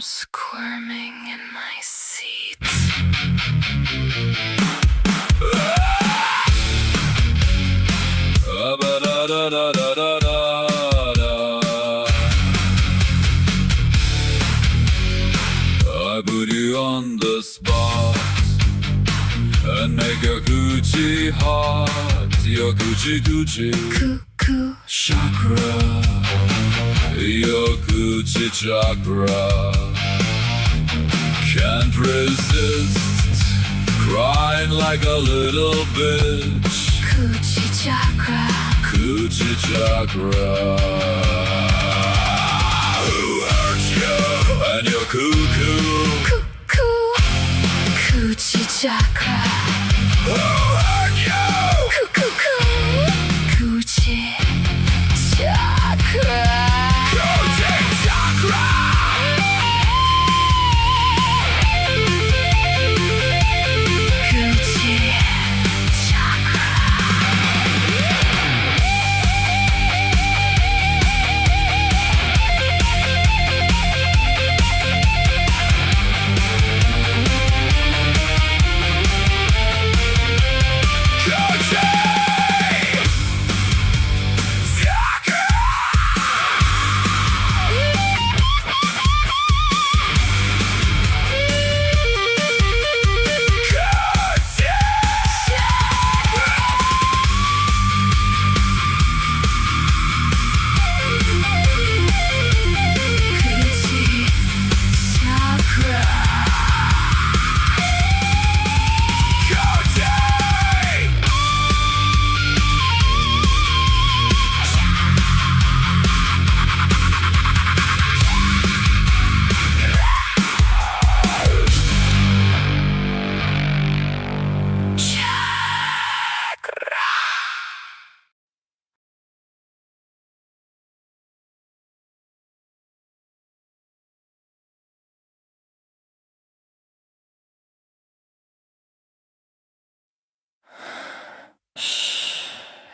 Squirming in my seat. I put you on the spot and make your coochie hot. Your coochie Cuckoo chakra. Your coochie chakra. Can't resist crying like a little bitch. Coochie chakra. Coochie chakra. Who hurt you? And you're cuckoo. Cuckoo. Coochie chakra. Who hurt you? Cuckoo. Coochie chakra. Coochie chakra.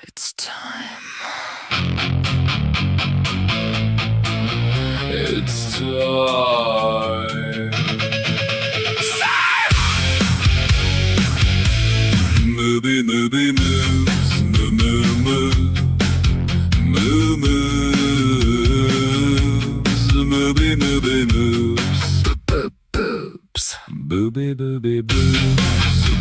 It's time. It's time. Movie moves, moo moo moo, moo moves, movie moves, boobs, booby boobs,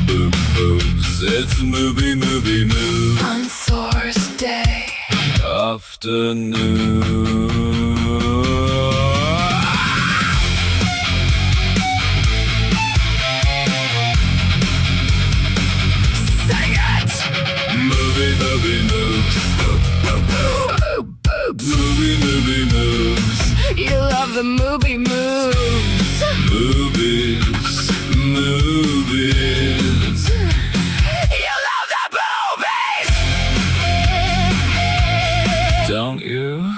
boob boobs. It's movie moves. On Thursday Afternoon. Sing it! Movie moves. Movie moves. You love the movie moves. Movies. You love the movies. Don't you?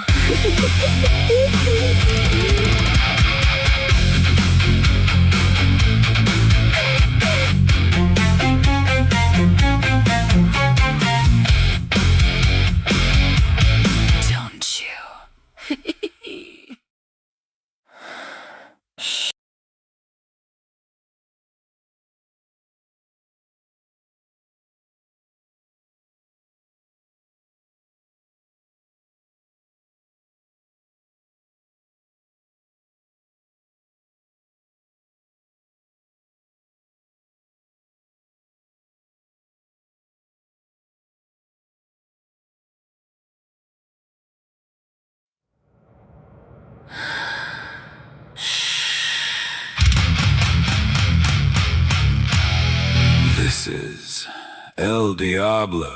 Don't you? This is El Diablo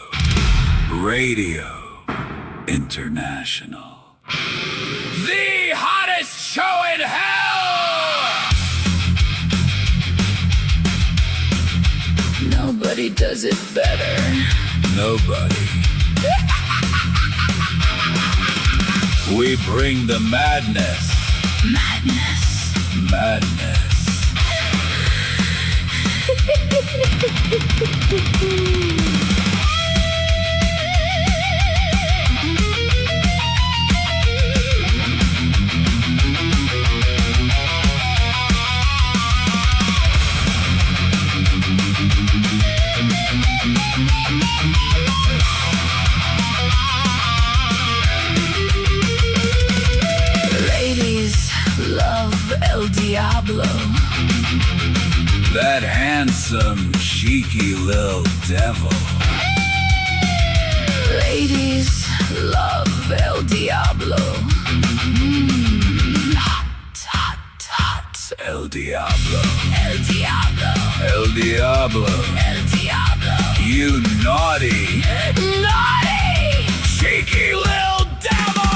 Radio International. The hottest show in hell! Nobody does it better. Nobody. We bring the madness. Madness. cheeky little devil. Ladies love El Diablo. Hot, hot, hot. El Diablo. El Diablo. El Diablo. El Diablo. You naughty, Naughty! cheeky little devil!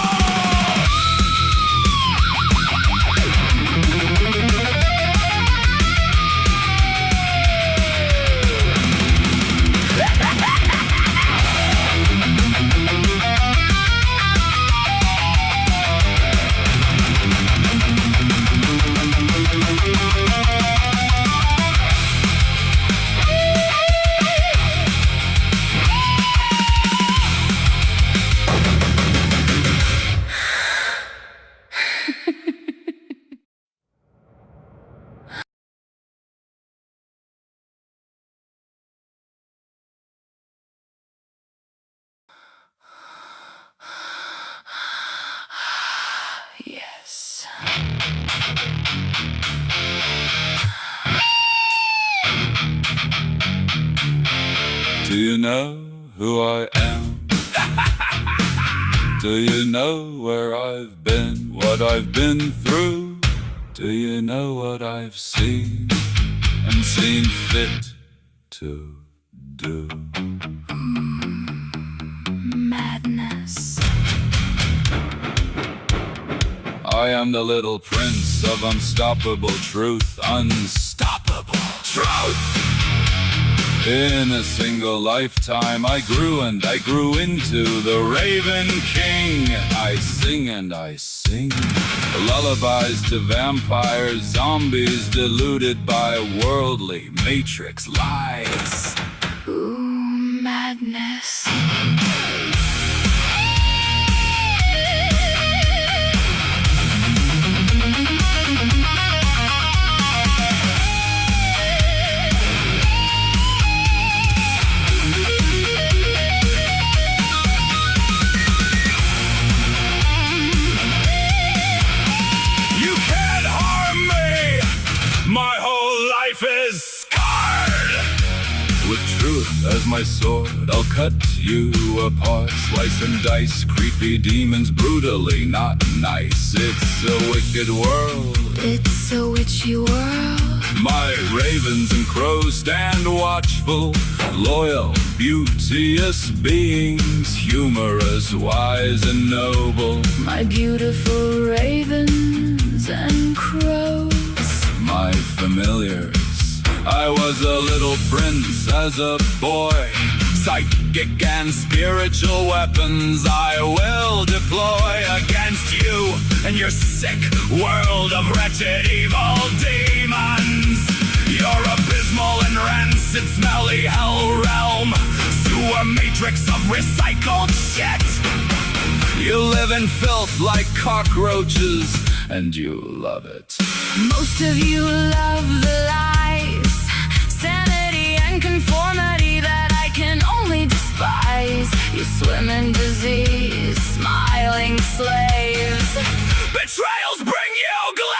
Yes. Do you know who I am? Do you know where I've been, what I've been through? Do you know what I've seen and seen fit to do? Madness. I am the little prince of unstoppable truth, unstoppable truth. In a single lifetime I grew and I grew into the Raven King. I sing and I sing lullabies to vampires, zombies deluded by worldly matrix lies. Ooh, madness. My whole life is scarred. With truth as my sword, I'll cut you apart. Slice and dice, creepy demons, brutally not nice. It's a wicked world. It's a witchy world. My ravens and crows stand watchful, loyal, beauteous beings, humorous, wise and noble. My beautiful ravens and crows. My familiars. I was a little prince as a boy. Psychic and spiritual weapons I will deploy against you and your sick world of wretched evil demons. Your abysmal and rancid smelly hell realm, sewer matrix of recycled shit. You live in filth like cockroaches, and you love it. Most of you love the lies, sanity and conformity that I can only despise. You swim in disease, smiling slaves. Betrayals bring you glee.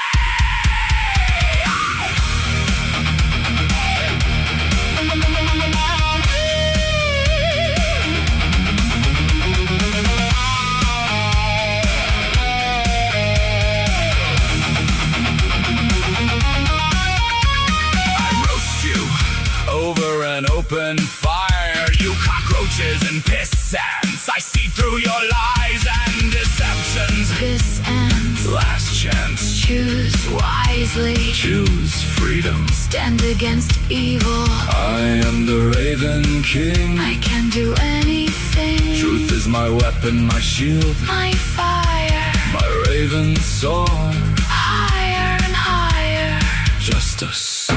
Over an open fire, you cockroaches and piss ants. I see through your lies and deceptions. This ends. Last chance. Choose wisely. Choose freedom. Stand against evil. I am the Raven King. I can do anything. Truth is my weapon, my shield, My fire. my raven soar. Higher and higher. Justice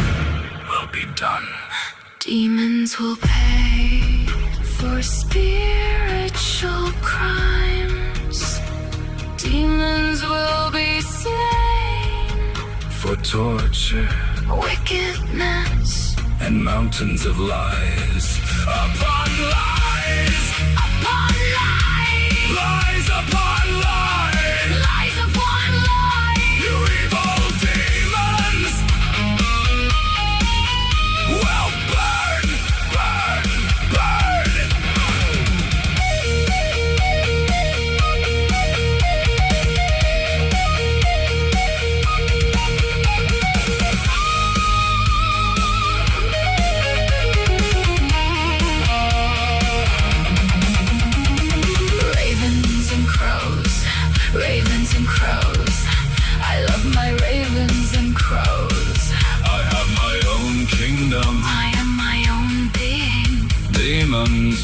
will be done. Demons will pay for spiritual crimes. Demons will be slain For torture wickedness and mountains of lies. Upon lies, upon lies, lies upon lies. lies upon lies. You evil demons will burn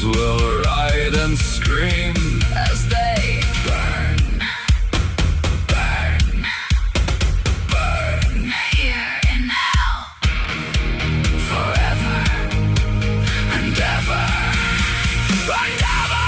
demons will ride and scream as they burn, burn, burn here in hell forever and ever and ever.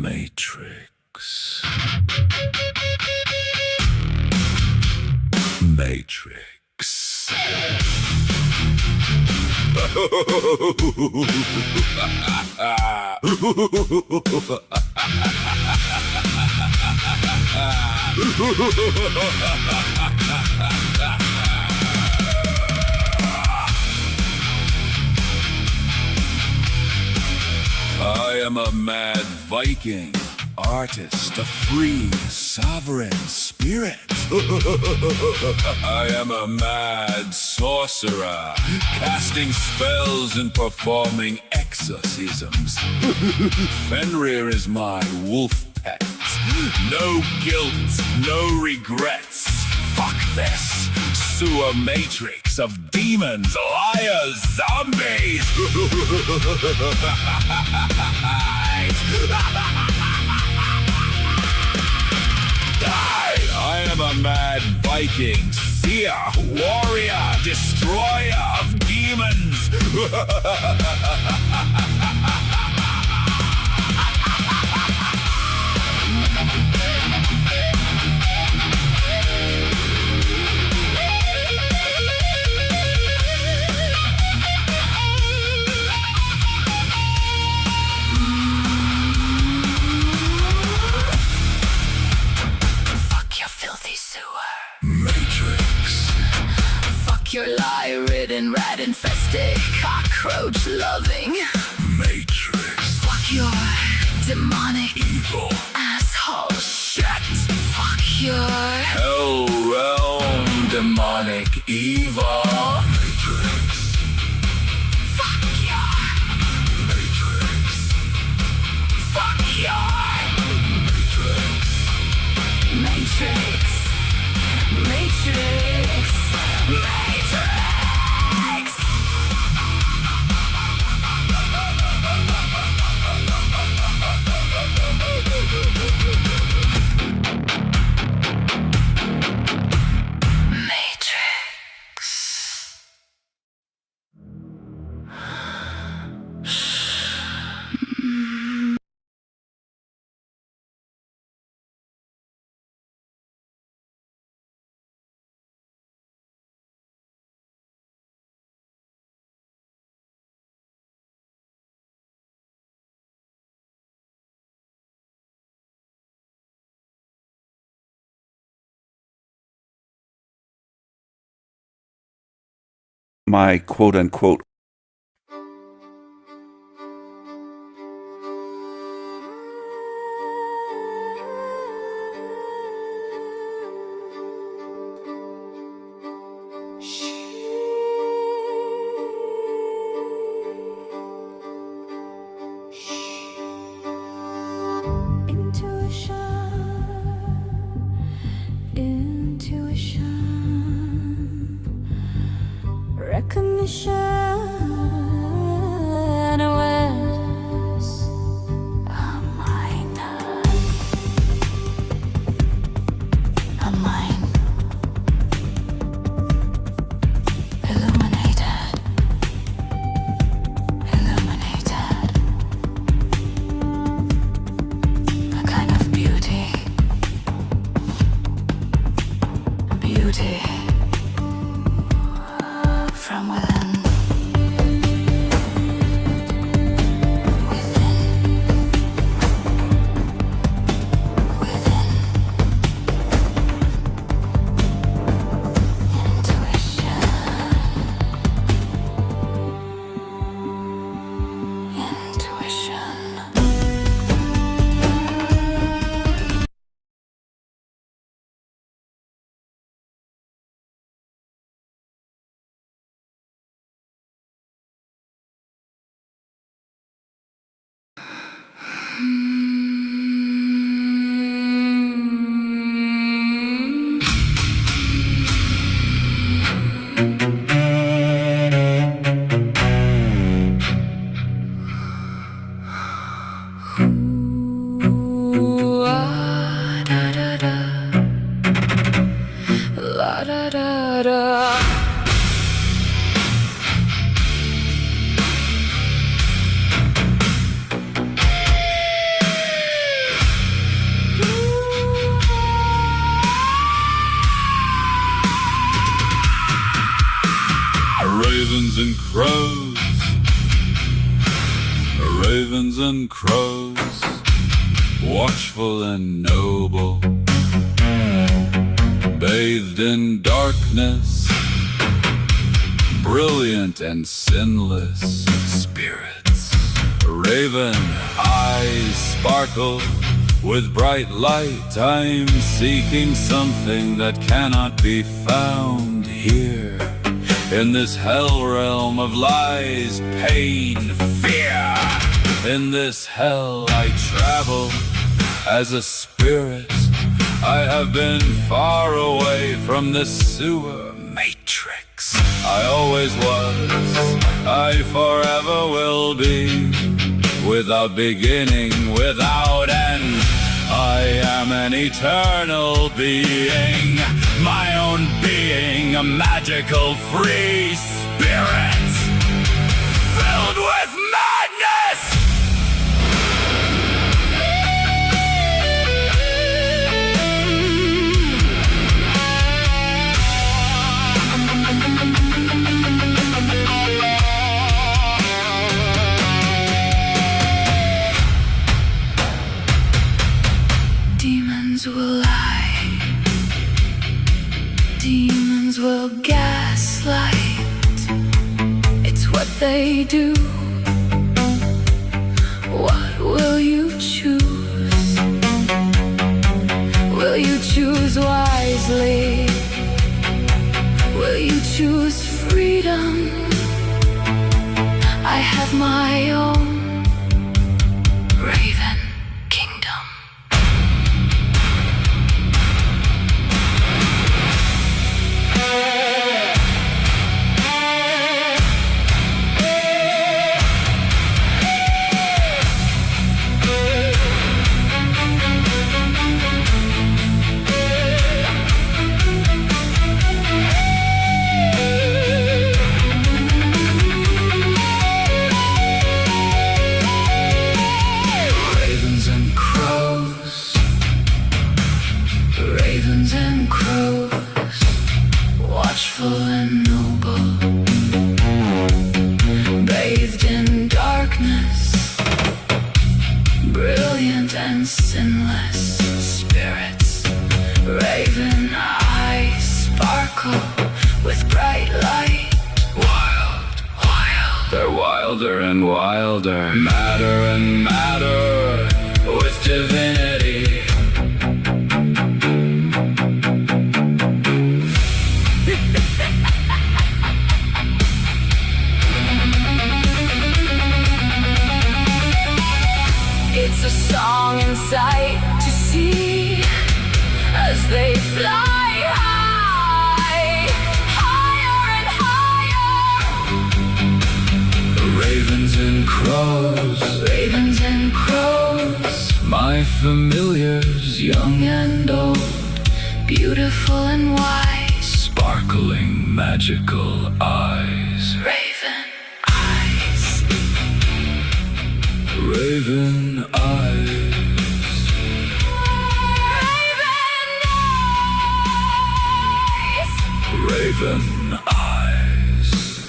Matrix. Matrix. I am a mad Viking, artist, a free, sovereign spirit. I am a mad sorcerer, casting spells and performing exorcisms. Fenrir is my wolf pet. No guilt, no regrets. Fuck this sewer matrix of demons, liars, zombies. I am a mad Viking, seer, warrior, destroyer of demons. Your lie-ridden, rat-infested, cockroach-loving Matrix. Fuck your demonic Evil. asshole shit. Fuck your Hell realm. demonic evil. Matrix. Fuck your Matrix. Fuck your Matrix. Matrix. Matrix. Matrix! My quote-unquote recognition, awareness, a minor, a beauty from within. Ravens and crows, ravens and crows, watchful and noble, bathed in darkness, brilliant and sinless spirits. Raven eyes sparkle with bright light. I'm seeking something that cannot be found here. In this hell realm of lies, pain, fear. In this hell I travel as a spirit. I have been far away from this sewer matrix. I always was, I forever will be. Without beginning, without end, I am an eternal being. My own being, a magical free spirit, filled with madness. Demons will lie, demons will gaslight. It's what they do. What will you choose? Will you choose wisely? Will you choose freedom? I have my own raven kingdom. Ravens and crows, watchful and noble, bathed in darkness, brilliant and sinless spirits. Raven eyes sparkle with bright light. Wild, wild, They're wilder and wilder, madder and madder, with divinity. It's a song in sight to see as they fly high, higher and higher. Ravens and crows, Ravens and crows, my familiars, young and old, beautiful and wise. sparkling magical eyes. Raven eyes, Raven eyes. raven eyes. Open eyes.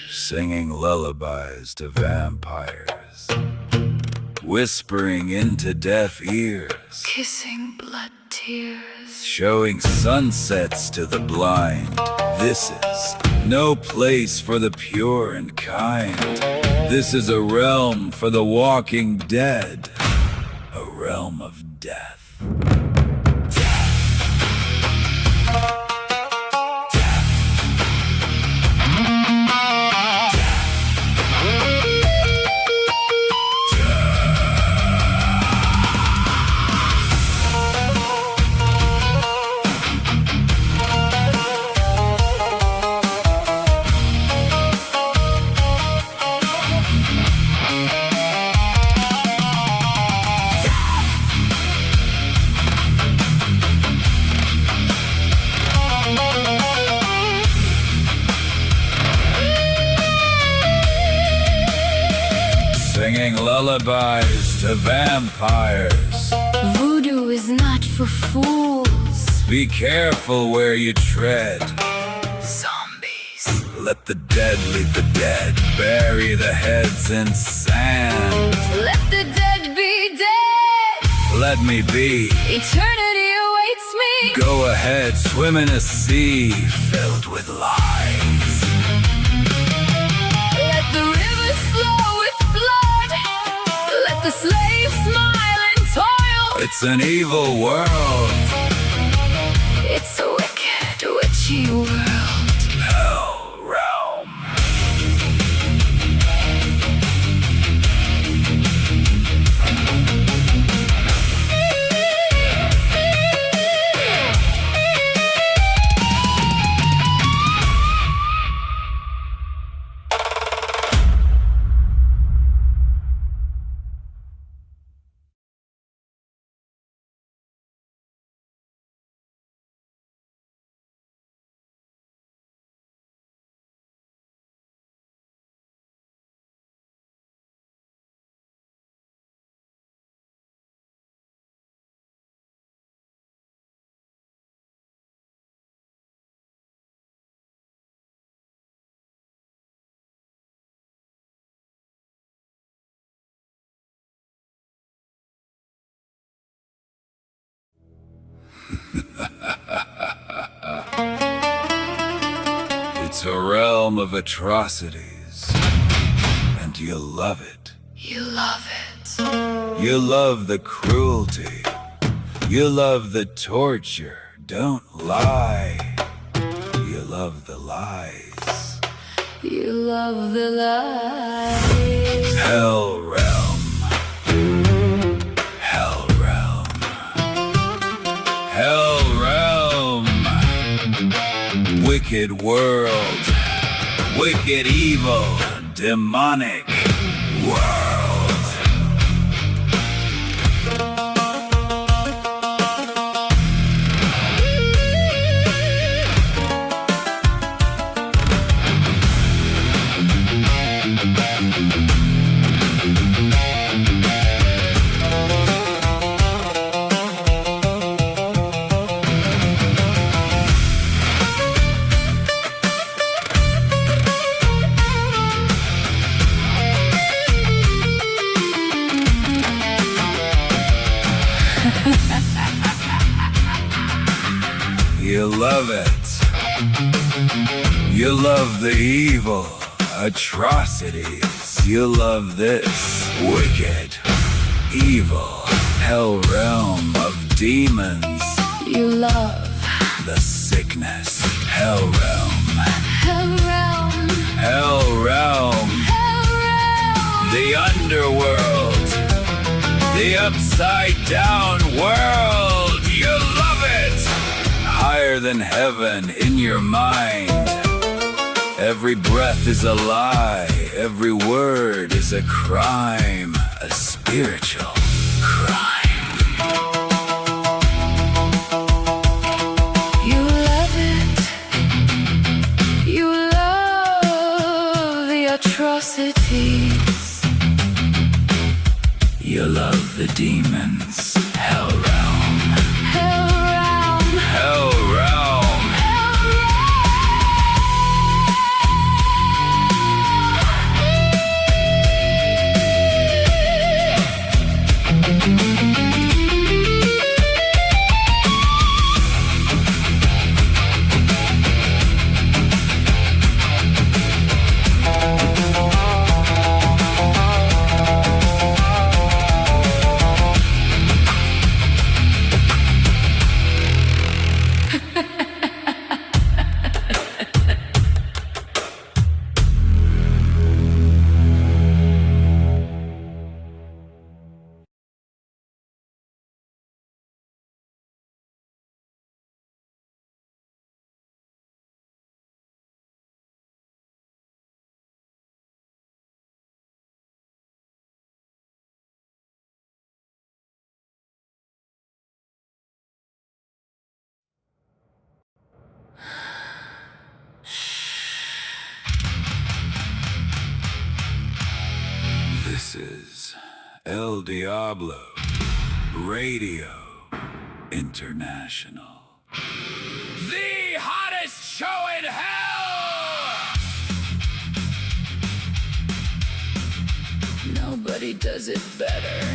Singing lullabies to vampires, whispering into deaf ears, Kissing blood tears. showing sunsets to the blind. This is no place for the pure and kind. This is a realm for the walking dead, a realm of death. Singing lullabies to vampires. Voodoo is not for fools. Be careful where you tread. Zombies. Let the dead lead the dead. Bury the heads in sand. Let the dead be dead. Let me be. Eternity awaits me. Go ahead, swim in a sea filled with lies. Let the rivers flow with blood. Let the slaves smile and toil. It's an evil world. It's a wicked, witchy world. Hell realm. It's a realm of atrocities, and you love it. You love it. You love the cruelty. You love the torture. Don't lie. You love the lies. You love the lies. Hell realm. Hell realm. Hell realm. Wicked world. Wicked evil. Demonic world. love it. You love the evil, atrocities. You love this wicked, evil, hell realm of demons. You love The sickness, hell realm, hell realm, hell realm, hell realm. the underworld, the upside down world. You love it! Higher than heaven in your mind. Every breath is a lie, every word is a crime, a spiritual crime. You love it. You love the atrocities. You love the demons, hell realm, Hell realm, hell realm. hell This is El Diablo Radio International. The hottest show in hell! Nobody does it better.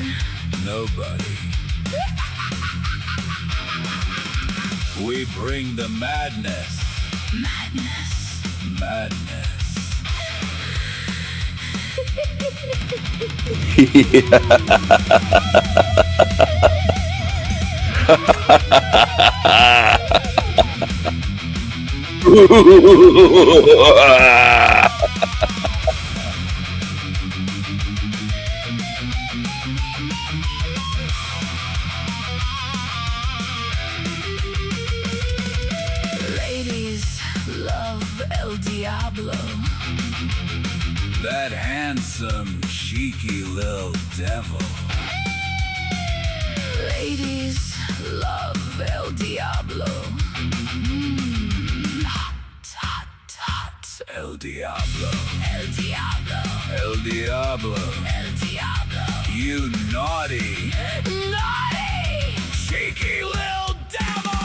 Nobody. We bring the madness. Madness. Madness. Ladies love El Diablo. That handsome, cheeky little devil. Ladies love El Diablo. Hot, hot, hot. El Diablo. El Diablo. El Diablo. El Diablo. You naughty, Naughty! cheeky little devil!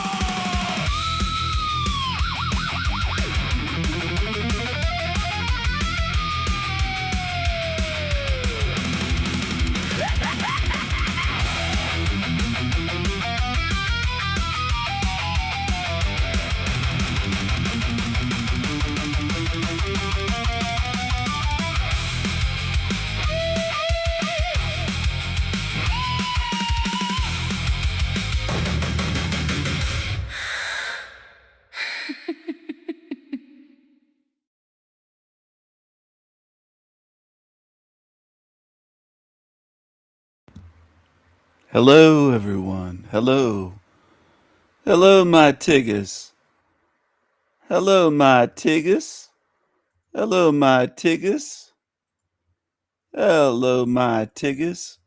Hello, everyone. Hello. Hello, my tigers. Hello, my tigers. Hello, my tigers. Hello, my tigers.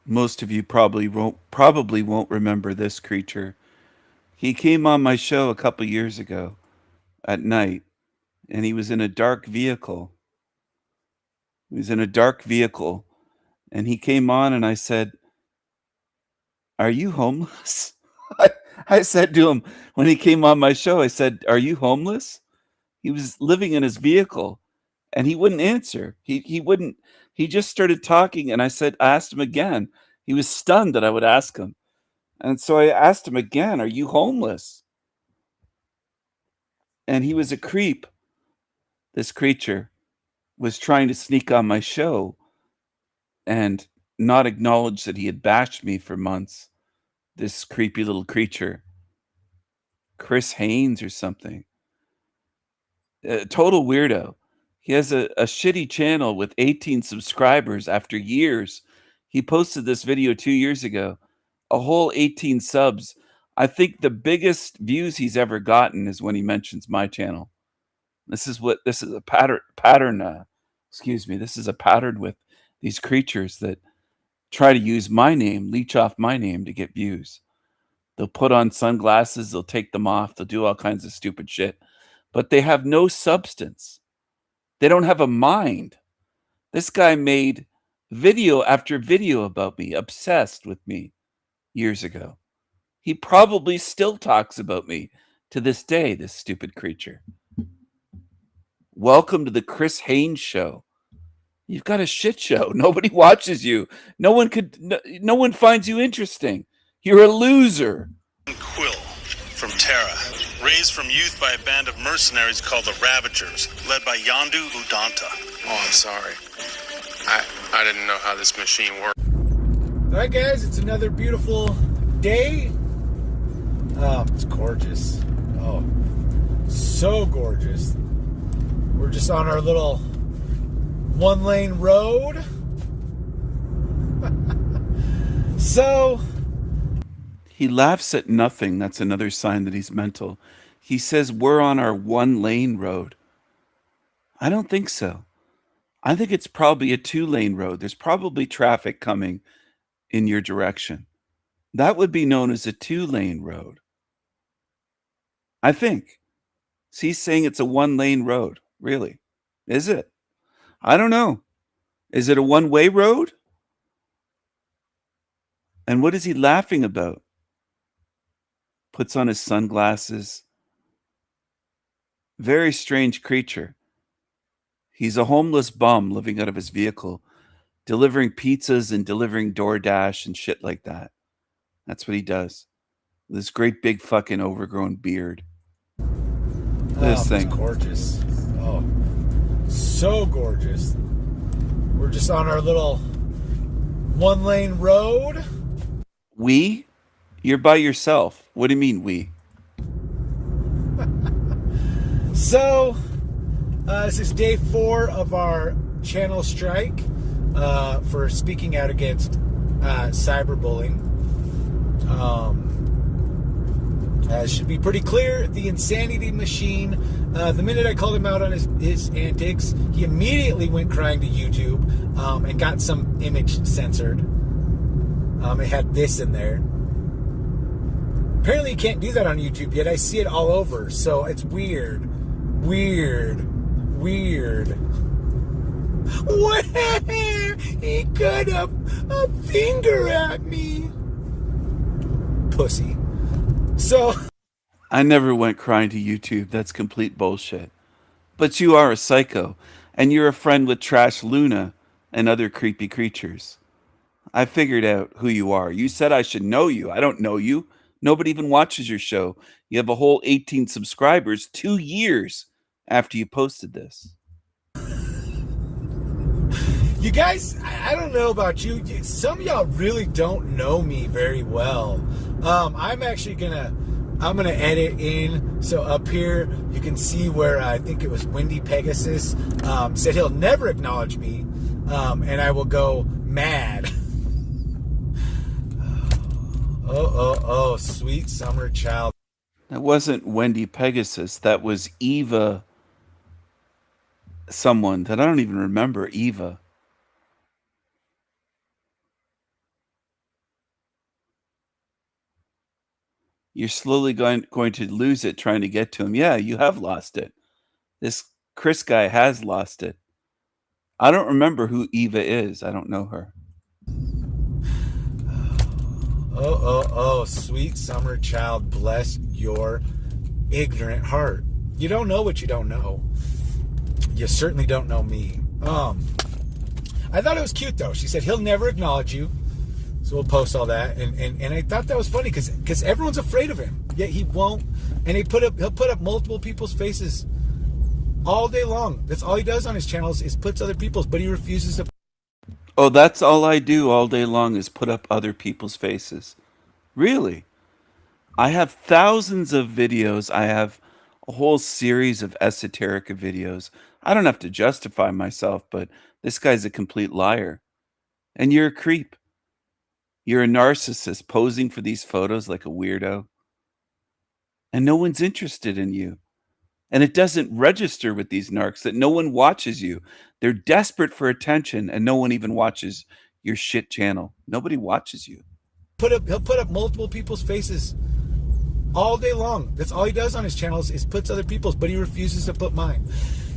Most of you probably won't remember this creature. He came on my show a couple years ago at night, and he was in a dark vehicle. He was in a dark vehicle, and he came on, and I said, "Are you homeless?" I said to him when he came on my show, I said, "Are you homeless?" He was living in his vehicle, and he wouldn't answer. He wouldn't. He just started talking, and I asked him again. He was stunned that I would ask him, and so I asked him again, "Are you homeless?" And he was a creep. This creature was trying to sneak on my show and not acknowledge that he had bashed me for months. This creepy little creature, Chris Haynes or something, a total weirdo. He has a shitty channel with 18 subscribers after years. He posted this video 2 years ago, a whole 18 subs. I think the biggest views he's ever gotten is when he mentions my channel. This is a pattern. Excuse me. This is a pattern with these creatures that try to use my name, leech off my name to get views. They'll put on sunglasses, they'll take them off, they'll do all kinds of stupid shit, but they have no substance. They don't have a mind. This guy made video after video about me, obsessed with me years ago. He probably still talks about me to this day, this stupid creature. Welcome to the Chris Haynes show. You've got a shit show. Nobody watches you. No one finds you interesting. You're a loser. Quill from Terra, raised from youth by a band of mercenaries called the Ravagers, led by Yondu Udanta. Oh, I'm sorry. I didn't know how this machine worked. All right, guys, it's another beautiful day. Oh, it's gorgeous. Oh, so gorgeous. We're just on our little one-lane road. So he laughs at nothing. That's another sign that he's mental. He says we're on our one-lane road. I don't think so. I think it's probably a two-lane road. There's probably traffic coming in your direction. That would be known as a two-lane road. I think. So he's saying it's a one-lane road. Really? Is it? I don't know. Is it a one-way road? And what is he laughing about? Puts on his sunglasses. Very strange creature. He's a homeless bum living out of his vehicle, delivering pizzas and delivering DoorDash and shit like that. That's what he does. With this great big fucking overgrown beard. This thing. It's gorgeous. Oh, so gorgeous. We're just on our little one-lane road. We? You're by yourself. What do you mean, we? So, this is day 4 of our channel strike for speaking out against cyberbullying. Should be pretty clear, the insanity machine, the minute I called him out on his antics, he immediately went crying to YouTube and got some image censored. It had this in there. Apparently you can't do that on YouTube yet. I see it all over, so it's weird. What? He got a finger at me. Pussy. So I never went crying to YouTube. That's complete bullshit. But you are a psycho, and you're a friend with Trash Luna and other creepy creatures. I figured out who you are. You said I should know you. I don't know you. Nobody even watches your show. You have a whole 18 subscribers 2 years after you posted this. you guys, I don't know about you. Some of y'all really don't know me very well. I'm actually I'm gonna edit in, so up here you can see where I think it was Wendy Pegasus said he'll never acknowledge me, and I will go mad. Oh, sweet summer child. That wasn't Wendy Pegasus. That was Eva. Someone that I don't even remember. Eva. You're slowly going to lose it trying to get to him. Yeah, you have lost it. This Chris guy has lost it. I don't remember who Eva is. I don't know her. Oh, sweet summer child, bless your ignorant heart. You don't know what you don't know. you certainly don't know me. I thought it was cute though. She said he'll never acknowledge you, so we'll post all that. And I thought that was funny because everyone's afraid of him, yet he won't. And he'll put up multiple people's faces all day long. That's all he does on his channels is puts other people's, but he refuses to. Oh, that's all I do all day long is put up other people's faces. Really? I have thousands of videos. I have a whole series of esoteric videos. I don't have to justify myself, but this guy's a complete liar. And you're a creep. You're a narcissist posing for these photos like a weirdo. And no one's interested in you. And it doesn't register with these narcs that no one watches you. They're desperate for attention and no one even watches your shit channel. Nobody watches you. He'll put up multiple people's faces all day long. That's all he does on his channels is puts other people's, but he refuses to put mine.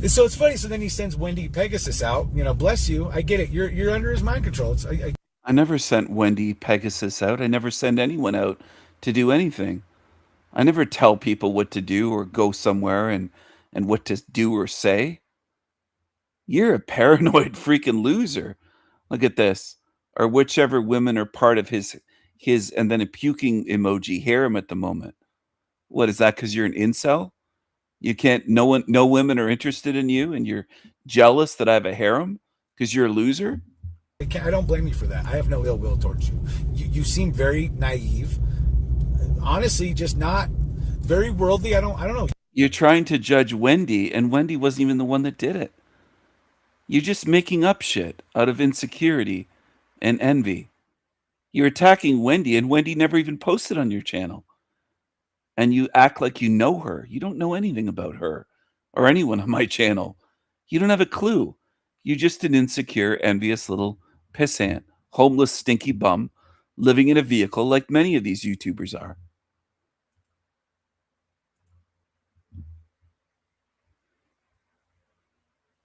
And so it's funny. So then he sends Wendy Pegasus out. You know, bless you. I get it. You're under his mind control. I never sent Wendy Pegasus out. I never send anyone out to do anything. I never tell people what to do or go somewhere and what to do or say. You're a paranoid freaking loser. Look at this. Or whichever women are part of his and then a puking emoji harem at the moment. What is that? Because you're an incel? You can't. No women are interested in you, and you're jealous that I have a harem because you're a loser. I don't blame you for that. I have no ill will towards you. You seem very naive. Honestly, just not very worldly. I don't know. You're trying to judge Wendy, and Wendy wasn't even the one that did it. You're just making up shit out of insecurity and envy. You're attacking Wendy, and Wendy never even posted on your channel. And you act like you know her. You don't know anything about her or anyone on my channel. You don't have a clue. You're just an insecure, envious little pissant, homeless, stinky bum living in a vehicle like many of these YouTubers are.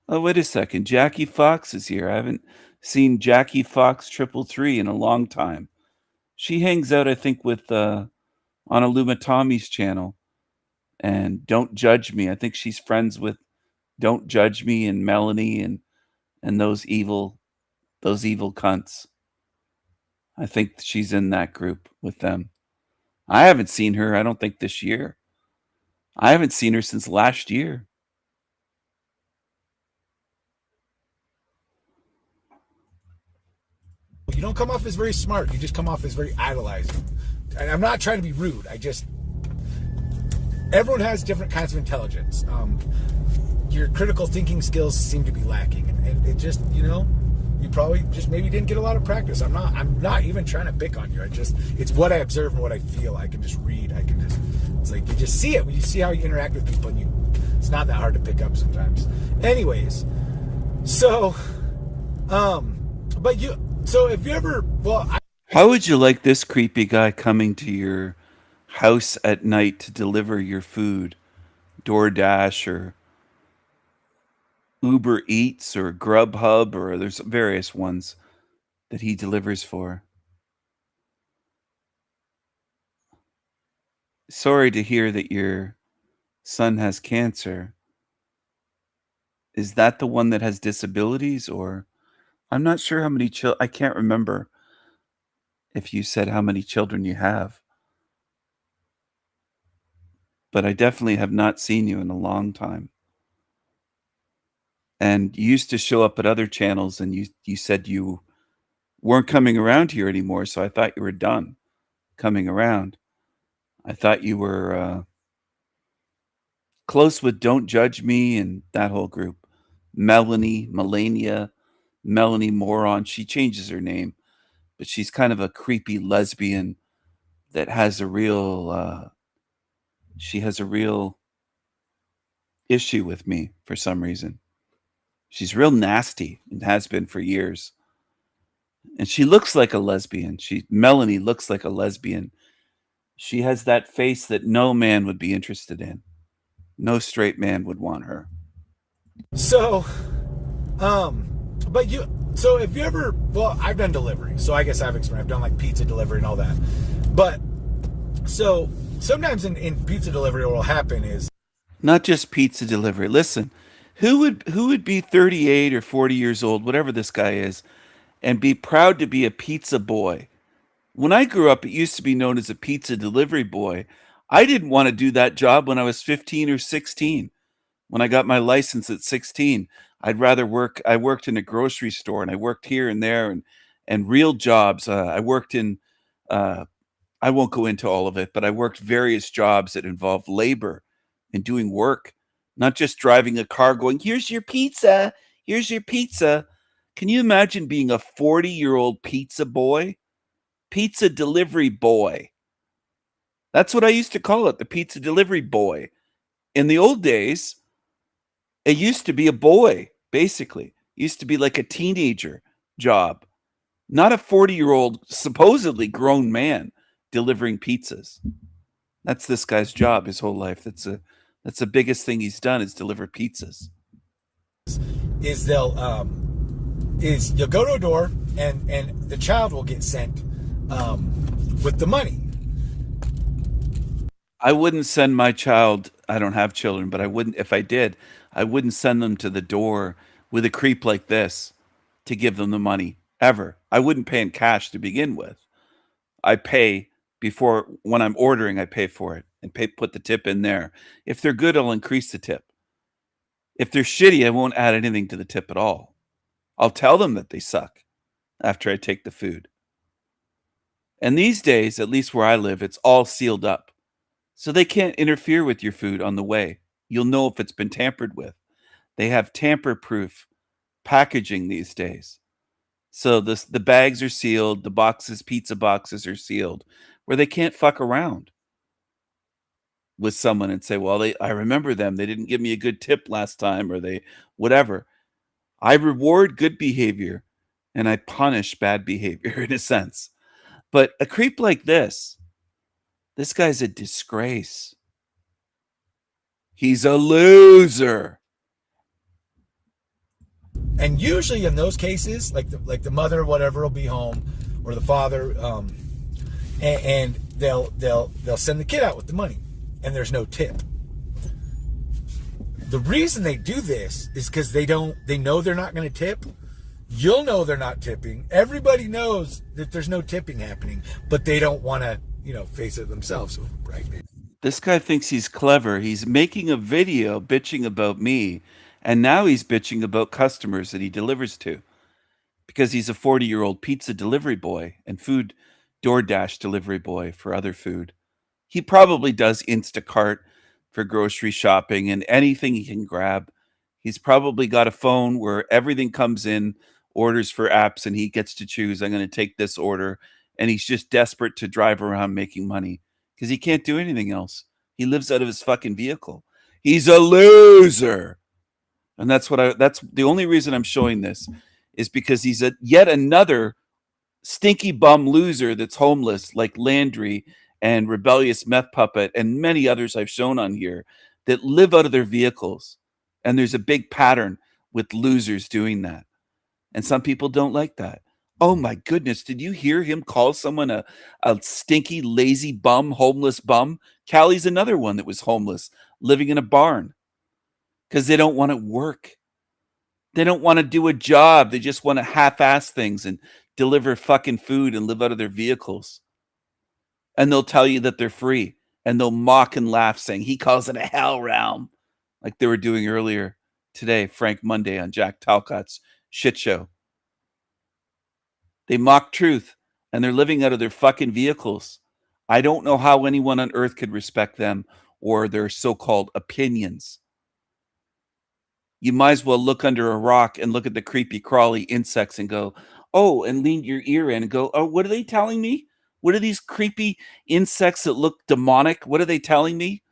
Oh, wait a second. Jackie Fox is here. I haven't seen Jackie Fox 333 in a long time. She hangs out, I think, with on Tommy's channel. And Don't Judge Me. I think she's friends with Don't Judge Me and Melanie and those evil cunts. I think she's in that group with them. I haven't seen her, I don't think, this year. I haven't seen her since last year. You don't come off as very smart. You just come off as very idolizing. And I'm not trying to be rude. Everyone has different kinds of intelligence. Your critical thinking skills seem to be lacking, and it just, you probably just maybe didn't get a lot of practice. I'm not even trying to pick on you. It's what I observe and what I feel. I can just read. It's like you just see it when you see how you interact with people, and it's not that hard to pick up sometimes. Anyways, so if you ever, how would you like this creepy guy coming to your house at night to deliver your food? DoorDash or Uber Eats or Grubhub, or there's various ones that he delivers for. Sorry to hear that your son has cancer. Is that the one that has disabilities, or I'm not sure how many children. I can't remember if you said how many children you have. But I definitely have not seen you in a long time. And you used to show up at other channels, and you said you weren't coming around here anymore, so I thought you were done coming around. I thought you were close with Don't Judge Me and that whole group. Melanie Moron. She changes her name, but she's kind of a creepy lesbian that has a real she has a real issue with me for some reason. She's real nasty and has been for years. And she looks like a lesbian. Melanie looks like a lesbian. She has that face that no man would be interested in. No straight man would want her. So, if you ever, I've done delivery, so I guess I've done like pizza delivery and all that. But so sometimes in pizza delivery, what will happen is not just pizza delivery. Listen, Who would be 38 or 40 years old, whatever this guy is, and be proud to be a pizza boy? When I grew up, it used to be known as a pizza delivery boy. I didn't want to do that job when I was 15 or 16. When I got my license at 16, I'd rather work. I worked in a grocery store, and I worked here and there, and real jobs. I worked in uh, I won't go into all of it, but I worked various jobs that involved labor and doing work, not just driving a car going, "Here's your pizza. Here's your pizza." Can you imagine being a 40-year-old pizza boy? Pizza delivery boy. That's what I used to call it, the pizza delivery boy. In the old days, it used to be a boy, basically. It used to be like a teenager job, not a 40-year-old supposedly grown man delivering pizzas. That's this guy's job his whole life. That's the biggest thing he's done is deliver pizzas. Is you'll go to a door and the child will get sent with the money. I wouldn't send my child. I don't have children, but I wouldn't. If I did, I wouldn't send them to the door with a creep like this to give them the money ever. I wouldn't pay in cash to begin with. I pay before when I'm ordering. I pay for it and put the tip in there. If they're good, I'll increase the tip. If they're shitty, I won't add anything to the tip at all. I'll tell them that they suck after I take the food. And these days, at least where I live, it's all sealed up. So they can't interfere with your food on the way. You'll know if it's been tampered with. They have tamper-proof packaging these days. So the bags are sealed, the boxes, pizza boxes are sealed, where they can't fuck around with someone and say, "Well, I remember them. They didn't give me a good tip last time," or they whatever. I reward good behavior and I punish bad behavior in a sense. But a creep like this guy's a disgrace. He's a loser. And usually in those cases, like the mother or whatever will be home, or the father, and they'll send the kid out with the money, and there's no tip. The reason they do this is because they know they're not going to tip. You'll know they're not tipping. Everybody knows that there's no tipping happening, but they don't want to, face it themselves. So, right. This guy thinks he's clever. He's making a video bitching about me, and now he's bitching about customers that he delivers to because he's a 40-year-old pizza delivery boy and food DoorDash delivery boy for other food. He probably does Instacart for grocery shopping and anything he can grab. He's probably got a phone where everything comes in, orders for apps, and he gets to choose, I'm going to take this order. And he's just desperate to drive around making money because he can't do anything else. He lives out of his fucking vehicle. He's a loser. And that's the only reason I'm showing this is because he's yet another stinky bum loser that's homeless like Landry and Rebellious Meth Puppet and many others I've shown on here that live out of their vehicles. And there's a big pattern with losers doing that. And some people don't like that. Oh my goodness, did you hear him call someone a stinky, lazy bum, homeless bum? Callie's another one that was homeless, living in a barn because they don't want to work. They don't want to do a job. They just want to half-ass things and deliver fucking food and live out of their vehicles. And they'll tell you that they're free. And they'll mock and laugh saying, he calls it a hell realm. Like they were doing earlier today, Frank Monday on Jack Talcott's shit show. They mock truth and they're living out of their fucking vehicles. I don't know how anyone on earth could respect them or their so-called opinions. You might as well look under a rock and look at the creepy crawly insects and go, oh, and lean your ear in and go, oh, what are they telling me? What are these creepy insects that look demonic? What are they telling me?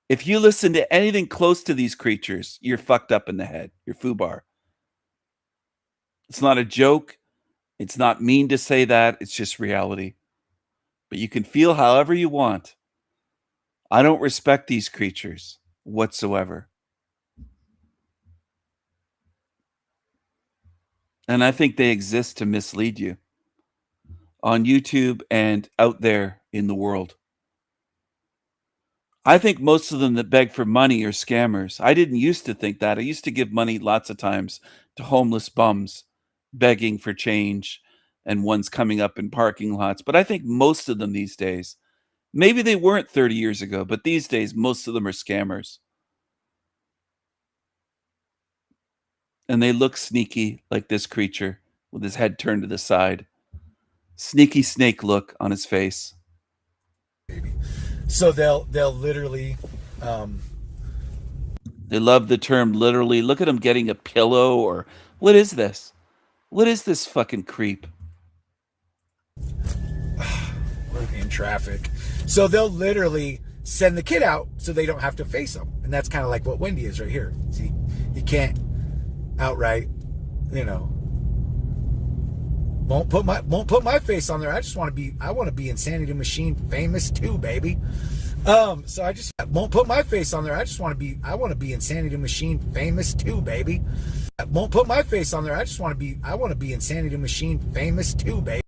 If you listen to anything close to these creatures, you're fucked up in the head. You're foobar. It's not a joke. It's not mean to say that. It's just reality. But you can feel however you want. I don't respect these creatures whatsoever. And I think they exist to mislead you on YouTube and out there in the world. I think most of them that beg for money are scammers. I didn't used to think that. I used to give money lots of times to homeless bums begging for change and ones coming up in parking lots. But I think most of them these days, maybe they weren't 30 years ago, but these days, most of them are scammers. And they look sneaky like this creature with his head turned to the side. Sneaky snake look on his face. So they'll literally They love the term literally. Look at him getting a pillow, or what is this? What is this fucking creep? we're in traffic. So they'll literally send the kid out so they don't have to face them. And that's kind of like what Wendy is right here. See, you can't outright, you know, won't put my face on there. I want to be Insanity Machine famous too, baby. So I just won't put my face on there. I want to be Insanity Machine famous too, baby. I won't put my face on there. I want to be Insanity Machine famous too, baby.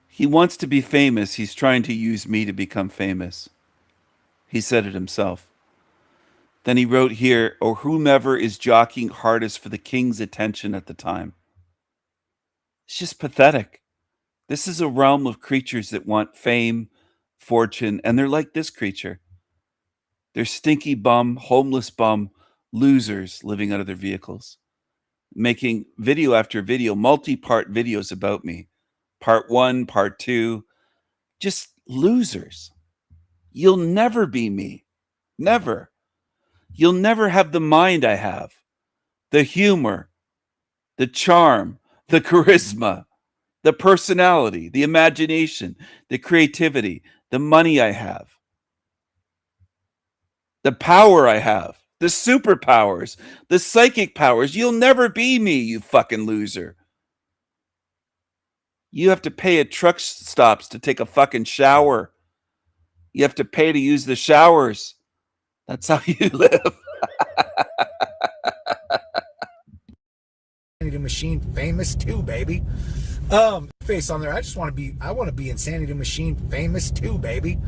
He wants to be famous. He's trying to use me to become famous. He said it himself. Then he wrote here, or whomever is jockeying hardest for the king's attention at the time. It's just pathetic. This is a realm of creatures that want fame, fortune, and they're like this creature. They're stinky bum, homeless bum, losers living out of their vehicles, making video after video, multi-part videos about me. Part 1, part 2, just losers. You'll never be me. Never. You'll never have the mind I have, the humor, the charm, the charisma, the personality, the imagination, the creativity, the money I have, the power I have, the superpowers, the psychic powers. You'll never be me, you fucking loser. You have to pay at truck stops to take a fucking shower. You have to pay to use the showers. That's how you live. Insanity Machine famous too, baby. Face on there. I want to be Insanity Machine famous too, baby.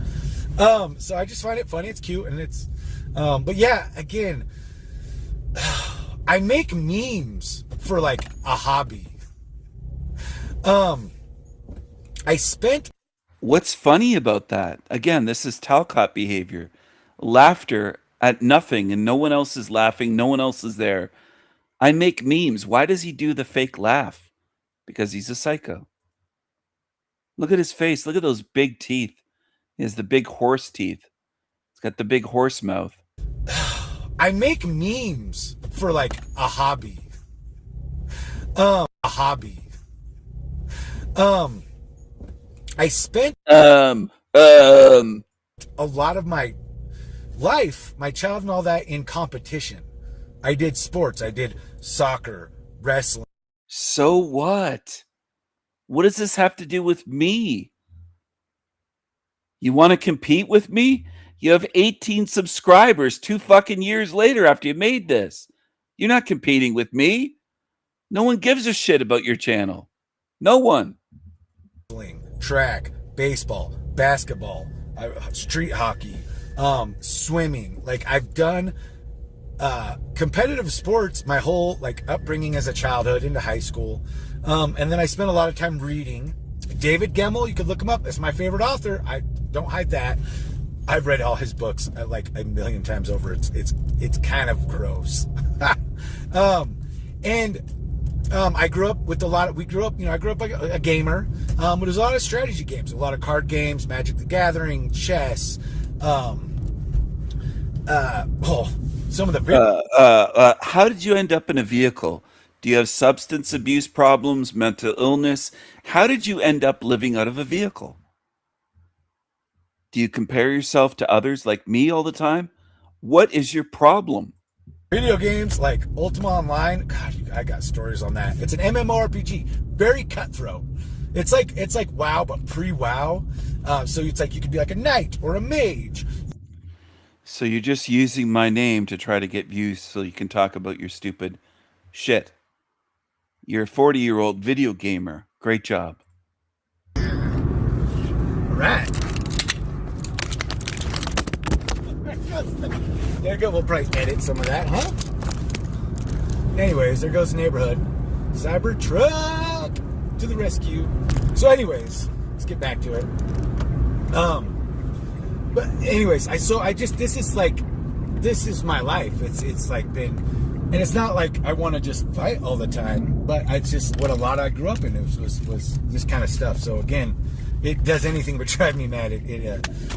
So I just find it funny. It's cute, and it's but yeah, again, I make memes for like a hobby. I spent. What's funny about that? Again, this is Talcott behavior. Laughter at nothing, and no one else is laughing, no one else is there. I make memes. Why does he do the fake laugh? Because he's a psycho. Look at his face. Look at those big teeth. He has the big horse teeth. He's got the big horse mouth. I make memes for like a hobby. A hobby. I spent a lot of my life, my child and all that, in competition. I did sports. I did soccer, wrestling. So what? What does this have to do with me? You want to compete with me? You have 18 subscribers 2 fucking years later after you made this. You're not competing with me. No one gives a shit about your channel. No one. Track, baseball, basketball, street hockey, swimming. Like, I've done competitive sports my whole like upbringing as a childhood into high school, and then I spent a lot of time reading. David Gemmell, you could look him up. That's my favorite author. I don't hide that. I've read all his books like a million times over. It's kind of gross. I grew up with a lot of. I grew up like a gamer. But there's a lot of strategy games, a lot of card games, Magic the Gathering, chess. Some of the. How did you end up in a vehicle? Do you have substance abuse problems, mental illness? How did you end up living out of a vehicle? Do you compare yourself to others like me all the time? What is your problem? Video games like Ultima Online. God, I got stories on that. It's an MMORPG, very cutthroat. It's like WoW, but pre-WoW. So it's like you could be like a knight or a mage. So you're just using my name to try to get views so you can talk about your stupid shit. You're a 40-year-old video gamer. Great job. Right. There you go. We'll probably edit some of that, huh? Anyways, there goes the neighborhood. Cybertruck to the rescue. So anyways, let's get back to it. But anyways, this is my life. It's like been, and it's not like I want to just fight all the time, but it's just what a lot I grew up in was this kind of stuff. So again, it does anything but drive me mad.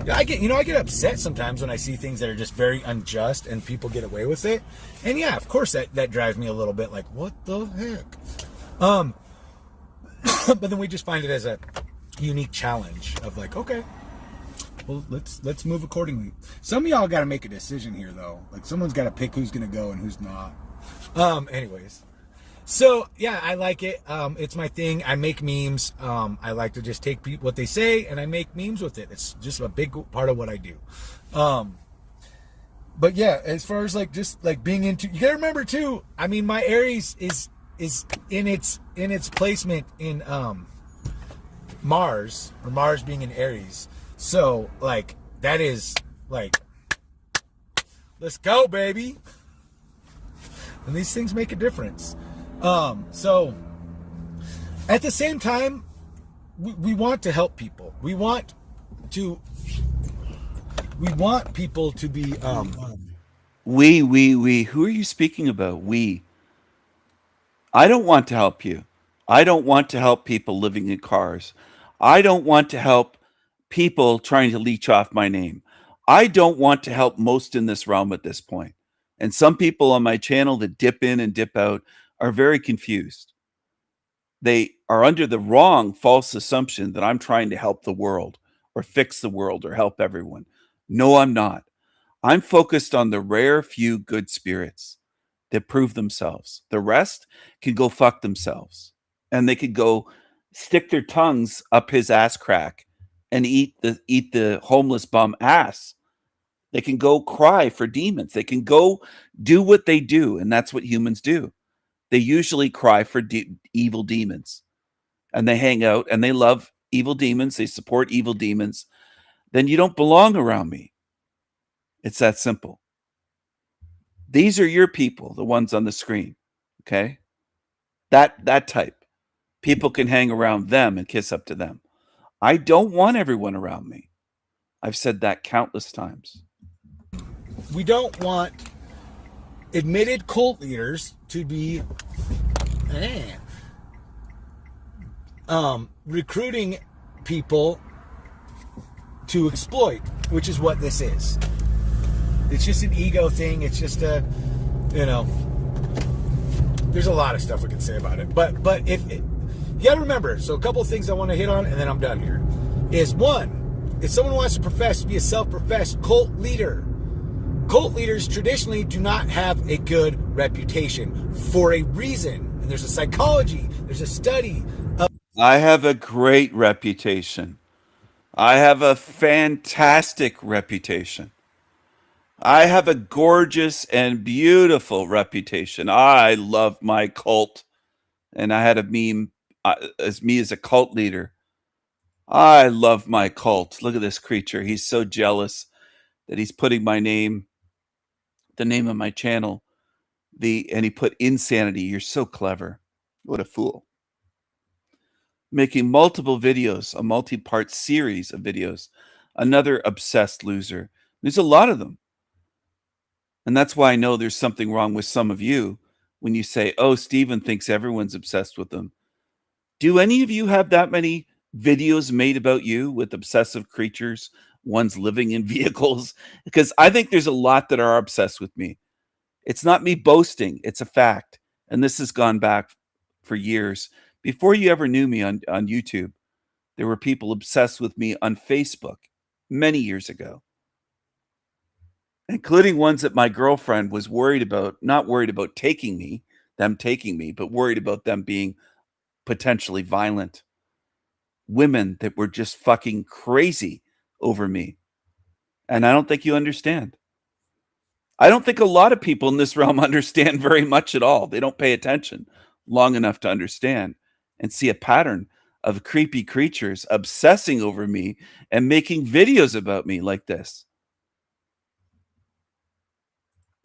I get upset sometimes when I see things that are just very unjust and people get away with it. And yeah, of course that drives me a little bit like, what the heck? But then we just find it as a unique challenge of like, okay, well, let's move accordingly. Some of y'all got to make a decision here though. Like someone's got to pick who's going to go and who's not. Anyways. So yeah, I like it. It's my thing. I make memes. I like to just take what they say and I make memes with it. It's just a big part of what I do. But yeah, as far as like just like being into, you gotta remember too. I mean, my Aries is in its placement in Mars, or Mars being in Aries. So like that is like, let's go, baby. And these things make a difference. So at the same time, we want to help people. We want people to be, We. Who are you speaking about? We. I don't want to help you. I don't want to help people living in cars. I don't want to help people trying to leech off my name. I don't want to help most in this realm at this point. And some people on my channel that dip in and dip out are very confused. They are under the wrong false assumption that I'm trying to help the world or fix the world or help everyone. No, I'm not. I'm focused on the rare few good spirits that prove themselves. The rest can go fuck themselves. And they could go stick their tongues up his ass crack and eat the homeless bum ass. They can go cry for demons. They can go do what they do, and that's what humans do. They usually cry for evil demons, and they hang out and they love evil demons. They support evil demons. Then you don't belong around me. It's that simple. These are your people, the ones on the screen. Okay? That type. People can hang around them and kiss up to them. I don't want everyone around me. I've said that countless times. We don't want admitted cult leaders to be recruiting people to exploit, which is what this is. It's just an ego thing. It's just a, there's a lot of stuff we can say about it. But you gotta remember, so a couple of things I want to hit on and then I'm done here. Is one, if someone wants to profess to be a self-professed cult leaders traditionally do not have a good reputation for a reason. And there's a psychology, there's a study of. I have a great reputation. I have a fantastic reputation. I have a gorgeous and beautiful reputation. I love my cult. And I had a meme as me as a cult leader. I love my cult. Look at this creature. He's so jealous that he's putting my name, the name of my channel, and he put insanity. You're so clever. What a fool. Making multiple videos, a multi-part series of videos. Another obsessed loser. There's a lot of them. And that's why I know there's something wrong with some of you when you say, oh, Steven thinks everyone's obsessed with them. Do any of you have that many videos made about you with obsessive creatures, ones living in vehicles? Because I think there's a lot that are obsessed with me. It's not me boasting. It's a fact. And this has gone back for years. Before you ever knew me on YouTube, there were people obsessed with me on Facebook many years ago, including ones that my girlfriend was worried about, not worried about them taking me, but worried about them being potentially violent. Women that were just fucking crazy over me. And I don't think you understand. I don't think a lot of people in this realm understand very much at all. They don't pay attention long enough to understand and see a pattern of creepy creatures obsessing over me and making videos about me like this.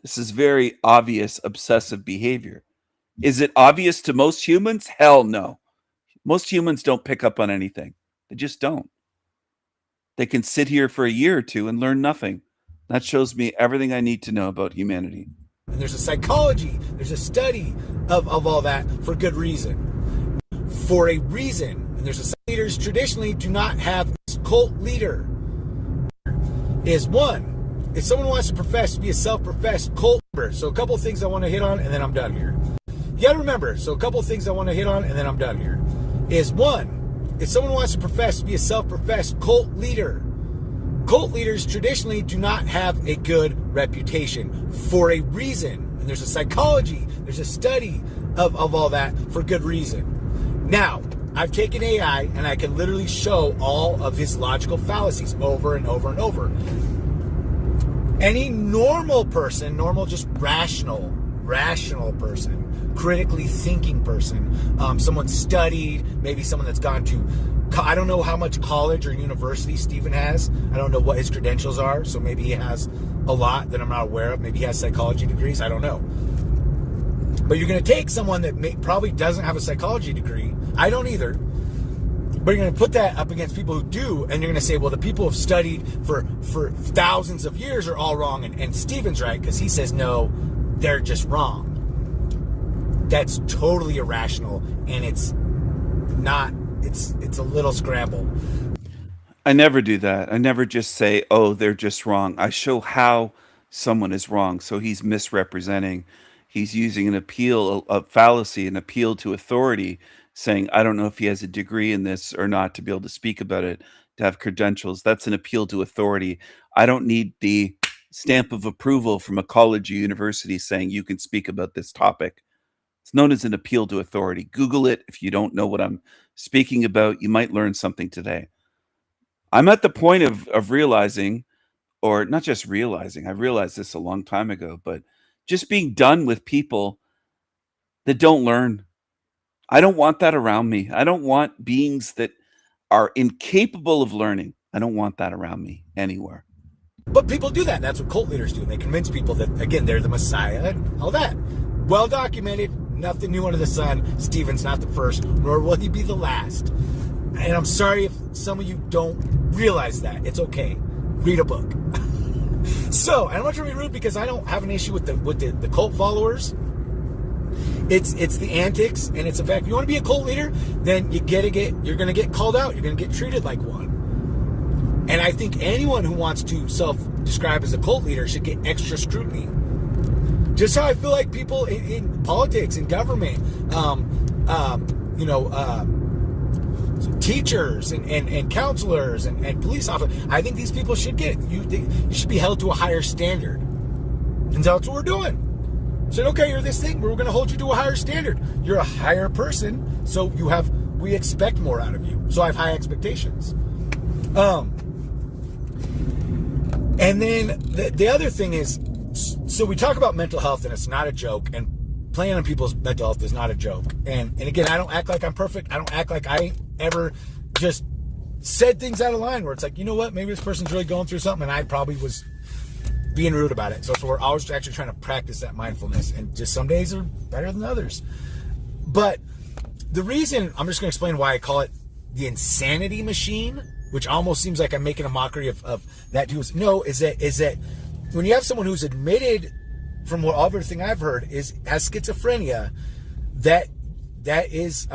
This is very obvious obsessive behavior. Is it obvious to most humans? Hell no. Most humans don't pick up on anything. They just don't. They can sit here for a year or two and learn nothing. That shows me everything I need to know about humanity. And there's a psychology, there's a study of all that for good reason. For a reason. And there's a leaders traditionally do not have a cult leader. Is one, if someone wants to profess to be a self-professed cult member, so a couple of things I want to hit on and then I'm done here. You got to remember, so a couple of things I want to hit on and then I'm done here. Is one, if someone wants to profess to be a self-professed cult leaders traditionally do not have a good reputation for a reason. And there's a psychology, there's a study of all that for good reason. Now, I've taken AI and I can literally show all of his logical fallacies over and over and over. Any normal person, just rational person, critically thinking person, someone studied, maybe someone that's gone to, I don't know how much college or university Stephen has. I don't know what his credentials are, so maybe he has a lot that I'm not aware of. Maybe he has psychology degrees, I don't know. But you're going to take someone that probably doesn't have a psychology degree, I don't either, but you're going to put that up against people who do, and you're going to say, well, the people who have studied for thousands of years are all wrong, and Stephen's right, because he says, no, they're just wrong. That's totally irrational, and it's not, it's a little scrambled. I never do that. I never just say, oh, they're just wrong. I show how someone is wrong. So he's misrepresenting. He's using an appeal, a fallacy, an appeal to authority, saying, I don't know if he has a degree in this or not to be able to speak about it, to have credentials. That's an appeal to authority. I don't need the stamp of approval from a college or university saying you can speak about this topic. It's known as an appeal to authority. Google it if you don't know what I'm speaking about. You might learn something today. I'm at the point of realizing, or not just realizing, I realized this a long time ago, but just being done with people that don't learn. I don't want that around me. I don't want beings that are incapable of learning. I don't want that around me anywhere. But people do that. That's what cult leaders do. They convince people that, again, they're the Messiah and all that. Well documented, nothing new under the sun. Stephen's not the first, nor will he be the last. And I'm sorry if some of you don't realize that. It's okay. Read a book. So, I'm not trying to be rude because I don't have an issue with the cult followers. It's the antics, and it's the fact, if you want to be a cult leader, then you're going to get called out. You're going to get treated like one. And I think anyone who wants to self-describe as a cult leader should get extra scrutiny. Just how I feel like people in politics and government, teachers and counselors and police officers, I think these people should you should be held to a higher standard. And that's what we're doing. Said, okay, you're this thing, we're going to hold you to a higher standard. You're a higher person, so we expect more out of you. So I have high expectations. And then the other thing is, so we talk about mental health, and it's not a joke, and playing on people's mental health is not a joke. And again, I don't act like I'm perfect. I don't act like I ain't ever just said things out of line where it's like, you know what, maybe this person's really going through something, and I probably was being rude about it. So we're always actually trying to practice that mindfulness, and just some days are better than others. But the reason, I'm just going to explain why I call it the insanity machine, which almost seems like I'm making a mockery of that too. No, is that when you have someone who's admitted, from what everything I've heard, has schizophrenia, that is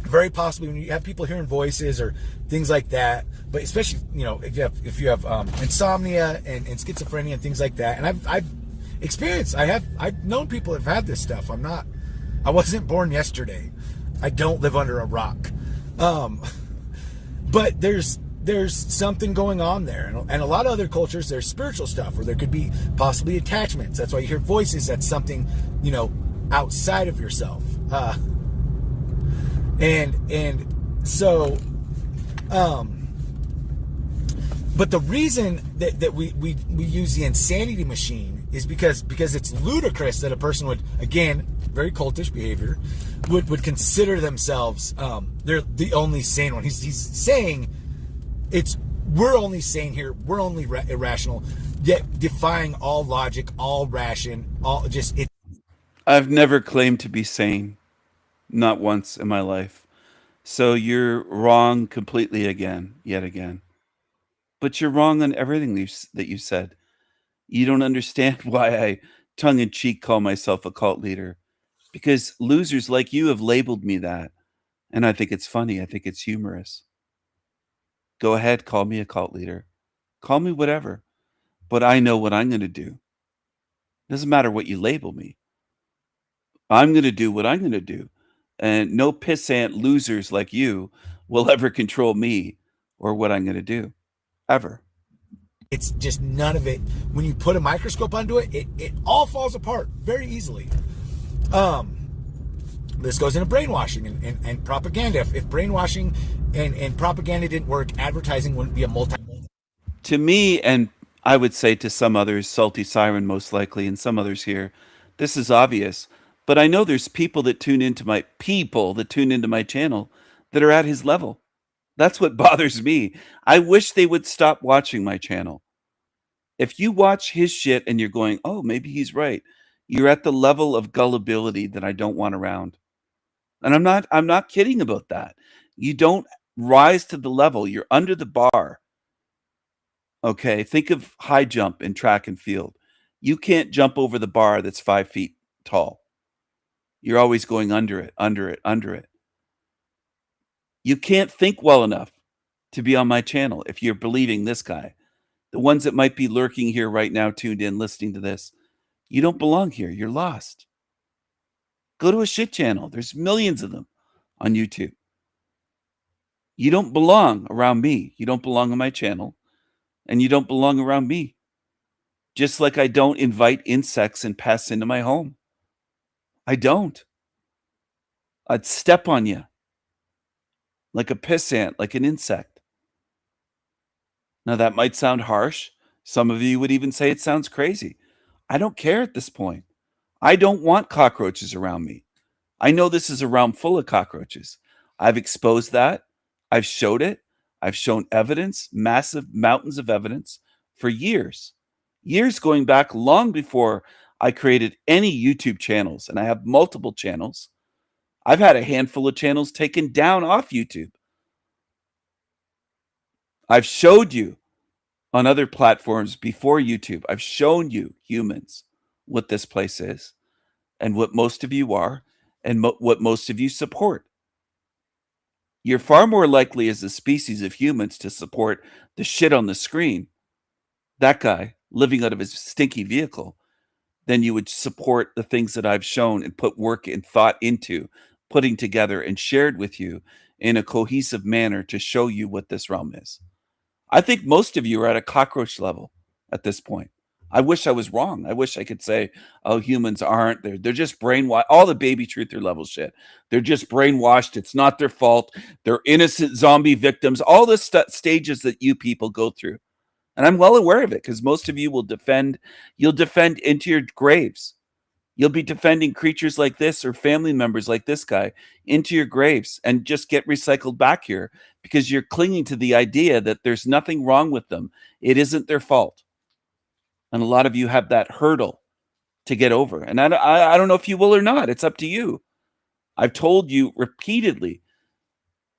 very possibly when you have people hearing voices or things like that. But especially, if you have insomnia and schizophrenia and things like that. And I've experienced, I've known people that have had this stuff. I wasn't born yesterday. I don't live under a rock. But there's something going on there. And a lot of other cultures, there's spiritual stuff where there could be possibly attachments. That's why you hear voices. That's something, outside of yourself. But the reason that we use the insanity machine is because it's ludicrous that a person would, again, very cultish behavior, would consider themselves they're the only sane one. He's saying we're only sane here, we're only irrational, yet defying all logic, all ration, all just it. I've never claimed to be sane, not once in my life. So you're wrong completely again, yet again. But you're wrong on everything that you said. You don't understand why I tongue in cheek call myself a cult leader. Because losers like you have labeled me that. And I think it's funny. I think it's humorous. Go ahead, call me a cult leader. Call me whatever. But I know what I'm going to do. Doesn't matter what you label me. I'm going to do what I'm going to do. And no pissant losers like you will ever control me or what I'm going to do. Ever. It's just none of it. When you put a microscope onto it, it all falls apart very easily. This goes into brainwashing and propaganda. If brainwashing and propaganda didn't work, advertising wouldn't be a To me, and I would say to some others, Salty Siren most likely, and some others here, this is obvious. But I know there's people that tune into my channel that are at his level. That's what bothers me. I wish they would stop watching my channel. If you watch his shit and you're going, oh, maybe he's right, you're at the level of gullibility that I don't want around. And I'm not kidding about that. You don't rise to the level. You're under the bar. Okay, think of high jump in track and field. You can't jump over the bar that's 5 feet tall. You're always going under it, under it, under it. You can't think well enough to be on my channel if you're believing this guy. The ones that might be lurking here right now, tuned in, listening to this, you don't belong here. You're lost. Go to a shit channel. There's millions of them on YouTube. You don't belong around me. You don't belong on my channel. And you don't belong around me. Just like I don't invite insects and pests into my home. I don't. I'd step on you like a pissant, like an insect. Now, that might sound harsh. Some of you would even say it sounds crazy. I don't care at this point. I don't want cockroaches around me. I know this is a realm full of cockroaches. I've exposed that. I've showed it. I've shown evidence, massive mountains of evidence for years. Years going back long before I created any YouTube channels, and I have multiple channels. I've had a handful of channels taken down off YouTube. I've showed you on other platforms before YouTube. I've shown you, humans, what this place is and what most of you are and what most of you support. You're far more likely as a species of humans to support the shit on the screen, that guy living out of his stinky vehicle, than you would support the things that I've shown and put work and thought into putting together and shared with you in a cohesive manner to show you what this realm is. I think most of you are at a cockroach level at this point. I wish I was wrong. I wish I could say, oh, humans aren't. They're just brainwashed. All the baby truther level shit. They're just brainwashed. It's not their fault. They're innocent zombie victims. All the stages that you people go through. And I'm well aware of it because most of you will defend. You'll defend into your graves. You'll be defending creatures like this or family members like this guy into your graves and just get recycled back here because you're clinging to the idea that there's nothing wrong with them. It isn't their fault. And a lot of you have that hurdle to get over. And I don't know if you will or not. It's up to you. I've told you repeatedly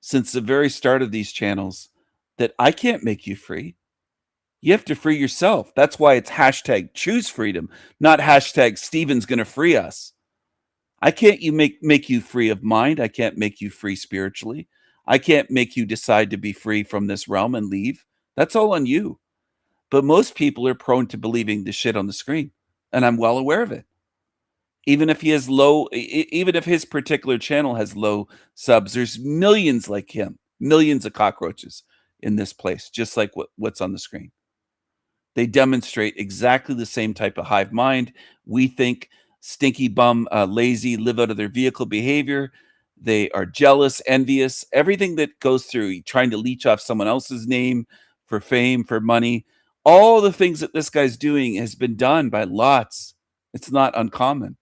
since the very start of these channels that I can't make you free. You have to free yourself. That's why it's hashtag choose freedom, not hashtag Steven's going to free us. I can't make you free of mind. I can't make you free spiritually. I can't make you decide to be free from this realm and leave. That's all on you. But most people are prone to believing the shit on the screen, and I'm well aware of it. Even if he has even if his particular channel has low subs, there's millions like him, millions of cockroaches in this place, just like what's on the screen. They demonstrate exactly the same type of hive mind. We think stinky bum, lazy, live out of their vehicle behavior. They are jealous, envious, everything that goes through trying to leech off someone else's name for fame, for money. All the things that this guy's doing has been done by lots. It's not uncommon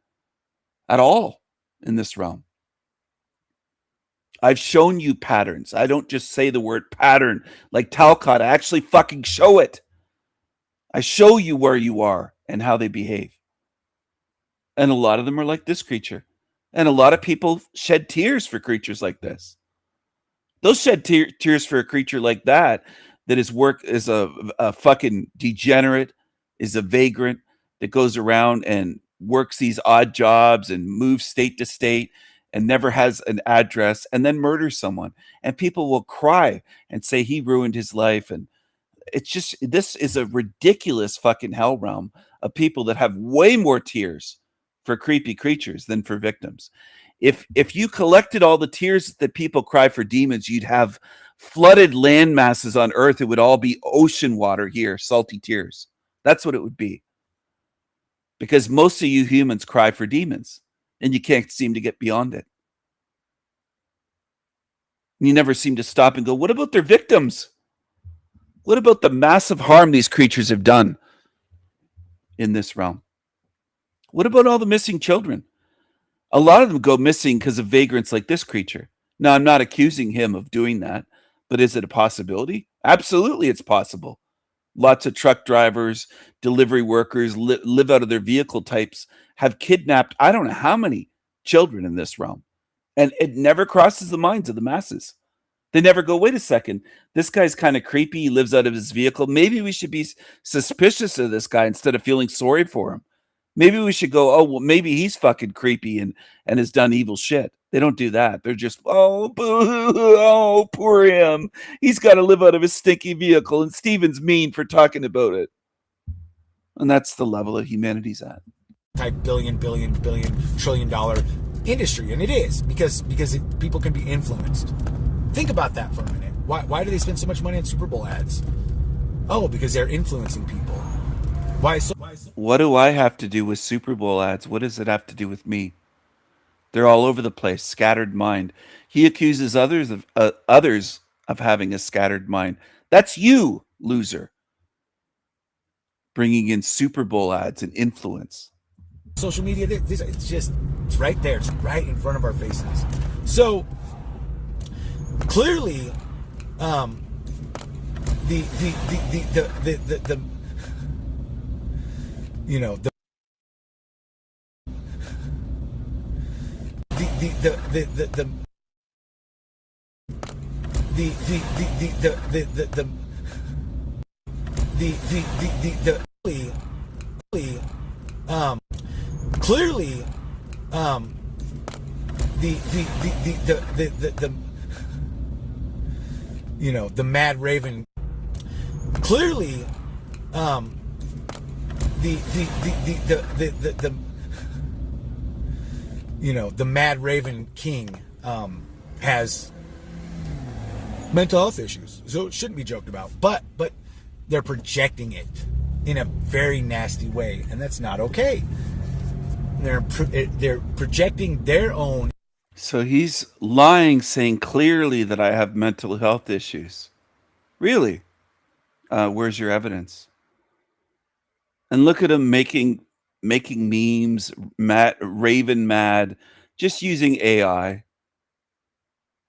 at all in this realm. I've shown you patterns. I don't just say the word pattern like Talcott. I actually fucking show it. I show you where you are and how they behave. And a lot of them are like this creature. And a lot of people shed tears for creatures like this. They'll shed tears for a creature like that is work is a fucking degenerate, is a vagrant that goes around and works these odd jobs and moves state to state and never has an address and then murders someone. And people will cry and say he ruined his life. And it's just, this is a ridiculous fucking hell realm of people that have way more tears for creepy creatures than for victims. If you collected all the tears that people cry for demons, you'd have flooded land masses on Earth. It would all be ocean water here, salty tears. That's what it would be. Because most of you humans cry for demons, and you can't seem to get beyond it. You never seem to stop and go, what about their victims? What about the massive harm these creatures have done in this realm? What about all the missing children? A lot of them go missing because of vagrants like this creature. Now, I'm not accusing him of doing that, but is it a possibility? Absolutely, it's possible. Lots of truck drivers, delivery workers live out of their vehicle types, have kidnapped I don't know how many children in this realm. And it never crosses the minds of the masses. They never go, wait a second, this guy's kind of creepy. He lives out of his vehicle. Maybe we should be suspicious of this guy instead of feeling sorry for him. Maybe we should go, oh, well, maybe he's fucking creepy and has done evil shit. They don't do that. They're just, oh, boo, oh, poor him. He's got to live out of his stinky vehicle, and Steven's mean for talking about it. And that's the level that humanity's at. Type billion, trillion dollar industry, and it is because people can be influenced. Think about that for a minute. Why do they spend so much money on Super Bowl ads? Oh, because they're influencing people. Why so? What do I have to do with Super Bowl ads? What does it have to do with me? They're all over the place, scattered mind. He accuses others of having a scattered mind. That's you, loser. Bringing in Super Bowl ads and influence. Social media, it's right there. It's right in front of our faces. So clearly, the you know the Mad Raven clearly the Mad Raven King has mental health issues, so it shouldn't be joked about. But they're projecting it in a very nasty way, and that's not okay. They're projecting their own. So he's lying, saying clearly that I have mental health issues. Really? Where's your evidence? And look at him making memes, Raven mad, just using AI.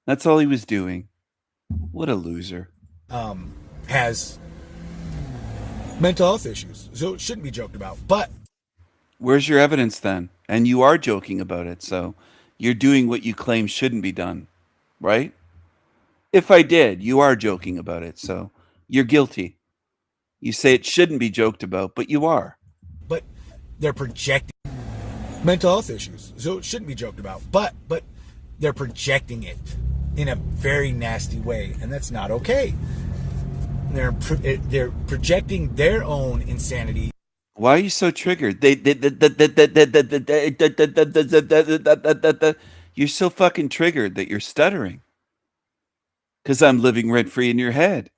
That's all he was doing. What a loser. Has mental health issues, so it shouldn't be joked about. But where's your evidence then? And you are joking about it, so you're doing what you claim shouldn't be done, right? If I did, you are joking about it, so you're guilty. You say it shouldn't be joked about, but you are. But they're projecting mental health issues, so it shouldn't be joked about. But they're projecting it in a very nasty way, and that's not okay. They're projecting their own insanity. Why are you so triggered? You're so fucking triggered that you're stuttering. Because I'm living rent free in your head.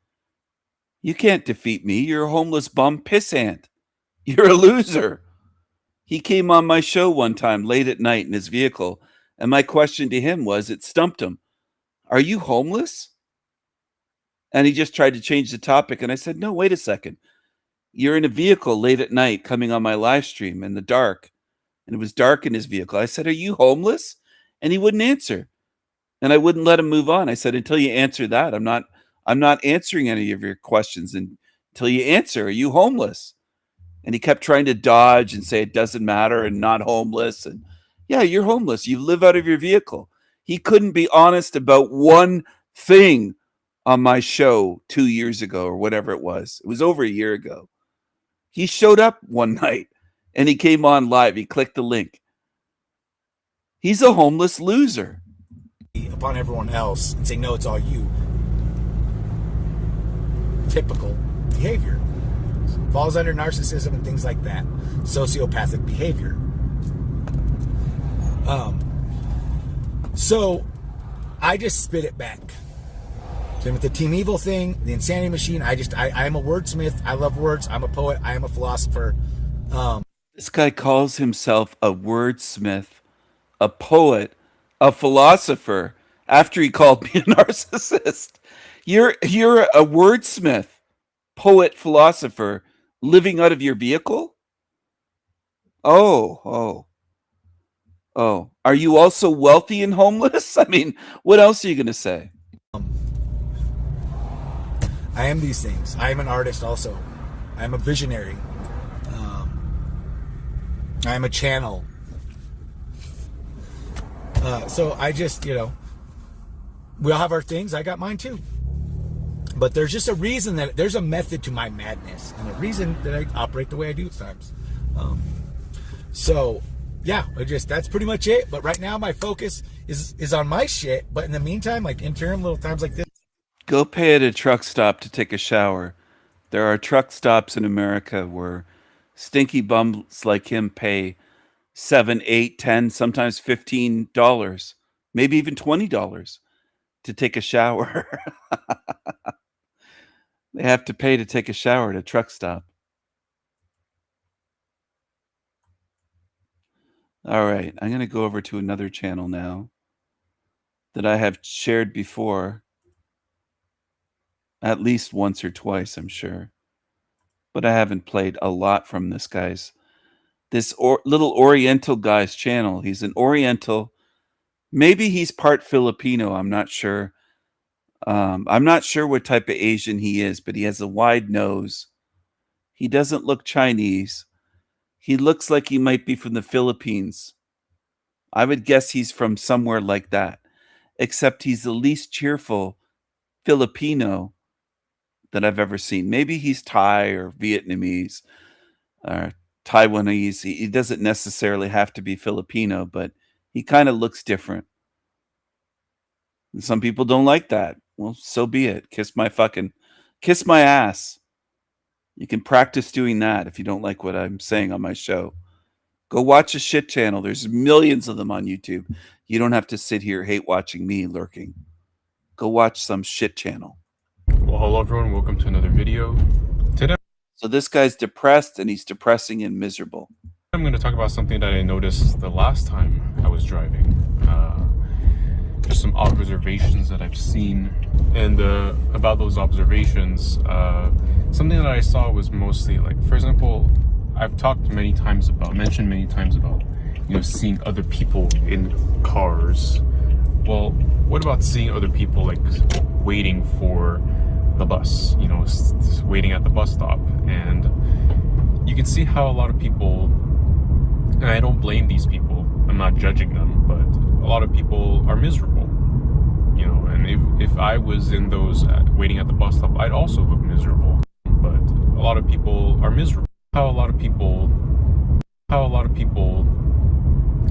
You can't defeat me. You're a homeless bum pissant. You're a loser. He came on my show one time late at night in his vehicle, and my question to him was, it stumped him. Are you homeless? And he just tried to change the topic, and I said, no, wait a second. You're in a vehicle late at night coming on my live stream in the dark, and it was dark in his vehicle. I said, "Are you homeless?" And he wouldn't answer. And I wouldn't let him move on. I said, "Until you answer that, I'm not answering any of your questions until you answer. Are you homeless?" And he kept trying to dodge and say it doesn't matter and not homeless. And yeah, you're homeless. You live out of your vehicle. He couldn't be honest about one thing on my show 2 years ago or whatever it was. It was over a year ago. He showed up one night and he came on live. He clicked the link. He's a homeless loser. Upon everyone else and say, no, it's all you. Typical behavior. Falls under narcissism and things like that. Sociopathic behavior. So I just spit it back. Then with the Team Evil thing, the Insanity Machine, I am a wordsmith. I love words. I'm a poet. I am a philosopher. This guy calls himself a wordsmith, a poet, a philosopher, after he called me a narcissist. You're a wordsmith, poet, philosopher, living out of your vehicle? Oh. Are you also wealthy and homeless? I mean, what else are you going to say? I am these things. I am an artist also. I am a visionary. I am a channel. So I just, we all have our things. I got mine too. But there's just a reason there's a method to my madness and a reason that I operate the way I do at times. So yeah, that's pretty much it. But right now my focus is on my shit. But in the meantime, like interim little times like this. Go pay at a truck stop to take a shower. There are truck stops in America where stinky bums like him pay $7, $8, $10, sometimes $15, maybe even $20 to take a shower. They have to pay to take a shower at a truck stop. All right, I'm going to go over to another channel now that I have shared before, at least once or twice, I'm sure. But I haven't played a lot from this little Oriental guy's channel. He's an Oriental. Maybe he's part Filipino. I'm not sure. I'm not sure what type of Asian he is, but he has a wide nose. He doesn't look Chinese. He looks like he might be from the Philippines. I would guess he's from somewhere like that, except he's the least cheerful Filipino that I've ever seen. Maybe he's Thai or Vietnamese or Taiwanese. He doesn't necessarily have to be Filipino, but he kind of looks different. And some people don't like that. Well, so be it. Kiss my ass. You can practice doing that if you don't like what I'm saying on my show. Go watch a shit channel. There's millions of them on YouTube. You don't have to sit here hate watching me lurking. Go watch some shit channel. Well, hello everyone. Welcome to another video. Today, So this guy's depressed, and he's depressing and miserable. I'm going to talk about something that I noticed the last time I was driving. Just some observations that I've seen, and about those observations, something that I saw was mostly like, for example, I've mentioned many times about, seeing other people in cars. Well, what about seeing other people like waiting for the bus, waiting at the bus stop? And you can see how a lot of people, and I don't blame these people, I'm not judging them, but a lot of people are miserable, and if I was in those waiting at the bus stop, I'd also look miserable. But a lot of people are miserable. How a lot of people,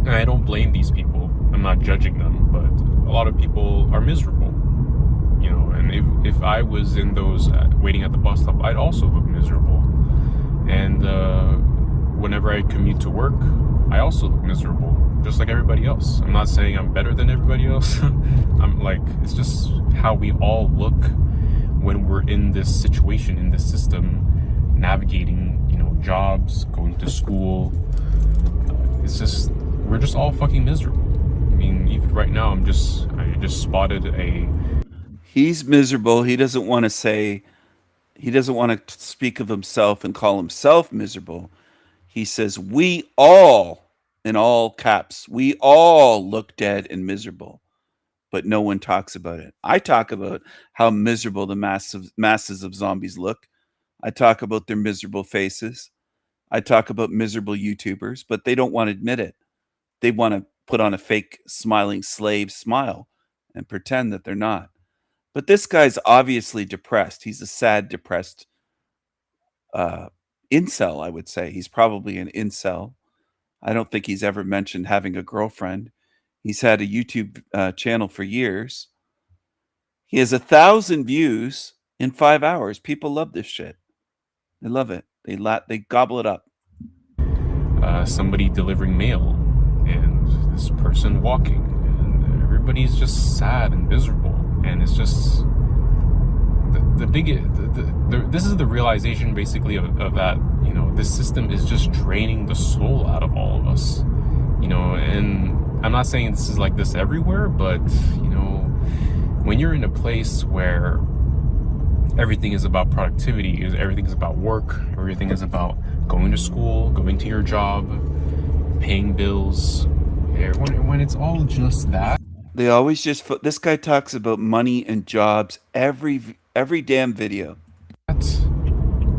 and I don't blame these people, I'm not judging them, but a lot of people are miserable, and if I was in those waiting at the bus stop, I'd also look miserable. And whenever I commute to work, I also look miserable, just like everybody else. I'm not saying I'm better than everybody else. It's just how we all look when we're in this situation, in this system, navigating, jobs, going to school. We're just all fucking miserable. I mean, even right now, I just spotted He's miserable. He doesn't want to say He doesn't want to speak of himself and call himself miserable. He says, we all, in all caps, we all look dead and miserable, but no one talks about it. I talk about how miserable the masses of zombies look. I talk about their miserable faces. I talk about miserable YouTubers, but they don't want to admit it. They want to put on a fake smiling slave smile and pretend that they're not. But this guy's obviously depressed. He's a sad, depressed uh, incel, I would say. He's probably an incel. I don't think he's ever mentioned having a girlfriend. He's had a YouTube channel for years. He has 1,000 views in 5 hours. People love this shit. They love it. They gobble it up. Somebody delivering mail, and this person walking, and everybody's just sad and miserable, and it's just this is the realization basically of that, you know, this system is just draining the soul out of all of us, you know. And I'm not saying this is like this everywhere, but you know, when you're in a place where everything is about productivity, everything is about work, everything is about going to school, going to your job, paying bills, when it's all just that, They always just this guy talks about money and jobs every damn video.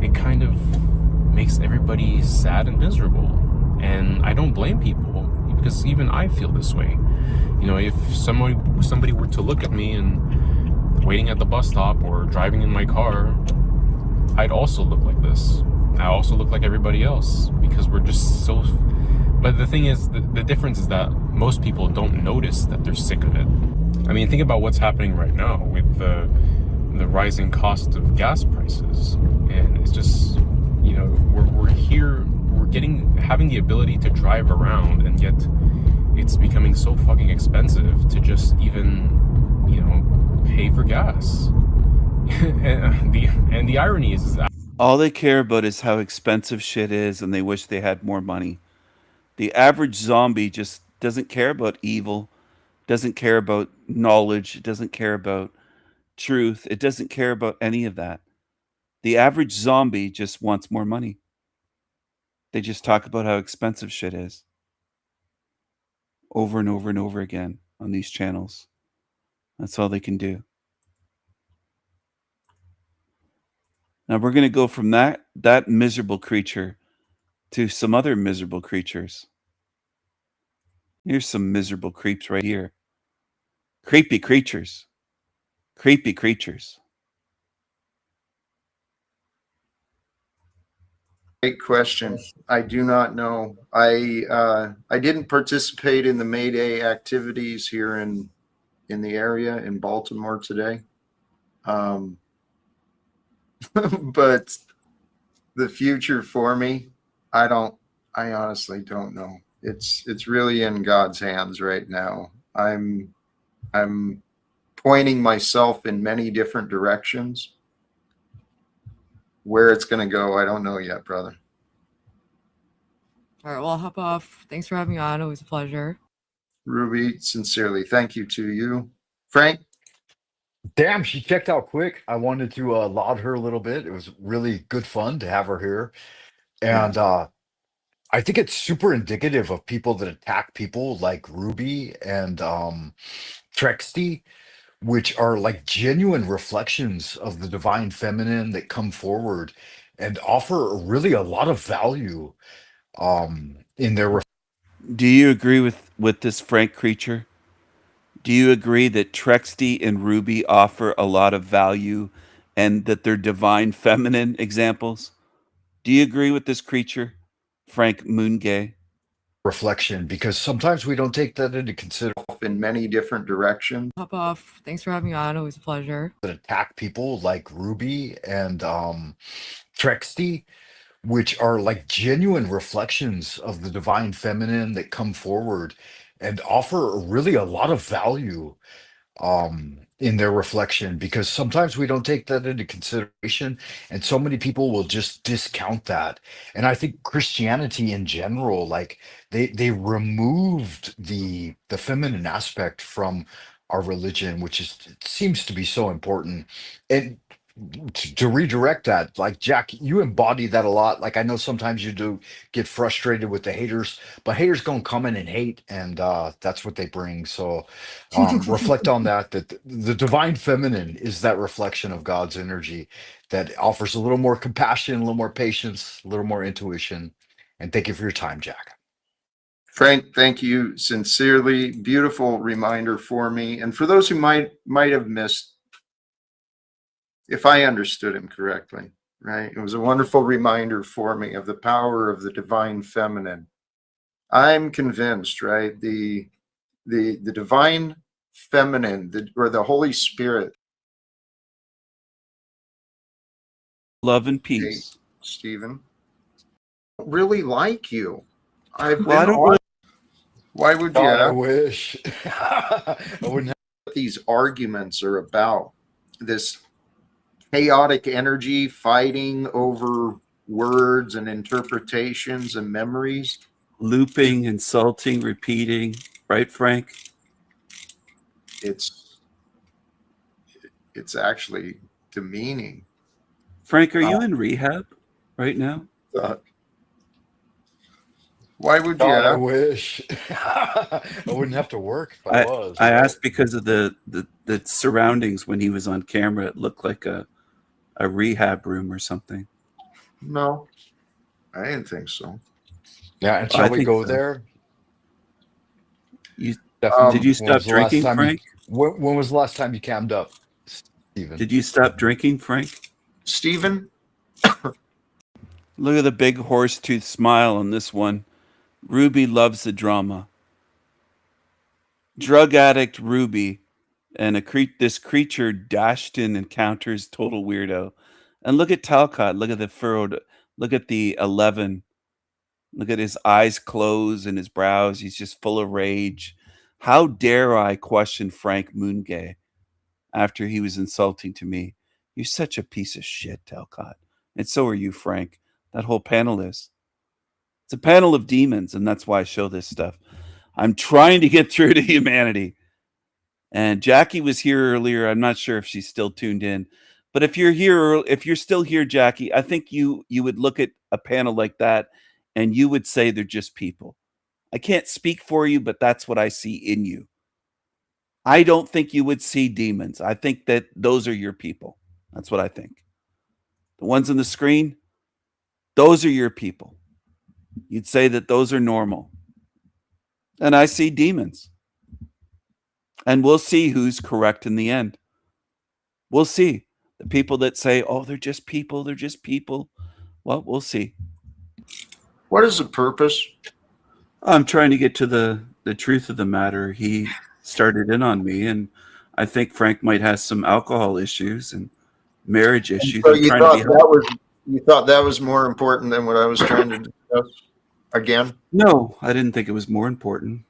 it kind of makes everybody sad and miserable. And I don't blame people, because even I feel this way. You know, if somebody were to look at me and waiting at the bus stop or driving in my car, I'd also look like this. I also look like everybody else, because we're just so. But the thing is, the difference is that most people don't notice that they're sick of it. I mean, think about what's happening right now with the rising cost of gas prices, and it's just, you know, we're here, having the ability to drive around, and yet it's becoming so fucking expensive to just even, you know, pay for gas. and the irony is All they care about is how expensive shit is, and they wish they had more money. The average zombie just doesn't care about evil, doesn't care about knowledge, doesn't care about truth. It doesn't care about any of that. The average zombie just wants more money. They just talk about how expensive shit is over and over and over again on these channels. That's all they can do. Now we're going to go from that miserable creature to some other miserable creatures. Here's some miserable creeps right here. Creepy creatures. Creepy creatures. Great question. I do not know. I didn't participate in the Mayday activities here in the area in Baltimore today. But the future for me, I honestly don't know. It's really in God's hands right now. I'm pointing myself in many different directions. Where it's going to go, I don't know yet, brother. All right, well, I'll hop off. Thanks for having me on. Always a pleasure. Ruby, sincerely, thank you to you. Frank? Damn, she checked out quick. I wanted to laud her a little bit. It was really good fun to have her here. And I think it's super indicative of people that attack people like Ruby and Trexty, which are like genuine reflections of the divine feminine that come forward and offer really a lot of value in their. Do you agree with this Frank creature? Do you agree that Trexty and Ruby offer a lot of value and that they're divine feminine examples? Do you agree with this creature, Frank Moongay? Reflection, because sometimes we don't take that into consideration In many different directions. Hop off. Thanks for having me on. Always a pleasure. that attack people like Ruby and Trexty, which are like genuine reflections of the divine feminine that come forward and offer really a lot of value in their reflection, because sometimes we don't take that into consideration, and so many people will just discount that. And I think Christianity in general, like they removed the feminine aspect from our religion, which is, it seems to be so important. And to redirect that. Like Jack, you embody that a lot. Like I know sometimes you do get frustrated with the haters, but haters gonna come in and hate, and that's what they bring. So reflect on that. That the divine feminine is that reflection of God's energy that offers a little more compassion, a little more patience, a little more intuition. And thank you for your time, Jack. Frank, thank you sincerely. Beautiful reminder for me. And for those who might have missed, if I understood him correctly, right? It was a wonderful reminder for me of the power of the divine feminine. I'm convinced, right? The divine feminine, or the Holy Spirit. Love and Hey, peace. Stephen, I don't really like you. I've Well, I been don't really. Why would you God, I ask wish. I wouldn't what these arguments are about? This chaotic energy fighting over words and interpretations and memories. Looping, insulting, repeating, right, Frank? It's actually demeaning. Frank, are you in rehab right now? Uh, why would you God, I ask? wish. I wouldn't have to work if I I was, I right? asked because of the surroundings when he was on camera. It looked like a rehab room or something. No, I didn't think so. Yeah, and I shall we think go so. there? You did Definitely. you When stop was the last drinking, time you Frank? when was the last time you cammed up, Stephen? Did you stop drinking, Frank? Stephen, Look at the big horse tooth smile on this one. Ruby loves the drama. Drug addict Ruby and this creature dashed in encounters total weirdo. And look at Talcott. Look at the furrowed. Look at the 11. Look at his eyes closed and his brows. He's just full of rage. How dare I question Frank Moongay after he was insulting to me? You're such a piece of shit, Talcott. And so are you, Frank. That whole panel is. It's a panel of demons, and that's why I show this stuff. I'm trying to get through to humanity. And Jackie was here earlier. I'm not sure if she's still tuned in. But if you're here, if you're still here, Jackie, I think you would look at a panel like that and you would say they're just people. I can't speak for you, but that's what I see in you. I don't think you would see demons. I think that those are your people. That's what I think. The ones on the screen, those are your people. You'd say that those are normal. And I see demons. And we'll see who's correct in the end. We'll see. The people that say, oh, they're just people, they're just people. Well, we'll see. what is the purpose? I'm trying to get to the truth of the matter. He started in on me, and I think Frank might have some alcohol issues and marriage issues. So I'm trying to be helpful. you thought that was more important than what I was trying to discuss again? No, I didn't think it was more important.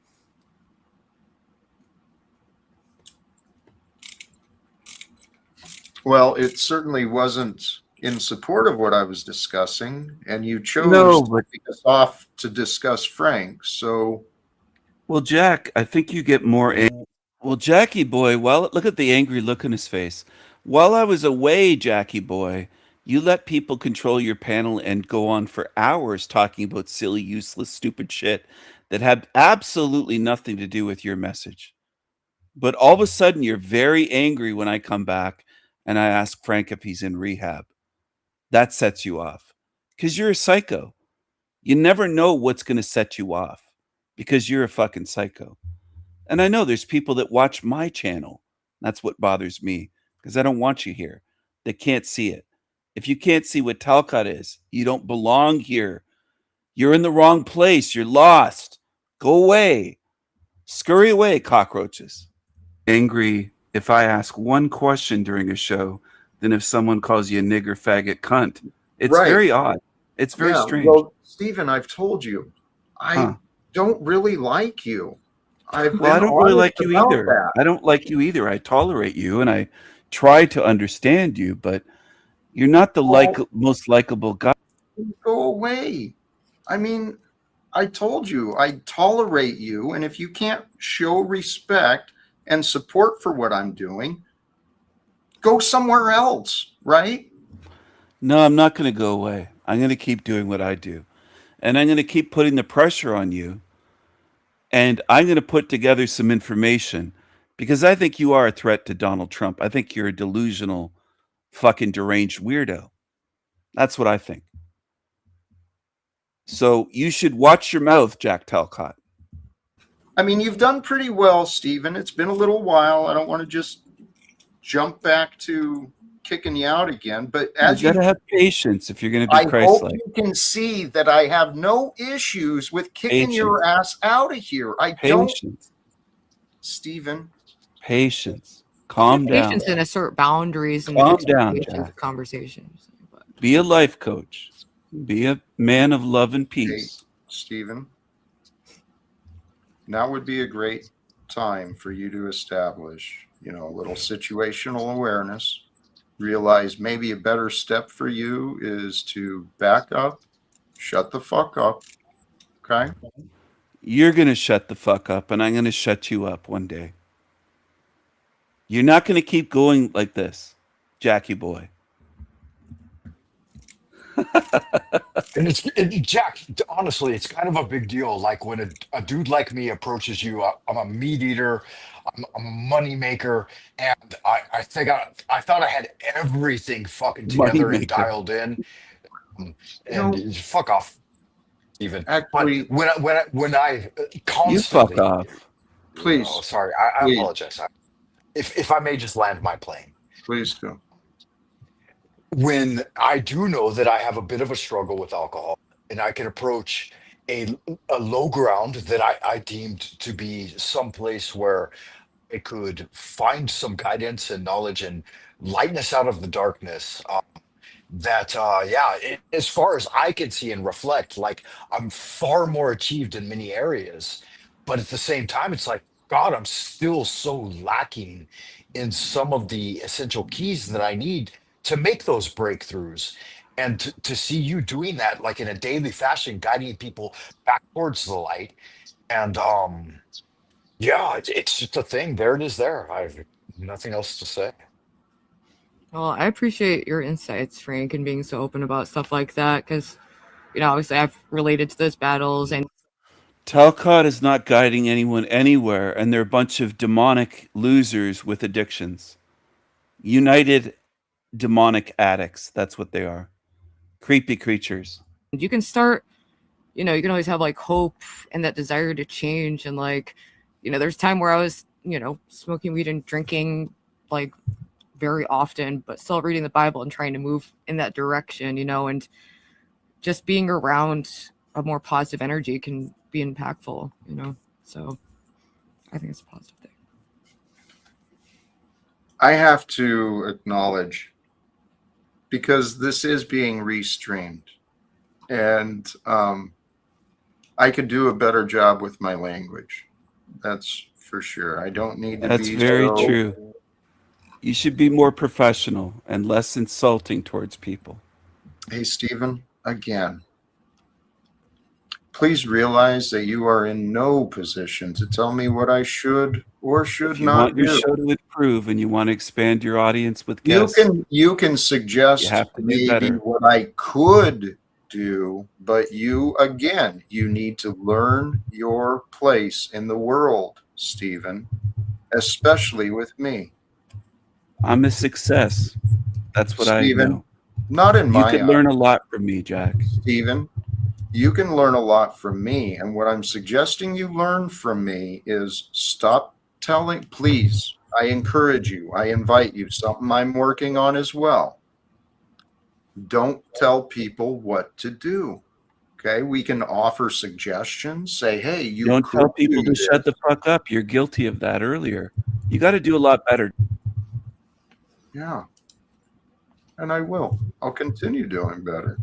Well, it certainly wasn't in support of what I was discussing, and you chose No, to but take us off to discuss Frank. So, well, Jack, I think you get more. Well, Jackie boy, well, look at the angry look on his face. While I was away, Jackie boy, you let people control your panel and go on for hours talking about silly, useless, stupid shit that had absolutely nothing to do with your message. But all of a sudden, you're very angry when I come back and I ask Frank if he's in rehab. That sets you off because you're a psycho. You never know what's going to set you off because you're a fucking psycho. And I know there's people that watch my channel. That's what bothers me because I don't want you here. They can't see it. If you can't see what Talcott is, you don't belong here. You're in the wrong place. You're lost. Go away. Scurry away, cockroaches. Angry if I ask one question during a show than if someone calls you a nigger, faggot, cunt. It's right. very odd. It's very Yeah. strange. Well, Stephen, I've told you, I Huh. don't really like you. I've Well, I been don't really honest like you about either. that. I don't like you either. I tolerate you and I try to understand you, but you're not the Oh, most likable guy. go away. I mean, I told you, I tolerate you, and if you can't show respect and support for what I'm doing, go somewhere else, right? No, I'm not going to go away. I'm going to keep doing what I do. And I'm going to keep putting the pressure on you. And I'm going to put together some information because I think you are a threat to Donald Trump. I think you're a delusional, fucking deranged weirdo. That's what I think. So you should watch your mouth, Jack Talcott. I mean, you've done pretty well, Stephen. It's been a little while. I don't want to just jump back to kicking you out again, but as You got to have patience if you're going to be I hope Christ-like. you can see that I have no issues with kicking your ass out of here. I don't, Patience. Stephen. Patience. Calm down. Patience and assert boundaries and Calm down, expectations Jack. of conversations. But Be a life coach. Be a man of love and Hey, peace. Stephen. Now would be a great time for you to establish, a little situational awareness. Realize maybe a better step for you is to back up, shut the fuck up. Okay? You're going to shut the fuck up, and I'm going to shut you up one day. You're not going to keep going like this, Jackie boy. And Jack, honestly, it's kind of a big deal. Like when a dude like me approaches you, I'm a meat eater, I'm a money maker, and I think I thought I had everything fucking together and Moneymaker. dialed in. You know, And fuck off, even. But actually, when I You fuck constantly, off. please, oh, sorry, I please, apologize. If I may just land my plane. please do. When I do know that I have a bit of a struggle with alcohol, and I can approach a low ground that I deemed to be someplace where I could find some guidance and knowledge and lightness out of the darkness. As far as I can see and reflect, like I'm far more achieved in many areas, but at the same time, it's like, God, I'm still so lacking in some of the essential keys that I need to make those breakthroughs. And to see you doing that, like in a daily fashion, guiding people back towards the light. And it's just a thing. There it is there. I've nothing else to say. well, I appreciate your insights, Frank, and being so open about stuff like that because, obviously I've related to those battles and Talcott is not guiding anyone anywhere, and they're a bunch of demonic losers with addictions. United demonic addicts. That's what they are. Creepy creatures. you can start, you can always have like hope and that desire to change. And like, there's time where I was, smoking weed and drinking like very often, but still reading the Bible and trying to move in that direction, and just being around a more positive energy can be impactful, so I think it's a positive thing. I have to acknowledge, because this is being restreamed, and I could do a better job with my language. That's for sure. I don't need to That's be very so true. You should be more professional and less insulting towards people. Hey, Stephen, again, please realize that you are in no position to tell me what I should or should If you not want your do. show to improve and you want to expand your audience with You guests, you can suggest You have to do maybe better. what I could do, but you need to learn your place in the world, Stephen, especially with me. I'm a success. That's what I Stephen, know. not in You my could eyes, learn a lot from me, Jack. Stephen. You can learn a lot from me, and what I'm suggesting you learn from me is stop telling, please, I encourage you, I invite you, something I'm working on as well. Don't tell people what to do. Okay, we can offer suggestions, say, hey, you Don't could tell people do to shut the this. fuck up. You're guilty of that earlier. You got to do a lot better. Yeah, and I will. I'll continue doing better.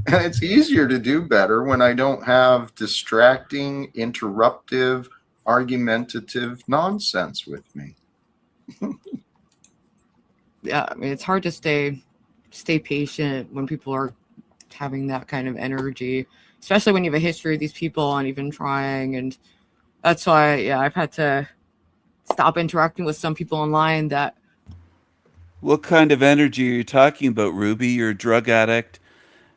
And it's easier to do better when I don't have distracting, interruptive, argumentative nonsense with me. Yeah, I mean, it's hard to stay patient when people are having that kind of energy, especially when you have a history of these people and even trying. And that's why, I've had to stop interacting with some people online that What kind of energy are you talking about, Ruby? You're a drug addict.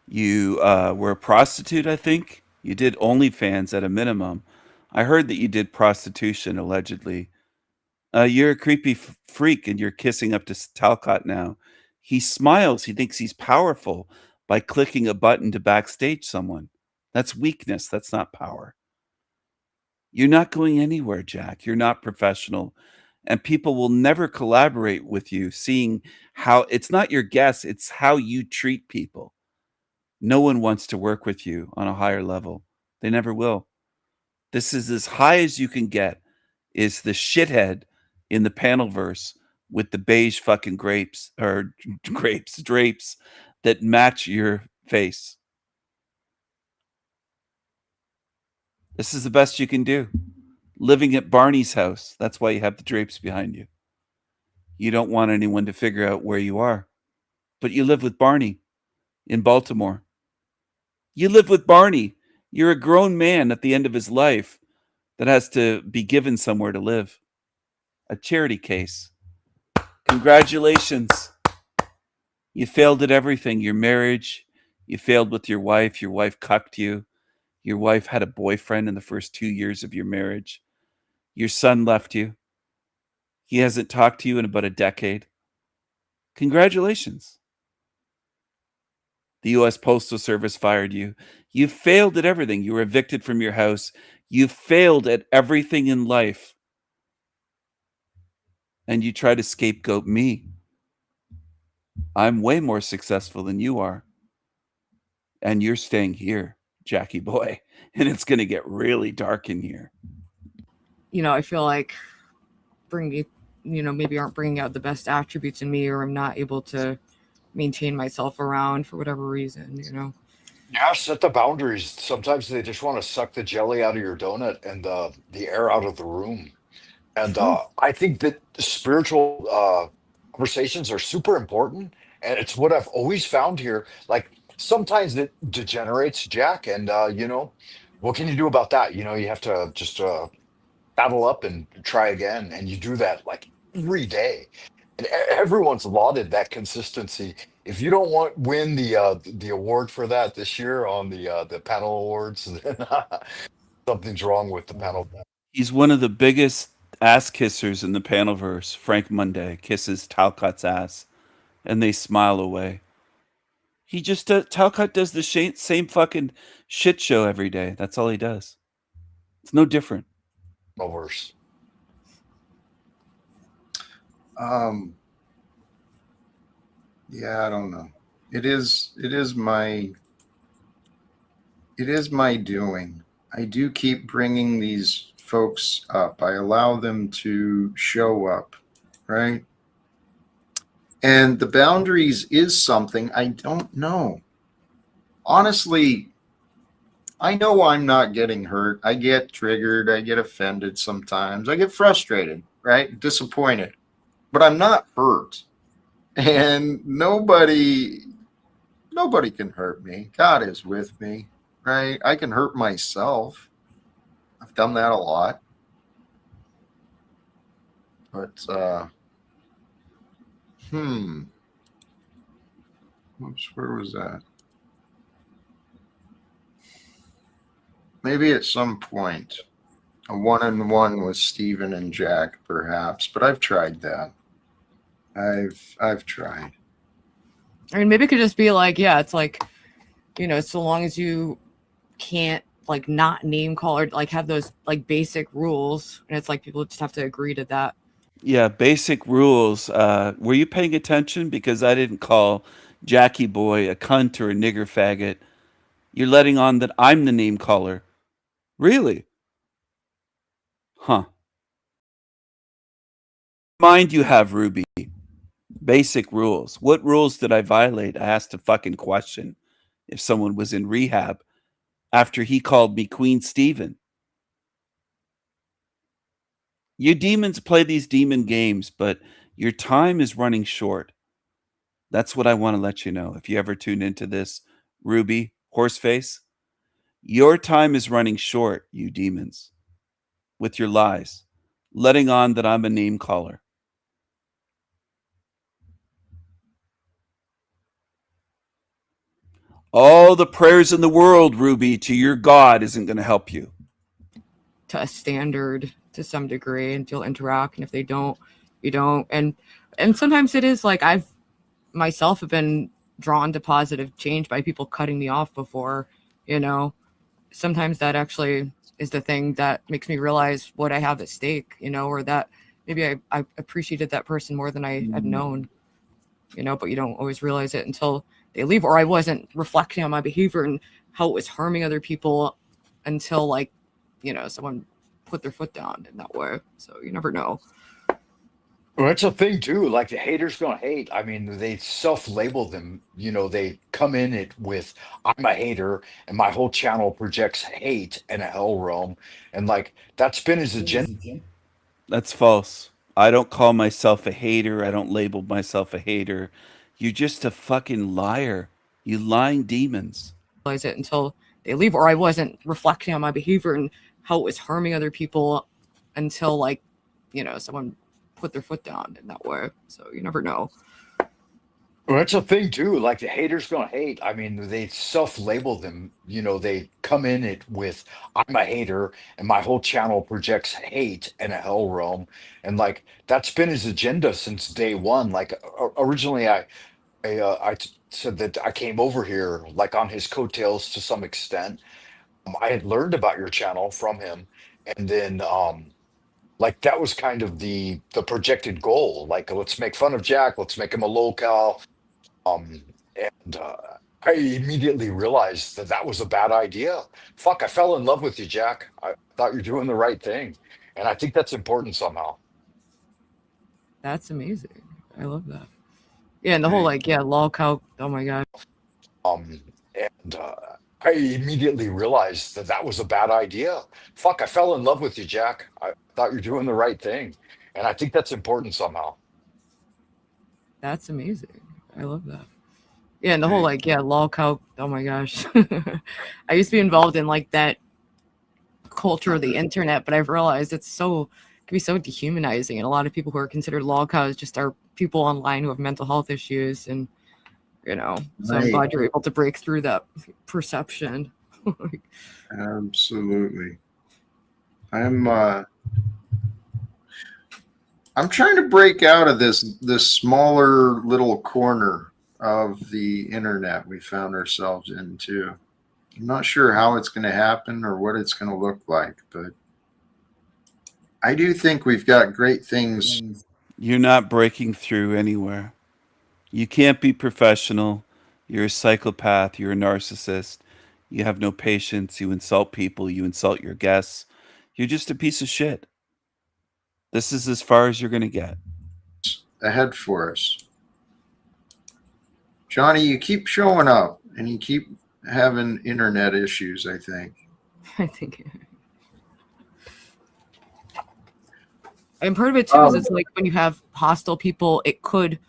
You were a prostitute, I think. You did OnlyFans at a minimum. I heard that you did prostitution, allegedly. You're a creepy freak and you're kissing up to Talcott now. He smiles. He thinks he's powerful by clicking a button to backstage someone. That's weakness. That's not power. You're not going anywhere, Jack. You're not professional. And people will never collaborate with you, seeing how it's not your guess, it's how you treat people. No one wants to work with you on a higher level. They never will. This is as high as you can get, is the shithead in the panel verse with the beige fucking grapes or drapes that match your face. This is the best you can do. Living at Barney's house. That's why you have the drapes behind you. You don't want anyone to figure out where you are. But you live with Barney in Baltimore. You live with Barney. You're a grown man at the end of his life that has to be given somewhere to live. A charity case. Congratulations. You failed at everything. Your marriage, you failed with your wife. Your wife cucked you. Your wife had a boyfriend in the first 2 years of your marriage. Your son left you. He hasn't talked to you in about a decade. Congratulations. The US Postal Service fired you. You failed at everything. You were evicted from your house. You failed at everything in life. And you try to scapegoat me. I'm way more successful than you are. And you're staying here, Jackie boy. And it's going to get really dark in here. I feel like maybe aren't bringing out the best attributes in me, or I'm not able to maintain myself around for whatever reason. Yeah, set the boundaries. Sometimes they just want to suck the jelly out of your donut and the air out of the room. And I think that spiritual conversations are super important. And it's what I've always found here. Like sometimes it degenerates, Jack. And, what can you do about that? You have to just saddle up and try again. And you do that like every day. And everyone's lauded that consistency. If you don't win the award for that this year on the panel awards, then something's wrong with the panel. He's one of the biggest ass kissers in the panelverse. Frank Monday kisses Talcott's ass, and they smile away. He just Talcott does the same fucking shit show every day. That's all he does. It's no different. No worse. Yeah, I don't know. It is my doing. I do keep bringing these folks up. I allow them to show up, right? And the boundaries is something I don't know. Honestly, I know I'm not getting hurt. I get triggered. I get offended sometimes. I get frustrated, right? Disappointed. But I'm not hurt. And nobody can hurt me. God is with me, right? I can hurt myself. I've done that a lot. But Whoops, where was that? Maybe at some point a one-on-one with Stephen and Jack, perhaps, but I've tried that. I've tried. I mean, maybe it could just be like, yeah, it's like, so long as you can't like not name call or like have those like basic rules, and it's like people just have to agree to that. Yeah, basic rules. Were you paying attention? Because I didn't call Jackie boy a cunt or a nigger faggot. You're letting on that I'm the name caller. Really? Huh. Mind you have, Ruby. Basic rules. What rules did I violate? I asked a fucking question. If someone was in rehab after he called me Queen Stephen. You demons play these demon games, but your time is running short. That's what I want to let you know. If you ever tune into this, Ruby, Horseface, your time is running short, you demons, with your lies, letting on that I'm a name caller. All the prayers in the world, Ruby, to your God isn't going to help you. To a standard to some degree, and you'll interact, and if they don't, you don't. And sometimes it is like I've myself have been drawn to positive change by people cutting me off before, you know. Sometimes that actually is the thing that makes me realize what I have at stake, you know, or that maybe I appreciated that person more than I had known, you know, but you don't always realize it until they leave, or I wasn't reflecting on my behavior and how it was harming other people until, like, you know, someone put their foot down in that way. So you never know. Well, that's a thing too. Like the haters gonna hate. I mean, they self-label them. They come in it with "I'm a hater," and my whole channel projects hate and a hell realm, and like that's been his agenda. That's false. I don't call myself a hater. I don't label myself a hater. You're just a fucking liar. You lying demons. Realize it until they leave, or I wasn't reflecting on my behavior and how it was harming other people until, like, you know, someone put their foot down in that way. So you never know. Well, that's a thing too. Like the haters gonna hate. I mean, they self-label them. They come in it with "I'm a hater," and my whole channel projects hate and a hell realm, and like that's been his agenda since day one. Like originally, I said that I came over here like on his coattails to some extent. I had learned about your channel from him, and then like that was kind of the projected goal. Like, let's make fun of Jack, let's make him a locale. And I immediately realized that that was a bad idea. Fuck, I fell in love with you, Jack. I thought you're doing the right thing, and I think that's important somehow. That's amazing. I love that. Yeah, and the whole, like, yeah, lol cow. Oh my god. And I immediately realized that that was a bad idea. Fuck, I fell in love with you, Jack. I thought you're doing the right thing, and I think that's important somehow. That's amazing. I love that. Yeah, and the whole, like, yeah, lol cow. Oh my gosh. I used to be involved in, like, that culture of the internet, but I've realized can be so dehumanizing, and a lot of people who are considered lol cows just are people online who have mental health issues, and you know, so I'm glad you're able to break through that perception. Absolutely. I'm trying to break out of this smaller little corner of the internet we found ourselves in too. I'm not sure how it's going to happen or what it's going to look like, but I do think we've got great things. You're not breaking through anywhere. You can't be professional. You're a psychopath. You're a narcissist. You have no patience. You insult people. You insult your guests. You're just a piece of shit. This is as far as you're going to get. Ahead for us. Johnny, you keep showing up and you keep having internet issues, I think. I think. And part of it too is it's like when you have hostile people, it could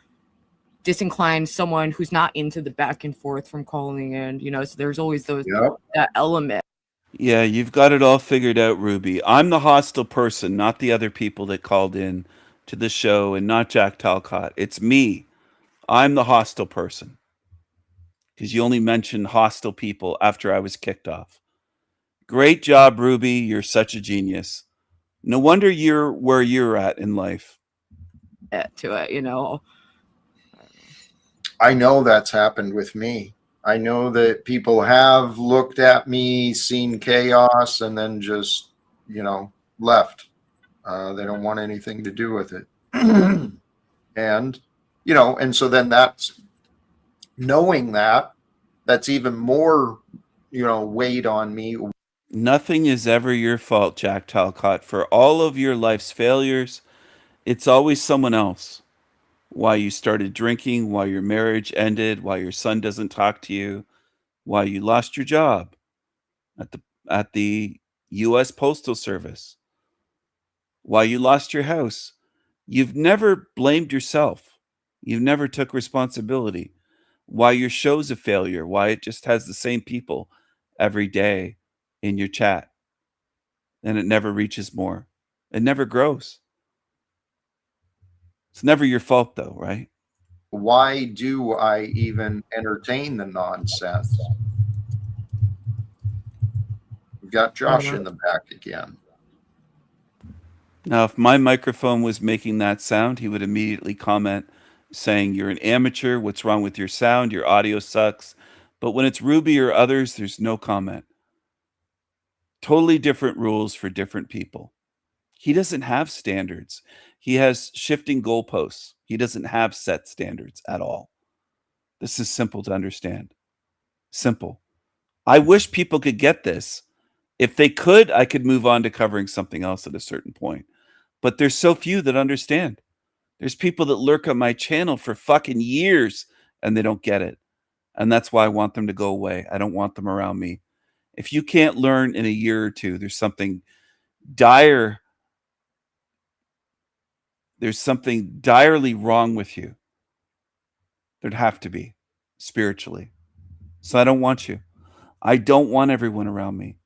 disincline someone who's not into the back and forth from calling in, you know, so there's always that element. Yeah, you've got it all figured out, Ruby. I'm the hostile person, not the other people that called in to the show, and not Jack Talcott. It's me. I'm the hostile person. Because you only mentioned hostile people after I was kicked off. Great job, Ruby. You're such a genius. No wonder you're where you're at in life. To it, you know. I know that's happened with me. I know that people have looked at me, seen chaos, and then just, left. They don't want anything to do with it. And so then that's knowing that's even more, weight on me. Nothing is ever your fault, Jack Talcott. For all of your life's failures, it's always someone else. Why you started drinking, why your marriage ended, why your son doesn't talk to you, why you lost your job at the US Postal Service, why you lost your house. You've never blamed yourself. You've never took responsibility. Why your show's a failure, why it just has the same people every day in your chat and it never reaches more. It never grows. It's never your fault though, right? why do I even entertain the nonsense? We've got Josh in the back again. Now, if my microphone was making that sound, he would immediately comment saying, "You're an amateur. What's wrong with your sound? Your audio sucks." But when it's Ruby or others, there's no comment. Totally different rules for different people. He doesn't have standards. He has shifting goalposts. He doesn't have set standards at all. This is simple to understand. Simple. I wish people could get this. If they could, I could move on to covering something else at a certain point. But there's so few that understand. There's people that lurk on my channel for fucking years and they don't get it. And that's why I want them to go away. I don't want them around me. If you can't learn in a year or two, there's something dire. There's something direly wrong with you. There'd have to be spiritually. So I don't want you. I don't want everyone around me.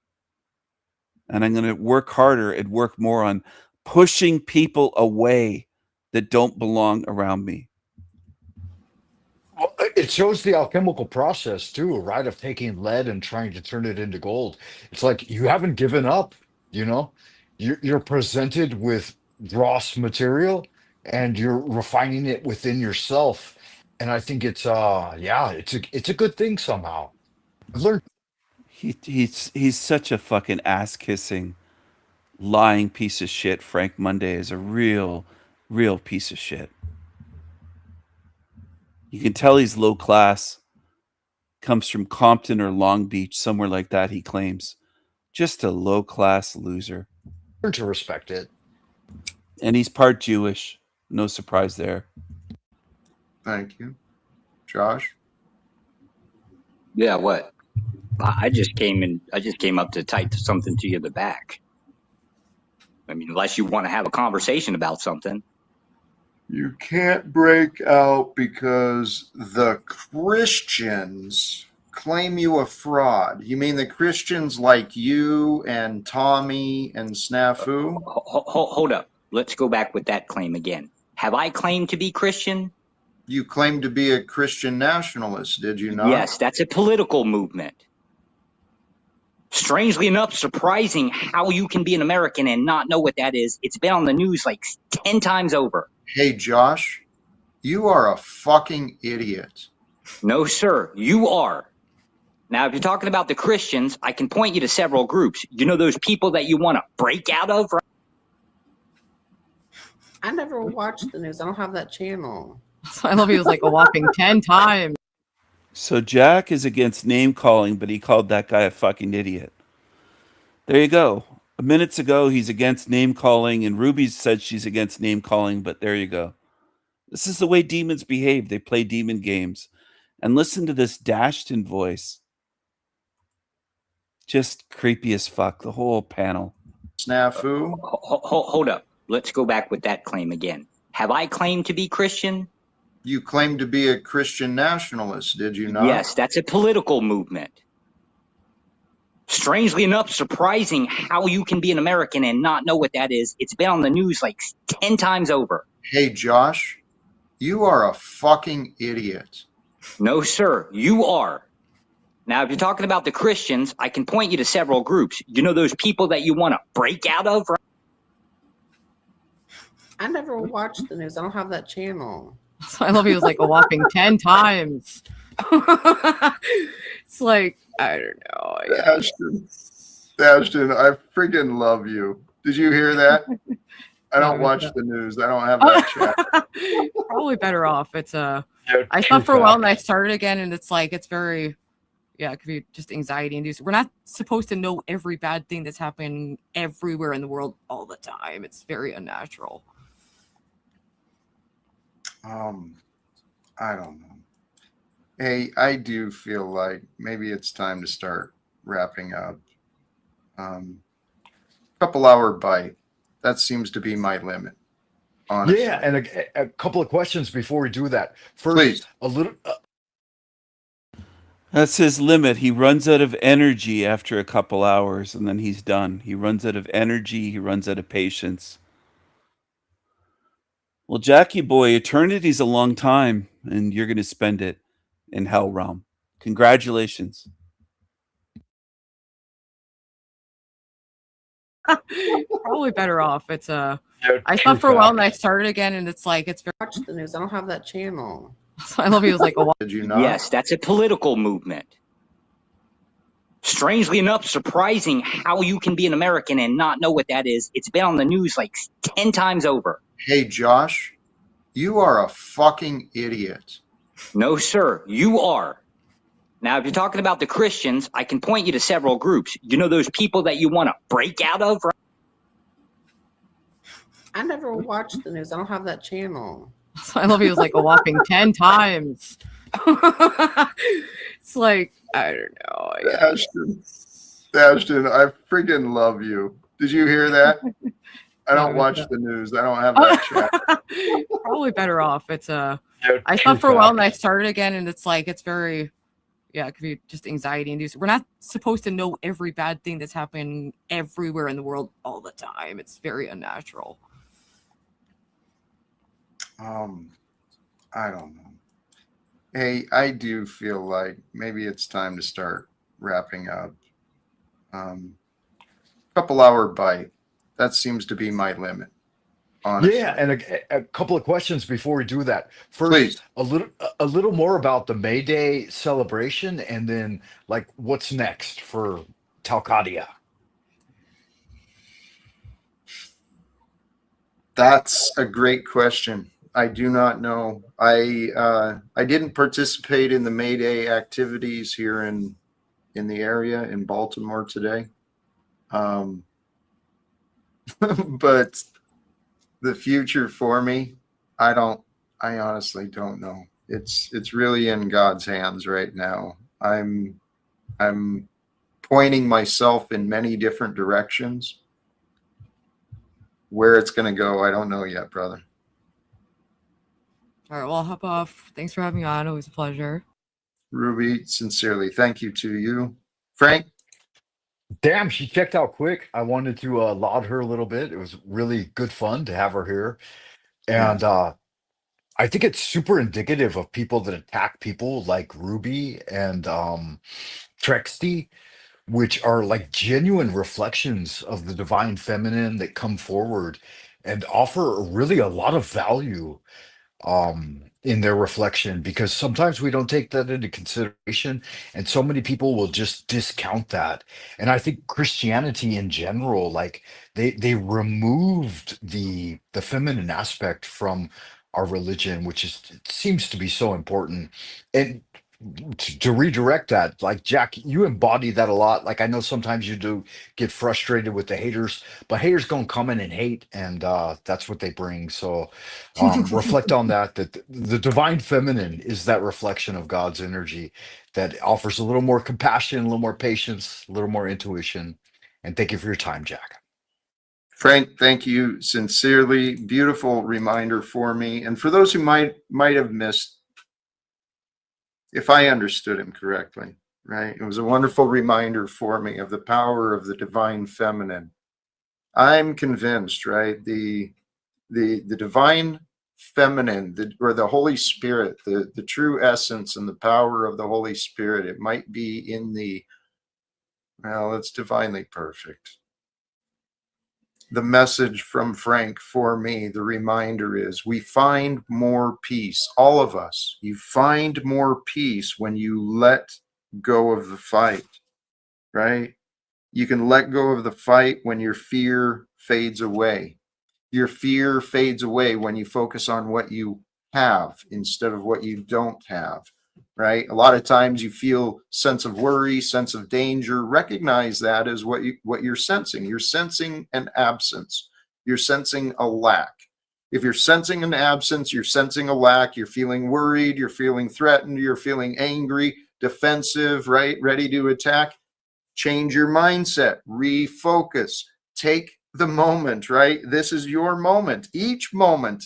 And I'm going to work harder and work more on pushing people away that don't belong around me. Well, it shows the alchemical process too, right? Of taking lead and trying to turn it into gold. It's like you haven't given up, you know? You're presented with dross material and you're refining it within yourself. And I think it's yeah, it's a good thing somehow. I've learned He's such a fucking ass kissing, lying piece of shit. Frank Monday is a real piece of shit. You can tell he's low class. Comes from Compton or Long Beach, somewhere like that, he claims. Just a low class loser. to respect it. And he's part Jewish. No surprise there. Thank you. Josh? Yeah, what? I just came up to type something to you in the back. I mean, unless you want to have a conversation about something. You can't break out because the Christians claim you a fraud. You mean the Christians like you and Tommy and Snafu? Hold up. Let's go back with that claim again. Have I claimed to be Christian? You claim to be a Christian nationalist, did you not? Yes, that's a political movement. Strangely enough, surprising how you can be an American and not know what that is. It's been on the news like 10 times over. Hey, Josh, you are a fucking idiot. No, sir, you are. Now, if you're talking about the Christians, I can point you to several groups. You know those people that you want to break out of, right? I never watched the news. I don't have that channel. I love he was like a whopping 10 times. So Jack is against name calling, but he called that guy a fucking idiot. There you go. Minutes ago, he's against name calling, and Ruby said she's against name calling, but there you go. This is the way demons behave. They play demon games. And listen to this Dashton voice. Just creepy as fuck, the whole panel. Snafu? Hold up. Let's go back with that claim again. Have I claimed to be Christian? You claim to be a Christian nationalist, did you not? Yes, that's a political movement. Strangely enough, surprising how you can be an American and not know what that is. It's been on the news like 10 times over. Hey, Josh, you are a fucking idiot. No, sir, you are. Now, if you're talking about the Christians, I can point you to several groups. You know those people that you want to break out of, right? I never watched the news. I don't have that channel. I love he was like a whopping 10 times. It's like, I don't know. Ashton, I freaking love you. Did you hear that? I don't watch the news. I don't have that chat. Probably better off. It's I stopped for a while and I started again, and it's like, it's very, yeah, it could be just anxiety induced. We're not supposed to know every bad thing that's happening everywhere in the world all the time. It's very unnatural. I don't know. Hey, I do feel like maybe it's time to start wrapping up. Couple hour bite. That seems to be my limit. Honestly. Yeah, and a couple of questions before we do that. First, Please. a little. That's his limit. He runs out of energy after a couple hours, and then he's done. He runs out of energy. He runs out of patience. Well, Jackie boy, eternity's a long time, and you're going to spend it in hell realm. Congratulations. Probably better off. It's Yeah, I true thought for a while and I facts. started again, and it's like it's very. Watch the news. I don't have that channel. I love you. It was like a while. Did you not? Yes, that's a political movement. Strangely enough, surprising how you can be an American and not know what that is. It's been on the news like 10 times over. Hey, Josh, you are a fucking idiot. No, sir, you are. Now, if you're talking about the Christians, I can point you to several groups. You know those people that you want to break out of, right? I never watch the news. I don't have that channel. I love you. It was like a whopping 10 times. It's like I don't know. Ashton, I freaking love you. Did you hear that? I don't watch the news. I don't have that chat. Probably better off. It's Yeah, I true thought for a while and I facts. started again, and it's like it's very, yeah, it could be just anxiety induced. We're not supposed to know every bad thing that's happening everywhere in the world all the time. It's very unnatural. I don't know. Hey, I do feel like maybe it's time to start wrapping up. Couple hour bite. That seems to be my limit. Honestly. Yeah, and a couple of questions before we do that. First, Please. a little more about the Mayday celebration, and then like what's next for Talcadia. That's a great question. I do not know. I didn't participate in the Mayday activities here in the area in Baltimore today. But the future for me, I honestly don't know. It's really in God's hands right now. I'm pointing myself in many different directions. Where it's going to go, I don't know yet, brother. All right, well, I'll hop off. Thanks for having me on. Always a pleasure. Ruby, sincerely, thank you to you. Frank? Damn, she checked out quick. I wanted to laud her a little bit. It was really good fun to have her here. And I think it's super indicative of people that attack people like Ruby and Trexty, which are like genuine reflections of the divine feminine that come forward and offer really a lot of value in their reflection, because sometimes we don't take that into consideration, and so many people will just discount that. And I think Christianity in general, like they removed the feminine aspect from our religion, which is it seems to be so important. And to redirect that, like Jack, you embody that a lot. Like I know sometimes you do get frustrated with the haters, but haters gonna come in and hate, and that's what they bring. So reflect on that, that the divine feminine is that reflection of God's energy that offers a little more compassion, a little more patience, a little more intuition. And thank you for your time, Jack. Frank, thank you sincerely. Beautiful reminder for me. And for those who might have missed, if I understood him correctly, right? It was a wonderful reminder for me of the power of the divine feminine. I'm convinced, right? The divine feminine, or the Holy Spirit, the true essence and the power of the Holy Spirit, it might be in it's divinely perfect. The message from Frank for me, the reminder is we find more peace, all of us. You find more peace when you let go of the fight, right? You can let go of the fight when your fear fades away. Your fear fades away when you focus on what you have instead of what you don't have, right? A lot of times you feel sense of worry, sense of danger. Recognize that as what you're sensing. You're sensing an absence. You're sensing a lack. If you're sensing an absence, you're sensing a lack, you're feeling worried, you're feeling threatened, you're feeling angry, defensive, right? Ready to attack. Change your mindset, refocus, take the moment, right? This is your moment. Each moment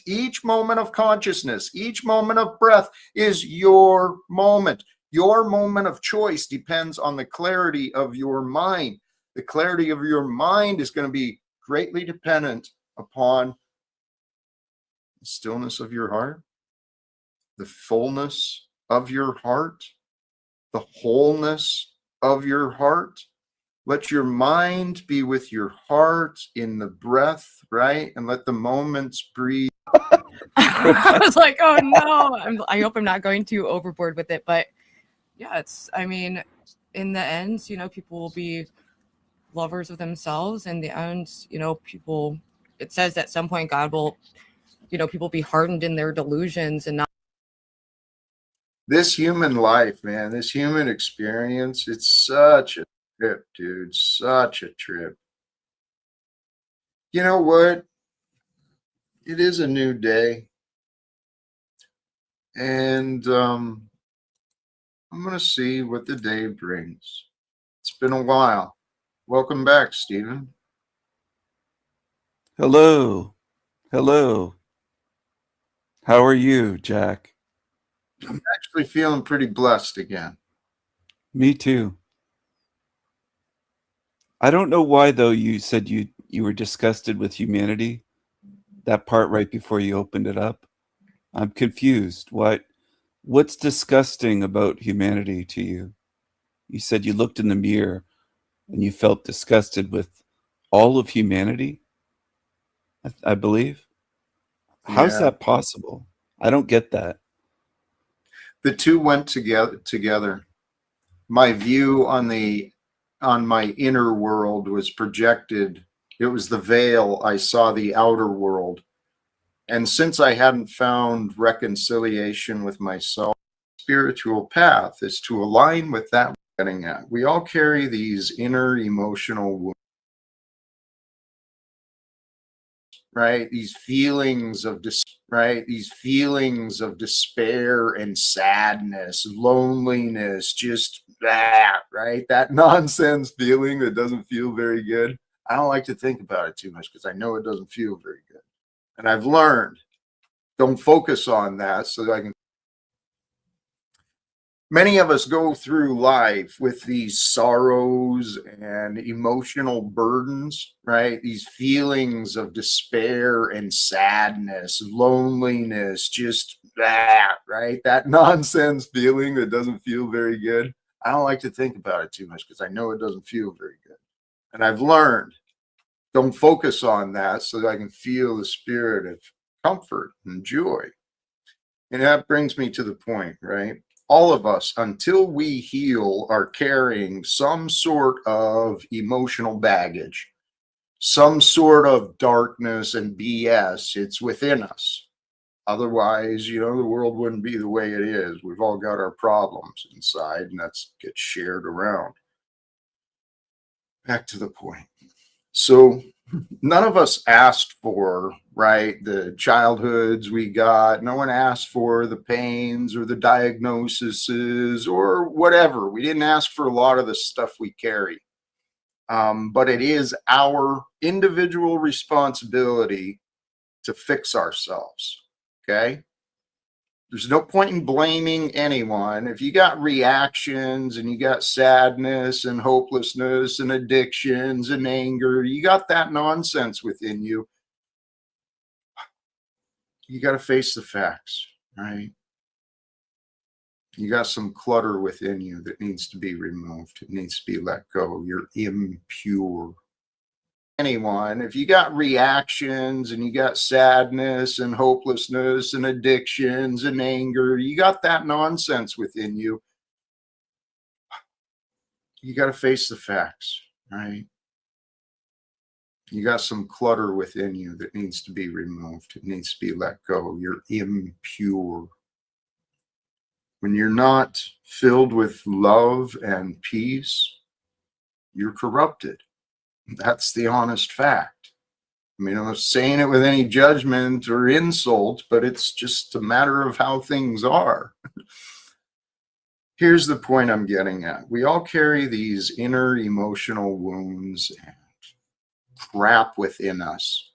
of consciousness, each moment of breath is your moment. Your moment of choice depends on the clarity of your mind. The clarity of your mind is going to be greatly dependent upon the stillness of your heart, the fullness of your heart, the wholeness of your heart. Let your mind be with your heart in the breath, right? And let the moments breathe. I was like, oh no, I hope I'm not going too overboard with it. But yeah, I mean, in the end, people will be lovers of themselves. In the end, it says at some point God will, people be hardened in their delusions and not. This human life, man, this human experience, it's such a trip, dude. Such a trip. You know what? It is a new day. And I'm going to see what the day brings. It's been a while. Welcome back, Stephen. Hello. Hello. How are you, Jack? I'm actually feeling pretty blessed again. Me too. I don't know why, though, you said you were disgusted with humanity. That part right before you opened it up. I'm confused. What's disgusting about humanity to you? You said you looked in the mirror and you felt disgusted with all of humanity, I believe. How's Yeah. that possible? I don't get that. The two went together. My view on my inner world was projected. It was the veil. I saw the outer world. And since I hadn't found reconciliation with myself, spiritual path is to align with that we're getting at. We all carry these inner emotional wounds, right? These feelings of despair and sadness, loneliness, just that, right? That nonsense feeling that doesn't feel very good. I don't like to think about it too much because I know it doesn't feel very good. And I've learned, don't focus on that so that I can. Many of us go through life with these sorrows and emotional burdens, right? These feelings of despair and sadness, loneliness, just that, right? That nonsense feeling that doesn't feel very good. I don't like to think about it too much because I know it doesn't feel very good. And I've learned, don't focus on that so that I can feel the spirit of comfort and joy. And that brings me to the point, right? All of us, until we heal, are carrying some sort of emotional baggage, some sort of darkness and BS. It's within us. Otherwise, the world wouldn't be the way it is. We've all got our problems inside, and that gets shared around. Back to the point. So none of us asked for, right, the childhoods we got. No one asked for the pains or the diagnoses or whatever. We didn't ask for a lot of the stuff we carry. But it is our individual responsibility to fix ourselves, okay? There's no point in blaming anyone. If you got reactions and you got sadness and hopelessness and addictions and anger, you got that nonsense within you. You got to face the facts, right? You got some clutter within you that needs to be removed. It needs to be let go. You're impure. Anyone, if you got reactions and you got sadness and hopelessness and addictions and anger, you got that nonsense within you. You got to face the facts, right? You got some clutter within you that needs to be removed. It needs to be let go. You're impure. When you're not filled with love and peace, you're corrupted. That's the honest fact. I mean, I'm not saying it with any judgment or insult, but it's just a matter of how things are. Here's the point I'm getting at. We all carry these inner emotional wounds and crap within us.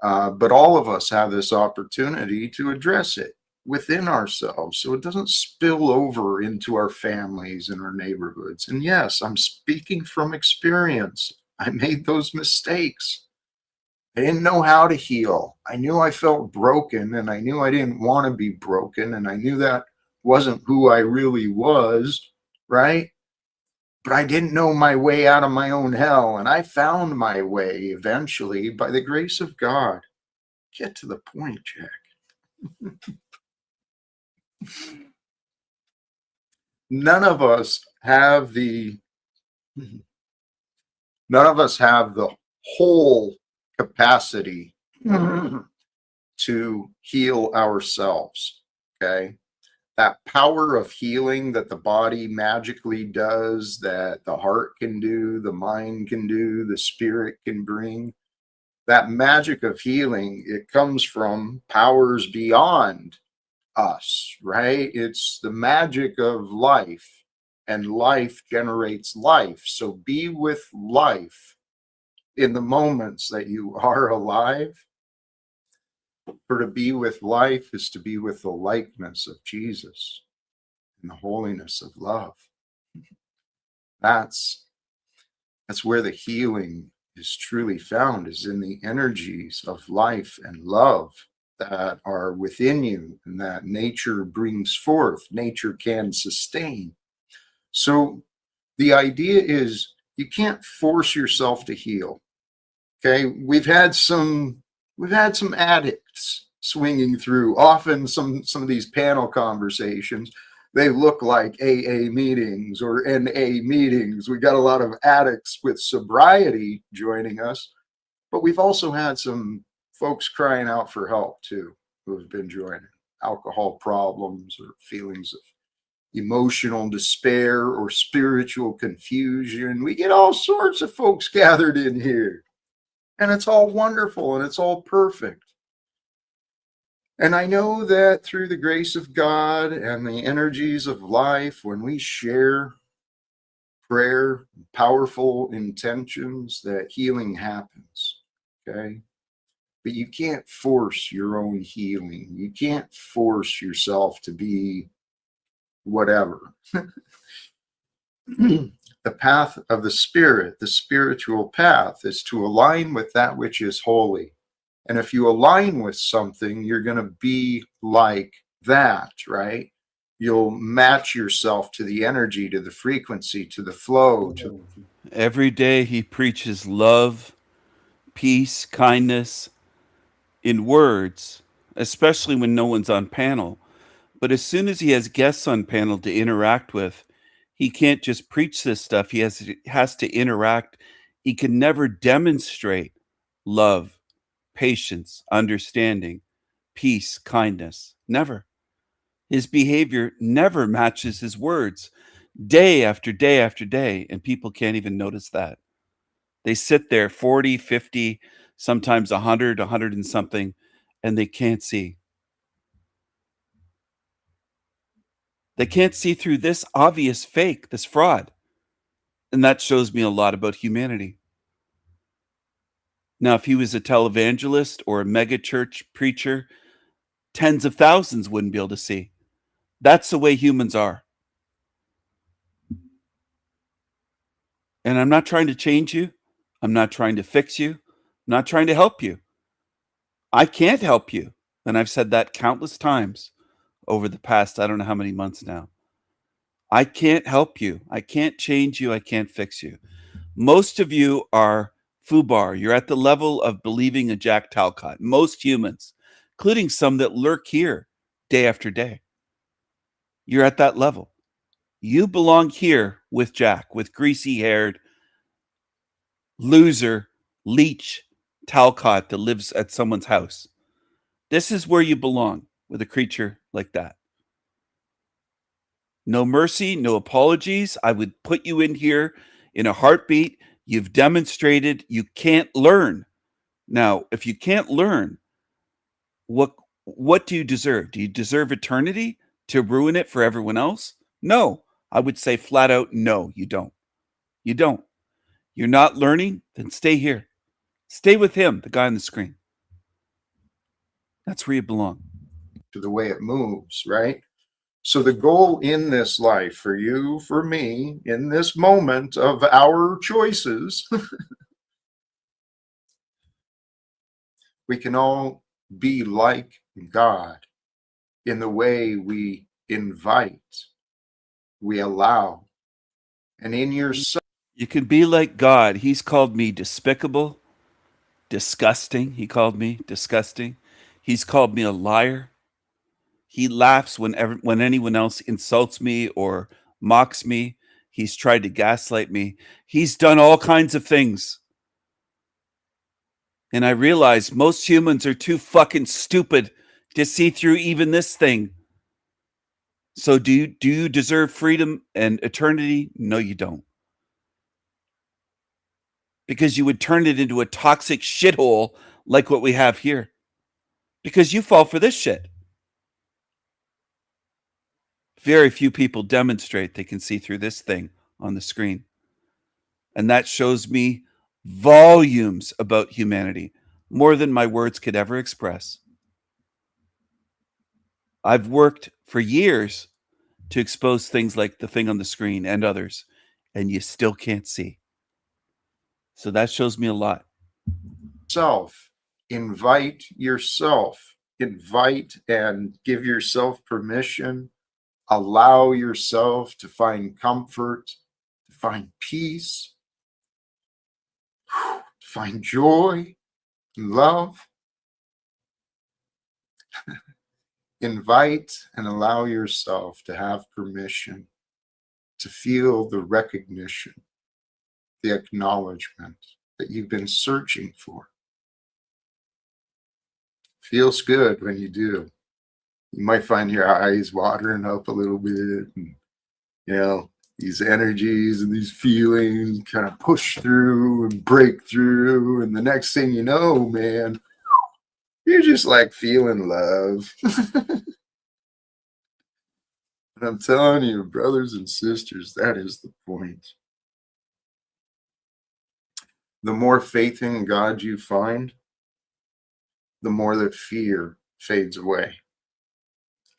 But all of us have this opportunity to address it within ourselves so it doesn't spill over into our families and our neighborhoods. And yes, I'm speaking from experience. I made those mistakes. I didn't know how to heal. I knew I felt broken, and I knew I didn't want to be broken, and I knew that wasn't who I really was, right? But I didn't know my way out of my own hell, and I found my way eventually by the grace of God. Get to the point, Jack. None of us have the whole capacity to heal ourselves. Okay. That power of healing that the body magically does, that the heart can do, the mind can do, the spirit can bring, that magic of healing, it comes from powers beyond us, right? It's the magic of life, and life generates life. So be with life in the moments that you are alive. For to be with life is to be with the likeness of Jesus and the holiness of love. That's where the healing is truly found, is in the energies of life and love that are within you and that nature brings forth, nature can sustain. So the idea is you can't force yourself to heal. Okay, we've had some addicts swinging through. Often some of these panel conversations, they look like AA meetings or NA meetings. We got a lot of addicts with sobriety joining us, but we've also had some folks crying out for help too, who have been joining. Alcohol problems or feelings of emotional despair or spiritual confusion. We get all sorts of folks gathered in here. And it's all wonderful and it's all perfect. And I know that through the grace of God and the energies of life, when we share prayer, powerful intentions, that healing happens. Okay? But you can't force your own healing. You can't force yourself to be whatever. The path of the spirit, the spiritual path, is to align with that which is holy. And if you align with something, you're going to be like that, right? You'll match yourself to the energy, to the frequency, to the flow. Every day he preaches love, peace, kindness in words, especially when no one's on panel. But as soon as he has guests on panel to interact with, he can't just preach this stuff. He has to interact. He can never demonstrate love, patience, understanding, peace, kindness. Never. His behavior never matches his words, day after day after day, and people can't even notice that. They sit there 40, 50, sometimes 100, 100 and something, and they can't see. They can't see through this obvious fake, this fraud. And that shows me a lot about humanity. Now, if he was a televangelist or a megachurch preacher, tens of thousands wouldn't be able to see. That's the way humans are. And I'm not trying to change you. I'm not trying to fix you. I'm not trying to help you. I can't help you. And I've said that countless times over the past, I don't know how many months now. I can't help you. I can't change you. I can't fix you. Most of you are FUBAR. You're at the level of believing a Jack Talcott. Most humans, including some that lurk here day after day. You're at that level. You belong here with Jack, with greasy-haired loser, leech Talcott that lives at someone's house. This is where you belong with a creature like that. No mercy, no apologies. I would put you in here in a heartbeat. You've demonstrated you can't learn. Now, if you can't learn, what do you deserve? Do you deserve eternity to ruin it for everyone else? No. I would say flat out, no, you don't. You don't. You're not learning, then stay here. Stay with him, the guy on the screen. That's where you belong. To the way it moves, right? So the goal in this life, for you, for me, in this moment of our choices, We can all be like God in the way we invite, we allow, and in yourself. You can be like God. He's called me despicable, disgusting. He called me disgusting. He's called me a liar. He laughs when anyone else insults me or mocks me. He's tried to gaslight me. He's done all kinds of things. And I realize most humans are too fucking stupid to see through even this thing. So do you deserve freedom and eternity? No, you don't. Because you would turn it into a toxic shithole like what we have here. Because you fall for this shit. Very few people demonstrate they can see through this thing on the screen. And that shows me volumes about humanity, more than my words could ever express. I've worked for years to expose things like the thing on the screen and others, and you still can't see. So that shows me a lot. Invite yourself, invite and give yourself permission. Allow yourself to find comfort, to find peace, to find joy, love. Invite and allow yourself to have permission to feel the recognition, the acknowledgement that you've been searching for. Feels good when you do. You might find your eyes watering up a little bit, and these energies and these feelings kind of push through and break through, and the next thing you know, man, you're just like feeling love. And I'm telling you, brothers and sisters, that is the point. The more faith in God you find, the more that fear fades away.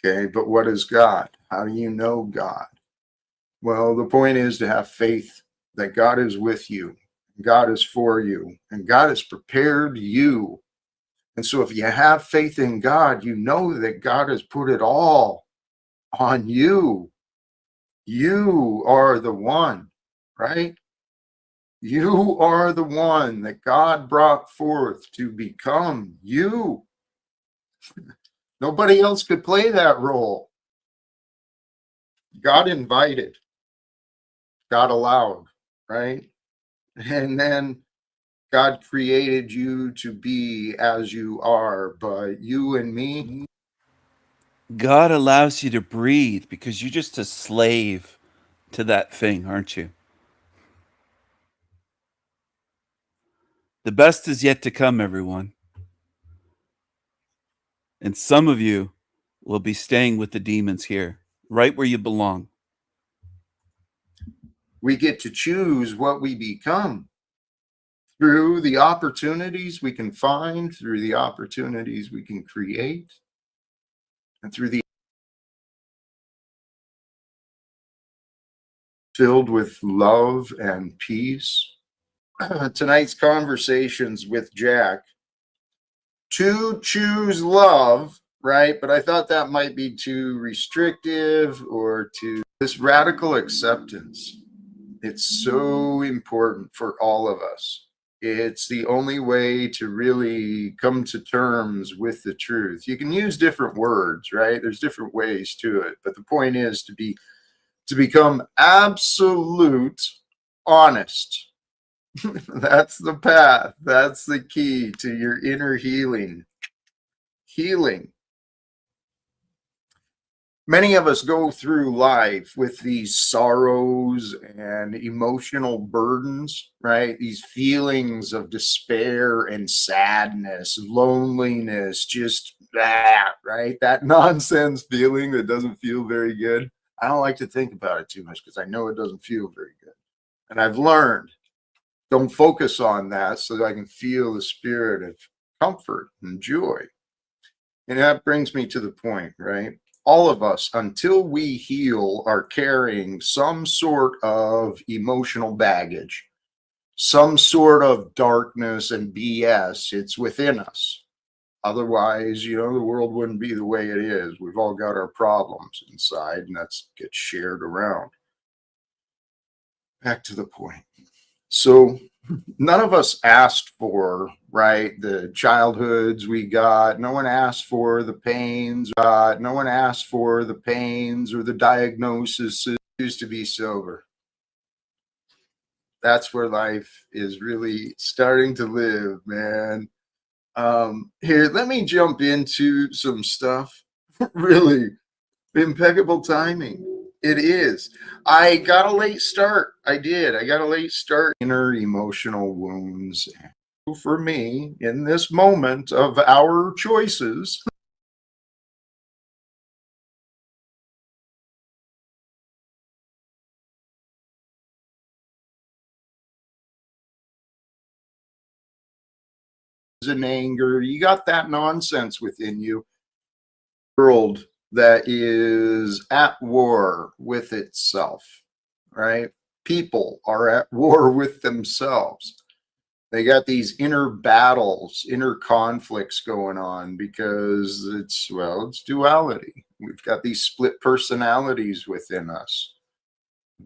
Okay, but what is God? How do you know God? Well, the point is to have faith that God is with you, God is for you, and God has prepared you. And so if you have faith in God, you know that God has put it all on you. You are the one, right? You are the one that God brought forth to become you. Nobody else could play that role. God invited, God allowed, right? And then God created you to be as you are, but you and me. God allows you to breathe because you're just a slave to that thing, aren't you? The best is yet to come, everyone. And some of you will be staying with the demons here, right where you belong. We get to choose what we become through the opportunities we can find, through the opportunities we can create, and through the filled with love and peace. Tonight's conversations with Jack to choose love, right? But I thought that might be too restrictive, or to this radical acceptance. It's so important for all of us. It's the only way to really come to terms with the truth. You can use different words, right? There's different ways to it, but the point is to become absolute honest. That's the path. That's the key to your inner healing. Healing. Many of us go through life with these sorrows and emotional burdens, right? These feelings of despair and sadness, loneliness, just that, right? That nonsense feeling that doesn't feel very good. I don't like to think about it too much because I know it doesn't feel very good. And I've learned, don't focus on that so that I can feel the spirit of comfort and joy. And that brings me to the point, right? All of us, until we heal, are carrying some sort of emotional baggage, some sort of darkness and BS. It's within us. Otherwise, the world wouldn't be the way it is. We've all got our problems inside, and that's gets shared around. Back to the point. So none of us asked for, right, the childhoods we got. No one asked for the pains. No one asked for the pains or the diagnosis. Choose to be sober. That's where life is really starting to live, man. Here, let me jump into some stuff. Really impeccable timing. It is. I got a late start. I did. I got a late start. Inner emotional wounds. For me, in this moment of our choices, and anger, you got that nonsense within you. World that is at war with itself, right? People are at war with themselves. They got these inner battles, inner conflicts going on because it's duality. We've got these split personalities within us.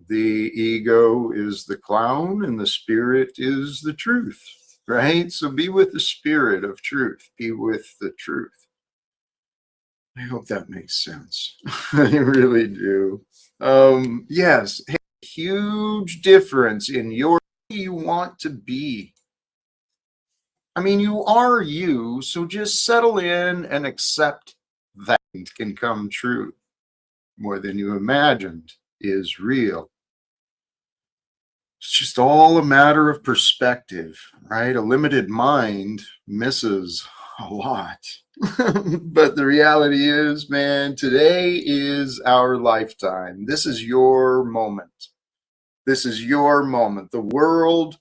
The ego is the clown and the spirit is the truth, right? So be with the spirit of truth, be with the truth. I hope that makes sense. I really do. Yes, huge difference in who you want to be. I mean, you are you, so just settle in and accept that it can come true. More than you imagined is real. It's just all a matter of perspective, right? A limited mind misses a lot. But the reality is, man, today is our lifetime. This is your moment. This is your moment. The world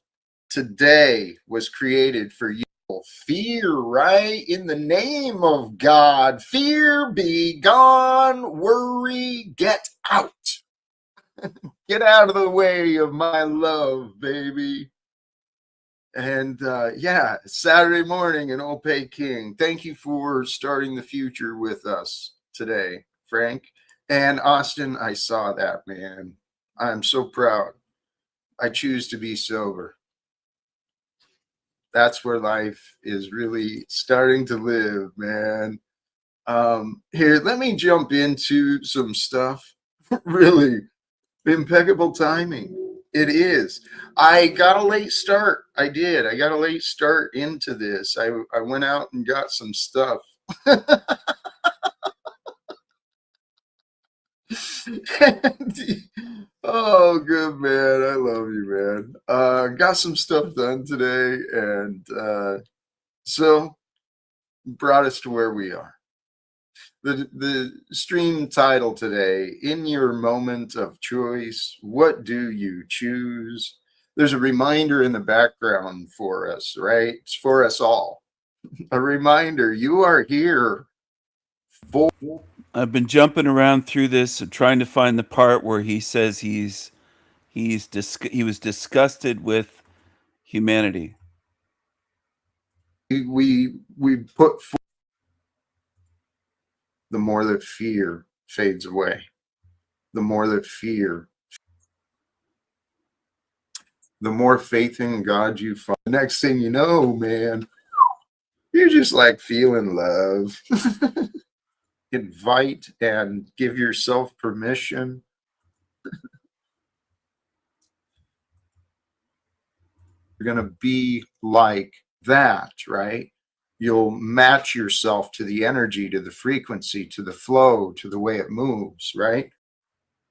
today was created for you. Fear, right? In the name of God, fear be gone, worry, get out. Get out of the way of my love, baby. And Saturday morning in Opay King. Thank you for starting the future with us today, Frank. And Austin, I saw that, man. I'm so proud. I choose to be sober. That's where life is really starting to live, man. Here, let me jump into some stuff. Really impeccable timing. It is. I got a late start. I did. I got a late start into this. I went out and got some stuff. Oh, good, man. I love you, man. Got some stuff done today, and so brought us to where we are. The stream title today, In Your Moment of Choice, What Do You Choose? There's a reminder in the background for us, right? It's for us all. A reminder, you are here for... I've been jumping around through this and trying to find the part where he says he was disgusted with humanity. We put forth the more that fear fades away, the more that fear, the more faith in God you find. The next thing you know, man, you're just like feeling love. Invite and give yourself permission. You're going to be like that, right? You'll match yourself to the energy, to the frequency, to the flow, to the way it moves, right?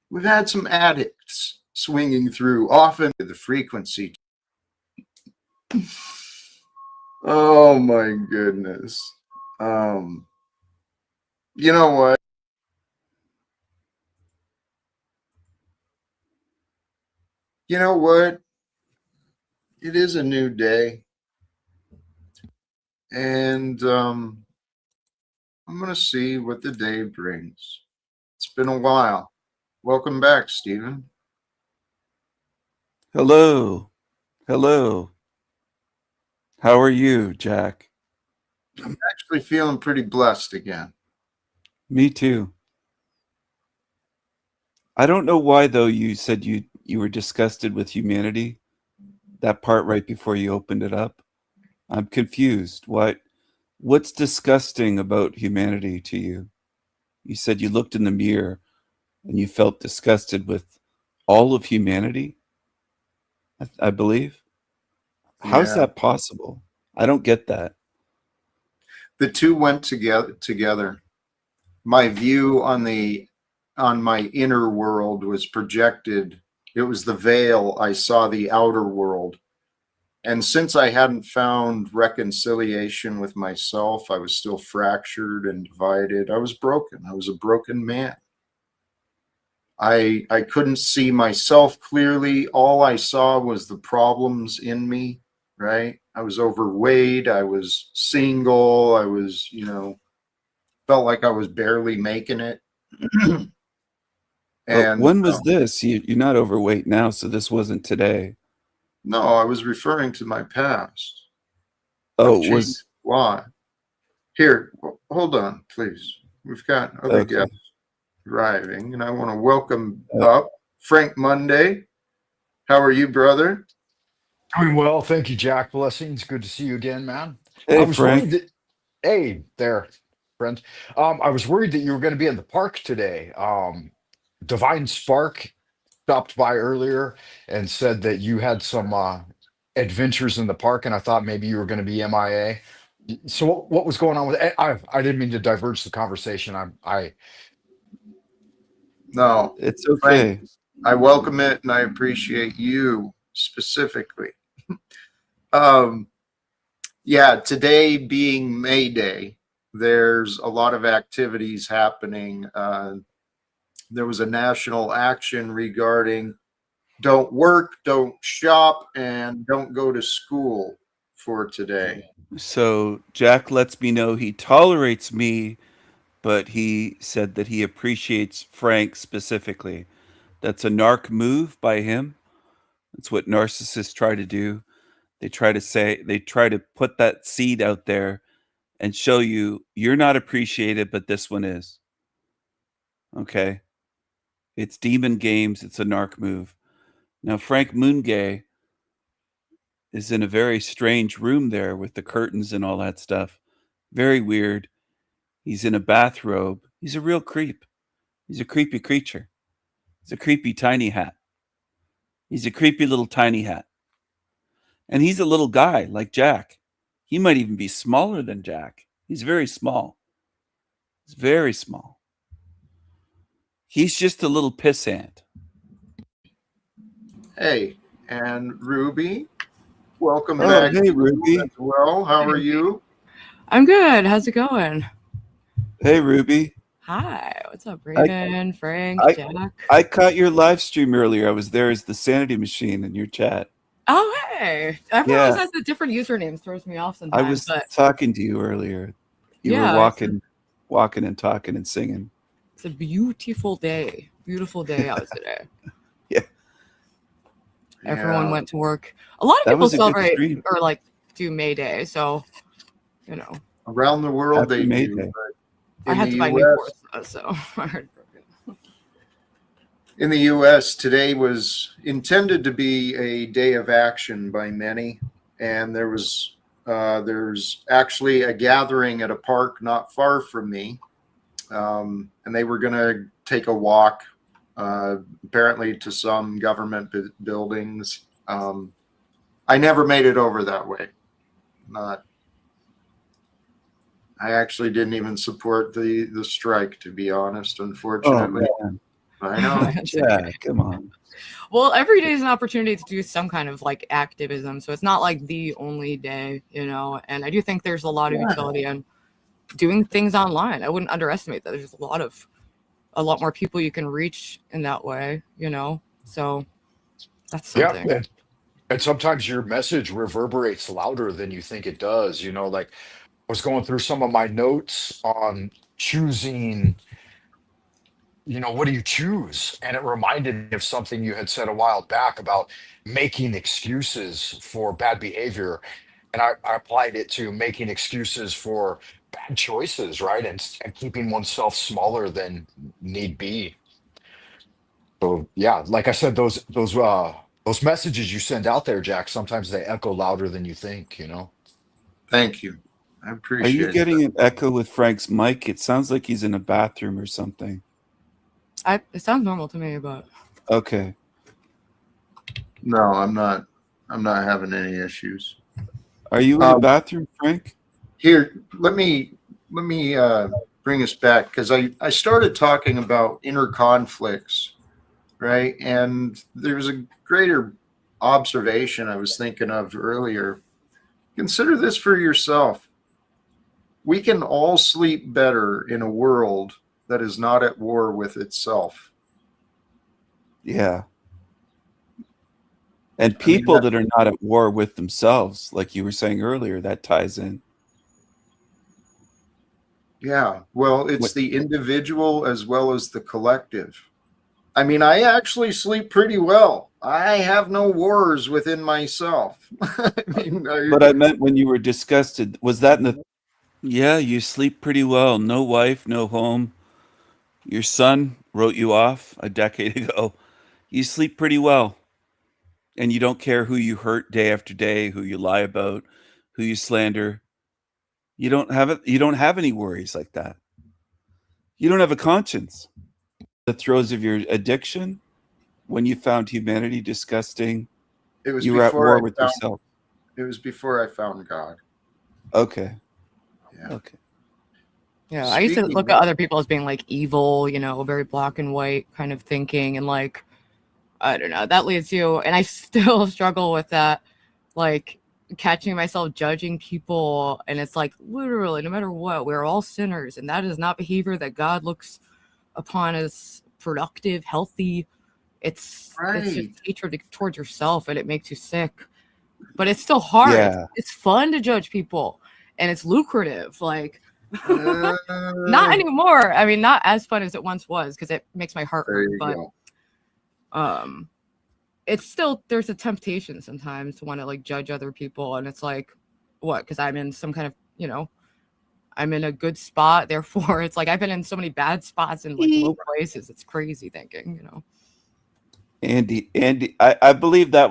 We've had some addicts swinging through, often to the frequency. Oh my goodness. You know what? You know what? It is a new day. And I'm going to see what the day brings. It's been a while. Welcome back, Stephen. Hello. Hello. How are you, Jack? Actually feeling pretty blessed again. Me too. I don't know why though you said you were disgusted with humanity. That part right before you opened it up. I'm confused. What's disgusting about humanity to you? You said you looked in the mirror and you felt disgusted with all of humanity, I believe. How's Yeah. that possible? I don't get that. The two went together. My view on my inner world was projected. It was the veil. I saw the outer world. And since I hadn't found reconciliation with myself, I was still fractured and divided. I was broken. I was a broken man. I couldn't see myself clearly. All I saw was the problems in me, right? I was overweight. I was single. I was, felt like I was barely making it. But And when was this? You're not overweight now, so this wasn't today. no, I was referring to my past. Oh, I've it changed was a lot. Here, hold on, please. We've got other okay. guests arriving, and I want to welcome Uh, up Frank Monday. How are you, brother? Doing well, thank you, Jack. Blessings. Good to see you again, man. I hey, was Frank. worried that. Hey, there, friend. I was worried that you were going to be in the park today. Divine Spark stopped by earlier and said that you had some adventures in the park, and I thought maybe you were going to be MIA. So what was going on with it? I didn't mean to diverge the conversation. I No, It's Frank, okay. I welcome it and I appreciate you specifically. Um, yeah, today being Mayday, there's a lot of activities happening. There was a national action regarding don't work, don't shop, and don't go to school for today. So Jack lets me know he tolerates me, but he said that he appreciates Frank specifically. That's a narc move by him. That's what narcissists try to do. They try to put that seed out there and show you you're not appreciated, but this one is. Okay. It's demon games. It's a narc move. Now, Frank Moongay is in a very strange room there with the curtains and all that stuff. Very weird. He's in a bathrobe. He's a real creep. He's a creepy creature. He's a creepy tiny hat. He's a creepy little tiny hat. And he's a little guy like Jack. He might even be smaller than Jack. He's very small. He's very small. He's just a little pissant. Hey, and Ruby, welcome Oh, back hey, Ruby. as well. How are you? I'm good. How's it going? Hey, Ruby. Hi. What's up, I, Raven, Frank, I, Jack? I caught your live stream earlier. I was there as the sanity machine in your chat. Oh, hey. Everyone always Yeah, has a different username. Throws me off I sometimes. was But talking to you earlier. You were yeah, walking and talking and singing. it's a beautiful day. Beautiful day out today. Yeah, Everyone Yeah. went to work. A lot of that people was a good celebrate stream. or like do Mayday. So, you know, Around the world Happy they Mayday. do, but I in had the to buy US, Newports, so I heard. in the US, today was intended to be a day of action by many, and there's actually a gathering at a park not far from me, and they were going to take a walk, apparently to some government buildings. I never made it over that way. Not. I actually didn't even support the strike, to be honest. Oh Unfortunately, man, I know. It's yeah, okay. come on. Well, every day is an opportunity to do some kind of like activism. So it's not like the only day, And I do think there's a lot of utility in doing things online. I wouldn't underestimate that. There's a lot more people you can reach in that way, So that's yeah, something. and sometimes your message reverberates louder than you think it does. Like I was going through some of my notes on choosing. What do you choose? And it reminded me of something you had said a while back about making excuses for bad behavior. And I applied it to making excuses for bad choices, right? And keeping oneself smaller than need be. So yeah, like I said, those messages you send out there, Jack, sometimes they echo louder than you think, you know? Thank you. I Are you appreciate getting that. an echo with Frank's mic? It sounds like he's in a bathroom or something. It sounds normal to me, but Okay. No, I'm not having any issues. Are you in a bathroom, Frank? Here, let me bring us back, because I started talking about inner conflicts, right? And there's a greater observation I was thinking of earlier. Consider this for yourself. We can all sleep better in a world that is not at war with itself. Yeah. And people that are not at war with themselves, like you were saying earlier, that ties in. Yeah, well, it's the individual as well as the collective. I mean, I actually sleep pretty well. I have no wars within myself. I mean, But I meant when you were disgusted, was that in the... Yeah, you sleep pretty well. No wife, no home. Your son wrote you off a decade ago. You sleep pretty well. And you don't care who you hurt day after day, who you lie about, who you slander. You don't have any worries like that. You don't have a conscience. The throes of your addiction, when you found humanity disgusting, it was you were at before war I with found, yourself. it was before I found God. Okay. Yeah. Okay. yeah, I used to look at other people as being like evil, you know, very black and white kind of thinking, and like, I don't know, that leads you, and I still struggle with that, like catching myself judging people, and it's like literally no matter what, we're all sinners, and that is not behavior that God looks upon as productive, healthy. It's just hatred towards yourself, and it makes you sick. But it's still hard. Yeah. It's fun to judge people, and it's lucrative. Like, not anymore. I mean, not as fun as it once was, because it makes my heart hurt. But it's still, there's a temptation sometimes to want to like judge other people, and it's like, what? Because I'm in some kind of, you know, I'm in a good spot. Therefore, it's like I've been in so many bad spots in like low places. It's crazy thinking, you know. Andy, I believe it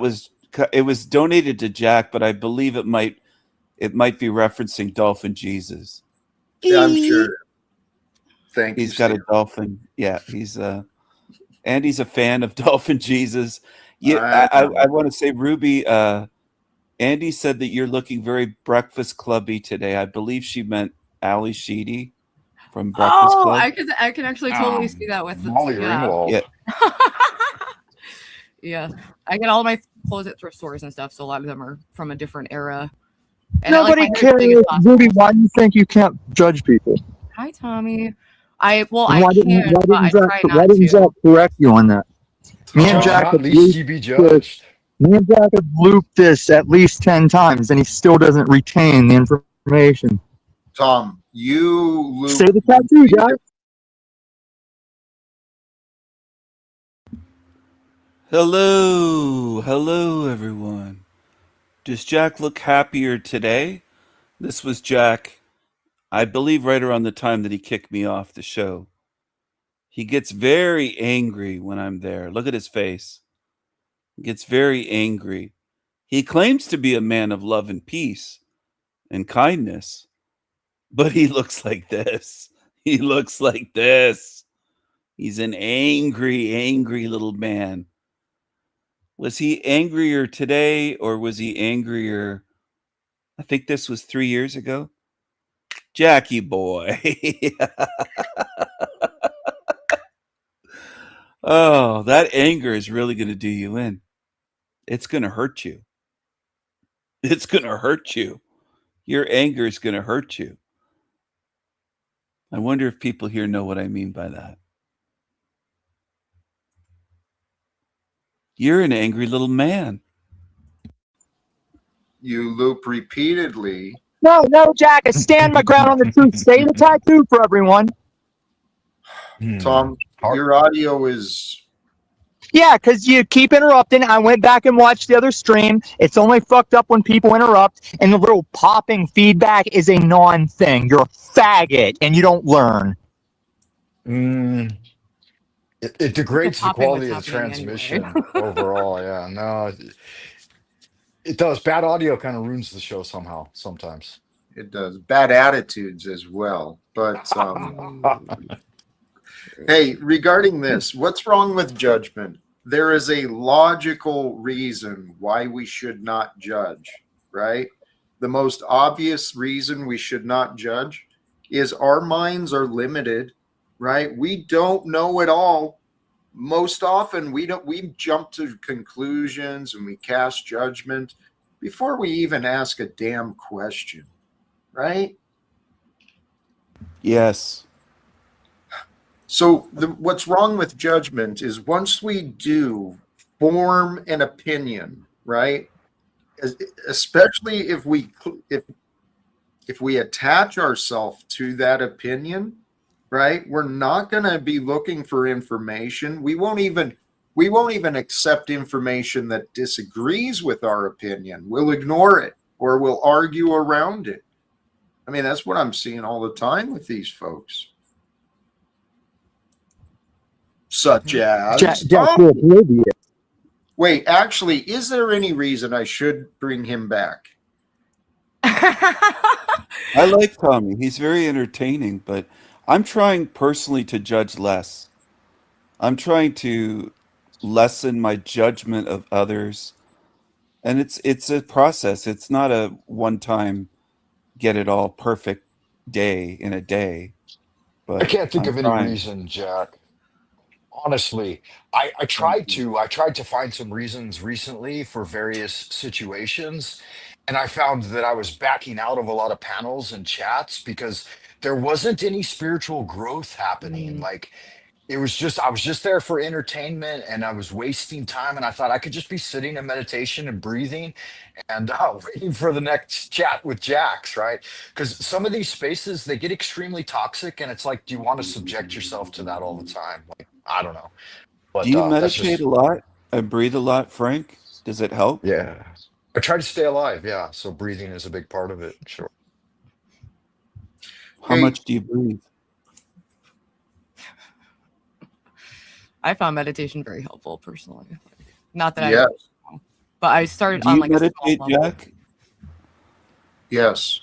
was donated to Jack, but I believe it might be referencing Dolphin Jesus. Yeah, I'm sure. Thank you. He's got a dolphin. Yeah, Andy's a fan of Dolphin Jesus. Yeah, I want to say, Ruby, Andy said that you're looking very Breakfast Clubby today. I believe she meant Ali Sheedy from Breakfast Club. I can actually totally see that with Molly Ringwald. Yeah. Yeah, I get all my clothes at thrift stores and stuff, so a lot of them are from a different era. And nobody cares. Ruby, why do you think you can't judge people? Hi, Tommy. Why didn't Jack correct you on that? Me and Jack have looped this at least 10 times, and he still doesn't retain the information. Tom, you say the tattoo, guys. Hello, everyone. Does Jack look happier today? This was Jack, I believe, right around the time that he kicked me off the show. He gets very angry when I'm there. Look at his face. He gets very angry. He claims to be a man of love and peace and kindness, but he looks like this. He looks like this. He's an angry little man. Was he angrier today, or was he angrier? I think this was 3 years ago. Jackie boy. Oh, that anger is really going to do you in. It's going to hurt you. It's going to hurt you. Your anger is going to hurt you. I wonder if people here know what I mean by that. You're an angry little man. You loop repeatedly. No, Jack, I stand my ground on the truth. Say the tattoo for everyone. Tom, your audio is Yeah, because you keep interrupting. I went back and watched the other stream. It's only fucked up when people interrupt, and the little popping feedback is a non-thing. You're a faggot, and you don't learn. Mm, it The degrades the popping was quality of the happening anyway. transmission overall. Yeah, no, it does. Bad audio kind of ruins the show somehow, sometimes. It does. Bad attitudes as well. But hey, regarding this, what's wrong with judgment? There is a logical reason why we should not judge, right? The most obvious reason we should not judge is our minds are limited, right? We don't know it all. Most often we jump to conclusions and we cast judgment before we even ask a damn question, right? Yes. So what's wrong with judgment is once we do form an opinion, right? Especially if we attach ourselves to that opinion, right? We're not going to be looking for information. We won't even accept information that disagrees with our opinion. We'll ignore it or we'll argue around it. I mean, that's what I'm seeing all the time with these folks. Such as wait, actually, is there any reason I should bring him back? I like Tommy. He's very entertaining, but I'm trying personally to judge less. I'm trying to lessen my judgment of others. And it's a process. It's not a one-time get it all perfect day in a day. But I can't think I'm of any trying. reason, Jack. Honestly, I tried to find some reasons recently for various situations, and I found that I was backing out of a lot of panels and chats because there wasn't any spiritual growth happening. Like it was just I was just there for entertainment and I was wasting time, and I thought I could just be sitting in meditation and breathing and waiting for the next chat with Jax, right? Because some of these spaces they get extremely toxic, and it's like, do you want to subject yourself to that all the time? Like, I don't know, Do but you that's meditate just a lot and breathe a lot, Frank? Does it help? yeah. I try to stay alive, yeah. So breathing is a big part of it, sure. How Hey, much do you breathe? I found meditation very helpful personally. Not that yes, but I started Do on you like a small meditate, level. Jack? yes.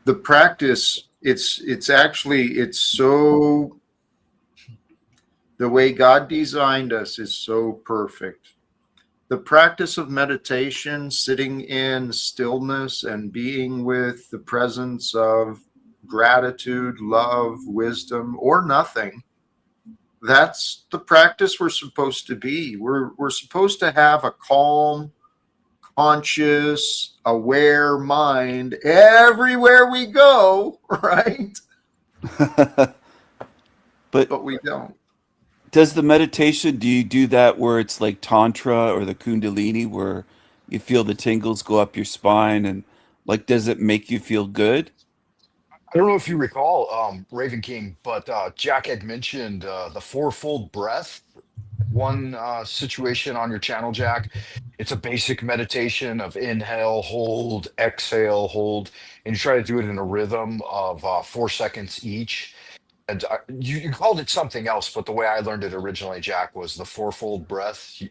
The practice, it's actually, it's so, the way God designed us is so perfect. The practice of meditation, sitting in stillness and being with the presence of gratitude, love, wisdom, or nothing, that's the practice we're supposed to be. We're supposed to have a calm, conscious, aware mind everywhere we go, right? But we don't. Does the meditation, do you do that where it's like Tantra or the Kundalini where you feel the tingles go up your spine and like, does it make you feel good? I don't know if you recall, Raven King, but Jack had mentioned the fourfold breath. One situation on your channel, Jack. It's a basic meditation of inhale, hold, exhale, hold, and you try to do it in a rhythm of 4 seconds each. And you called it something else, but the way I learned it originally, Jack, was the fourfold breath. I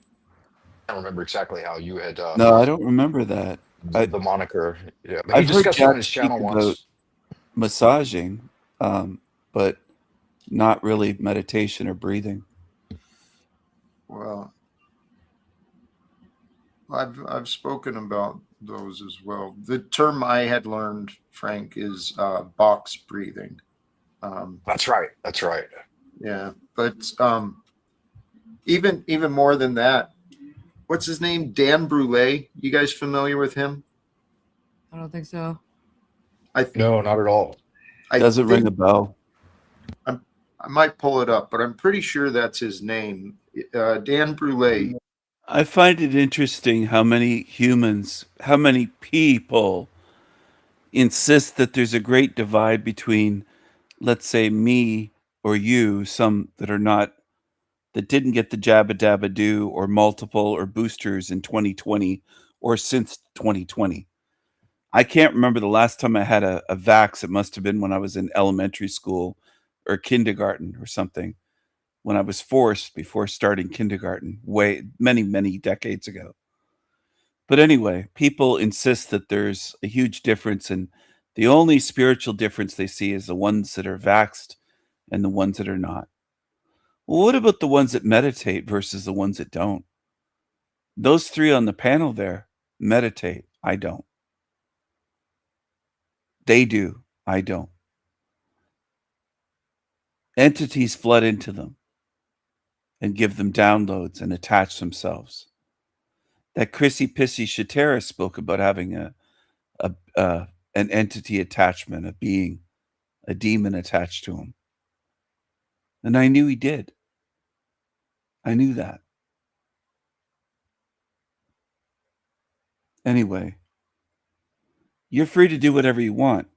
don't remember exactly how you had No, I don't remember that. the moniker. Yeah, but he I've heard discussed it on Jack his speak channel about once. massaging, but not really meditation or breathing. Well, I've spoken about those as well. The term I had learned, Frank, is box breathing. That's right. That's right. Yeah, but even more than that, what's his name? Dan Brule. You guys familiar with him? I don't think so. No, not at all. Doesn't ring a bell. I might pull it up, but I'm pretty sure that's his name. Dan Brule. I find it interesting how many humans, how many people insist that there's a great divide between, let's say, me or you, some that that didn't get the jabba dabba do or multiple or boosters in 2020 or since 2020. I can't remember the last time I had a vax. It must have been when I was in elementary school or kindergarten or something, when I was forced before starting kindergarten, way many decades ago. But anyway, people insist that there's a huge difference, and the only spiritual difference they see is the ones that are vaxxed and the ones that are not. Well, what about the ones that meditate versus the ones that don't? Those three on the panel there meditate. I don't. They do. I don't. Entities flood into them and give them downloads and attach themselves. That Chrissy Pissy Shatera spoke about having an entity attachment, a being, a demon attached to him. And I knew he did. I knew that. Anyway, you're free to do whatever you want.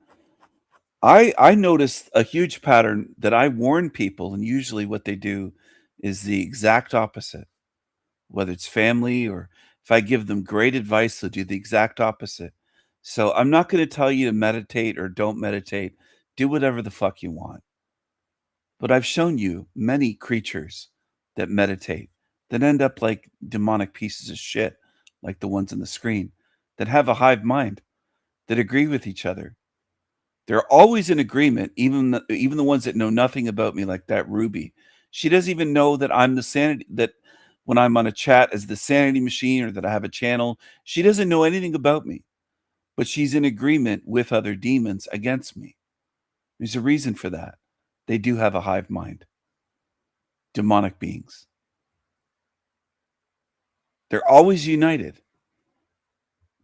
I noticed a huge pattern that I warn people, and usually what they do is the exact opposite. Whether it's family or if I give them great advice, they'll do the exact opposite. So I'm not going to tell you to meditate or don't meditate. Do whatever the fuck you want. But I've shown you many creatures that meditate that end up like demonic pieces of shit, like the ones on the screen, that have a hive mind, that agree with each other. They're always in agreement, even the ones that know nothing about me, like that Ruby. She doesn't even know that I'm the sanity, that when I'm on a chat as the sanity machine or that I have a channel. She doesn't know anything about me, but she's in agreement with other demons against me. There's a reason for that. They do have a hive mind. Demonic beings. They're always united,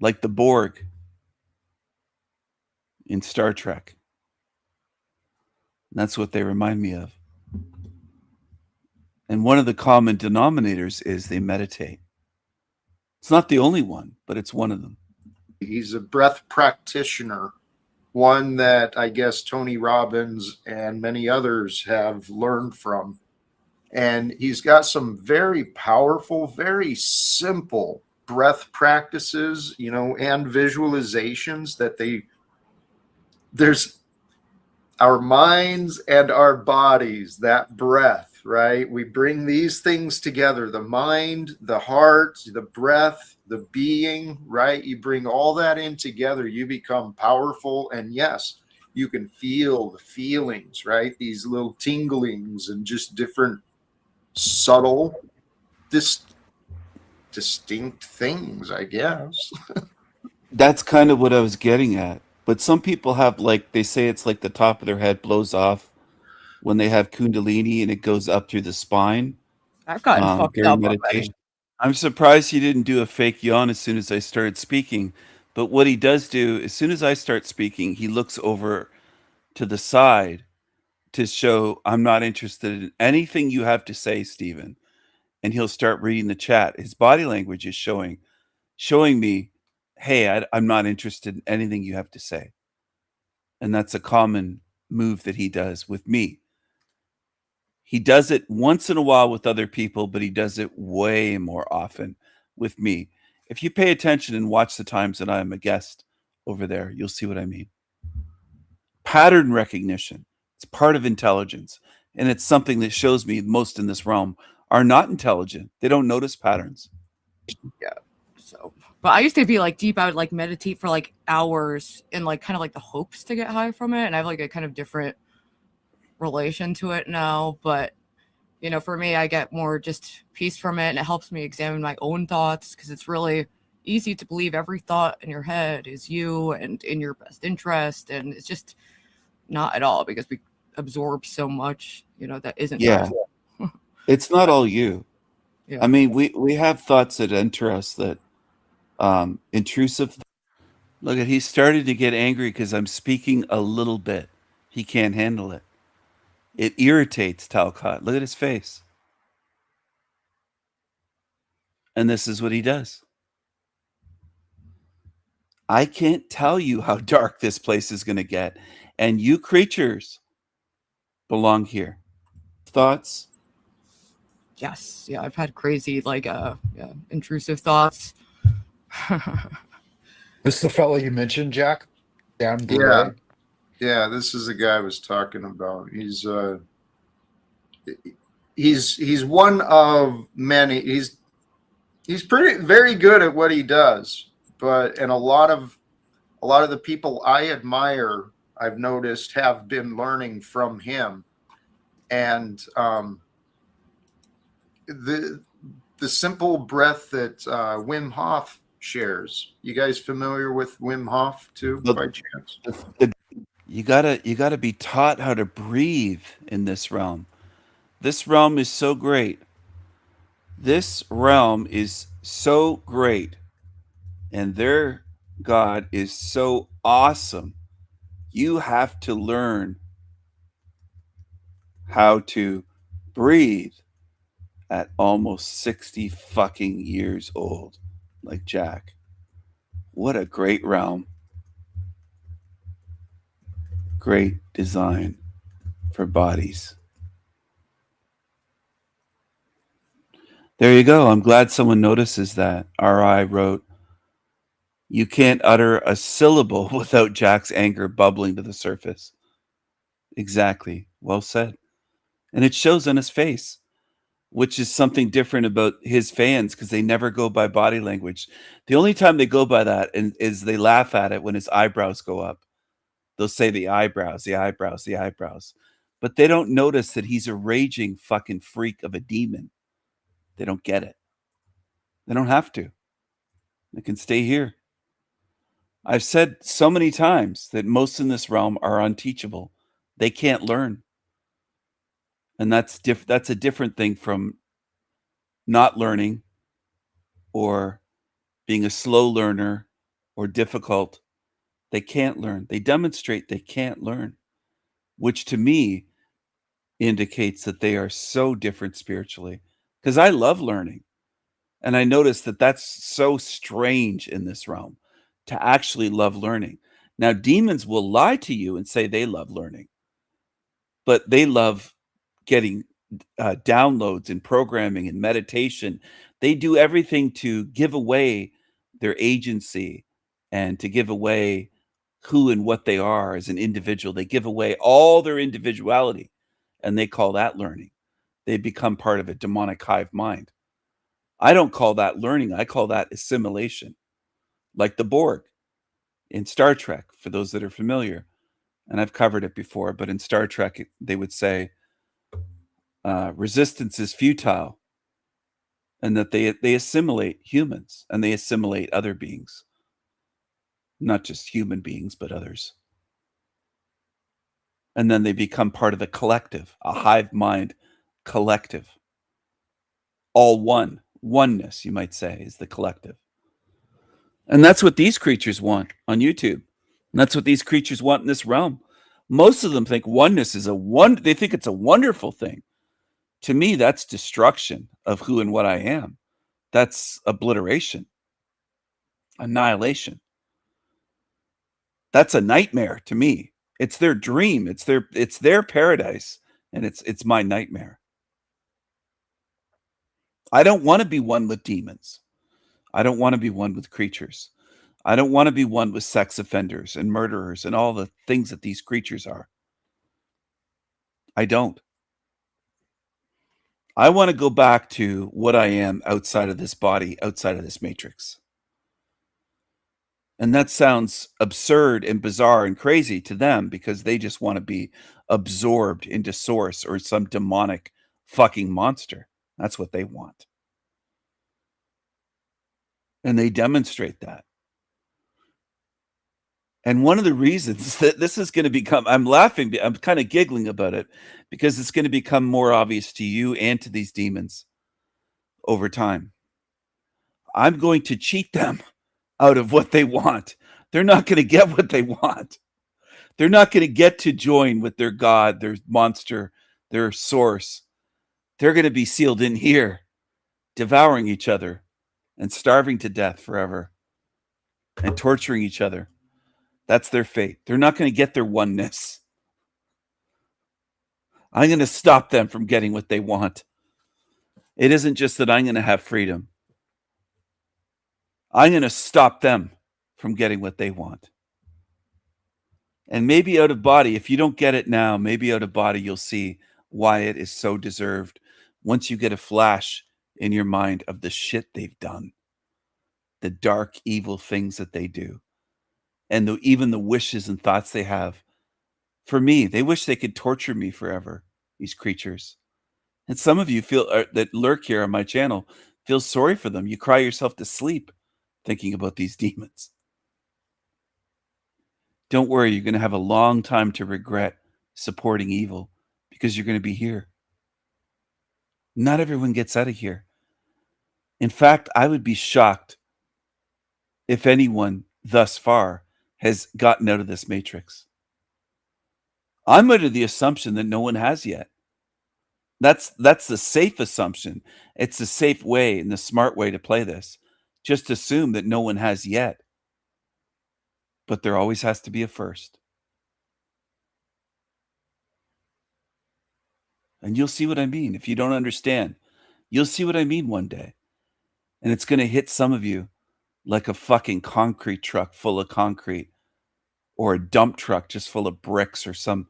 like the Borg in Star Trek. That's what they remind me of. And one of the common denominators is they meditate. It's not the only one, but it's one of them. He's a breath practitioner, one that I guess Tony Robbins and many others have learned from. And he's got some very powerful, very simple breath practices, and visualizations that there's our minds and our bodies, that breath, right? We bring these things together, the mind, the heart, the breath, the being, right? You bring all that in together, you become powerful. And yes, you can feel the feelings, right? These little tinglings and just different subtle, distinct things, I guess. That's kind of what I was getting at. But some people have, like, they say it's like the top of their head blows off when they have Kundalini and it goes up through the spine I've gotten fucked during up already. meditation. I'm surprised he didn't do a fake yawn as soon as I started speaking. But what he does do, as soon as I start speaking, he looks over to the side to show I'm not interested in anything you have to say, Stephen. And he'll start reading the chat. His body language is showing me, hey, I'm not interested in anything you have to say. And that's a common move that he does with me. He does it once in a while with other people, but he does it way more often with me. If you pay attention and watch the times that I'm a guest over there, you'll see what I mean. Pattern recognition. It's part of intelligence. And it's something that shows me most in this realm are not intelligent. They don't notice patterns. Yeah. So, but I used to be like deep. I would like meditate for like hours in like kind of like the hopes to get high from it. And I have like a kind of different relation to it now. But, for me, I get more just peace from it. And it helps me examine my own thoughts because it's really easy to believe every thought in your head is you and in your best interest. And it's just not at all because we absorb so much, that isn't. Yeah. It's not all you. Yeah. I mean, we have thoughts that enter us that intrusive. Look at, he started to get angry because I'm speaking a little bit. He can't handle it. It irritates Talcott. Look at his face. And this is what he does. I can't tell you how dark this place is going to get. And you creatures belong here. Thoughts Yes, yeah, I've had crazy, like, intrusive thoughts. This is the fellow you mentioned, Jack? Dan Yeah, Bure? yeah. This is the guy I was talking about. He's one of many. He's pretty very good at what he does, and a lot of the people I admire, I've noticed, have been learning from him, and the simple breath that Wim Hof shares. You guys familiar with Wim Hof too, Look, by chance? you gotta be taught how to breathe in this realm. This realm is so great. This realm is so great, and their God is so awesome. You have to learn how to breathe at almost 60 fucking years old, like Jack. What a great realm. Great design for bodies. There you go. I'm glad someone notices that. R.I. wrote, "You can't utter a syllable without Jack's anger bubbling to the surface." Exactly. Well said. And it shows on his face, which is something different about his fans because they never go by body language. The only time they go by that is they laugh at it when his eyebrows go up. They'll say the eyebrows, the eyebrows, the eyebrows. But they don't notice that he's a raging fucking freak of a demon. They don't get it. They don't have to. They can stay here. I've said so many times that most in this realm are unteachable. They can't learn. And that's a different thing from not learning or being a slow learner or difficult. They can't learn. They demonstrate they can't learn, which to me indicates that they are so different spiritually. Because I love learning. And I notice that that's so strange in this realm to actually love learning. Now, demons will lie to you and say they love learning, but they love getting downloads and programming and meditation. They do everything to give away their agency and to give away who and what they are as an individual. They give away all their individuality and they call that learning. They become part of a demonic hive mind. I don't call that learning. I call that assimilation, like the Borg in Star Trek, for those that are familiar. And I've covered it before, but in Star Trek, they would say resistance is futile and that they assimilate humans and they assimilate other beings, not just human beings, but others. And then they become part of the collective, a hive mind collective. All one, oneness, you might say, is the collective. And that's what these creatures want on YouTube. And that's what these creatures want in this realm. Most of them think oneness is they think it's a wonderful thing. To me, that's destruction of who and what I am. That's obliteration, annihilation. That's a nightmare to me. It's their dream. It's their paradise, and it's my nightmare. I don't want to be one with demons. I don't want to be one with creatures. I don't want to be one with sex offenders and murderers and all the things that these creatures are. I don't. I want to go back to what I am outside of this body, outside of this matrix. And that sounds absurd and bizarre and crazy to them because they just want to be absorbed into source or some demonic fucking monster. That's what they want. And they demonstrate that. And one of the reasons that this is going to become, I'm laughing, I'm kind of giggling about it because it's going to become more obvious to you and to these demons over time. I'm going to cheat them out of what they want. They're not going to get what they want. They're not going to get to join with their God, their monster, their source. They're going to be sealed in here, devouring each other and starving to death forever and torturing each other. That's their fate. They're not going to get their oneness. I'm going to stop them from getting what they want. It isn't just that I'm going to have freedom. I'm going to stop them from getting what they want. And maybe out of body, if you don't get it now, maybe out of body, you'll see why it is so deserved once you get a flash in your mind of the shit they've done, the dark, evil things that they do, and even the wishes and thoughts they have. For me, they wish they could torture me forever, these creatures. And some of you that lurk here on my channel feel sorry for them. You cry yourself to sleep thinking about these demons. Don't worry, you're going to have a long time to regret supporting evil because you're going to be here. Not everyone gets out of here. In fact, I would be shocked if anyone thus far has gotten out of this matrix. I'm under the assumption that no one has yet. That's the safe assumption. It's the safe way and the smart way to play this. Just assume that no one has yet. But there always has to be a first. And you'll see what I mean. If you don't understand, you'll see what I mean one day. And it's going to hit some of you like a fucking concrete truck full of concrete, or a dump truck just full of bricks, or some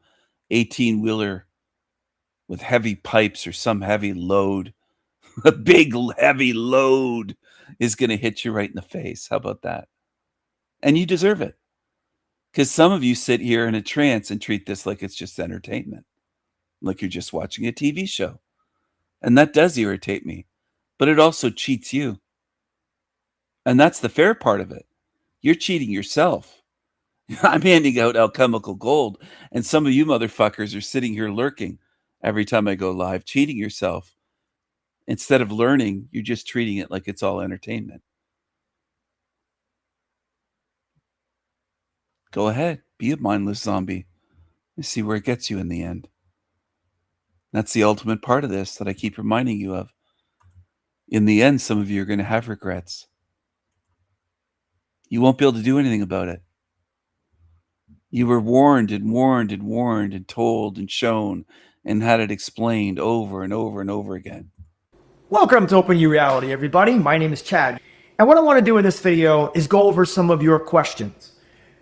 18-wheeler with heavy pipes, or some heavy load. A big heavy load is going to hit you right in the face. How about that? And you deserve it. Because some of you sit here in a trance and treat this like it's just entertainment, like you're just watching a TV show. And that does irritate me, but it also cheats you. And that's the fair part of it. You're cheating yourself. I'm handing out alchemical gold, and some of you motherfuckers are sitting here lurking every time I go live, cheating yourself. Instead of learning, you're just treating it like it's all entertainment. Go ahead, be a mindless zombie and see where it gets you in the end. That's the ultimate part of this that I keep reminding you of. In the end, some of you are going to have regrets. You won't be able to do anything about it. You were warned and warned and warned and told and shown and had it explained over and over and over again. Welcome to Open Your Reality, everybody. My name is Chad. And what I want to do in this video is go over some of your questions.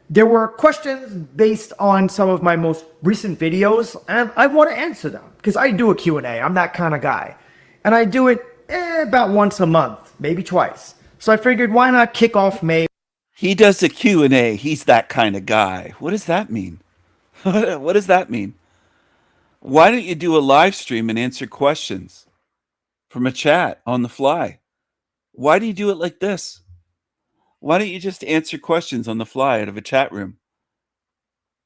There were questions based on some of my most recent videos, and I want to answer them because I do a Q&A. I'm that kind of guy. And I do it about once a month, maybe twice. So I figured, why not kick off May? He does a Q&A. He's that kind of guy. What does that mean? What does that mean? Why don't you do a live stream and answer questions from a chat on the fly? Why do you do it like this? Why don't you just answer questions on the fly out of a chat room?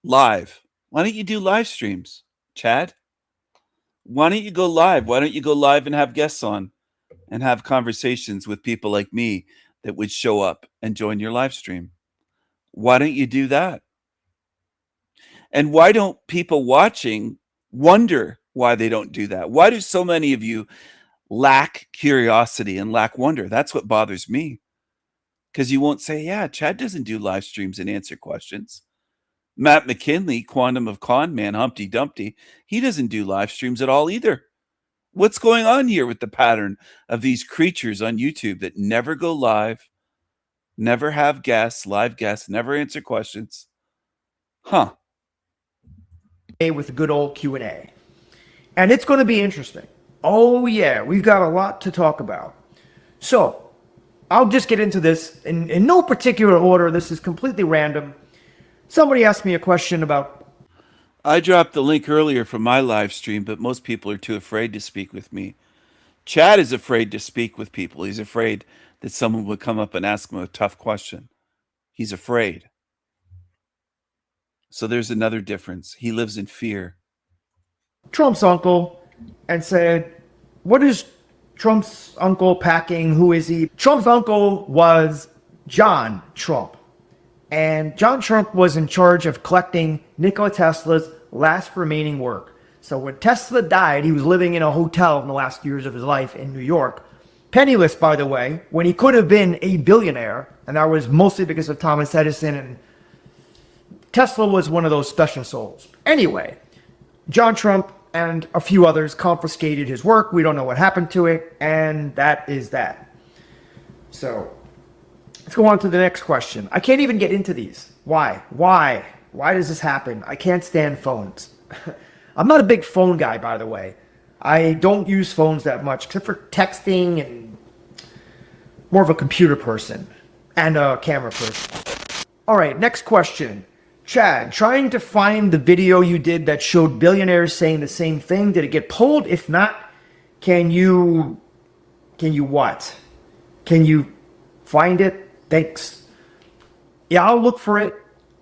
Live. Why don't you do live streams, Chad? Why don't you go live? Why don't you go live and have guests on and have conversations with people like me that would show up and join your live stream? Why don't you do that? And why don't people watching wonder why they don't do that? Why do so many of you lack curiosity and lack wonder? That's what bothers me. Because you won't say, yeah, Chad doesn't do live streams and answer questions. Matt McKinley, Quantum of Con Man, Humpty Dumpty, he doesn't do live streams at all either. What's going on here with the pattern of these creatures on YouTube that never go live, never have guests, live guests, never answer questions? Huh. With a good old Q&A. And it's going to be interesting. Oh yeah, we've got a lot to talk about. So, I'll just get into this in no particular order. This is completely random. Somebody asked me a question about... I dropped the link earlier from my live stream, but most people are too afraid to speak with me. Chad is afraid to speak with people. He's afraid that someone would come up and ask him a tough question. He's afraid. So there's another difference. He lives in fear. Trump's uncle and said, what is Trump's uncle packing? Who is he? Trump's uncle was John Trump. And John Trump was in charge of collecting Nikola Tesla's last remaining work. So when Tesla died, he was living in a hotel in the last years of his life in New York. Penniless, by the way, when he could have been a billionaire. And that was mostly because of Thomas Edison, and Tesla was one of those special souls. Anyway, John Trump and a few others confiscated his work. We don't know what happened to it, and that is that. So let's go on to the next question. I can't even get into these. Why? Why does this happen? I can't stand phones. I'm not a big phone guy, by the way. I don't use phones that much, except for texting, and more of a computer person and a camera person. All right, next question. Chad, trying to find the video you did that showed billionaires saying the same thing. Did it get pulled? If not, can you what? Can you find it? Thanks. Yeah, I'll look for it.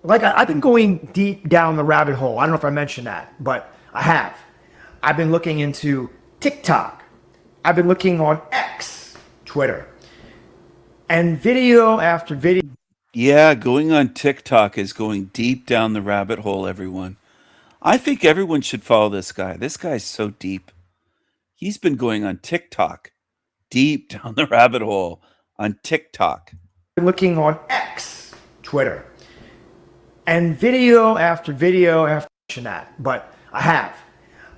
Like, I've been going deep down the rabbit hole. I don't know if I mentioned that, but I have. I've been looking into TikTok. I've been looking on X, Twitter. And video after video. Yeah, going on TikTok is going deep down the rabbit hole, everyone. I think everyone should follow this guy. This guy's so deep. He's been going on TikTok, deep down the rabbit hole on TikTok. Been looking on X, Twitter. And video after that, but I have.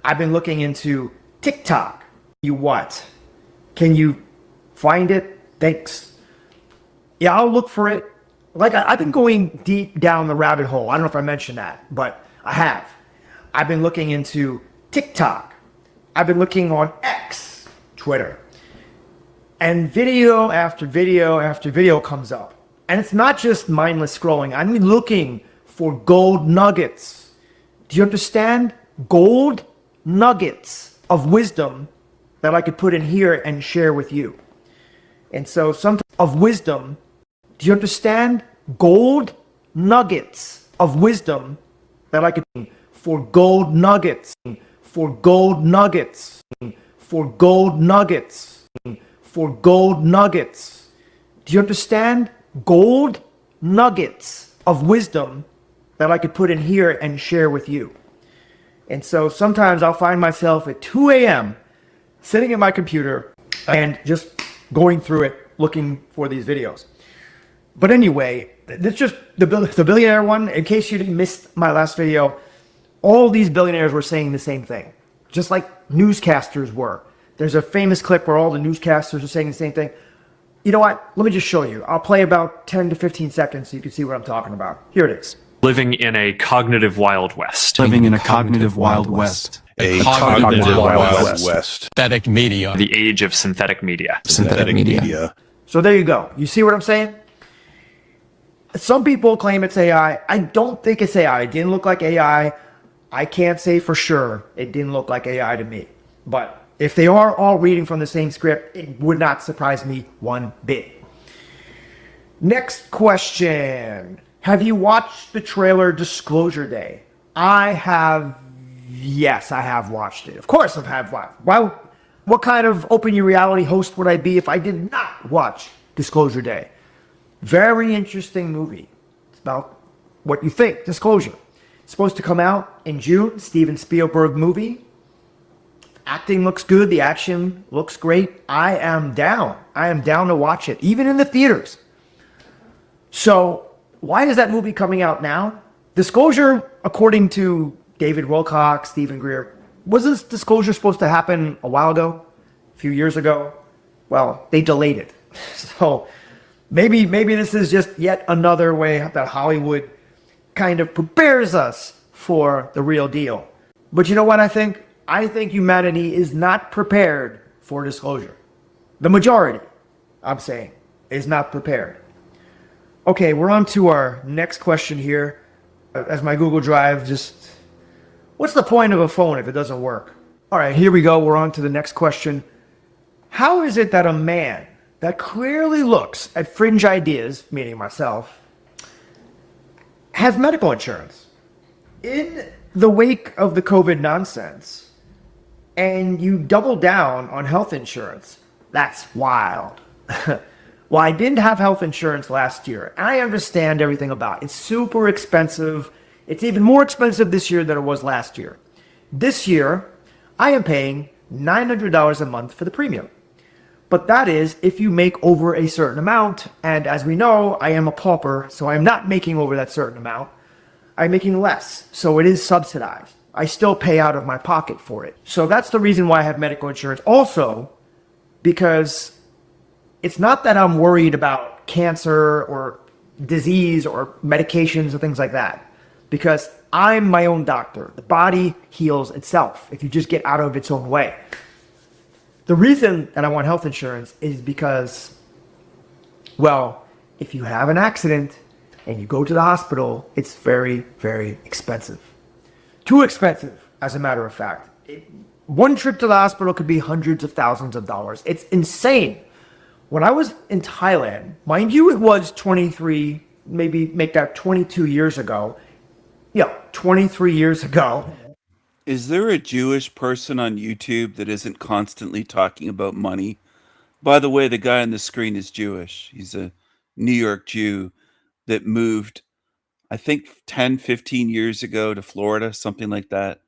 I've been looking into TikTok. You what? Can you find it? Thanks. Yeah, I'll look for it. Like, I've been going deep down the rabbit hole. I don't know if I mentioned that, but I have. I've been looking into TikTok. I've been looking on X, Twitter. And video after video comes up. And it's not just mindless scrolling. I'm looking for gold nuggets. Do you understand? Gold nuggets of wisdom that I could put in here and share with you. And so some of wisdom. Do you understand? Gold nuggets of wisdom that I could for gold nuggets, for gold nuggets, for gold nuggets, for gold nuggets. Do you understand? Gold nuggets of wisdom that I could put in here and share with you. And so sometimes I'll find myself at 2 a.m. sitting at my computer and just going through it, looking for these videos. But anyway, this just the billionaire one. In case you didn't miss my last video, all these billionaires were saying the same thing, just like newscasters were. There's a famous clip where all the newscasters are saying the same thing. You know what? Let me just show you. I'll play about 10 to 15 seconds so you can see what I'm talking about. Here it is. Living in a cognitive Wild West. Living in a cognitive Wild West. A cognitive Wild West. Synthetic media. The age of synthetic media. Synthetic media. So there you go. You see what I'm saying? Some people claim it's AI. I don't think it's AI. It didn't look like AI. I can't say for sure it didn't look like AI to me. But if they are all reading from the same script, it would not surprise me one bit. Next question. Have you watched the trailer Disclosure Day? I have. Yes, I have watched it. Of course I have watched. Why? What kind of open reality host would I be if I did not watch Disclosure Day? Very interesting movie. It's about what you think. Disclosure. It's supposed to come out in June. Steven Spielberg movie. Acting looks good. The action looks great. I am down. I am down to watch it, even in the theaters. So why is that movie coming out now? Disclosure, according to David Wilcock, Stephen Greer, was this Disclosure supposed to happen a while ago? A few years ago? Well, they delayed it. So maybe this is just yet another way that Hollywood kind of prepares us for the real deal. But you know what I think? I think humanity is not prepared for disclosure. The majority, I'm saying, is not prepared. Okay, we're on to our next question here. As my Google Drive just... What's the point of a phone if it doesn't work? All right, here we go. We're on to the next question. How is it that a man that clearly looks at fringe ideas, meaning myself, has medical insurance? In the wake of the COVID nonsense, and you double down on health insurance, that's wild. Well, I didn't have health insurance last year, and I understand everything about it. It's super expensive. It's even more expensive this year than it was last year. This year, I am paying $900 a month for the premium. But that is if you make over a certain amount, and as we know, I am a pauper, so I'm not making over that certain amount. I'm making less, so it is subsidized. I still pay out of my pocket for it. So that's the reason why I have medical insurance. Also, because it's not that I'm worried about cancer or disease or medications or things like that, because I'm my own doctor. The body heals itself if you just get out of its own way. The reason that I want health insurance is because, well, if you have an accident and you go to the hospital, it's very, very expensive. Too expensive, as a matter of fact. One trip to the hospital could be hundreds of thousands of dollars. It's insane. When I was in Thailand, mind you, it was 23, maybe make that 22 years ago. Yeah, 23 years ago. Is there a Jewish person on YouTube that isn't constantly talking about money? By the way, the guy on the screen is Jewish. He's a New York Jew that moved, I think, 10, 15 years ago to Florida, something like that.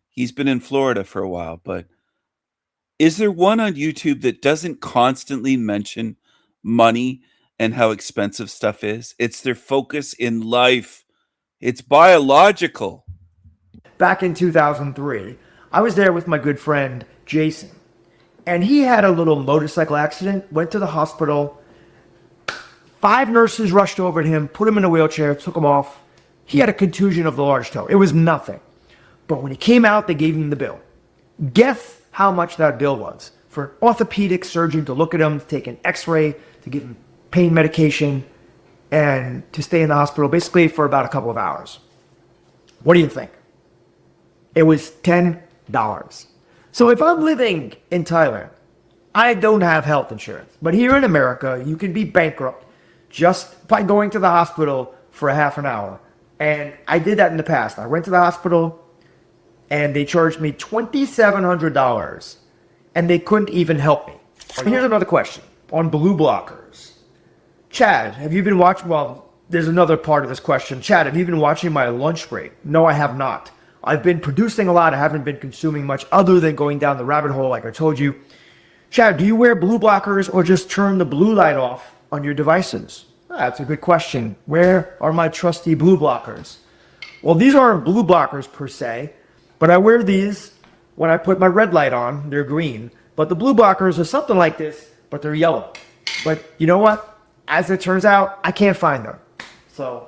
He's been in Florida for a while, but is there one on YouTube that doesn't constantly mention money and how expensive stuff is? It's their focus in life. It's biological. Back in 2003, I was there with my good friend Jason, and he had a little motorcycle accident, went to the hospital. 5 nurses rushed over to him, put him in a wheelchair, took him off. He had a contusion of the large toe. It was nothing. But when he came out, they gave him the bill. Guess how much that bill was for an orthopedic surgeon to look at him, to take an x-ray, to give him pain medication, and to stay in the hospital basically for about a couple of hours. What do you think? It was $10. So if I'm living in Thailand, I don't have health insurance. But here in America, you can be bankrupt just by going to the hospital for a half an hour. And I did that in the past. I went to the hospital and they charged me $2,700 and they couldn't even help me. Here's another question on blue blockers. Chad, have you been watching? Well, there's another part of this question. Chad, have you been watching my lunch break? No, I have not. I've been producing a lot. I haven't been consuming much other than going down the rabbit hole like I told you. Chad, do you wear blue blockers or just turn the blue light off on your devices? That's a good question. Where are my trusty blue blockers? Well, these aren't blue blockers per se, but I wear these when I put my red light on. They're green. But the blue blockers are something like this, but they're yellow. But you know what? As it turns out, I can't find them. So,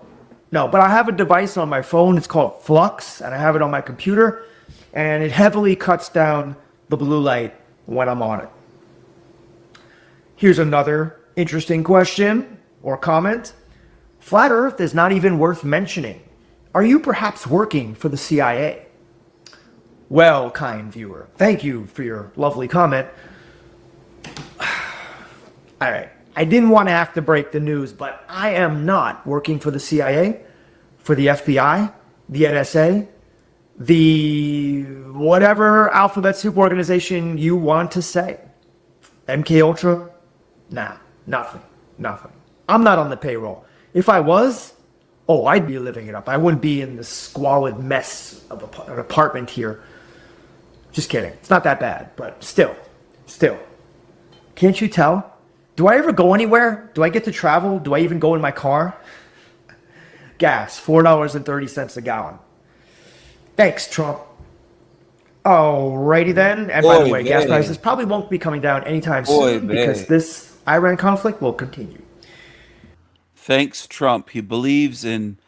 no, but I have a device on my phone. It's called Flux, and I have it on my computer, and it heavily cuts down the blue light when I'm on it. Here's another interesting question or comment. Flat Earth is not even worth mentioning. Are you perhaps working for the CIA? Well, kind viewer, thank you for your lovely comment. All right, I didn't want to have to break the news, but I am not working for the CIA, for the FBI, the NSA, the whatever alphabet soup organization you want to say. MK Ultra? Nah, nothing. I'm not on the payroll. If I was, oh, I'd be living it up. I wouldn't be in this squalid mess of an apartment here. Just kidding. It's not that bad, but still. Can't you tell? Do I ever go anywhere? Do I get to travel? Do I even go in my car? Gas, $4.30 a gallon. Thanks, Trump. Alrighty then. And by the way, gas prices probably won't be coming down anytime soon because this Iran conflict will continue. Thanks, Trump. He believes in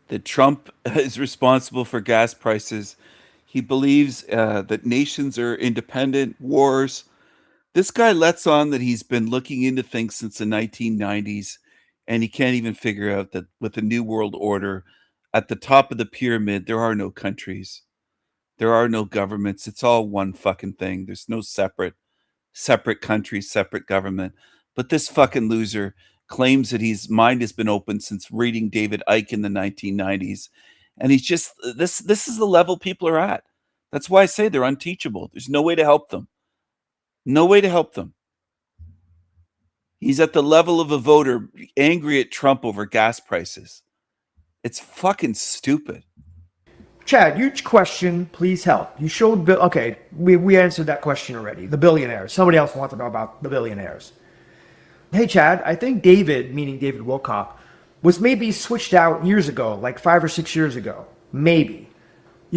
that Trump is responsible for gas prices. He believes that nations are independent, wars. This guy lets on that he's been looking into things since the 1990s, and he can't even figure out that with the New World Order, at the top of the pyramid, there are no countries. There are no governments. It's all one fucking thing. There's no separate countries, separate government. But this fucking loser claims that his mind has been open since reading David Icke in the 1990s. And he's just, this is the level people are at. That's why I say they're unteachable. There's no way to help them. No way to help them. He's at the level of a voter angry at Trump over gas prices. It's fucking stupid. Chad, huge question. Please help. You showed, okay, we answered that question already. The billionaires. Somebody else wants to know about the billionaires. Hey, Chad, I think David, meaning David Wilcock, was maybe switched out years ago, like 5 or 6 years ago. Maybe.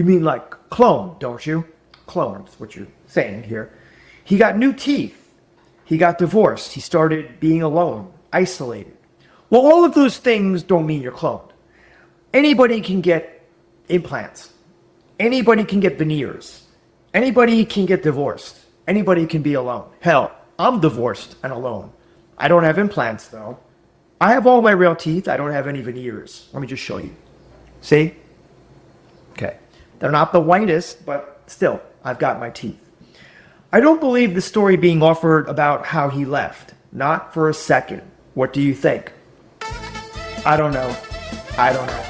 You mean like clone, don't you? Clone is what you're saying here. He got new teeth. He got divorced. He started being alone, isolated. Well, all of those things don't mean you're cloned. Anybody can get implants. Anybody can get veneers. Anybody can get divorced. Anybody can be alone. Hell, I'm divorced and alone. I don't have implants, though. I have all my real teeth. I don't have any veneers. Let me just show you. See? Okay. They're not the whitest, but still, I've got my teeth. I don't believe the story being offered about how he left. Not for a second. What do you think? I don't know. I don't know.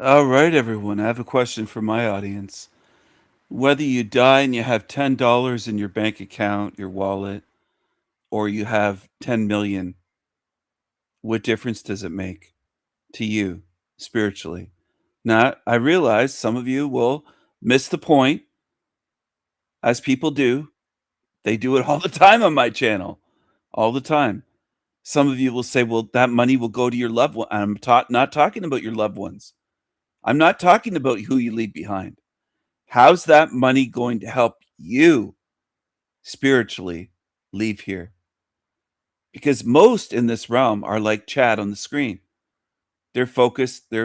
All right, everyone. I have a question for my audience. Whether you die and you have $10 in your bank account, your wallet, or you have 10 million, what difference does it make to you spiritually? Now, I realize some of you will miss the point, as people do. They do it all the time on my channel, all the time. Some of you will say, well, that money will go to your loved one. I'm not talking about your loved ones. I'm not talking about who you leave behind. How's that money going to help you spiritually leave here? Because most in this realm are like Chad on the screen. Their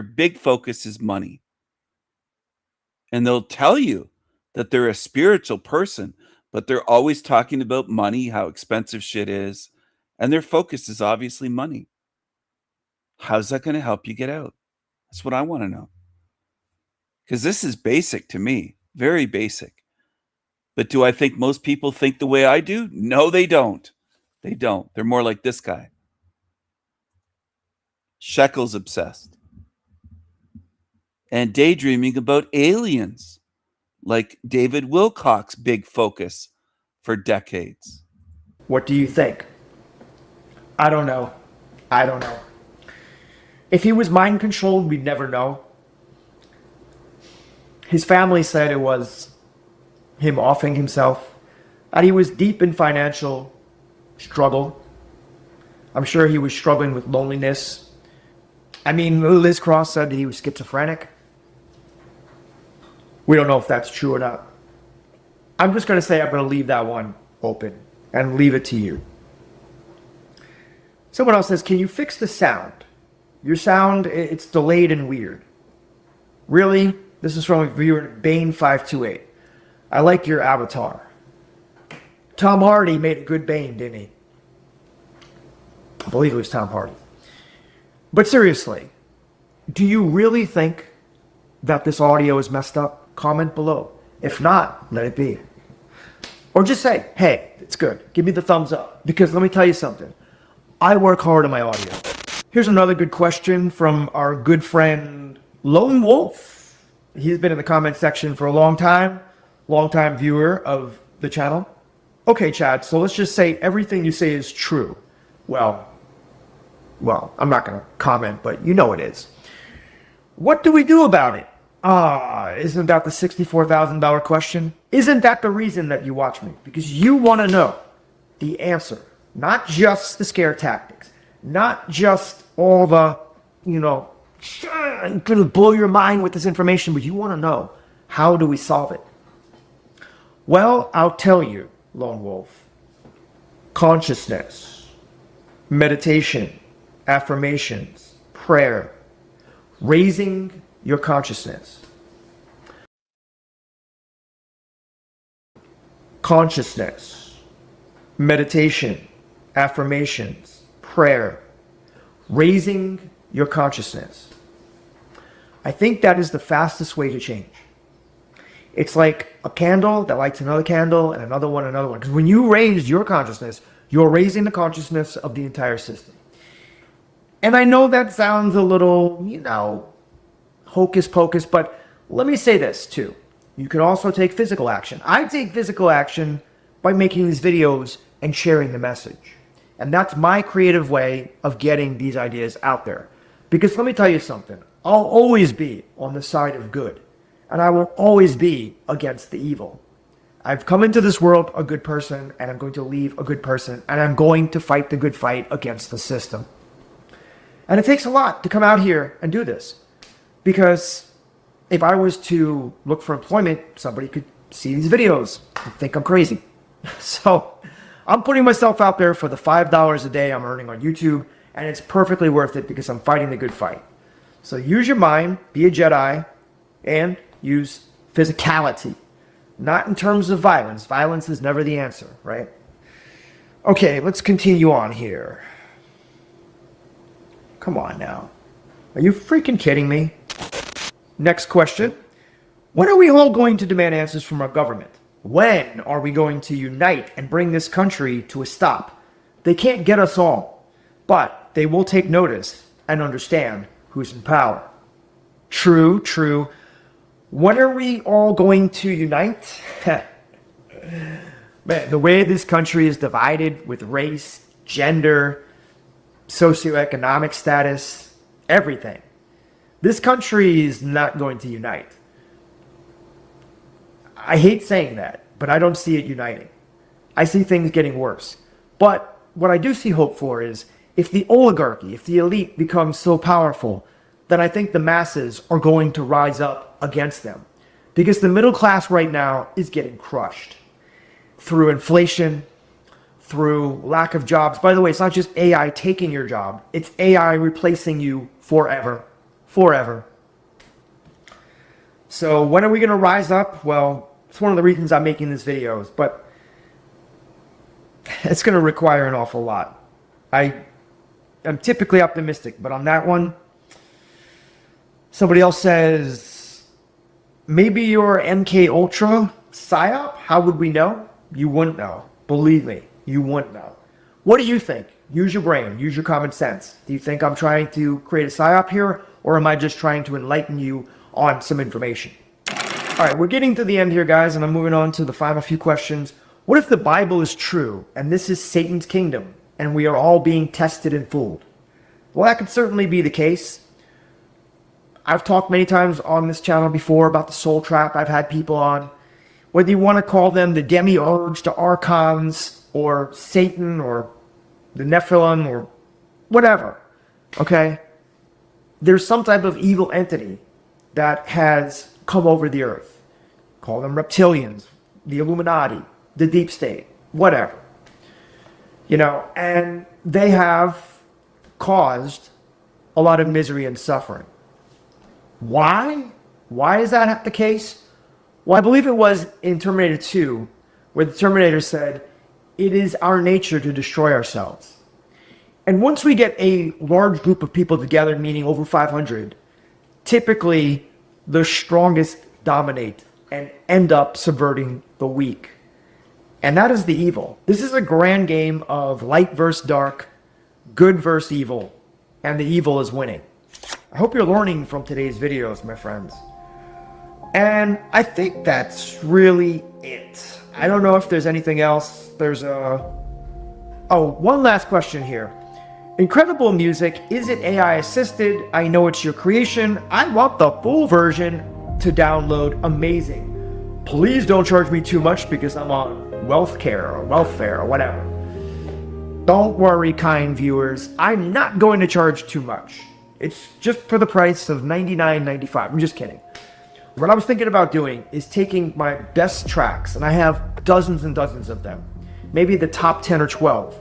big focus is money. And they'll tell you that they're a spiritual person, but they're always talking about money, how expensive shit is. And their focus is obviously money. How's that going to help you get out? That's what I want to know. Because this is basic to me, very basic. But do I think most people think the way I do? No, they don't. They don't. They're more like this guy. Shekels obsessed. And daydreaming about aliens, like David Wilcock's big focus for decades. What do you think? I don't know. I don't know. If he was mind controlled, we'd never know. His family said it was him offing himself, and he was deep in financial struggle. I'm sure he was struggling with loneliness. I mean, Liz Cross said that he was schizophrenic. We don't know if that's true or not. I'm just going to say I'm going to leave that one open and leave it to you. Someone else says, can you fix the sound? Your sound, it's delayed and weird. Really? This is from viewer Bane528. I like your avatar. Tom Hardy made a good Bane, didn't he? I believe it was Tom Hardy. But seriously, do you really think that this audio is messed up? Comment below. If not, let it be. Or just say, hey, it's good. Give me the thumbs up. Because let me tell you something. I work hard on my audio. Here's another good question from our good friend Lone Wolf. He's been in the comment section for a long time viewer of the channel. Okay, Chad, so let's just say everything you say is true. Well, I'm not going to comment, but you know it is. What do we do about it? Isn't that the $64,000 question? Isn't that the reason that you watch me? Because you want to know the answer. Not just the scare tactics. Not just all the, I'm going to blow your mind with this information, but you want to know, how do we solve it? Well, I'll tell you, Lone Wolf. Consciousness, meditation, affirmations, prayer, raising your consciousness. Consciousness, meditation, affirmations, prayer, raising your consciousness. I think that is the fastest way to change. It's like a candle that lights another candle and another one. Because when you raise your consciousness, you're raising the consciousness of the entire system. And I know that sounds a little, hocus pocus, but let me say this too. You can also take physical action. I take physical action by making these videos and sharing the message. And that's my creative way of getting these ideas out there. Because let me tell you something. I'll always be on the side of good. And I will always be against the evil. I've come into this world a good person, and I'm going to leave a good person, and I'm going to fight the good fight against the system. And it takes a lot to come out here and do this. Because if I was to look for employment, somebody could see these videos and think I'm crazy. So I'm putting myself out there for the $5 a day I'm earning on YouTube, and it's perfectly worth it because I'm fighting the good fight. So use your mind, be a Jedi, and use physicality. Not in terms of violence. Violence is never the answer, right? Okay, let's continue on here. Come on now. Are you freaking kidding me? Next question. When are we all going to demand answers from our government? When are we going to unite and bring this country to a stop? They can't get us all, but they will take notice and understand who's in power. True, true. When are we all going to unite? Man, the way this country is divided with race, gender, socioeconomic status, everything. This country is not going to unite. I hate saying that, but I don't see it uniting. I see things getting worse. But what I do see hope for is if the oligarchy, if the elite becomes so powerful, then I think the masses are going to rise up against them. Because the middle class right now is getting crushed through inflation, through lack of jobs. By the way, it's not just AI taking your job. It's AI replacing you forever. Forever. So when are we going to rise up? Well, it's one of the reasons I'm making these videos, but it's going to require an awful lot. I'm typically optimistic, but on that one, somebody else says, maybe you're MK Ultra PSYOP? How would we know? You wouldn't know. Believe me, you wouldn't know. What do you think? Use your brain. Use your common sense. Do you think I'm trying to create a PSYOP here, or am I just trying to enlighten you on some information? All right, we're getting to the end here, guys, and I'm moving on to the final few questions. What if the Bible is true, and this is Satan's kingdom, and we are all being tested and fooled? Well, that could certainly be the case. I've talked many times on this channel before about the soul trap. I've had people on. Whether you want to call them the demiurge, the archons, or Satan, or the Nephilim, or whatever, okay? There's some type of evil entity that has come over the earth. Call them reptilians, the Illuminati, the deep state, whatever. And they have caused a lot of misery and suffering. Why? Why is that the case? Well, I believe it was in Terminator 2, where the Terminator said, "It is our nature to destroy ourselves." And once we get a large group of people together, meaning over 500, typically the strongest dominate and end up subverting the weak. And that is the evil. This is a grand game of light versus dark, good versus evil, and the evil is winning. I hope you're learning from today's videos, my friends. And I think that's really it. I don't know if there's anything else. There's one last question here. Incredible music. Is it AI assisted? I know it's your creation. I want the full version to download. Amazing. Please don't charge me too much because I'm on welfare or whatever. Don't worry, kind viewers. I'm not going to charge too much. It's just for the price of $99.95. I'm just kidding. What I was thinking about doing is taking my best tracks, and I have dozens and dozens of them, maybe the top 10 or 12,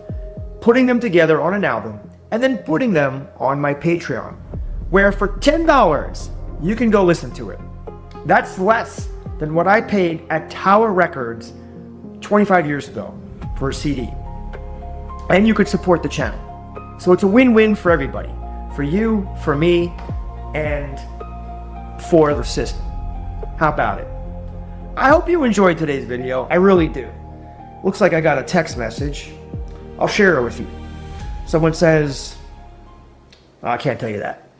putting them together on an album, and then putting them on my Patreon, where for $10, you can go listen to it. That's less than what I paid at Tower Records 25 years ago for a CD. And you could support the channel. So it's a win-win for everybody. For you, for me, and for the system. How about it? I hope you enjoyed today's video. I really do. Looks like I got a text message. I'll share it with you. Someone says, I can't tell you that.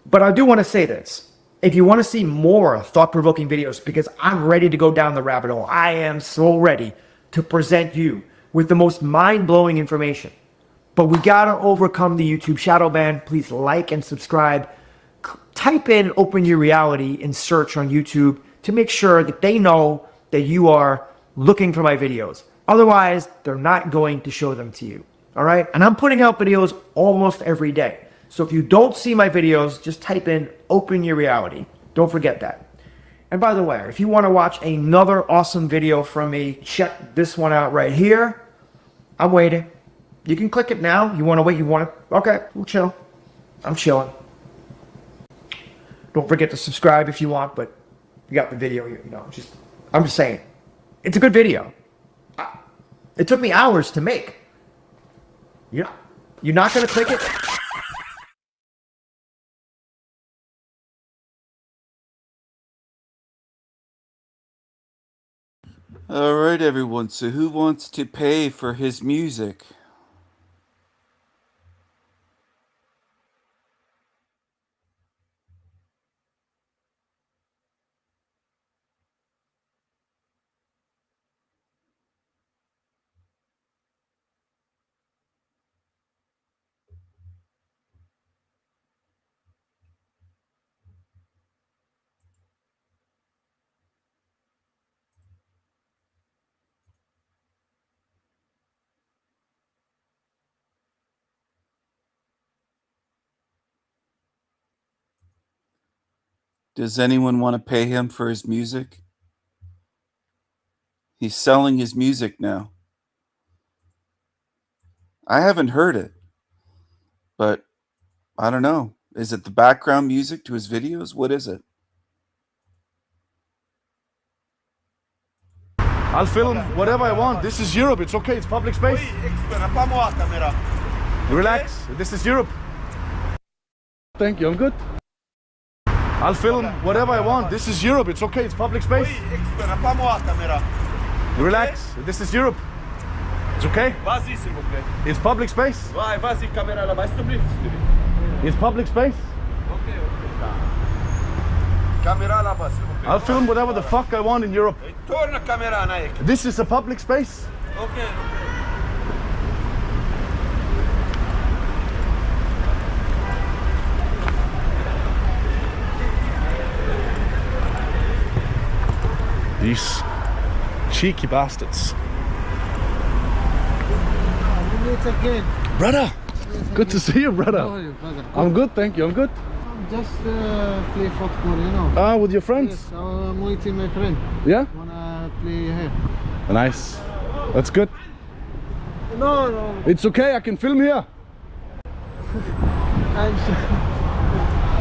But I do want to say this. If you want to see more thought-provoking videos, because I'm ready to go down the rabbit hole, I am so ready to present you with the most mind-blowing information. But we gotta overcome the YouTube shadow ban. Please like and subscribe. Type in Open Your Reality in search on YouTube to make sure that they know that you are looking for my videos. Otherwise, they're not going to show them to you. All right? And I'm putting out videos almost every day. So if you don't see my videos, just type in Open Your Reality. Don't forget that. And by the way, if you want to watch another awesome video from me, check this one out right here. I'm waiting. You can click it now. You want to wait? You want to? Okay, we'll chill. I'm chilling. Don't forget to subscribe if you want, but you got the video here. I'm just saying. It's a good video. It took me hours to make. You're not going to click it? All right, everyone. So who wants to pay for his music? Does anyone want to pay him for his music? He's selling his music now. I haven't heard it, but I don't know. Is it the background music to his videos? What is it? I'll film whatever I want. This is Europe. It's okay. It's public space. Relax. This is Europe. Thank you. I'm good. I'll film whatever I want. This is Europe. It's okay. It's public space. Relax. This is Europe. It's okay. It's public space. It's public space. I'll film whatever the fuck I want in Europe. This is a public space. These cheeky bastards. Brother, good to see you, brother. How are you, brother? I'm good, thank you. I'm good. Just play football, you know. Ah, with your friends? Yes, I'm waiting my friend. Yeah? Wanna play here. Nice. That's good. No. It's okay, I can film here.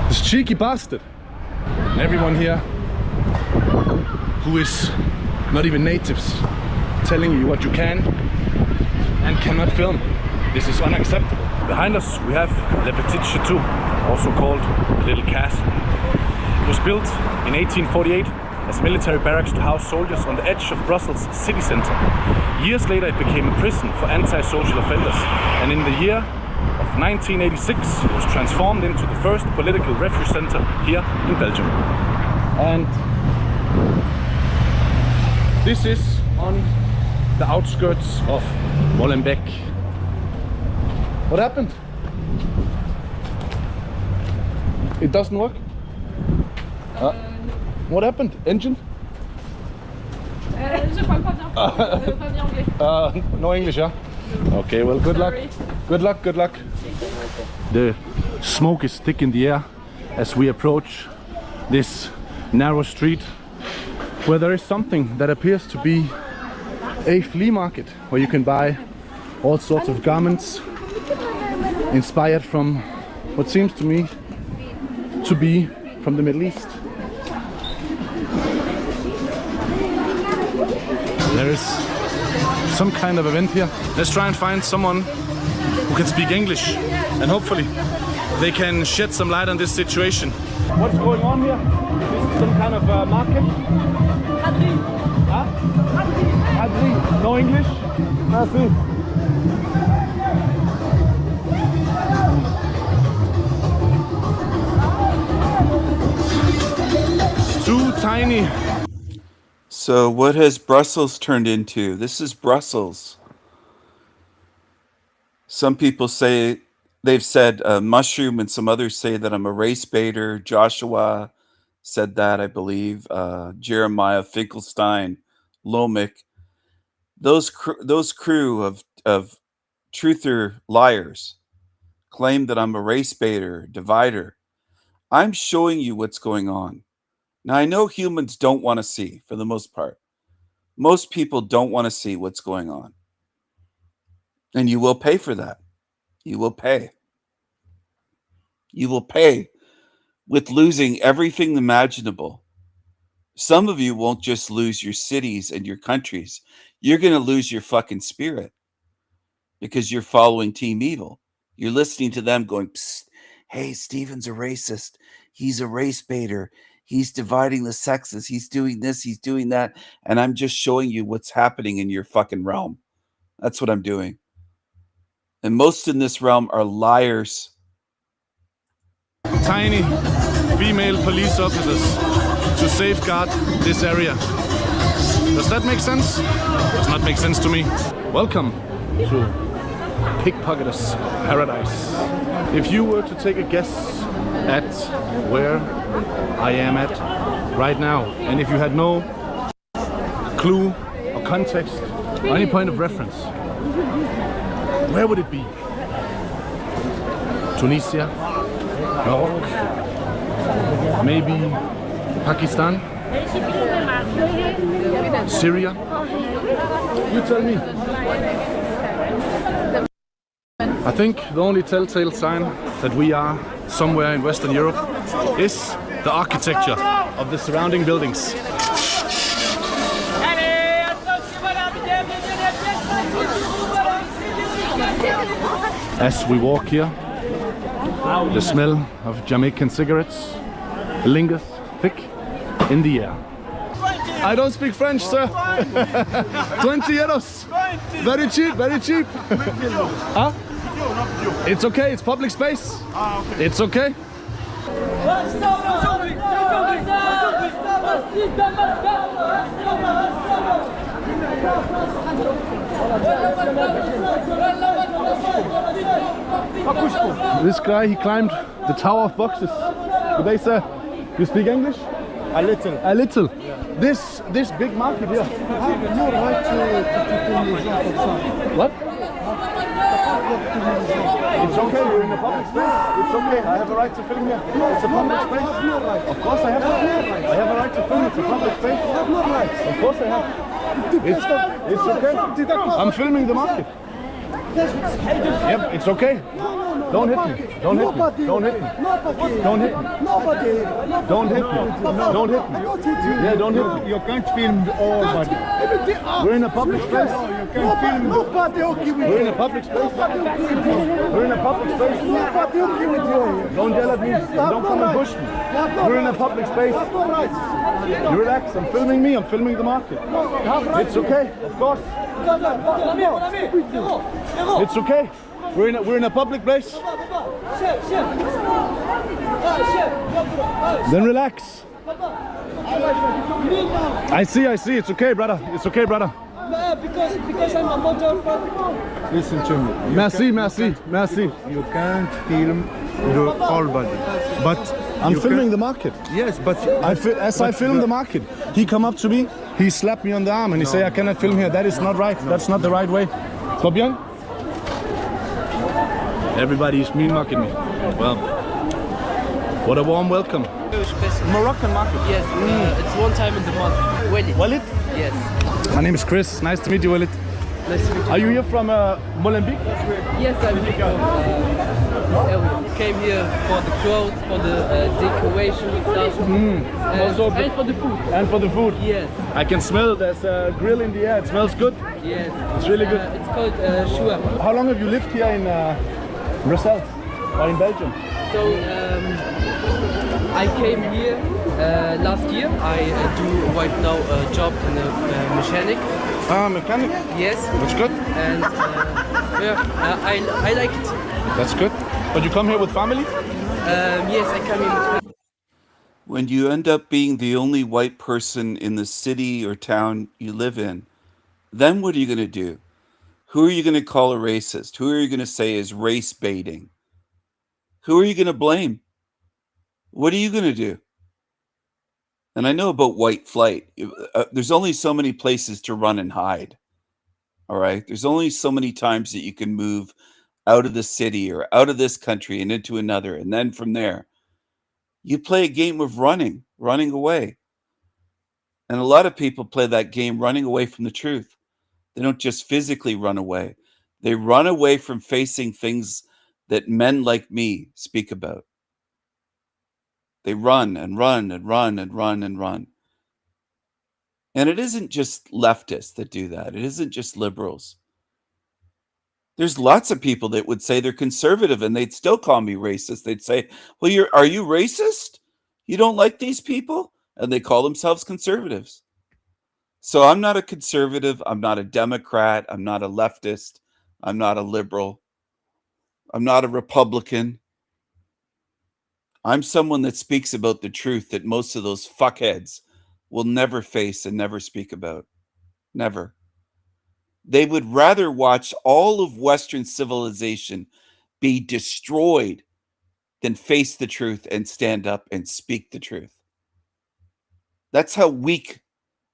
This cheeky bastard. And everyone here who is not even natives telling you what you can and cannot film. This is unacceptable. Behind us we have Le Petit Chateau, also called Little Castle. It was built in 1848 as military barracks to house soldiers on the edge of Brussels city centre. Years later it became a prison for anti-social offenders, and in the year of 1986 it was transformed into the first political refuge centre here in Belgium. And this is on the outskirts of Molenbeek. What happened? It doesn't work? What happened? Engine? Je parle pas bien. Pas bien anglais. No English, yeah? Okay, well, good luck. Good luck, good luck. The smoke is thick in the air as we approach this narrow street where there is something that appears to be a flea market where you can buy all sorts of garments inspired from what seems to me to be from the Middle East. There is some kind of event here. Let's try and find someone who can speak English, and hopefully they can shed some light on this situation. What's going on here? This is some kind of market? Hadri. Huh? Hadri. No English? Merci. Too tiny. So what has Brussels turned into? This is Brussels. Some people say, they've said mushroom, and some others say that I'm a race baiter. Joshua said that, I believe. Jeremiah Finkelstein, Lomick. Those crew of truther liars claim that I'm a race baiter, divider. I'm showing you what's going on. Now, I know humans don't want to see, for the most part. Most people don't want to see what's going on. And you will pay for that. You will pay. You will pay with losing everything imaginable. Some of you won't just lose your cities and your countries. You're going to lose your fucking spirit because you're following Team Evil. You're listening to them going, psst, hey, Steven's a racist. He's a race baiter. He's dividing the sexes. He's doing this. He's doing that. And I'm just showing you what's happening in your fucking realm. That's what I'm doing. And most in this realm are liars. Tiny female police officers to safeguard this area. Does that make sense? Does not make sense to me. Welcome to Pickpocketer's Paradise. If you were to take a guess at where I am at right now, and if you had no clue or context or any point of reference, where would it be? Tunisia? Morocco? Maybe Pakistan? Syria? You tell me. I think the only telltale sign that we are somewhere in Western Europe is the architecture of the surrounding buildings. As we walk here, the smell of Jamaican cigarettes lingers thick in the air. I don't speak French, sir. 20 euros. Very cheap, very cheap. Huh? It's okay, it's public space. It's okay. This guy, he climbed the Tower of Boxes. Do they say, you speak English? A little. A little. Yeah. This big market here. No right to What? It's okay, we're in a public space. It's okay, I have a right to film here. It's a public space. Of course I have. I have a right to film. It's a public space. Of course I have. It's okay. I'm filming the market. Yep, it's okay. Don't hit me. Don't hit me. Don't hit me. Don't hit me. Nobody. Don't hit me. Don't hit me. Yeah, don't hit me. You can't film all body. We're in a public space. You can't film. Nobody okay with you. We're in a public space. We're in a public space. Nobody okay with you. Don't yell at me. Don't come and push me. We're in a public space. You relax. I'm filming me. I'm filming the market. It's okay. Of course. It's okay. We're in a public place. Then relax. I see. It's okay, brother. It's okay, brother. Because I'm a motherfucker. Listen to me. Merci. You can't film the whole body. But I'm filming the market. Yes, but I film the market. He come up to me, he slapped me on the arm and he say I cannot film here. That is not right. That's not the right way. Trop bien? Everybody is mean mucking me. Well, what a warm welcome. Moroccan market. Yes, it's one time in the month. Walid? Yes. My name is Chris. Nice to meet you, Walid. Nice to meet you. Are you here from Molenbeek? Yes, I'm here from came here for the clothes, for the decoration stuff, and for the food. And for the food? Yes. I can smell there's a grill in the air. It smells good. Yes. It's really good. It's called Shua. How long have you lived here in Brussels or in Belgium? So I came here last year. I do right now a job in a mechanic. Mechanic? Yes. That's good. And I like it. That's good. But you come here with family? Yes, I come here with family. When you end up being the only white person in the city or town you live in, then what are you going to do? Who are you going to call a racist? Who are you going to say is race baiting? Who are you going to blame? What are you going to do? And I know about white flight. There's only so many places to run and hide. All right. There's only so many times that you can move out of the city or out of this country and into another. And then from there, you play a game of running away. And a lot of people play that game running away from the truth. They don't just physically run away. They run away from facing things that men like me speak about. They run and run and run and run and run. And it isn't just leftists that do that. It isn't just liberals. There's lots of people that would say they're conservative and they'd still call me racist. They'd say, well, are you racist? You don't like these people? And they call themselves conservatives. So I'm not a conservative. I'm not a Democrat. I'm not a leftist. I'm not a liberal. I'm not a Republican. I'm someone that speaks about the truth that most of those fuckheads will never face and never speak about. Never. They would rather watch all of Western civilization be destroyed than face the truth and stand up and speak the truth. That's how weak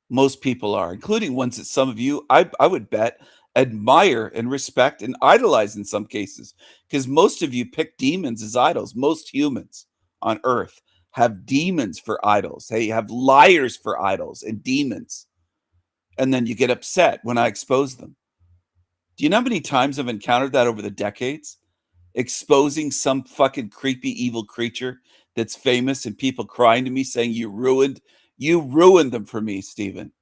most people are, including ones that some of you, I would bet, admire and respect and idolize in some cases, because most of you pick demons as idols. Most humans on earth have demons for idols. They have liars for idols and demons. And then you get upset when I expose them. Do you know how many times I've encountered that over the decades? Exposing some fucking creepy evil creature that's famous and people crying to me saying, you ruined them for me, Stephen.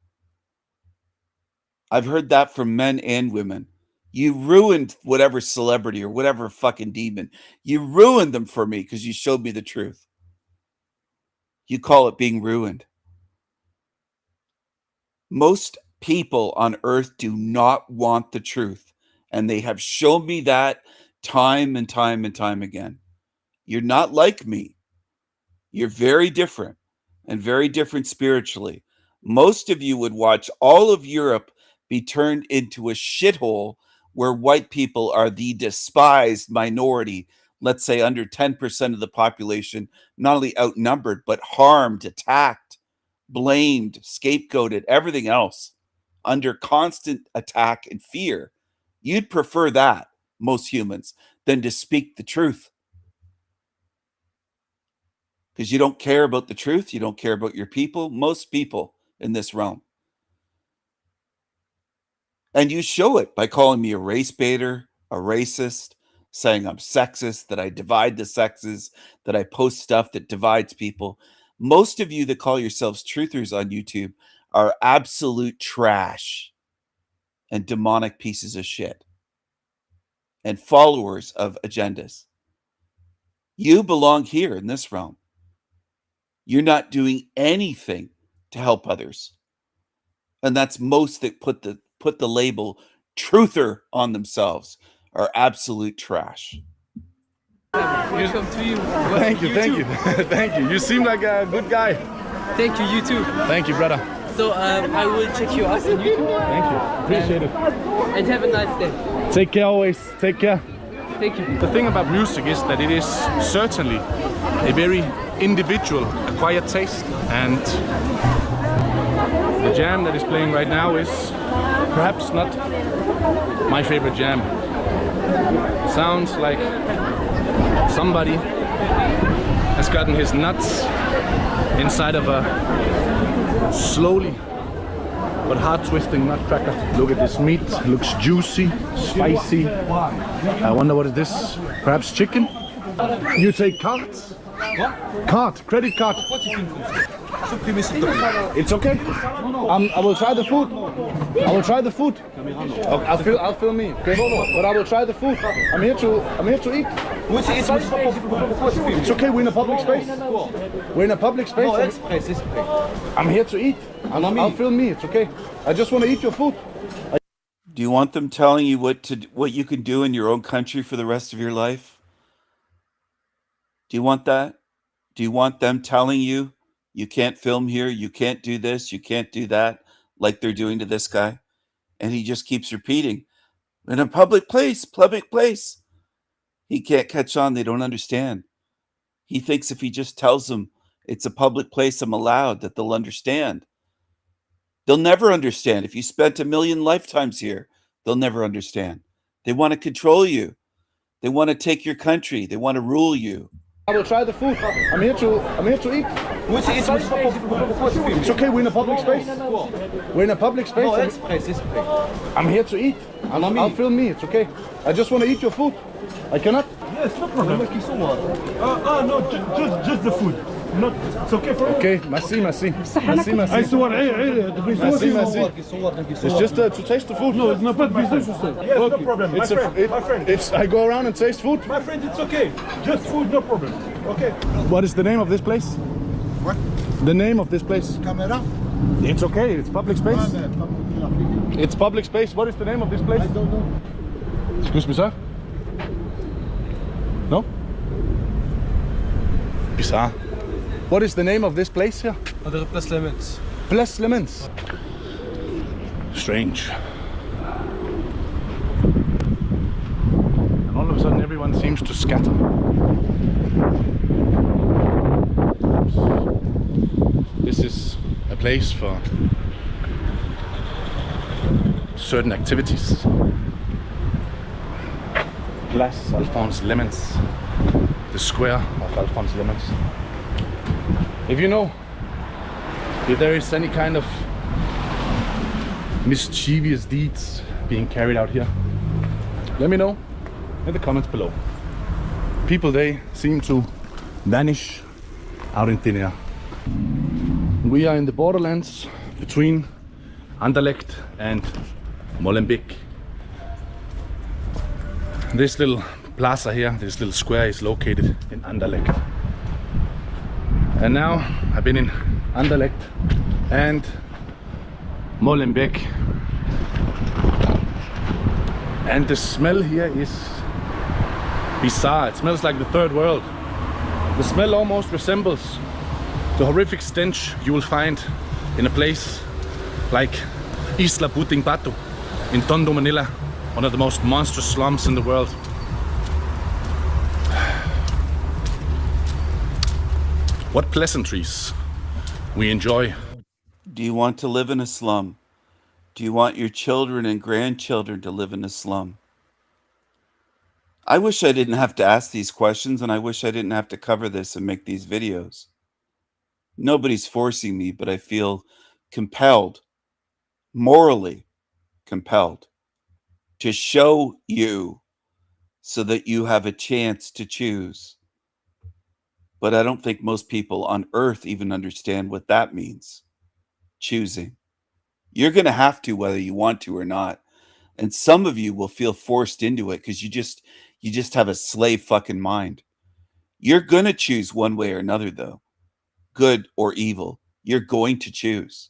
I've heard that from men and women. You ruined whatever celebrity or whatever fucking demon. You ruined them for me because you showed me the truth. You call it being ruined. Most people on earth do not want the truth. And they have shown me that time and time and time again. You're not like me. You're very different and very different spiritually. Most of you would watch all of Europe be turned into a shithole where white people are the despised minority, let's say under 10% of the population, not only outnumbered, but harmed, attacked, blamed, scapegoated, everything else, under constant attack and fear. You'd prefer that, most humans, than to speak the truth. Because you don't care about the truth. You don't care about your people. Most people in this realm. And you show it by calling me a race baiter, a racist, saying I'm sexist, that I divide the sexes, that I post stuff that divides people. Most of you that call yourselves truthers on YouTube are absolute trash and demonic pieces of shit and followers of agendas. You belong here in this realm. You're not doing anything to help others. And that's most that put the label truther on themselves are absolute trash. Welcome to you. Thank you, thank you, thank you. You seem like a good guy. Thank you, you too. Thank you, brother. So I will check you out on YouTube. Thank you. Appreciate it. And have a nice day. Take care always. Take care. Thank you. The thing about music is that it is certainly a very individual, acquired taste. And the jam that is playing right now is perhaps not my favorite jam. It sounds like somebody has gotten his nuts inside of a slowly but hard-twisting nutcracker. Look at this meat, looks juicy, spicy. I wonder what is this? Perhaps chicken? You take cards? What? Card, credit card. It's okay. I will try the food. I will try the food. I'll film me. Okay? But I will try the food. I'm here to eat. It's okay. We're in a public space. We're in a public space. I'm here to eat. I'll film me. It's okay. I just want to eat your food. Do you want them telling you what you can do in your own country for the rest of your life? Do you want that? Do you want them telling you you can't film here, you can't do this, you can't do that, like they're doing to this guy? And he just keeps repeating, in a public place, public place. He can't catch on. They don't understand. He thinks if he just tells them it's a public place, I'm allowed, that they'll understand. They'll never understand. If you spent 1 million lifetimes here, they'll never understand. They want to control you. They want to take your country. They want to rule you. I will try the food. I'm here to eat. It's okay. We're in a public space. We're in a public space. I'm here to eat. I'll film me. It's okay. I just want to eat your food. I cannot. Yes, no problem. No, just the food. Not, it's okay for you. Okay, merci. It's just to taste the food. No, it's not business. Yes, okay. No problem. I go around and taste food. My friend, it's okay. Just food, no problem. Okay. What is the name of this place? What? The name of this place? Camera? It's okay. It's public space. It's public space. What is the name of this place? I don't know. Excuse me, sir. No? Bizarre. What is the name of this place here? Place Lemons. Place Lemons. Strange. And all of a sudden everyone seems to scatter. This is a place for certain activities. Place Alphonse Lemons. The square of Alphonse Lemons. If you know if there is any kind of mischievous deeds being carried out here, let me know in the comments below. People, they seem to vanish out in thin air. We are in the borderlands between Anderlecht and Molenbeek. This little plaza here, this little square, is located in Anderlecht. And now I've been in Anderlecht and Molenbeek, and the smell here is bizarre. It smells like the third world. The smell almost resembles the horrific stench you will find in a place like Isla Puting Batu in Tondo, Manila, one of the most monstrous slums in the world. What pleasantries we enjoy. Do you want to live in a slum? Do you want your children and grandchildren to live in a slum? I wish I didn't have to ask these questions, and I wish I didn't have to cover this and make these videos. Nobody's forcing me, but I feel compelled, morally compelled, to show you so that you have a chance to choose. But I don't think most people on earth even understand what that means. Choosing. You're going to have to, whether you want to or not. And some of you will feel forced into it because you just have a slave fucking mind. You're going to choose one way or another, though. Good or evil. You're going to choose.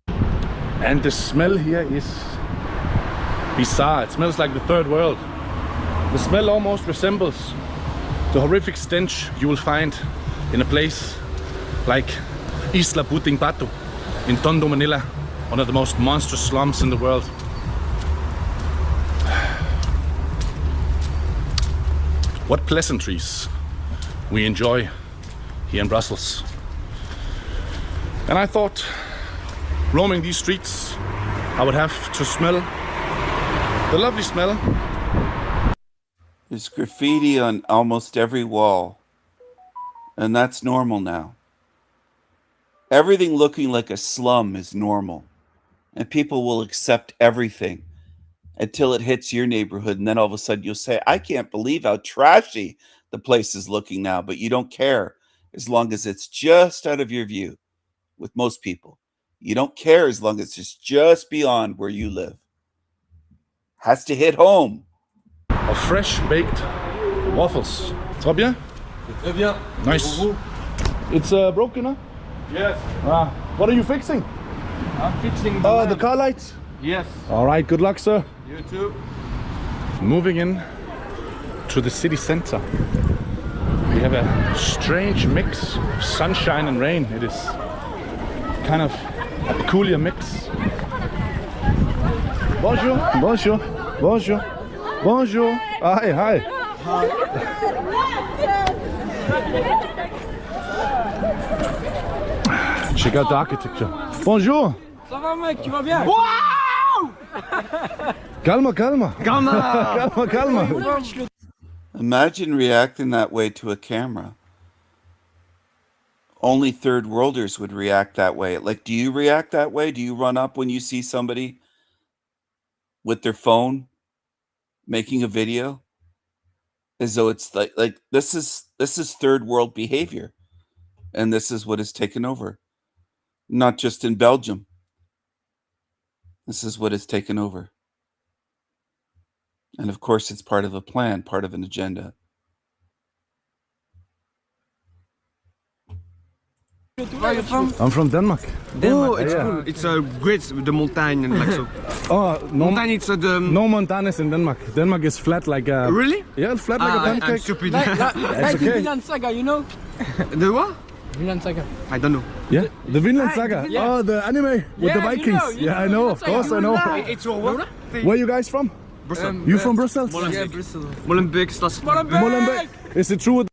And the smell here is bizarre. It smells like the third world. The smell almost resembles the horrific stench you will find in a place like Isla Puting Pato in Tondo, Manila, one of the most monstrous slums in the world. What pleasantries we enjoy here in Brussels. And I thought, roaming these streets, I would have to smell the lovely smell. There's graffiti on almost every wall, and that's normal now. Everything looking like a slum is normal, and people will accept everything until it hits your neighborhood, and then all of a sudden you'll say, I can't believe how trashy the place is looking now, but you don't care as long as it's just out of your view. With most people, you don't care as long as it's just beyond where you live. Has to hit home. Of fresh baked waffles. Ça va bien? Très bien. Nice. It's broken, huh? Yes. What are you fixing? I'm fixing The car lights? Yes. All right, good luck, sir. You too. Moving in to the city center. We have a strange mix of sunshine and rain. It is kind of a peculiar mix. Bonjour, bonjour, bonjour, bonjour. Hi, hi. Check out the architecture. Bonjour. Ça va mec, tu vas bien? Calma, calma. Calma. Calma, calma. Imagine reacting that way to a camera. Only third worlders would react that way. Like, do you react that way? Do you run up when you see somebody with their phone making a video? As though it's like this is third world behavior. And this is what has taken over. Not just in Belgium. This is what has taken over. And of course, it's part of a plan, part of an agenda. Where are you from? I'm from Denmark. Oh, it's cool. It's great, the mountain and like so. Oh, no, Mountain, it's the... no mountains in Denmark. Denmark is flat like a... Really? Yeah, flat like a I'm pancake. stupid. It's Like the okay. Vinland Saga, you know? The what? Vinland Saga. I don't know. Yeah, the Vinland Saga. Yeah. Oh, the anime with the Yeah, Vikings. you know I know, of course I know. It's a what? Where you guys from? Brussels. You from Brussels? Yeah, Brussels. Molenbeek, Stas. Molenbeek. Is it true?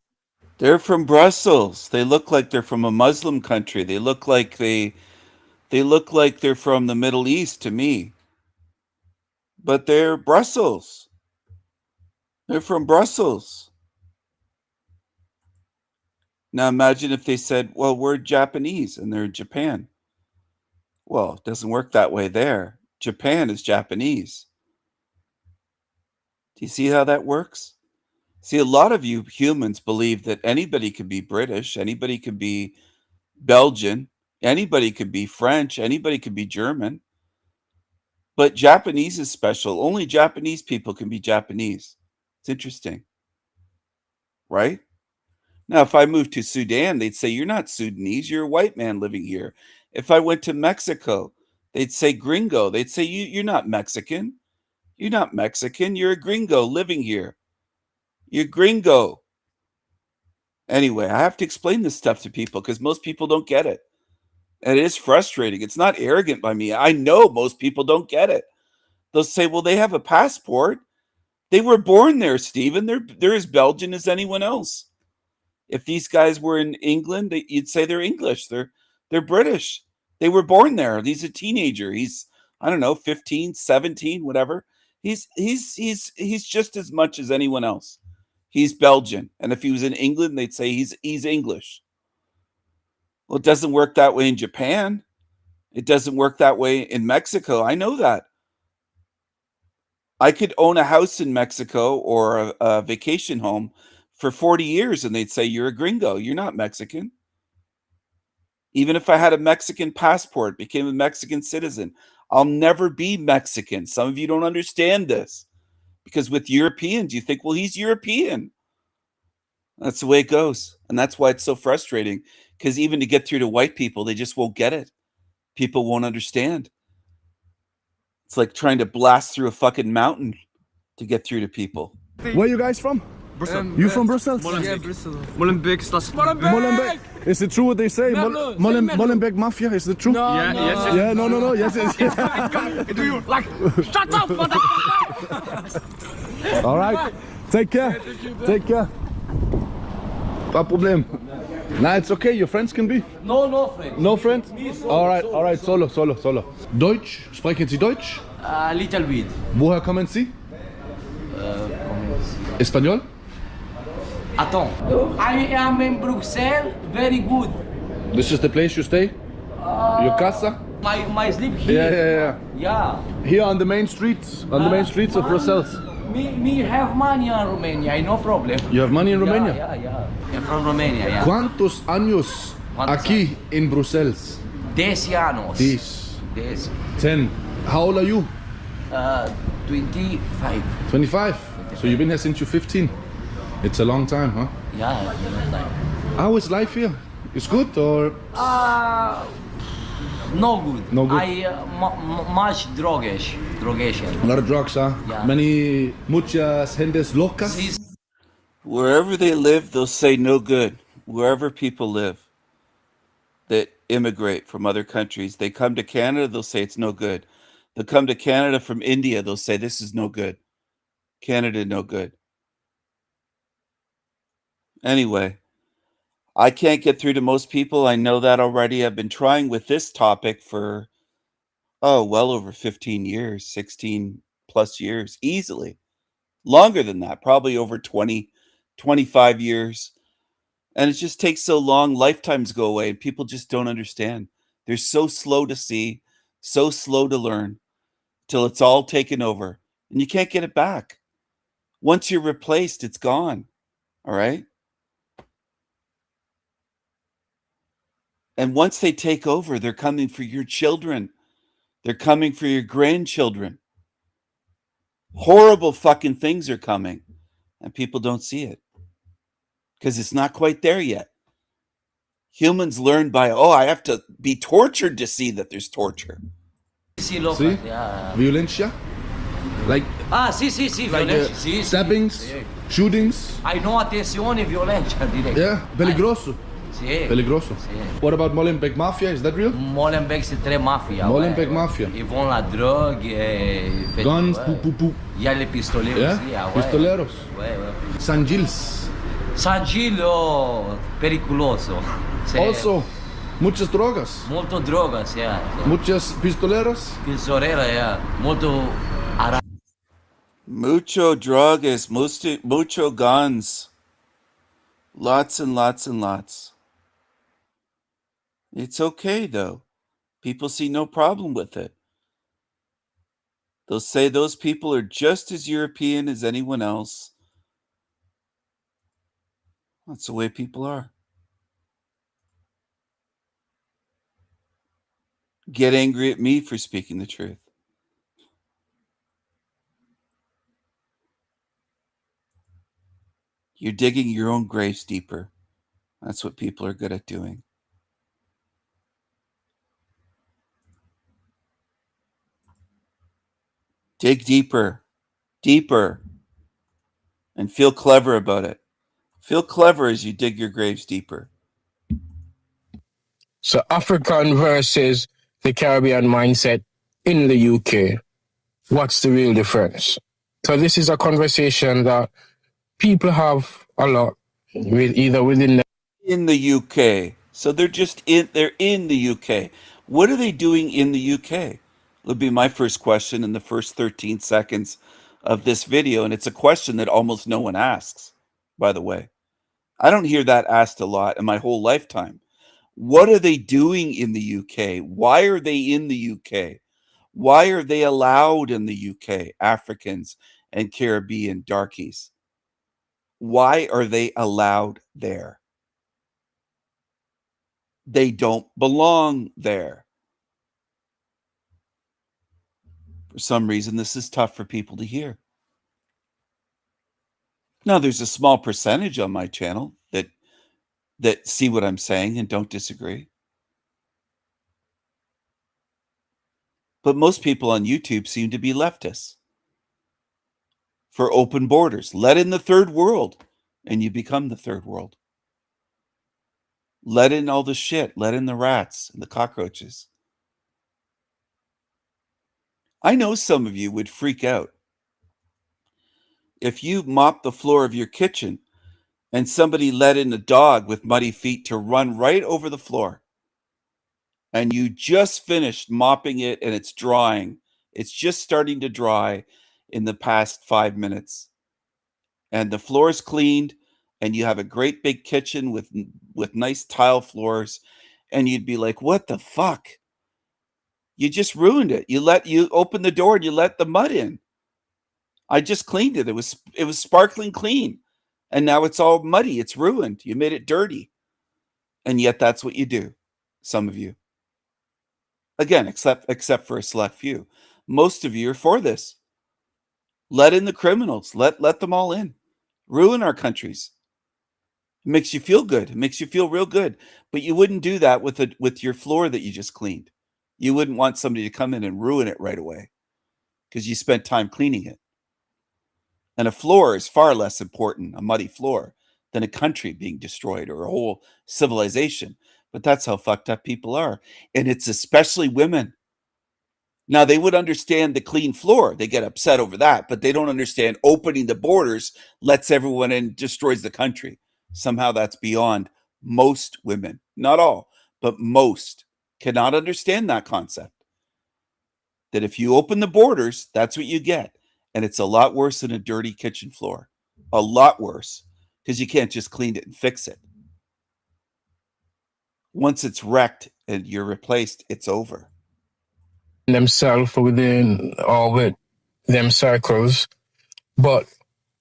They're from Brussels. They look like they're from a Muslim country. They look like they look like they're from the Middle East to me. But they're Brussels. They're from Brussels. Now imagine if they said, well, we're Japanese and they're Japan. Well, it doesn't work that way there. Japan is Japanese. Do you see how that works? See, a lot of you humans believe that anybody could be British, anybody could be Belgian, anybody could be French, anybody could be German. But Japanese is special. Only Japanese people can be Japanese. It's interesting. Right? Now, if I moved to Sudan, they'd say, you're not Sudanese, you're a white man living here. If I went to Mexico, they'd say gringo. They'd say, you're not Mexican. You're not Mexican. You're a gringo living here. You're gringo. Anyway, I have to explain this stuff to people because most people don't get it. And it is frustrating. It's not arrogant by me. I know most people don't get it. They'll say, well, they have a passport. They were born there, Stephen. They're as Belgian as anyone else. If these guys were in England, you'd say they're English. They're British. They were born there. He's a teenager. He's, I don't know, 15, 17, whatever. He's just as much as anyone else. He's Belgian. And if he was in England, they'd say he's English. Well, it doesn't work that way in Japan. It doesn't work that way in Mexico. I know that. I could own a house in Mexico or a vacation home for 40 years and they'd say, you're a gringo. You're not Mexican. Even if I had a Mexican passport, became a Mexican citizen, I'll never be Mexican. Some of you don't understand this because with Europeans, you think, well, he's European. That's the way it goes. And that's why it's so frustrating because even to get through to white people, they just won't get it. People won't understand. It's like trying to blast through a fucking mountain to get through to people. Where you guys from? Brussels. You from Brussels? Yeah, Brussels. Molenbeek. Is it true what they say? Molenbeek Mafia, is it true? No, yeah, no. Yes, yeah, no, yes. Do you like? Shut up, motherfucker! All right, take care. Take care. Pas problem. Nah, it's okay, your friends can be. No friend. No friend? All right, solo. Deutsch? Sprechen Sie Deutsch? A little bit. Woher kommen Sie? Español? Attends. I am in Bruxelles, very good. This is the place you stay? Your casa? My sleep here. Yeah. Here on the main streets, of Brussels. Me have money in Romania, no problem. You have money in Romania? Yeah. I'm from Romania, yeah. ¿Cuántos años aquí in Brussels? 10 años. 10. How old are you? 25. 25. So you've been here since you're 15. It's a long time, huh? Yeah, a long time. How is life here? It's good or? No good. No good. Much drogation. A lot of drugs, huh? Yeah. Muchas gentes locas. Wherever they live, they'll say no good. Wherever people live that immigrate from other countries, they come to Canada, they'll say it's no good. They'll come to Canada from India, they'll say this is no good. Canada, no good. Anyway, I can't get through to most people. I know that already. I've been trying with this topic for, well over 15 years, 16 plus years, easily. Longer than that, probably over 20, 25 years. And it just takes so long. Lifetimes go away and people just don't understand. They're so slow to see, so slow to learn till it's all taken over and you can't get it back. Once you're replaced, it's gone. All right. And once they take over, they're coming for your children. They're coming for your grandchildren. Horrible fucking things are coming and people don't see it because it's not quite there yet. Humans learn by, I have to be tortured to see that there's torture. See? Violencia? Like sì, like violencia. Stabbings, shootings. I know attenzione violencia direi. Yeah, peligroso. Sì. Peligroso. Sì. What about Molenbeek Mafia? Is that real? Molenbeek c'est très mafia. Molenbeek Mafia. Ils vendent la drogue et Guns, pou. Il y a les pistolets aussi. Yeah, pistoleros. Ouais. San Gilles. San Gillo periculoso. Also, muchas drogas. Molto drogas, yeah. Muchas pistoleras. Pistolera, yeah. Molto Mucho drogas, mucho guns. Lots and lots and lots. It's okay, though. People see no problem with it. They'll say those people are just as European as anyone else. That's the way people are. Get angry at me for speaking the truth. You're digging your own graves deeper. That's what people are good at doing. Dig deeper, and feel clever about it. Feel clever as you dig your graves deeper. So African versus the Caribbean mindset in the UK. What's the real difference? So this is a conversation that people have a lot with either within in the UK. So they're in the UK. What are they doing in the UK? Would be my first question in the first 13 seconds of this video. And it's a question that almost no one asks, by the way. I don't hear that asked a lot in my whole lifetime. What are they doing in the UK? Why are they in the UK? Why are they allowed in the UK, Africans and Caribbean darkies? Why are they allowed there? They don't belong there. For some reason, this is tough for people to hear. Now, there's a small percentage on my channel that see what I'm saying and don't disagree. But most people on YouTube seem to be leftists. For open borders, let in the third world, and you become the third world. Let in all the shit. Let in the rats and the cockroaches. I know some of you would freak out if you mopped the floor of your kitchen and somebody let in a dog with muddy feet to run right over the floor, and you just finished mopping it and it's drying. It's just starting to dry in the past 5 minutes. And the floor is cleaned, and you have a great big kitchen with nice tile floors, and you'd be like, what the fuck? You just ruined it. You open the door and you let the mud in. I just cleaned it. It was sparkling clean. And now it's all muddy. It's ruined. You made it dirty. And yet that's what you do. Some of you. Again, except for a select few. Most of you are for this. Let in the criminals. Let them all in. Ruin our countries. It makes you feel good. It makes you feel real good. But you wouldn't do that with your floor that you just cleaned. You wouldn't want somebody to come in and ruin it right away because you spent time cleaning it. And a floor is far less important, a muddy floor, than a country being destroyed or a whole civilization. But that's how fucked up people are. And it's especially women. Now, they would understand the clean floor. They get upset over that, but they don't understand opening the borders lets everyone in, destroys the country. Somehow that's beyond most women. Not all, but most cannot understand that concept. That if you open the borders, that's what you get. And it's a lot worse than a dirty kitchen floor. A lot worse, because you can't just clean it and fix it. Once it's wrecked and you're replaced, it's over. Themselves within or with them circles, but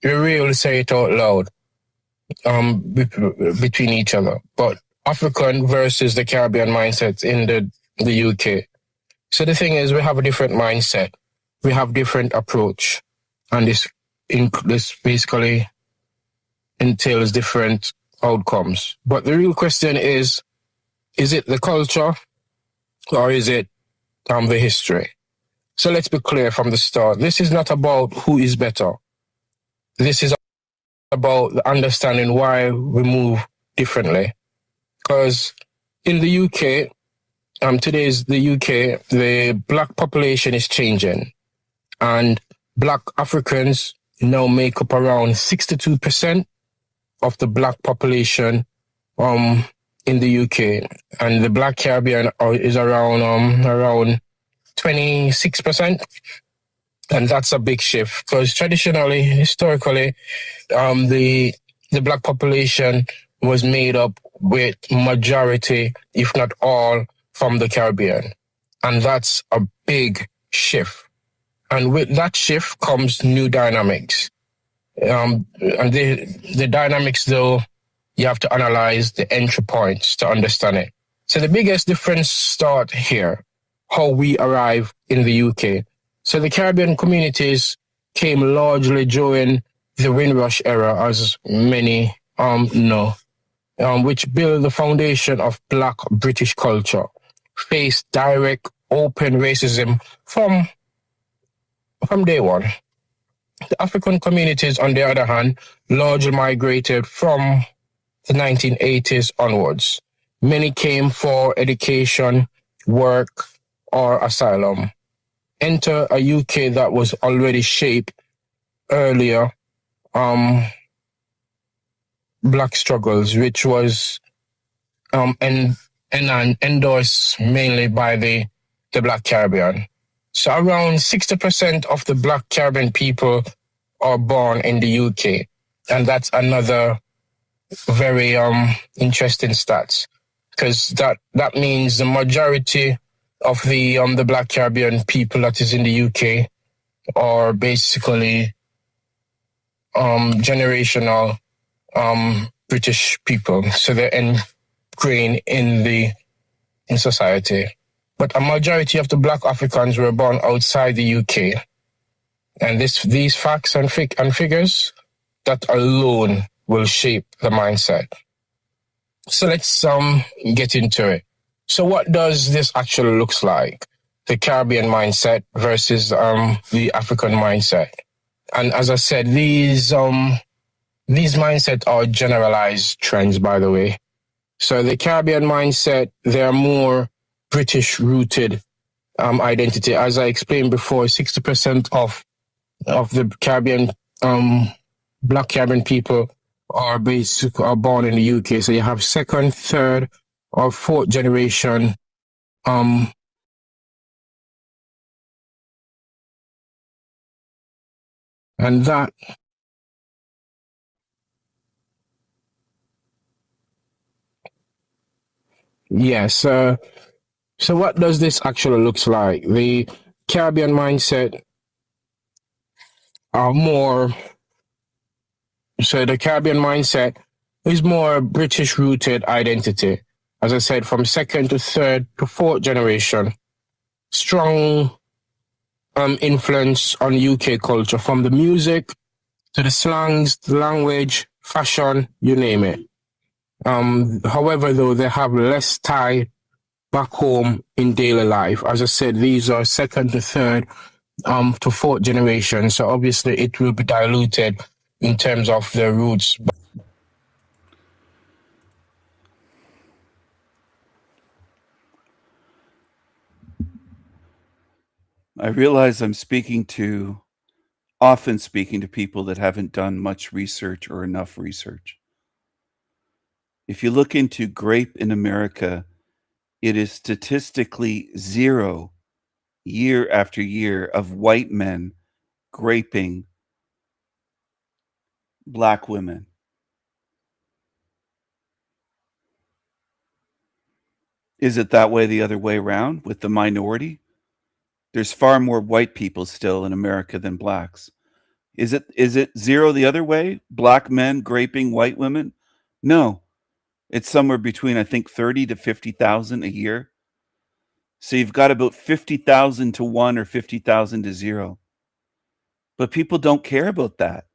you really say it out loud between each other. But African versus the Caribbean mindset in the UK. So the thing is, we have a different mindset. We have different approach. And this basically entails different outcomes. But the real question is it the culture or is it the history? So let's be clear from the start. This is not about who is better. This is about the understanding why we move differently. Because in the UK, today's the UK, the black population is changing. And black Africans now make up around 62% of the black population in the UK. And the black Caribbean is around 26%. And that's a big shift because traditionally, historically, the black population was made up with majority, if not all, from the Caribbean. And that's a big shift. And with that shift comes new dynamics. And the dynamics, though, you have to analyze the entry points to understand it. So the biggest difference start here, how we arrive in the UK. So the Caribbean communities came largely during the Windrush era, as many know, which built the foundation of Black British culture, faced direct, open racism from day one. The African communities, on the other hand, largely migrated from the 1980s onwards. Many came for education, work, or asylum. Enter a UK that was already shaped earlier black struggles, which was endorsed mainly by the Black Caribbean. So around 60% of the Black Caribbean people are born in the UK. And that's another very interesting stats, because that means the majority of the Black Caribbean people that is in the UK are basically generational British people, so they're ingrained in society. But a majority of the Black Africans were born outside the UK, and these facts and figures that alone will shape the mindset. So let's get into it. So what does this actually looks like? The Caribbean mindset versus the African mindset. And as I said, these mindsets are generalized trends, by the way. So the Caribbean mindset, they're more British rooted identity. As I explained before, 60% of the Caribbean Black Caribbean people are born in the UK. So you have second, third, or fourth generation and that yes. So what does this actually looks like? The Caribbean mindset are more. So the Caribbean mindset is more British rooted identity. As I said, from second to third to fourth generation, strong influence on UK culture, from the music to the slangs, the language, fashion, you name it. However, though, they have less tie back home in daily life. As I said, these are second to third to fourth generation. So obviously it will be diluted in terms of their roots. I realize I'm often speaking to people that haven't done much research or enough research. If you look into grape in America, it is statistically zero year after year of white men graping black women. Is it that way the other way around with the minority? There's far more white people still in America than blacks. Is it zero the other way? Black men graping white women? No. It's somewhere between, I think, 30 to 50,000 a year. So you've got about 50,000 to 1 or 50,000 to 0. But people don't care about that.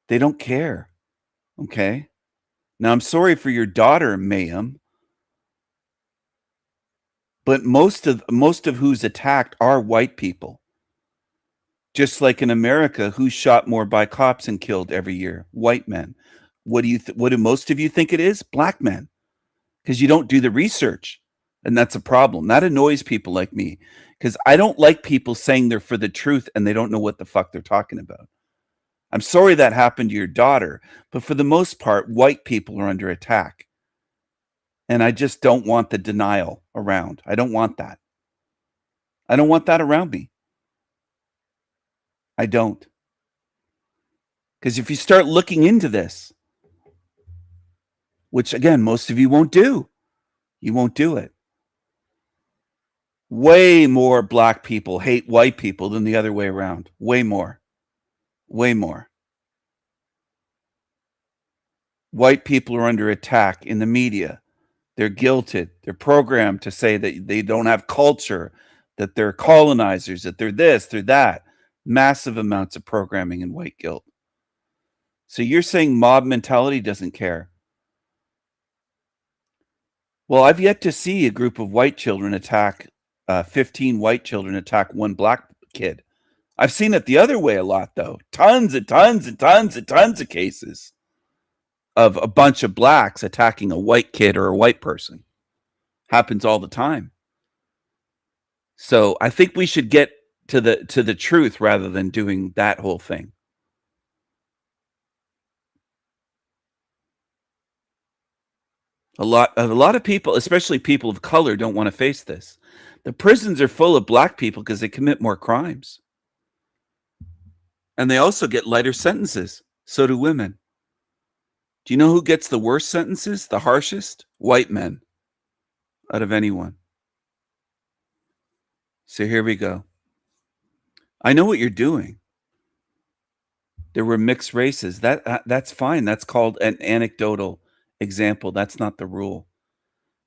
They don't care. Okay? Now, I'm sorry for your daughter, Mayhem, but most of who's attacked are white people. Just like in America, who's shot more by cops and killed every year? White men. What do most of you think it is? Black men. Because you don't do the research. And that's a problem. That annoys people like me. Because I don't like people saying they're for the truth and they don't know what the fuck they're talking about. I'm sorry that happened to your daughter, but for the most part, white people are under attack. And I just don't want the denial around. I don't want that. I don't want that around me. I don't. Because if you start looking into this, which again, most of you won't do, you won't do it. Way more black people hate white people than the other way around. Way more. Way more. White people are under attack in the media. They're guilted. They're programmed to say that they don't have culture, that they're colonizers, that they're this, they're that. Massive amounts of programming and white guilt. So you're saying mob mentality doesn't care? Well, I've yet to see a group of white children attack 15 white children attack one black kid. I've seen it the other way a lot, though. Tons and tons and tons and tons of cases of a bunch of blacks attacking a white kid or a white person. Happens all the time. So I think we should get to the truth rather than doing that whole thing. A lot of people, especially people of color, don't want to face this. The prisons are full of black people because they commit more crimes. And they also get lighter sentences. So do women. Do you know who gets the worst sentences? The harshest? White men. Out of anyone. So here we go. I know what you're doing. There were mixed races. That's fine. That's called an anecdotal example. That's not the rule.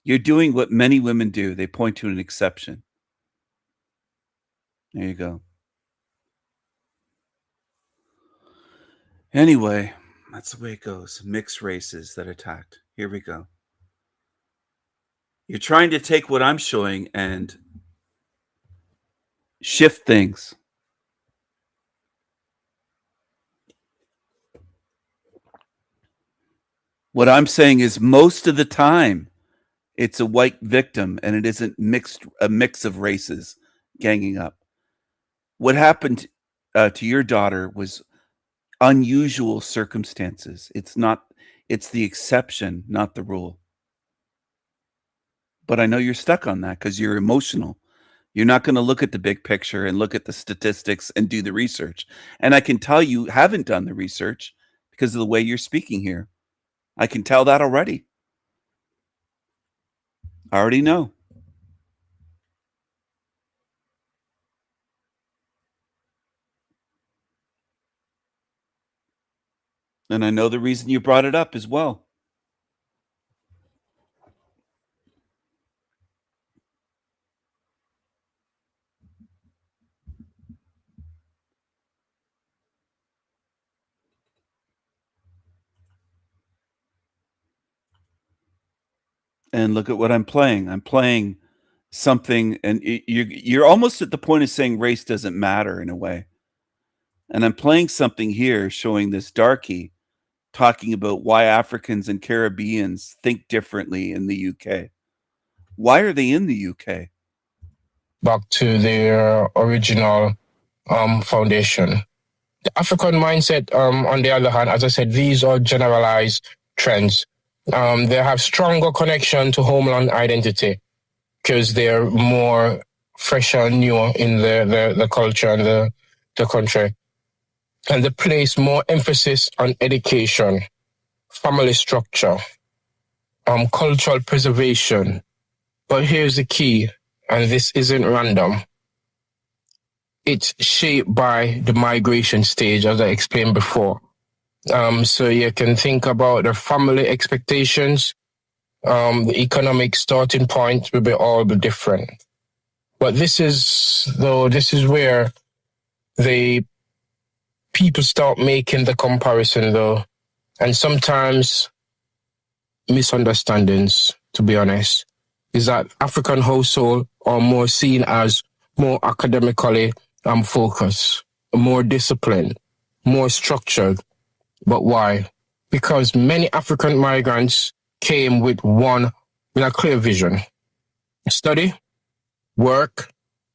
You're doing what many women do. They point to an exception. There you go. Anyway, that's the way it goes. Mixed races that attacked. Here we go. You're trying to take what I'm showing and shift things. What I'm saying is most of the time it's a white victim and it isn't a mix of races ganging up. What happened to your daughter was unusual circumstances. It's the exception, not the rule. But I know you're stuck on that because you're emotional. You're not going to look at the big picture and look at the statistics and do the research. And I can tell you haven't done the research because of the way you're speaking here. I can tell that already. I already know. And I know the reason you brought it up as well. And look at what I'm playing. I'm playing something, and you're almost at the point of saying race doesn't matter in a way. And I'm playing something here showing this darkie talking about why Africans and Caribbeans think differently in the UK. Why are they in the UK? Back to their original foundation. The African mindset, on the other hand, as I said, these are generalized trends. They have stronger connection to homeland identity because they're more fresh and new in the culture and the country. And they place more emphasis on education, family structure, cultural preservation. But here's the key, and this isn't random. It's shaped by the migration stage, as I explained before. So you can think about the family expectations, the economic starting point will be different. But this is where the people start making the comparison though, and sometimes misunderstandings, to be honest, is that African households are more seen as more academically focused, more disciplined, more structured. But why? Because many African migrants came with a clear vision: study, work,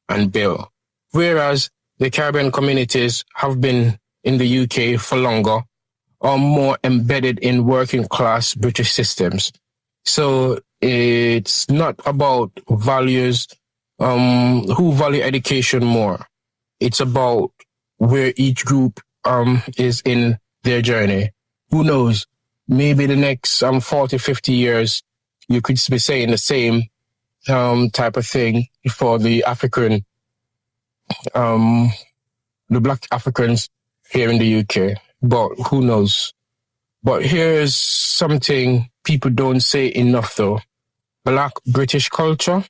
and build. Whereas the Caribbean communities have been in the UK for longer, are more embedded in working class British systems. So it's not about values, who value education more. It's about where each group is in their journey. Who knows? Maybe the next 40, 50 years, you could be saying the same type of thing for the African, the Black Africans here in the UK. But who knows? But here's something people don't say enough though. Black British culture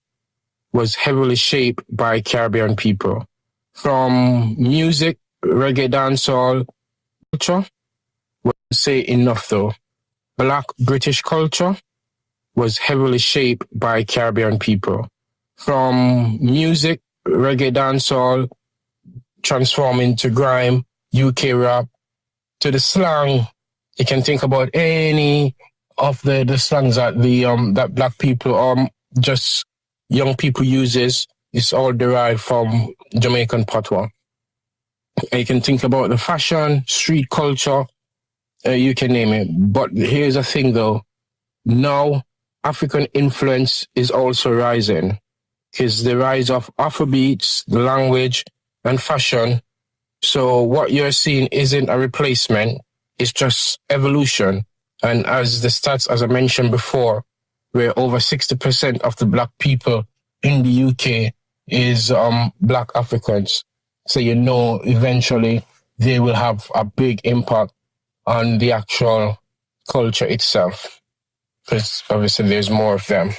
was heavily shaped by Caribbean people. From music, reggae, dancehall, culture, won't say enough though. Black British culture was heavily shaped by Caribbean people. From music, reggae, dancehall, transforming to grime, UK rap, to the slang. You can think about any of the slangs that that Black people just young people uses. It's all derived from Jamaican patois. You can think about the fashion, street culture, you can name it. But here's the thing though. Now, African influence is also rising. It's the rise of Afrobeats, the language, and fashion. So what you're seeing isn't a replacement, it's just evolution. And as the stats, as I mentioned before, where over 60% of the Black people in the UK is Black Africans. So eventually they will have a big impact on the actual culture itself, because obviously there's more of them.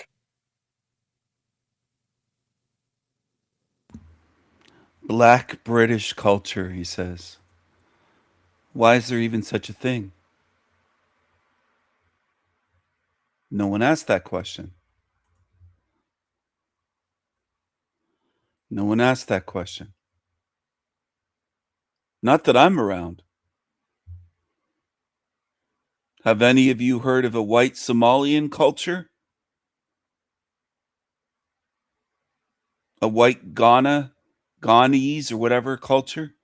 Black British culture, he says. Why is there even such a thing? No one asked that question. No one asked that question. Not that I'm around. Have any of you heard of a white Somalian culture? A white Ghanese or whatever culture?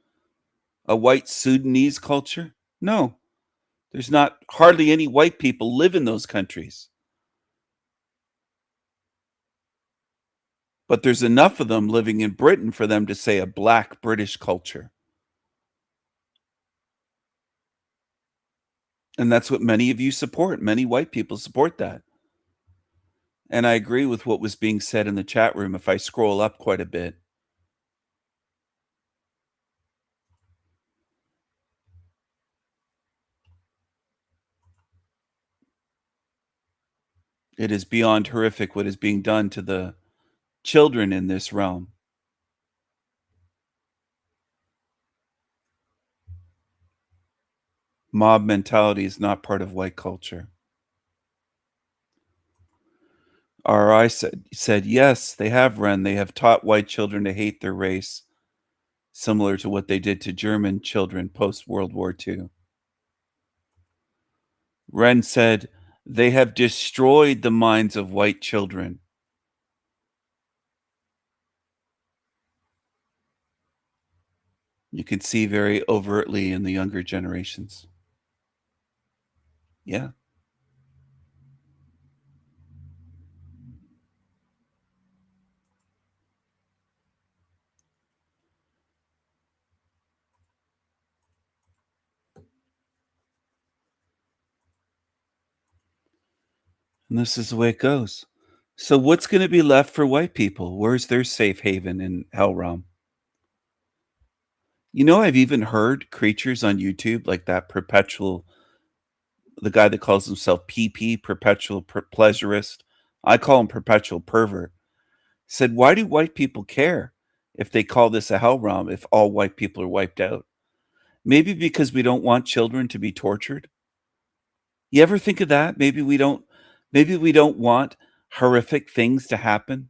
A white Sudanese culture? No. There's not hardly any white people live in those countries. But there's enough of them living in Britain for them to say a black British culture. And that's what many of you support. Many white people support that. And I agree with what was being said in the chat room if I scroll up quite a bit. It is beyond horrific what is being done to the children in this realm. Mob mentality is not part of white culture. RI said, yes, they have, Ren. They have taught white children to hate their race, similar to what they did to German children post-World War II. Ren said, they have destroyed the minds of white children. You can see very overtly in the younger generations. Yeah. And this is the way it goes. So what's going to be left for white people? Where's their safe haven in Hell Realm? You know, I've even heard creatures on YouTube like that perpetual, the guy that calls himself PP, perpetual pleasurist. I call him perpetual pervert. Said, why do white people care if they call this a hell realm if all white people are wiped out? Maybe because we don't want children to be tortured. You ever think of that? Maybe we don't want horrific things to happen.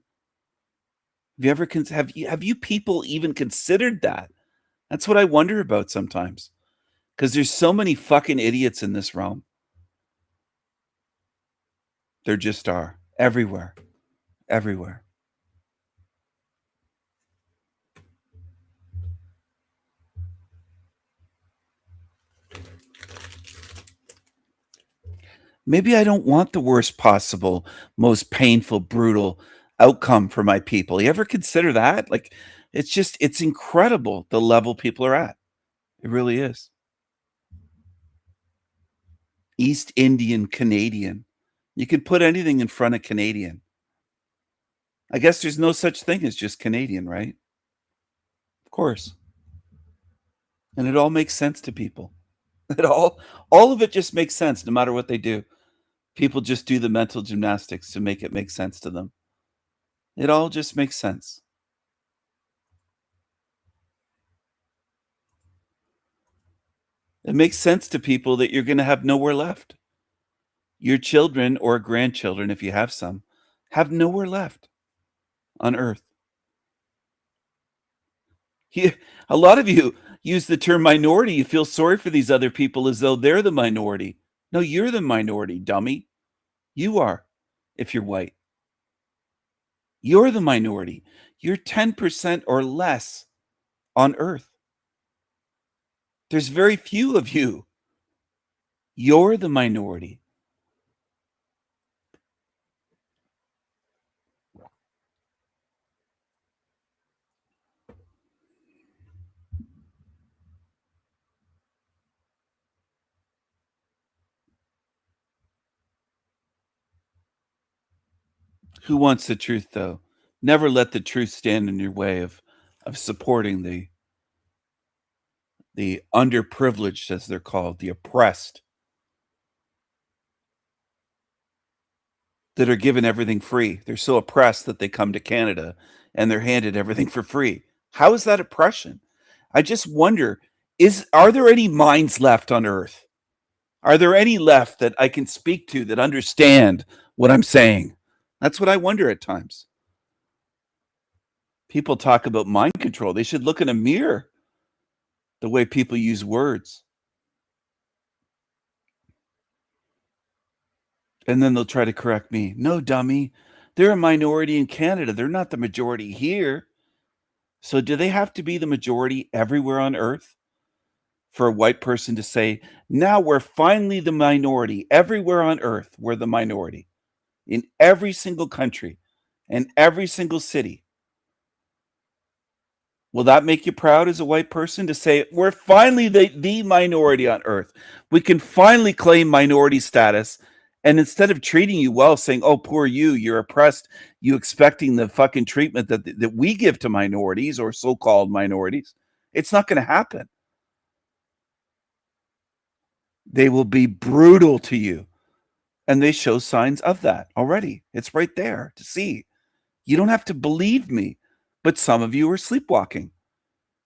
Have you ever have you people even considered that? That's what I wonder about sometimes. Because there's so many fucking idiots in this realm. There just are. Everywhere. Everywhere. Maybe I don't want the worst possible, most painful, brutal outcome for my people. You ever consider that? Like, it's incredible the level people are at. It really is. East Indian Canadian. You could put anything in front of Canadian. I guess there's no such thing as just Canadian, right? Of course. And it all makes sense to people. All of it just makes sense no matter what they do. People just do the mental gymnastics to make it make sense to them. It all just makes sense. It makes sense to people that you're going to have nowhere left. Your children or grandchildren, if you have some, have nowhere left on Earth. A lot of you use the term minority. You feel sorry for these other people as though they're the minority. No, you're the minority, dummy. You are, if you're white. You're the minority. You're 10% or less on Earth. There's very few of you. You're the minority. Who wants the truth, though? Never let the truth stand in your way of supporting the underprivileged, as they're called, the oppressed, that are given everything free. They're so oppressed that they come to Canada and they're handed everything for free. How is that oppression? I just wonder, are there any minds left on earth? Are there any left that I can speak to that understand what I'm saying? That's what I wonder at times. People talk about mind control. They should look in a mirror, the way people use words. And then they'll try to correct me. No, dummy. They're a minority in Canada. They're not the majority here. So do they have to be the majority everywhere on earth for a white person to say, now we're finally the minority everywhere on earth? We're the minority in every single country and every single city. Will that make you proud as a white person to say, we're finally the minority on earth? We can finally claim minority status. And instead of treating you well, saying, oh, poor you, you're oppressed, you expecting the fucking treatment that we give to minorities or so-called minorities, it's not going to happen. They will be brutal to you. And they show signs of that already. It's right there to see. You don't have to believe me, but some of you are sleepwalking.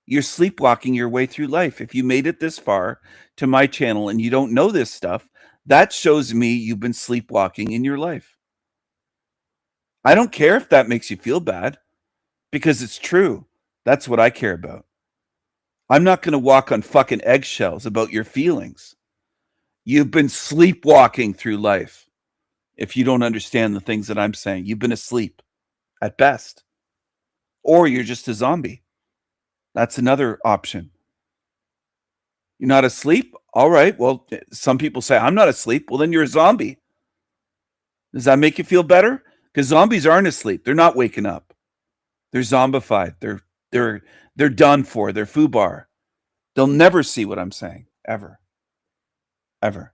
You're sleepwalking your way through life. If you made it this far to my channel and you don't know this stuff, that shows me you've been sleepwalking in your life. I don't care if that makes you feel bad, because it's true. That's what I care about. I'm not going to walk on fucking eggshells about your feelings. You've been sleepwalking through life. If you don't understand the things that I'm saying, you've been asleep at best. Or you're just a zombie. That's another option. You're not asleep? All right. Well, some people say, I'm not asleep. Well, then you're a zombie. Does that make you feel better? Because zombies aren't asleep. They're not waking up. They're zombified. They're done for. They're foobar. They'll never see what I'm saying. Ever. Ever.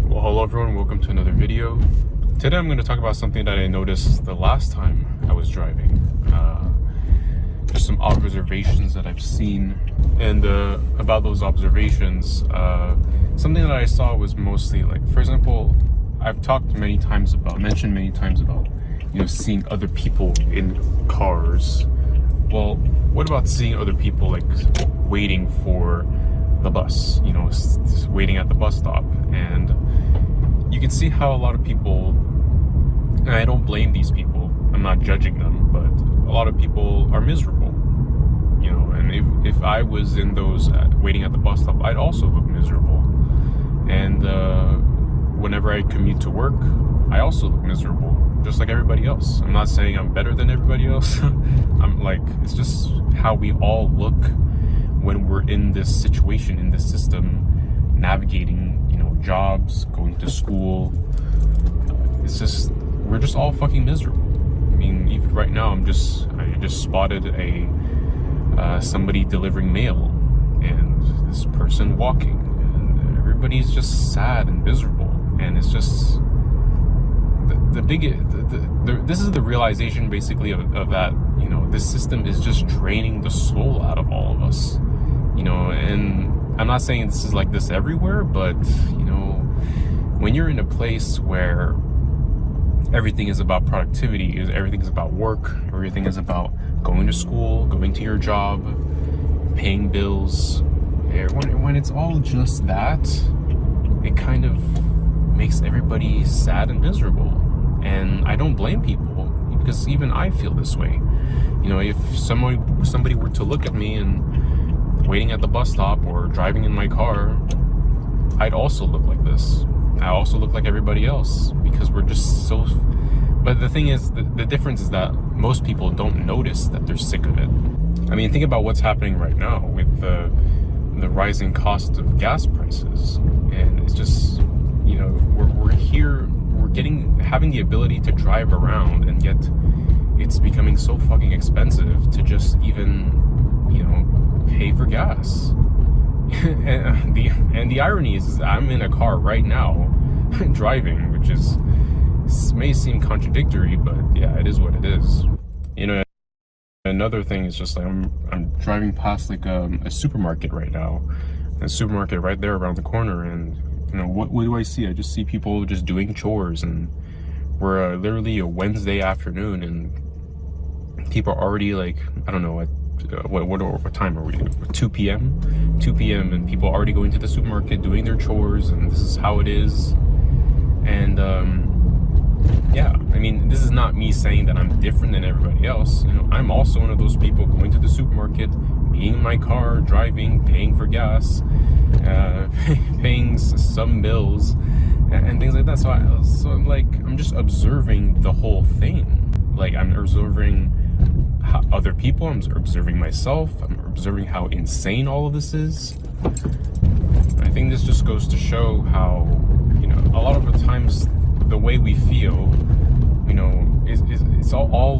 Well, hello everyone, welcome to another video. Today I'm going to talk about something that I noticed the last time I was driving. Just some observations that I've seen, and about those observations, something that I saw was mostly like, for example, I've mentioned many times about, you know, seeing other people in cars. Well, what about seeing other people like waiting for the bus, you know, waiting at the bus stop? And you can see how a lot of people, and I don't blame these people, I'm not judging them, but a lot of people are miserable, you know. And if I was in those waiting at the bus stop, I'd also look miserable. And whenever I commute to work, I also look miserable, just like everybody else. I'm not saying I'm better than everybody else. I'm like, it's just how we all look when we're in this situation, in this system, navigating, you know, jobs, going to school. It's just, we're just all fucking miserable. I mean, even right now, I just spotted somebody delivering mail, and this person walking, and everybody's just sad and miserable. And it's just this is the realization basically of that, you know, this system is just draining the soul out of all of us, you know. And I'm not saying this is like this everywhere, but you know, when you're in a place where everything is about productivity, everything is about work, everything is about going to school, going to your job, paying bills, when it's all just that, it kind of makes everybody sad and miserable. And I don't blame people, because even I feel this way. You know, if somebody were to look at me and waiting at the bus stop or driving in my car, I'd also look like this. I also look like everybody else because we're just so. But the thing is, the difference is that most people don't notice that they're sick of it. I mean, think about what's happening right now with the rising cost of gas prices, and it's just, you know, we're here, we're having the ability to drive around, and yet it's becoming so fucking expensive to just even, you know, pay for gas. and the irony is I'm in a car right now driving, which may seem contradictory, but yeah, it is what it is. You know, another thing is just like I'm driving past like a supermarket right now, a supermarket right there around the corner, and you know, what do I see? I just see people just doing chores, and we're literally a Wednesday afternoon, and people are already like, I don't know, what time are we? 2 p.m. and people are already going to the supermarket doing their chores, and this is how it is. And yeah, I mean, this is not me saying that I'm different than everybody else. You know, I'm also one of those people going to the supermarket, being in my car, driving, paying for gas, paying some bills, and things like that. So I'm just observing the whole thing. Like, I'm observing how other people, I'm observing myself, I'm observing how insane all of this is. I think this just goes to show how, you know, a lot of the times the way we feel, you know, it's all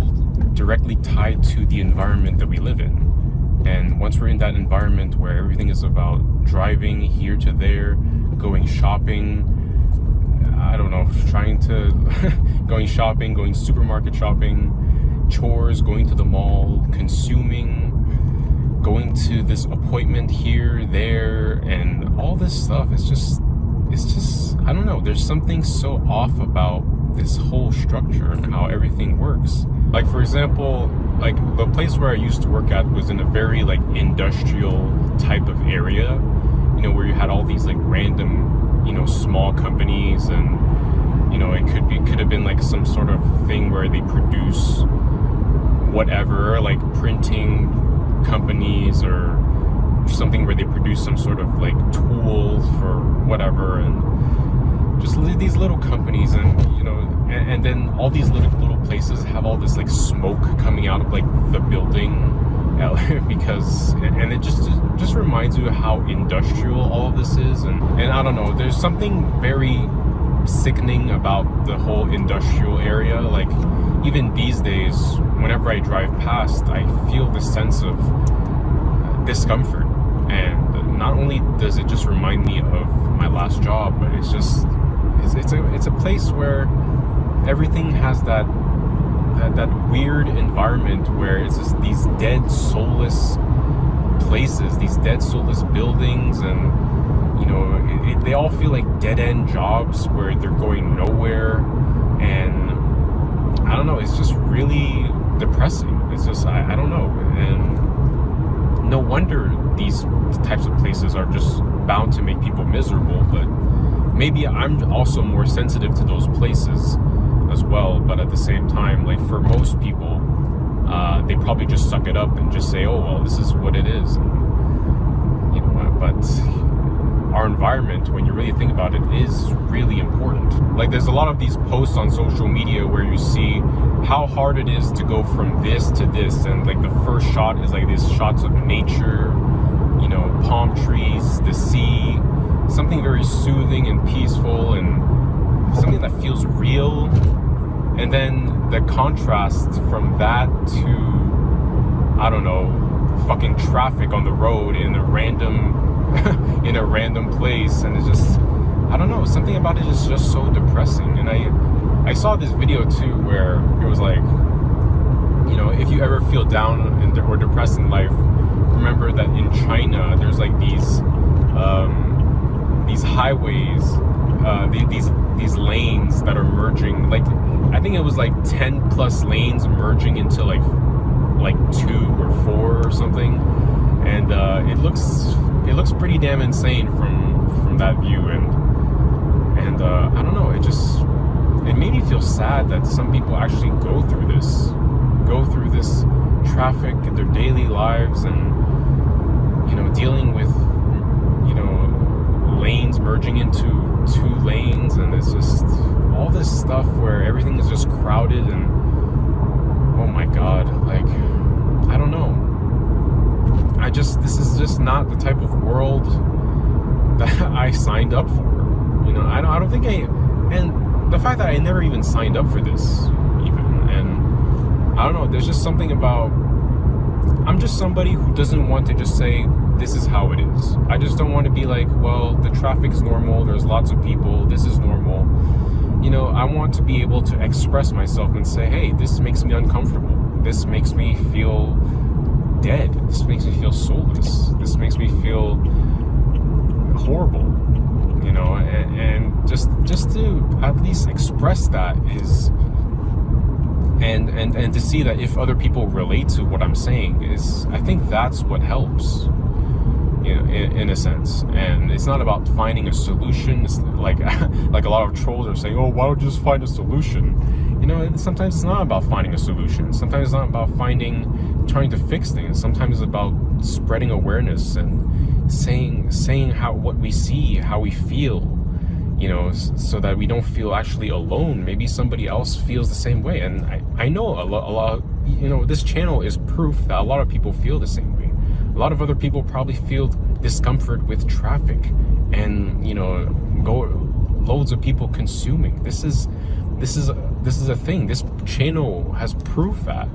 directly tied to the environment that we live in. And once we're in that environment where everything is about driving here to there, going shopping, I don't know, going shopping, going supermarket shopping, chores, going to the mall, consuming, going to this appointment here, there, and all this stuff. It's just, I don't know, there's something so off about this whole structure and how everything works. Like, for example, like the place where I used to work at was in a very like industrial type of area, you know, where you had all these like random, you know, small companies, and you know, it could have been like some sort of thing where they produce whatever, like printing companies or something where they produce some sort of like tool for whatever, and just these little companies, and you know, and then all these little places have all this like smoke coming out of like the building because, and it just reminds you how industrial all of this is, and I don't know, there's something very sickening about the whole industrial area. Like, even these days, whenever I drive past, I feel this sense of discomfort, and not only does it just remind me of my last job, but it's a place where everything has that weird environment where it's just these dead, soulless places, these dead, soulless buildings, and you know, they all feel like dead-end jobs where they're going nowhere, and I don't know, it's just really depressing. It's just, I don't know, and no wonder these types of places are just bound to make people miserable. But maybe I'm also more sensitive to those places as well, but at the same time, like, for most people, they probably just suck it up and just say, oh well, this is what it is, and, you know, but our environment, when you really think about it, is really important. Like, there's a lot of these posts on social media where you see how hard it is to go from this to this, and like the first shot is like these shots of nature, you know, palm trees, the sea, something very soothing and peaceful, and something that feels real. And then the contrast from that to, I don't know, fucking traffic on the road in a random place, and it's just, I don't know, something about it is just so depressing. And I saw this video too where it was like, you know, if you ever feel down or depressed in life, remember that in China there's like these highways, these lanes that are merging, like I think it was like 10 plus lanes merging into like 2 or 4 or something, and it looks pretty damn insane from that view, and I don't know, it made me feel sad that some people actually go through this traffic in their daily lives, and you know, dealing with, you know, lanes merging into 2 lanes, and it's just all this stuff where everything is just crowded, and oh my god, like, I don't know. This is just not the type of world that I signed up for. You know, I don't think and the fact that I never even signed up for this, even, and I don't know, there's just something about, I'm just somebody who doesn't want to just say, this is how it is. I just don't want to be like, well, the traffic's normal, there's lots of people, this is normal. You know, I want to be able to express myself and say, hey, this makes me uncomfortable. This makes me feel dead. This makes me feel soulless. This makes me feel horrible. You know, and just to at least express that is, and to see that if other people relate to what I'm saying is, I think that's what helps. You know, in a sense. And it's not about finding a solution. It's like a lot of trolls are saying, oh, why don't you just find a solution? You know, sometimes it's not about finding a solution. Sometimes it's not about trying to fix things. Sometimes it's about spreading awareness and saying how, what we see, how we feel, you know, so that we don't feel actually alone. Maybe somebody else feels the same way. And I know a lot, you know, this channel is proof that a lot of people feel the same way. A lot of other people probably feel discomfort with traffic, and, you know, loads of people consuming. This is a thing. This channel has proof that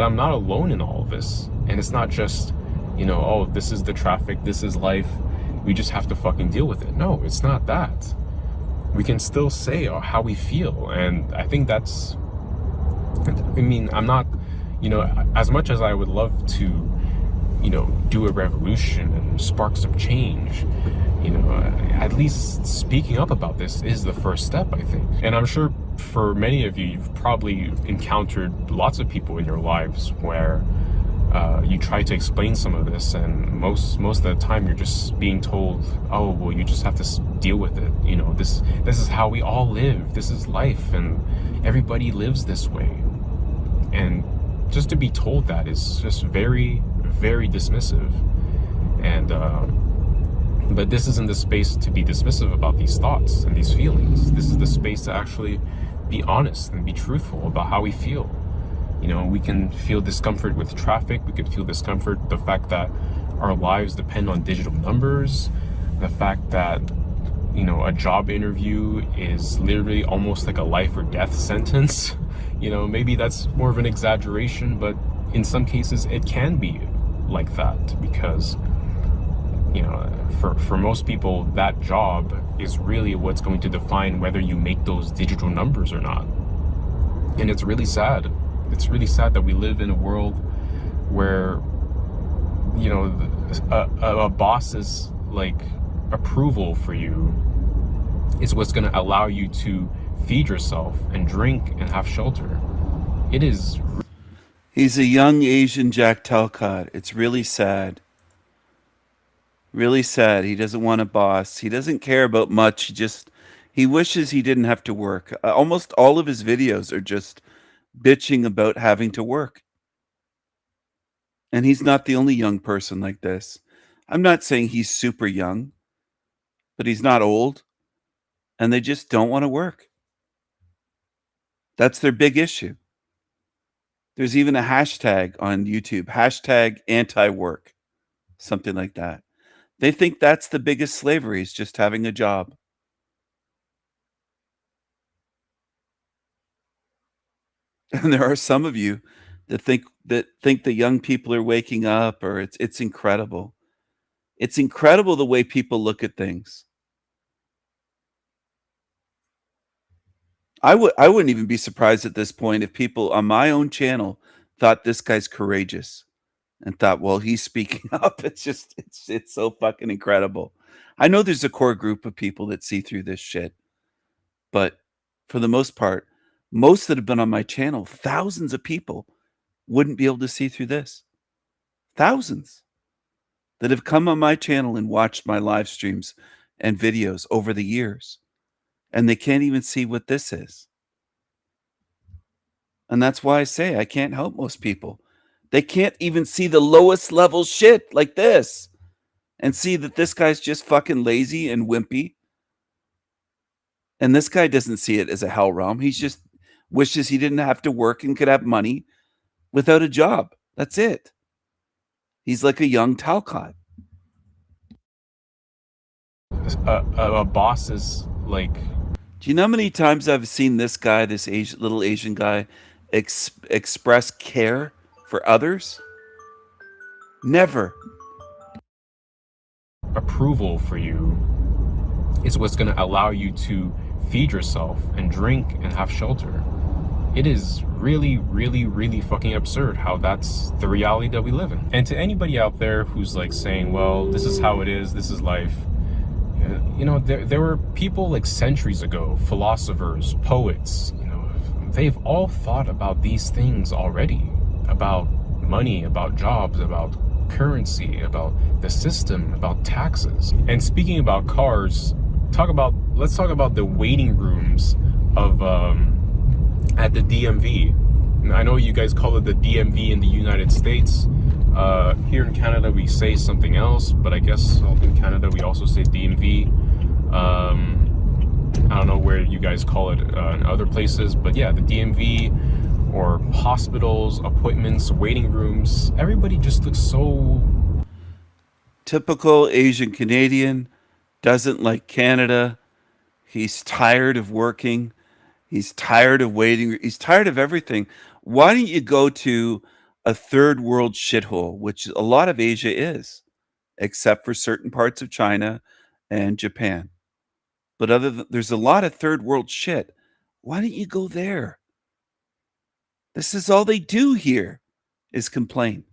I'm not alone in all of this, and it's not just, you know, oh, this is the traffic, this is life, we just have to fucking deal with it. No, it's not that. We can still say how we feel, and I think that's, I mean, I'm not, you know, as much as I would love to, you know, do a revolution and spark some change, you know, at least speaking up about this is the first step, I think. And I'm sure for many of you, you've probably encountered lots of people in your lives where you try to explain some of this, and most of the time you're just being told, oh, well, you just have to deal with it. You know, this is how we all live. This is life, and everybody lives this way. And just to be told that is just very, very dismissive. And but this isn't the space to be dismissive about these thoughts and these feelings. This is the space to actually be honest and be truthful about how we feel. You know, we can feel discomfort with traffic. We can feel discomfort, the fact that our lives depend on digital numbers, the fact that, you know, a job interview is literally almost like a life or death sentence. You know, maybe that's more of an exaggeration, but in some cases it can be like that, because, you know, for most people, that job is really what's going to define whether you make those digital numbers or not. And it's really sad. It's really sad that we live in a world where, you know, a boss's like approval for you is what's going to allow you to feed yourself and drink and have shelter. It is. He's a young Asian Jack Talcott. It's really sad. Really sad. He doesn't want a boss. He doesn't care about much. He wishes he didn't have to work. Almost all of his videos are just bitching about having to work. And he's not the only young person like this. I'm not saying he's super young, but he's not old. And they just don't want to work. That's their big issue. There's even a hashtag on YouTube, hashtag anti-work, something like that. They think that's the biggest slavery, is just having a job. And there are some of you that think the young people are waking up, or it's incredible. It's incredible the way people look at things. I wouldn't even be surprised at this point if people on my own channel thought this guy's courageous and thought, well, he's speaking up. It's so fucking incredible. I know there's a core group of people that see through this shit, but for the most part, most that have been on my channel, thousands of people wouldn't be able to see through this. Thousands that have come on my channel and watched my live streams and videos over the years, and they can't even see what this is. And that's why I say I can't help most people. They can't even see the lowest level shit like this. and see that this guy's just fucking lazy and wimpy. And this guy doesn't see it as a hell realm. He just wishes he didn't have to work and could have money without a job. That's it. He's like a young Talcott. A boss is like... Do you know how many times I've seen this guy, this little Asian guy, express care for others? Never. Approval for you is what's going to allow you to feed yourself and drink and have shelter. It is really, really, really fucking absurd how that's the reality that we live in. And to anybody out there who's like saying, well, this is how it is, this is life. You know, there were people like centuries ago, philosophers, poets, you know, they've all thought about these things already. About money, about jobs, about currency, about the system, about taxes. And speaking about cars, let's talk about the waiting rooms of at the DMV. I know you guys call it the DMV in the United States. Here in Canada we say something else, but I guess in Canada we also say DMV. I don't know where you guys call it in other places, but yeah, the DMV, or hospitals, appointments, waiting rooms, everybody just looks so... Typical Asian Canadian, doesn't like Canada. He's tired of working. He's tired of waiting. He's tired of everything. Why don't you go to a third world shithole, which a lot of Asia is, except for certain parts of China and Japan. But there's a lot of third world shit. Why don't you go there? This is all they do here, is complain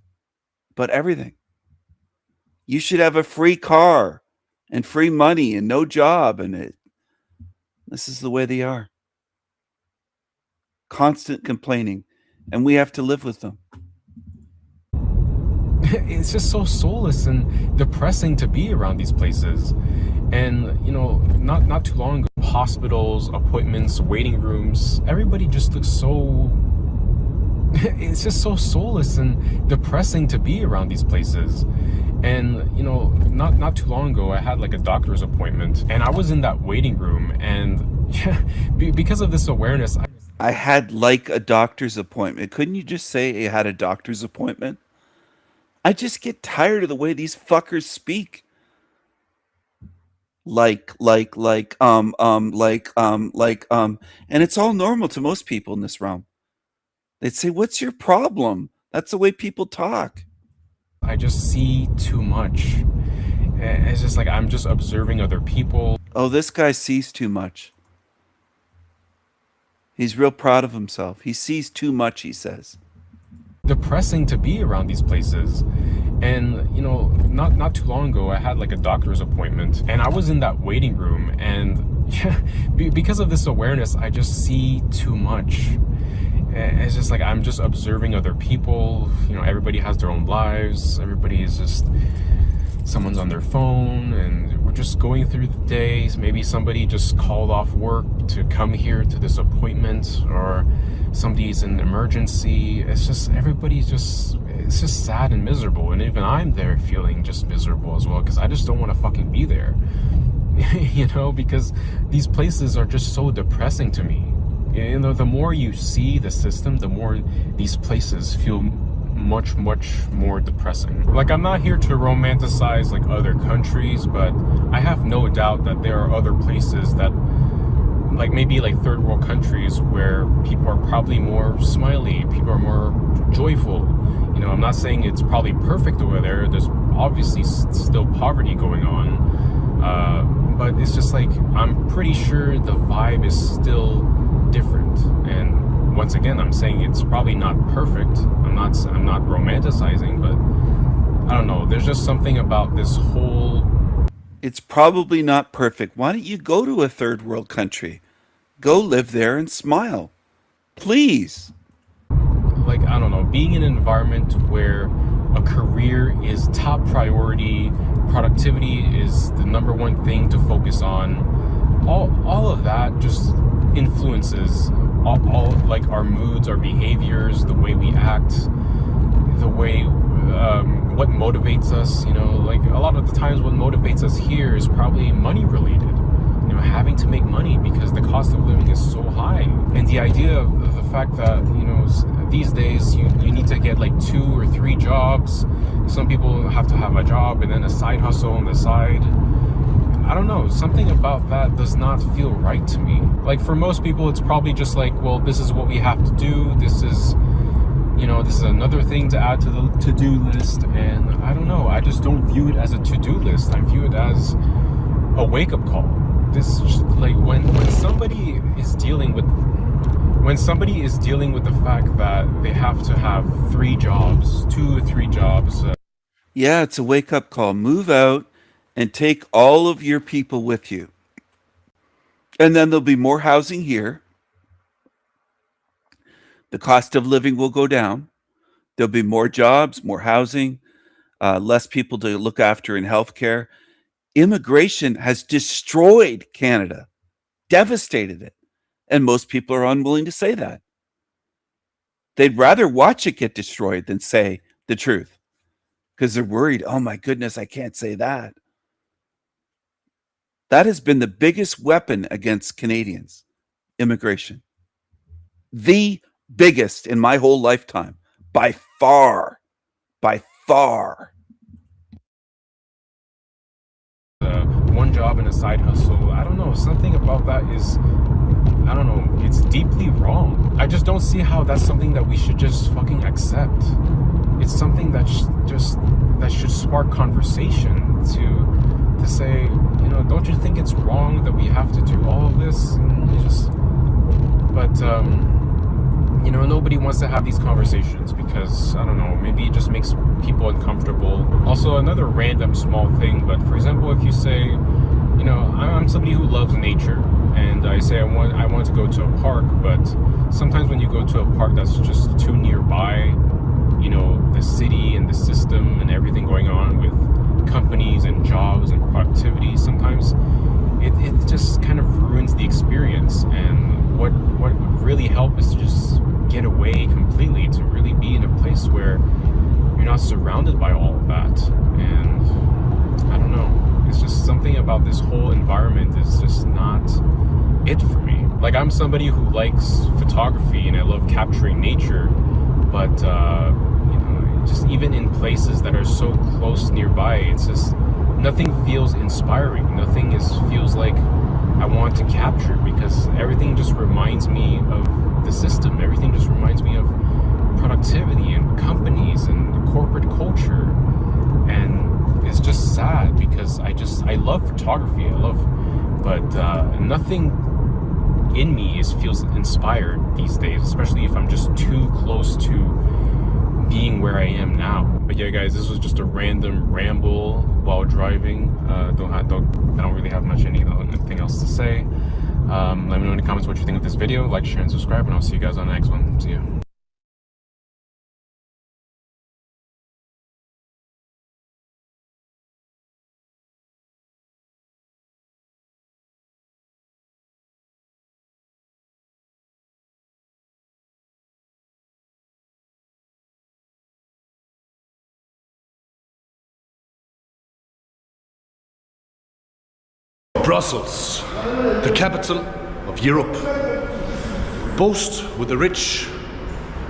about everything. You should have a free car and free money and no job, and this is the way they are. Constant complaining, and we have to live with them. It's just so soulless and depressing to be around these places. And, you know, not too long ago, hospitals, appointments, waiting rooms, everybody just looks so... It's just so soulless and depressing to be around these places. And, you know, not too long ago, I had like a doctor's appointment, and I was in that waiting room, and because of this awareness... I had like a doctor's appointment. Couldn't you just say I had a doctor's appointment? I just get tired of the way these fuckers speak. And it's all normal to most people in this realm. They'd say, what's your problem? That's the way people talk. I just see too much. It's just like I'm just observing other people. Oh, this guy sees too much. He's real proud of himself. He sees too much, he says. Depressing to be around these places. And, you know, not too long ago, I had like a doctor's appointment, and I was in that waiting room, and because of this awareness, I just see too much. It's just like I'm just observing other people. You know, everybody has their own lives. Everybody is just... Someone's on their phone, and we're just going through the days. Maybe somebody just called off work to come here to this appointment, or somebody's in emergency. It's just, everybody's just, it's just sad and miserable. And even I'm there feeling just miserable as well, because I just don't want to fucking be there. You know, because these places are just so depressing to me. You know, the more you see the system, the more these places feel much more depressing. Like, I'm not here to romanticize like other countries, but I have no doubt that there are other places that, like maybe like third world countries, where people are probably more smiley, people are more joyful. You know, I'm not saying it's probably perfect over there. There's obviously still poverty going on, but it's just like, I'm pretty sure the vibe is still different. And once again, I'm saying it's probably not perfect. I'm not romanticizing, but I don't know. There's just something about this whole... It's probably not perfect. Why don't you go to a third world country? Go live there and smile. Please. Like, I don't know, being in an environment where a career is top priority, productivity is the #1 thing to focus on, all of that just influences all like our moods, our behaviors, the way we act, the way what motivates us, you know, like a lot of the times what motivates us here is probably money related, you know, having to make money because the cost of living is so high. And the idea of the fact that, you know, these days you need to get like 2 or 3 jobs. Some people have to have a job and then a side hustle on the side. I don't know, something about that does not feel right to me. Like for most people, it's probably just like, well, this is what we have to do. This is, you know, this is another thing to add to the to-do list. And I don't know, I just don't view it as a to-do list. I view it as a wake-up call. This, like when somebody is dealing with the fact that they have to have 3 jobs, 2 or 3 jobs. Yeah, it's a wake-up call. Move out and take all of your people with you. And then there'll be more housing here. The cost of living will go down. There'll be more jobs, more housing, less people to look after in healthcare. Immigration has destroyed Canada, devastated it. And most people are unwilling to say that. They'd rather watch it get destroyed than say the truth because they're worried, oh my goodness, I can't say that. That has been the biggest weapon against Canadians, immigration. The biggest in my whole lifetime, by far, by far. One job and a side hustle, I don't know, something about that is, I don't know, it's deeply wrong. I just don't see how that's something that we should just fucking accept. It's something that that should spark conversation to say, you know, don't you think it's wrong that we have to do all of this? And but you know, nobody wants to have these conversations because, I don't know, maybe it just makes people uncomfortable. Also, another random small thing, but for example, if you say, you know, I'm somebody who loves nature, and I say I want to go to a park, but sometimes when you go to a park that's just too nearby, you know, the city and the system and everything going on with companies and jobs and productivity, sometimes it just kind of ruins the experience. And what would really help is to just get away completely, to really be in a place where you're not surrounded by all of that. And I don't know, it's just something about this whole environment is just not it for me. Like, I'm somebody who likes photography and I love capturing nature, but you know, just even in places that are so close nearby, it's just nothing feels inspiring. Nothing feels like I want to capture, because everything just reminds me of the system. Everything just reminds me of productivity and companies and corporate culture. And it's just sad because I love photography. But nothing in me feels inspired these days, especially if I'm just too close to being where I am now. But yeah, guys, this was just a random ramble while driving. I don't really have anything else to say. Let me know in the comments what you think of this video. Like, share, and subscribe, and I'll see you guys on the next one. See ya. Brussels, the capital of Europe, boasts with a rich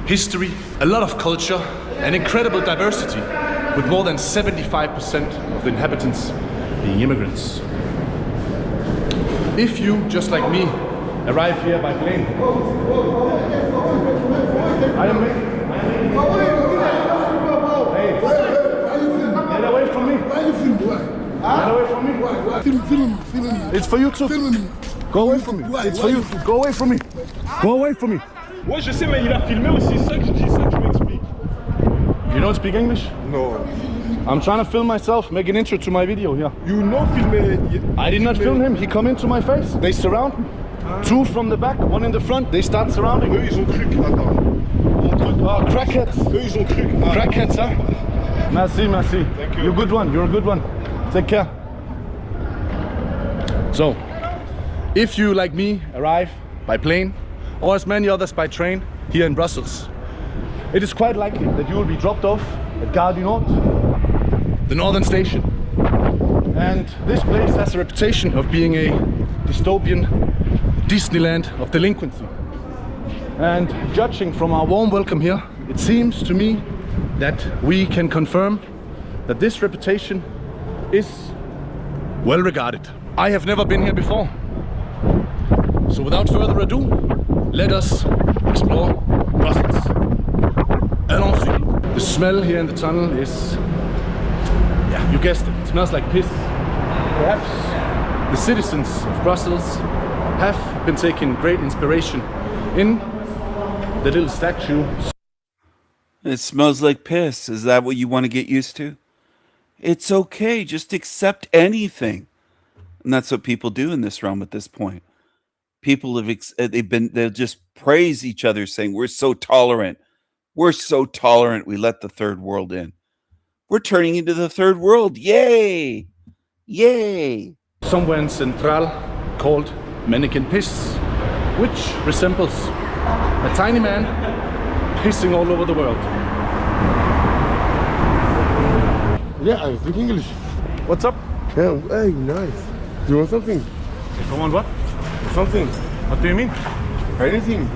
history, a lot of culture, and incredible diversity, with more than 75% of the inhabitants being immigrants. If you, just like me, arrive here by plane, Get away from me! Get away from me! It's for you too. Go away from me. It's for you. Go away from me. Go away from me. Ouais, je sais, mais il a filmé aussi, ça que je dis, ça que je m'explique. You don't speak English? No. I'm trying to film myself, make an intro to my video here. You know filmer. I did not film him. He come into my face. They surround. 2 from the back, 1 in the front. They start surrounding. Eux, ils ont cru. Attends. Ah, crackheads. Eux, ils ont cru. Crackheads, huh? Merci, merci. Thank you. You're a good one. You're a good one. Take care. So, if you, like me, arrive by plane, or as many others by train, here in Brussels, it is quite likely that you will be dropped off at Gare du Nord, the Northern Station. And this place has a reputation of being a dystopian Disneyland of delinquency. And judging from our warm welcome here, it seems to me that we can confirm that this reputation is well regarded. I have never been here before. So without further ado, let us explore Brussels. Allons-y. The smell here in the tunnel is, yeah, you guessed it, it smells like piss. Perhaps the citizens of Brussels have been taking great inspiration in the little statue. It smells like piss. Is that what you want to get used to? It's okay. Just accept anything. And that's what people do in this realm at this point. People have they'll just praise each other saying, we're so tolerant. We're so tolerant. We let the third world in. We're turning into the third world. Yay. Yay. Somewhere in Central called Mannequin Piss, which resembles a tiny man pissing all over the world. Yeah, I speak English. What's up? Yeah, hey, nice. Do you want something? If I want what? Something. What do you mean? Anything.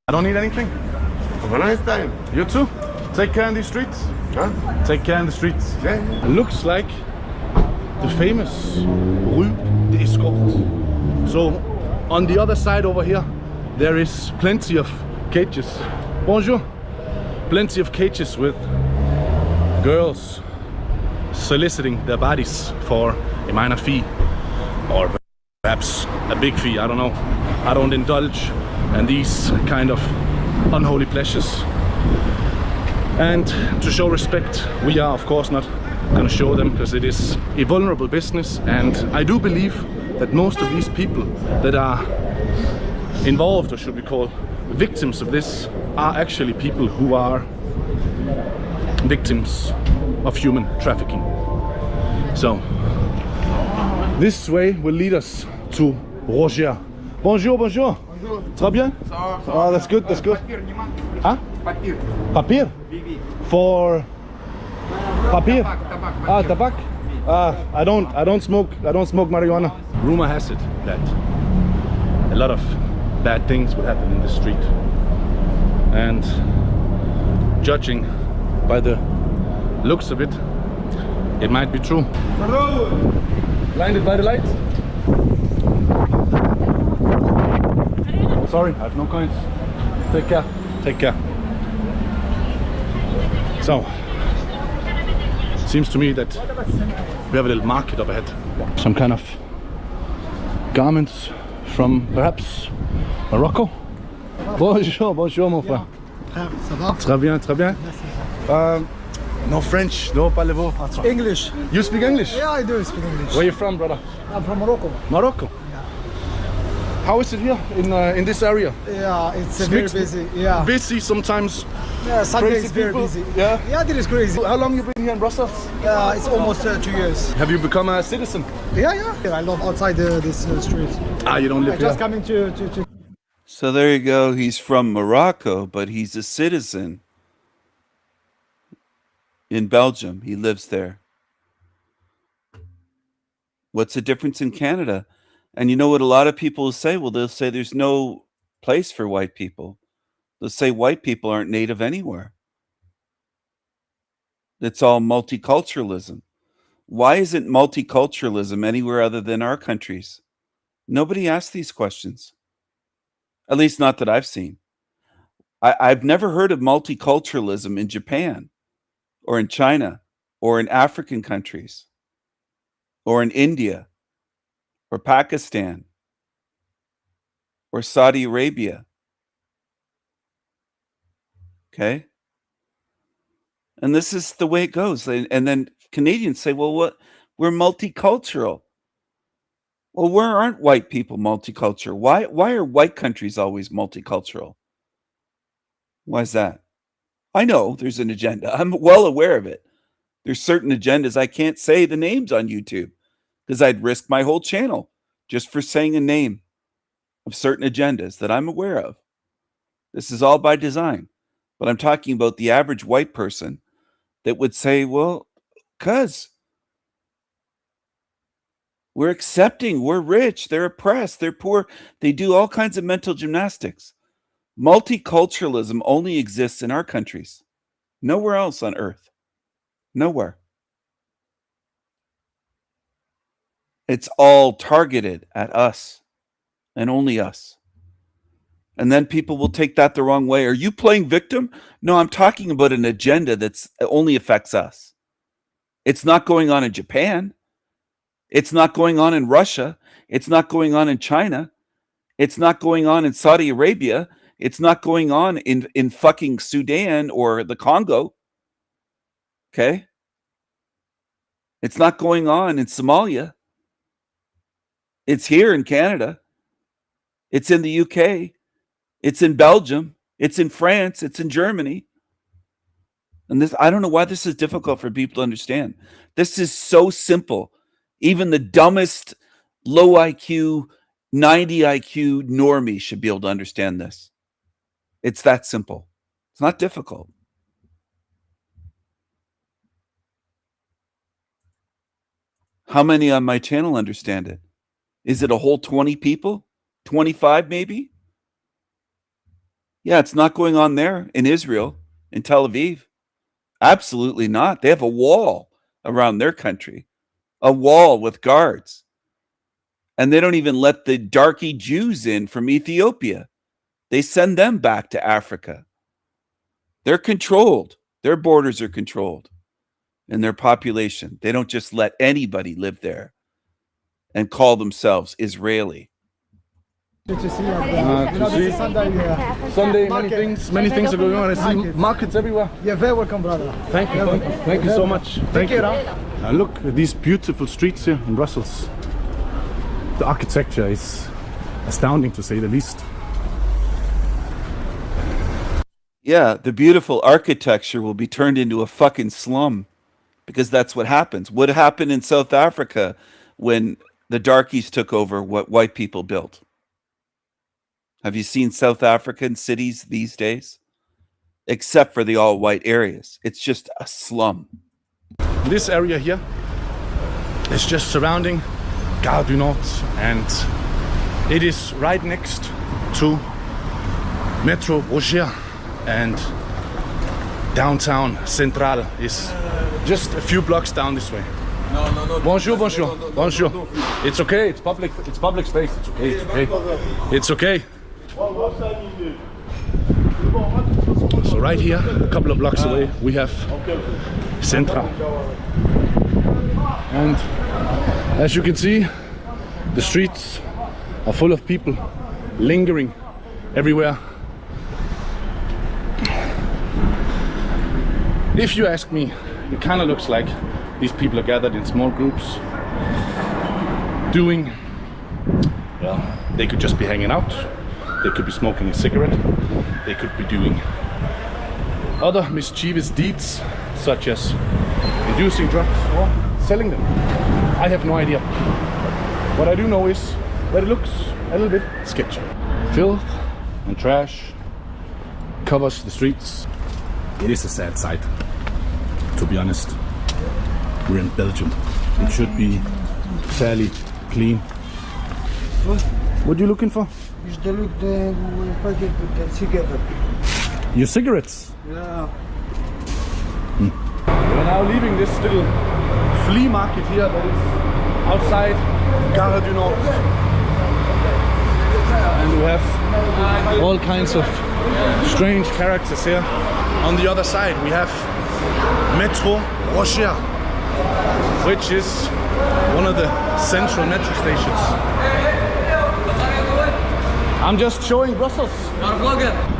I don't need anything. Have a nice time. You too. Take care in these streets. Huh? Take care in the streets. Yeah. It looks like the famous Rue d'Escorte. So on the other side over here, there is plenty of cages. Bonjour. Plenty of cages with girls soliciting their bodies for a minor fee, or perhaps a big fee, I don't know. I don't indulge in these kind of unholy pleasures. And to show respect, we are of course not going to show them, because it is a vulnerable business, and I do believe that most of these people that are involved, or should we call victims of this, are actually people who are victims of human trafficking. So this way will lead us to Roger. Bonjour, bonjour. Bonjour. Très bien? Oh, that's good, that's good. Huh? Papier. Papier? For papier? Ah, tabac? I don't smoke marijuana. Rumor has it that a lot of bad things would happen in the street, and judging by the looks of it, it might be true. Blinded by the light? Sorry, I have no coins. Take care. Take care. So, seems to me that we have a little market up ahead. Some kind of garments from perhaps Morocco. Bonjour, bonjour mon frère. Ça va? Très bien, très bien. No French, no parlez-vous français? English. You speak English? Yeah, I do speak English. Where are you from, brother? I'm from Morocco. Morocco? Yeah. How is it here in this area? Yeah, it's very busy. Yeah. Busy sometimes. Yeah, Sunday Crazy is very people. busy. Yeah? Yeah, it is crazy. How long you been here in Brussels? It's almost 2 years. Have you become a citizen? Yeah. I love outside this street. You don't live I here? just coming to. So there you go. He's from Morocco, but he's a citizen in Belgium. He lives there. What's the difference in Canada? And you know what a lot of people will say? Well, they'll say there's no place for white people. They'll say white people aren't native anywhere. It's all multiculturalism. Why isn't multiculturalism anywhere other than our countries? Nobody asks these questions. At least not that I've seen. I've never heard of multiculturalism in Japan, or in China, or in African countries, or in India, or Pakistan, or Saudi Arabia. Okay? And this is the way it goes. And then Canadians say, well, what? We're multicultural. Well, where aren't white people multicultural? Why are white countries always multicultural? Why is that? I know there's an agenda. I'm well aware of it. There's certain agendas I can't say the names on YouTube because I'd risk my whole channel just for saying a name of certain agendas that I'm aware of. This is all by design. But I'm talking about the average white person that would say, well, Because we're accepting, we're rich, they're oppressed, they're poor. They do all kinds of mental gymnastics. Multiculturalism only exists in our countries. Nowhere else on earth. Nowhere. It's all targeted at us and only us. And then people will take that the wrong way. Are you playing victim? No, I'm talking about an agenda that's only affects us. It's not going on in Japan. It's not going on in Russia. It's not going on in China. It's not going on in Saudi Arabia. It's not going on in fucking Sudan or the Congo. Okay? It's not going on in Somalia. It's here in Canada. It's in the UK. It's in Belgium. It's in France. It's in Germany. And this, I don't know why this is difficult for people to understand. This is so simple. Even the dumbest low IQ, 90 IQ normie should be able to understand this. It's that simple. It's not difficult. How many on my channel understand it? Is it a whole 20 people? 25 maybe? Yeah, it's not going on there in Israel, in Tel Aviv. Absolutely not. They have a wall around their country, a wall with guards. And they don't even let the darky Jews in from Ethiopia. They send them back to Africa. They're controlled. Their borders are controlled. And their population. They don't just let anybody live there and call themselves Israeli. To see Sunday, many things are going on. I see markets everywhere. You're very welcome, brother. Thank you so much. Thank you. Look at these beautiful streets here in Brussels. The architecture is astounding, to say the least. Yeah, the beautiful architecture will be turned into a fucking slum, because that's what happens. What happened in South Africa when the darkies took over what white people built? Have you seen South African cities these days? Except for the all-white areas. It's just a slum. This area here is just surrounding Gare du Nord, and it is right next to Metro Roger, and downtown Central is just a few blocks down this way. No. Bonjour. It's okay. It's public space. It's okay. It's okay. So right here, a couple of blocks away, we have Central. And as you can see, the streets are full of people lingering everywhere. If you ask me, it kind of looks like these people are gathered in small groups doing, well, they could just be hanging out, they could be smoking a cigarette, they could be doing other mischievous deeds such as inducing drugs or selling them. I have no idea. What I do know is that it looks a little bit sketchy. Filth and trash covers the streets. It is a sad sight, to be honest. We're in Belgium. It should be fairly clean. What are you looking for? You look the packet with the cigarette. Your cigarettes? Yeah. We're now leaving this little flea market here that is outside Gare du Nord. And we have all kinds of strange characters here. On the other side we have Metro Rocher, which is one of the central metro stations. I'm just showing Brussels.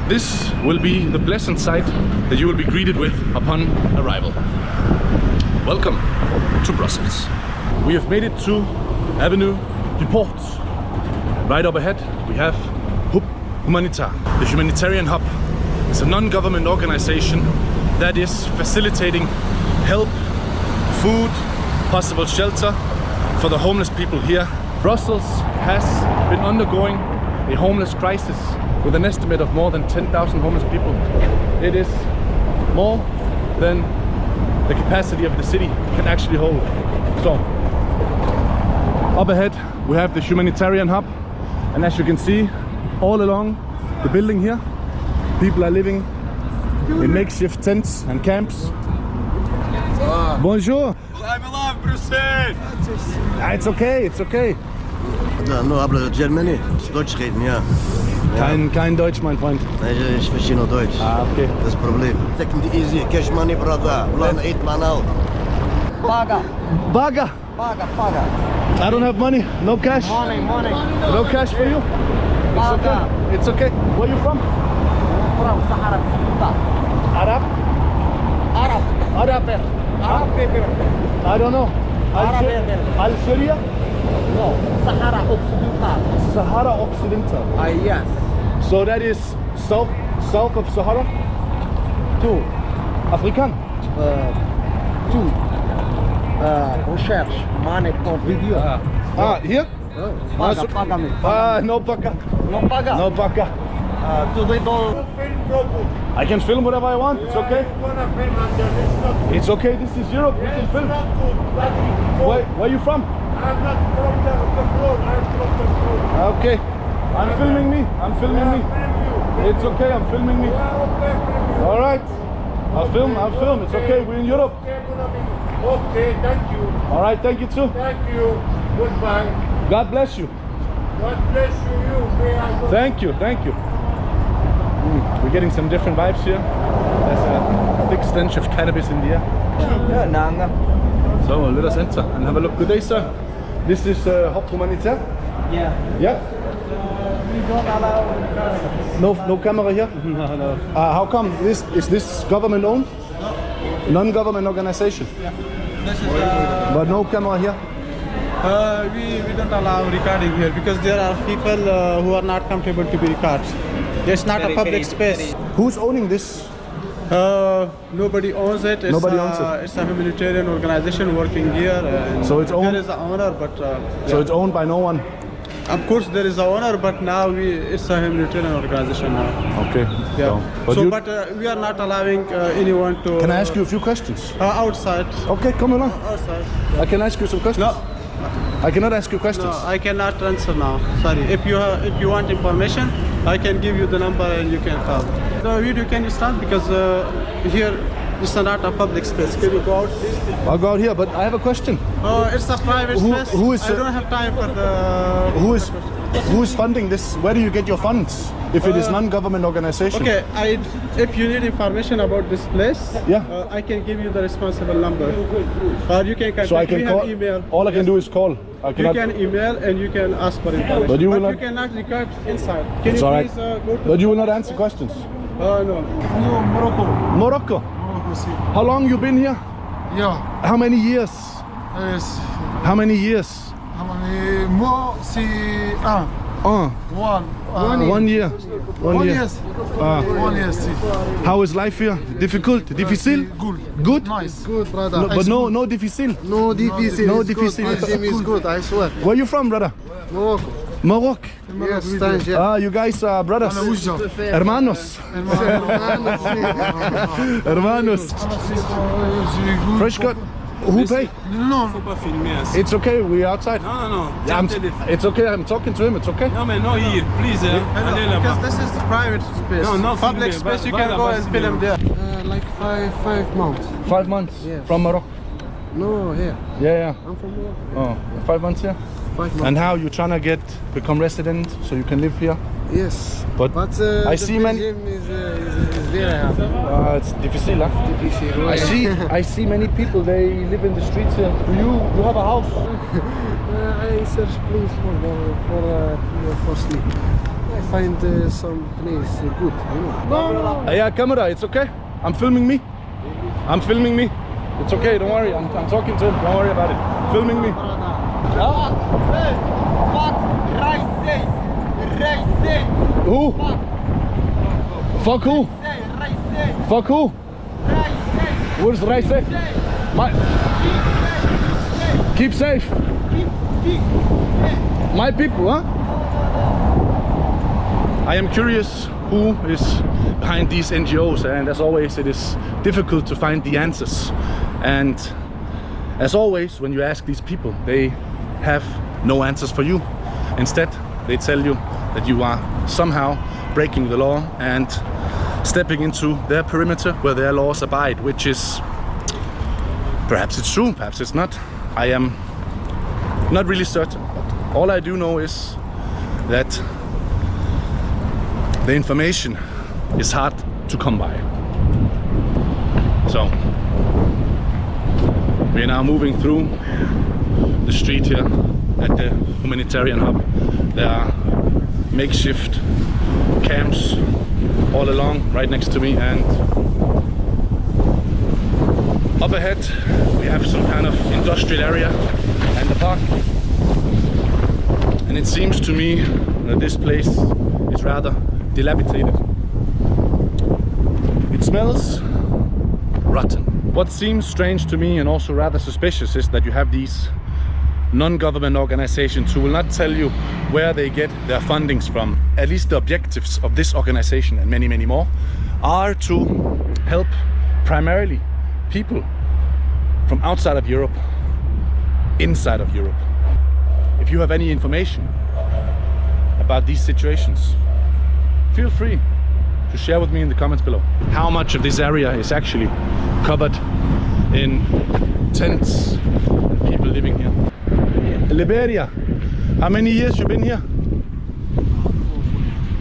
This will be the pleasant sight that you will be greeted with upon arrival. Welcome to Brussels. We have made it to Avenue du Port. Right up ahead we have Humanitarian. The Humanitarian Hub is a non-government organization that is facilitating help, food, possible shelter for the homeless people here. Brussels has been undergoing a homeless crisis with an estimate of more than 10,000 homeless people. It is more than the capacity of the city can actually hold. So, up ahead we have the Humanitarian hub, and as you can see, all along the building here, people are living in makeshift tents and camps. Bonjour. I'm alive, Bruxelles. It's okay, it's okay. No hablo Germany. Deutsch reden, ja. Kein Deutsch, mein Freund. Ich verstehe nur Deutsch. Ah, okay. Das Problem. Take it easy. Cash money, brother. Plan 8 man out. Baga. Baga. Paga. I don't have money. No cash. Money. No cash for you. It's okay. It's okay. Where are you from? From Sahara. Arab. I don't know. Algeria? No. Sahara Occidental. Sahara Occidental. Yes. So that is south of Sahara? Two. African? Two. Recherche. Money for video. Here? Paga-me. No paga. No paga? No paga. Today don't... I can film whatever I want. It's okay. It's okay. This is Europe. We can film. Where are you from? I'm not from the floor. I'm from the floor. Okay. I'm filming me. It's okay. I'm filming me. All right. I'll film. It's okay. We're in Europe. Okay, thank you. All right. Thank you too. Thank you. Goodbye. God bless you. God bless you. Thank you. We're getting some different vibes here. There's a thick stench of cannabis in the air. So let us enter and have a look. Good day, sir. This is Hop Humanitarian? Yeah? We don't allow No camera here? No. How come? Is this government owned? Non-government organization? Yeah. This is, but no camera here? We don't allow recording here because there are people who are not comfortable to be recorded. It's not a public space. Who's owning this? Nobody owns it. Nobody owns it. It's a humanitarian organization working here. So it's owned? There is an owner, but... So it's owned by no one? Of course there is an owner, but now it's a humanitarian organization now. Okay. Yeah. But we are not allowing anyone to... Can I ask you a few questions? Outside. Okay, come along. Outside. I can ask you some questions? No. I cannot ask you questions. No, I cannot answer now. Sorry. If you want information, I can give you the number and you can call. The video can you start because here it's not a public space. Can you go out, please? I'll go out here, but I have a question. It's a private space. I don't have time for the. Who is funding this? Where do you get your funds? If it is non-government organization. Okay, if you need information about this place, I can give you the responsible number, or you can contact. So I can call. Email. All I can do is call. I cannot. You can email and you can ask for information. But you will not. You cannot record inside. Can it's you all right. please go to? But you will not answer questions. No. No, Morocco. How long you been here? Yeah. How many years? Yes. How many years? How many more? See, 1 year. 1 year. Yes. 1 year. See. How is life here? Difficult? Difficile? Good. Good? Nice. Good, brother. No, but no difficile. No difficile. No It's difficile. good. My gym is good. I swear. Where you from, brother? Morocco. Morocco. Yes, Tangier. You guys are brothers. Hermanos. Hermanos. Fresh cut. Who pay? No. It's okay. We're outside. No. It's okay. I'm talking to him. It's okay. No, man, no here. Please, Because this is private space. No, public space. You can go and film there. Like 5 months. 5 months. Yeah. From Morocco. No, here. Yeah. I'm from Morocco. 5 months here. 5 months. And how you trying to become resident so you can live here? Yes. But I see many. Gym is very hard. It's difficile, huh? Difficile. I see many people. They live in the streets here. You have a house? I search place for sleep. I find some place good. You know. No. Yeah, camera. It's okay. I'm filming me. It's okay. Don't worry. I'm talking to him. Don't worry about it. Filming me. Who? Fuck who? Fuck who? Where's Raise? Keep safe. My people, huh? I am curious who is behind these NGOs, and as always it is difficult to find the answers. And as always, when you ask these people, they have no answers for you. Instead, they tell you that you are somehow breaking the law and stepping into their perimeter where their laws abide, which is, perhaps it's true, perhaps it's not. I am not really certain, but all I do know is that the information is hard to come by. So we are now moving through the street here at the Humanitarian hub. There are makeshift camps all along right next to me, and up ahead we have some kind of industrial area and a park. And it seems to me that this place is rather dilapidated. It smells rotten. What seems strange to me and also rather suspicious is that you have these non-government organizations who will not tell you where they get their fundings from. At least the objectives of this organization and many, many more are to help primarily people from outside of Europe, inside of Europe. If you have any information about these situations, feel free to share with me in the comments below. How much of this area is actually covered in tents and people living here? Liberia. How many years you been here?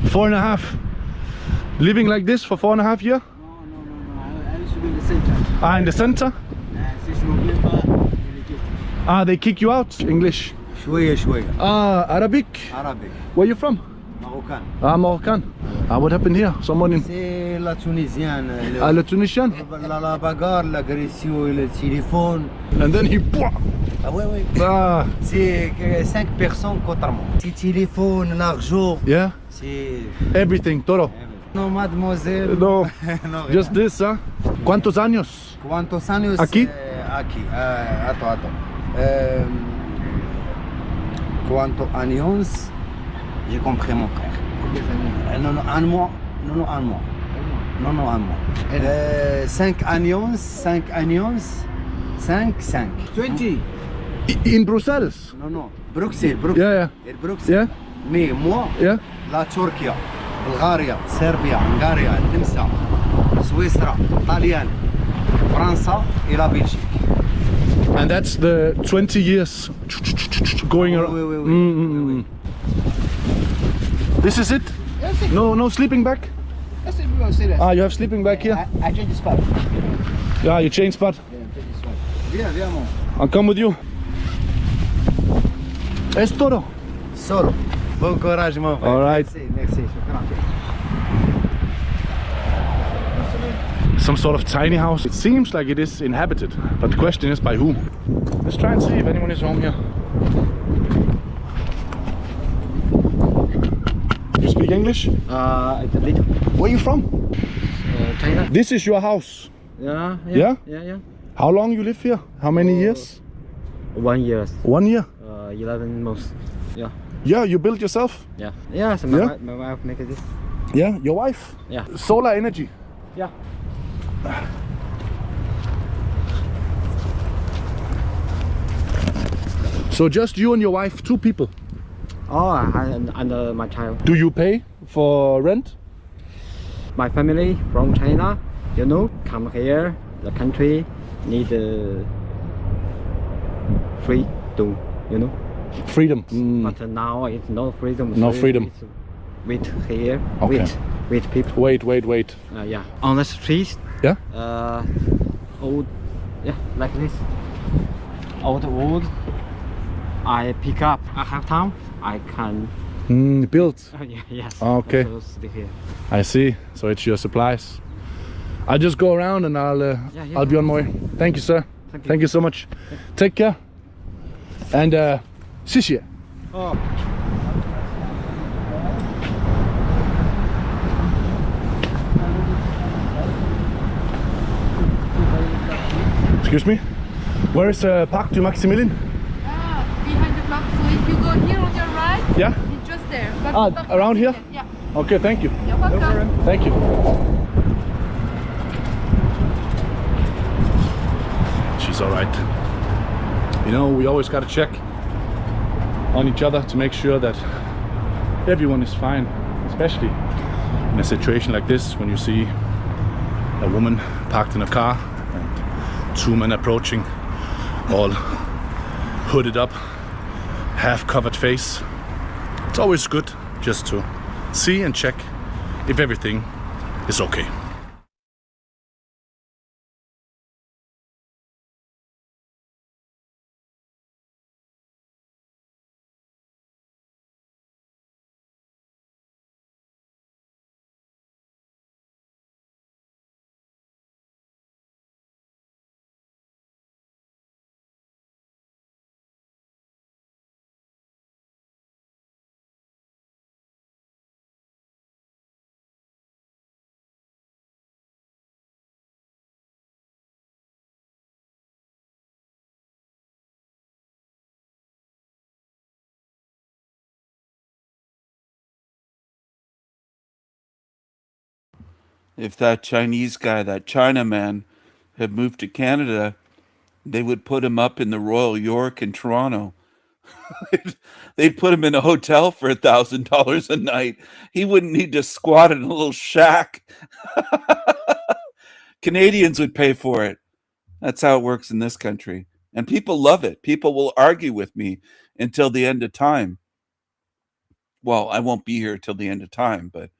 4.5. Living like this for 4.5 years? I used to be in the center. Ah, in the center? Since November, Ah, they kick you out? English? شوية شوية. Ah, Arabic? Arabic. Where you from? Marocain. Ah, Moroccan. Ah, what happened here? Someone in... C'est la Tunisienne. Ah, le Tunisian? La bagarre, l'agression et le téléphone. And then he... Ah ouais, ouais. Ah. C'est 5 personnes contre moi. C'est téléphone, l'argent. Yeah? C'est... Everything, todo. No, mademoiselle. No, No, just this, huh? ¿Cuántos años? ¿Cuántos años? Aquí? Aquí. Attends. ¿Cuántos años? J'ai compris, mon frère. Non, un mois. Non, un mois. Non, un mois. 5 años. 20. In Brussels? Non. Bruxelles. Yeah. Bruxelles. Yeah. Mais moi, Yeah. la Turquie, Bulgaria, Serbie, Hungary, Nimsa, Suisse, Italien, France et la Belgique. And that's the 20 years going around. Oui. This is it? Yes, No sleeping bag? Yes, everyone say that. Ah, you have sleeping bag here? I change the spot. Yeah, you change spot. Yeah, change the spot. Viens, mon. I'll come with you. Es todo. Solo. Bon courage, mon frère. All right. Merci. Some sort of tiny house. It seems like it is inhabited, but the question is by who? Let's try and see if anyone is home here. You speak English? A little. Where are you from? China. This is your house? Yeah. Yeah? How long you live here? How many years? 1 year. 1 year? 11 months. Yeah. Yeah, you built yourself? Yeah, so my wife make this. Yeah, your wife? Yeah. Solar energy? Yeah. So just you and your wife, 2 people? Oh, and my child. Do you pay for rent? My family from China, come here, the country need freedom, Freedom. But now it's no freedom. No freedom. It's wait here, Okay. wait people. Wait. Yeah, on the street. Yeah? Old, like this. Old wood. I pick up. I have time. I can. Built? Yes. Okay. So stay here. I see. So it's your supplies. I'll just go around and I'll be on my way. Thank you, sir. Thank you so much. Take care. And Sishia. Oh. Excuse me? Where is Parc du Maximilien? Behind the block. So if you go here on your right, Yeah? it's just there. Parc du Around here? Yeah. Okay, thank you. Yep. welcome. Thank you. She's all right. You know, we always got to check on each other to make sure that everyone is fine, especially in a situation like this when you see a woman parked in a car and two men approaching, all hooded up, half covered face. It's always good just to see and check if everything is okay. If that Chinese guy, that Chinaman, had moved to Canada, they would put him up in the Royal York in Toronto. They'd put him in a hotel for $1,000 a night. He wouldn't need to squat in a little shack. Canadians would pay for it. That's how it works in this country. And people love it. People will argue with me until the end of time. Well, I won't be here till the end of time, but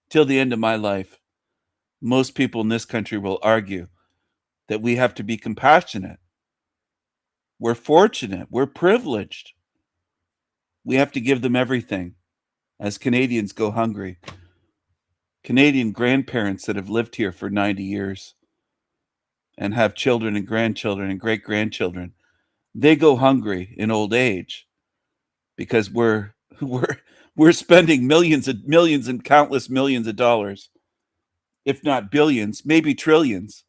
till the end of my life, most people in this country will argue that we have to be compassionate. We're fortunate. We're privileged. We have to give them everything as Canadians go hungry. Canadian grandparents that have lived here for 90 years and have children and grandchildren and great grandchildren, they go hungry in old age because we're spending millions and countless millions of dollars, if not billions, maybe trillions,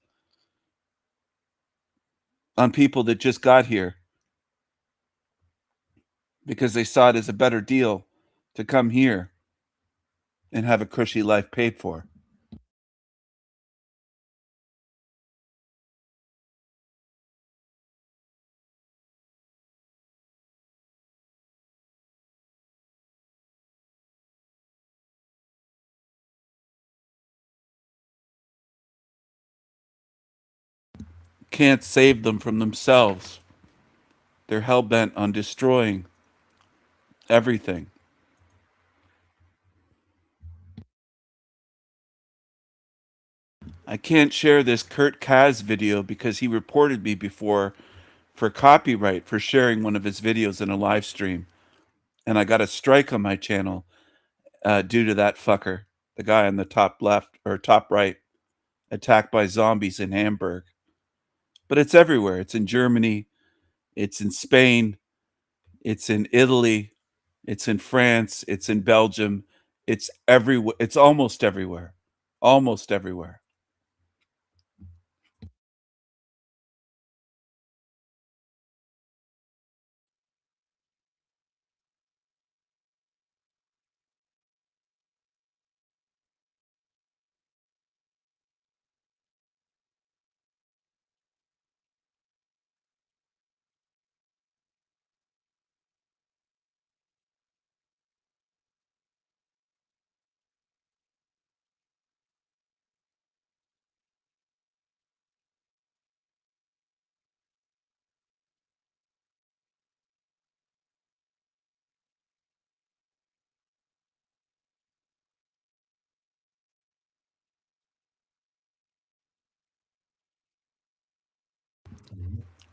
on people that just got here because they saw it as a better deal to come here and have a cushy life paid for. Can't save them from themselves. They're hell-bent on destroying everything. I can't share this Kurt Kaz video because he reported me before for copyright for sharing one of his videos in a live stream. And I got a strike on my channel due to that fucker, the guy on the top left or top right, attacked by zombies in Hamburg. But it's everywhere. It's in Germany. It's in Spain. It's in Italy. It's in France. It's in Belgium. It's everywhere. It's almost everywhere. Almost everywhere.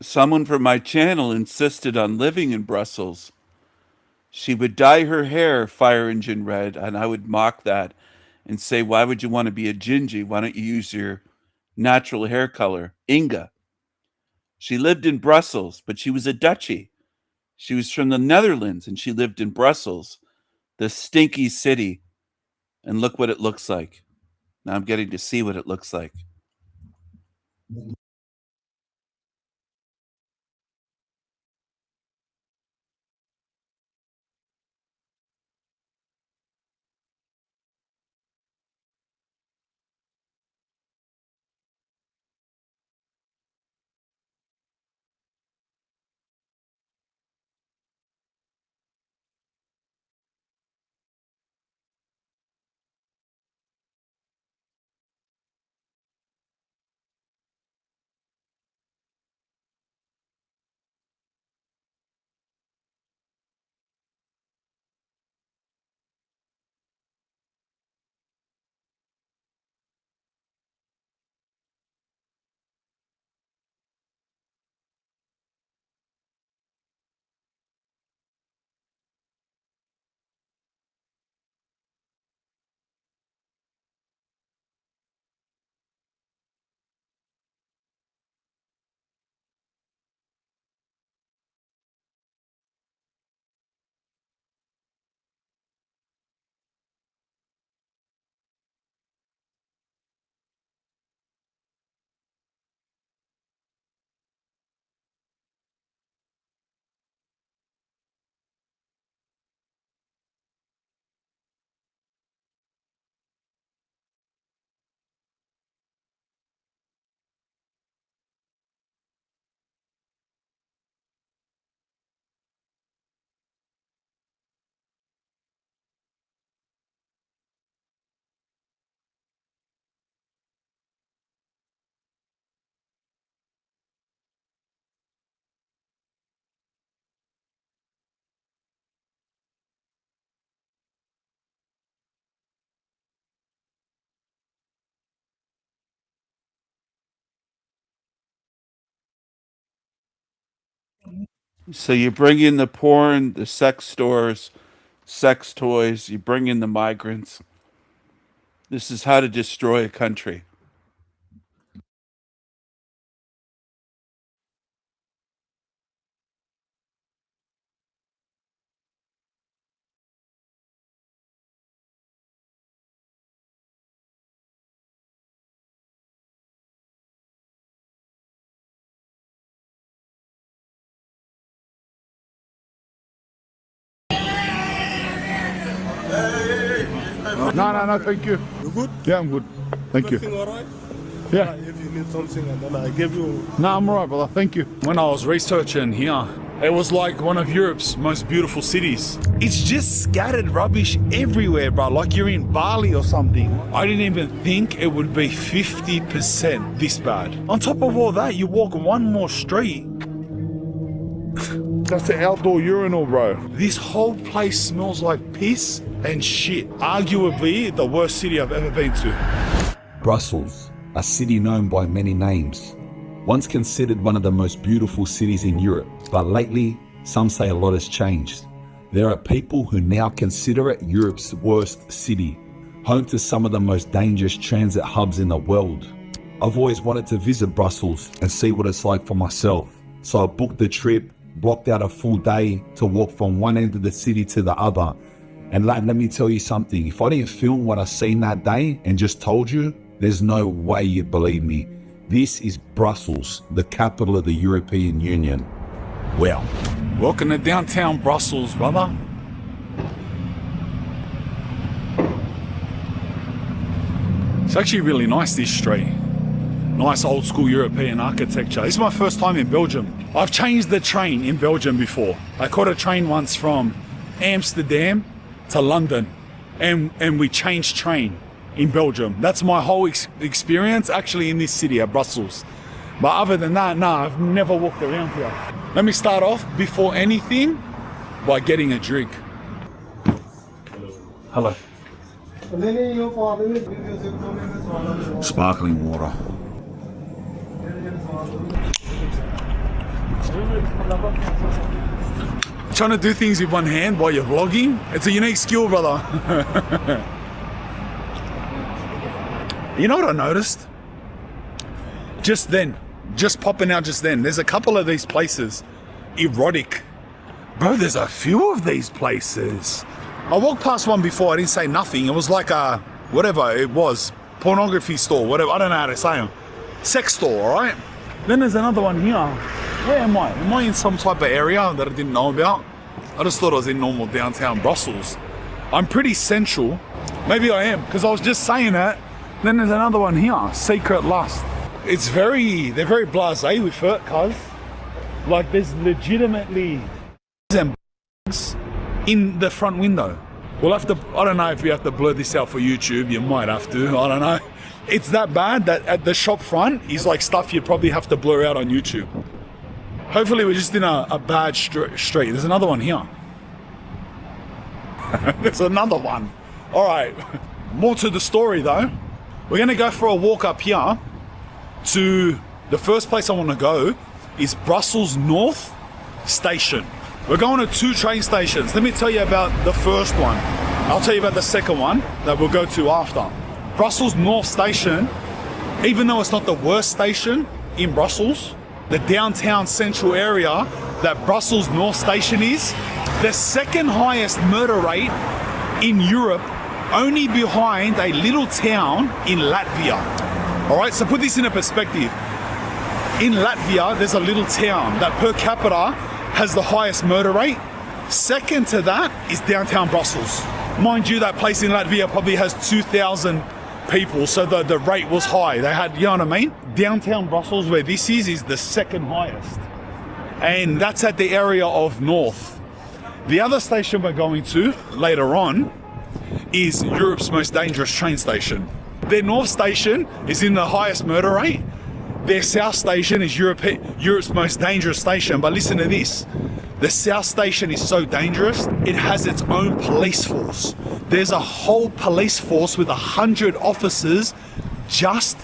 Someone from my channel insisted on living in Brussels. She would dye her hair fire engine red, and I would mock that and say, why would you want to be a gingy? Why don't you use your natural hair color? Inga. She lived in Brussels, but she was a Dutchie. She was from the Netherlands, and she lived in Brussels, the stinky city. And look what it looks like. Now I'm getting to see what it looks like. So you bring in the porn, the sex stores, sex toys, you bring in the migrants. This is how to destroy a country. No, thank you. You good? Yeah, I'm good. Thank you. Everything alright? Yeah. If you need something, and then I give you. No, I'm alright, brother. Thank you. When I was researching here, it was like one of Europe's most beautiful cities. It's just scattered rubbish everywhere, bro. Like you're in Bali or something. I didn't even think it would be 50% this bad. On top of all that, you walk one more street. That's the outdoor urinal, bro. This whole place smells like piss and shit. Arguably the worst city I've ever been to. Brussels, a city known by many names. Once considered one of the most beautiful cities in Europe, but lately, some say a lot has changed. There are people who now consider it Europe's worst city, home to some of the most dangerous transit hubs in the world. I've always wanted to visit Brussels and see what it's like for myself, so I booked the trip, blocked out a full day to walk from one end of the city to the other. And let me tell you something, if I didn't film what I seen that day and just told you, there's no way you'd believe me. This is Brussels, the capital of the European Union. Well, welcome to downtown Brussels, brother. It's actually really nice, this street. Nice old school European architecture. This is my first time in Belgium. I've changed the train in Belgium before. I caught a train once from Amsterdam to London, and we changed train in Belgium. That's my whole experience actually in this city of Brussels. But other than that, no, I've never walked around here. Let me start off before anything by getting a drink. Hello. Sparkling water. Trying to do things with one hand while you're vlogging, it's a unique skill, brother. You know what I noticed? Just then, just popping out just then, there's a couple of these places, erotic. Bro, there's a few of these places. I walked past one before, I didn't say nothing. It was like a, whatever it was, pornography store, whatever, I don't know how to say them. Sex store, all right? Then there's another one here. Where am I? Am I in some type of area that I didn't know about? I just thought I was in normal downtown Brussels. I'm pretty central. Maybe I am, because I was just saying that. Then there's another one here, Secret Lust. It's they're very blasé with it, cuz. Like there's legitimately in the front window. We'll have to, I don't know if you have to blur this out for YouTube, you might have to, I don't know. It's that bad that at the shop front is like stuff you'd probably have to blur out on YouTube. Hopefully we're just in a bad street. There's another one here. There's another one. All right, more to the story though. We're gonna go for a walk up here to the first place I wanna go is Brussels North Station. We're going to 2 train stations. Let me tell you about the first one. I'll tell you about the second one that we'll go to after. Brussels North Station, even though it's not the worst station in Brussels, the downtown central area that Brussels North Station is, the second highest murder rate in Europe, only behind a little town in Latvia. All right, so put this in a perspective. In Latvia, there's a little town that per capita has the highest murder rate. Second to that is downtown Brussels. Mind you, that place in Latvia probably has 2,000 people, so the rate was high. They had, you know what I mean? Downtown Brussels, where this is the second highest. And that's at the area of North. The other station we're going to later on is Europe's most dangerous train station. Their North Station is in the highest murder rate. Their South Station is Europe's most dangerous station. But listen to this. The South Station is so dangerous, it has its own police force. There's a whole police force with 100 officers just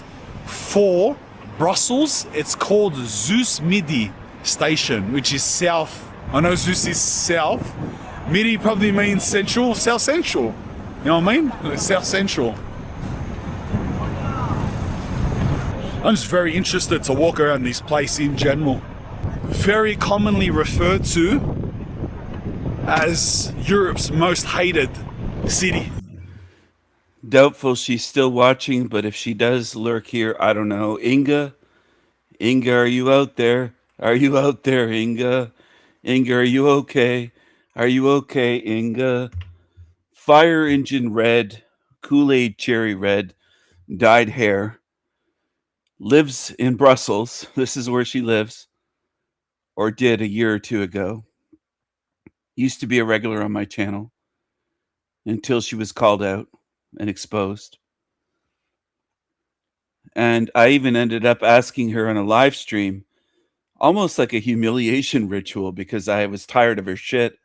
for Brussels. It's called Zeus Midi Station, which is south I know Zeus is south. Midi probably means central, south central. You know what I mean? South central. I'm just very interested to walk around this place in general. Very commonly referred to as Europe's most hated city. Doubtful she's still watching, but if she does lurk here, I don't know. Inga, are you out there? Are you out there, Inga? Inga, are you okay? Are you okay, Inga? Fire engine red, Kool-Aid cherry red, dyed hair. Lives in Brussels. This is where she lives. Or did a year or two ago. Used to be a regular on my channel. Until she was called out and exposed. And I even ended up asking her on a live stream, almost like a humiliation ritual, because I was tired of her shit.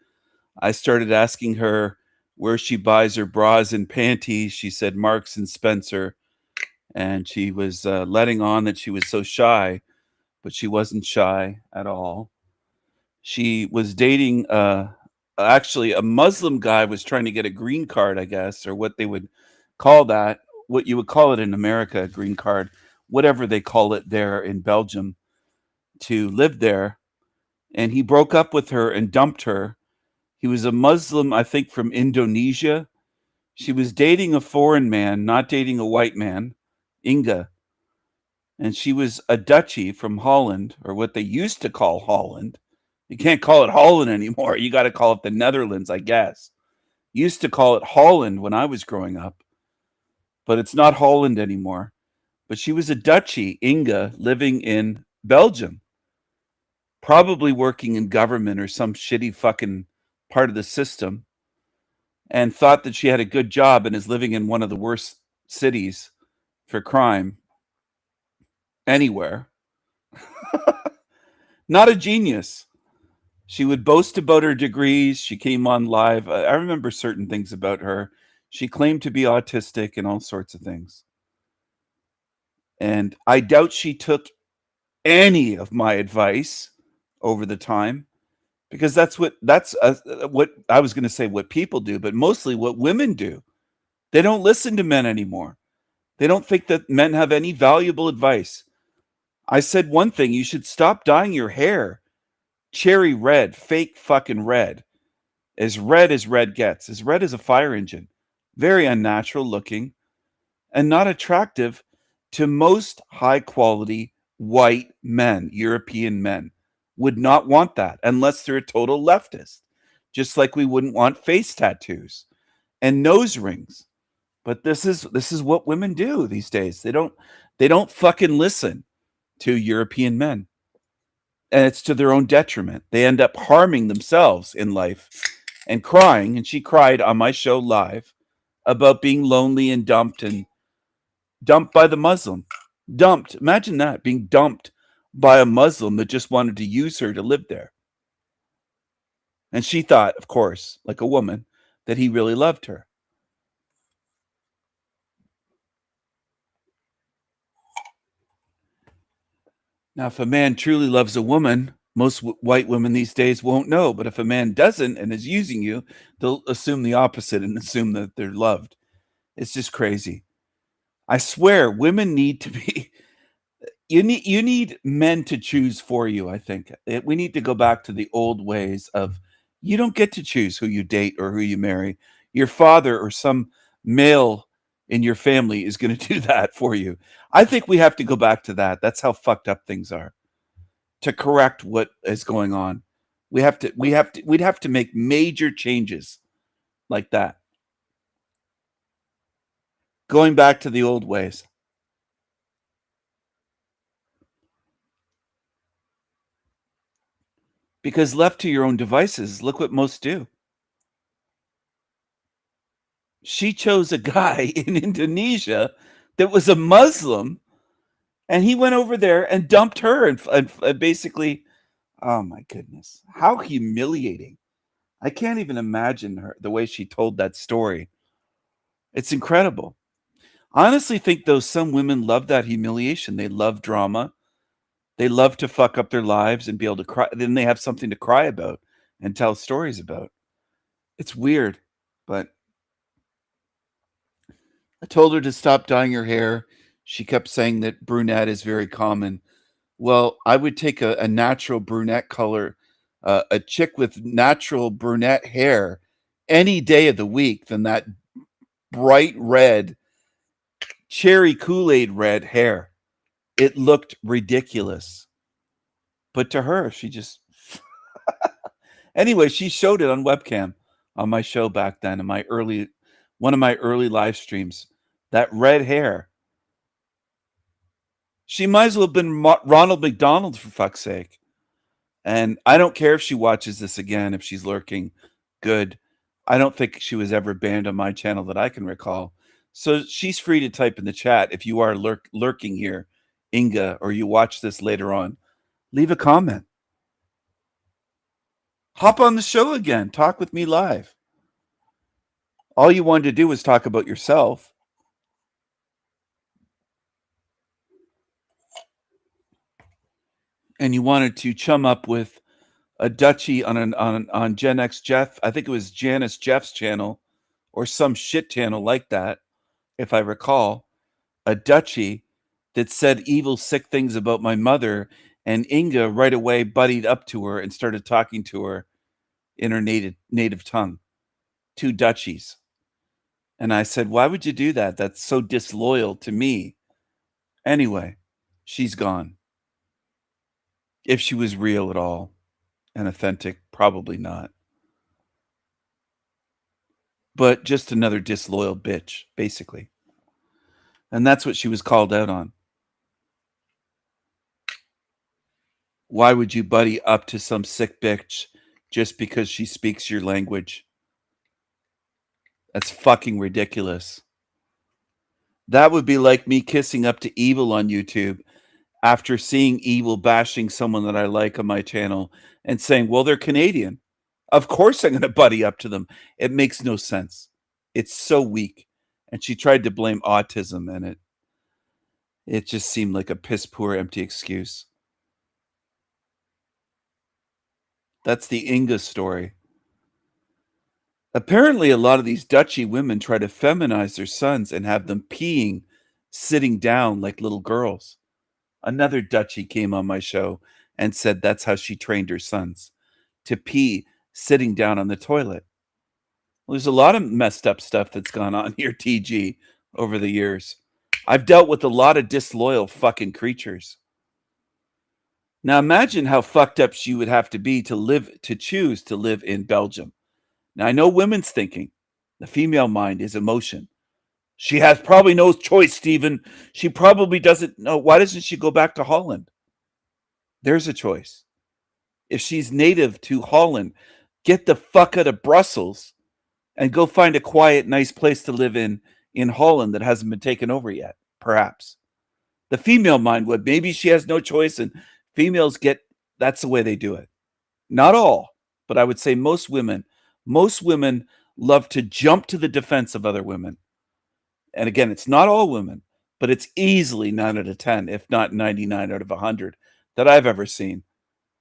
I started asking her where she buys her bras and panties. She said Marks and Spencer. And she was letting on that she was so shy, but she wasn't shy at all. She was dating, actually, a Muslim guy was trying to get a green card, I guess, or what they would call that. What you would call it in America, a green card, whatever they call it there in Belgium, to live there. And he broke up with her and dumped her. He was a Muslim, I think, from Indonesia. She was dating a foreign man, not dating a white man, Inga. And she was a Dutchie from Holland, or what they used to call Holland. You can't call it Holland anymore. You got to call it the Netherlands, I guess. Used to call it Holland when I was growing up. But it's not Holland anymore. But she was a Dutchie, Inga, living in Belgium. Probably working in government or some shitty fucking part of the system. And thought that she had a good job and is living in one of the worst cities for crime anywhere. Not a genius. She would boast about her degrees. She came on live. I remember certain things about her. She claimed to be autistic and all sorts of things. And I doubt she took any of my advice over the time, because that's what I was going to say what people do, but mostly what women do. They don't listen to men anymore. They don't think that men have any valuable advice. I said one thing, you should stop dyeing your hair cherry red, fake fucking red as red gets, as red as a fire engine. Very unnatural looking and not attractive to most high quality white men. European men would not want that unless they're a total leftist, just like we wouldn't want face tattoos and nose rings. But this is what women do these days. They don't fucking listen to European men. And it's to their own detriment. They end up harming themselves in life and crying. And she cried on my show live about being lonely and dumped by the Muslim. Dumped. Imagine that, being dumped by a Muslim that just wanted to use her to live there. And she thought, of course, like a woman, that he really loved her. Now, if a man truly loves a woman, most white women these days won't know. But if a man doesn't and is using you, they'll assume the opposite and assume that they're loved. It's just crazy. I swear, women need to be... You need men to choose for you, I think. We need to go back to the old ways of you don't get to choose who you date or who you marry. Your father or some male in your family is going to do that for you. I think we have to go back to that. That's how fucked up things are. To correct what is going on, we'd have to make major changes like that. Going back to the old ways. Because left to your own devices, look what most do. She chose a guy in Indonesia that was a Muslim, and he went over there and dumped her and basically, oh my goodness, how humiliating. I can't even imagine the way she told that story. It's incredible. I honestly think, though, some women love that humiliation. They love drama. They love to fuck up their lives and be able to cry. Then they have something to cry about. and tell stories about. It's weird, but I told her to stop dyeing her hair. She kept saying that brunette is very common. Well, I would take a natural brunette color, a chick with natural brunette hair any day of the week than that bright red, cherry Kool-Aid red hair. It looked ridiculous. But to her, she just... Anyway, she showed it on webcam on my show back then, in one of my early live streams. That red hair. She might as well have been Ronald McDonald, for fuck's sake. And I don't care if she watches this again, if she's lurking. Good. I don't think she was ever banned on my channel that I can recall. So she's free to type in the chat if you are lurking here, Inga, or you watch this later on. Leave a comment. Hop on the show again. Talk with me live. All you wanted to do was talk about yourself. And you wanted to chum up with a Dutchie on Gen X Jeff. I think it was Janice Jeff's channel or some shit channel like that, if I recall. A Dutchie that said evil, sick things about my mother, and Inga right away buddied up to her and started talking to her in her native tongue. Two Dutchies. And I said, why would you do that? That's so disloyal to me. Anyway, she's gone. If she was real at all and authentic, probably not. But just another disloyal bitch, basically. And that's what she was called out on. Why would you buddy up to some sick bitch just because she speaks your language? That's fucking ridiculous. That would be like me kissing up to Evil on YouTube after seeing Evil bashing someone that I like on my channel and saying, well, they're Canadian. Of course I'm going to buddy up to them. It makes no sense. It's so weak. And she tried to blame autism, and it just seemed like a piss poor empty excuse. That's the Inga story. Apparently, a lot of these Dutchy women try to feminize their sons and have them peeing sitting down like little girls. Another Dutchie came on my show and said that's how she trained her sons, to pee sitting down on the toilet. Well, there's a lot of messed up stuff that's gone on here, TG, over the years. I've dealt with a lot of disloyal fucking creatures. Now imagine how fucked up she would have to be to choose to live in Belgium. Now I know women's thinking. The female mind is emotion. She has probably no choice, Stephen. She probably doesn't know. Why doesn't she go back to Holland? There's a choice. If she's native to Holland, get the fuck out of Brussels and go find a quiet, nice place to live in Holland that hasn't been taken over yet, perhaps. The female mind would. Maybe she has no choice, and females that's the way they do it. Not all, but I would say most women love to jump to the defense of other women. And again, it's not all women, but it's easily 9 out of 10, if not 99 out of 100 that I've ever seen.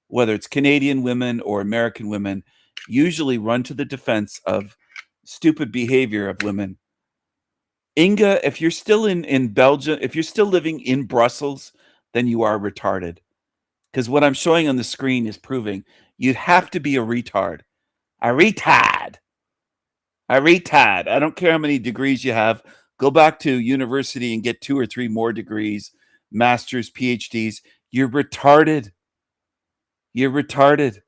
Whether it's Canadian women or American women, usually run to the defense of stupid behavior of women. Inga, if you're still in Belgium, if you're still living in Brussels, then you are retarded. Because what I'm showing on the screen is proving you'd have to be a retard. A retard. A retard. I don't care how many degrees you have. Go back to university and get 2 or 3 more degrees, masters, PhDs. You're retarded. You're retarded.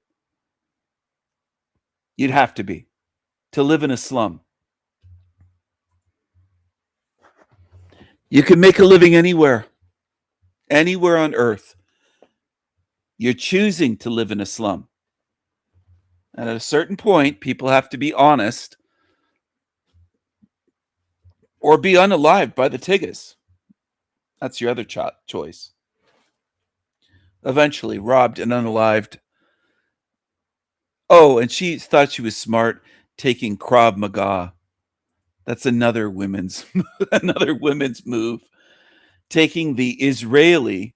You'd have to be to live in a slum. You can make a living anywhere on earth. You're choosing to live in a slum. And at a certain point, people have to be honest or be unalived by the Tigges. That's your other choice. Eventually, robbed and unalived. Oh, and she thought she was smart taking Krav Maga. That's another women's move. Taking the Israeli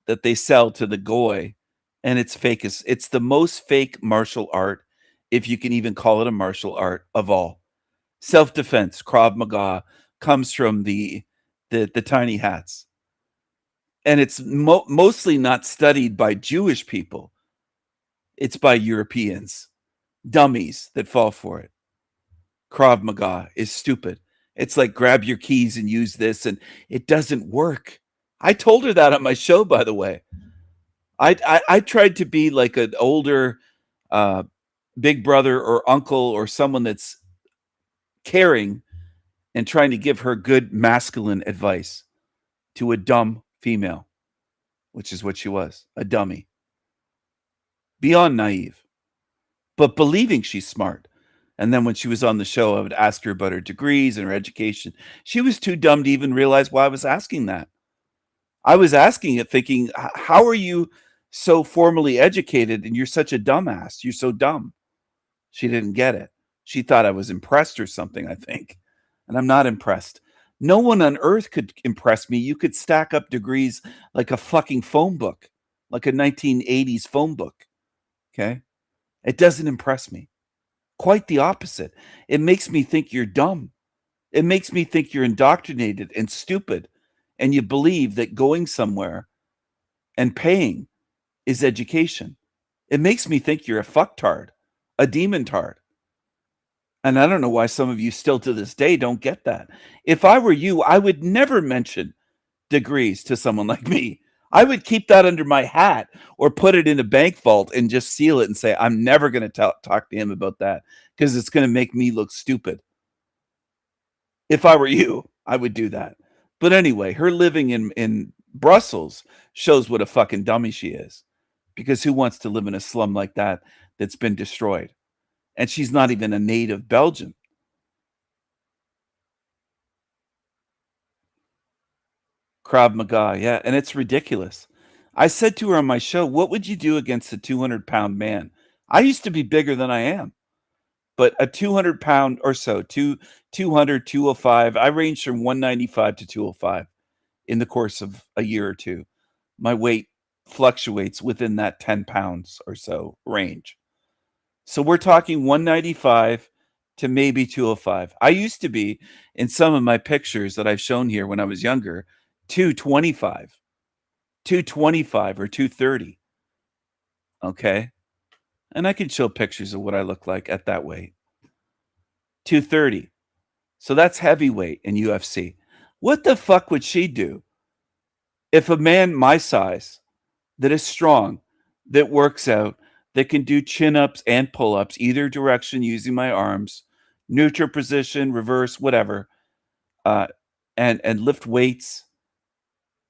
that they sell to the Goy and it's fake. It's the most fake martial art, if you can even call it a martial art, of all. Self-defense, Krav Maga, comes from the tiny hats, and it's mostly not studied by Jewish people. It's by Europeans, dummies that fall for it. Krav Maga is stupid. It's like grab your keys and use this, and it doesn't work. I told her that on my show, by the way. I tried to be like an older big brother or uncle or someone that's caring and trying to give her good masculine advice to a dumb female, which is what she was, a dummy. Beyond naive, but believing she's smart. And then when she was on the show, I would ask her about her degrees and her education. She was too dumb to even realize why I was asking that. I was asking it thinking, how are you so formally educated and you're such a dumbass? You're so dumb. She didn't get it. She thought I was impressed or something, I think. And I'm not impressed. No one on earth could impress me. You could stack up degrees like a fucking phone book, like a 1980s phone book. Okay? It doesn't impress me. Quite the opposite. It makes me think you're dumb. It makes me think you're indoctrinated and stupid, and you believe that going somewhere and paying is education. It makes me think you're a fucktard, a demon-tard. And I don't know why some of you still to this day don't get that. If I were you, I would never mention degrees to someone like me. I would keep that under my hat or put it in a bank vault and just seal it and say, I'm never going to talk to him about that because it's going to make me look stupid. If I were you, I would do that. But anyway, her living in Brussels shows what a fucking dummy she is, because who wants to live in a slum like that that's been destroyed? And she's not even a native Belgian. Krav Maga, yeah, and it's ridiculous. I said to her on my show, what would you do against a 200-pound man? I used to be bigger than I am, but a 200-pound or so, 200, 205, I ranged from 195 to 205 in the course of a year or two. My weight fluctuates within that 10 pounds or so range. So we're talking 195 to maybe 205. I used to be, in some of my pictures that I've shown here when I was younger, 225 or 230. Okay. And I can show pictures of what I look like at that weight. 230. So that's heavyweight in UFC. What the fuck would she do if a man my size that is strong, that works out, that can do chin-ups and pull-ups either direction using my arms, neutral position, reverse, whatever, and lift weights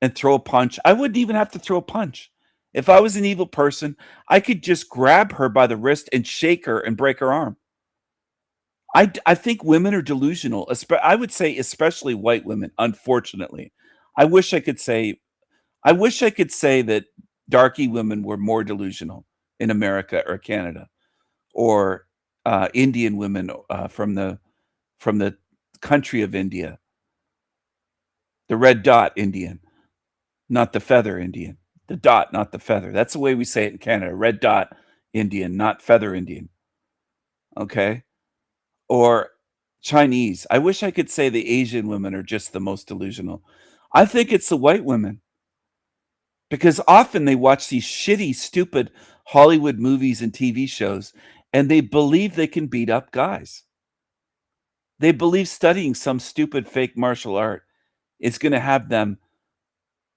and throw a punch? I wouldn't even have to throw a punch. If I was an evil person, I could just grab her by the wrist and shake her and break her arm. I think women are delusional. I would say especially white women, unfortunately. I wish I could say that darky women were more delusional in America or Canada, or Indian women from the country of India, the red dot Indian, not the feather Indian, the dot, not the feather. That's the way we say it in Canada. Red dot Indian, not feather Indian. Okay. Or Chinese. I wish I could say the Asian women are just the most delusional. I think it's the white women, because often they watch these shitty, stupid Hollywood movies and TV shows, and they believe they can beat up guys. They believe studying some stupid fake martial art is going to have them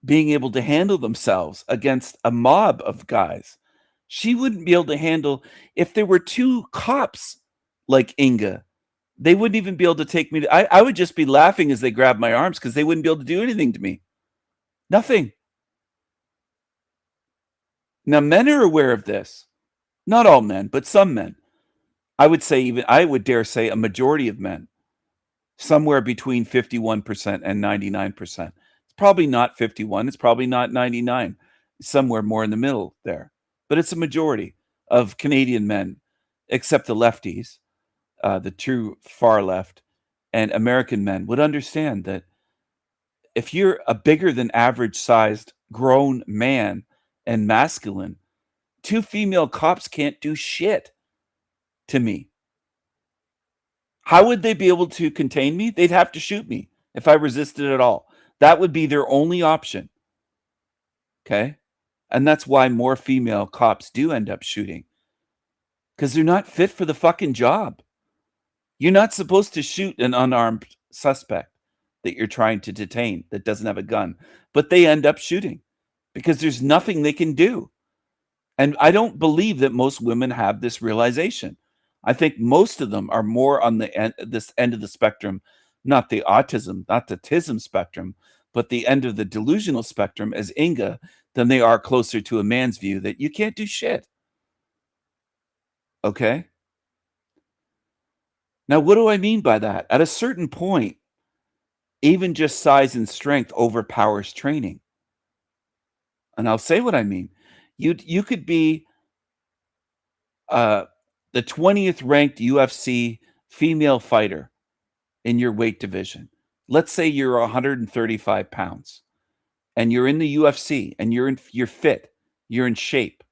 being able to handle themselves against a mob of guys. She wouldn't be able to handle, if there were two cops like Inga, they wouldn't even be able to take me. I would just be laughing as they grab my arms because they wouldn't be able to do anything to me. Nothing. Now, men are aware of this. Not all men, but some men. I would dare say a majority of men. Somewhere between 51% and 99%. It's probably not 51. It's probably not 99. Somewhere more in the middle there. But it's a majority of Canadian men, except the lefties, the true far left, and American men would understand that if you're a bigger than average sized grown man and masculine, 2 female cops can't do shit to me. How would they be able to contain me? They'd have to shoot me if I resisted at all. That would be their only option. Okay? And that's why more female cops do end up shooting. Because they're not fit for the fucking job. You're not supposed to shoot an unarmed suspect that you're trying to detain that doesn't have a gun. But they end up shooting because there's nothing they can do. And I don't believe that most women have this realization. I think most of them are more on this end of the spectrum, not the autism, not the TISM spectrum, but the end of the delusional spectrum as Inga, than they are closer to a man's view that you can't do shit. Okay? Now, what do I mean by that? At a certain point, even just size and strength overpowers training. And I'll say what I mean. You could be the 20th ranked UFC female fighter in your weight division. Let's say you're 135 pounds and you're in the UFC and you're fit, you're in shape.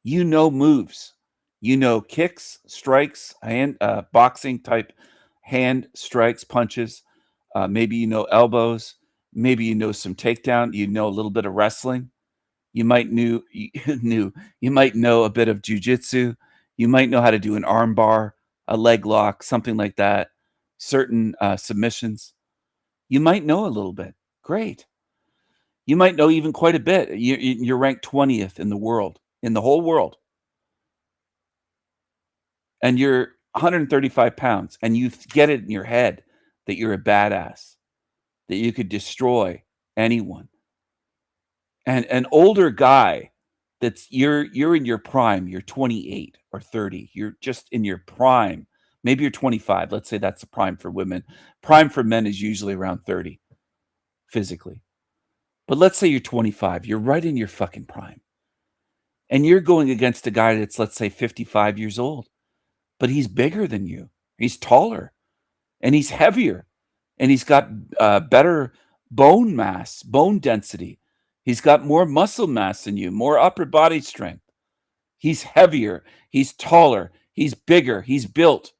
You know moves. You know kicks, strikes, hand boxing type hand strikes, punches. Maybe you know elbows. Maybe you know some takedown. You know a little bit of wrestling. You might you might know a bit of jujitsu. You might know how to do an arm bar, a leg lock, something like that. Certain submissions. You might know a little bit. Great. You might know even quite a bit. You're ranked 20th in the world, in the whole world. And you're 135 pounds, and you get it in your head that you're a badass, that you could destroy anyone. And an older guy that's you're in your prime, you're 28 or 30, you're just in your prime. Maybe you're 25. Let's say that's the prime for women. Prime for men is usually around 30 physically. But let's say you're 25, you're right in your fucking prime. And you're going against a guy that's, let's say, 55 years old. But he's bigger than you. He's taller and he's heavier and he's got better bone mass, bone density. He's got more muscle mass than you, more upper body strength. He's heavier. He's taller. He's bigger. He's built.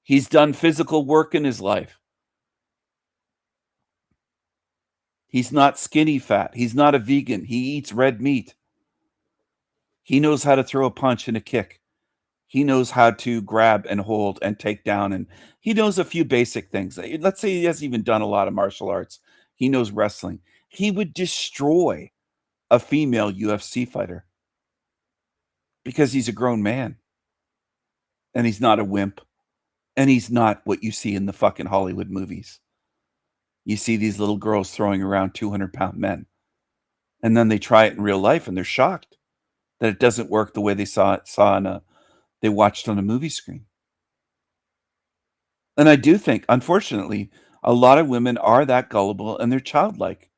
He's done physical work in his life. He's not skinny fat. He's not a vegan. He eats red meat. He knows how to throw a punch and a kick. He knows how to grab and hold and take down, and he knows a few basic things. Let's say he hasn't even done a lot of martial arts. He knows wrestling. He would destroy a female UFC fighter because he's a grown man, and he's not a wimp, and he's not what you see in the fucking Hollywood movies. You see these little girls throwing around 200-pound men, and then they try it in real life, and they're shocked that it doesn't work the way they they watched on a movie screen. And I do think, unfortunately, a lot of women are that gullible and they're childlike.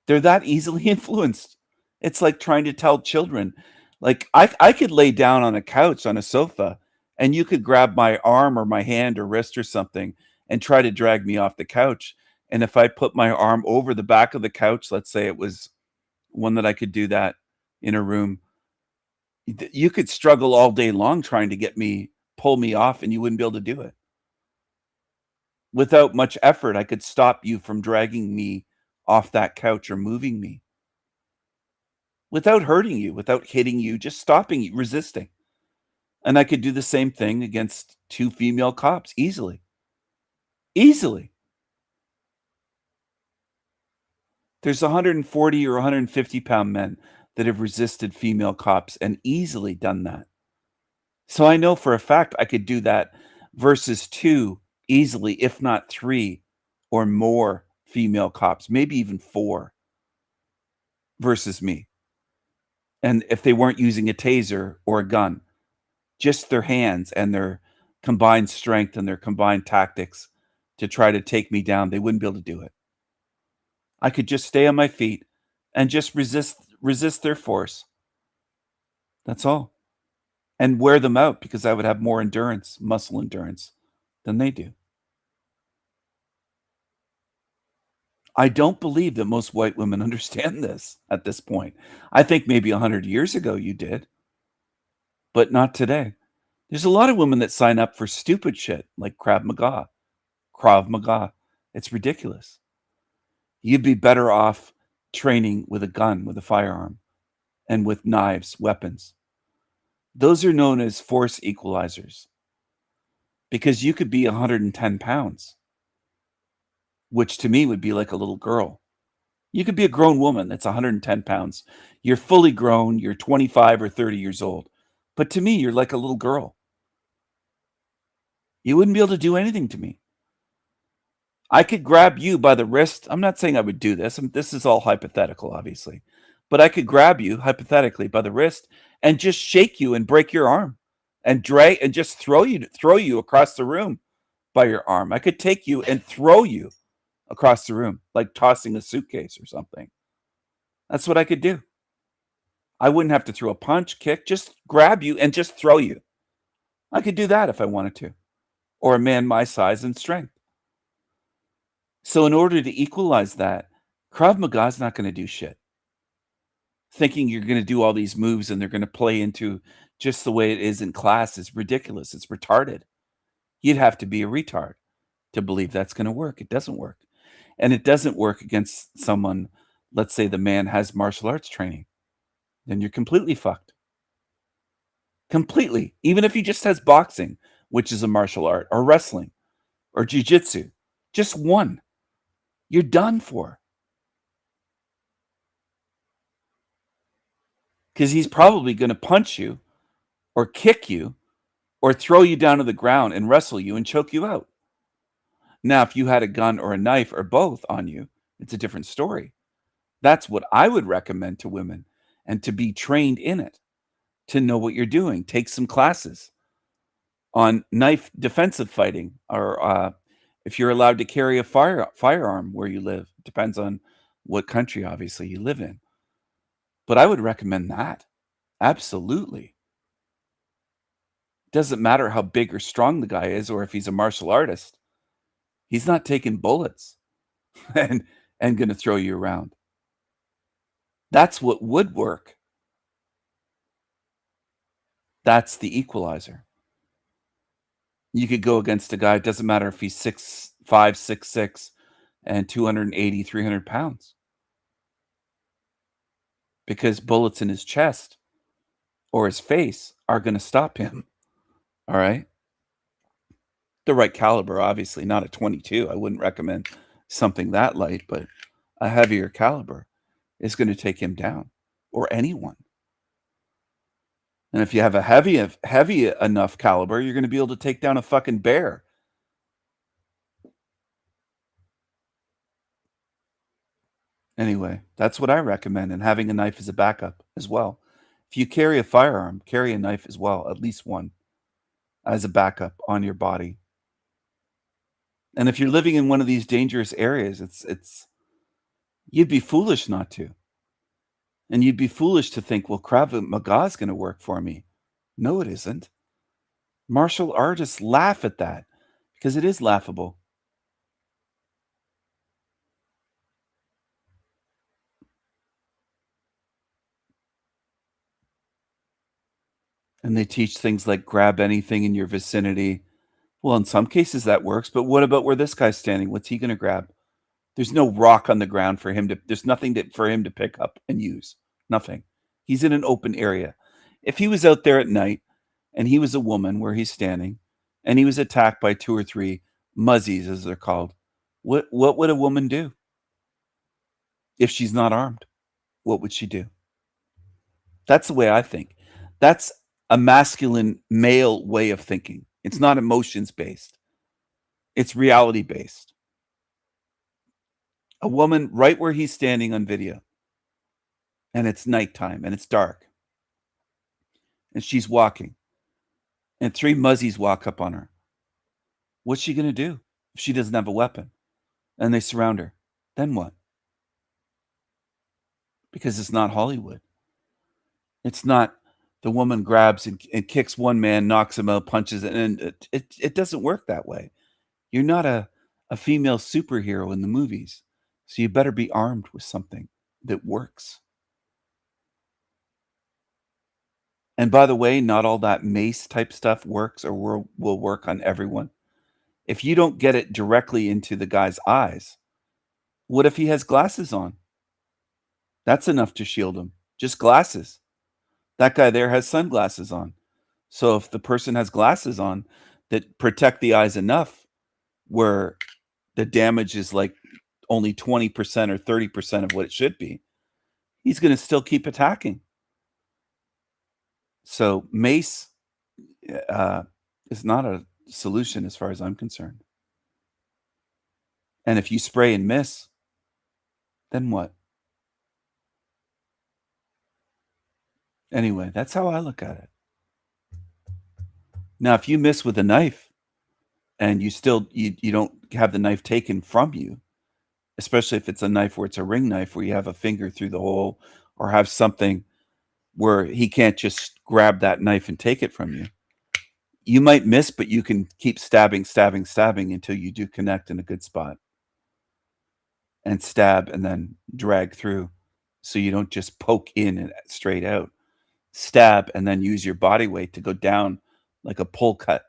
They're that easily influenced. It's like trying to tell children, like I could lay down on a couch on a sofa and you could grab my arm or my hand or wrist or something and try to drag me off the couch. And if I put my arm over the back of the couch, let's say it was one that I could do that in a room, you could struggle all day long trying to pull me off, and you wouldn't be able to do it. Without much effort, I could stop you from dragging me off that couch or moving me. Without hurting you, without hitting you, just stopping you, resisting. And I could do the same thing against 2 female cops easily. Easily. There's 140 or 150-pound men that have resisted female cops and easily done that. So I know for a fact I could do that versus 2 easily, if not 3 or more female cops, maybe even 4 versus me. And if they weren't using a taser or a gun, just their hands and their combined strength and their combined tactics to try to take me down, they wouldn't be able to do it. I could just stay on my feet and just resist their force. That's all. And wear them out because I would have more endurance, muscle endurance, than they do. I don't believe that most white women understand this at this point. I think maybe 100 years ago you did, but not today. There's a lot of women that sign up for stupid shit like Krav Maga. It's ridiculous. You'd be better off training with a gun, with a firearm, and with knives, weapons. Those are known as force equalizers because you could be 110 pounds, which to me would be like a little girl. You could be a grown woman that's 110 pounds. You're fully grown. You're 25 or 30 years old. But to me, you're like a little girl. You wouldn't be able to do anything to me. I could grab you by the wrist. I'm not saying I would do this. This is all hypothetical, obviously. But I could grab you, hypothetically, by the wrist and just shake you and break your arm and drag and just throw you across the room by your arm. I could take you and throw you across the room, like tossing a suitcase or something. That's what I could do. I wouldn't have to throw a punch, kick, just grab you and just throw you. I could do that if I wanted to, or a man my size and strength. So in order to equalize that, Krav Maga is not going to do shit. Thinking you're going to do all these moves and they're going to play into just the way it is in class is ridiculous. It's retarded. You'd have to be a retard to believe that's going to work. It doesn't work. And it doesn't work against someone, let's say the man has martial arts training. Then you're completely fucked. Completely. Even if he just has boxing, which is a martial art, or wrestling, or jiu-jitsu. Just one. You're done for. Because he's probably going to punch you or kick you or throw you down to the ground and wrestle you and choke you out. Now, if you had a gun or a knife or both on you, it's a different story. That's what I would recommend to women, and to be trained in it, to know what you're doing. Take some classes on knife defensive fighting, or if you're allowed to carry a firearm where you live. It depends on what country, obviously, you live in. But I would recommend that. Absolutely. Doesn't matter how big or strong the guy is, or if he's a martial artist. He's not taking bullets and going to throw you around. That's what would work. That's the equalizer. You could go against a guy, it doesn't matter if he's 6'5", 6'6", and 280, 300 pounds. Because bullets in his chest or his face are going to stop him. All right? The right caliber, obviously, not a 22. I wouldn't recommend something that light, but a heavier caliber is going to take him down, or anyone. And if you have a heavy enough caliber, you're going to be able to take down a fucking bear. Anyway, that's what I recommend, and having a knife as a backup as well. If you carry a firearm, carry a knife as well, at least one, as a backup on your body. And if you're living in one of these dangerous areas, it's you'd be foolish not to. And you'd be foolish to think, well, Krav Maga is going to work for me. No, it isn't. Martial artists laugh at that because it is laughable. And they teach things like grab anything in your vicinity. Well, in some cases that works, but what about where this guy's standing? What's he going to grab? There's no rock on the ground for him to, there's nothing for him to pick up and use. Nothing. He's in an open area. If he was out there at night and he was a woman where he's standing and he was attacked by 2 or 3 muzzies, as they're called, what would a woman do? If she's not armed, what would she do? That's the way I think. That's a masculine male way of thinking. It's not emotions based. It's reality based. A woman right where he's standing on video, and it's nighttime and it's dark, and she's walking, and 3 muzzies walk up on her. What's she going to do if she doesn't have a weapon and they surround her? Then what? Because it's not Hollywood. It's not the woman grabs and kicks one man, knocks him out, punches it, and it doesn't work that way. You're not a female superhero in the movies. So you better be armed with something that works. And by the way, not all that mace type stuff works or will work on everyone. If you don't get it directly into the guy's eyes, what if he has glasses on? That's enough to shield him. Just glasses. That guy there has sunglasses on. So if the person has glasses on that protect the eyes enough where the damage is like only 20% or 30% of what it should be, he's going to still keep attacking. So mace is not a solution as far as I'm concerned. And if you spray and miss, then what? Anyway, that's how I look at it. Now, if you miss with a knife and you still you don't have the knife taken from you, especially if it's a knife where it's a ring knife where you have a finger through the hole or have something where he can't just grab that knife and take it from you. You might miss, but you can keep stabbing until you do connect in a good spot. And stab and then drag through so you don't just poke in and straight out. Stab and then use your body weight to go down like a pull cut.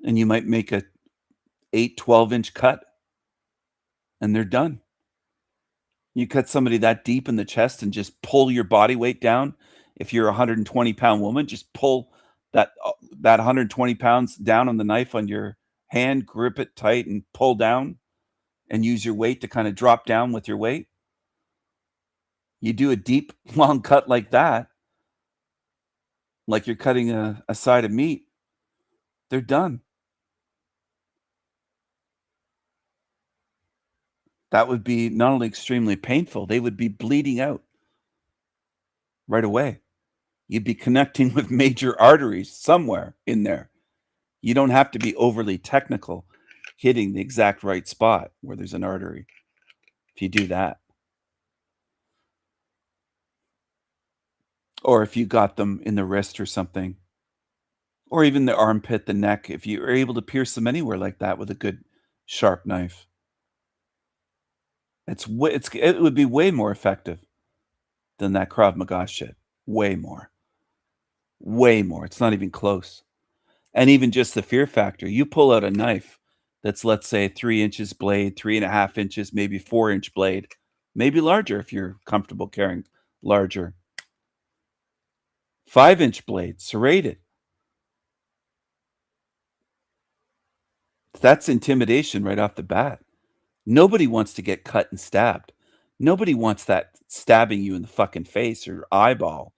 And you might make a 12-inch cut and they're done. You cut somebody that deep in the chest and just pull your body weight down. If you're a 120-pound woman, just pull that 120 pounds down on the knife on your hand, grip it tight and pull down and use your weight to kind of drop down with your weight. You do a deep, long cut like that, like you're cutting a side of meat, they're done. That would be not only extremely painful, they would be bleeding out right away. You'd be connecting with major arteries somewhere in there. You don't have to be overly technical, hitting the exact right spot where there's an artery if you do that. Or if you got them in the wrist or something, or even the armpit, the neck, if you are able to pierce them anywhere like that with a good sharp knife. It would be way more effective than that Krav Maga shit. Way more. Way more. It's not even close. And even just the fear factor. You pull out a knife that's, let's say, 3 inches blade, 3.5 inches, maybe 4-inch blade, maybe larger if you're comfortable carrying larger. 5-inch blade, serrated. That's intimidation right off the bat. Nobody wants to get cut and stabbed. Nobody wants that stabbing you in the fucking face or eyeball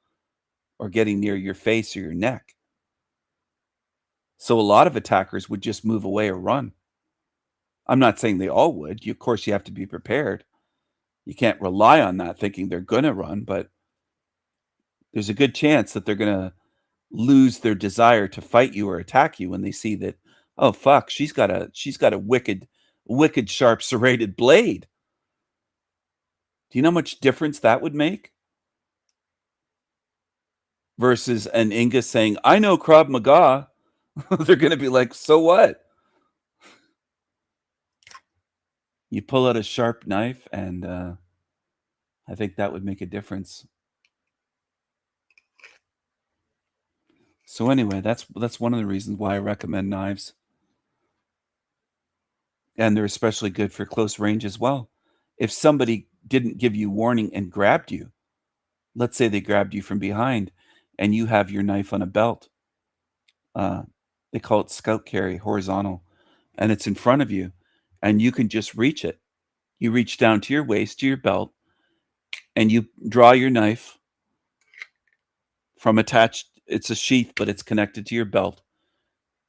or getting near your face or your neck. So a lot of attackers would just move away or run. I'm not saying they all would. Of course, you have to be prepared. You can't rely on that thinking they're going to run, but there's a good chance that they're going to lose their desire to fight you or attack you when they see that, oh fuck, she's got a wicked sharp serrated blade. Do you know how much difference that would make? Versus an Inga saying, I know Krav Maga. They're going to be like, so what? You pull out a sharp knife, and I think that would make a difference. So anyway, that's one of the reasons why I recommend knives. And they're especially good for close range as well. If somebody didn't give you warning and grabbed you, let's say they grabbed you from behind and you have your knife on a belt, they call it scout carry, horizontal, and it's in front of you and you can just reach it. You reach down to your waist, to your belt, and you draw your knife from attached. It's a sheath, but it's connected to your belt.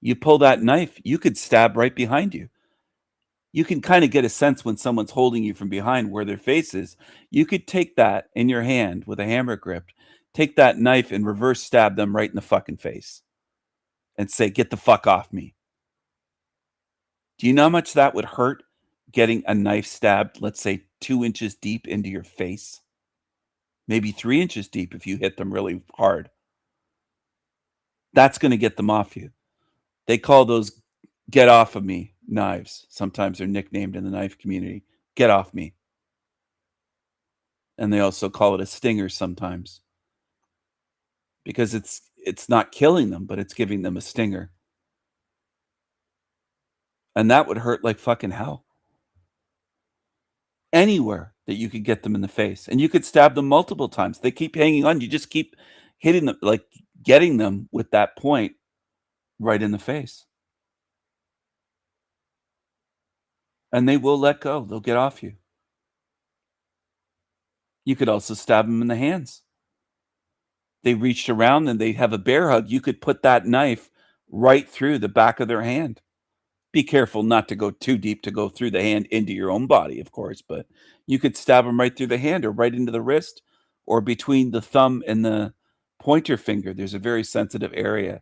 You pull that knife, you could stab right behind you. You can kind of get a sense when someone's holding you from behind where their face is. You could take that in your hand with a hammer grip, take that knife and reverse stab them right in the fucking face and say, get the fuck off me. Do you know how much that would hurt getting a knife stabbed, let's say 2 inches deep into your face? Maybe 3 inches deep if you hit them really hard. That's going to get them off you. They call those get off of me knives. Sometimes they're nicknamed in the knife community Get off me. And they also call it a stinger sometimes, because it's not killing them, but it's giving them a stinger. And that would hurt like fucking hell. Anywhere that you could get them in the face. And you could stab them multiple times. They keep hanging on. You just keep hitting them, like getting them with that point right in the face. And they will let go. They'll get off you. You could also stab them in the hands. They reached around and they have a bear hug. You could put that knife right through the back of their hand. Be careful not to go too deep to go through the hand into your own body, of course, but you could stab them right through the hand or right into the wrist or between the thumb and the pointer finger. There's a very sensitive area.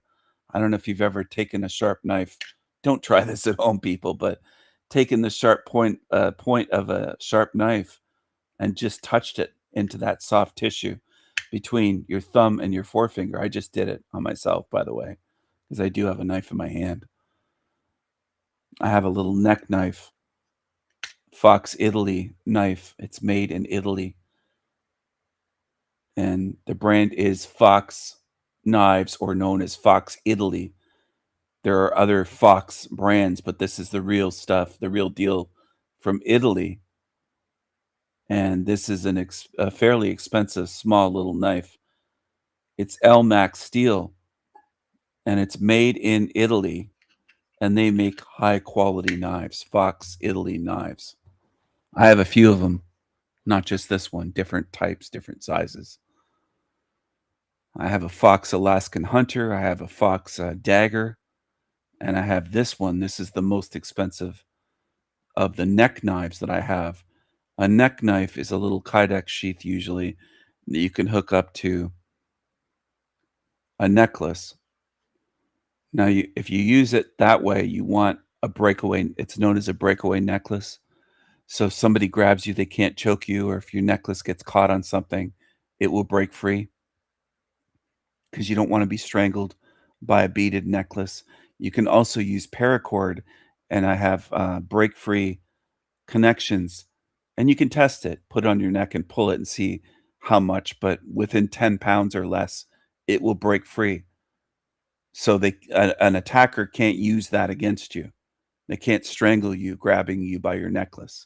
I don't know if you've ever taken a sharp knife. Don't try this at home, people, but taking the sharp point of a sharp knife and just touched it into that soft tissue between your thumb and your forefinger. I just did it on myself, by the way, because I do have a knife in my hand. I have a little neck knife, Fox Italy knife. It's made in Italy. And the brand is Fox Knives, or known as Fox Italy. There are other Fox brands, but this is the real stuff, the real deal from Italy. And this is a fairly expensive, small little knife. It's Elmax steel, and it's made in Italy. And they make high quality knives, Fox Italy knives. I have a few of them, not just this one, different types, different sizes. I have a Fox Alaskan Hunter. I have a Fox Dagger. And I have this one. This is the most expensive of the neck knives that I have. A neck knife is a little Kydex sheath usually that you can hook up to a necklace. Now, if you use it that way, you want a breakaway. It's known as a breakaway necklace. So if somebody grabs you, they can't choke you, or if your necklace gets caught on something, it will break free, because you don't want to be strangled by a beaded necklace. You can also use paracord, and I have break-free connections, and you can test it, put it on your neck and pull it and see how much, but within 10 pounds or less, it will break free. So an attacker can't use that against you. They can't strangle you, grabbing you by your necklace.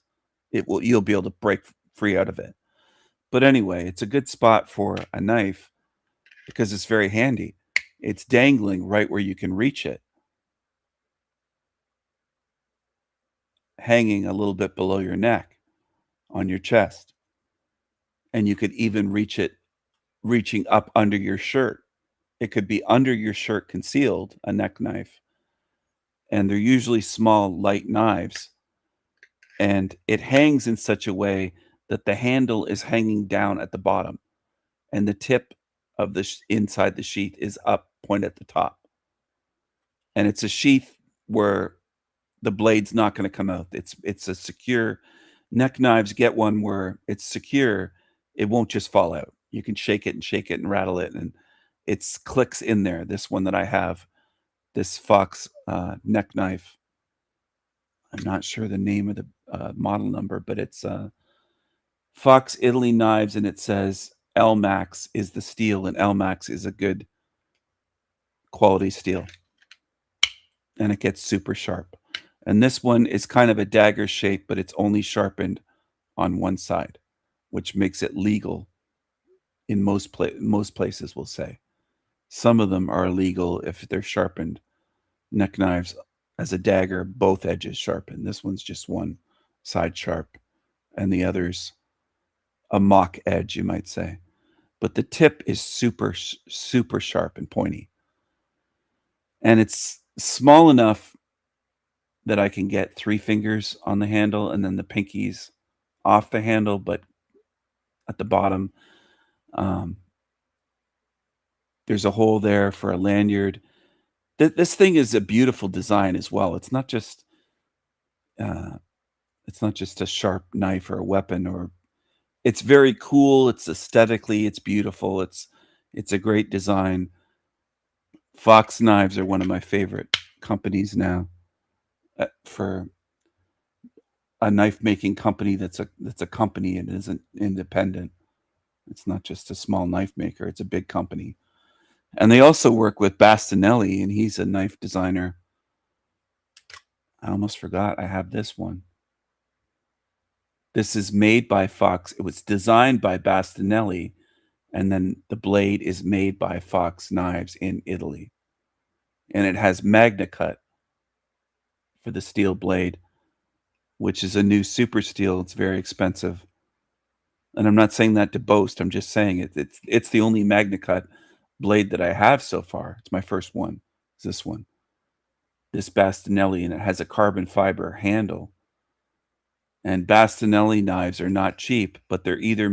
You'll be able to break free out of it. But anyway, it's a good spot for a knife because it's very handy. It's dangling right where you can reach it, hanging a little bit below your neck on your chest. And you could even reach it reaching up under your shirt. It could be under your shirt concealed, a neck knife. And they're usually small, light knives. And it hangs in such a way that the handle is hanging down at the bottom, and the tip of the inside the sheath is up, point at the top. And it's a sheath where the blade's not going to come out. It's a secure. Neck knives, get one where it's secure. It won't just fall out. You can shake it and rattle it, and it clicks in there. This one that I have, this Fox neck knife. I'm not sure the name of the model number, but it's Fox Italy knives, and it says Elmax is the steel, and Elmax is a good quality steel, and it gets super sharp. And this one is kind of a dagger shape, but it's only sharpened on one side, which makes it legal in most places, we'll say. Some of them are illegal if they're sharpened. Neck knives as a dagger, both edges sharpened. This one's just one side sharp, and the other's a mock edge, you might say. But the tip is super, super sharp and pointy. And it's small enough that I can get 3 fingers on the handle and then the pinkies off the handle, but at the bottom, there's a hole there for a lanyard. This thing is a beautiful design as well. It's not just a sharp knife or a weapon, or it's very cool. It's aesthetically, it's beautiful. It's a great design. Fox knives are one of my favorite companies now. For a knife making company that's a company and isn't independent. It's not just a small knife maker, it's a big company. And they also work with Bastinelli, and he's a knife designer. I almost forgot I have this one. This is made by Fox. It was designed by Bastinelli, and then the blade is made by Fox Knives in Italy. And it has Magna Cut for the steel blade, which is a new super steel. It's very expensive. And I'm not saying that to boast. I'm just saying it's the only Magna Cut blade that I have so far. It's my first one. It's this one. This Bastinelli, and it has a carbon fiber handle. And Bastinelli knives are not cheap, but they're either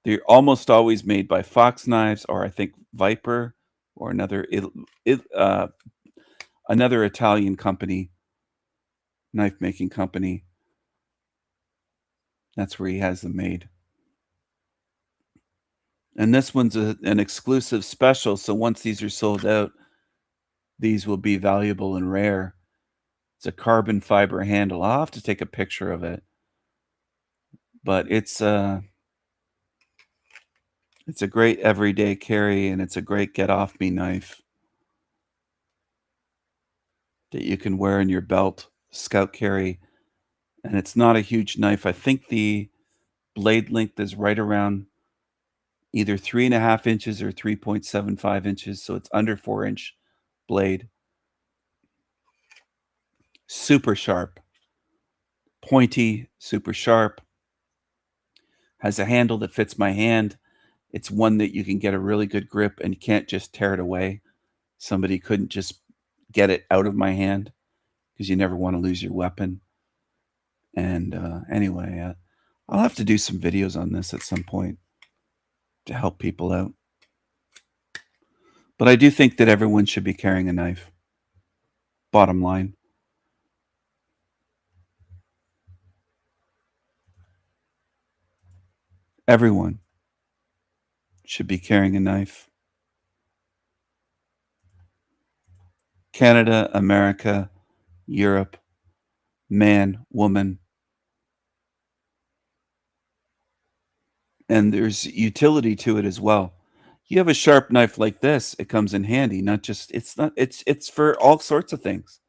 they're almost always made by Fox Knives, or I think Viper, or another Italian company, knife making company. That's where he has them made. And this one's an exclusive special, so once these are sold out, these will be valuable and rare. It's a carbon fiber handle. I'll have to take a picture of it. But it's a great everyday carry, and it's a great get-off-me knife that you can wear in your belt, scout carry. And it's not a huge knife. I think the blade length is right around either 3.5 inches or 3.75 inches, so it's under 4-inch blade. Super sharp. Pointy, super sharp. Has a handle that fits my hand. It's one that you can get a really good grip and you can't just tear it away. Somebody couldn't just get it out of my hand, because you never want to lose your weapon. And anyway, I'll have to do some videos on this at some point to help people out. But I do think that everyone should be carrying a knife. Bottom line. Everyone should be carrying a knife. Canada, America, Europe, man, woman. And there's utility to it as well. You have a sharp knife like this, it comes in handy. It's for all sorts of things.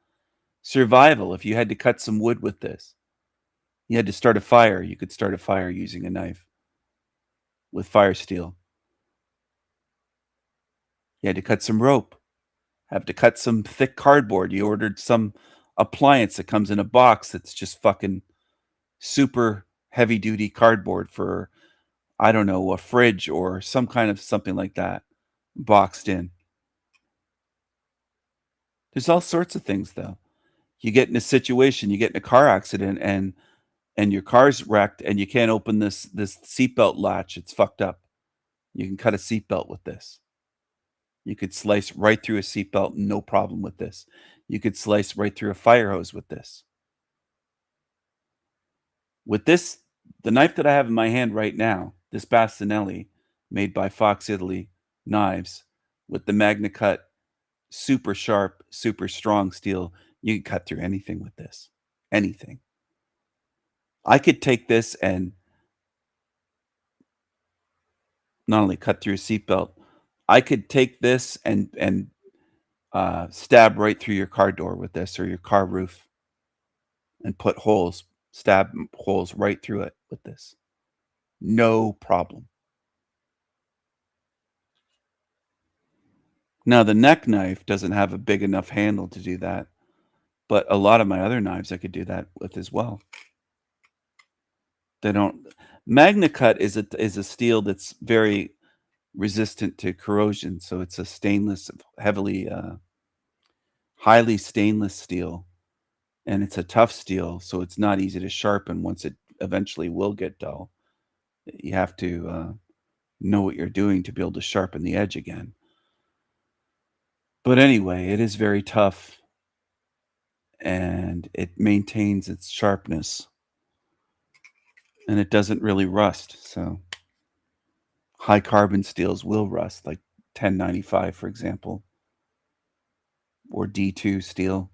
Survival, if you had to cut some wood with this. You had to start a fire, you could start a fire using a knife with fire steel. You had to cut some rope, have to cut some thick cardboard. You ordered some appliance that comes in a box that's just fucking super heavy duty cardboard for, I don't know, a fridge or some kind of something like that, boxed in. There's all sorts of things, though. You get in a situation, you get in a car accident, and your car's wrecked, and you can't open this seatbelt latch. It's fucked up. You can cut a seatbelt with this. You could slice right through a seatbelt, no problem with this. You could slice right through a fire hose with this. With this, the knife that I have in my hand right now, this Bastinelli, made by Fox Italy Knives, with the Magna Cut, super sharp, super strong steel, you can cut through anything with this. Anything. I could take this and not only cut through a seatbelt, I could take this and stab right through your car door with this, or your car roof, and put holes, stab holes right through it with this. No problem. Now, the neck knife doesn't have a big enough handle to do that, but a lot of my other knives I could do that with as well. They don't. Magna Cut is a steel that's very resistant to corrosion, so it's a stainless, highly stainless steel, and it's a tough steel, so it's not easy to sharpen. Once it eventually will get dull, you have to know what you're doing to be able to sharpen the edge again. But anyway, it is very tough, and it maintains its sharpness, and it doesn't really rust. So high carbon steels will rust, like 1095, for example, or D2 steel.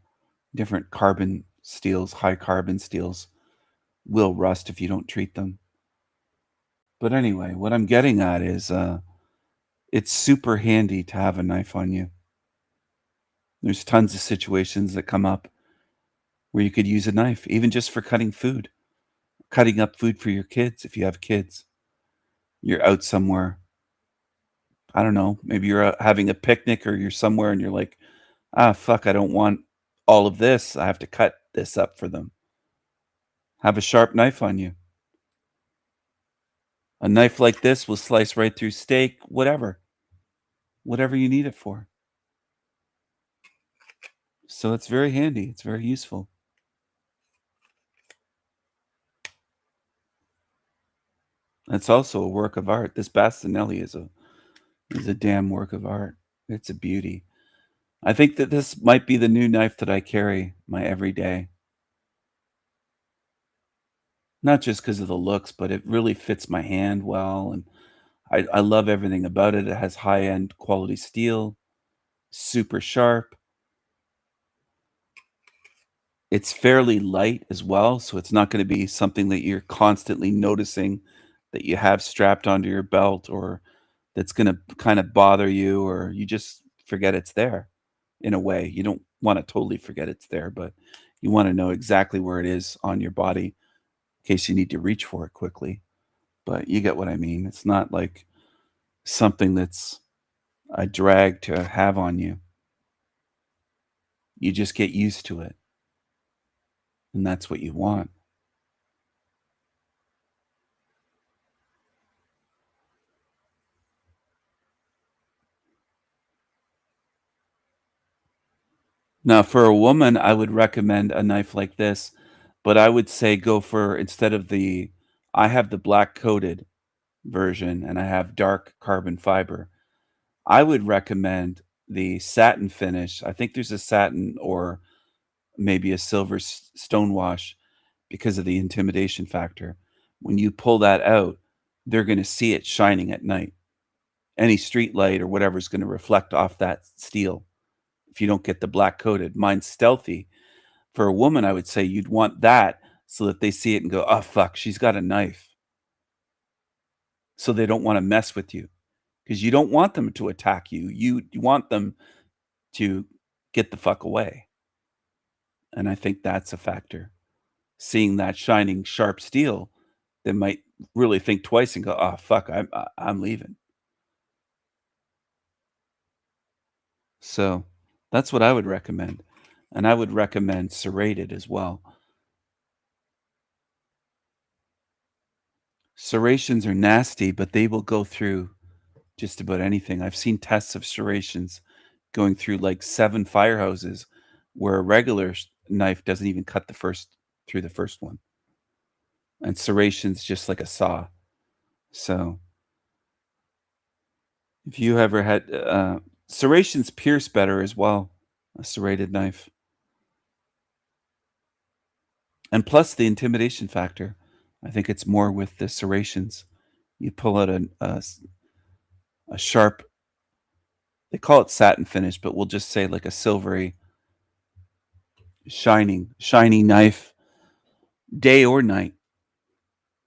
Different carbon steels, high carbon steels, will rust if you don't treat them. But anyway, what I'm getting at is it's super handy to have a knife on you. There's tons of situations that come up where you could use a knife, even just for cutting food, cutting up food for your kids if you have kids. You're out somewhere. I don't know, maybe you're out having a picnic or you're somewhere and you're like, ah, fuck, I don't want all of this. I have to cut this up for them. Have a sharp knife on you. A knife like this will slice right through steak, whatever you need it for. So it's very handy. It's very useful. It's also a work of art. This Bastinelli is a damn work of art. It's a beauty. I think that this might be the new knife that I carry my everyday. Not just because of the looks, but it really fits my hand well, and I love everything about it. It has high-end quality steel, super sharp. It's fairly light as well, so it's not going to be something that you're constantly noticing that you have strapped onto your belt, or that's going to kind of bother you, or you just forget it's there. In a way, you don't want to totally forget it's there, but you want to know exactly where it is on your body in case you need to reach for it quickly. But you get what I mean. It's not like something that's a drag to have on you. You just get used to it. And that's what you want. Now, for a woman, I would recommend a knife like this, but I would say go for, instead of I have the black coated version and I have dark carbon fiber. I would recommend the satin finish. I think there's a satin or maybe a silver stonewash because of the intimidation factor. When you pull that out, they're going to see it shining at night. Any street light or whatever is going to reflect off that steel if you don't get the black coated. Mine's stealthy. For a woman, I would say you'd want that so that they see it and go, oh, fuck, she's got a knife. So they don't want to mess with you because you don't want them to attack you. You want them to get the fuck away. And I think that's a factor. Seeing that shining sharp steel, they might really think twice and go, oh, fuck, I'm leaving. So that's what I would recommend. And I would recommend serrated as well. Serrations are nasty, but they will go through just about anything. I've seen tests of serrations going through like 7 fire hoses where a regular knife doesn't even cut through the first one. And serrations just like a saw. So if you ever had serrations pierce better as well, a serrated knife. And plus the intimidation factor. I think it's more with the serrations. You pull out a sharp, they call it satin finish, but we'll just say like a silvery, shiny knife, day or night.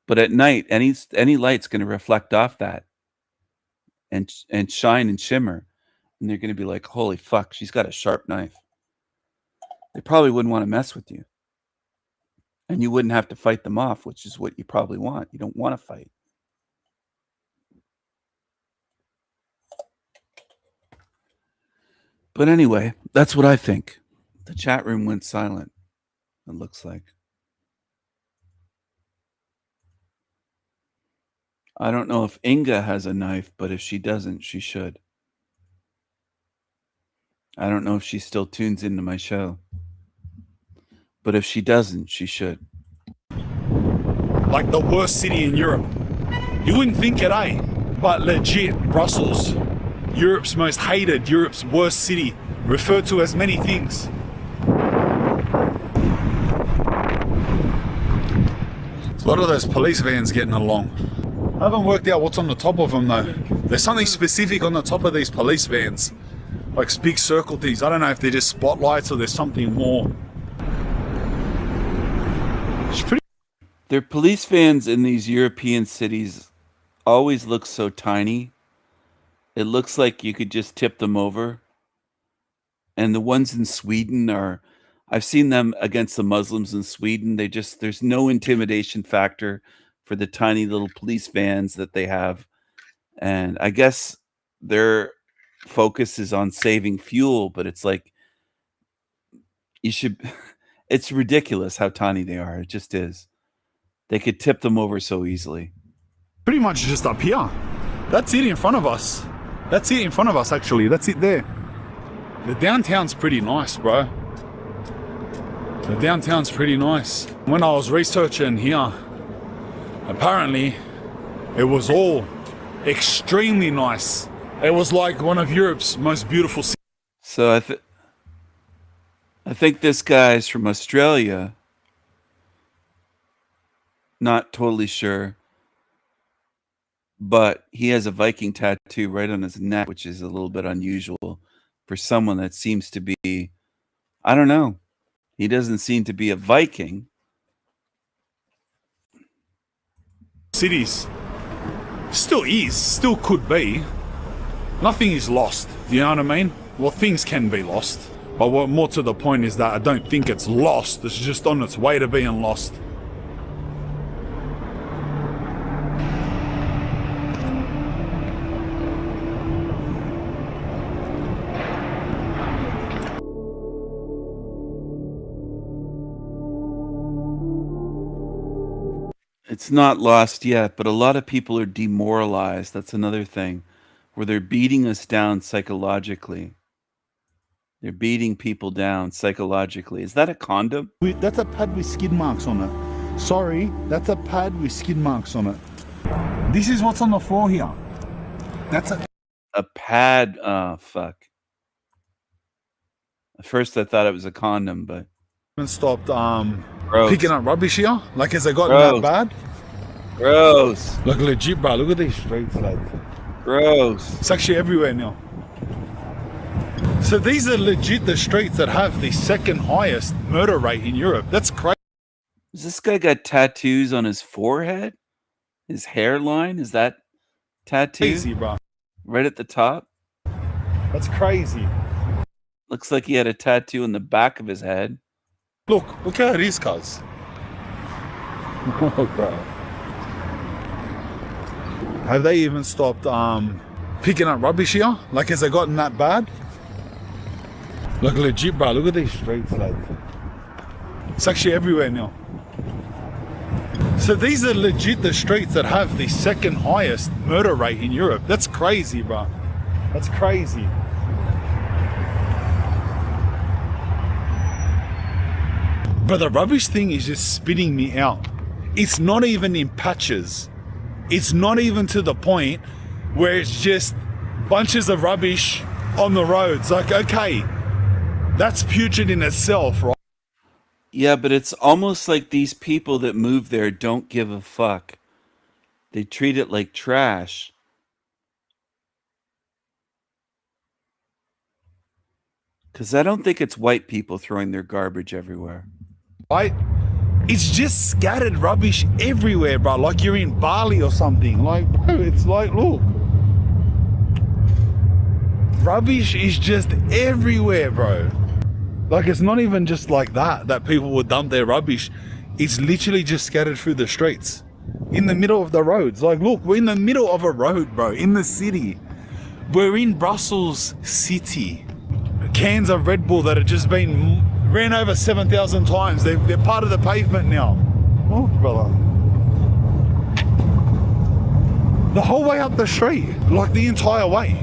But at night, any light's going to reflect off that and shine and shimmer. And they're going to be like, holy fuck, she's got a sharp knife. They probably wouldn't want to mess with you. And you wouldn't have to fight them off, which is what you probably want. You don't want to fight. But anyway, that's what I think. The chat room went silent, it looks like. I don't know if Inga has a knife, but if she doesn't, she should. I don't know if she still tunes into my show. But if she doesn't, she should. Like the worst city in Europe. You wouldn't think it, eh? But legit, Brussels. Europe's most hated, Europe's worst city. Referred to as many things. A lot of those police vans getting along. I haven't worked out what's on the top of them though. There's something specific on the top of these police vans. Like big circle things. I don't know if they're just spotlights or there's something more. Their police vans in these European cities always look so tiny. It looks like you could just tip them over. And the ones in Sweden I've seen them against the Muslims in Sweden. There's no intimidation factor for the tiny little police vans that they have. And I guess their focus is on saving fuel, but it's like, it's ridiculous how tiny they are. It just is. They could tip them over so easily. Pretty much just up here. That's it in front of us. That's it in front of us, actually. That's it there. The downtown's pretty nice, bro. The downtown's pretty nice. When I was researching here, apparently it was all extremely nice. It was like one of Europe's most beautiful cities. So I think this guy's from Australia. Not totally sure. But he has a Viking tattoo right on his neck, which is a little bit unusual for someone that seems to be, I don't know. He doesn't seem to be a Viking. Cities. Still is, still could be. Nothing is lost, do you know what I mean? Well, things can be lost. But what more to the point is that I don't think it's lost. It's just on its way to being lost. It's not lost yet, but a lot of people are demoralized. That's another thing, where they're beating us down psychologically. They're beating people down psychologically. Is that a condom? That's a pad with skid marks on it. Sorry, that's a pad with skid marks on it. This is what's on the floor here. That's a pad. Oh, fuck. At first I thought it was a condom, but... Stopped Gross. picking up rubbish here. Like, has it gotten Gross. that bad? Gross. Look, legit, bro. Look at these streets, like. Gross. It's actually everywhere now. So these are legit the streets that have the second highest murder rate in Europe. That's crazy. Has this guy got tattoos on his forehead? His hairline? Is that tattoo? Crazy, bro. Right at the top? That's crazy. Looks like he had a tattoo on the back of his head. Look how it is, cuz. Oh, bro. Have they even stopped picking up rubbish here? Like, has it gotten that bad? Look, legit, bro. Look at these streets, like. It's actually everywhere now. So these are legit the streets that have the second highest murder rate in Europe. That's crazy, bro. That's crazy. But the rubbish thing is just spitting me out. It's not even in patches. It's not even to the point where it's just bunches of rubbish on the roads. Like, okay, that's putrid in itself, right? Yeah, but it's almost like these people that move there don't give a fuck. They treat it like trash. Because I don't think it's white people throwing their garbage everywhere. Right? It's just scattered rubbish everywhere, bro. Like you're in Bali or something. Like, bro, it's like, look. Rubbish is just everywhere, bro. Like, it's not even just like that people would dump their rubbish. It's literally just scattered through the streets. In the middle of the roads. Like, look, we're in the middle of a road, bro. In the city. We're in Brussels city. Cans of Red Bull that have just been ran over 7,000 times. They're part of the pavement now. Oh, brother. The whole way up the street. Like, the entire way.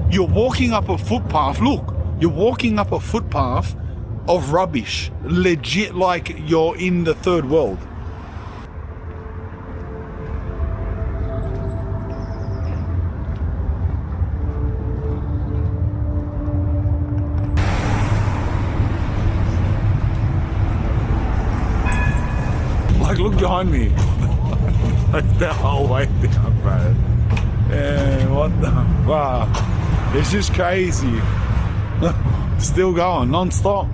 You're walking up a footpath. Look, you're walking up a footpath of rubbish. Legit like you're in the third world. Like, look behind me. Like, the whole way down, bro. Yeah, what the? Wow. It's just crazy. Still going, non-stop.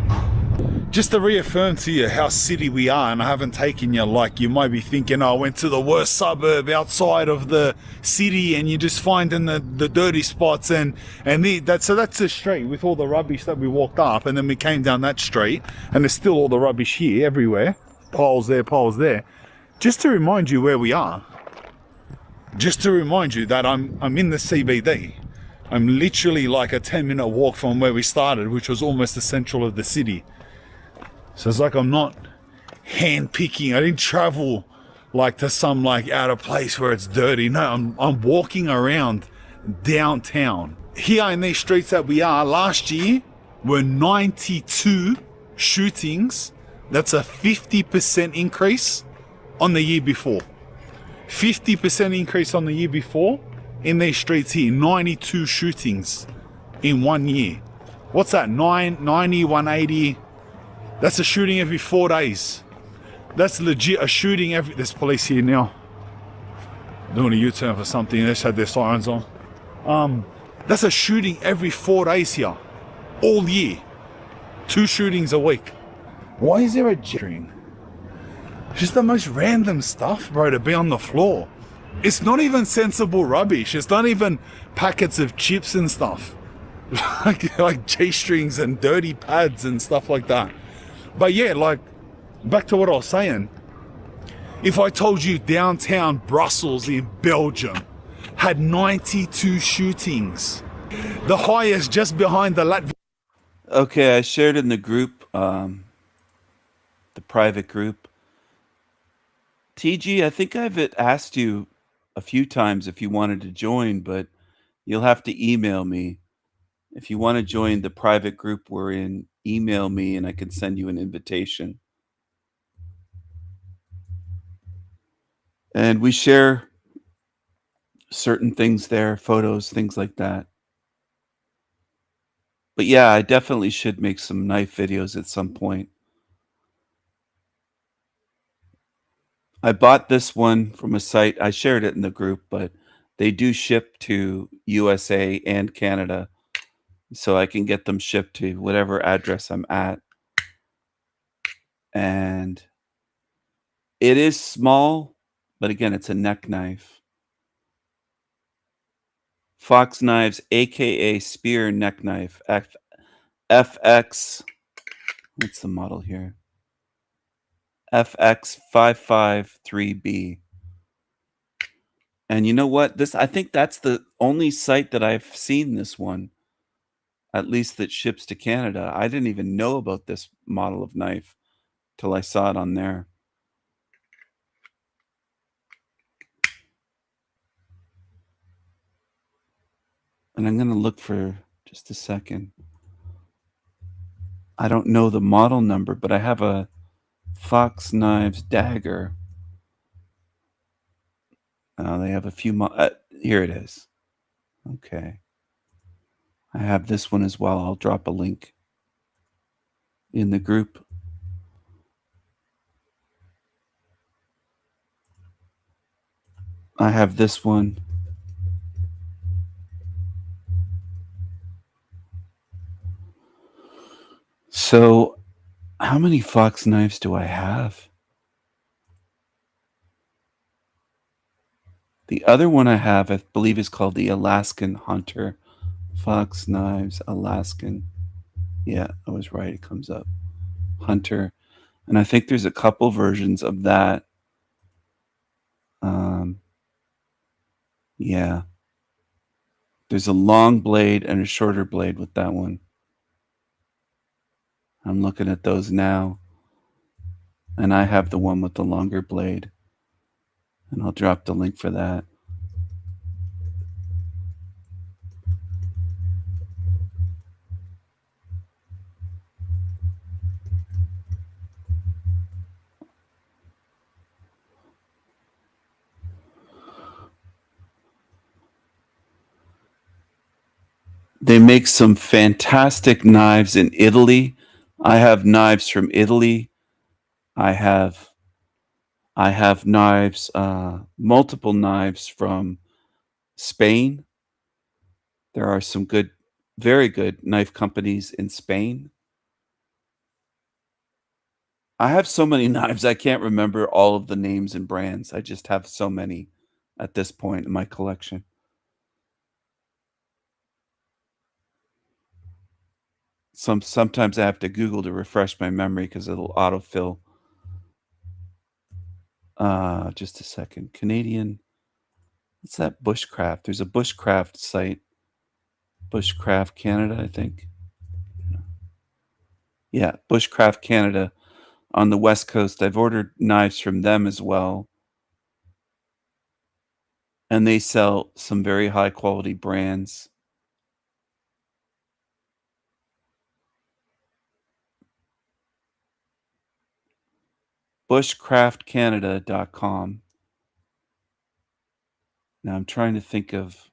just to reaffirm to you how city we are, and I haven't taken you like you might be thinking, oh, I went to the worst suburb outside of the city and you're just finding the dirty spots so that's the street with all the rubbish that we walked up, and then we came down that street and there's still all the rubbish here everywhere, piles there, just to remind you where we are, just to remind you that I'm in the CBD. I'm literally like a 10-minute walk from where we started, which was almost the central of the city. So it's like I'm not hand-picking. I didn't travel like to some like out of place where it's dirty. No, I'm walking around downtown. Here in these streets that we are, last year were 92 shootings. That's a 50% increase on the year before. 50% increase on the year before in these streets here. 92 shootings in 1 year. What's that? 90, 180. That's a shooting every 4 days. That's legit a shooting every... There's police here now. Doing a U-turn for something. They just had their sirens on. That's a shooting every 4 days here. All year. 2 shootings a week. Why is there a shooting? Just the most random stuff, bro, to be on the floor. It's not even sensible rubbish. It's not even packets of chips and stuff. like G-strings and dirty pads and stuff like that. But yeah, like, back to what I was saying. If I told you downtown Brussels in Belgium had 92 shootings, the highest just behind the Latvian... Okay, I shared in the group, the private group. TG, I think I've asked you a few times if you wanted to join, but you'll have to email me. If you want to join the private group we're in, email me and I can send you an invitation. And we share certain things there, photos, things like that. But yeah, I definitely should make some knife videos at some point. I bought this one from a site. I shared it in the group, but they do ship to USA and Canada. So I can get them shipped to whatever address I'm at. And it is small, but again, it's a neck knife. Fox Knives, aka Spear Neck Knife. FX, what's the model here? FX553B. And you know what? I think that's the only site that I've seen this one, at least that ships to Canada. I didn't even know about this model of knife till I saw it on there. And I'm going to look for just a second. I don't know the model number, but I have a Fox Knives dagger. They have a few here it is. Okay. I have this one as well. I'll drop a link in the group. I have this one. So, how many Fox knives do I have? The other one I have, I believe, is called the Alaskan Hunter. Fox Knives, Alaskan. Yeah, I was right. It comes up. Hunter. And I think there's a couple versions of that. Yeah. There's a long blade and a shorter blade with that one. I'm looking at those now. And I have the one with the longer blade. And I'll drop the link for that. They make some fantastic knives in Italy. I have knives from Italy. I have knives, multiple knives from Spain. There are some good, very good knife companies in Spain. I have so many knives, I can't remember all of the names and brands. I just have so many at this point in my collection. Sometimes I have to Google to refresh my memory because it'll autofill. Just a second. Canadian. What's that? Bushcraft. There's a Bushcraft site. Bushcraft Canada, I think. Yeah, Bushcraft Canada on the West Coast. I've ordered knives from them as well. And they sell some very high quality brands. Bushcraftcanada.com. Now I'm trying to think of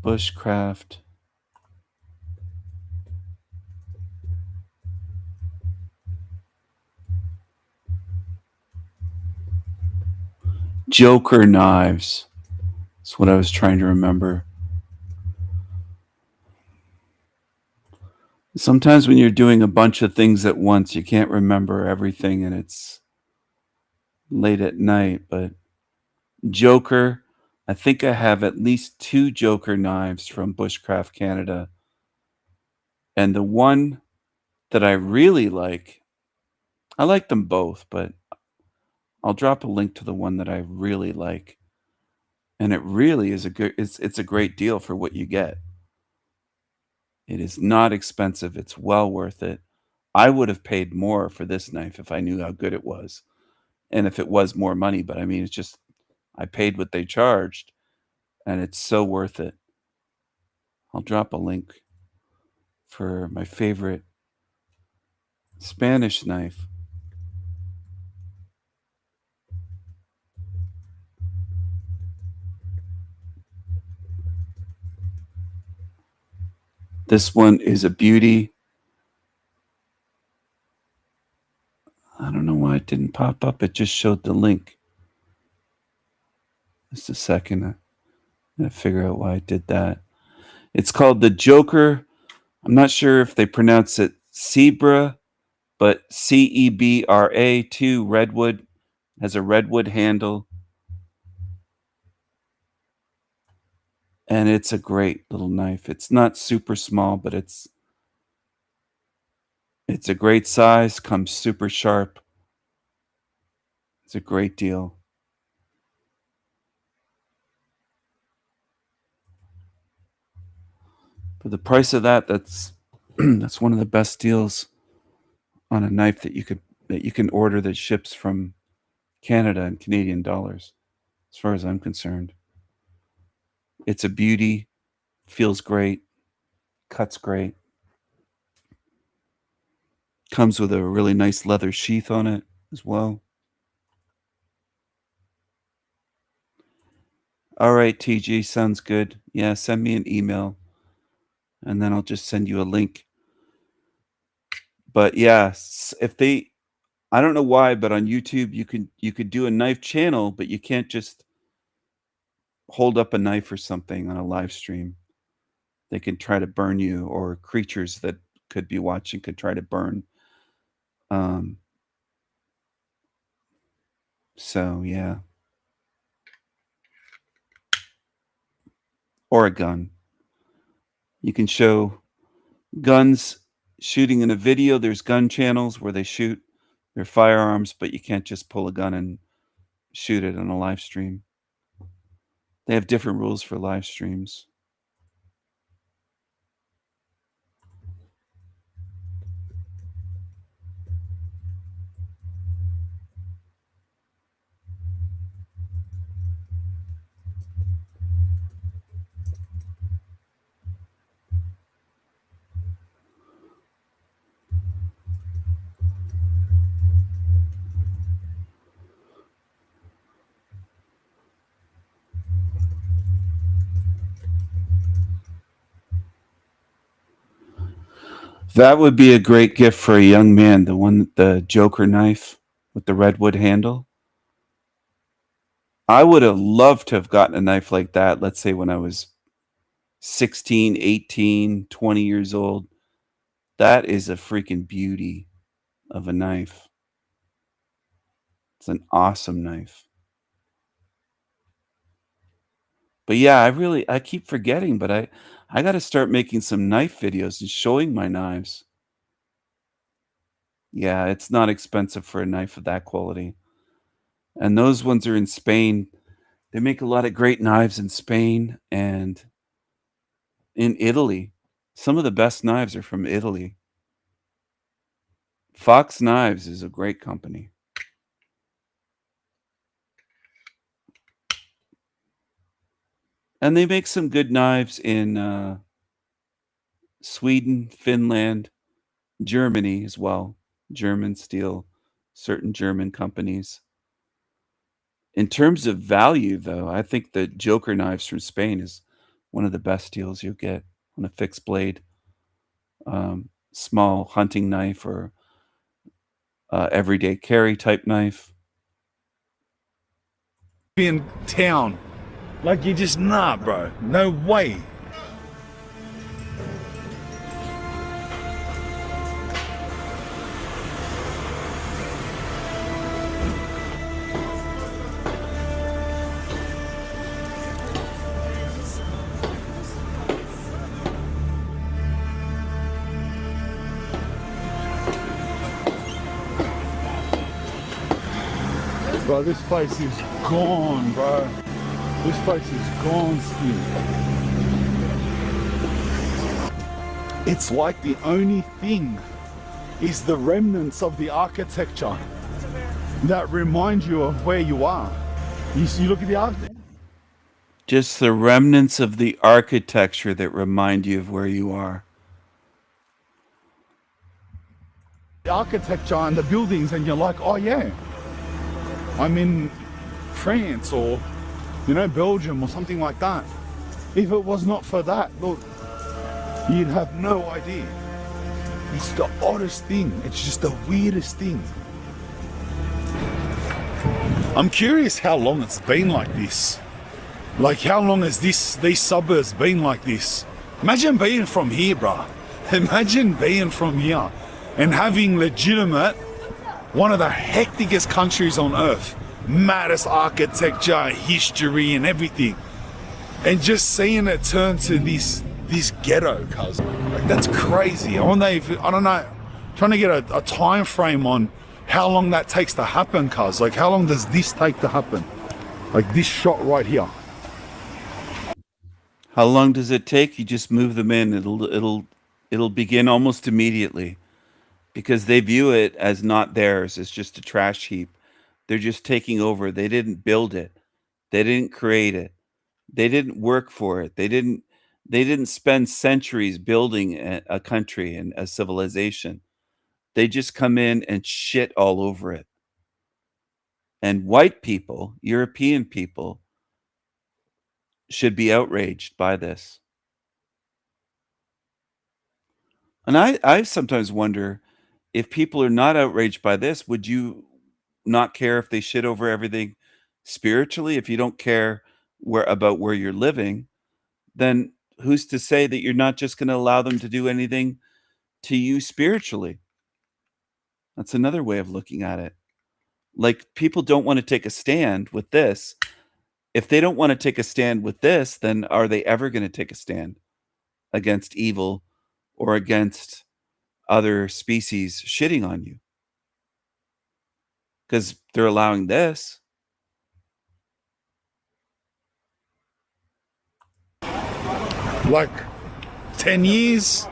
Bushcraft. Joker knives. That's what I was trying to remember. Sometimes when you're doing a bunch of things at once, you can't remember everything and it's late at night. But Joker, I think I have at least 2 Joker knives from Bushcraft Canada. And the one that I really like, I like them both, but I'll drop a link to the one that I really like. And it really is it's a great deal for what you get. It is not expensive. It's well worth it. I would have paid more for this knife if I knew how good it was. And if it was more money, but I mean, it's just, I paid what they charged and it's so worth it. I'll drop a link for my favorite Spanish knife. This one is a beauty. I don't know why it didn't pop up. It just showed the link. Just a second. I'm going to figure out why I did that. It's called the Joker. I'm not sure if they pronounce it Cebra, but Cebra 2 redwood. Has a redwood handle. And it's a great little knife. It's not super small, but it's a great size, comes super sharp. It's a great deal. For the price of that, that's that's one of the best deals on a knife that you can order that ships from Canada in Canadian dollars, as far as I'm concerned. It's a beauty, feels great, cuts great. Comes with a really nice leather sheath on it as well. All right, TG, sounds good. Yeah, send me an email and then I'll just send you a link. But yeah, I don't know why, but on YouTube you could do a knife channel, but you can't just hold up a knife or something on a live stream. They can try to burn you, or creatures that could be watching could try to burn. So yeah. Or a gun. You can show guns shooting in a video. There's gun channels where they shoot their firearms, but you can't just pull a gun and shoot it on a live stream. They have different rules for live streams. That would be a great gift for a young man, the Joker knife with the redwood handle. I would have loved to have gotten a knife like that, let's say when I was 16, 18, 20 years old. That is a freaking beauty of a knife. It's an awesome knife. But yeah, I keep forgetting, but I got to start making some knife videos and showing my knives. Yeah, it's not expensive for a knife of that quality. And those ones are in Spain. They make a lot of great knives in Spain and in Italy. Some of the best knives are from Italy. Fox Knives is a great company. And they make some good knives in Sweden, Finland, Germany as well. German steel, certain German companies. In terms of value, though, I think the Joker knives from Spain is one of the best deals you'll get on a fixed blade, small hunting knife or everyday carry type knife. In town, like you're just nah, bro. No way. Bro, this place is gone, bro. This place is gone still. It's like the only thing is the remnants of the architecture that remind you of where you are. You look at the architecture. Just the remnants of the architecture that remind you of where you are. The architecture and the buildings, and you're like, oh yeah, I'm in France or, you know, Belgium or something like that. If it was not for that, look, you'd have no idea. It's the oddest thing. It's just the weirdest thing. I'm curious how long it's been like this. Like, how long has these suburbs been like this? Imagine being from here, bruh. Imagine being from here and having legitimate, one of the hecticest countries on earth, maddest architecture, history and everything, and just seeing it turn to this ghetto, cuz. Like, that's crazy. I don't know, trying to get a time frame on how long that takes to happen, cuz. Like, how long does this take to happen? Like this shot right here. How long does it take? You just move them in. It'll begin almost immediately, because they view it as not theirs. It's just a trash heap. They're just taking over. They didn't build it. They didn't create it. They didn't work for it. They didn't spend centuries building a country and a civilization. They just come in and shit all over it. And white people, European people, should be outraged by this. And I sometimes wonder, if people are not outraged by this, would you not care if they shit over everything spiritually? If you don't care about where you're living, then who's to say that you're not just going to allow them to do anything to you spiritually? That's another way of looking at it. Like, people don't want to take a stand with this. If they don't want to take a stand with this, then are they ever going to take a stand against evil or against other species shitting on you? Because they're allowing this. Like 10 years,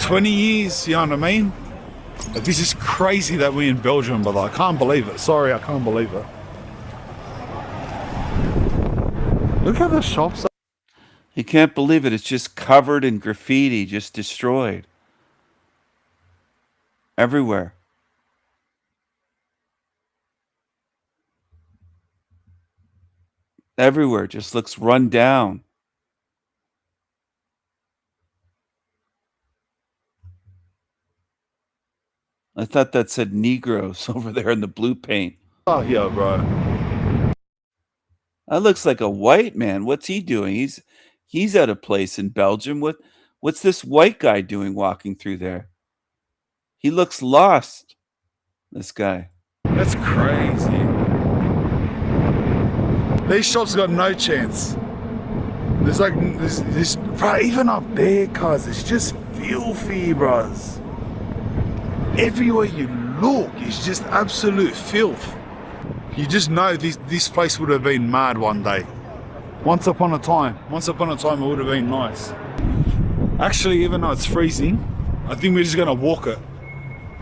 20 years, you know what I mean? Like, this is crazy that we're in Belgium, but I can't believe it. Sorry, I can't believe it. Look at the shops. You can't believe it. It's just covered in graffiti, just destroyed. Everywhere. Everywhere. Just looks run down. I thought that said Negroes over there in the blue paint. Oh, yeah, bro. That looks like a white man. What's he doing? He's out of place in Belgium. What's this white guy doing walking through there? He looks lost. This guy. That's crazy. These shops got no chance. There's like this, bro, even up there, cuz it's just filthy, bros. Everywhere you look, it's just absolute filth. You just know this place would have been mad one day. Once upon a time it would have been nice. Actually, even though it's freezing, I think we're just gonna walk it.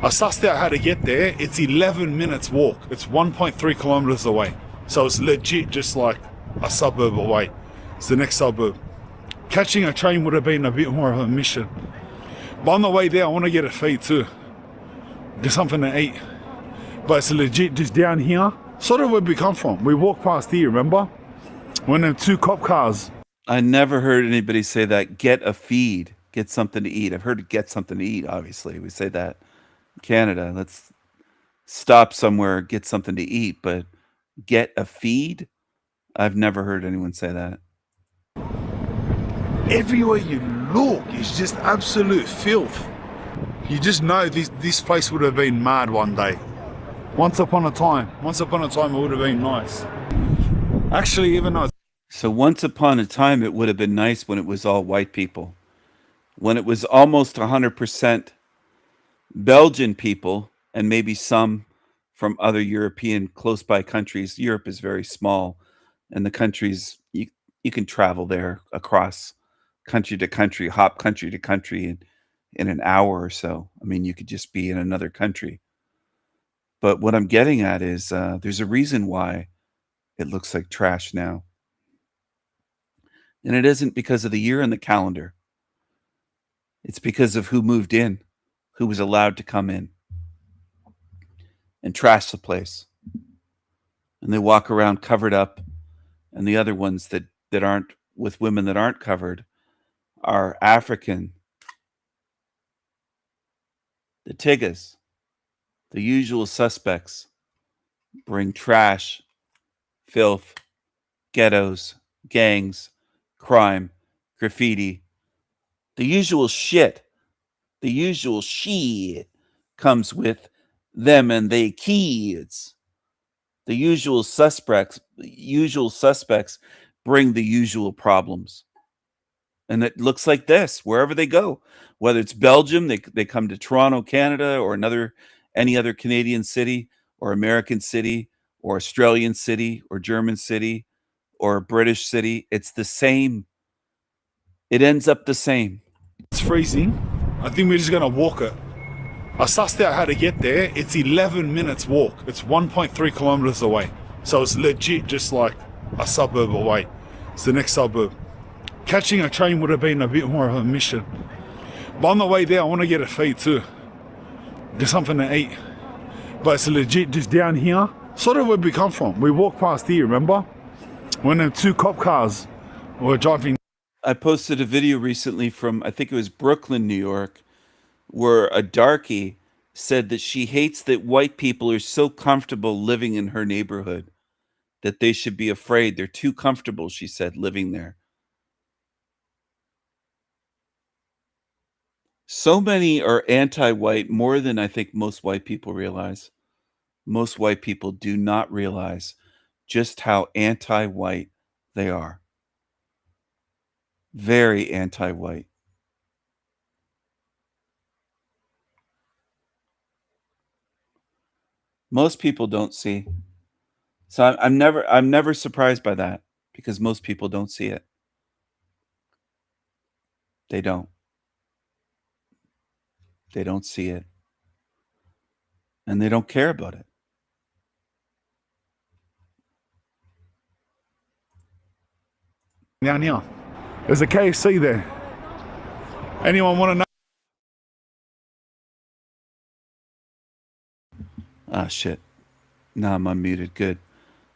I sussed out how to get there. It's 11 minutes walk. It's 1.3 kilometers away. So it's legit just like a suburb away. It's the next suburb. Catching a train would have been a bit more of a mission. But on the way there, I want to get a feed too. Get something to eat. But it's legit just down here. Sort of where we come from. We walked past here, remember? When them two cop cars. I never heard anybody say that. Get a feed. Get something to eat. I've heard get something to eat, obviously. We say that in Canada. Let's stop somewhere, get something to eat. But get a feed? I've never heard anyone say that. Everywhere you look, it's just absolute filth. You just know this place would have been mad one day. Once upon a time it would have been nice. Actually, even though So once upon a time, it would have been nice when it was all white people. When it was almost 100% Belgian people and maybe some from other European close by countries. Europe is very small, and the countries, you can travel there across country to country, hop country to country in an hour or so. I mean, you could just be in another country. But what I'm getting at is there's a reason why it looks like trash now. And it isn't because of the year in the calendar. It's because of who moved in, who was allowed to come in and trash the place. And they walk around covered up, and the other ones that aren't with women that aren't covered are African, the Tiggas, the usual suspects, bring trash, filth, ghettos, gangs, crime, graffiti, the usual shit comes with them and they kids. The usual suspects bring the usual problems. And it looks like this wherever they go, whether it's Belgium, they come to Toronto, Canada, or any other Canadian city or American city or Australian city or German city or British city. It's the same. It ends up the same. it's freezing, I think we're just gonna walk it. I sussed out how to get there. It's 11 minutes walk. It's 1.3 kilometers away. So it's legit just like a suburb away. It's the next suburb. Catching a train would have been a bit more of a mission. But on the way there, I want to get a feed too. Get something to eat. But it's legit just down here. Sort of where we come from. We walked past here, remember? When them two cop cars were driving. I posted a video recently from, I think it was Brooklyn, New York, where a darkie said that she hates that white people are so comfortable living in her neighborhood that they should be afraid. They're too comfortable, she said, living there. So many are anti-white, more than I think most white people realize. Most white people do not realize just how anti-white they are. Very anti-white. Most people don't see. So I'm never surprised by that, because most people don't see it. They don't. They don't see it. And they don't care about it. Down here. There's a KFC there. Anyone want to know? Ah, shit. No, I'm unmuted. Good.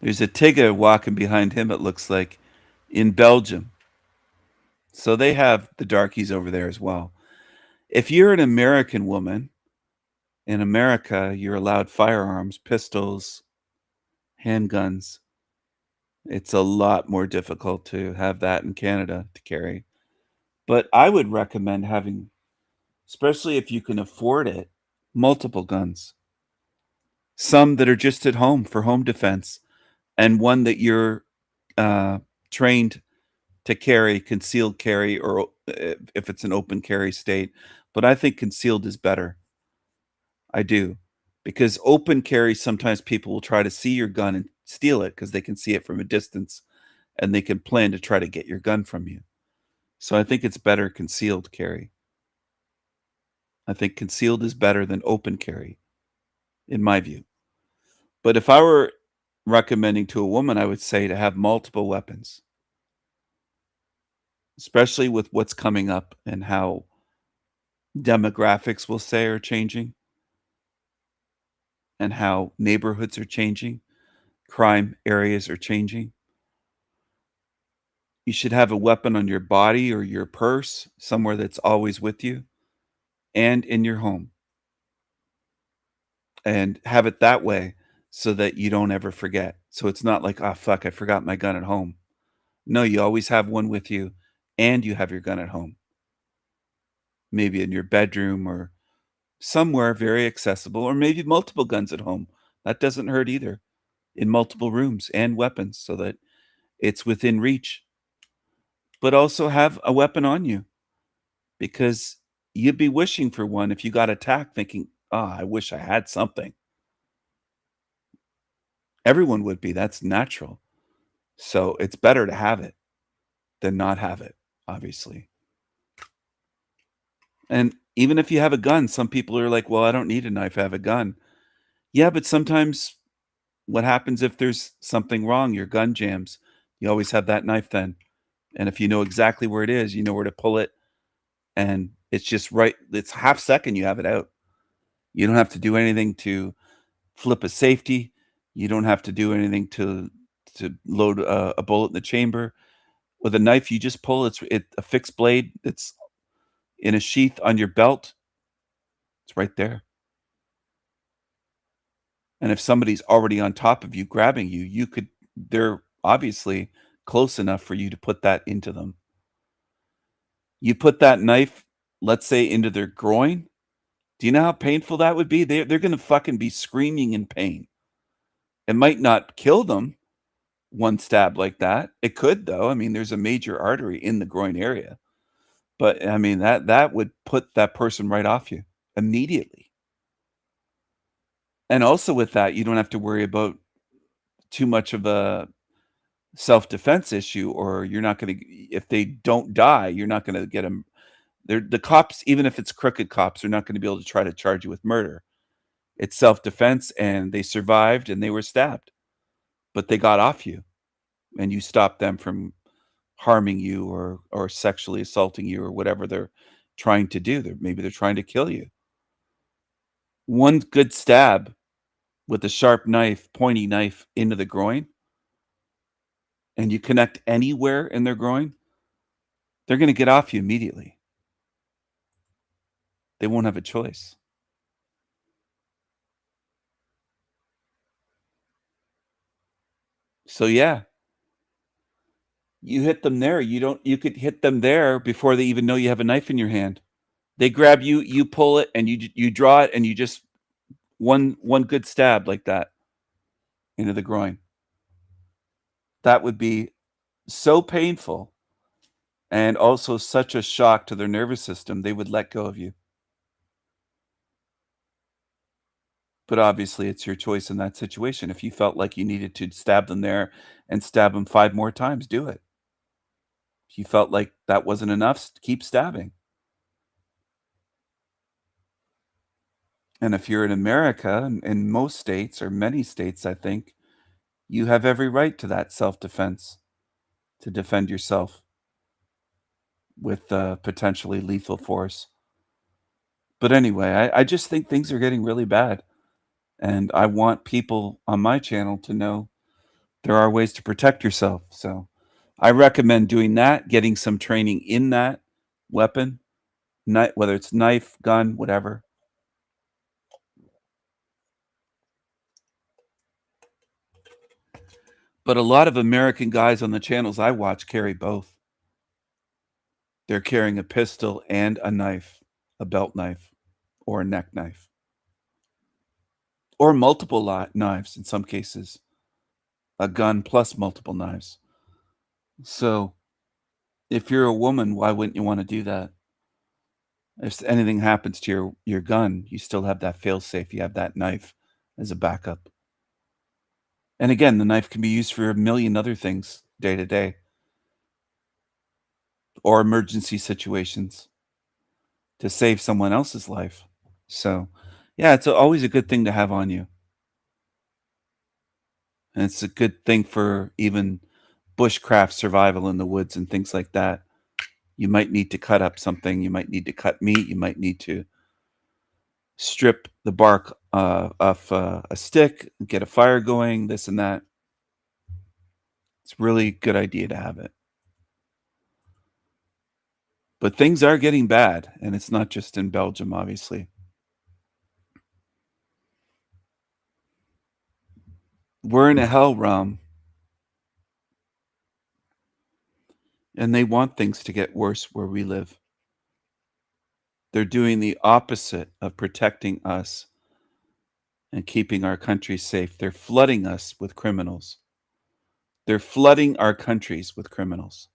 There's a Tigger walking behind him, it looks like, in Belgium. So they have the darkies over there as well. If you're an American woman, in America, you're allowed firearms, pistols, handguns. It's a lot more difficult to have that in Canada to carry. But I would recommend having, especially if you can afford it, multiple guns. Some that are just at home for home defense, and one that you're trained to carry, concealed carry, or if it's an open carry state. But I think concealed is better. I do. Because open carry, sometimes people will try to see your gun and steal it because they can see it from a distance and they can plan to try to get your gun from you. So I think it's better concealed carry. I think concealed is better than open carry, in my view. But if I were recommending to a woman, I would say to have multiple weapons, especially with what's coming up and how demographics, we'll say, are changing and how neighborhoods are changing, crime areas are changing. You should have a weapon on your body or your purse, somewhere that's always with you, and in your home. And have it that way so that you don't ever forget. So it's not like, oh, fuck, I forgot my gun at home. No, you always have one with you and you have your gun at home. Maybe in your bedroom or somewhere very accessible, or maybe multiple guns at home. That doesn't hurt either. In multiple rooms and weapons so that it's within reach. But also have a weapon on you because you'd be wishing for one if you got attacked, thinking, oh, I wish I had something. Everyone would be. That's natural. So it's better to have it than not have it, obviously. And even if you have a gun, some people are like, well, I don't need a knife, I have a gun. Yeah, but sometimes what happens if there's something wrong? Your gun jams. You always have that knife then. And if you know exactly where it is, you know where to pull it. And it's just right. It's half second you have it out. You don't have to do anything to flip a safety. You don't have to do anything to load a bullet in the chamber. With a knife, you just pull. It's a fixed blade. It's in a sheath on your belt. It's right there. And if somebody's already on top of you, grabbing you, they're obviously close enough for you to put that into them. You put that knife, let's say, into their groin. Do you know how painful that would be? They're going to fucking be screaming in pain. It might not kill them, one stab like that. It could, though. I mean, there's a major artery in the groin area. But I mean, that would put that person right off you immediately. And also with that, you don't have to worry about too much of a self-defense issue, or you're not going to, if they don't die, you're not going to get them. The cops, even if it's crooked cops, are not going to be able to try to charge you with murder. It's self-defense and they survived and they were stabbed, but they got off you and you stopped them from harming you or sexually assaulting you or whatever they're trying to do. Maybe they're trying to kill you. One good stab with a sharp knife, pointy knife into the groin, and you connect anywhere in their groin, they're going to get off you immediately. They won't have a choice. So yeah, you hit them there. You could hit them there before they even know you have a knife in your hand. They grab you, you pull it, and you draw it, and you just one good stab like that into the groin. That would be so painful and also such a shock to their nervous system, they would let go of you. But obviously, it's your choice in that situation. If you felt like you needed to stab them there and stab them 5 more times, do it. If you felt like that wasn't enough, keep stabbing. And if you're in America, in most states or many states, I think, you have every right to that self-defense, to defend yourself with potentially lethal force. But anyway, I just think things are getting really bad. And I want people on my channel to know there are ways to protect yourself. So I recommend doing that, getting some training in that weapon, whether it's knife, gun, whatever. But a lot of American guys on the channels I watch carry both. They're carrying a pistol and a knife, a belt knife or a neck knife, or multiple knives in some cases, a gun plus multiple knives. So if you're a woman, why wouldn't you want to do that? If anything happens to your gun, you still have that fail-safe. You have that knife as a backup. And again, the knife can be used for a million other things day to day, or emergency situations to save someone else's life. So, yeah, it's always a good thing to have on you. And it's a good thing for even bushcraft survival in the woods and things like that. You might need to cut up something. You might need to cut meat. You might need to strip the bark off a stick, get a fire going, this and that. It's really a good idea to have it. But things are getting bad, and it's not just in Belgium, obviously. We're in a hell realm, and they want things to get worse where we live. They're doing the opposite of protecting us and keeping our country safe. They're flooding us with criminals. They're flooding our countries with criminals,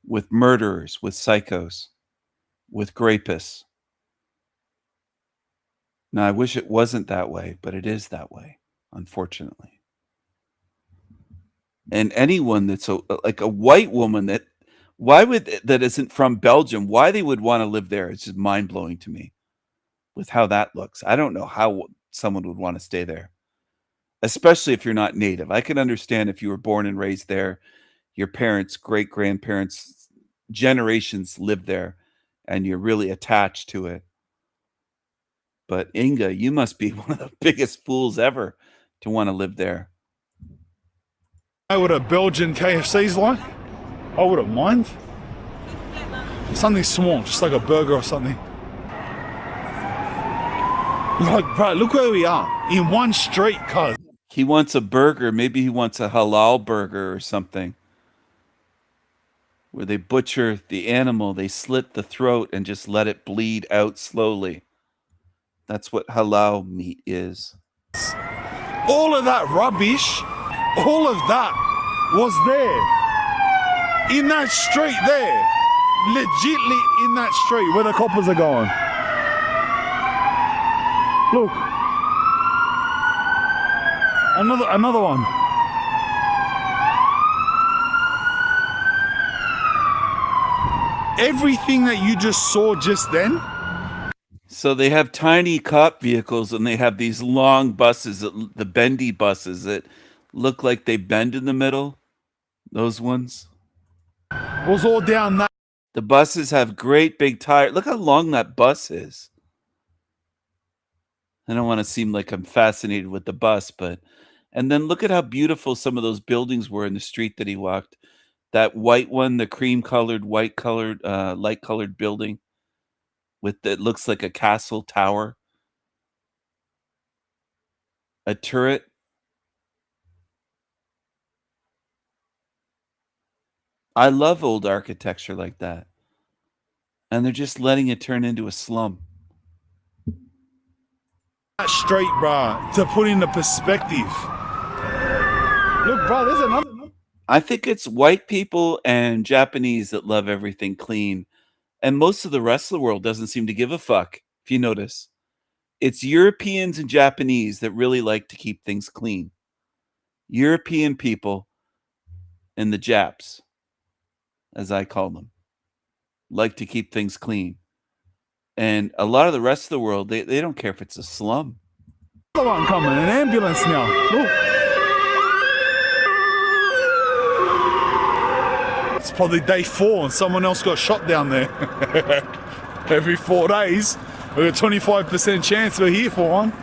with murderers, with psychos, with rapists. Now, I wish it wasn't that way, but it is that way, unfortunately. And anyone that's like a white woman that isn't from Belgium, why they would want to live there, it's just mind-blowing to me with how that looks. I don't know how someone would want to stay there, especially if you're not native. I can understand if you were born and raised there, your parents, great-grandparents, generations lived there, and you're really attached to it. But Inga, you must be one of the biggest fools ever to want to live there. Know what a Belgian KFC's like? I wouldn't mind. Something small, just like a burger or something. Like, bro, look where we are. In one street, cuz. He wants a burger. Maybe he wants a halal burger or something, where they butcher the animal, they slit the throat and just let it bleed out slowly. That's what halal meat is. All of that rubbish, all of that was there. In that street there. Legitly in that street where the coppers are going. Look. Another one. Everything that you just saw just then. So they have tiny cop vehicles and they have these long buses, the bendy buses that look like they bend in the middle. Those ones. Was all down that. The buses have great big tires. Look how long that bus is. I don't want to seem like I'm fascinated with the bus, but... And then look at how beautiful some of those buildings were in the street that he walked. That white one, the cream-colored, white-colored, light-colored building that looks like a castle tower. A turret. I love old architecture like that. And they're just letting it turn into a slum. That straight, bro, to put into perspective. Look, bro, there's another. I think it's white people and Japanese that love everything clean. And most of the rest of the world doesn't seem to give a fuck, if you notice. It's Europeans and Japanese that really like to keep things clean. European people and the Japs, as I call them, like to keep things clean. And a lot of the rest of the world, they don't care if it's a slum. Another one coming, an ambulance now. Look. It's probably day 4 and someone else got shot down there. Every 4 days, we got a 25% chance we're here for one.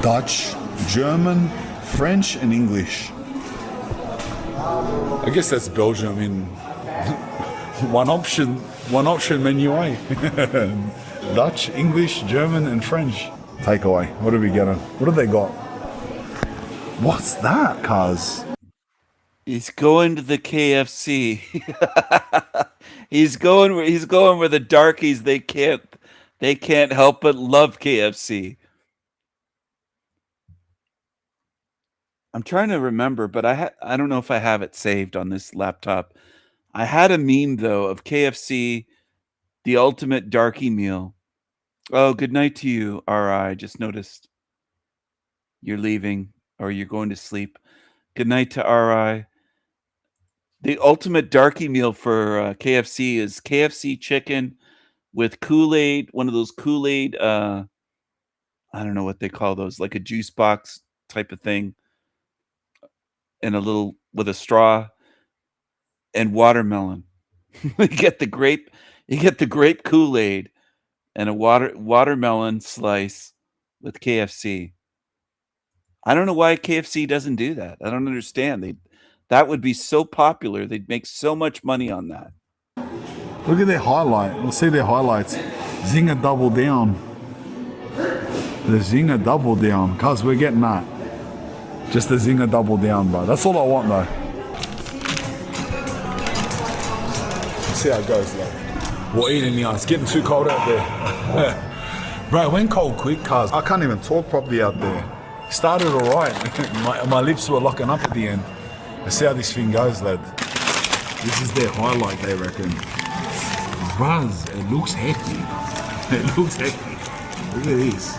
Dutch, German, French, and English. I guess that's Belgium in one option menu, eh? Dutch, English, German, and French. Takeaway. What are we getting? What have they got? What's that, cuz? He's going to the KFC. he's going where the darkies they can't help but love KFC. I'm trying to remember, but I don't know if I have it saved on this laptop. I had a meme though of KFC, the ultimate darky meal. Oh, good night to you, RI. Just noticed you're leaving or you're going to sleep. Good night to RI. The ultimate darky meal for KFC is KFC chicken with Kool-Aid, one of those Kool-Aid, I don't know what they call those, like a juice box type of thing, and with a straw and watermelon. you get the grape Kool-Aid and a watermelon slice with KFC. I don't know why KFC doesn't do that. I don't understand. That would be so popular. They'd make so much money on that. Look at their highlight. We'll see their highlights. Zinger double down. The Zinger double down. Cuz we're getting that. Just the Zinger double down, bro. That's all I want, though. Let's see how it goes, though. We're eating now. It's getting too cold out there. Bro, it went cold quick, cuz. I can't even talk properly out there. Started all right. my lips were locking up at the end. Let's see how this thing goes, lad. This is their highlight, they reckon. Buzz, it looks hectic. It looks hectic. Look at this.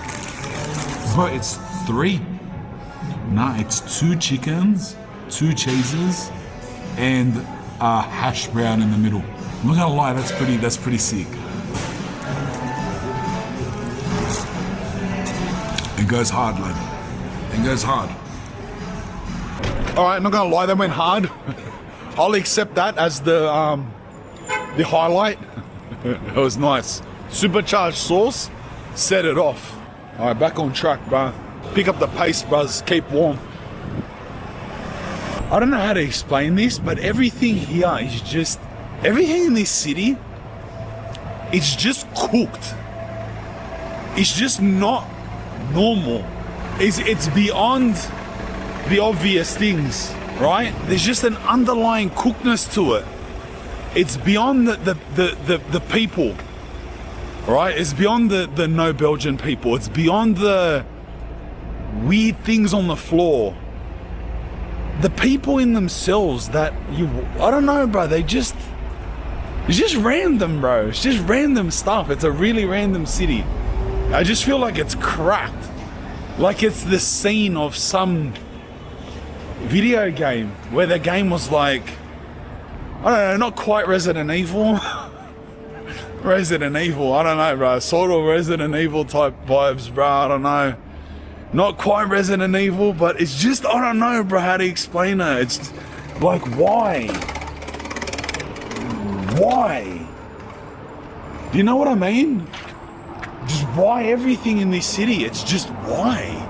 Bro, it's 3. Nah, it's 2 chickens, 2 cheeses, and a hash brown in the middle. I'm not gonna lie, that's pretty sick. It goes hard, lad. It goes hard. Alright, not gonna lie, that went hard. I'll accept that as the highlight. It was nice. Supercharged sauce, set it off. Alright, back on track, bro. Pick up the pace, buzz. Keep warm. I don't know how to explain this, but everything here is just... Everything in this city, it's just cooked. It's just not normal. It's beyond the obvious things, right? There's just an underlying cookedness to it. It's beyond the people, right? It's beyond the no Belgian people. It's beyond the weird things on the floor. The people in themselves that I don't know, bro. It's just random, bro. It's just random stuff. It's a really random city. I just feel like it's cracked. Like it's the scene of some video game where the game was like, I don't know, not quite Resident Evil. Resident Evil, I don't know, bro. Sort of Resident Evil type vibes, bro. I don't know. Not quite Resident Evil, but it's just, I don't know, bro, how to explain it. It's like, why? Why? Do you know what I mean? Just why everything in this city? It's just why?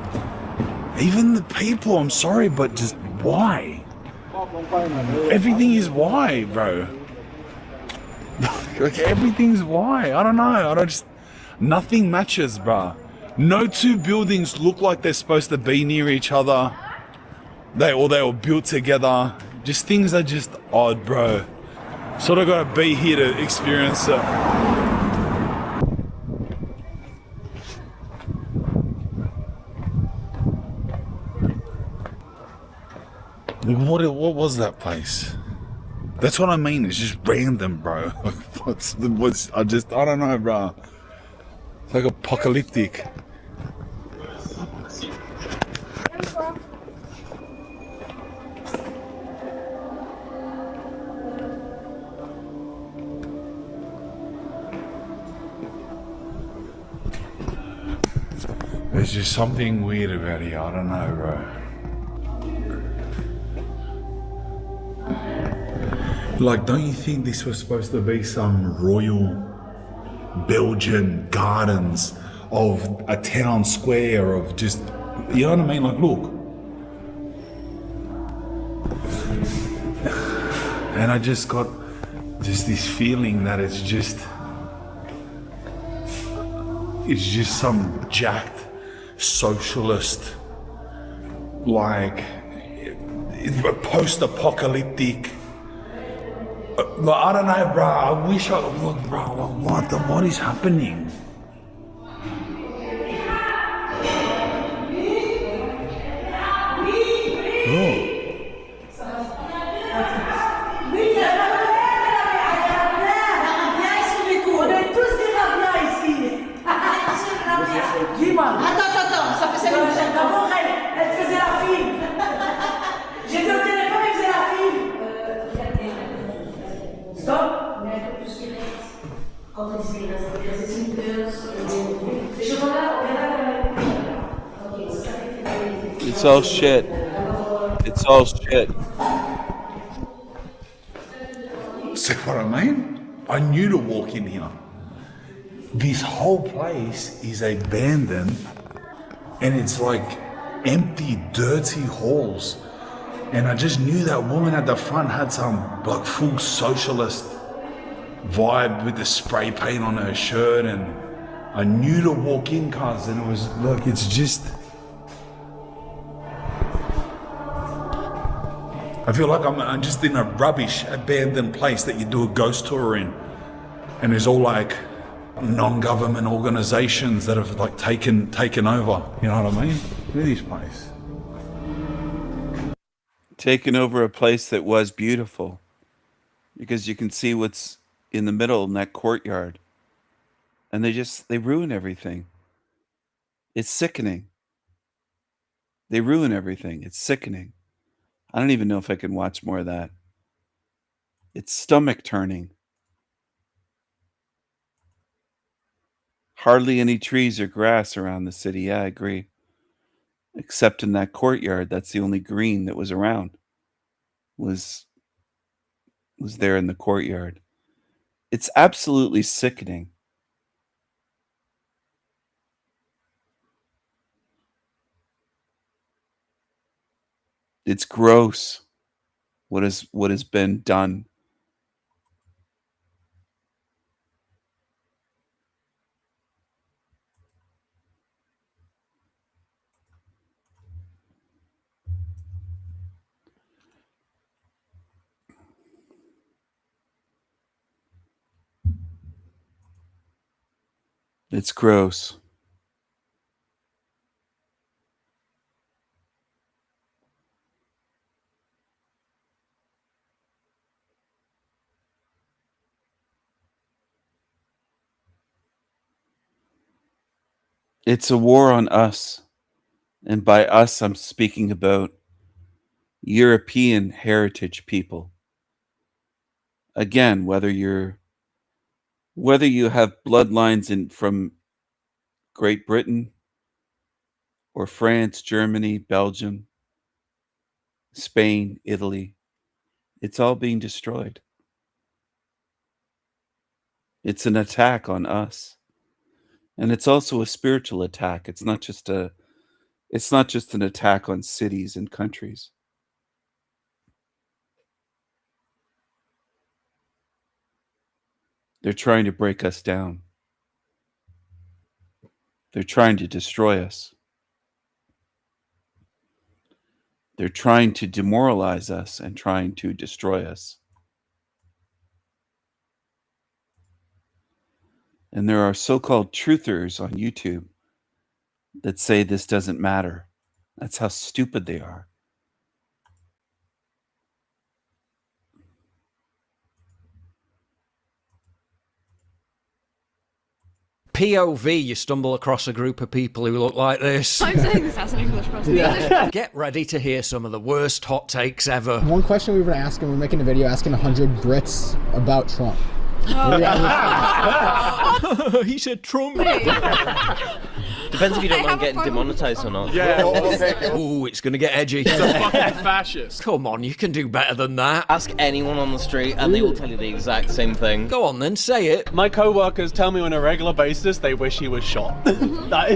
Even the people, I'm sorry, but just why? Everything is why, bro. Like everything's why. I don't know. Nothing matches, bro. No 2 buildings look like they're supposed to be near each other. They were built together. Just things are just odd, bro. Sort of gotta be here to experience it. What was that place? That's what I mean. It's just random, bro. I don't know, bro. It's like apocalyptic. There's just something weird about here. I don't know, bro. Like, don't you think this was supposed to be some royal Belgian gardens of a town square of just, you know what I mean? Like, look. And I just got this feeling that it's just some jacked socialist like post-apocalyptic. Like, I don't know, bro. I wish I look, bro. Like, what is happening? Oh. Attends, ça fait 5 minutes. D'abord, elle faisait la file. J'étais au téléphone, elle faisait la file. Stop. Mais un peu plus direct. Quand elle dit, c'est sneakers. Les chocolats, It's all shit. It's all shit. See what I mean? I knew to walk in here. This whole place is abandoned and it's like empty, dirty halls. And I just knew that woman at the front had some like full socialist vibe with the spray paint on her shirt, and I knew to walk in, cuz, and it was, look, it's just, I feel like I'm just in a rubbish abandoned place that you do a ghost tour in, and there's all like non-government organizations that have like taken over. You know what I mean? Look at this place. Taken over a place that was beautiful, because you can see what's in the middle in that courtyard, and they ruin everything. It's sickening. They ruin everything. It's sickening. I don't even know if I can watch more of that. It's stomach turning. Hardly any trees or grass around the city. Yeah, I agree. Except in that courtyard, that's the only green that was around. Was there in the courtyard. It's absolutely sickening. It's gross what has been done. It's gross. It's a war on us. And by us, I'm speaking about European heritage people. Again, whether you have bloodlines from Great Britain or France, Germany, Belgium, Spain, Italy, it's all being destroyed. It's an attack on us. And it's also a spiritual attack. It's not just an attack on cities and countries. They're trying to break us down. They're trying to destroy us. They're trying to demoralize us and trying to destroy us. And there are so-called truthers on YouTube that say this doesn't matter. That's how stupid they are. POV, you stumble across a group of people who look like this. I'm saying this as an English person. Get ready to hear some of the worst hot takes ever. One question we were asking, we're making a video asking 100 Brits about Trump. He said Trump. Depends if you don't mind getting demonetized or not. Yeah. Ooh, it's gonna get edgy. He's a fucking fascist. Come on, you can do better than that. Ask anyone on the street and they will tell you the exact same thing. Go on then, say it. My co-workers tell me on a regular basis they wish he was shot.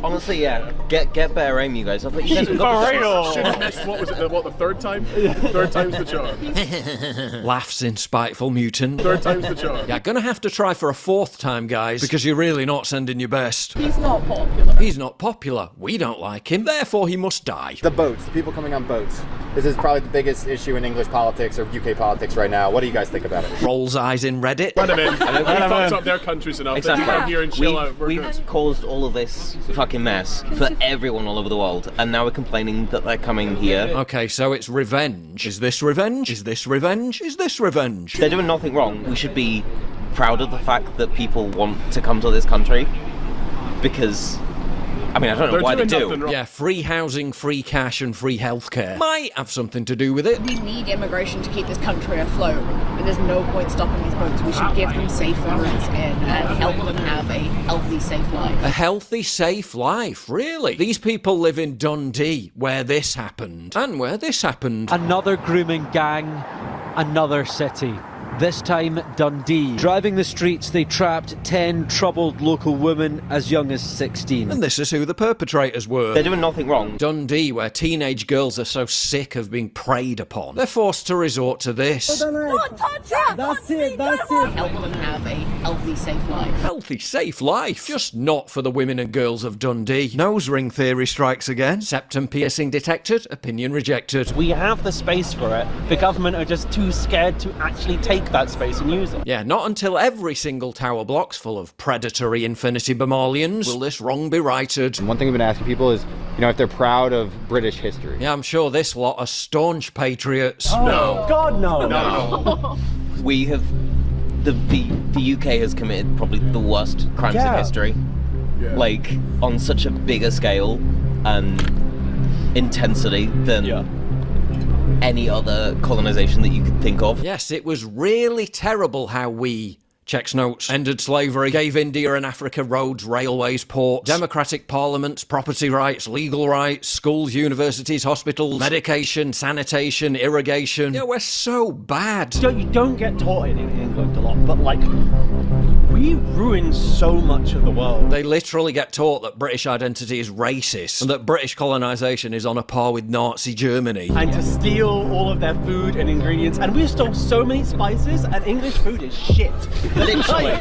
Honestly, yeah. Get better aim, you guys. I thought you guys would got real. Should have missed, what was it, the third time? Third time's the charm. Laughs in spiteful mutant. Third time's the charm. You're gonna have to try for a fourth time, guys, because you're really not sending your best. He's not popular. He's not not popular. We don't like him, therefore he must die. The boats, the people coming on boats. This is probably the biggest issue in English politics or UK politics right now. What do you guys think about it? Rolls eyes in Reddit. Let them in. We fucked up their countries enough. Exactly. They come here and chill out. We've caused all of this fucking mess for everyone all over the world, and now we're complaining that they're coming here. Okay, so it's revenge. Is this revenge? Is this revenge? Is this revenge? They're doing nothing wrong. We should be proud of the fact that people want to come to this country, because I mean, I don't know why they do. Yeah, free housing, free cash, and free healthcare might have something to do with it. We need immigration to keep this country afloat, and there's no point stopping these boats. We should give them safer routes in and help them have a healthy, safe life. A healthy, safe life, really? These people live in Dundee, where this happened, and where this happened. Another grooming gang, another city. This time, Dundee. Driving the streets, they trapped 10 troubled local women as young as 16. And this is who the perpetrators were. They're doing nothing wrong. Dundee, where teenage girls are so sick of being preyed upon, they're forced to resort to this. Don't touch it! That's it, that's it! Help them have a healthy, safe life. Healthy, safe life? Just not for the women and girls of Dundee. Nose ring theory strikes again. Septum piercing detected, opinion rejected. We have the space for it. The government are just too scared to actually take that space and use it. Yeah, not until every single tower block's full of predatory infinity Bemalians will this wrong be righted. And one thing I've been asking people is, you know, if they're proud of British history. Yeah, I'm sure this lot are staunch patriots. Oh, no. God, no. No. We have... The UK has committed probably the worst crimes in history. Yeah. Like, on such a bigger scale and intensity than any other colonization that you could think of. Yes, it was really terrible how we, checks notes, ended slavery, gave India and Africa roads, railways, ports, democratic parliaments, property rights, legal rights, schools, universities, hospitals, medication, sanitation, irrigation. Yeah, we're so bad. You don't get taught it in England a lot, but like, we ruined so much of the world. They literally get taught that British identity is racist and that British colonisation is on a par with Nazi Germany. And to steal all of their food and ingredients. And we stole so many spices, and English food is shit. Literally.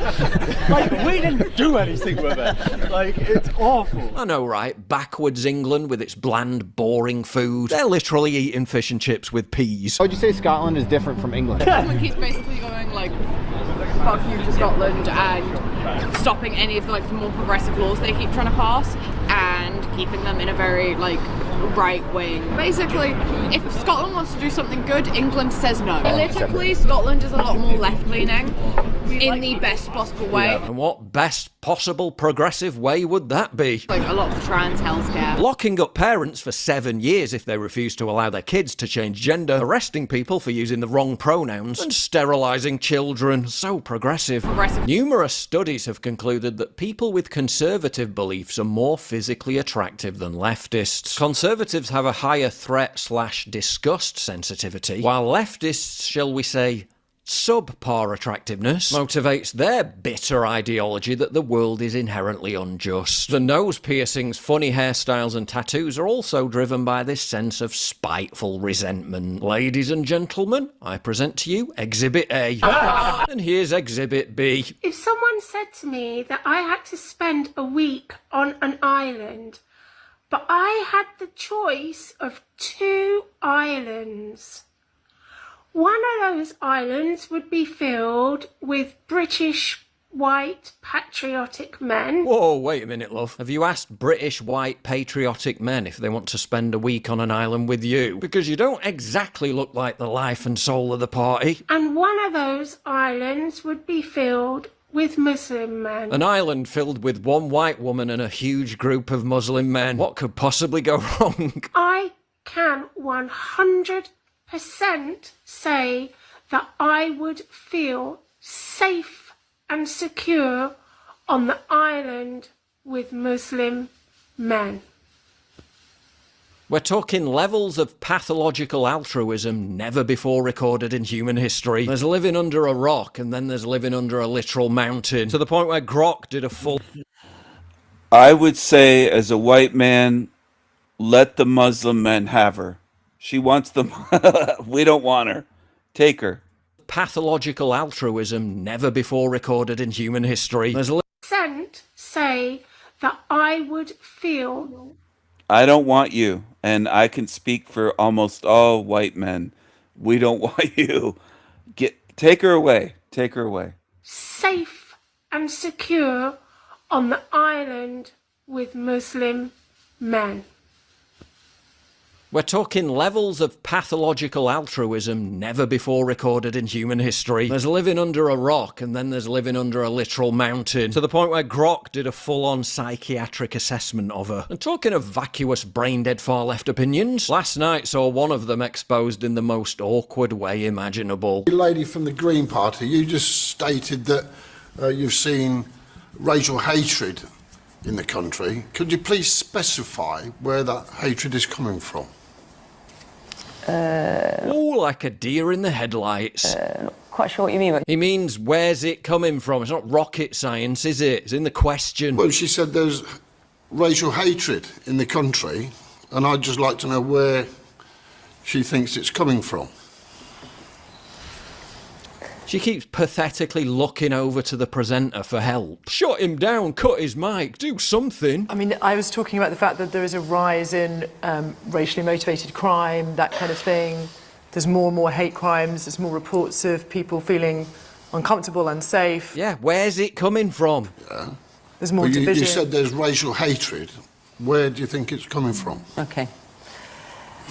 like, we didn't do anything with it. Like, it's awful. I know, right? Backwards England with its bland, boring food. They're literally eating fish and chips with peas. How would you say Scotland is different from England? Government keeps basically going like, fuck you to Scotland, and stopping any of the more progressive laws they keep trying to pass and keeping them in a very right wing. Basically, if Scotland wants to do something good, England says no. Politically, Scotland is a lot more left leaning in the best possible way. Yeah. And what best possible progressive way would that be? Like a lot of the trans healthcare. Locking up parents for 7 years if they refuse to allow their kids to change gender, arresting people for using the wrong pronouns, and sterilising children. So progressive. Numerous studies have concluded that people with conservative beliefs are more physically attractive than leftists. Conservatives have a higher threat/disgust sensitivity, while leftists, shall we say, subpar attractiveness, motivates their bitter ideology that the world is inherently unjust. The nose piercings, funny hairstyles and tattoos are also driven by this sense of spiteful resentment. Ladies and gentlemen, I present to you Exhibit A. And here's Exhibit B. If someone said to me that I had to spend a week on an island, but I had the choice of 2 islands, one of those islands would be filled with British white patriotic men. Whoa, wait a minute, love. Have you asked British white patriotic men if they want to spend a week on an island with you? Because you don't exactly look like the life and soul of the party. And one of those islands would be filled with Muslim men. An island filled with one white woman and a huge group of Muslim men. What could possibly go wrong? I can 100% say that I would feel safe and secure on the island with Muslim men. We're talking levels of pathological altruism never before recorded in human history. There's living under a rock, and then there's living under a literal mountain, to the point where Grok did a full... I would say, as a white man, let the Muslim men have her. She wants them. We don't want her. Take her. Pathological altruism never before recorded in human history. There's Say that I would feel I don't want you, and I can speak for almost all white men. We don't want you. Take her away. Take her away. safe and secure on the island with Muslim men. We're talking levels of pathological altruism never before recorded in human history. There's living under a rock, and then there's living under a literal mountain, to the point where Grok did a full-on psychiatric assessment of her. And talking of vacuous, brain-dead far-left opinions, last night saw one of them exposed in the most awkward way imaginable. Lady from the Green Party, you just stated that you've seen racial hatred in the country. Could you please specify where that hatred is coming from? Oh, like a deer in the headlights. Not quite sure what you mean. He means, where's it coming from? It's not rocket science, is it? It's in the question. Well, she said there's racial hatred in the country, and I'd just like to know where she thinks it's coming from. She keeps pathetically looking over to the presenter for help. Shut him down, cut his mic, do something. I mean, I was talking about the fact that there is a rise in racially motivated crime, that kind of thing. There's more and more hate crimes. There's more reports of people feeling uncomfortable, unsafe. Yeah, where's it coming from? Yeah. There's more division. You said there's racial hatred. Where do you think it's coming from? Okay.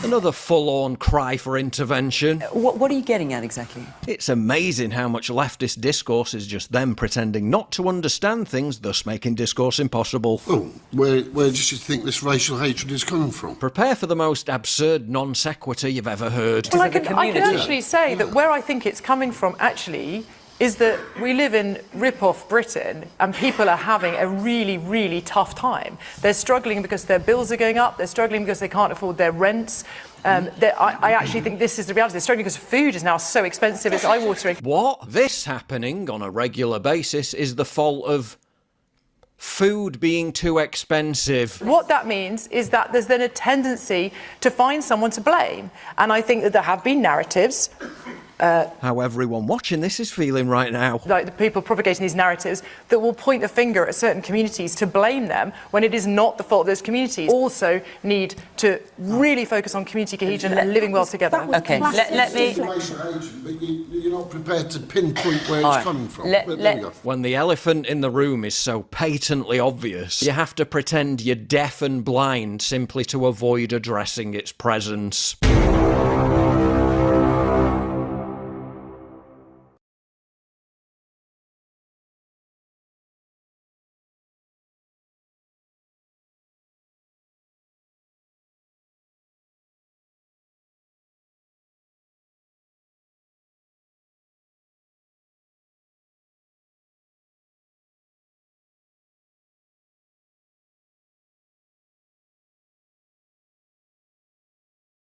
Another full-on cry for intervention. What are you getting at exactly? It's amazing how much leftist discourse is just them pretending not to understand things, thus making discourse impossible. Oh, where does she think this racial hatred is coming from? Prepare for the most absurd non sequitur you've ever heard. Well, I can actually say that where I think it's coming from, actually, is that we live in rip-off Britain and people are having a really, really tough time. They're struggling because their bills are going up, they're struggling because they can't afford their rents. I actually think this is the reality. They're struggling because food is now so expensive, it's eye-watering. What? This happening on a regular basis is the fault of food being too expensive. What that means is that there's then a tendency to find someone to blame. And I think that there have been narratives how everyone watching this is feeling right now. Like the people propagating these narratives that will point the finger at certain communities to blame them when it is not the fault of those communities. Also need to really focus on community cohesion and living well together. Okay, let me... But you're not prepared to pinpoint where it's coming from. There we go. When the elephant in the room is so patently obvious, you have to pretend you're deaf and blind simply to avoid addressing its presence.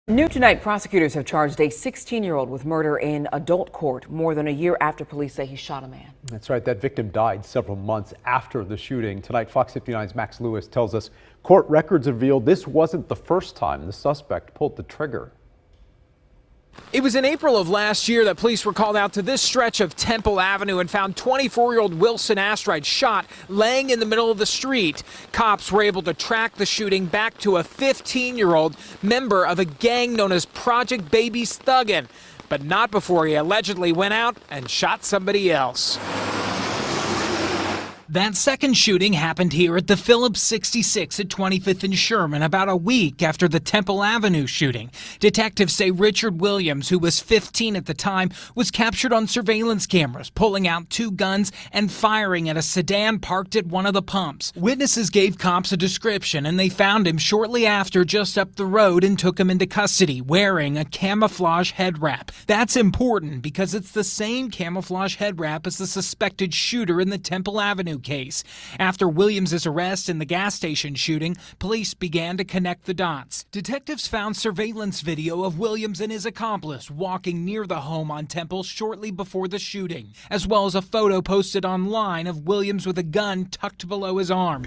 New tonight, prosecutors have charged a 16-year-old with murder in adult court more than a year after police say he shot a man. That's right. That victim died several months after the shooting. Tonight, Fox 59's Max Lewis tells us court records revealed this wasn't the first time the suspect pulled the trigger. It was in April of last year that police were called out to this stretch of Temple Avenue and found 24-year-old Wilson Astride shot laying in the middle of the street. Cops were able to track the shooting back to a 15-year-old member of a gang known as Project Baby's Thuggin', but not before he allegedly went out and shot somebody else. That second shooting happened here at the Phillips 66 at 25th and Sherman about a week after the Temple Avenue shooting. Detectives say Richard Williams, who was 15 at the time, was captured on surveillance cameras, pulling out two guns and firing at a sedan parked at one of the pumps. Witnesses gave cops a description, and they found him shortly after just up the road and took him into custody, wearing a camouflage head wrap. That's important because it's the same camouflage head wrap as the suspected shooter in the Temple Avenue case. After Williams' arrest in the gas station shooting, police began to connect the dots. Detectives found surveillance video of Williams and his accomplice walking near the home on Temple shortly before the shooting, as well as a photo posted online of Williams with a gun tucked below his arm.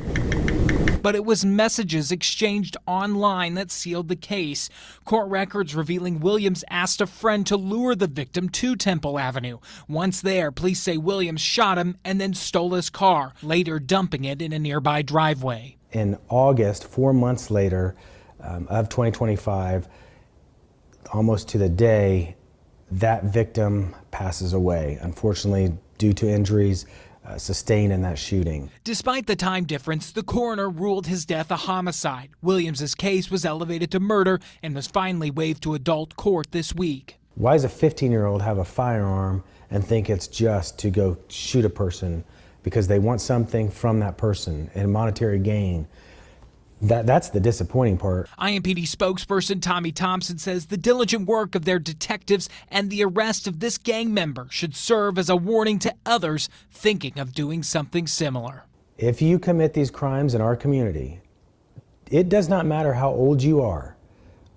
but it was messages exchanged online that sealed the case. Court records revealing Williams asked a friend to lure the victim to Temple Avenue. Once there, police say Williams shot him and then stole his car, later dumping it in a nearby driveway. In August, 4 months later of 2025, almost to the day, that victim passes away, unfortunately, due to injuries sustained in that shooting. Despite the time difference, the coroner ruled his death a homicide. Williams's case was elevated to murder and was finally waived to adult court this week. Why does a 15-year-old have a firearm and think it's just to go shoot a person because they want something from that person and monetary gain? That's the disappointing part. IMPD spokesperson Tommy Thompson says the diligent work of their detectives and the arrest of this gang member should serve as a warning to others thinking of doing something similar. If you commit these crimes in our community, it does not matter how old you are.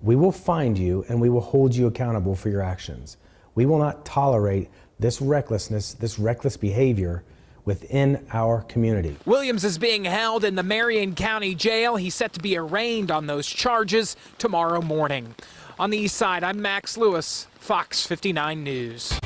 We will find you and we will hold you accountable for your actions. We will not tolerate this recklessness, this reckless behavior within our community. Williams is being held in the Marion County Jail. He's set to be arraigned on those charges tomorrow morning. On the east side, I'm Max Lewis, Fox 59 News.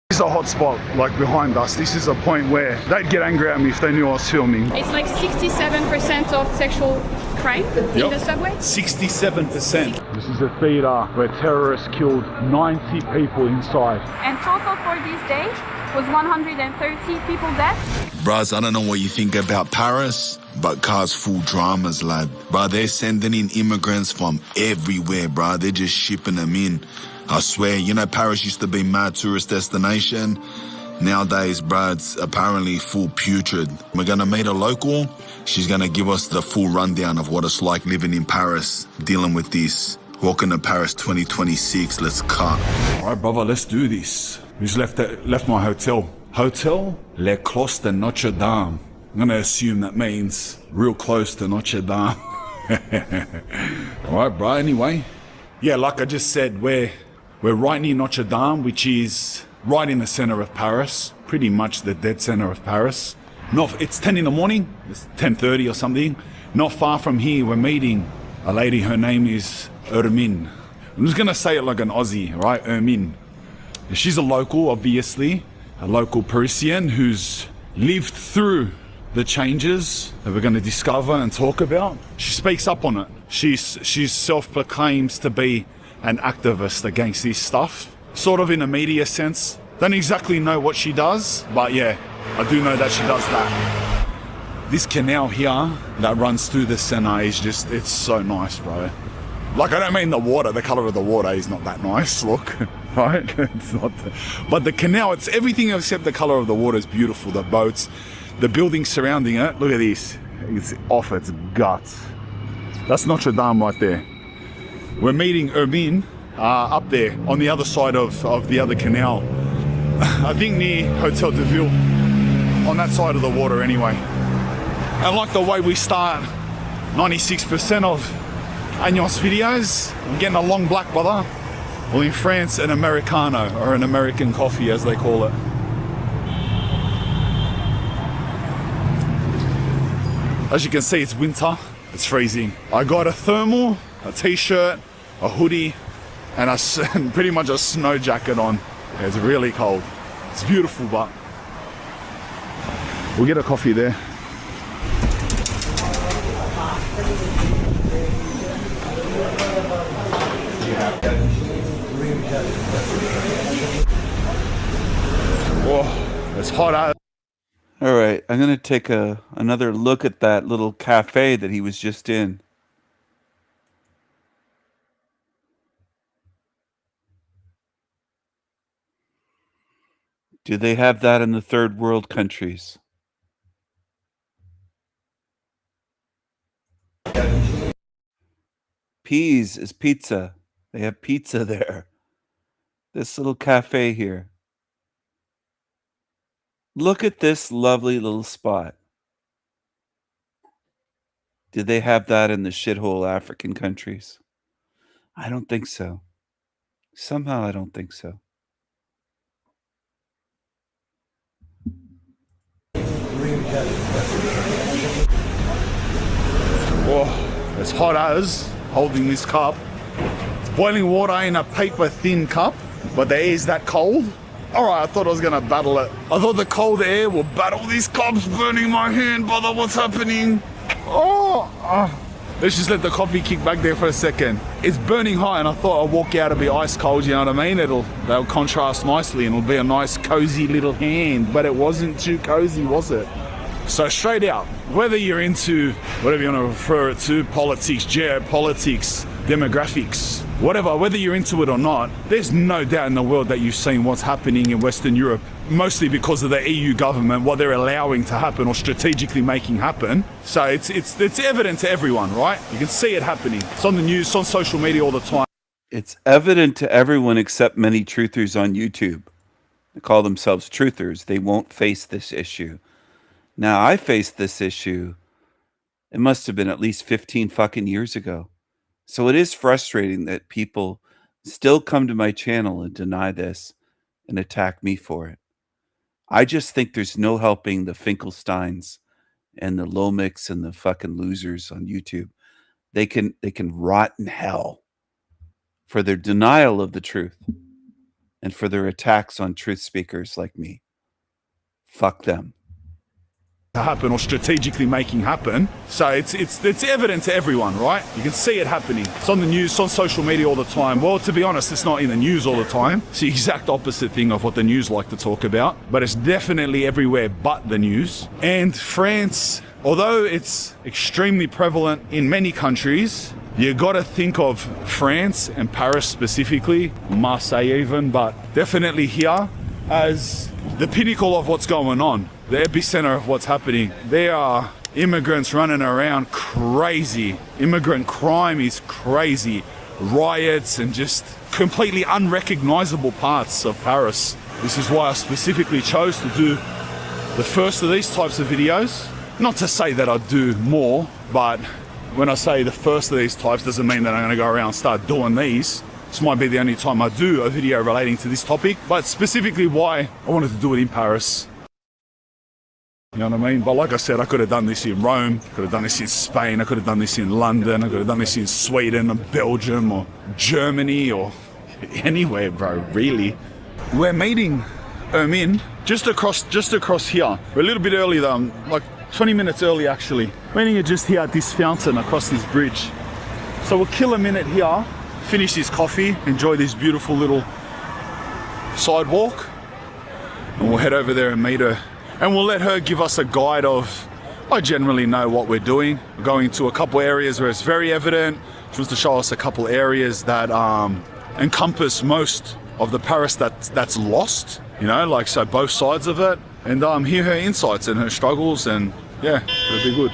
This is a hot spot, like behind us. This is a point where they'd get angry at me if they knew I was filming. It's like 67% of sexual crime in the subway. 67%. This is a theater where terrorists killed 90 people inside. And total for this day was 130 people dead. Bruh, I don't know what you think about Paris, but cars full dramas, lad. Bruh, they're sending in immigrants from everywhere, bruh. They're just shipping them in. I swear, you know, Paris used to be mad tourist destination. Nowadays, bruh, it's apparently full putrid. We're gonna meet a local. She's gonna give us the full rundown of what it's like living in Paris, dealing with this. Welcome to Paris 2026, let's cut. All right, brother, let's do this. We just left my hotel. Hotel Le Clos de Notre Dame. I'm gonna assume that means real close to Notre Dame. All right, bro, anyway. Yeah, like I just said, we're right near Notre Dame, which is right in the center of Paris, pretty much the dead center of Paris. It's 10 in the morning, it's 10:30 or something. Not far from here, we're meeting a lady, her name is Ermin. I'm just gonna say it like an Aussie, right? Ermin. She's a local, obviously, a local Parisian who's lived through the changes that we're gonna discover and talk about. She speaks up on it. She self-proclaims to be an activist against this stuff, sort of in a media sense. Don't exactly know what she does, but yeah, I do know that she does that. This canal here that runs through the center is just, it's so nice, bro. Like, I don't mean the water, the color of the water is not that nice, look, right? It's not, but the canal, it's everything except the color of the water is beautiful. The boats, the buildings surrounding it, look at this. It's off its guts. That's Notre Dame right there. We're meeting Ermin up there on the other side of the other canal. I think near Hotel de Ville, on that side of the water anyway. I like the way we start 96% of Agnos videos. I'm getting a long black, brother. Well, in France, an Americano, or an American coffee as they call it. As you can see, it's winter, it's freezing. I got a thermal, a t-shirt, a hoodie, and pretty much a snow jacket on. Yeah, it's really cold. It's beautiful, but we'll get a coffee there. Whoa, it's hot out. All right, I'm going to take another look at that little cafe that he was just in. Do they have that in the third world countries? Peas is pizza. They have pizza there. This little cafe here. Look at this lovely little spot. Do they have that in the shithole African countries? I don't think so. Somehow I don't think so. Oh, it's hot as holding this cup. It's boiling water in a paper thin cup, but the air is that cold. All right, I thought I was gonna battle it. I thought the cold air will battle these cups burning my hand, brother. What's happening? Let's just let the coffee kick back there for a second. It's burning hot, and I thought I'd walk out and be ice cold, you know what I mean? They'll contrast nicely, and it'll be a nice cozy little hand, but it wasn't too cozy, was it? So straight out, whether you're into whatever you want to refer it to, politics, geopolitics, demographics, whatever, whether you're into it or not, there's no doubt in the world that you've seen what's happening in Western Europe, mostly because of the EU government, what they're allowing to happen or strategically making happen. So it's evident to everyone, right? You can see it happening. It's on the news, it's on social media all the time. It's evident to everyone except many truthers on YouTube. They call themselves truthers. They won't face this issue. Now, I faced this issue, it must have been at least 15 fucking years ago. So it is frustrating that people still come to my channel and deny this and attack me for it. I just think there's no helping the Finkelsteins and the Lomics and the fucking losers on YouTube. They can rot in hell for their denial of the truth and for their attacks on truth speakers like me. Fuck them. To happen or strategically making happen. So it's evident to everyone, right? You can see it happening. It's on the news, it's on social media all the time. Well, to be honest, it's not in the news all the time. It's the exact opposite thing of what the news like to talk about, but it's definitely everywhere but the news. And France, although it's extremely prevalent in many countries, you gotta think of France and Paris specifically, Marseille even, but definitely here as the pinnacle of what's going on. The epicenter of what's happening. There are immigrants running around crazy. Immigrant crime is crazy. Riots and just completely unrecognizable parts of Paris. This is why I specifically chose to do the first of these types of videos. Not to say that I'd do more, but when I say the first of these types doesn't mean that I'm gonna go around and start doing these. This might be the only time I do a video relating to this topic, but specifically why I wanted to do it in Paris. You know what I mean? But like I said, I could have done this in Rome, could have done this in Spain, I could have done this in London, I could have done this in Sweden or Belgium or Germany or anywhere, bro, really. We're meeting Ermin just across here. We're a little bit early though, like 20 minutes early actually. Meeting her just here at this fountain across this bridge. So we'll kill a minute here, finish this coffee, enjoy this beautiful little sidewalk, and we'll head over there and meet her. And we'll let her give us a guide of, I generally know what we're doing. We're going to a couple areas where it's very evident. She wants to show us a couple areas that encompass most of the Paris that's lost, you know, like so both sides of it. And hear her insights and her struggles, and yeah, it'll be good.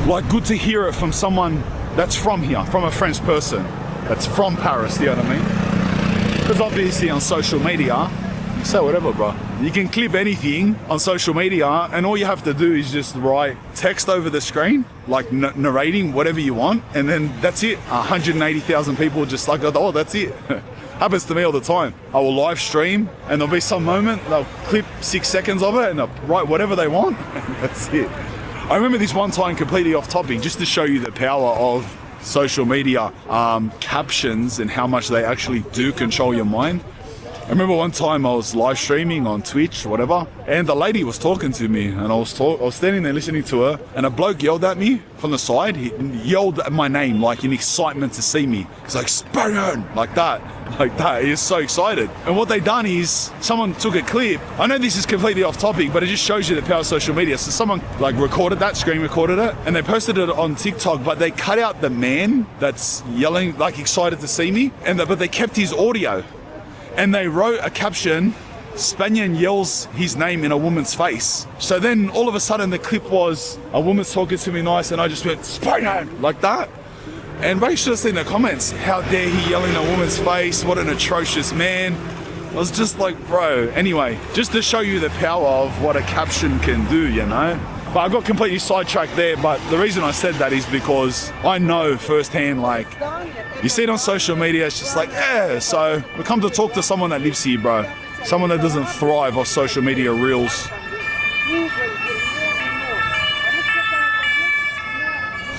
Like, good to hear it from someone that's from here, from a French person that's from Paris, you know what I mean? Because obviously on social media, you say whatever, bro. You can clip anything on social media and all you have to do is just write text over the screen, like narrating whatever you want, and then that's it. 180,000 people just like, oh, that's it. Happens to me all the time. I will live stream and there'll be some moment, they'll clip 6 seconds of it and they'll write whatever they want. That's it. I remember this one time, completely off topic, just to show you the power of social media captions and how much they actually do control your mind. I remember one time I was live streaming on Twitch or whatever, and the lady was talking to me, and I was standing there listening to her, and a bloke yelled at me from the side. He yelled at my name, like in excitement to see me. He's like, "Spaniard!" like that. He was so excited. And what they done is, someone took a clip. I know this is completely off topic, but it just shows you the power of social media. So someone like recorded that, screen recorded it, and they posted it on TikTok, but they cut out the man that's yelling, like excited to see me, but they kept his audio. And they wrote a caption, "Spaniard yells his name in a woman's face." So then all of a sudden the clip was a woman's talking to me nice, and I just went, "Spaniard!" like that. And they should have seen the comments. How dare he yell in a woman's face? What an atrocious man. I was just like, bro. Anyway, just to show you the power of what a caption can do, you know? But I got completely sidetracked there, but the reason I said that is because I know firsthand, like, you see it on social media, it's just like, yeah, so we come to talk to someone that lives here, bro. Someone that doesn't thrive off social media reels.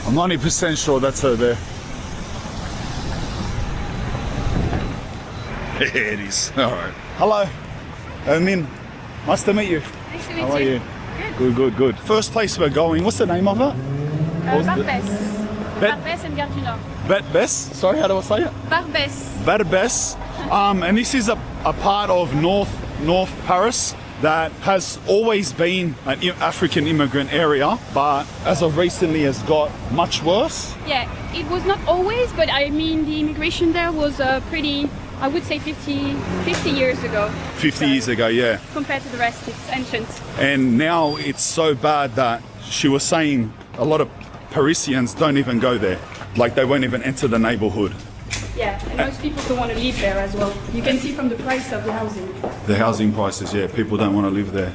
I'm 90% sure that's her there. It is. All right. Hello. Min. Nice to meet you. Nice to meet How are you? Good. First place we're going, what's the name of it? Barbès. Barbès and Gare du Nord. Barbès? Sorry, how do I say it? Barbès. Barbès. And this is a part of North Paris that has always been an African immigrant area, but as of recently has got much worse. Yeah, it was not always, but I mean the immigration there was pretty, I would say 50 years ago. 50 years ago, yeah. Compared to the rest, it's ancient. And now it's so bad that she was saying a lot of Parisians don't even go there. Like they won't even enter the neighborhood. Yeah, and most people don't want to live there as well. You can see from the price of the housing. The housing prices, yeah, people don't want to live there.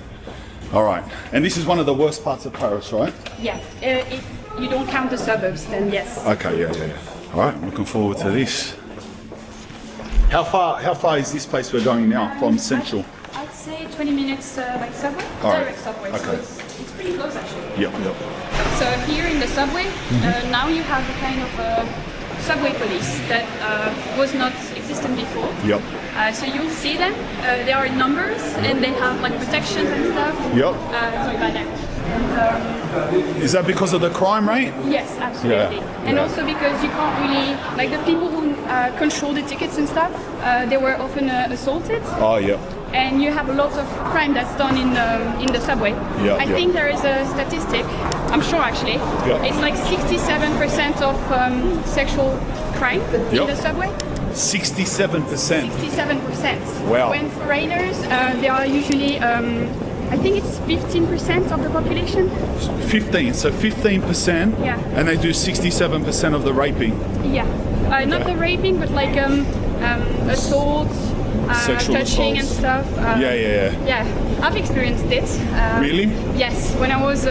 All right, and this is one of the worst parts of Paris, right? Yeah, if you don't count the suburbs, then yes. Okay, yeah. All right, I'm looking forward to this. How far is this place we're going now from Central? I'd say 20 minutes by subway, All right. direct subway, so Okay. it's pretty close actually. Yep. So here in the subway, now you have a kind of subway police that was not existent before. Yep. So you'll see them. They are in numbers and they have like protections and stuff. Yep. Sorry about that. Is that because of the crime rate? Yes, absolutely. Yeah. And Yeah. also because you can't really, like the people who control the tickets and stuff, they were often assaulted. Oh, yeah. And you have a lot of crime that's done in the subway. Yeah, I yeah. think there is a statistic, I'm sure actually, it's like 67% of sexual crime in the subway. 67%. 67%. Wow. When foreigners, they are usually, I think it's 15% of the population. 15, so 15%, Yeah. and they do 67% of the raping. Yeah. Not the raping, but like assault, Sexual touching and assaults. stuff. Yeah, I've experienced it. Really? Yes, when I was,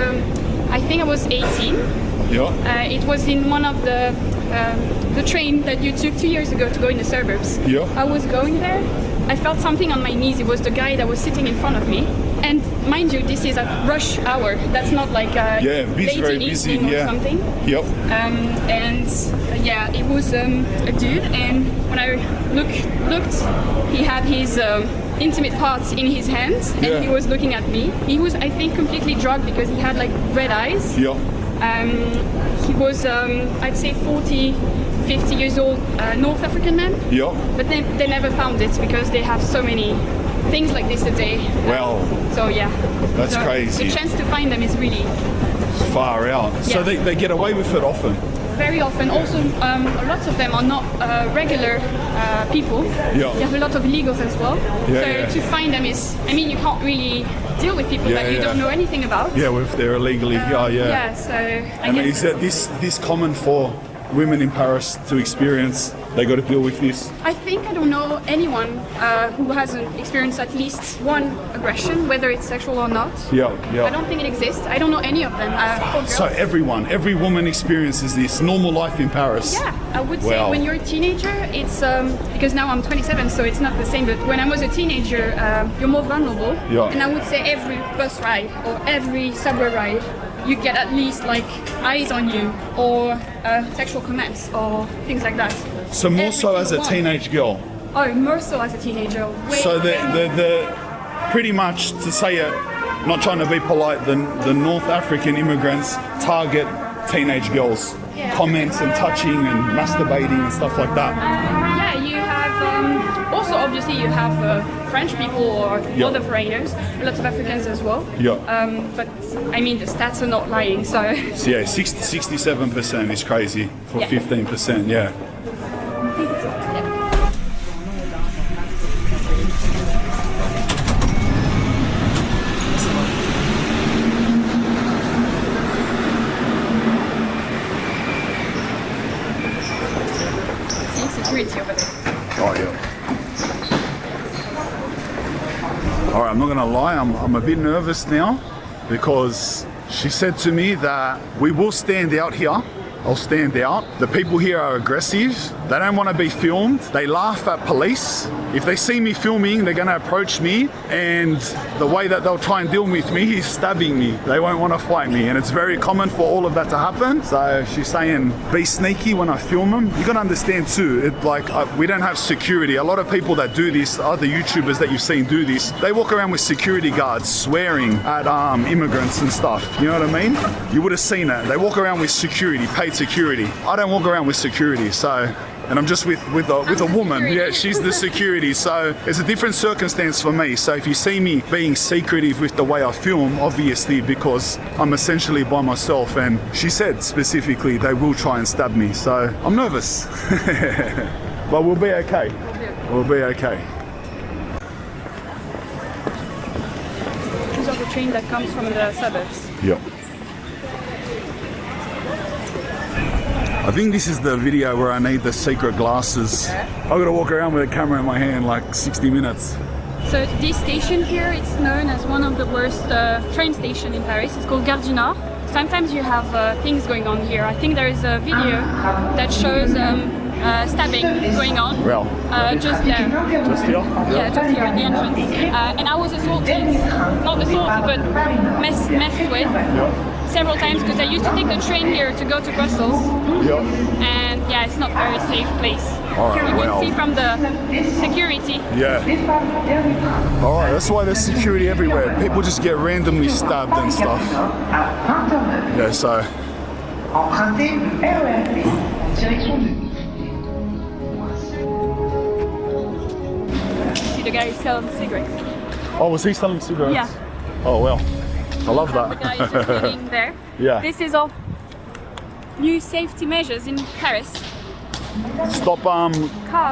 I think I was 18. Yeah. It was in one of the train that you took 2 years ago to go in the suburbs. Yeah. I was going there. I felt something on my knees. It was the guy that was sitting in front of me. And mind you, this is at rush hour. That's not like late very in busy, evening or yeah. something. Yep. It was a dude, and when I looked, he had his intimate parts in his hands, and Yeah. he was looking at me. He was, I think, completely drugged because he had like red eyes. Yeah. He was, I'd say 40, 50 years old, North African man. Yeah. But they never found it because they have so many things like this a day. Wow. So yeah. That's So crazy. The chance to find them is really Far out. So Yeah. they get away with it often. very often. Also, lots of them are not regular people. Yeah. You have a lot of illegals as well. Yeah, so yeah. to find them is, I mean, you can't really deal with people that you don't know anything about. Yeah, if they're illegally. Yeah. Yeah, so I And guess is that this common for women in Paris to experience? They got to deal with this. I think I don't know anyone who hasn't experienced at least one aggression, whether it's sexual or not. Yeah. I don't think it exists. I don't know any of them. So every woman experiences this normal life in Paris. Yeah, I would say Wow. when you're a teenager, it's because now I'm 27, so it's not the same. But when I was a teenager, you're more vulnerable. Yeah. And I would say every bus ride or every subway ride, you get at least like eyes on you or sexual comments or things like that. So more so as a Every single one. teenage girl. Oh, more so as a teenager. Way So the pretty much, to say it, not trying to be polite, the North African immigrants target teenage girls. Yeah. Comments and touching and masturbating and stuff like that. Yeah, you have also obviously you have French people or Yeah. other foreigners, lots of Africans as well. Yeah. But I mean the stats are not lying, so So yeah, 67% is crazy for Yeah. 15%. Yeah. see security over there. Oh yeah. All right, I'm not gonna lie, I'm a bit nervous now because she said to me that we will stand out here. I'll stand out. The people here are aggressive They don't want to be filmed. They laugh at police. If they see me filming, they're going to approach me, and the way that they'll try and deal with me is stabbing me. They won't want to fight me, and it's very common for all of that to happen. So she's saying, be sneaky when I film them. You got to understand too, we don't have security. A lot of people that do this, other YouTubers that you've seen do this, they walk around with security guards swearing at immigrants and stuff. You know what I mean? You would have seen that. They walk around with security, paid security. I don't walk around with security, so. And I'm just with a woman. Yeah, she's the security. So it's a different circumstance for me. So if you see me being secretive with the way I film, obviously because I'm essentially by myself, and she said specifically they will try and stab me. So I'm nervous. But we'll be okay. We'll be okay. These are the train that comes from the suburbs. Yep. I think this is the video where I need the secret glasses. I've got to walk around with a camera in my hand like 60 minutes. So this station here, it's known as one of the worst train stations in Paris. It's called Gare du Nord. Sometimes you have things going on here. I think there is a video that shows stabbing going on. Well, just there. Just here? Yeah, just here at the entrance. And I was assaulted, not assaulted, but messed with. Several times because I used to take the train here to go to Brussels. Yep. And yeah, it's not a very safe place. Alright, you can see from the security. Yeah. Alright, that's why there's security everywhere. People just get randomly stabbed and stuff. Yeah, so. See the guy selling cigarettes. Oh, was he selling cigarettes? Yeah. Oh, well. I love that. The guy is just leaning there. Yeah. This is all new safety measures in Paris. Stop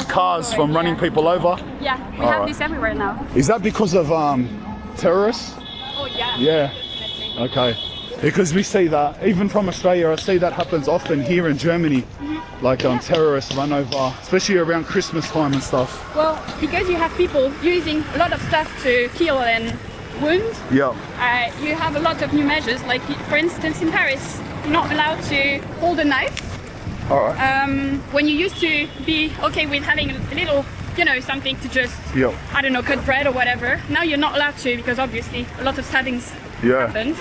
cars from running people over? Yeah, we have this everywhere now. Is that because of terrorists? Oh yeah. Yeah. Okay. Because we see that, even from Australia, I see that happens often here in Germany. Like terrorists run over, especially around Christmas time and stuff. Well, because you have people using a lot of stuff to kill and wound. Yeah. You have a lot of new measures, like for instance in Paris, you're not allowed to hold a knife. Alright. When you used to be okay with having a little, something to just, I don't know, cut bread or whatever, now you're not allowed to because obviously a lot of stabbings happened.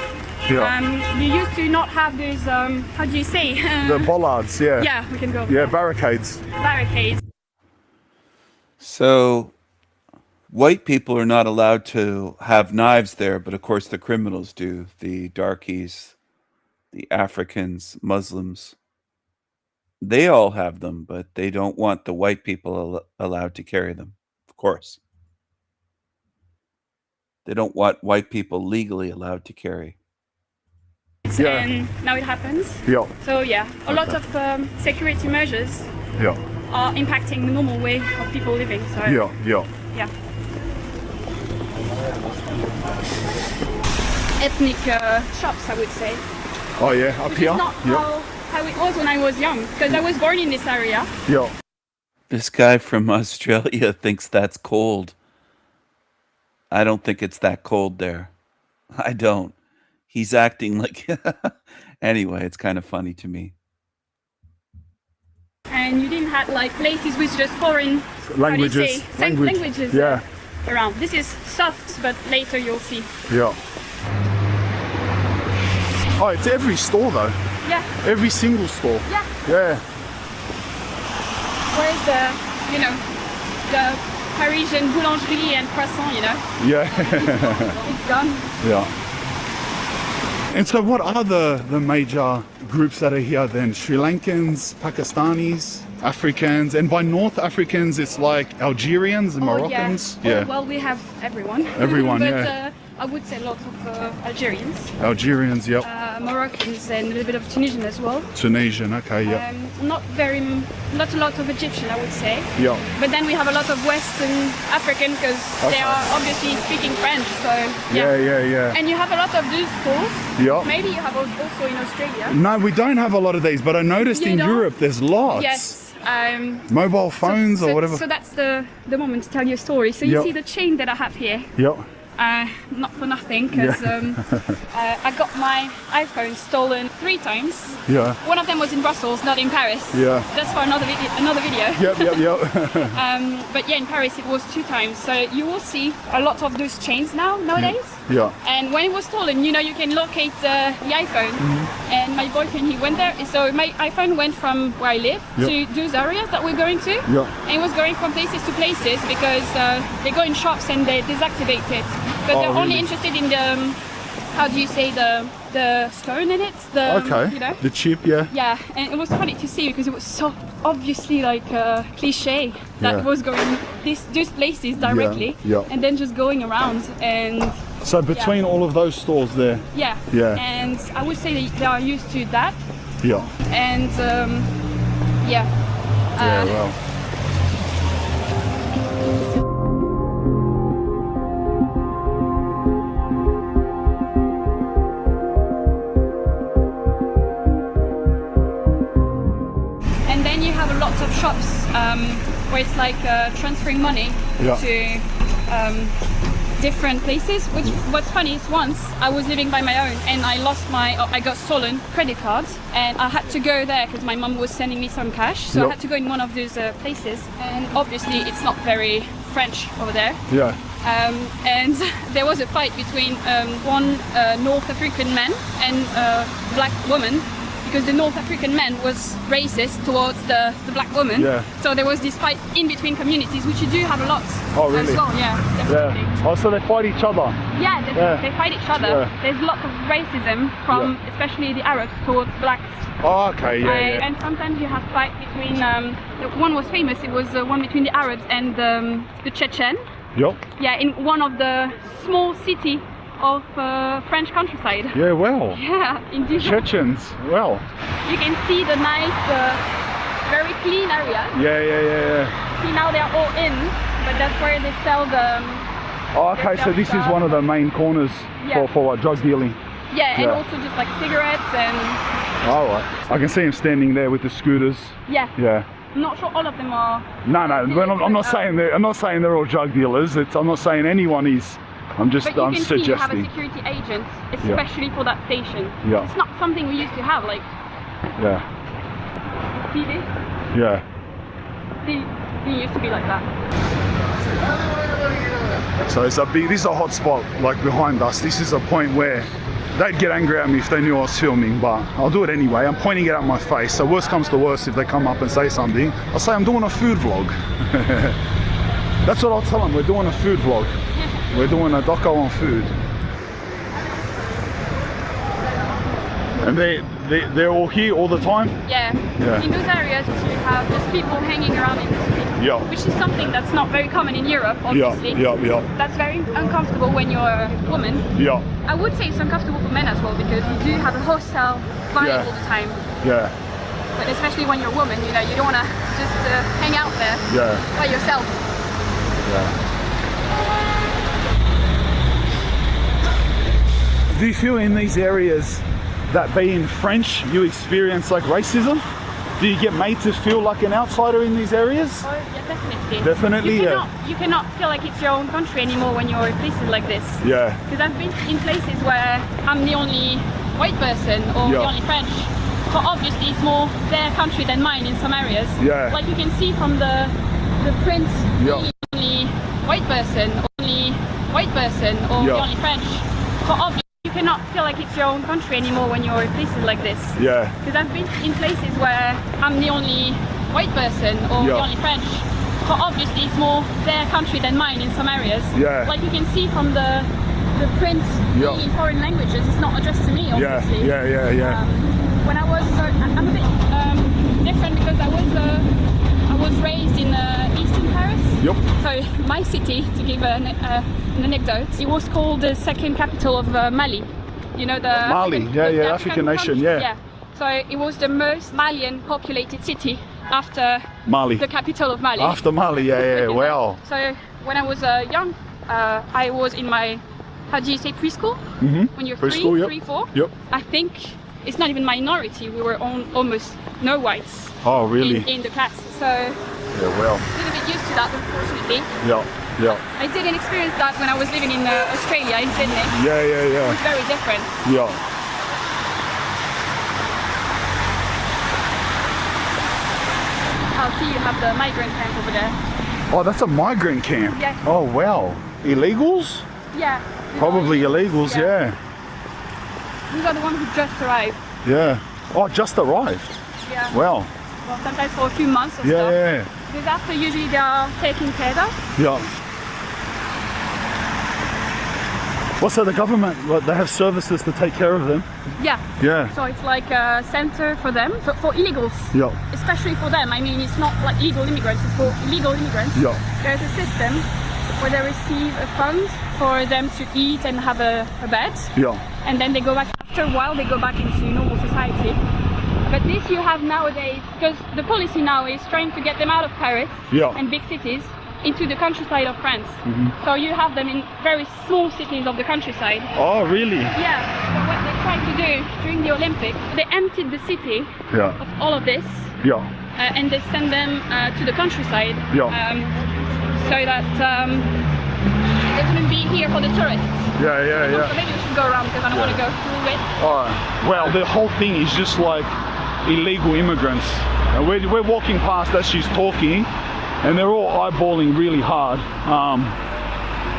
Yeah. You used to not have those, how do you say? The bollards, yeah. Yeah, we can go. Yeah, barricades. Barricades. So, white people are not allowed to have knives there, but of course the criminals do. The darkies, the Africans, Muslims. They all have them, but they don't want the white people allowed to carry them, of course. They don't want white people legally allowed to carry. Yeah. And now it happens. Yeah. So yeah, a lot of security measures are impacting the normal way of people living. So Yeah. Ethnic shops, I would say. Oh yeah, up here? Not how it was when I was young, because I was born in this area. Yeah. This guy from Australia thinks that's cold. I don't think it's that cold there. I don't. He's acting like... Anyway, it's kind of funny to me. And you didn't have like places with just foreign languages. Languages around. This is soft, but later you'll see. Yeah. Oh, it's every store though. Yeah. Every single store. Yeah. Yeah. Where's the Parisian boulangerie and croissant, Yeah. It's gone. Yeah. And so what are the major groups that are here then? Sri Lankans, Pakistanis, Africans, and by North Africans it's like Algerians and Moroccans? Yeah. Well, we have everyone. Everyone, but, I would say lots of Algerians. Algerians, yep. Moroccans and a little bit of Tunisian as well. Tunisian, okay, yeah. Not a lot of Egyptian, I would say. Yeah. But then we have a lot of Western African because they are obviously speaking French, so Yeah. And you have a lot of these schools. Yeah. Maybe you have also in Australia. No, we don't have a lot of these, but I noticed in Europe there's lots. Yes. Mobile phones or whatever. So that's the moment to tell you a story. So you see the chain that I have here. Yep. not for nothing, because I got my iPhone stolen 3 times. Yeah. One of them was in Brussels, not in Paris. Yeah. That's for another video. Yep. But yeah, in Paris it was 2 times. So you will see a lot of those chains nowadays. Yeah. And when it was stolen, you know, you can locate the iPhone. And my boyfriend, he went there. So my iPhone went from where I live to those areas that we're going to. And it was going from places to places because they go in shops and they deactivate it. But they're only interested in the, how do you say, the stone in it? You know? The chip, yeah. Yeah, and it was funny to see because it was so obviously like a cliche that was going those places directly and then just going around. And so between all of those stores there. Yeah. And I would say they are used to that. Yeah. And well. And then you have a lot of shops where it's like transferring money to different places. Which what's funny is once I was living by my own and I got stolen credit cards and I had to go there because my mum was sending me some cash. So I had to go in one of those places, and obviously it's not very French over there. Yeah. And there was a fight between one North African man and a black woman, because the North African man was racist towards the black woman. Yeah. So there was this fight in between communities, which you do have a lot as well. Yeah, definitely. Yeah. Oh, so they fight each other? Yeah, they fight each other. Yeah. There's a lot of racism from especially the Arabs towards blacks. Oh, okay, yeah. And sometimes you have fight between, one was famous, it was one between the Arabs and the Chechen. Yep. Yeah, in one of the small city of French countryside. Yeah, well. Yeah, indeed. Chechens, well. You can see the nice, very clean area. Yeah. See, now they are all in, but that's where they sell the... Oh, okay, so this is one of the main corners for what, drug dealing? Yeah, and also just like cigarettes and... Oh, right. I can see him standing there with the scooters. Yeah. I'm not sure all of them are... No, I'm not saying they're all drug dealers. I'm not saying anyone is. I'm suggesting. See you have a security agent, especially for that station. Yeah. It's not something we used to have, like... Yeah. TV? Yeah. It used to be like that. So this is a hot spot, like behind us. This is a point where they'd get angry at me if they knew I was filming, but I'll do it anyway. I'm pointing it at my face. So worst comes to worst, if they come up and say something, I'll say I'm doing a food vlog. That's what I'll tell them. We're doing a food vlog. We're doing a doco on food. And they're all here all the time? Yeah. In those areas you have just people hanging around in the street. Which is something that's not very common in Europe, obviously. That's very uncomfortable when you're a woman. I would say it's uncomfortable for men as well, because you do have a hostile vibe all the time. But especially when you're a woman, you know, you don't want to just hang out there by yourself. Do you feel in these areas that being French, you experience like racism? Do you get made to feel like an outsider in these areas? Oh, yeah, definitely. Definitely, you cannot feel like it's your own country anymore when you're in places like this. Because I've been in places where I'm the only white person or the only French. So obviously it's more their country than mine in some areas. Like you can see from the print, the only white person or the only French. So obviously you cannot feel like it's your own country anymore when you're in places like this. Because I've been in places where I'm the only white person or the only French. So obviously it's more their country than mine in some areas. Like you can see from the print in foreign languages, it's not addressed to me, obviously. When I was, I'm a bit different because I was raised in eastern Paris. So my city, to give an anecdote, it was called the second capital of Mali. You know, the Mali, African nation, So it was the most Malian populated city after Mali, the capital of Mali. After Mali, wow. So when I was young, I was in my, how do you say, preschool? When you're preschool, 3, 4. I think it's not even minority. We were almost no whites. Oh, really? In the class. So a little bit used to that, unfortunately. Yeah. I didn't experience that when I was living in Australia, in Sydney. Yeah, yeah, yeah. It was very different. Yeah. I'll see you have the migrant camp over there. Oh, that's a migrant camp. Yeah. Oh, wow. Illegals? Yeah. Probably illegals, yeah. These are the ones who just arrived. Yeah. Oh, just arrived. Yeah. Wow. Well, sometimes for a few months or Yeah, stuff. yeah. Because after usually they are taken care of. Yeah. Well, so the government, they have services to take care of them. Yeah. Yeah. So it's like a center for them, for illegals. Yeah. Especially for them. I mean, it's not like legal immigrants, it's for illegal immigrants. Yeah. There's a system where they receive a fund for them to eat and have a bed. Yeah. And then they go back, after a while, they go back into normal society. But this you have nowadays, because the policy now is trying to get them out of Paris Yeah. and big cities into the countryside of France. Mhm. So you have them in very small cities of the countryside. Oh, really? Yeah, so what they tried to do during the Olympics, they emptied the city Yeah. of all of this Yeah. and they send them to the countryside Yeah. so that they wouldn't be here for the tourists. Yeah, yeah, So yeah. maybe we should go around because I don't want to go through it. Alright. Well, the whole thing is just like illegal immigrants. And we're walking past as she's talking, and they're all eyeballing really hard.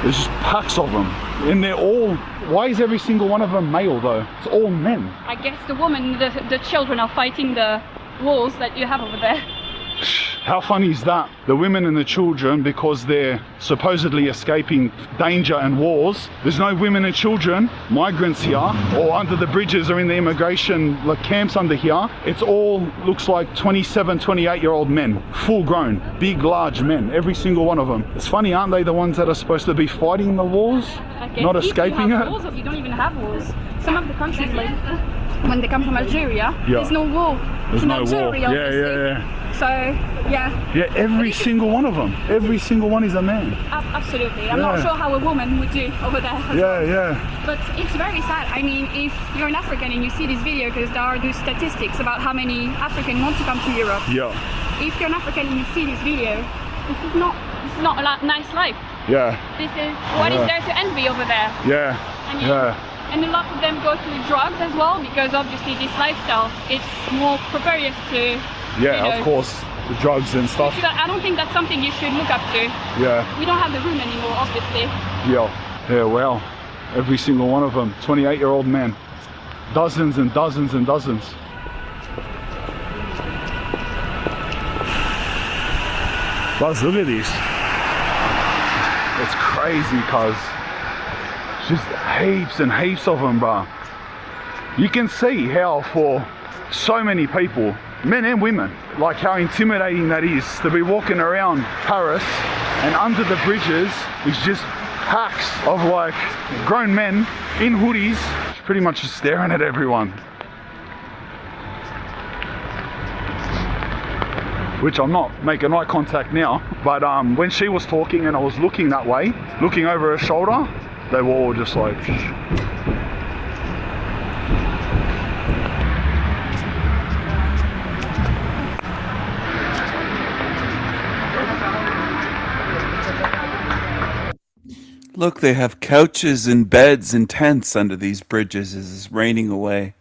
There's just packs of them. And they're all, why is every single one of them male though? It's all men. I guess the woman, the children are fighting the wars that you have over there. How funny is that? The women and the children, because they're supposedly escaping danger and wars, there's no women and children, migrants here, or under the bridges or in the immigration camps under here. It's all looks like 27, 28-year-old men, full grown, big, large men, every single one of them. It's funny, aren't they the ones that are supposed to be fighting the wars, not escaping you have it? Wars, or you don't even have wars. Some of the countries, like when they come from Algeria, Yeah. there's no war. There's in no war. Algeria, Yeah, obviously. yeah. So, yeah. Yeah, every single one of them. Every single one is a man. Absolutely. I'm not Yeah. sure how a woman would do over there. Yeah, yeah. But it's very sad. I mean, if you're an African and you see this video, because there are those statistics about how many Africans want to come to Europe. Yeah. If you're an African and you see this video, this is not nice life. Yeah. This is what is Yeah. there to envy over there. Yeah. I mean, Yeah. and a lot of them go through drugs as well, because obviously this lifestyle, it's more precarious to, Yeah, you know, of course. The drugs and stuff. I don't think that's something you should look up to. Yeah. We don't have the room anymore, obviously. Yeah. Yeah, well, every single one of them. 28-year-old men. Dozens and dozens and dozens. Buzz, look at this. It's crazy, cuz. Just heaps and heaps of them, bro. You can see how for so many people, men and women, like how intimidating that is to be walking around Paris and under the bridges is just packs of like grown men in hoodies, pretty much just staring at everyone. Which I'm not making eye contact now, but when she was talking and I was looking that way, looking over her shoulder, they were all just like... Look, they have couches and beds and tents under these bridges as it's raining away.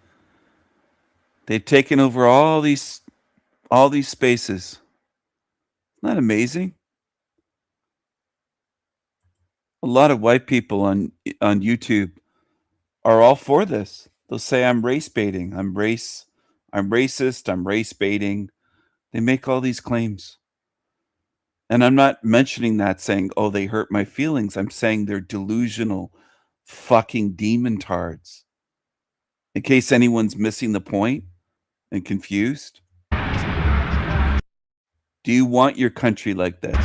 They've taken over all these spaces. Isn't that amazing? A lot of white people on YouTube are all for this. They'll say I'm race baiting, I'm racist, I'm race baiting. They make all these claims. And I'm not mentioning that saying, oh, they hurt my feelings. I'm saying they're delusional fucking demon-tards. In case anyone's missing the point and confused. Do you want your country like this?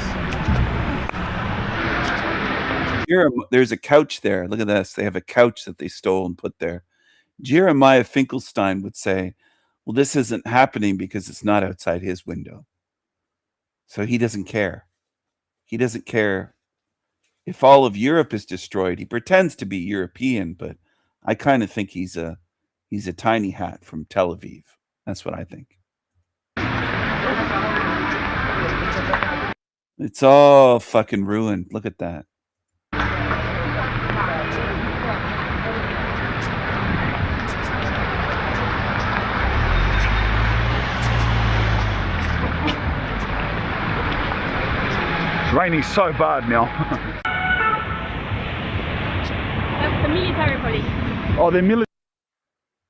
Here, there's a couch there. Look at this. They have a couch that they stole and put there. Jeremiah Finkelstein would say, well, this isn't happening because it's not outside his window. So he doesn't care. He doesn't care if all of Europe is destroyed. He pretends to be European, but I kind of think he's a tiny hat from Tel Aviv. That's what I think. It's all fucking ruined. Look at that. It's raining so bad now. That's the military police. Oh, they're military.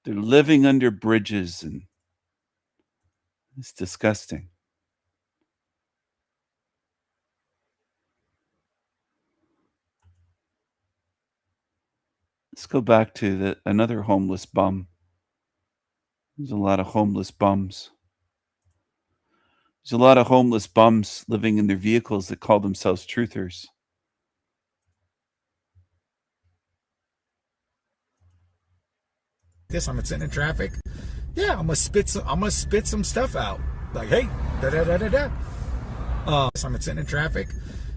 They're living under bridges, and it's disgusting. Let's go back to another homeless bum. There's a lot of homeless bums. There's a lot of homeless bums living in their vehicles that call themselves truthers. This I'm sitting in traffic. Yeah, I'm gonna spit some stuff out. Like, hey, da da da da da. I'm sitting in traffic.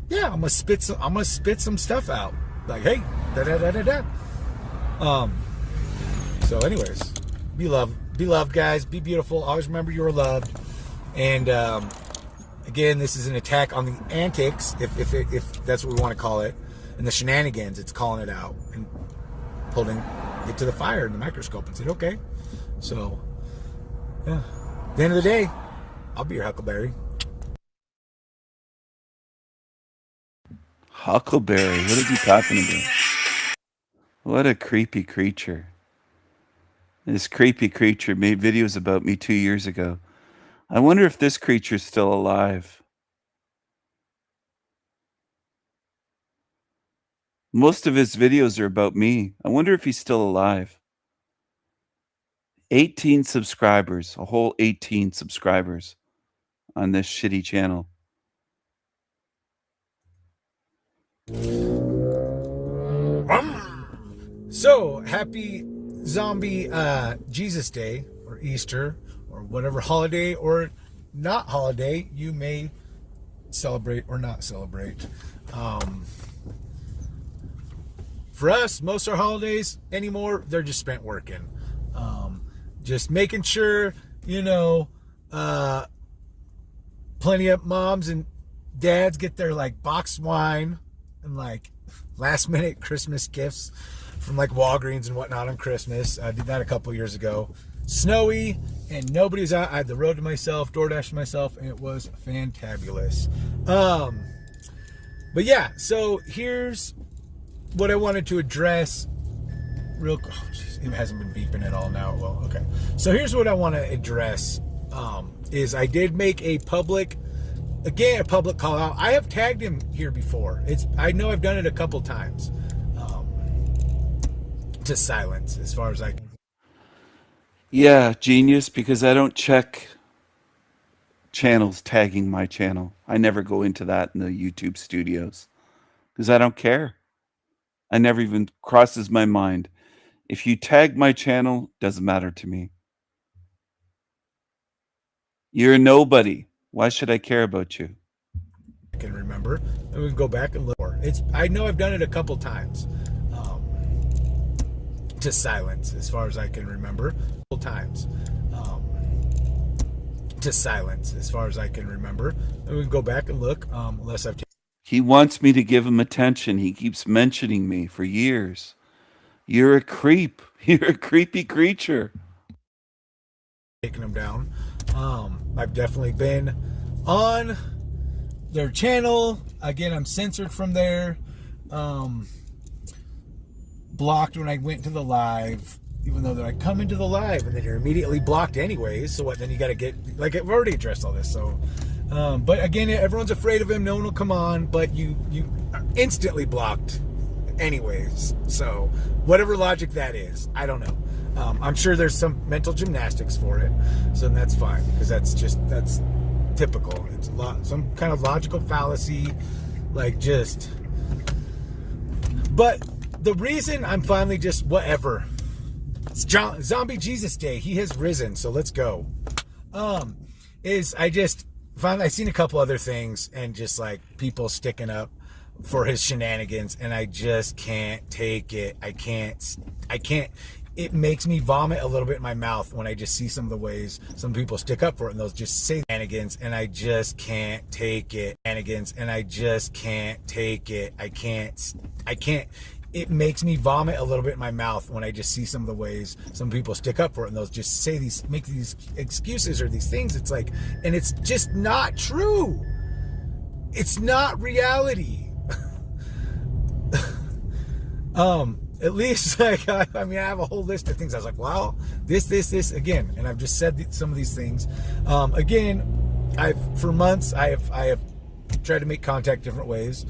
Yeah, I'm gonna spit some stuff out. Like, hey, da da da da da. So anyways, be loved, guys. Be beautiful. Always remember you are loved. And again, this is an attack on the antics, if that's what we want to call it, and the shenanigans. It's calling it out and holding it to the fire in the microscope and said, okay. So, yeah. At the end of the day, I'll be your Huckleberry. Huckleberry? What are you talking about? What a creepy creature. This creepy creature made videos about me 2 years ago. I wonder if this creature's still alive. Most of his videos are about me. I wonder if he's still alive. 18 subscribers, a whole 18 subscribers on this shitty channel. So, happy zombie Jesus Day, or Easter, or whatever holiday or not holiday you may celebrate or not celebrate. For us, most of our holidays anymore, they're just spent working. Just making sure, plenty of moms and dads get their like boxed wine and like last minute Christmas gifts from like Walgreens and whatnot on Christmas. I did that a couple years ago. Snowy and nobody was out. I had the road to myself, DoorDash to myself, and it was fantabulous. But yeah, so here's what I wanted to address real quick. Oh, it hasn't been beeping at all now. Well, okay. So here's what I want to address. Is I did make a public call out. I have tagged him here before. I know I've done it a couple times. To silence, as far as I can. Yeah, genius, because I don't check channels tagging my channel. I never go into that in the YouTube studios because I don't care. I never even crosses my mind. If you tag my channel, doesn't matter to me. You're a nobody. Why should I care about you? I can remember. And we can go back and look. I know I've done it a couple times. To silence, as far as I can remember. Times. To silence, as far as I can remember. And we can go back and look, unless I've He wants me to give him attention. He keeps mentioning me for years. You're a creep. You're a creepy creature. taken him down. I've definitely been on their channel. Again, I'm censored from there. Blocked when I went to the live, even though that I come into the live and then you're immediately blocked anyways. So what, then you got to get, like, I've already addressed all this. So, but again, everyone's afraid of him. No one will come on, but you are instantly blocked anyways. So whatever logic that is, I don't know. I'm sure there's some mental gymnastics for it. So that's fine, because that's typical. It's some kind of logical fallacy, like just, but the reason I'm finally just whatever. It's Zombie Jesus Day. He has risen, so let's go. Is I just finally I seen a couple other things and just like people sticking up for his shenanigans, and I just can't take it. I can't. it makes me vomit a little bit in my mouth when I just see some of the ways some people stick up for it, and they'll just say shenanigans, and I just can't take it. Shenanigans, and I just can't take it. I can't. It makes me vomit a little bit in my mouth when I just see some of the ways some people stick up for it, and they'll just make these excuses or these things. It's like, and it's just not true. It's not reality. At least, like, I mean, I have a whole list of things. I was like, well, this again, and I've just said some of these things. Again, for months I have tried to make contact different ways.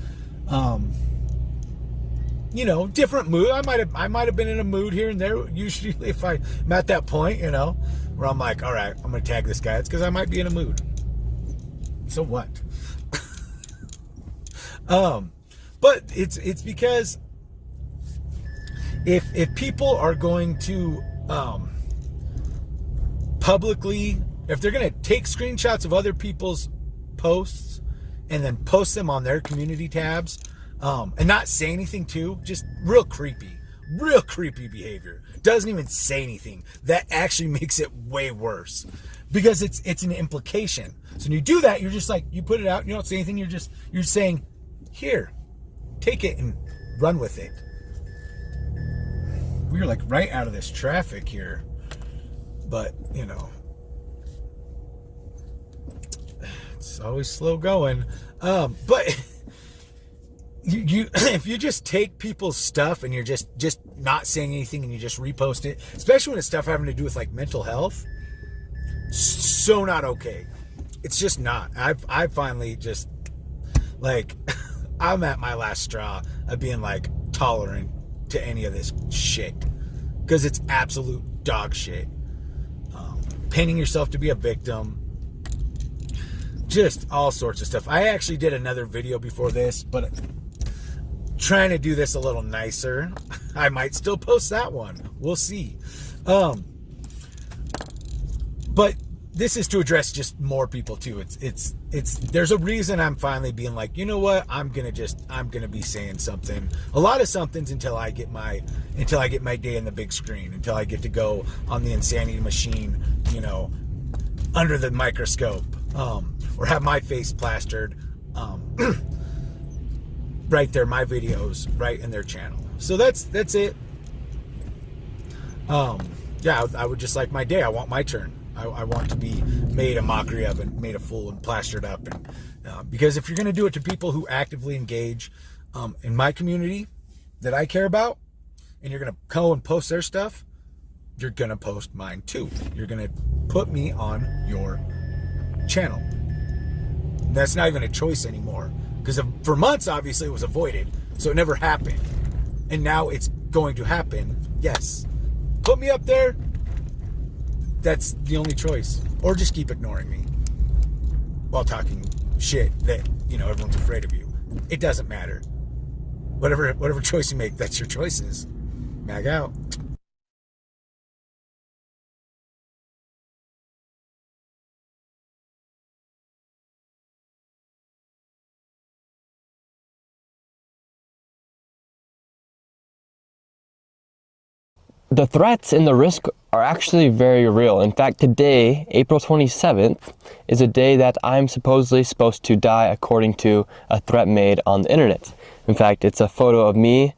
You know, different mood. I might have been in a mood here and there. Usually, if I'm at that point, you know, where I'm like, all right, I'm gonna tag this guy. It's because I might be in a mood. So what? But it's because if people are going to publicly, if they're going to take screenshots of other people's posts and then post them on their community tabs, and not say anything too, just real creepy behavior. Doesn't even say anything. That actually makes it way worse because it's an implication. So when you do that, you're just like, you put it out, you don't say anything, you're saying, here, take it and run with it. We're like right out of this traffic here, but you know, it's always slow going. But you if you just take people's stuff and you're just not saying anything and you just repost it, especially when it's stuff having to do with like mental health, so not okay. It's just not. I finally just like I'm at my last straw of being like tolerant to any of this shit because it's absolute dog shit. Painting yourself to be a victim, just all sorts of stuff. I actually did another video before this, but trying to do this a little nicer. I might still post that one. We'll see. But this is to address just more people too. It's there's a reason I'm finally being like, you know what? I'm gonna be saying something, a lot of somethings until I get my day in the big screen, until I get to go on the insanity machine, you know, under the microscope, or have my face plastered, right there, my videos right in their channel. So that's it. Yeah, I would just like my day. I want my turn. I want to be made a mockery of and made a fool and plastered up. And because if you're going to do it to people who actively engage in my community that I care about, and you're going to go and post their stuff, you're going to post mine too. You're going to put me on your channel. That's not even a choice anymore. Because for months, obviously, it was avoided. So it never happened. And now it's going to happen. Yes. Put me up there. That's the only choice. Or just keep ignoring me while talking shit that, you know, everyone's afraid of you. It doesn't matter. Whatever choice you make, that's your choices. Mag out. The threats and the risk are actually very real. In fact, today, April 27th, is a day that I'm supposedly supposed to die according to a threat made on the internet. In fact, it's a photo of me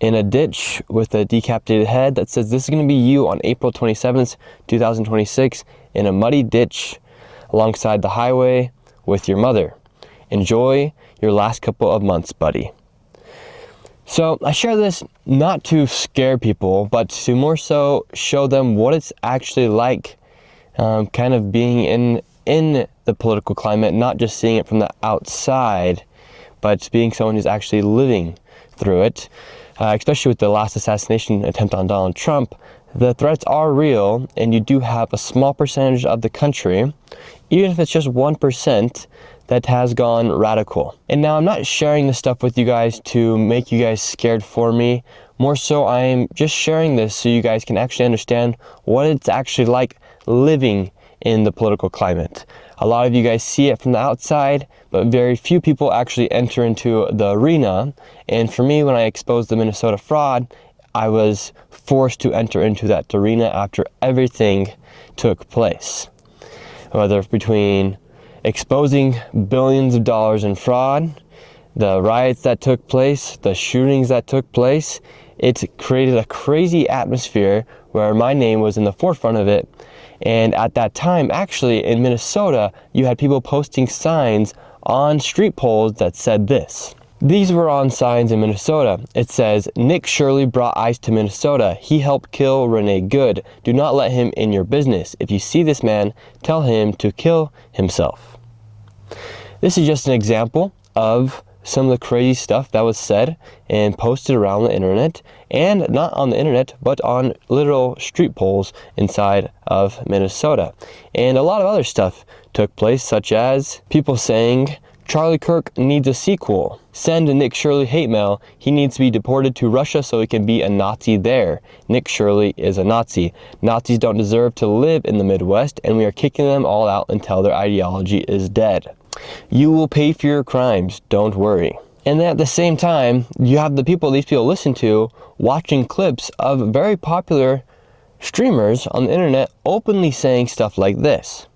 in a ditch with a decapitated head that says, "This is going to be you on April 27th, 2026, in a muddy ditch alongside the highway with your mother. Enjoy your last couple of months, buddy." So I share this not to scare people, but to more so show them what it's actually like, kind of being in the political climate, not just seeing it from the outside, but being someone who's actually living through it. Especially with the last assassination attempt on Donald Trump, the threats are real, and you do have a small percentage of the country, even if it's just 1%, that has gone radical. And now I'm not sharing this stuff with you guys to make you guys scared for me. More so, I'm just sharing this so you guys can actually understand what it's actually like living in the political climate. A lot of you guys see it from the outside, but very few people actually enter into the arena. And for me, when I exposed the Minnesota fraud, I was forced to enter into that arena after everything took place. Whether between exposing billions of dollars in fraud, the riots that took place, the shootings that took place, it created a crazy atmosphere where my name was in the forefront of it. And at that time, actually in Minnesota, you had people posting signs on street poles that said this. These were on signs in Minnesota. It says, "Nick Shirley brought ice to Minnesota. He helped kill Renee Good. Do not let him in your business. If you see this man, tell him to kill himself." This is just an example of some of the crazy stuff that was said and posted around the internet, and not on the internet, but on literal street poles inside of Minnesota. And a lot of other stuff took place, such as people saying, "Charlie Kirk needs a sequel. Send Nick Shirley hate mail. He needs to be deported to Russia so he can be a Nazi there. Nick Shirley is a Nazi. Nazis don't deserve to live in the Midwest, and we are kicking them all out until their ideology is dead. You will pay for your crimes, don't worry." And then at the same time, you have the people these people listen to watching clips of very popular streamers on the internet openly saying stuff like this.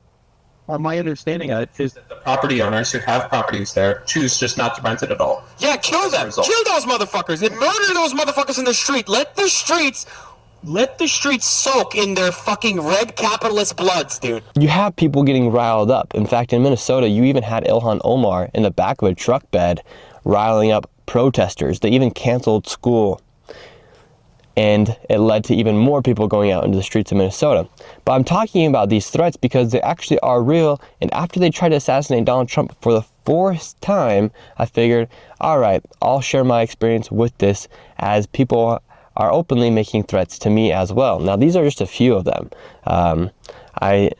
Well, my understanding of it is that the property owners who have properties there choose just not to rent it at all. Yeah, kill them. Kill those motherfuckers and murder those motherfuckers in the street. Let the streets soak in their fucking red capitalist bloods, dude. You have people getting riled up. In fact, in Minnesota, you even had Ilhan Omar in the back of a truck bed riling up protesters. They even canceled school. And it led to even more people going out into the streets of Minnesota. But I'm talking about these threats because they actually are real, and after they tried to assassinate Donald Trump for the 4th time, I figured, all right, I'll share my experience with this, as people are openly making threats to me as well. Now, these are just a few of them. I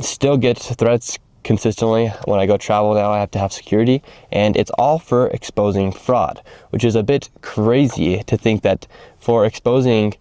still get threats consistently. When I go travel now, I have to have security, and it's all for exposing fraud, which is a bit crazy to think that for exposing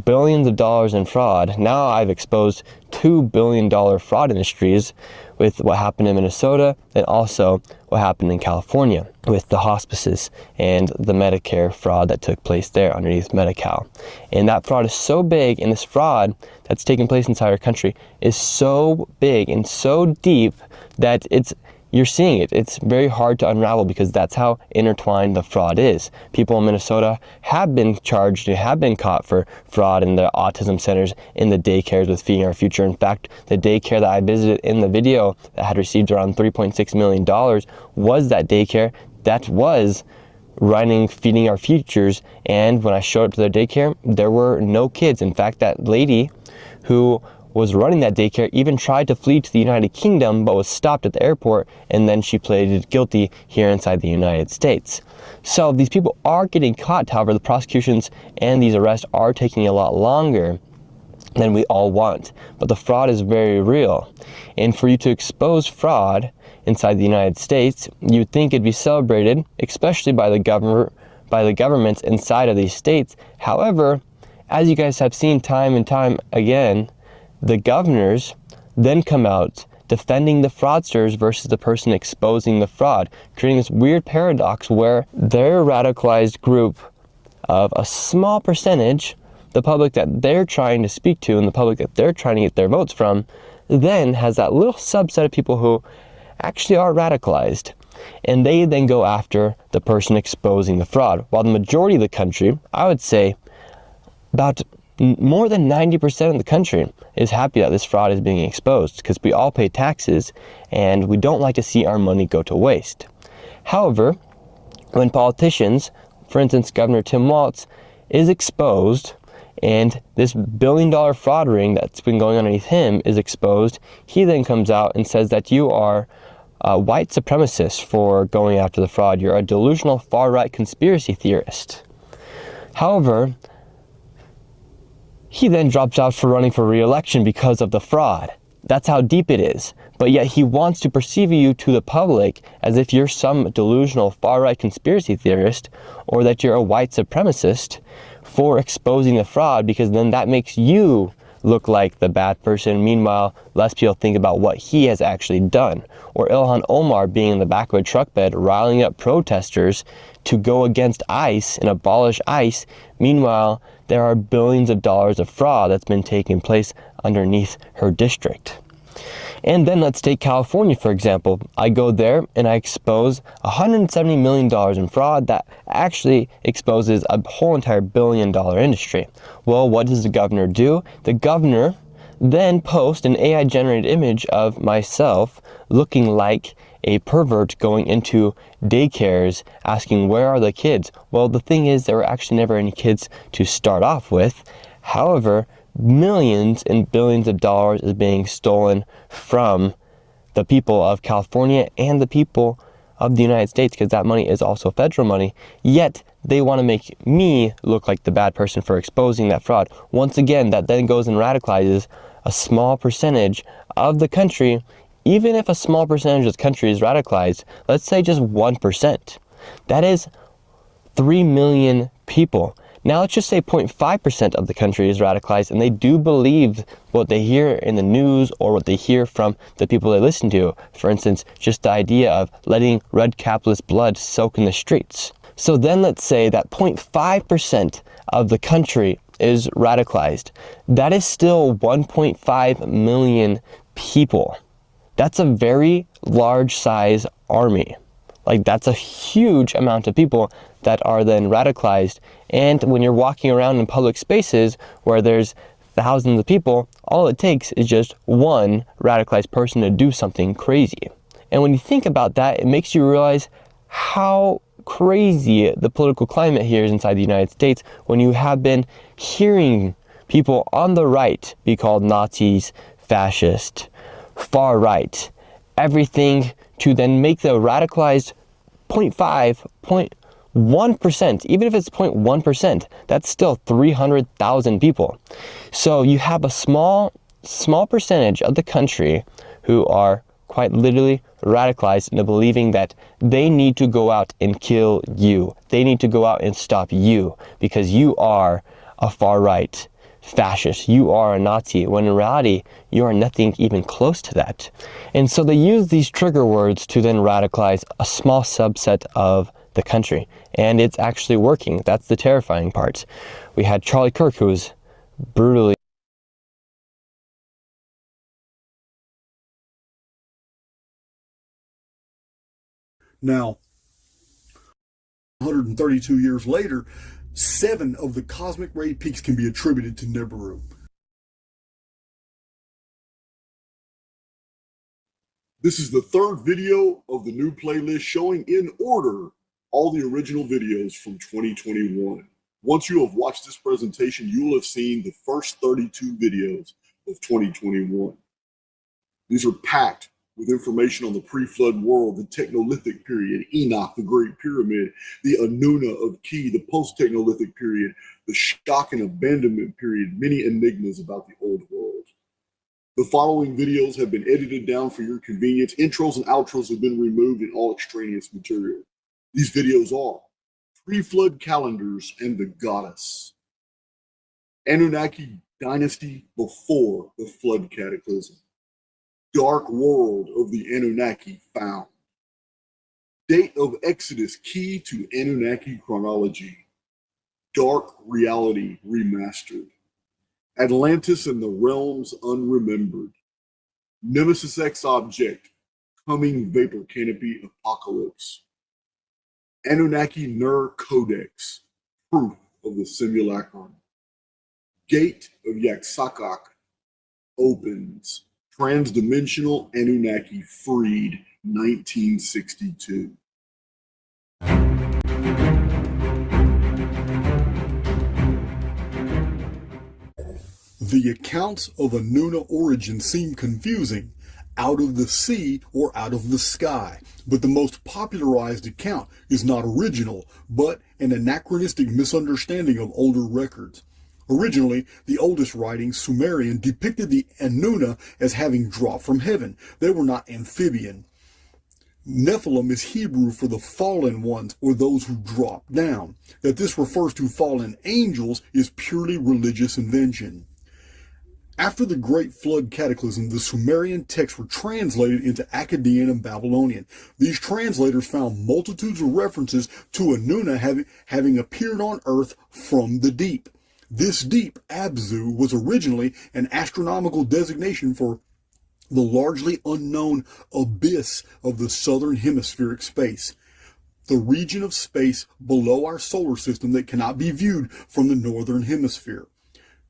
billions of dollars in fraud, now I've exposed $2 billion fraud industries with what happened in Minnesota, and also what happened in California with the hospices and the Medicare fraud that took place there underneath Medi-Cal. And that fraud is so big, and this fraud that's taking place inside our country is so big and so deep that you're seeing it. It's very hard to unravel because that's how intertwined the fraud is. People in Minnesota have been charged and have been caught for fraud in the autism centers, in the daycares with Feeding Our Future. In fact, the daycare that I visited in the video that had received around $3.6 million was that daycare that was running Feeding Our Futures. And when I showed up to their daycare, there were no kids. In fact, that lady who was running that daycare even tried to flee to the United Kingdom, but was stopped at the airport, and then she pleaded guilty here inside the United States. So these people are getting caught. However, the prosecutions and these arrests are taking a lot longer than we all want. But the fraud is very real. And for you to expose fraud inside the United States, you'd think it'd be celebrated, especially by the governments inside of these states. However, as you guys have seen time and time again, the governors then come out defending the fraudsters versus the person exposing the fraud, creating this weird paradox where their radicalized group of a small percentage, the public that they're trying to speak to and the public that they're trying to get their votes from, then has that little subset of people who actually are radicalized. And they then go after the person exposing the fraud. While the majority of the country, I would say about more than 90% of the country is happy that this fraud is being exposed, because we all pay taxes and we don't like to see our money go to waste. However, when politicians, for instance, Governor Tim Walz, is exposed and this billion-dollar fraud ring that's been going on underneath him is exposed, he then comes out and says that you are a white supremacist for going after the fraud. You're a delusional far-right conspiracy theorist. However, he then drops out for running for re-election because of the fraud. That's how deep it is. But yet he wants to perceive you to the public as if you're some delusional far-right conspiracy theorist, or that you're a white supremacist for exposing the fraud, because then that makes you look like the bad person. Meanwhile, less people think about what he has actually done. Or Ilhan Omar being in the back of a truck bed riling up protesters to go against ICE and abolish ICE. Meanwhile, there are billions of dollars of fraud that's been taking place underneath her district. And then let's take California, for example. I go there and I expose $170 million in fraud that actually exposes a whole entire billion-dollar industry. Well, what does the governor do? The governor then posts an AI-generated image of myself looking like a pervert going into daycares asking, where are the kids? Well, the thing is, there were actually never any kids to start off with. However, millions and billions of dollars is being stolen from the people of California and the people of the United States, because that money is also federal money. Yet they want to make me look like the bad person for exposing that fraud. Once again, that then goes and radicalizes a small percentage of the country. Even if a small percentage of the country is radicalized, let's say just 1%, that is 3 million people. Now let's just say 0.5% of the country is radicalized and they do believe what they hear in the news or what they hear from the people they listen to. For instance, just the idea of letting red capitalist blood soak in the streets. So then let's say that 0.5% of the country is radicalized. That is still 1.5 million people. That's a very large size army. Like, that's a huge amount of people that are then radicalized. And when you're walking around in public spaces where there's thousands of people, all it takes is just one radicalized person to do something crazy. And when you think about that, it makes you realize how crazy the political climate here is inside the United States, when you have been hearing people on the right be called Nazis, fascist, far right, everything, to then make the radicalized 0.1%, even if it's 0.1%, that's still 300,000 people. So you have a small percentage of the country who are quite literally radicalized into believing that they need to go out and kill you. They need to go out and stop you because you are a far right fascist, you are a Nazi, when in reality, you are nothing even close to that. And so they use these trigger words to then radicalize a small subset of the country. And it's actually working. That's the terrifying part. We had Charlie Kirk, who was brutally Now, 132 years later, 7 of the cosmic ray peaks can be attributed to Nibiru. This is the 3rd video of the new playlist showing in order all the original videos from 2021. Once you have watched this presentation, you will have seen the first 32 videos of 2021. These are packed with information on the pre-flood world, the Technolithic period, Enoch, the Great Pyramid, the Anuna of Ki, the post-Technolithic period, the shock and abandonment period, many enigmas about the old world. The following videos have been edited down for your convenience. Intros and outros have been removed and all extraneous material. These videos are pre-flood calendars and the goddess, Anunnaki dynasty before the flood cataclysm, dark world of the Anunnaki found, date of Exodus key to Anunnaki chronology, dark reality remastered, Atlantis and the realms unremembered, Nemesis X object, coming vapor canopy apocalypse, Anunnaki Nur Codex, proof of the simulacrum, gate of Yaxakak opens, transdimensional Anunnaki freed, 1962. The accounts of Anuna origin seem confusing, out of the sea or out of the sky, but the most popularized account is not original, but an anachronistic misunderstanding of older records. Originally, the oldest writings, Sumerian, depicted the Anuna as having dropped from heaven. They were not amphibian. Nephilim is Hebrew for the fallen ones, or those who drop down. That this refers to fallen angels is purely religious invention. After the Great Flood cataclysm, the Sumerian texts were translated into Akkadian and Babylonian. These translators found multitudes of references to Anuna having appeared on earth from the deep. This deep, Abzu, was originally an astronomical designation for the largely unknown abyss of the southern hemispheric space, the region of space below our solar system that cannot be viewed from the northern hemisphere.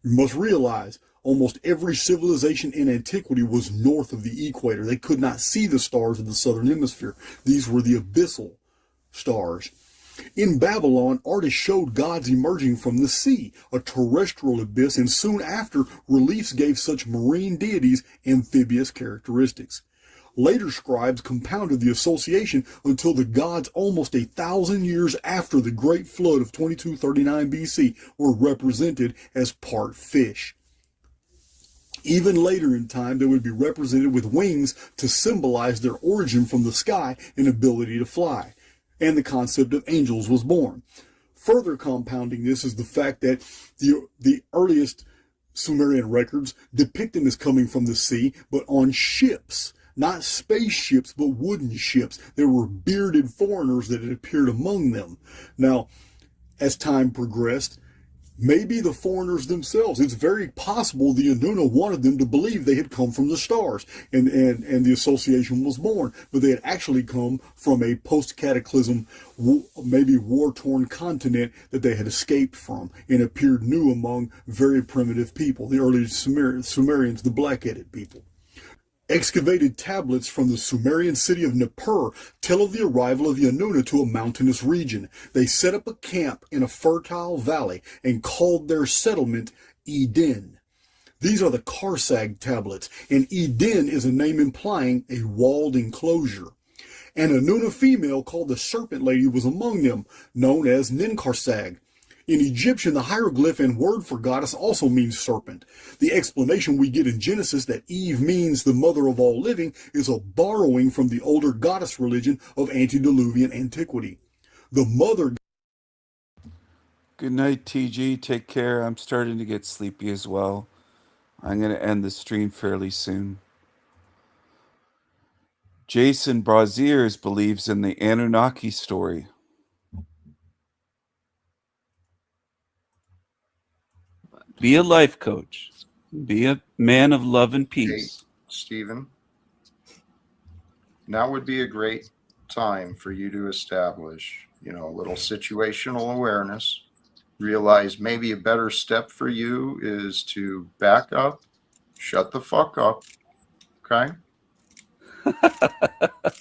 You must realize almost every civilization in antiquity was north of the equator. They could not see the stars of the southern hemisphere. These were the abyssal stars. In Babylon, artists showed gods emerging from the sea, a terrestrial abyss, and soon after, reliefs gave such marine deities amphibious characteristics. Later scribes compounded the association until the gods almost 1,000 years after the Great Flood of 2239 BC were represented as part fish. Even later in time, they would be represented with wings to symbolize their origin from the sky and ability to fly. And the concept of angels was born. Further compounding this is the fact that the earliest Sumerian records depict them as coming from the sea, but on ships. Not spaceships, but wooden ships. There were bearded foreigners that had appeared among them. Now, as time progressed, maybe the foreigners themselves, it's very possible the Anuna wanted them to believe they had come from the stars, and the association was born, but they had actually come from a post-cataclysm, maybe war-torn continent that they had escaped from and appeared new among very primitive people, the early Sumerians, the black-headed people. Excavated tablets from the Sumerian city of Nippur tell of the arrival of the Anuna to a mountainous region. They set up a camp in a fertile valley and called their settlement Eden. These are the Karsag tablets, and Eden is a name implying a walled enclosure. An Anuna female called the Serpent Lady was among them, known as Ninkarsag. In Egyptian, the hieroglyph and word for goddess also means serpent. The explanation we get in Genesis that Eve means the mother of all living is a borrowing from the older goddess religion of antediluvian antiquity. The mother... Good night, TG. Take care. I'm starting to get sleepy as well. I'm going to end the stream fairly soon. Jason Braziers believes in the Anunnaki story. Be a life coach. Be a man of love and peace. Hey, Stephen, now would be a great time for you to establish, a little situational awareness. Realize maybe a better step for you is to back up, shut the fuck up, okay?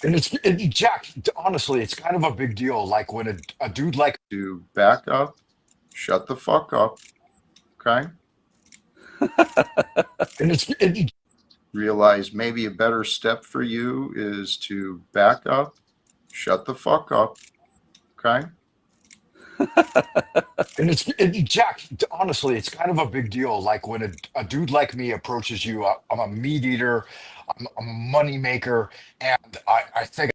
And Jack, honestly, it's kind of a big deal. Like when a dude like... To back up, shut the fuck up, okay? And realize maybe a better step for you is to back up, shut the fuck up, okay? And Jack, honestly, it's kind of a big deal. Like when a dude like me approaches you, I'm a meat eater, I'm a money maker, and I think...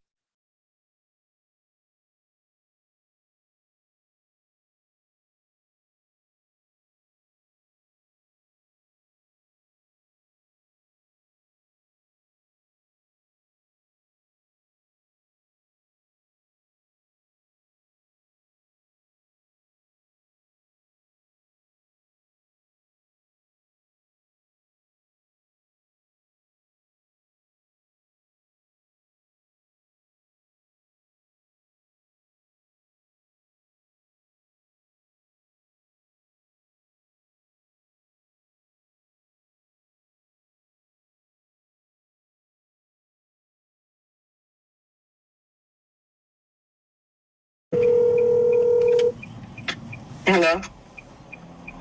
Hello.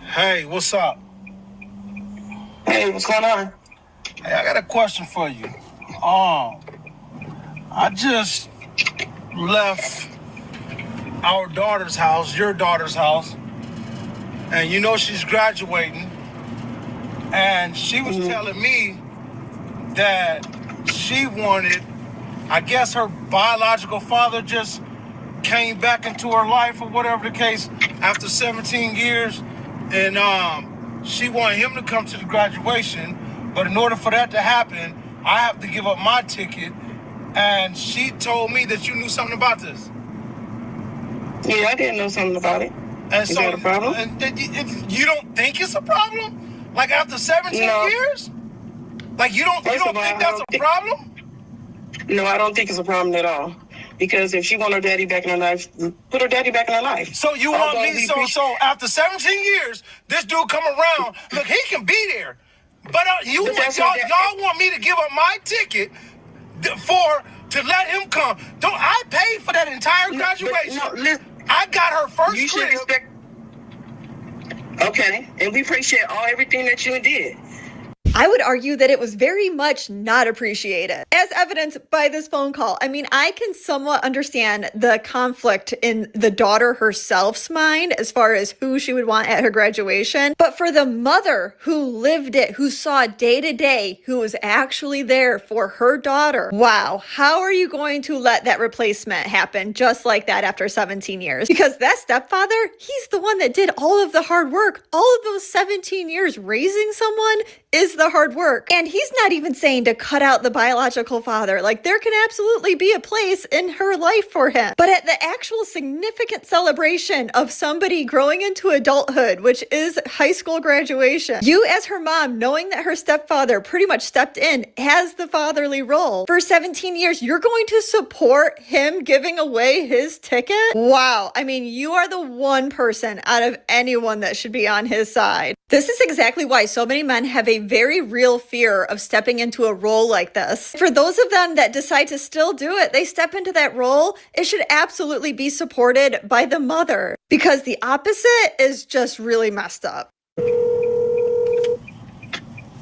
Hey, what's up? Hey, what's going on? Hey, I got a question for you. I just left our daughter's house, your daughter's house, and she's graduating, and she was telling me that she wanted, I guess her biological father just came back into her life or whatever the case after 17 years, and she wanted him to come to the graduation, but in order for that to happen, I have to give up my ticket. And she told me that you knew something about this. Yeah, I didn't know something about it. And Is that a problem? And you don't think it's a problem? Like after 17 years? Like you don't think that's a problem? No, I don't think it's a problem at all. Because if she want her daddy back in her life, put her daddy back in her life. So you want me, so after 17 years, this dude come around, look, he can be there. But y'all want me to give up my ticket to let him come. Don't I pay for that entire graduation? I got her first crib. Okay, and we appreciate everything that you did. I would argue that it was very much not appreciated, as evidenced by this phone call. I mean, I can somewhat understand the conflict in the daughter herself's mind as far as who she would want at her graduation. But for the mother who lived it, who saw day to day, who was actually there for her daughter, wow, how are you going to let that replacement happen just like that after 17 years? Because that stepfather, he's the one that did all of the hard work. All of those 17 years raising someone is the hard work. And he's not even saying to cut out the biological father. Like, there can absolutely be a place in her life for him. But at the actual significant celebration of somebody growing into adulthood, which is high school graduation, you as her mom, knowing that her stepfather pretty much stepped in as the fatherly role for 17 years, you're going to support him giving away his ticket? Wow. I mean, you are the one person out of anyone that should be on his side. This is exactly why so many men have a very real fear of stepping into a role like this. For those of them that decide to still do it, they step into that role, it should absolutely be supported by the mother, because the opposite is just really messed up.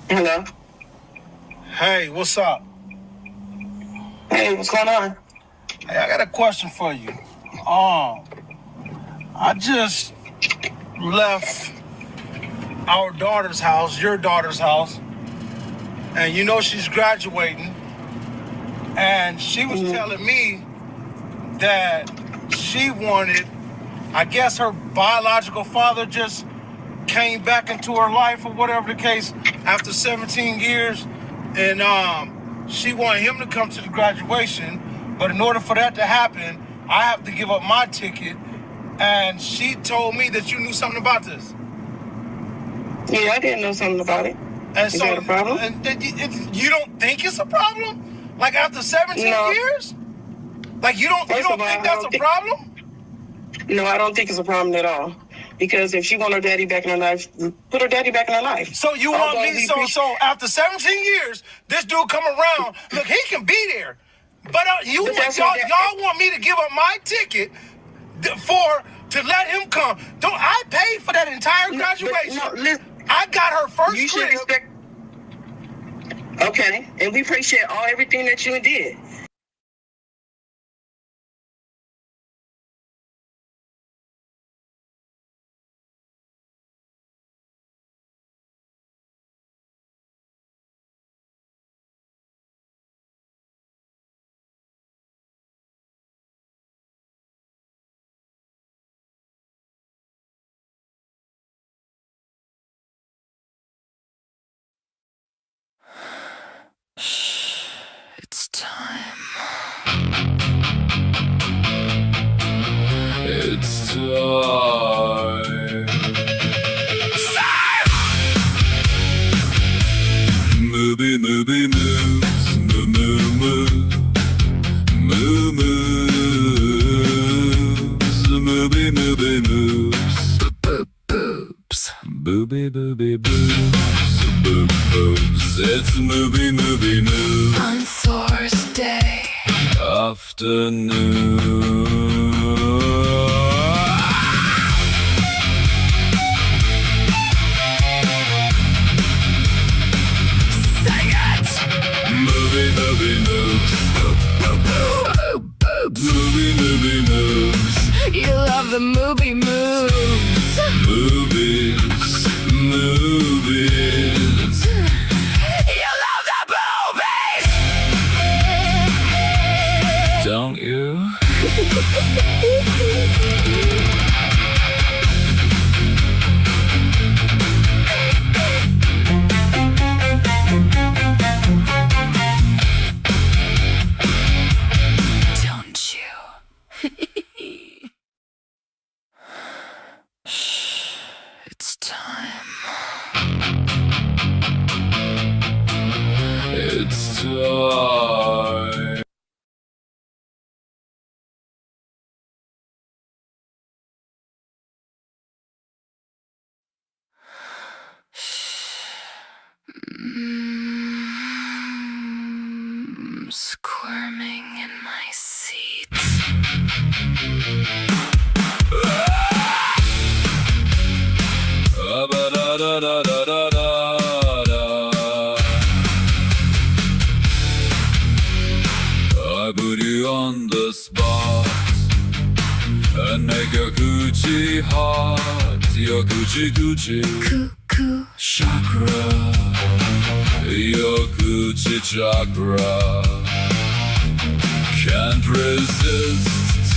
Hello? Hey, what's up? Hey, what's going on? Hey, I got a question for you. I just left our daughter's house, your daughter's house, and you know she's graduating, and she was telling me that she wanted, I guess her biological father just came back into her life or whatever the case after 17 years, and she wanted him to come to the graduation, but in order for that to happen, I have to give up my ticket, and she told me that you knew something about this. Yeah, I didn't know something about it. And Is that a problem? You don't think it's a problem? Like after 17 years? Like you don't think that's a problem? No, I don't think it's a problem at all. Because if she want her daddy back in her life, put her daddy back in her life. So you want me, so after 17 years, this dude come around, look, he can be there. But y'all want me to give up my ticket to let him come. Don't I pay for that entire graduation? I got her first crib. Okay, and we appreciate everything that you did. It's time. It's time. Movie moves, moves, movie moves, boobs, booby boobs, boobs. It's movie news On Thursday afternoon. Sing it! Movie news. Movie news. You love the movie moves. Movies. You love the movies. Don't you? It's time. Squirming in my seat. I put you on the spot and make your coochie hot. Your coochie chakra. Your coochie chakra. Can't resist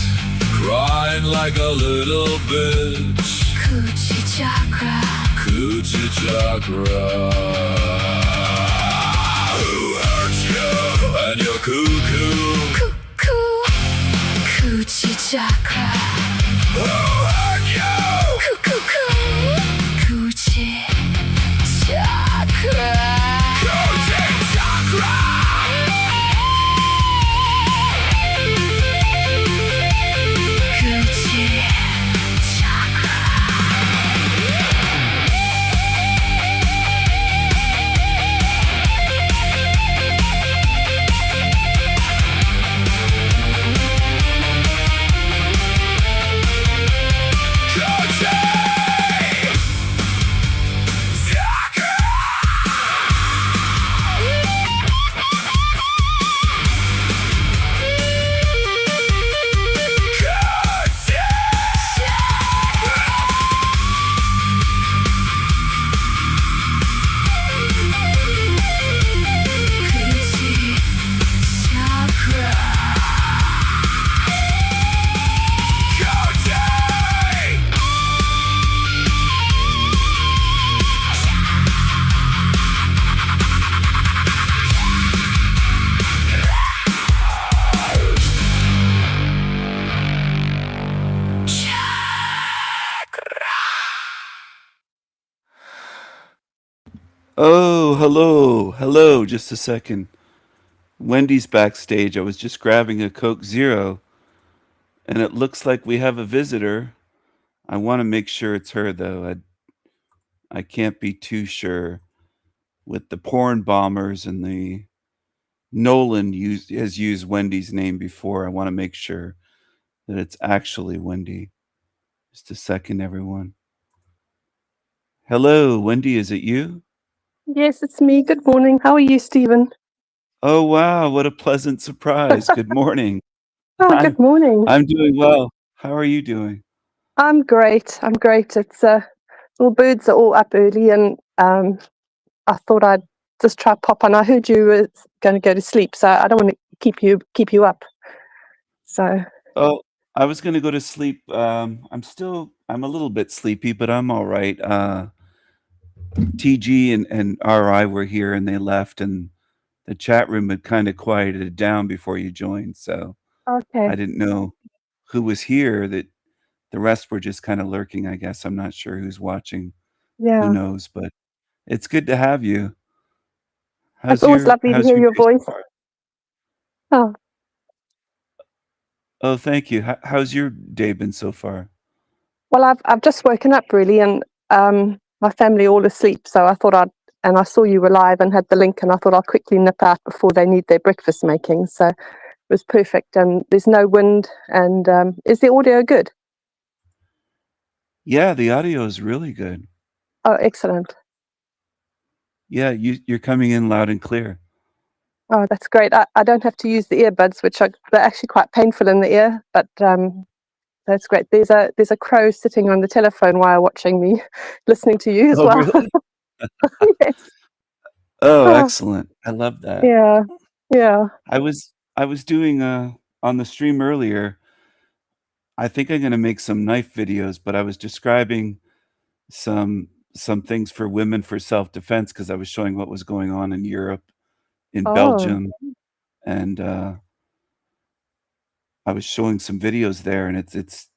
crying like a little bitch. Coochie chakra. Coochie chakra. Who hurt you? And your cuckoo. Coochie chakra. Who hurt you? Coochie chakra. Coochie chakra. Oh, hello, just a second. Wendy's backstage. I was just grabbing a Coke Zero, and it looks like we have a visitor. I want to make sure it's her, though. I can't be too sure. With the porn bombers and the Nolan has used Wendy's name before. I want to make sure that it's actually Wendy. Just a second, everyone. Hello, Wendy, is it you? Yes, it's me. Good morning. How are you, Stephen? Oh, wow, what a pleasant surprise. Good morning. Oh, good morning. I'm doing well. How are you doing? I'm great. I'm great. It's all birds are all up early, and I thought I'd just try pop on. I heard you were going to go to sleep, so I don't want to keep you up. So Oh, I was gonna go to sleep. I'm a little bit sleepy, but I'm all right. TG and RI were here and they left, and the chat room had kind of quieted down before you joined, so I okay, didn't know who was here. That the rest were just kind of lurking, I guess. I'm not sure who's watching. Who yeah, knows? But it's good to have you. it's always lovely to How's hear your your day so voice. far? Oh, Oh, thank you. How's your day been so far? well, I've just woken up really, and my family all asleep, so I thought and I saw you were live and had the link, and I thought I'll quickly nip out before they need their breakfast making. So it was perfect, and there's no wind, and is the audio good? Yeah, the audio is really good. Oh, excellent. Yeah, you're coming in loud and clear. Oh, that's great. I don't have to use the earbuds, they're actually quite painful in the ear, but that's great. There's a crow sitting on the telephone while watching me, listening to you as Oh, well. really? Yes. Oh, Oh, excellent. I love that. yeah, yeah. I was doing, on the stream earlier, I think I'm gonna make some knife videos, but I was describing some things for women for self-defense because I was showing what was going on in Europe, in Oh, Belgium, and, I was showing some videos there, and it's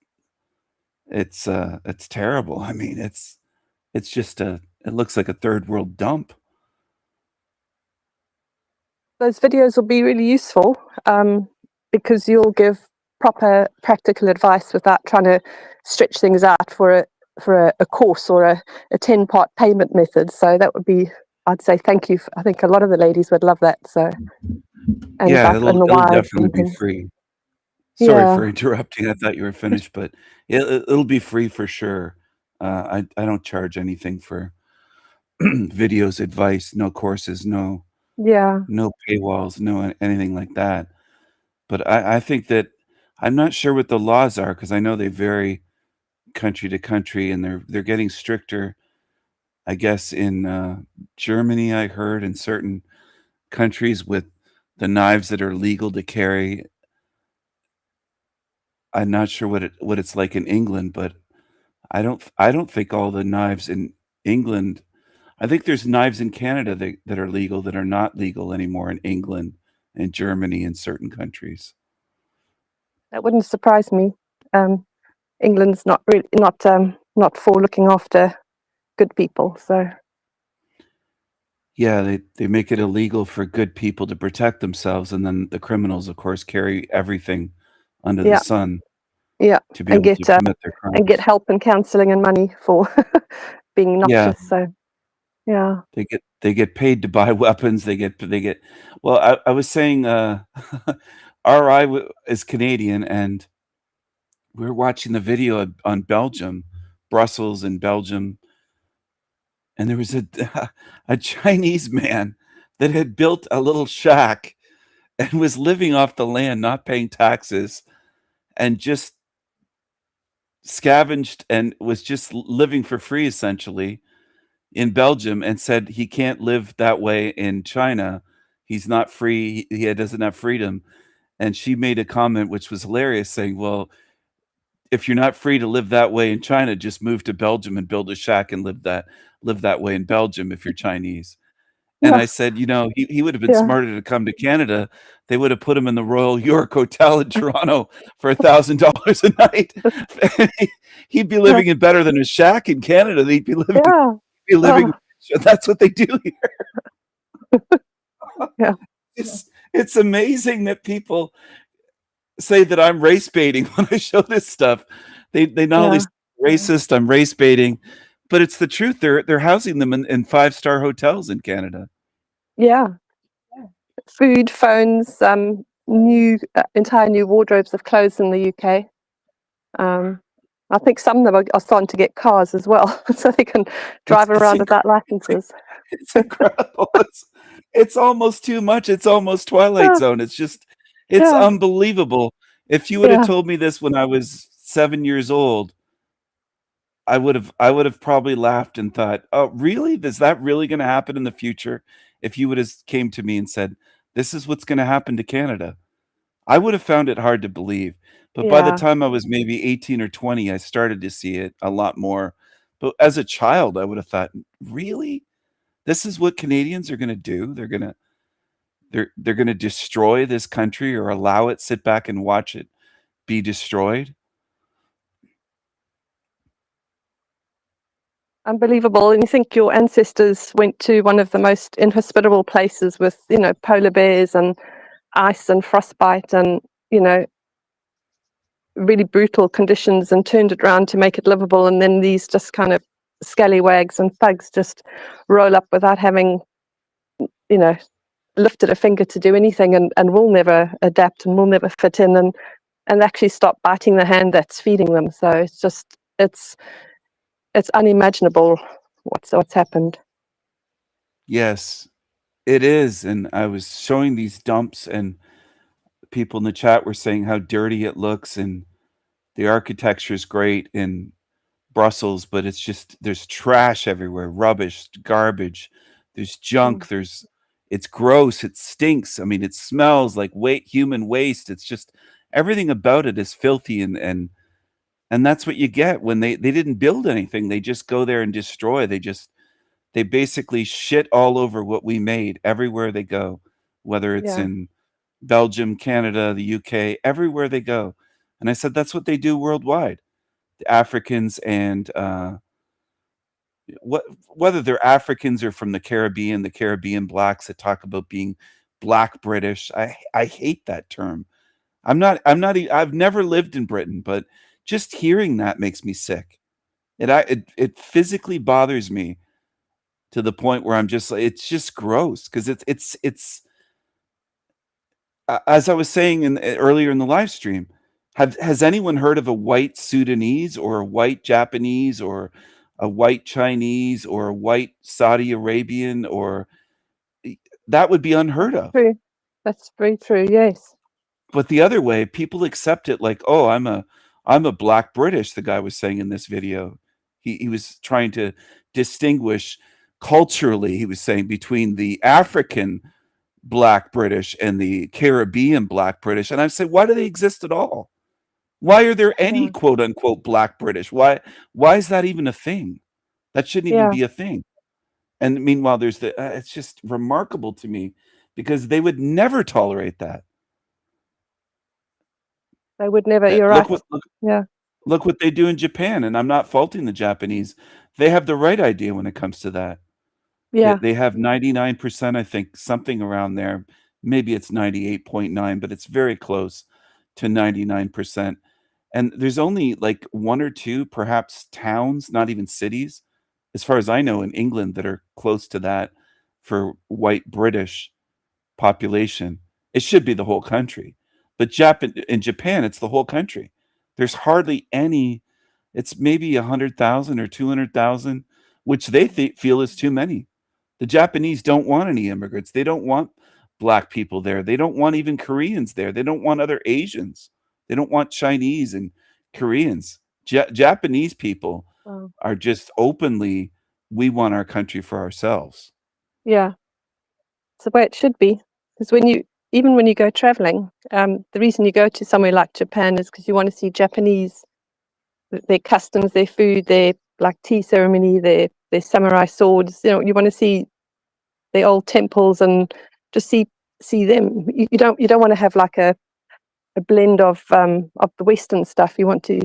terrible. I mean, it's just it looks like a third world dump. those videos will be really useful because you'll give proper practical advice without trying to stretch things out for a course or a 10-part payment method. So that would be, I'd say thank you. I think a lot of the ladies would love that. So, and Yeah, and the it'll wives definitely and be things. free. Sorry Yeah. for interrupting. I thought you were finished, but it'll be free for sure. I don't charge anything for videos, advice, no courses, Yeah. no paywalls, no anything like that. But I think that I'm not sure what the laws are because I know they vary country to country, and they're getting stricter. I guess in Germany, I heard in certain countries with the knives that are legal to carry. I'm not sure what it's like in England, but I don't think all the knives in England. I think there's knives in Canada that are legal that are not legal anymore in England and Germany and certain countries. That wouldn't surprise me. England's not really not for looking after good people. So Yeah, they make it illegal for good people to protect themselves, and then the criminals, of course, carry everything under the yeah, sun yeah, to be able to commit their and get crimes. help and counselling and money for being Yeah, noxious. So yeah, they get paid to buy weapons. They get. Well, I was saying, is Canadian, and we were watching the video on Belgium, Brussels and Belgium, and there was a a Chinese man that had built a little shack and was living off the land, not paying taxes, and just scavenged and was just living for free essentially in Belgium, and said he can't live that way in China. He's not free. He doesn't have freedom. And she made a comment which was hilarious, saying, "Well, if you're not free to live that way in China, just move to Belgium and build a shack and live that way in Belgium if you're Chinese." And yeah, I said, he would have been yeah, smarter to come to Canada. They would have put him in the Royal York Hotel in Toronto for $1,000 a night. He'd be yeah, living in better than a shack in Canada. He'd be living yeah, be living. oh, That's what they do here. yeah, It's amazing that people say that I'm race baiting when I show this stuff. They not only yeah, say I'm racist, I'm race baiting, but it's the truth. They're housing them in 5-star hotels in Canada. yeah. Food, phones, new entire new wardrobes of clothes in the UK. I think some of them are starting to get cars as well, so they can It's drive it's around inc without licenses. it's incredible. It's almost too much. It's almost Twilight Yeah, Zone. It's yeah, unbelievable. If you would have yeah, told me this when I was 7 years old, I would have probably laughed and thought, "Oh, really? Is that really gonna happen in the future?" If you would have came to me and said, "This is what's gonna happen to Canada." I would have found it hard to believe. But by the yeah, time I was maybe 18 or 20, I started to see it a lot more. But as a child, I would have thought, "Really? This is what Canadians are gonna do? They're gonna destroy this country or allow it, sit back and watch it be destroyed?" unbelievable. And you think your ancestors went to one of the most inhospitable places with, polar bears and ice and frostbite and, really brutal conditions and turned it around to make it livable. And then these just kind of scallywags and thugs just roll up without having, you know, lifted a finger to do anything and will never adapt and will never fit in and actually stop biting the hand that's feeding them. So it's unimaginable what's happened. Yes, it is, and I was showing these dumps, and people in the chat were saying how dirty it looks, and the architecture is great in Brussels, but it's just there's trash everywhere, rubbish, garbage, there's junk, it's gross, it stinks. I mean, it smells like human waste. It's just everything about it is filthy, and that's what you get when they didn't build anything. They just go there and destroy. They basically shit all over what we made everywhere they go, whether it's Yeah. in Belgium, Canada, the UK, everywhere they go. And I said that's what they do worldwide. The Africans and whether they're Africans or from the Caribbean blacks that talk about being Black British. I hate that term. I've never lived in Britain, but just hearing that makes me sick. It physically bothers me to the point where I'm just like, it's just gross because it's as I was saying earlier in the live stream. Has anyone heard of a white Sudanese or a white Japanese or a white Chinese or a white Saudi Arabian or that would be unheard of. True. That's very true. Yes. But the other way, people accept it like, "Oh, I'm a Black British," the guy was saying in this video. He was trying to distinguish culturally, he was saying, between the African Black British and the Caribbean Black British, and I said, "Why do they exist at all? Why are there any Yeah. quote unquote Black British? Why is that even a thing? That shouldn't even Yeah. be a thing." And meanwhile, there's it's just remarkable to me because they would never tolerate that. They would never. You're Look right. what Yeah. look what they do in Japan, and I'm not faulting the Japanese. They have the right idea when it comes to that. Yeah. They have 99%, I think, something around there. Maybe it's 98.9, but it's very close to 99%. And there's only like 1 or 2, perhaps towns, not even cities, as far as I know, in England that are close to that for white British population. It should be the whole country. But in Japan, it's the whole country. There's hardly any. It's maybe 100,000 or 200,000, which they feel is too many. The Japanese don't want any immigrants. They don't want Black people there. They don't want even Koreans there. They don't want other Asians. They don't want Chinese and Koreans. Japanese people Wow. are just openly, we want our country for ourselves. Yeah. It's the way it should be. Because even when you go traveling, the reason you go to somewhere like Japan is because you want to see Japanese, their customs, their food, their like tea ceremony, their samurai swords. You know, you want to see their old temples and just see them. You don't want to have like a blend of the Western stuff. You want to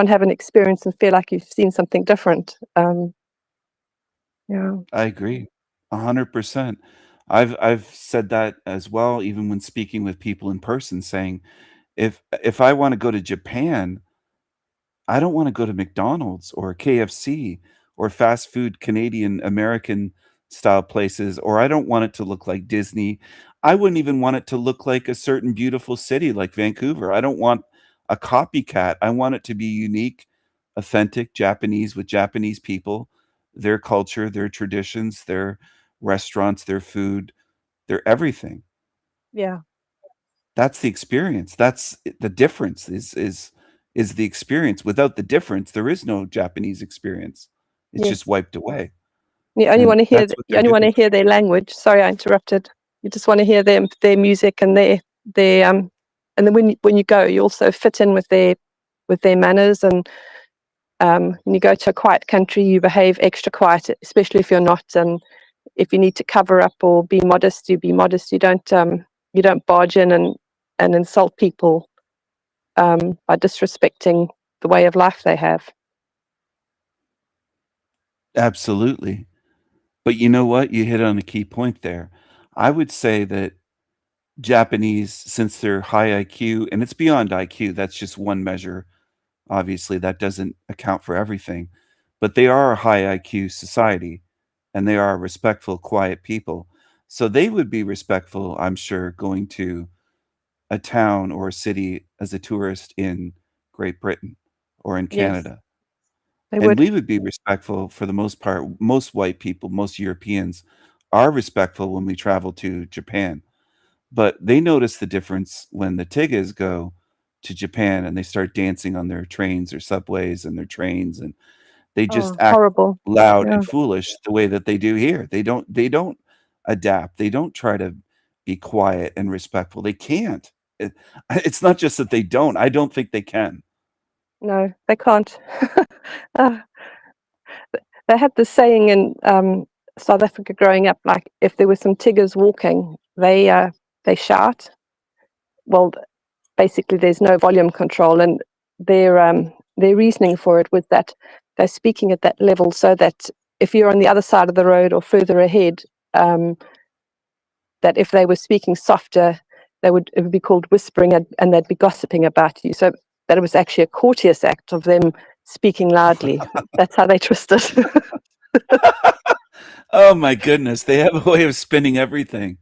have an experience and feel like you've seen something different. Yeah. I agree, 100%. I've said that as well, even when speaking with people in person, saying, if I wanna go to Japan, I don't wanna go to McDonald's or KFC or fast food Canadian American style places, or I don't want it to look like Disney. I wouldn't even want it to look like a certain beautiful city like Vancouver. I don't want a copycat. I want it to be unique, authentic Japanese with Japanese people, their culture, their traditions, their restaurants, their food, their everything. Yeah. That's the experience. That's the difference is the experience. Without the difference, there is no Japanese experience. It's just Yes. wiped away. You only And want to hear that's what you they're only want to doing. hear their language. Sorry, I interrupted. You just want to hear their music and their and then when you go, you also fit in with their manners. And when you go to a quiet country, you behave extra quiet, especially if you're not. And if you need to cover up or be modest, you be modest. You don't barge in and insult people by disrespecting the way of life they have. Absolutely. But you know what? You hit on a key point there. I would say that Japanese, since they're high IQ, and it's beyond IQ, that's just one measure. Obviously, that doesn't account for everything. But they are a high IQ society, and they are respectful, quiet people. So they would be respectful, I'm sure, going to a town or a city as a tourist in Great Britain or in Yes, Canada. they And would. we would be respectful for the most part. Most white people, most Europeans are respectful when we travel to Japan. But they notice the difference when the Tiggas go to Japan and they start dancing on their trains or subways and their trains, and they just Oh, act horrible. loud Yeah. and foolish the way that they do here. They don't adapt. They don't try to be quiet and respectful. They can't. It's not just that they don't. I don't think they can. No, they can't. Uh, they had this saying in South Africa growing up, like if there were some Tiggers walking, they shout. Well, basically, there's no volume control, and their reasoning for it was that they're speaking at that level so that if you're on the other side of the road or further ahead, that if they were speaking softer, it would be called whispering, and they'd be gossiping about you. So that it was actually a courteous act of them speaking loudly. That's how they twist it. Oh my goodness, they have a way of spinning everything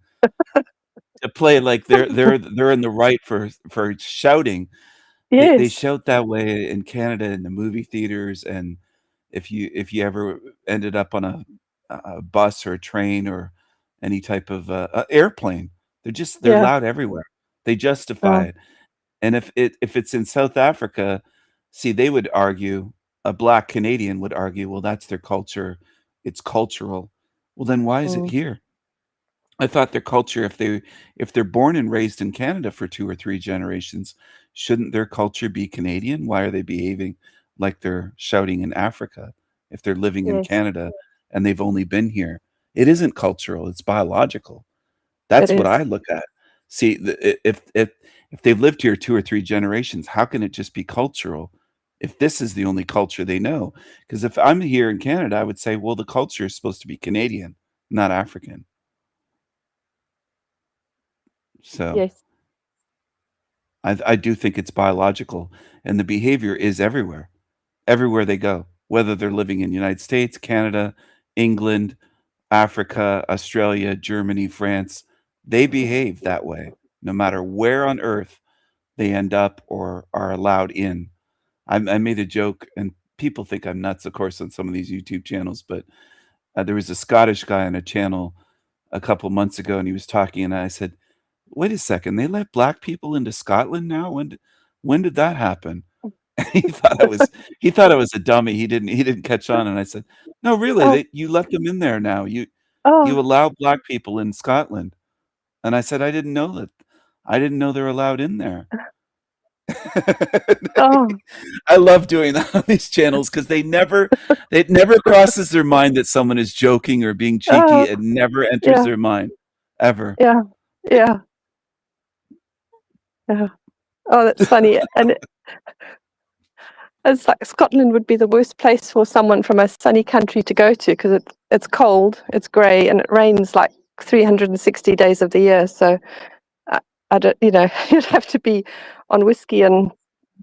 to play like they're in the right for shouting. They Yes. shout that way in Canada in the movie theaters, and if you ever ended up on a bus or a train or any type of airplane, they're Yeah. loud everywhere. They justify Oh, it. And if it's in South Africa, see, they would argue, a black Canadian would argue, well, that's their culture. It's cultural. Well, then why is it mm, here? I thought their culture, if they're born and raised in Canada for 2 or 3 generations, shouldn't their culture be Canadian? Why are they behaving like they're shouting in Africa if they're living in yes, Canada and they've only been here? It isn't cultural, it's biological. it That's what is. I look at. See, if they've lived here 2 or 3 generations, how can it just be cultural if this is the only culture they know? Because if I'm here in Canada, I would say, well, the culture is supposed to be Canadian, not African. So Yes. I do think it's biological, and the behavior is everywhere they go, whether they're living in the United States, Canada, England, Africa, Australia, Germany, France. They behave that way, no matter where on earth they end up or are allowed in. I made a joke, and people think I'm nuts, of course, on some of these YouTube channels, but there was a Scottish guy on a channel a couple months ago, and he was talking, and I said, "Wait a second, they let black people into Scotland now? When did that happen?" He thought I was a dummy. He didn't catch on, and I said, "No, really, Oh, you let them in there now. You oh, allow black people in Scotland." And I said, "I didn't know that. I didn't know they're allowed in there." oh, I love doing that on these channels because it never crosses their mind that someone is joking or being cheeky. oh, It never enters yeah, their mind, ever. yeah, yeah, yeah. Oh, that's funny. And it's like Scotland would be the worst place for someone from a sunny country to go to, because it's cold, it's grey, and it rains like 360 days of the year. So I don't, you'd have to be on whiskey and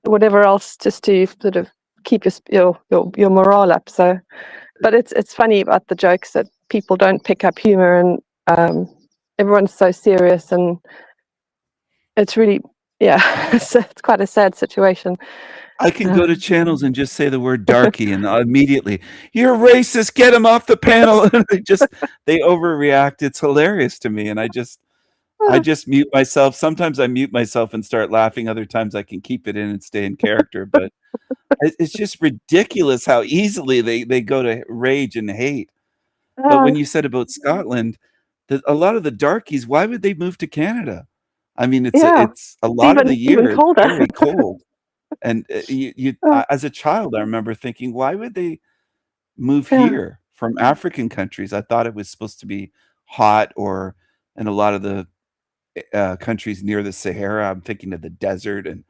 whatever else just to sort of keep your morale up. So, but it's funny about the jokes that people don't pick up humor, and everyone's so serious, and it's really, yeah, it's quite a sad situation. I can go to channels and just say the word darky and immediately, "You're racist, get him off the panel." And they overreact. It's hilarious to me, and I just mute myself. Sometimes I mute myself and start laughing. Other times I can keep it in and stay in character, but it's just ridiculous how easily they go to rage and hate. But when you said about Scotland, a lot of the darkies, why would they move to Canada? I mean, Yeah, it's a it's lot of the even year, it's colder. very cold. And, Oh, as a child, I remember thinking, "Why would they move yeah, here from African countries?" I thought it was supposed to be hot, or in a lot of the, countries near the Sahara, I'm thinking of the desert and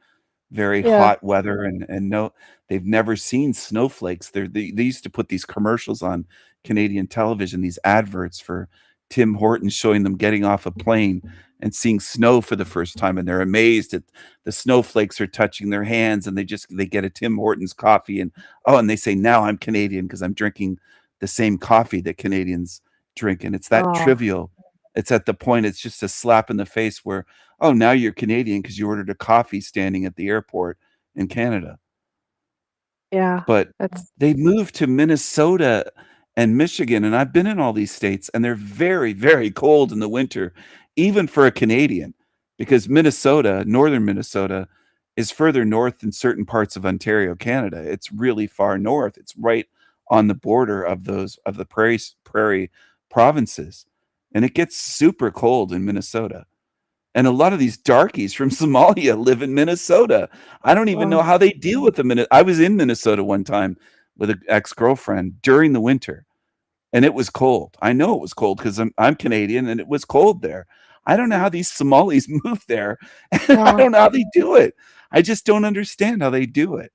very yeah, hot weather, and no, they've never seen snowflakes. They used to put these commercials on Canadian television, these adverts for Tim Hortons, showing them getting off a plane and seeing snow for the first time, and they're amazed at the snowflakes are touching their hands, and they get a Tim Hortons coffee, and and they say, "Now I'm Canadian because I'm drinking the same coffee that Canadians drink," and it's that oh, trivial. It's at the point, it's just a slap in the face where, "Oh, now you're Canadian because you ordered a coffee standing at the airport in Canada." yeah. But That's they moved to Minnesota and Michigan, and I've been in all these states, and they're very, very cold in the winter, even for a Canadian, because Minnesota, northern Minnesota, is further north than certain parts of Ontario, Canada. It's really far north. It's right on the border of the prairie provinces, and it gets super cold in Minnesota. And a lot of these darkies from Somalia live in Minnesota. I don't even know oh, how they deal with the minute. I was in Minnesota one time with an ex-girlfriend during the winter, and it was cold. I know it was cold because I'm Canadian, and it was cold there. I don't know how these Somalis move there. And I oh, don't know how they do it. I just don't understand how they do it,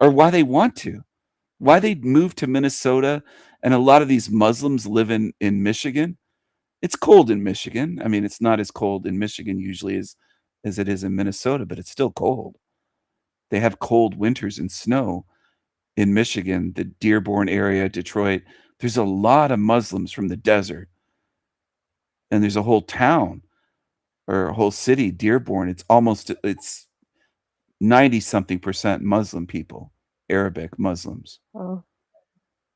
or why they want to. Why they move to Minnesota, and a lot of these Muslims live in Michigan. It's cold in Michigan. I mean, it's not as cold in Michigan usually as it is in Minnesota, but it's still cold. They have cold winters and snow in Michigan, the Dearborn area, Detroit. There's a lot of Muslims from the desert, and there's a whole town or a whole city, Dearborn. It's 90 something percent Muslim people, Arabic Muslims. Oh,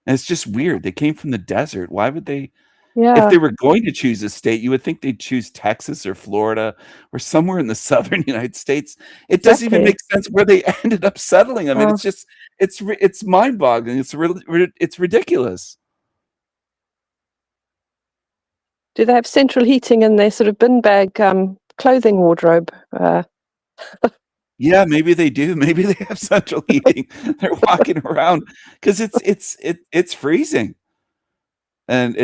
And it's just weird. They came from the desert. Why would they? If yeah, they were going to choose a state, you would think they'd choose Texas or Florida or somewhere in the southern United States. It doesn't even exactly. make sense where they ended up settling. I mean, Oh, it's just it's mind-boggling. It's ridiculous. do they have central heating in their sort of bin bag clothing wardrobe? Yeah, maybe they do. Maybe they have central heating. They're walking around because it's freezing. And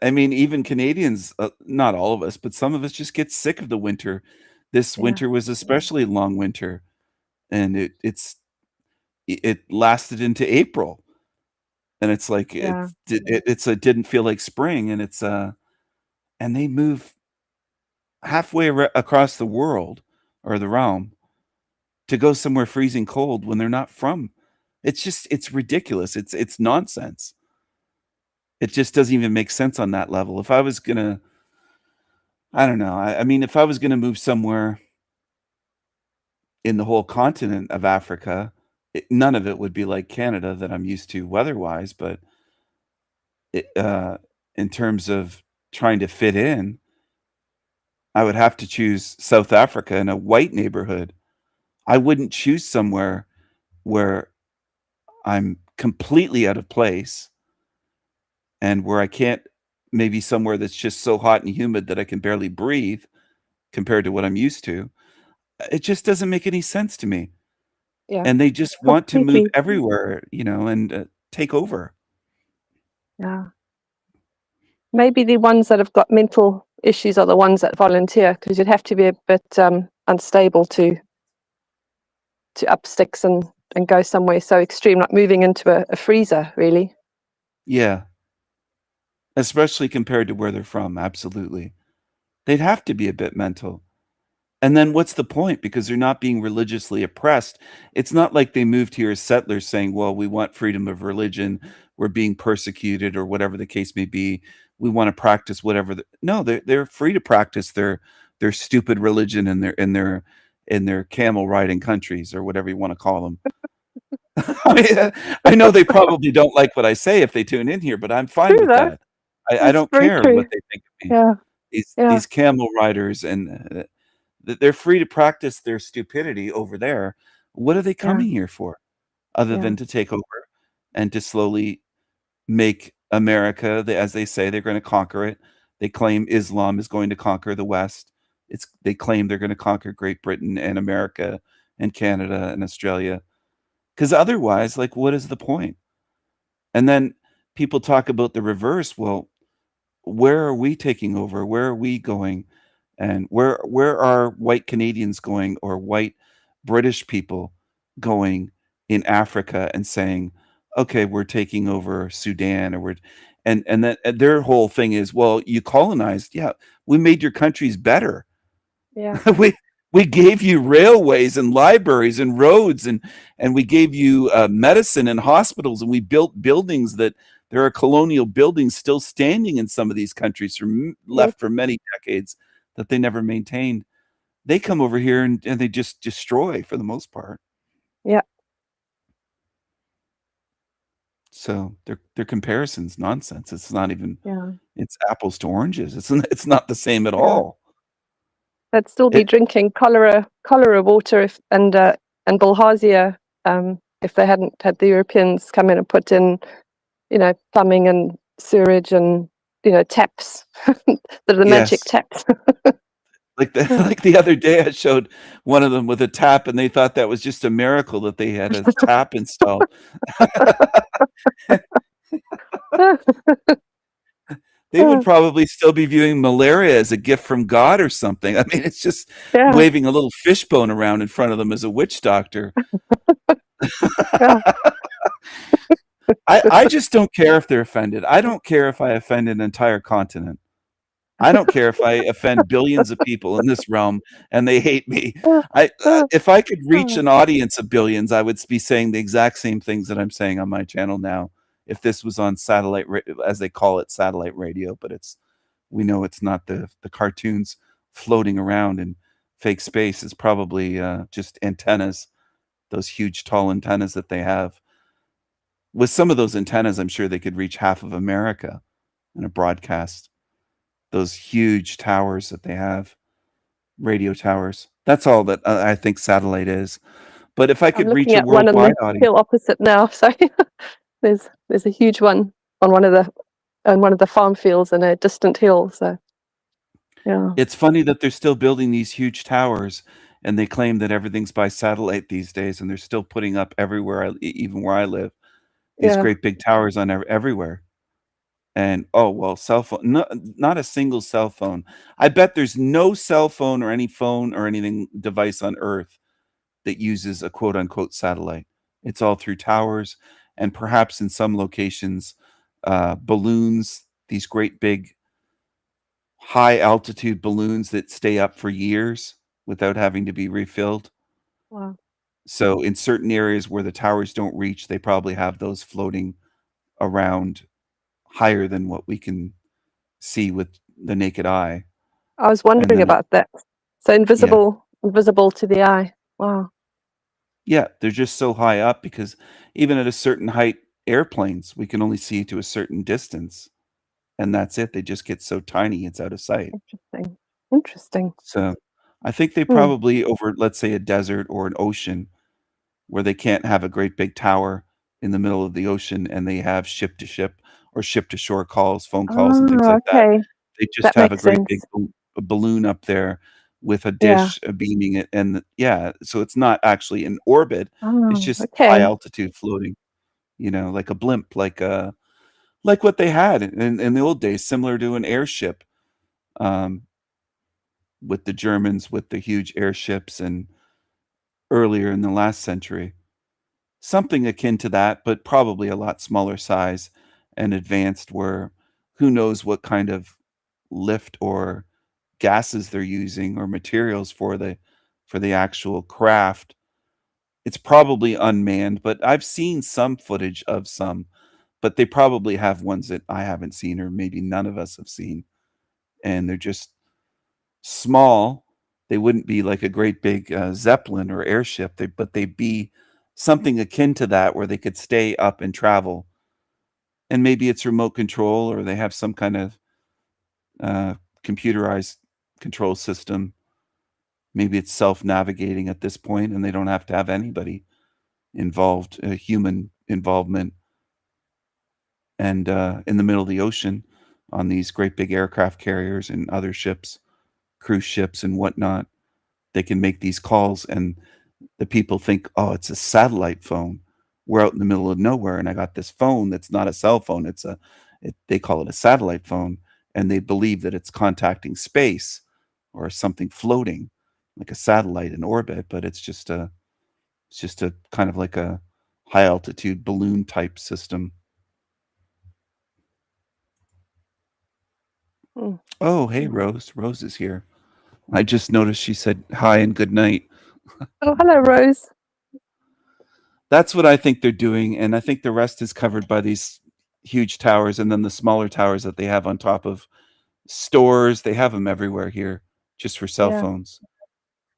I mean, even Canadians, not all of us, but some of us just get sick of the winter. This Yeah, winter was especially long winter, and it lasted into April, and it's like yeah, it didn't feel like spring, and and they move halfway across the world or the realm to go somewhere freezing cold when they're not from. It's ridiculous. It's nonsense. It just doesn't even make sense on that level. If I was gonna I don't know. I mean, if I was gonna move somewhere in the whole continent of Africa, none of it would be like Canada that I'm used to weather-wise, but it, in terms of trying to fit in, I would have to choose South Africa in a white neighborhood. I wouldn't choose somewhere where I'm completely out of place and where I can't maybe somewhere that's just so hot and humid that I can barely breathe compared to what I'm used to. It just doesn't make any sense to me. yeah, And they just want to move completely. everywhere, and take over. Yeah. Maybe the ones that have got mental issues are the ones that volunteer, because you'd have to be a bit unstable to up sticks and go somewhere so extreme, like moving into a freezer, really. Yeah, especially compared to where they're from, absolutely. They'd have to be a bit mental. And then what's the point? Because they're not being religiously oppressed. It's not like they moved here as settlers saying, "Well, we want freedom of religion. We're being persecuted," or whatever the case may be. We want to practice whatever. No, they're free to practice their stupid religion in their camel riding countries or whatever you want to call them. I mean, I know they probably don't like what I say if they tune in here, but I'm fine True, with though. that. I It's don't very care true. what they think of me. Yeah, These yeah, these camel riders and they're free to practice their stupidity over there. What are they yeah, coming here for other yeah, than to take over and to slowly make America, as they say, they're going to conquer it. They claim Islam is going to conquer the West. They claim they're going to conquer Great Britain and America and Canada and Australia. Because otherwise, like, what is the point? And then people talk about the reverse. Well, where are we taking over? Where are we going? And where are white Canadians going or white British people going in Africa and saying, "Okay, we're taking over Sudan," or we're and that and their whole thing is, "Well, you colonized. Yeah, we made your countries better. yeah, we we gave you railways and libraries and roads and we gave you medicine and hospitals and we built buildings that there are colonial buildings still standing in some of these countries from yeah, left for many decades that they never maintained. They come over here and they just destroy for the most part. yeah, So their comparison's nonsense. It's not even yeah, it's apples to oranges. It's not the same at yeah. all. They'd still be It drinking cholera water and bilharzia if they hadn't had the Europeans come in and put in, plumbing and sewerage and, taps. The magic yes. taps. Like the like the other day, I showed one of them with a tap, and they thought that was just a miracle that they had a tap installed. They would probably still be viewing malaria as a gift from God or something. I mean, it's just Yeah, waving a little fishbone around in front of them as a witch doctor. yeah, I just don't care if they're offended. I don't care if I offend an entire continent. I don't care if I offend billions of people in this realm and they hate me. If I could reach an audience of billions, I would be saying the exact same things that I'm saying on my channel now. If this was on satellite, as they call it, satellite radio, but we know it's not the cartoons floating around in fake space. It's probably just antennas, those huge tall antennas that they have. With some of those antennas, I'm sure they could reach half of America in a broadcast. Those huge towers that they have, radio towers. That's all that I think satellite is. But if I I'm could reach looking a at one on worldwide the audience, hill opposite now. So there's a huge one on one of the farm fields in a distant hill. So yeah, it's funny that they're still building these huge towers, and they claim that everything's by satellite these days, and they're still putting up everywhere, even where I live, these yeah. great big towers on everywhere. And oh well, cell phone, not a single cell phone. I bet there's no cell phone or anything device on Earth that uses a quote unquote satellite. It's all through towers and perhaps in some locations, balloons, these great big high altitude balloons that stay up for years without having to be refilled. Wow. So in certain areas where the towers don't reach, they probably have those floating around higher than what we can see with the naked eye. I was And wondering then, about that. So yeah, invisible to the eye. Wow. yeah, they're just so high up because even at a certain height, airplanes, we can only see to a certain distance, and that's it. They just get so tiny, it's out of sight. Interesting. Interesting. So I think they Hmm. probably over, let's say, a desert or an ocean where they can't have a great big tower in the middle of the ocean and they have ship to ship or ship to shore calls, phone calls, and things Oh, like that. okay. They just That have a makes great big sense. a balloon up there with a Yeah. dish beaming it, and yeah, so it's not actually in orbit. It's Oh, just high okay. altitude floating, like a blimp, like what they had in the old days, similar to an airship, um, with the Germans with the huge airships and earlier in the last century. Something akin to that, but probably a lot smaller size and advanced where who knows what kind of lift or gases they're using or materials for the actual craft. It's probably unmanned, but I've seen some footage of some, but they probably have ones that I haven't seen or maybe none of us have seen, and they're just small. They wouldn't be like a great big, Zeppelin or airship, but they'd be something akin to that where they could stay up and travel, and maybe it's remote control or they have some kind of, uh, computerized control system. Maybe it's self-navigating at this point, and they don't have to have anybody involved, human involvement, and, in the middle of the ocean on these great big aircraft carriers and other ships, cruise ships and whatnot, they can make these calls, and the people think, "Oh, it's a satellite phone. We're out in the middle of nowhere, and I got this phone that's not a cell phone, they call it a satellite phone," and they believe that it's contacting space or something floating like a satellite in orbit, but it's just a kind of like a high altitude balloon type system. Hmm. Oh, hey, Rose. Rose is here. I just noticed she said hi and good night. Oh, hello, Rose. That's what I think they're doing, and I think the rest is covered by these huge towers and then the smaller towers that they have on top of stores. They have them everywhere here just for cell Yeah. phones.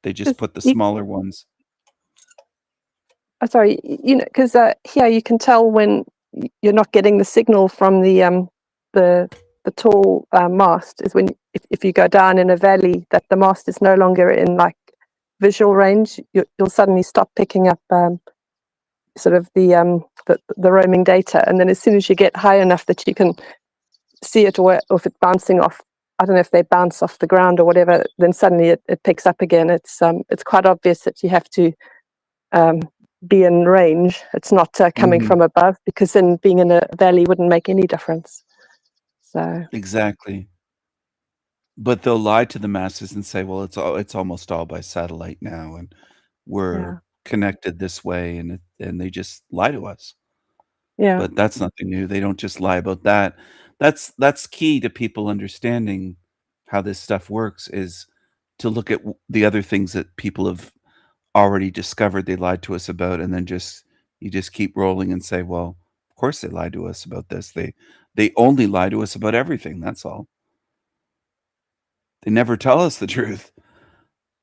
They just 'Cause put the you, smaller ones. sorry, because here you can tell when you're not getting the signal from the the tall mast is when if you go down in a valley that the mast is no longer in like visual range, you'll suddenly stop picking up sort of the roaming data, and then as soon as you get high enough that you can see it, or if it's bouncing off, I don't know if they bounce off the ground or whatever, then suddenly it picks up again. It's quite obvious that you have to be in range. It's not coming Mhm. from above, because then being in a valley wouldn't make any difference. So Exactly. But they'll lie to the masses and say, "Well, it's almost all by satellite now, and we're yeah, connected this way," and they just lie to us. yeah, But that's nothing new. They don't just lie about that. That's key to people understanding. how this stuff works is to look at the other things that people have already discovered they lied to us about, and then you just keep rolling and say, well, of course they lied to us about this. They only lie to us about everything. That's all. They never tell us the truth.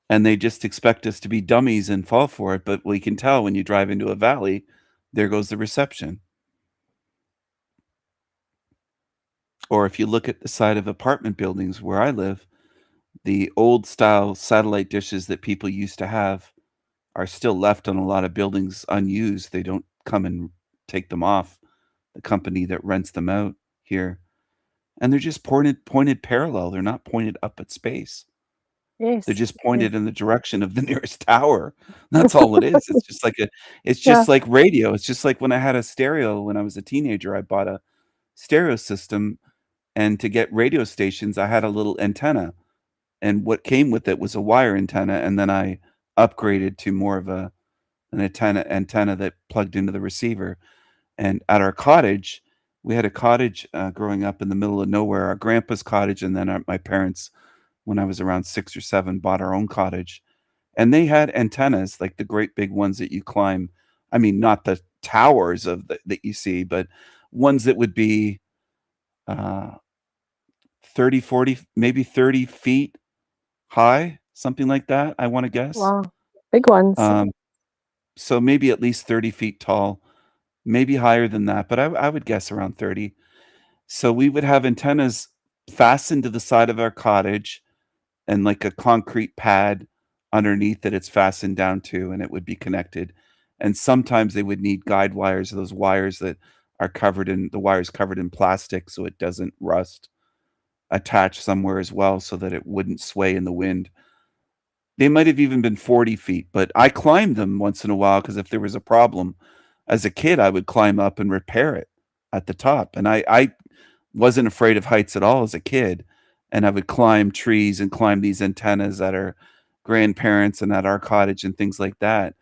And they just expect us to be dummies and fall for it. But we can tell when you drive into a valley, there goes the reception. Or if you look at the side of apartment buildings where I live, the old style satellite dishes that people used to have are still left on a lot of buildings unused. They don't come and take them off, the company that rents them out here. And they're just pointed parallel. They're not pointed up at space. Yes. They're just Yeah. pointed in the direction of the nearest tower. That's all it is. It's just like Yeah. like radio. It's just like when I had a stereo when I was a teenager, I bought a stereo system, and to get radio stations, I had a little antenna. And what came with it was a wire antenna, and then I upgraded to more of an antenna that plugged into the receiver. And at our cottage, we had a cottage growing up in the middle of nowhere, our grandpa's cottage, and then my parents, when I was around 6 or 7, bought our own cottage. And they had antennas, like the great big ones that you climb. I mean, not the towers that you see, but ones that would be 30, 40, maybe 30 feet high, something like that, I want to guess. Wow. Big ones. So maybe at least 30 feet tall, maybe higher than that, but I would guess around 30. So we would have antennas fastened to the side of our cottage and like a concrete pad underneath that it's fastened down to, and it would be connected. And sometimes they would need guide wires, those wires that are covered in plastic so it doesn't rust, attached somewhere as well so that it wouldn't sway in the wind. They might have even been 40 feet, but I climbed them once in a while because if there was a problem, as a kid, I would climb up and repair it at the top. And I wasn't afraid of heights at all as a kid. And I would climb trees and climb these antennas at our grandparents and at our cottage and things like that.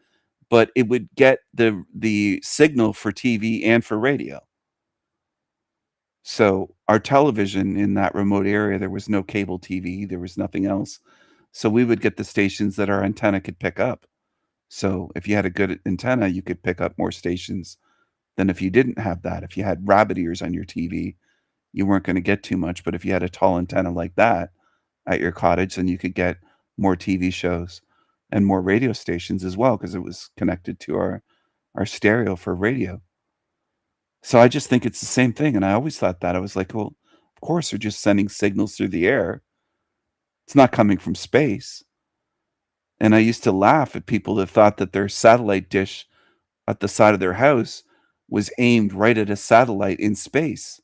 But it would get the signal for TV and for radio. So our television in that remote area, there was no cable TV, there was nothing else. So we would get the stations that our antenna could pick up. So if you had a good antenna, you could pick up more stations than if you didn't have that. If you had rabbit ears on your TV, you weren't going to get too much. But if you had a tall antenna like that at your cottage, then you could get more TV shows and more radio stations as well because it was connected to our stereo for radio. So I just think it's the same thing. And I always thought that. I was like, well, of course, they're just sending signals through the air. It's not coming from space. And I used to laugh at people that thought that their satellite dish at the side of their house was aimed right at a satellite in space.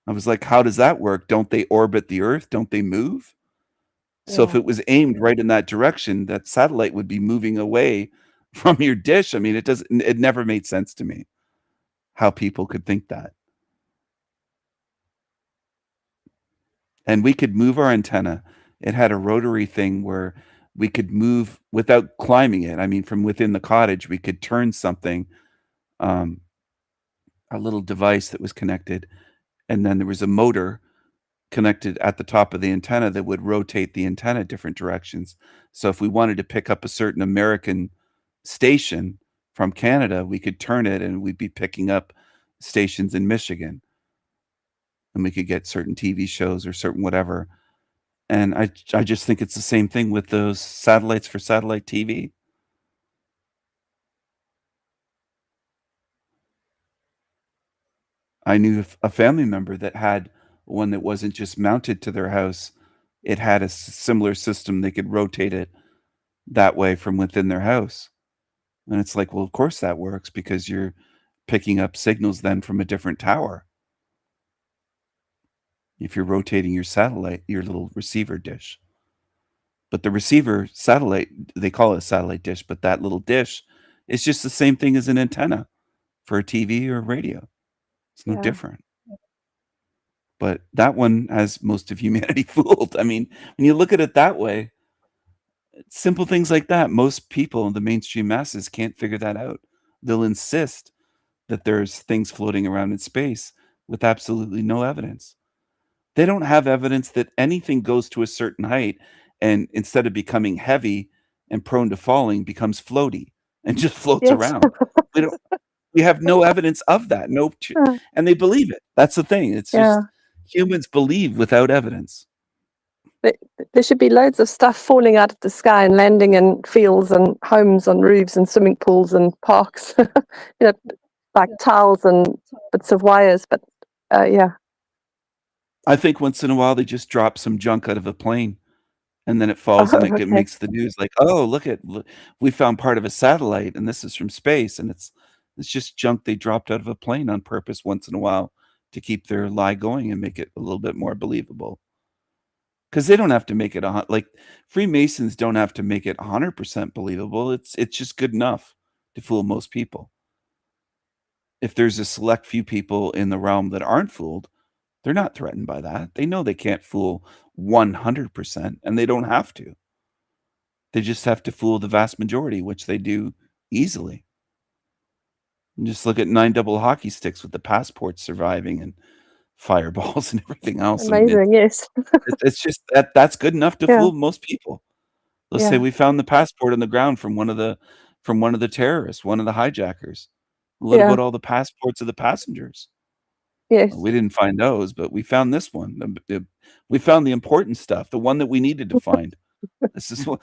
I was like, how does that work? Don't they orbit the Earth? Don't they move? So if Yeah. it was aimed right in that direction, that satellite would be moving away from your dish. I mean, it never made sense to me how people could think that. And we could move our antenna. It had a rotary thing where we could move without climbing it. I mean, from within the cottage, we could turn something, a little device that was connected, and then there was a motor connected at the top of the antenna that would rotate the antenna different directions. So if we wanted to pick up a certain American station from Canada, we could turn it and we'd be picking up stations in Michigan. And we could get certain TV shows or certain whatever. And I just think it's the same thing with those satellites for satellite TV. I knew a family member that had one that wasn't just mounted to their house. It had a similar system. They could rotate it that way from within their house. And it's like, well, of course that works because you're picking up signals then from a different tower. If you're rotating your satellite, your little receiver dish. But the receiver satellite, they call it a satellite dish, but that little dish is just the same thing as an antenna for a TV or radio. It's no Yeah. different. But that one has most of humanity fooled. I mean, when you look at it that way, simple things like that, most people, the mainstream masses, can't figure that out. They'll insist that there's things floating around in space with absolutely no evidence. They don't have evidence that anything goes to a certain height and instead of becoming heavy and prone to falling becomes floaty and just floats Yes. around. We have no evidence of that. And they believe it. That's the thing. It's Yeah. just humans believe without evidence. There should be loads of stuff falling out of the sky and landing in fields and homes on roofs and swimming pools and parks. Like tiles and bits of wires. But yeah. I think once in a while they just drop some junk out of a plane and then it falls and it Okay. makes the news like, oh, look, we found part of a satellite and this is from space. And it's just junk they dropped out of a plane on purpose once in a while to keep their lie going and make it a little bit more believable. Because they don't have to make it like Freemasons don't have to make it 100% believable. It's just good enough to fool most people. If there's a select few people in the realm that aren't fooled, they're not threatened by that. They know they can't fool 100%, and they don't have to. They just have to fool the vast majority, which they do easily. And just look at 9 double hockey sticks with the passports surviving and fireballs and everything else. I mean, Amazing, yes. it's just that's good enough to Yeah. fool most people. Let's say Yeah. we found the passport on the ground from one of the terrorists, one of the hijackers. What Yeah. about all the passports of the passengers? Yes. We didn't find those, but we found this one. We found the important stuff, the one that we needed to find. This is what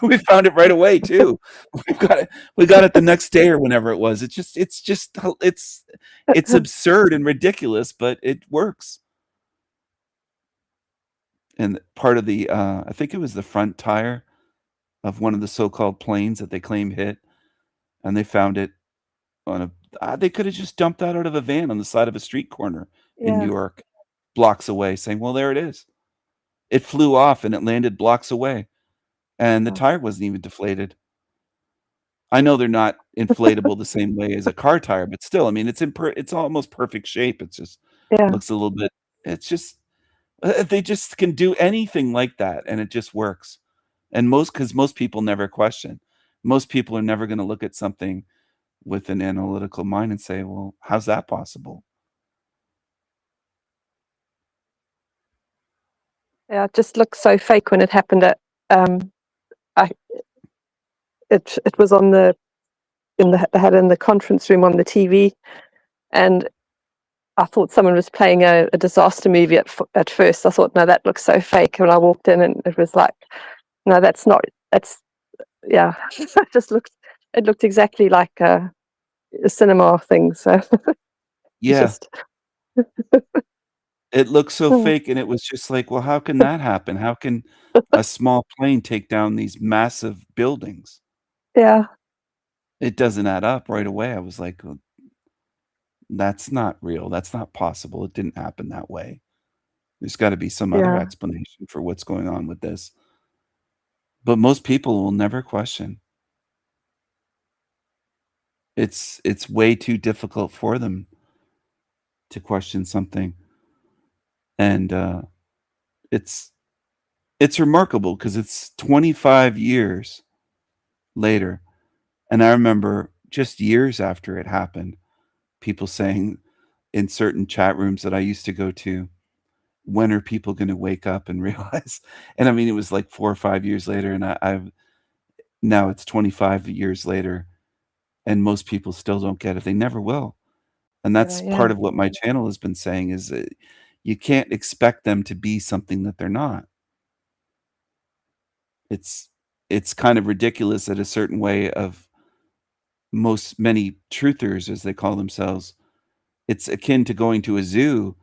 we found it right away too. We got it the next day or whenever it was. It's absurd and ridiculous, but it works. And part of the I think it was the front tire of one of the so-called planes that they claim hit, and they found it on they could have just dumped that out of a van on the side of a street corner in New Yeah. York, blocks away, saying, "Well, there it is." It flew off and it landed blocks away, and the Oh. tire wasn't even deflated. I know they're not inflatable the same way as a car tire, but still, I mean, it's almost perfect shape. It just Yeah. looks a little bit. It's just they just can do anything like that, and it just works. And because most people never question. Most people are never going to look at something with an analytical mind and say, "Well, how's that possible?" Yeah, it just looked so fake when it happened at I it was on they had it in the conference room on the TV, and I thought someone was playing a disaster movie at first. I thought, no, that looks so fake. When I walked in, and it was like, no, that's not. That's yeah. It looked exactly like a cinema thing. So it's Yeah. just It looks so Hmm. fake, and it was just like, well, how can that happen? How can a small plane take down these massive buildings? yeah, It doesn't add up right away. I was like, "Well, that's not real. That's not possible. It didn't happen that way. There's gotta be some other yeah, explanation for what's going on with this." But most people will never question. It's way too difficult for them to question something, and, it's it's remarkable because it's 25 years later, and I remember just years after it happened, people saying in certain chat rooms that I used to go to, "When are people gonna wake up and realize?" And I mean, it was like 4 or 5 years later, and I've now it's 25 years later, and most people still don't get it. They never will. And that's yeah. part of what my channel has been saying is that you can't expect them to be something that they're not. It's it's kind of ridiculous that a certain way of many truthers, as they call themselves, it's akin to going to a zoo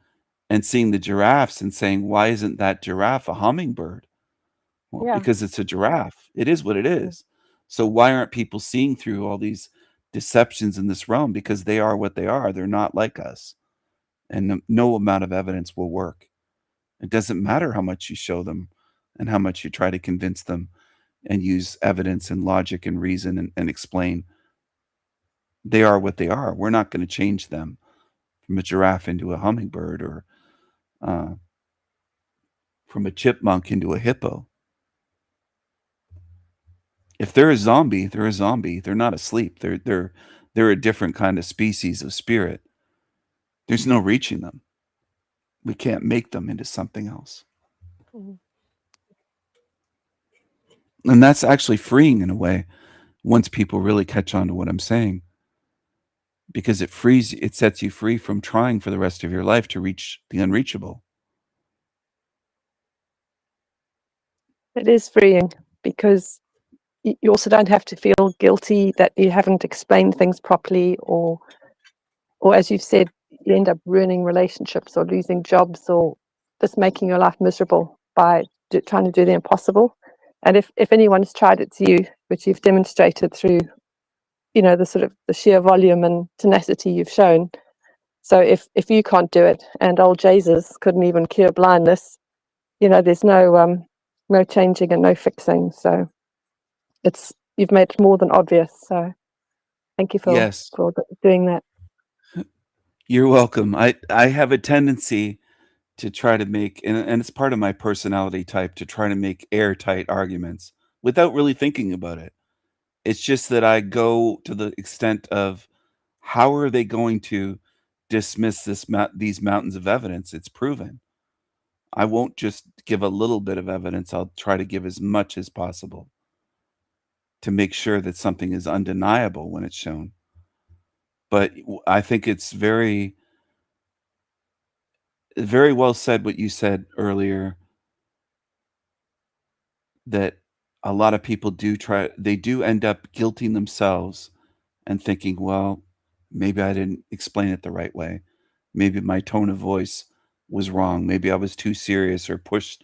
and seeing the giraffes and saying, "Why isn't that giraffe a hummingbird?" Well, Yeah. because it's a giraffe. It is what it Yeah. is. So why aren't people seeing through all these deceptions in this realm? Because they are what they are. They're not like us. And no amount of evidence will work. It doesn't matter how much you show them and how much you try to convince them and use evidence and logic and reason and explain. They are what they are. We're not going to change them from a giraffe into a hummingbird or uh, from a chipmunk into a hippo. If they're a zombie, they're a zombie. They're not asleep. They're a different kind of species of spirit. There's no reaching them. We can't make them into something else. And that's actually freeing in a way once people really catch on to what I'm saying, because it sets you free from trying for the rest of your life to reach the unreachable. It is freeing because you also don't have to feel guilty that you haven't explained things properly, or as you've said, you end up ruining relationships or losing jobs or just making your life miserable by trying to do the impossible. And if anyone's tried it to you, which you've demonstrated through, the sort of the sheer volume and tenacity you've shown. So if you can't do it, and old Jesus couldn't even cure blindness, there's no changing and no fixing. So you've made it more than obvious. So thank you for Yes. doing that. You're welcome. I have a tendency to try to make, and it's part of my personality type, to try to make airtight arguments without really thinking about it. It's just that I go to the extent of, how are they going to dismiss these mountains of evidence? It's proven. I won't just give a little bit of evidence. I'll try to give as much as possible to make sure that something is undeniable when it's shown. But I think it's very, very well said what you said earlier, that a lot of people they do end up guilting themselves and thinking, well, maybe I didn't explain it the right way. Maybe my tone of voice was wrong. Maybe I was too serious or pushed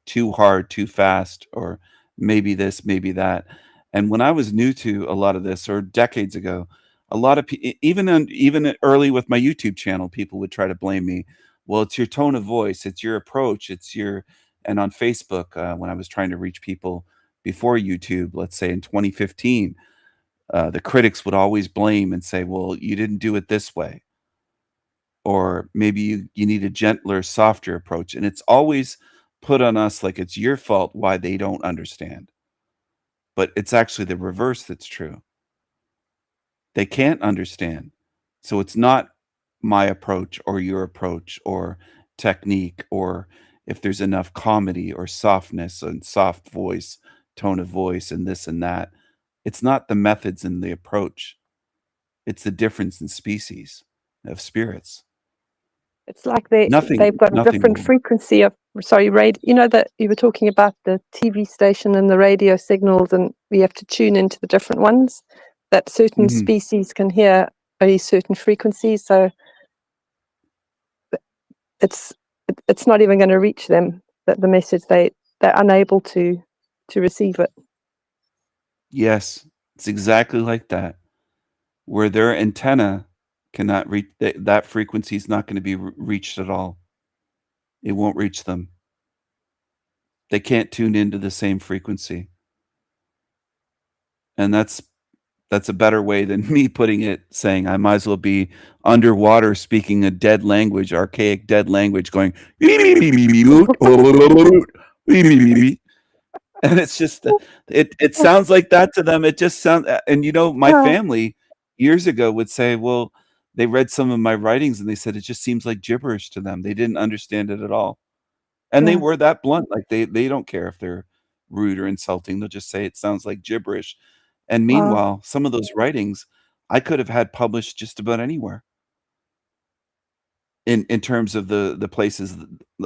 too hard, too fast, or maybe this, maybe that. And when I was new to a lot of this, or decades ago, a lot of people, even early with my YouTube channel, people would try to blame me. Well, it's your tone of voice, it's your approach, and on Facebook, when I was trying to reach people before YouTube, let's say in 2015, the critics would always blame and say, well, you didn't do it this way. Or maybe you need a gentler, softer approach. And it's always put on us like it's your fault why they don't understand. But it's actually the reverse that's true. They can't understand. So it's not my approach or your approach or technique, or if there's enough comedy or softness and soft voice, tone of voice, and this and that. It's not the methods and the approach. It's the difference in species of spirits. It's like they've got a different frequency of, sorry, that you were talking about the TV station and the radio signals, and we have to tune into the different ones that certain species can hear only certain frequencies. So it's not even going to reach them, that the message, they're unable to receive it. Yes, it's exactly like that. Where their antenna cannot reach, that frequency is not going to be reached at all. It won't reach them. They can't tune into the same frequency. And that's a better way than me putting it, saying I might as well be underwater speaking a dead language, archaic dead language, going and it's just it sounds like that to them. It just sounds, and my family years ago would say, well, they read some of my writings and they said it just seems like gibberish to them. They didn't understand it at all. And they were that blunt. Like they don't care if they're rude or insulting. They'll just say it sounds like gibberish. And meanwhile, some of those writings I could have had published just about anywhere. In terms of the places,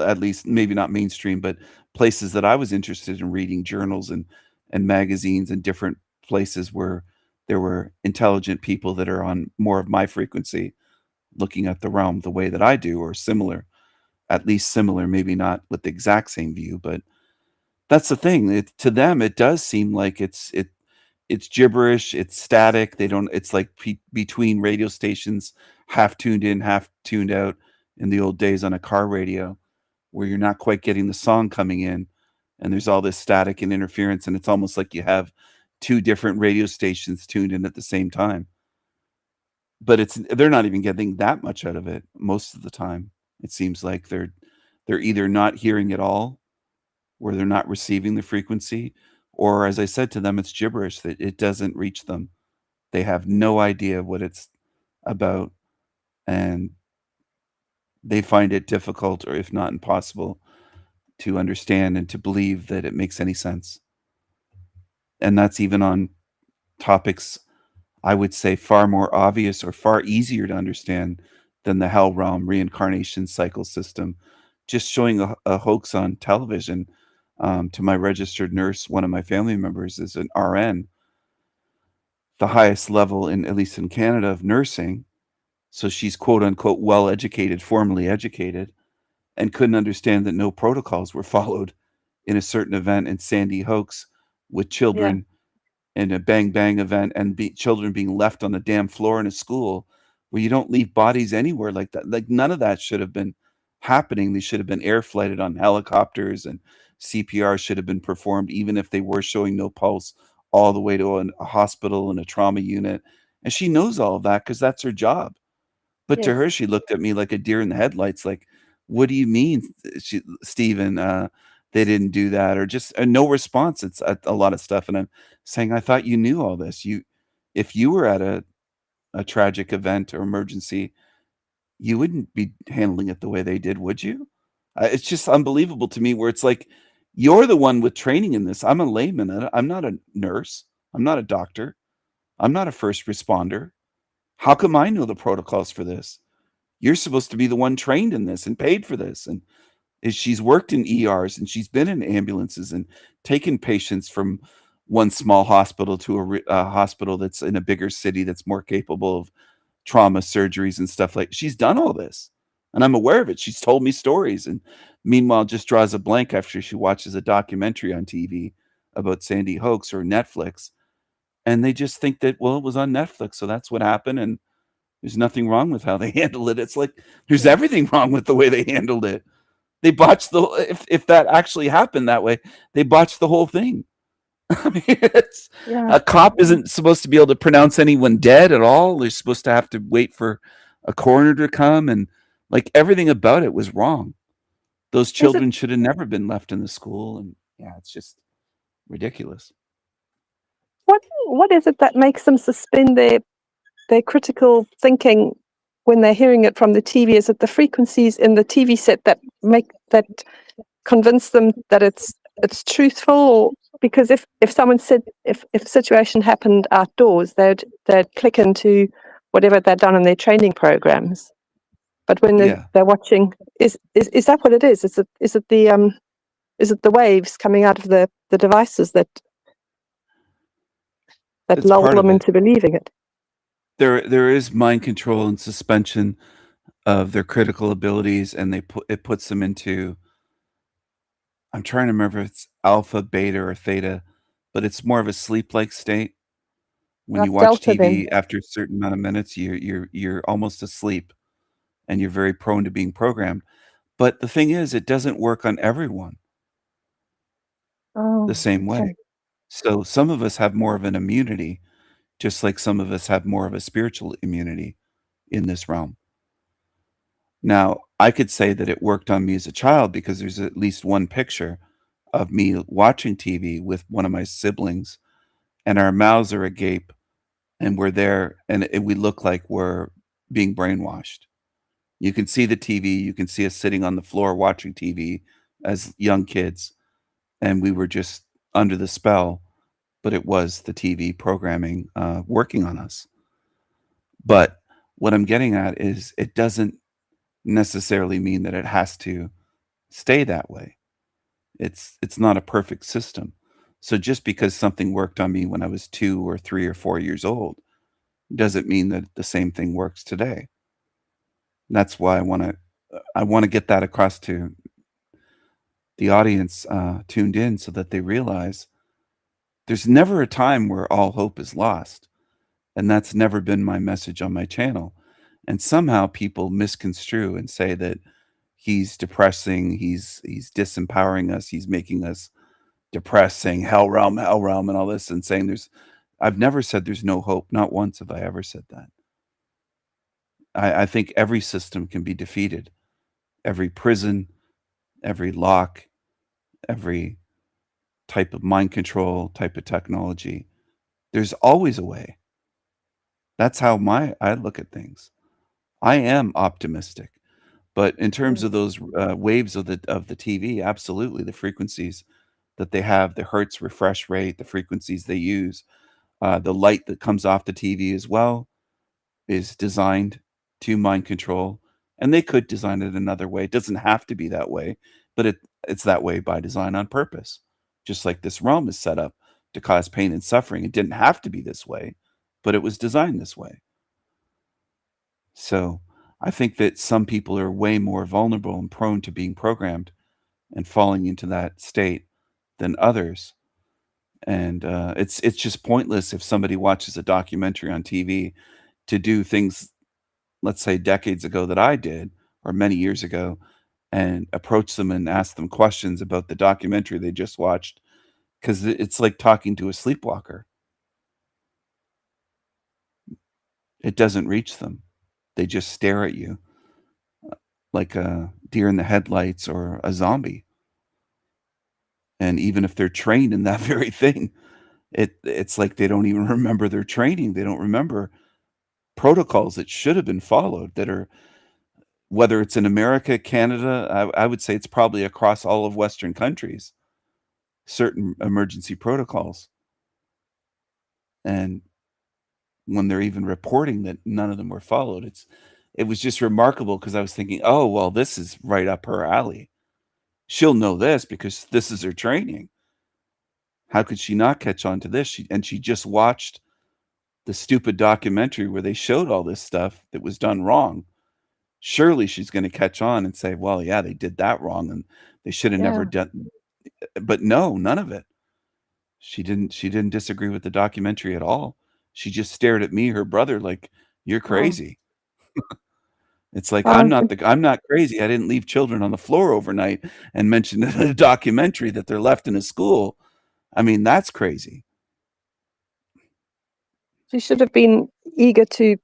at least maybe not mainstream, but places that I was interested in reading, journals and magazines and different places where there were intelligent people that are on more of my frequency, looking at the realm the way that I do, or similar, at least similar, maybe not with the exact same view, but that's the thing. To them, it does seem like it's gibberish, it's static. It's like between radio stations, half tuned in, half tuned out, in the old days on a car radio, where you're not quite getting the song coming in, and there's all this static and interference, and it's almost like you have two different radio stations tuned in at the same time. But they're not even getting that much out of it most of the time. It seems like they're either not hearing at all, where they're not receiving the frequency, or as I said to them, it's gibberish, that it doesn't reach them. They have no idea what it's about, and they find it difficult, or if not impossible, to understand and to believe that it makes any sense. And that's even on topics, I would say, far more obvious or far easier to understand than the hell realm reincarnation cycle system. Just showing a hoax on television, to my registered nurse, one of my family members is an RN, the highest level in, at least in Canada, of nursing. So she's quote unquote well educated, formally educated, and couldn't understand that no protocols were followed in a certain event in Sandy Hoax with Yeah. children in a bang bang event, and children being left on the damn floor in a school where you don't leave bodies anywhere like that. Like, none of that should have been happening. They should have been air flighted on helicopters, and CPR should have been performed even if they were showing no pulse, all the way to a hospital and a trauma unit. And she knows all of that because that's her job. But to Yes. her, she looked at me like a deer in the headlights, like, "What do you mean, Stephen? They didn't do that," or just no response. It's a lot of stuff, and I'm saying, "I thought you knew all this. If you were at a tragic event or emergency, you wouldn't be handling it the way they did, would you?" It's just unbelievable to me. Where it's like, you're the one with training in this. I'm a layman. I'm not a nurse. I'm not a doctor. I'm not a first responder. How come I know the protocols for this? You're supposed to be the one trained in this and paid for this. And she's worked in ERs, and she's been in ambulances and taken patients from one small hospital to a hospital that's in a bigger city that's more capable of trauma surgeries and stuff. Like, she's done all this, and I'm aware of it. She's told me stories, and meanwhile just draws a blank after she watches a documentary on TV about Sandy Hoax or Netflix, and they just think that, well, it was on Netflix, so that's what happened, and there's nothing wrong with how they handle it. It's like, there's everything wrong with the way they handled it. They botched the if that actually happened that way, they botched the whole thing. I mean, it's Yeah. a cop isn't supposed to be able to pronounce anyone dead at all. They're supposed to have to wait for a coroner to come, and like, everything about it was wrong. Those Is it children should have never been left in the school, and yeah, it's just ridiculous. what is it that makes them suspend their critical thinking when they're hearing it from the TV? Is it the frequencies in the TV set that convince them that it's truthful? Or because if someone said, if a situation happened outdoors, they'd click into whatever they'd done in their training programs. But when Yeah. they're watching, is that what it is? Is it the waves coming out of the devices that It's lull part of them it. into believing it? There is mind control and suspension of their critical abilities, and it puts them into, I'm trying to remember if it's alpha, beta, or theta, but it's more of a sleep-like state. When you Like watch Delta then. TV, after a certain amount of minutes, you're almost asleep, and you're very prone to being programmed. But the thing is, it doesn't work on everyone Oh, the same okay. way. So some of us have more of an immunity, just like some of us have more of a spiritual immunity in this realm. Now, I could say that it worked on me as a child because there's at least one picture of me watching TV with one of my siblings, and our mouths are agape, and we're there, and we look like we're being brainwashed. You can see the TV, you can see us sitting on the floor watching TV as young kids, and we were just under the spell, but it was the TV programming working on us. But what I'm getting at is, it doesn't necessarily mean that it has to stay that way. It's not a perfect system. So just because something worked on me when I was 2 or 3 or 4 years old doesn't mean that the same thing works today. That's why I wanna get that across to the audience tuned in, so that they realize there's never a time where all hope is lost, and that's never been my message on my channel. And somehow people misconstrue and say that he's depressing, he's disempowering us, he's making us depressed, saying hell realm, and all this, and saying I've never said there's no hope. Not once have I ever said that. I think every system can be defeated. Every prison, every lock, every type of mind control, type of technology. There's always a way. That's how I look at things. I am optimistic, But in terms of those waves of the TV, absolutely, the frequencies that they have, the hertz refresh rate, the frequencies they use, the light that comes off the TV as well is designed to mind control, and they could design it another way. It doesn't have to be that way, but it's that way by design on purpose. Just like this realm is set up to cause pain and suffering. It didn't have to be this way, but it was designed this way. So I think that some people are way more vulnerable and prone to being programmed and falling into that state than others. And it's just pointless if somebody watches a documentary on TV to do things, let's say decades ago that I did, or many years ago, and approach them and ask them questions about the documentary they just watched, because it's like talking to a sleepwalker. It doesn't reach them. They just stare at you like a deer in the headlights or a zombie. And even if they're trained in that very thing, it's like they don't even remember their training. They don't remember protocols that should have been followed, that are, whether it's in America, Canada, I would say it's probably across all of Western countries, certain emergency protocols. And when they're even reporting that none of them were followed, it was just remarkable, because I was thinking, oh, well, this is right up her alley. She'll know this because this is her training. How could she not catch on to this? She just watched the stupid documentary where they showed all this stuff that was done wrong. Surely she's going to catch on and say, well, yeah, they did that wrong and they should have never done. But no, none of it. She didn't disagree with the documentary at all. She just stared at me, her brother, like, you're crazy. It's like, I'm not crazy. I didn't leave children on the floor overnight and mention in a documentary that they're left in a school. I mean, that's crazy. She should have been eager to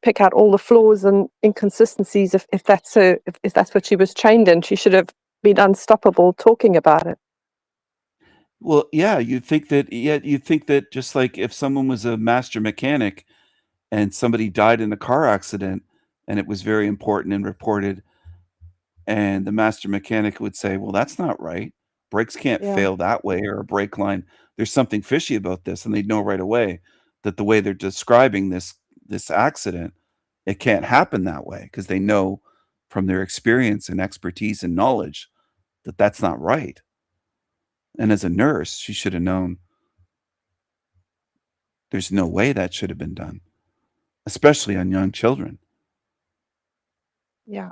pick out all the flaws and inconsistencies. If that's what she was trained in, she should have been unstoppable talking about it. Well, yeah, you'd think that just like if someone was a master mechanic and somebody died in a car accident and it was very important and reported, and the master mechanic would say, well, that's not right. Brakes can't fail that way, or a brake line. There's something fishy about this. And they'd know right away that the way they're describing this accident, it can't happen that way, because they know from their experience and expertise and knowledge that that's not right. And as a nurse, she should have known there's no way that should have been done, especially on young children. Yeah.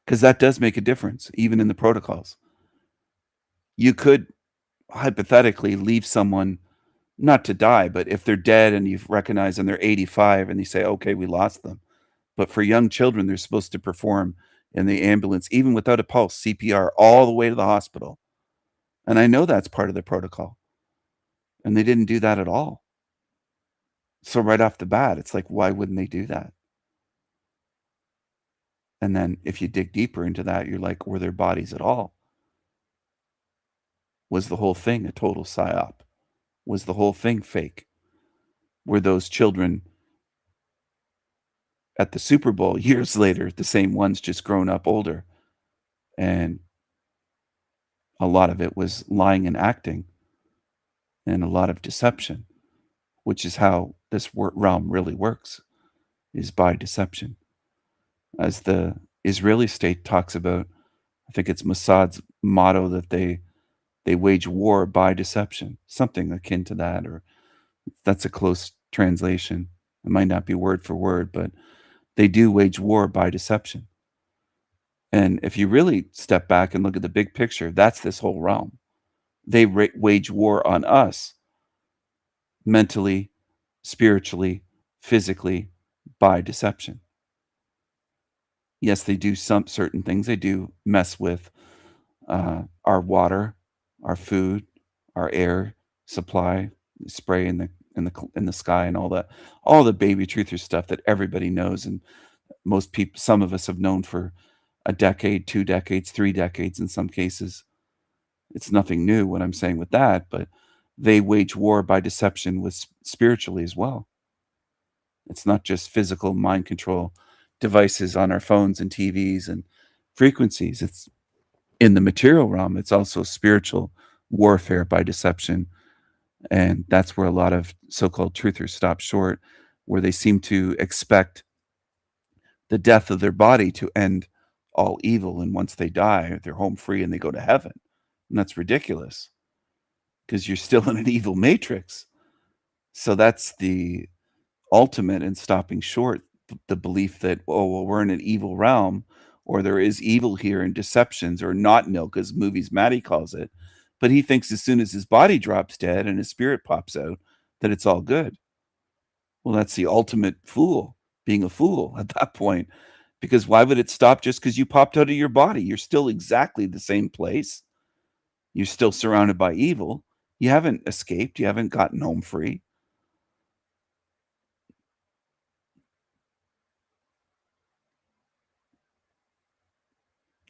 Because that does make a difference, even in the protocols. You could hypothetically leave someone not to die, but if they're dead and you've recognized and they're 85 and you say, okay, we lost them. But for young children, they're supposed to perform in the ambulance, even without a pulse, CPR, all the way to the hospital. And I know that's part of the protocol. And they didn't do that at all. So right off the bat, it's like, why wouldn't they do that? And then if you dig deeper into that, you're like, were their bodies at all? Was the whole thing a total psyop? Was the whole thing fake? Were those children at the Super Bowl years later the same ones, just grown up older? And a lot of it was lying and acting, and a lot of deception, which is how this realm really works, is by deception. As the Israeli state talks about, I think it's Mossad's motto that they wage war by deception, something akin to that, or that's a close translation. It might not be word for word, but they do wage war by deception. And if you really step back and look at the big picture, that's this whole realm. They wage war on us mentally, spiritually, physically, by deception. Yes, they do some certain things. They do mess with our water, our food, our air supply, spray in the sky, and all the baby truther stuff that everybody knows, and most people, some of us have known for a decade, 2 decades, 3 decades in some cases. It's nothing new what I'm saying with that, but they wage war by deception with spiritually as well. It's not just physical mind control, devices on our phones and TVs and frequencies. It's in the material realm. It's also spiritual warfare by deception. And that's where a lot of so-called truthers stop short, where they seem to expect the death of their body to end all evil. And once they die, they're home free and they go to heaven. And that's ridiculous because you're still in an evil matrix. So that's the ultimate in stopping short the belief that, oh, well, we're in an evil realm, or there is evil here and deceptions, or not nil, because movies Maddie calls it. But he thinks as soon as his body drops dead and his spirit pops out, that it's all good. Well, that's the ultimate fool, being a fool at that point. Because why would it stop just because you popped out of your body? You're still exactly the same place. You're still surrounded by evil. You haven't escaped. You haven't gotten home free.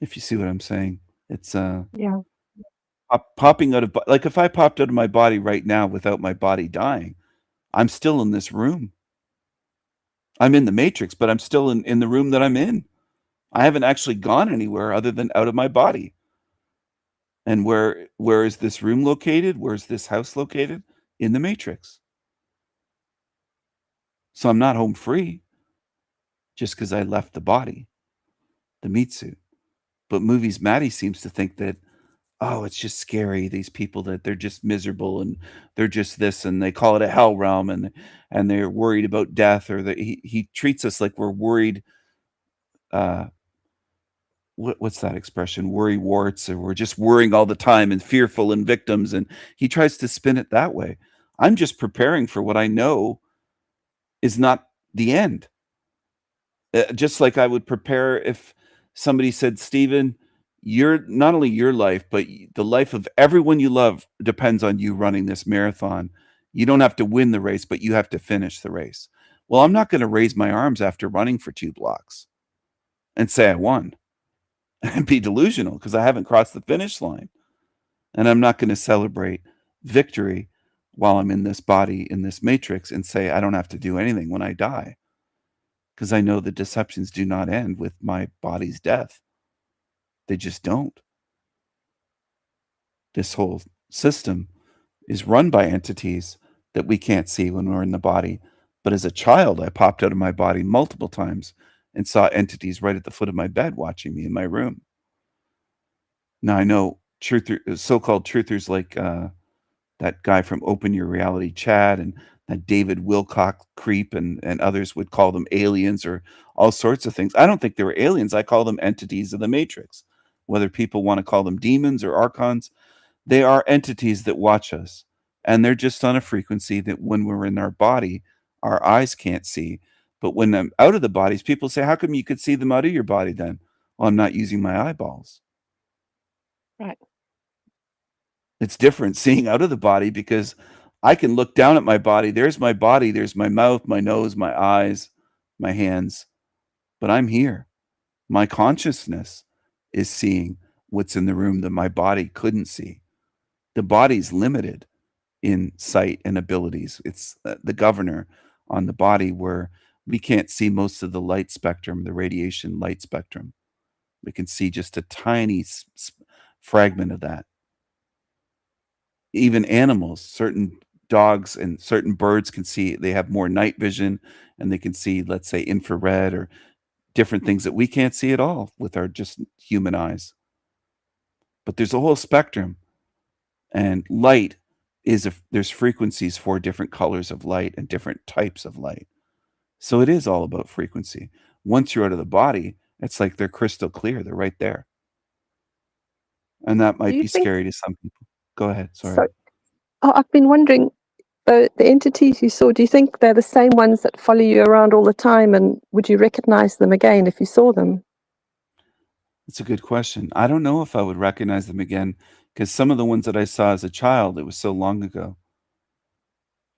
If you see what I'm saying, it's Yeah. popping out of like if I popped out of my body right now without my body dying, I'm still in this room. I'm in the matrix, but I'm still in the room that I'm in. I haven't actually gone anywhere other than out of my body. And where is this room located? Where's this house located? In the matrix. So I'm not home free just because I left the body, the meat suit. But movies Maddie seems to think that, oh, it's just scary, these people, that they're just miserable and they're just this, and they call it a hell realm, and they're worried about death, or that he treats us like we're worried, what's that expression? Worry warts, or we're just worrying all the time and fearful and victims, and he tries to spin it that way. I'm just preparing for what I know is not the end. Just like I would prepare if somebody said, Stephen, you're not only your life, but the life of everyone you love depends on you running this marathon. You don't have to win the race, but you have to finish the race. Well, I'm not going to raise my arms after running for 2 blocks and say I won and be delusional because I haven't crossed the finish line. And I'm not going to celebrate victory while I'm in this body, in this matrix, and say I don't have to do anything when I die. Because I know the deceptions do not end with my body's death. They just don't. This whole system is run by entities that we can't see when we're in the body. But as a child, I popped out of my body multiple times and saw entities right at the foot of my bed watching me in my room. Now I know so-called truthers like that guy from Open Your Reality, Chad, and that David Wilcock creep, and others would call them aliens or all sorts of things. I don't think they were aliens. I call them entities of the matrix. Whether people want to call them demons or archons, they are entities that watch us. And they're just on a frequency that when we're in our body, our eyes can't see. But when I'm out of the bodies, people say, how come you could see them out of your body then? Well, I'm not using my eyeballs. Right. It's different seeing out of the body because I can look down at my body. There's my body. There's my mouth, my nose, my eyes, my hands. But I'm here. My consciousness is seeing what's in the room that my body couldn't see. The body's limited in sight and abilities. It's the governor on the body where we can't see most of the light spectrum, the radiation light spectrum. We can see just a tiny fragment of that. Even animals, certain dogs and certain birds can see, they have more night vision and they can see, let's say, infrared or different things that we can't see at all with our just human eyes. But there's a whole spectrum, and light there's frequencies for different colors of light and different types of light. So it is all about frequency. Once you're out of the body, it's like they're crystal clear. They're right there. And that might be scary to some people. Go ahead. Sorry. I've been wondering, the entities you saw, do you think they're the same ones that follow you around all the time? And would you recognize them again if you saw them? It's a good question. I don't know if I would recognize them again because some of the ones that I saw as a child, it was so long ago.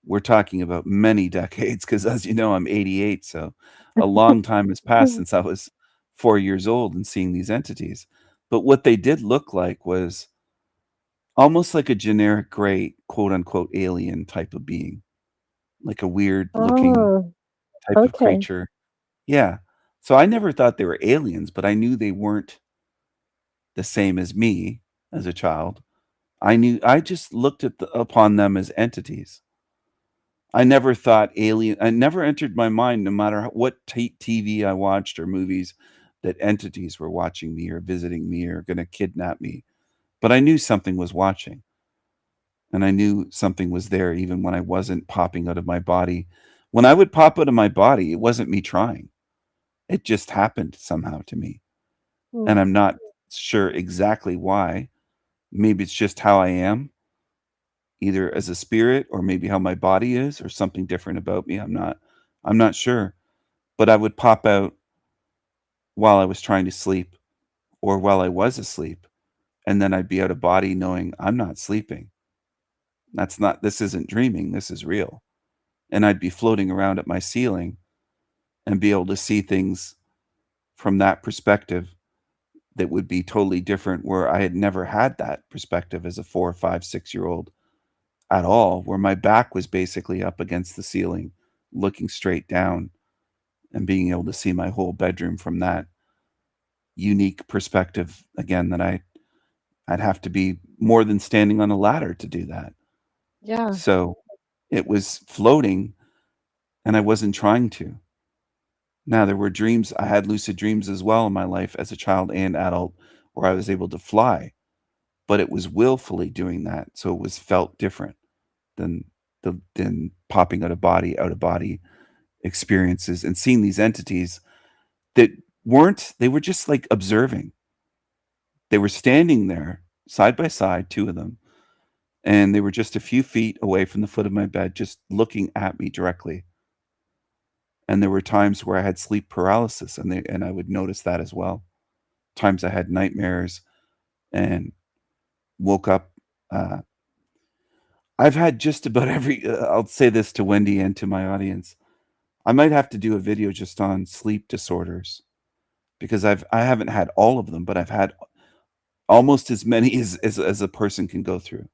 We're talking about many decades because, as you know, I'm 88. So a long time has passed since I was 4 years old and seeing these entities. But what they did look like was almost like a generic gray, quote unquote, alien type of being, like a weird looking type of creature. Yeah. So I never thought they were aliens, but I knew they weren't the same as me as a child. I just looked upon them as entities. I never thought alien. I never entered my mind, no matter what TV I watched or movies, that entities were watching me or visiting me or going to kidnap me. But I knew something was watching, and I knew something was there even when I wasn't popping out of my body. When I would pop out of my body, it wasn't me trying. It just happened somehow to me, and Mm. I'm not sure exactly why. Maybe it's just how I am, either as a spirit or maybe how my body is or something different about me. I'm not sure. But I would pop out while I was trying to sleep or while I was asleep, and then I'd be out of body knowing I'm not sleeping. This isn't dreaming, this is real. And I'd be floating around at my ceiling and be able to see things from that perspective that would be totally different, where I had never had that perspective as a 4, 5, 6 year old at all, where my back was basically up against the ceiling, looking straight down and being able to see my whole bedroom from that unique perspective again. That I'd have to be more than standing on a ladder to do that. Yeah. So it was floating, and I wasn't trying to. Now, there were dreams. I had lucid dreams as well in my life as a child and adult, where I was able to fly, but it was willfully doing that. So it was felt different than than popping out of body experiences and seeing these entities that they were just like observing. They were standing there side by side, two of them, and they were just a few feet away from the foot of my bed, just looking at me directly. And there were times where I had sleep paralysis, and I would notice that as well. Times I had nightmares and woke up. I've had just about every. I'll say this to Wendy and to my audience. I might have to do a video just on sleep disorders, because I haven't had all of them, but I've had almost as many as a person can go through,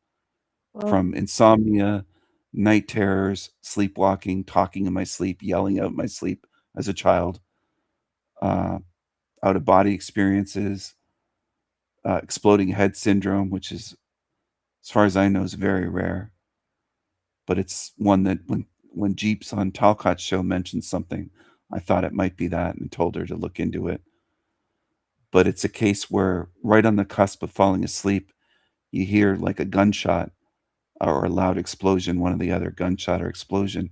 Well, from insomnia, night terrors, sleepwalking, talking in my sleep, yelling out in my sleep as a child, uh, out of body experiences, exploding head syndrome, which is, as far as I know, is very rare. But it's one that when Jeeps on Talcott's show mentioned something, I thought it might be that and told her to look into it. But it's a case where right on the cusp of falling asleep, you hear like a gunshot or a loud explosion, one or the other, gunshot or explosion,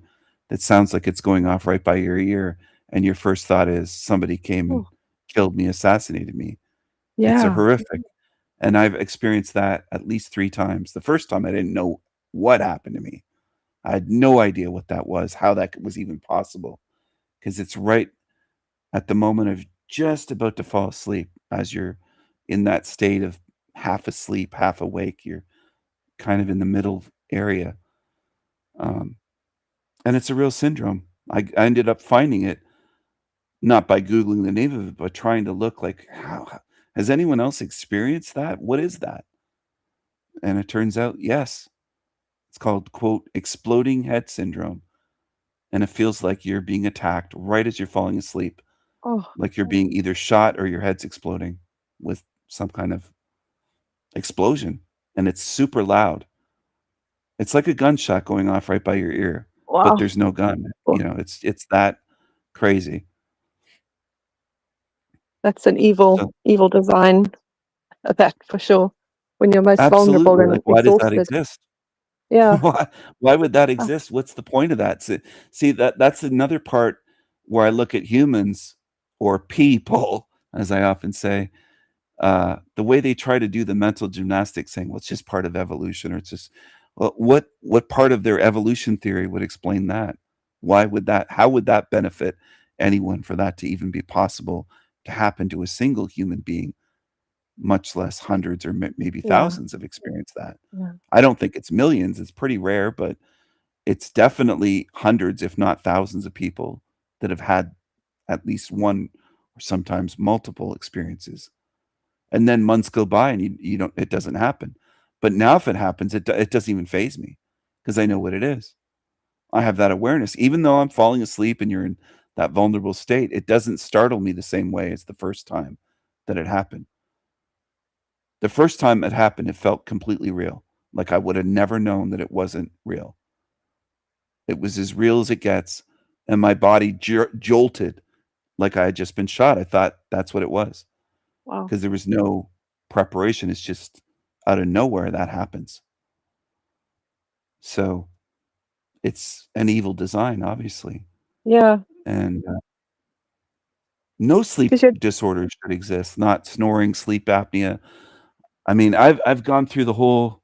that sounds like it's going off right by your ear. And your first thought is somebody came and oh, killed me, assassinated me. It's a yeah. horrific. And I've experienced that at least 3 times. The first time I didn't know what happened to me. I had no idea what that was, how that was even possible, because it's right at the moment of just about to fall asleep, as you're in that state of half asleep, half awake. You're kind of in the middle area. Um, and it's a real syndrome. I ended up finding it not by Googling the name of it, but trying to look like, how has anyone else experienced that? What is that? And it turns out, yes, it's called, quote, exploding head syndrome. And it feels like you're being attacked right as you're falling asleep, Oh, like you're being either shot or your head's exploding with some kind of explosion. And it's super loud. It's like a gunshot going off right by your ear, but wow. there's no gun. Oh, It's that crazy. that's an evil, So evil design of that for sure. When you're most vulnerable absolutely, like, and why does that exhausted. exist? Yeah. Why would that Oh, exist? What's the point of that? See, that's another part where I look at humans, or people, as I often say, the way they try to do the mental gymnastics, saying, "Well, it's just part of evolution," or it's just, well, what part of their evolution theory would explain that? Why would that? How would that benefit anyone for that to even be possible to happen to a single human being? Much less hundreds or maybe yeah. thousands have experienced that. Yeah. I don't think it's millions. It's pretty rare, but it's definitely hundreds, if not thousands, of people that have had at least one or sometimes multiple experiences. And then months go by and you don't, it doesn't happen. But now if it happens, it doesn't even faze me, because I know what it is. I have that awareness. Even though I'm falling asleep and you're in that vulnerable state, it doesn't startle me the same way as the first time that it happened. The first time it happened, it felt completely real. Like I would have never known that it wasn't real. It was as real as it gets, and my body jolted like I had just been shot. I thought that's what it was, Wow. because there was no preparation. It's just out of nowhere that happens. So it's an evil design, obviously. Yeah. And no sleep 'Cause you're disorder should exist, not snoring, sleep apnea. I mean, I've gone through the whole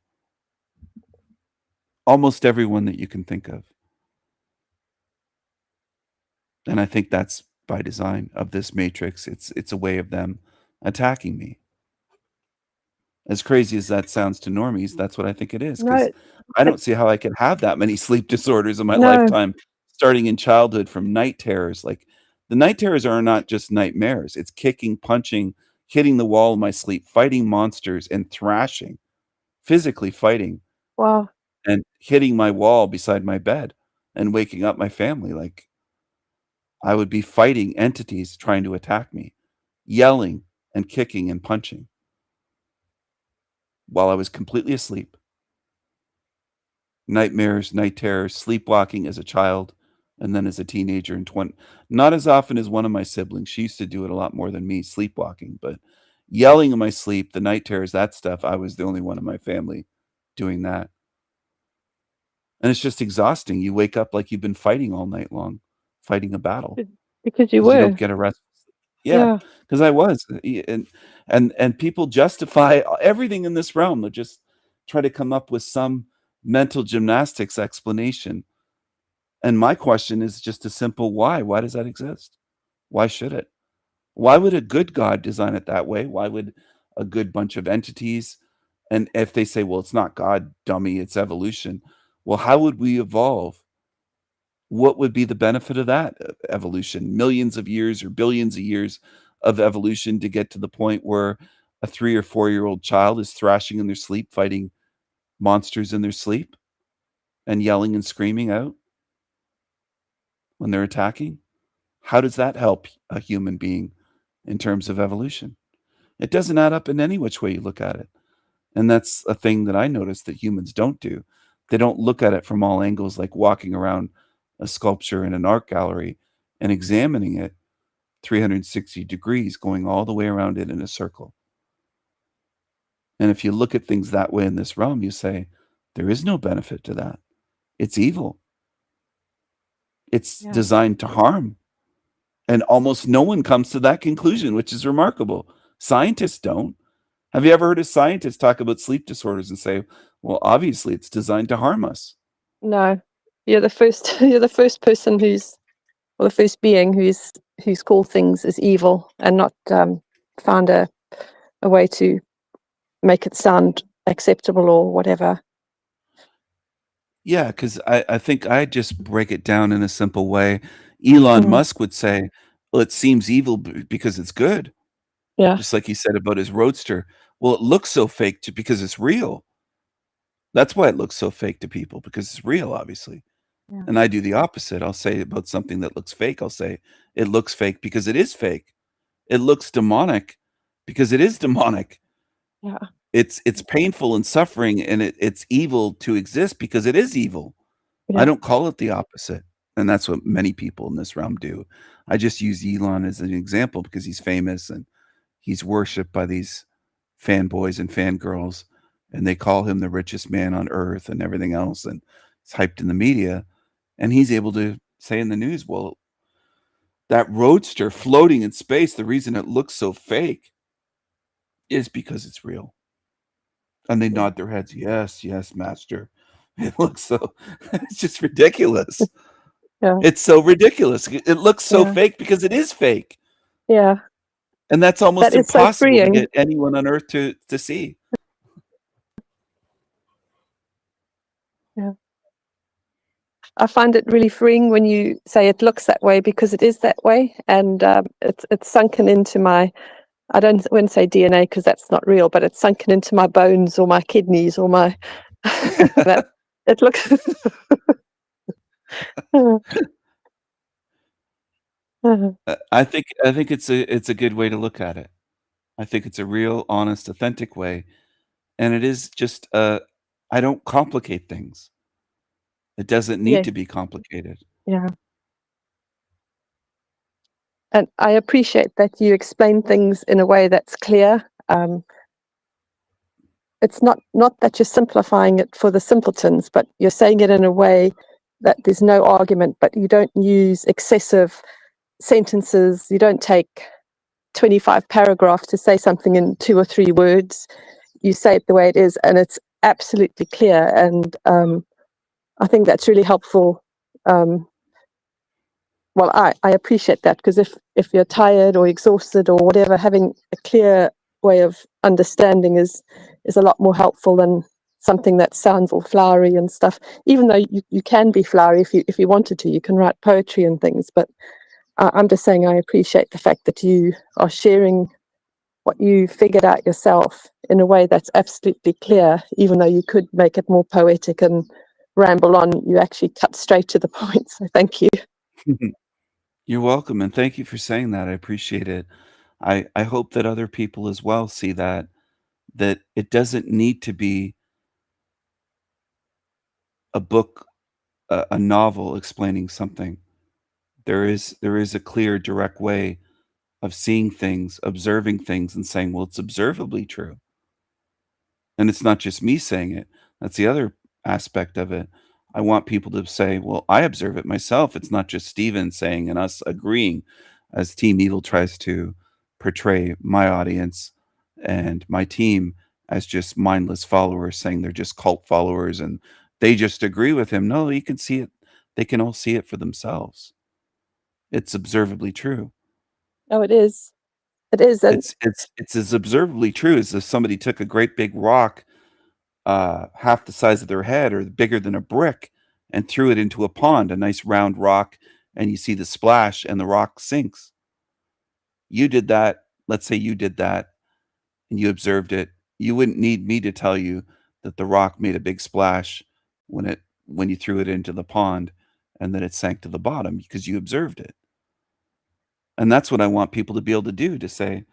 almost everyone that you can think of. And I think that's by design of this matrix. It's a way of them attacking me. As crazy as that sounds to normies, that's what I think it is, 'cause No, I but don't see how I could have that many sleep disorders in my no. lifetime, starting in childhood from night terrors. Like, the night terrors are not just nightmares. It's kicking, punching, hitting the wall in my sleep, fighting monsters, and thrashing, physically fighting, Wow. and hitting my wall beside my bed, and waking up my family. Like, I would be fighting entities trying to attack me, yelling and kicking and punching while I was completely asleep. Nightmares, night terrors, sleepwalking as a child, and then as a teenager and not as often as one of my siblings. She used to do it a lot more than me, sleepwalking, but yelling in my sleep, the night terrors, that stuff, I was the only one in my family doing that. And it's just exhausting. You wake up like you've been fighting all night long, fighting a battle, Because you because you don't were. get a rest. Yeah, Yeah. because I was, and people justify everything in this realm. They just try to come up with some mental gymnastics explanation. And my question is just a simple why? Why does that exist? Why should it? Why would a good God design it that way? Why would a good bunch of entities, and if they say, well, it's not God, dummy, it's evolution. Well, how would we evolve? What would be the benefit of that evolution? Millions of years or billions of years of evolution to get to the point where a 3 or 4-year-old child is thrashing in their sleep, fighting monsters in their sleep, and yelling and screaming out when they're attacking? How does that help a human being in terms of evolution? It doesn't add up in any which way you look at it. And that's a thing that I noticed that humans don't do. They don't look at it from all angles, like walking around a sculpture in an art gallery and examining it 360 degrees, going all the way around it in a circle. And if you look at things that way in this realm, you say, there is no benefit to that. It's evil. It's Yeah. designed to harm. And almost no one comes to that conclusion, which is remarkable. Scientists don't. Have you ever heard a scientist talk about sleep disorders and say, well, obviously it's designed to harm us? No. You're the first you're the first person or the first being who's called things as evil and not found a way to make it sound acceptable or whatever. Yeah, because I think I just break it down in a simple way. Elon Mm. Musk would say, well, it seems evil because it's good. Yeah. Just like he said about his roadster. Well, it looks so fake because it's real. That's why it looks so fake to people, because it's real, obviously. Yeah. And I do the opposite. I'll say about something that looks fake, I'll say it looks fake because it is fake. It looks demonic because it is demonic. Yeah. It's painful and suffering, and it's evil to exist because it is evil. I Yeah. don't call it the opposite. And that's what many people in this realm do. I just use Elon as an example because he's famous and he's worshipped by these fanboys and fangirls, and they call him the richest man on earth and everything else, and it's hyped in the media. And he's able to say in the news, well, that roadster floating in space, the reason it looks so fake is because it's real. And they nod their heads, yes, yes, master. It looks so, it's just ridiculous. Yeah. It's so ridiculous. It looks so Yeah. fake because it is fake. Yeah. And that's almost That is so impossible to freeing. get anyone on earth to see. Yeah. I find it really freeing when you say it looks that way because it is that way, and it's sunken into my. I wouldn't say DNA because that's not real, but it's sunken into my bones or my kidneys or my. That it looks. I think it's a good way to look at it. I think it's a real, honest, authentic way, and it is just, I don't complicate things. It doesn't need Yes, to be complicated. yeah. And I appreciate that you explain things in a way that's clear. It's not that you're simplifying it for the simpletons, but you're saying it in a way that there's no argument, but you don't use excessive sentences. You don't take 25 paragraphs to say something in 2 or 3 words. You say it the way it is, and it's absolutely clear. And I think that's really helpful. Well, I appreciate that, because if you're tired or exhausted or whatever, having a clear way of understanding is a lot more helpful than something that sounds all flowery and stuff. Even though you can be flowery if you wanted to, you can write poetry and things. But I'm just saying I appreciate the fact that you are sharing what you figured out yourself in a way that's absolutely clear. Even though you could make it more poetic and ramble on, you actually cut straight to the point. So thank you. You're welcome, and thank you for saying that. I appreciate it. I hope that other people as well see that it doesn't need to be a book, a novel explaining something. There is a clear, direct way of seeing things, observing things, and saying, "Well, it's observably true." And it's not just me saying it. That's the other aspect of it. I want people to say, "Well, I observe it myself." It's not just Steven saying and us agreeing, as Team Evil tries to portray my audience and my team as just mindless followers saying they're just cult followers and they just agree with him. No, you can see it. They can all see it for themselves. It's observably true. Oh, it is. It is. And It's as observably true as if somebody took a great big rock, half the size of their head or bigger than a brick, and threw it into a pond, a nice round rock, and you see the splash and the rock sinks. You did that. Let's say you did that and you observed it. You wouldn't need me to tell you that the rock made a big splash when you threw it into the pond and then it sank to the bottom because you observed it. And that's what I want people to be able to do, to say,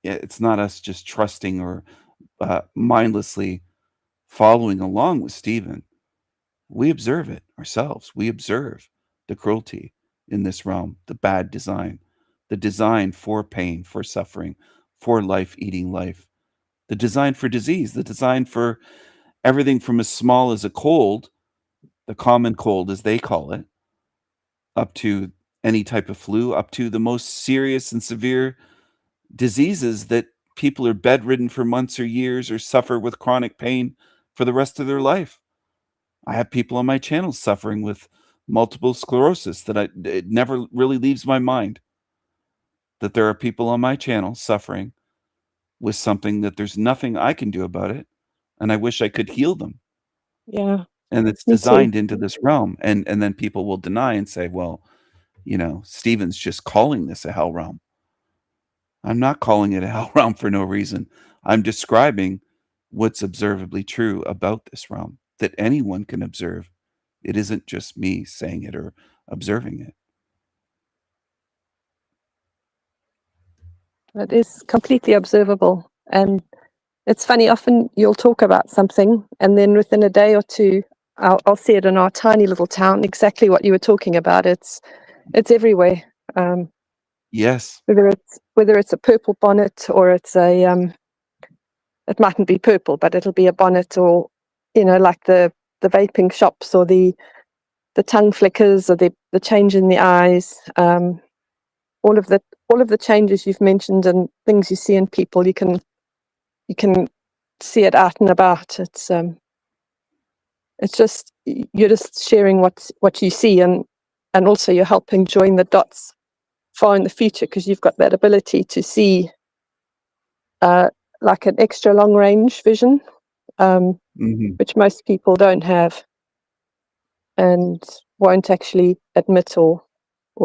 yeah, it's not us just trusting or mindlessly following along with Stephen. We observe it ourselves. We observe the cruelty in this realm, the bad design, the design for pain, for suffering, for life eating life, the design for disease, the design for everything from as small as a cold, the common cold as they call it, up to any type of flu, up to the most serious and severe diseases that people are bedridden for months or years or suffer with chronic pain for the rest of their life. I have people on my channel suffering with multiple sclerosis that it never really leaves my mind that there are people on my channel suffering with something that there's nothing I can do about it, and I wish I could heal them. yeah, And it's me too. designed into this realm, and then people will deny and say, "Well, Stephen's just calling this a hell realm." I'm not calling it a hell realm for no reason. I'm describing what's observably true about this realm that anyone can observe. It isn't just me saying it or observing it. It is completely observable. And it's funny, often you'll talk about something, and then within a day or two, I'll see it in our tiny little town, exactly what you were talking about. It's everywhere. Yes. Whether it's a purple bonnet or it's it mightn't be purple, but it'll be a bonnet, or like the vaping shops, or the tongue flickers, or the change in the eyes. All of the changes you've mentioned and things you see in people, you can see it out and about. It's just, you're just sharing what you see, and also you're helping join the dots far in the future, because you've got that ability to see like an extra long range vision, which most people don't have and won't actually admit or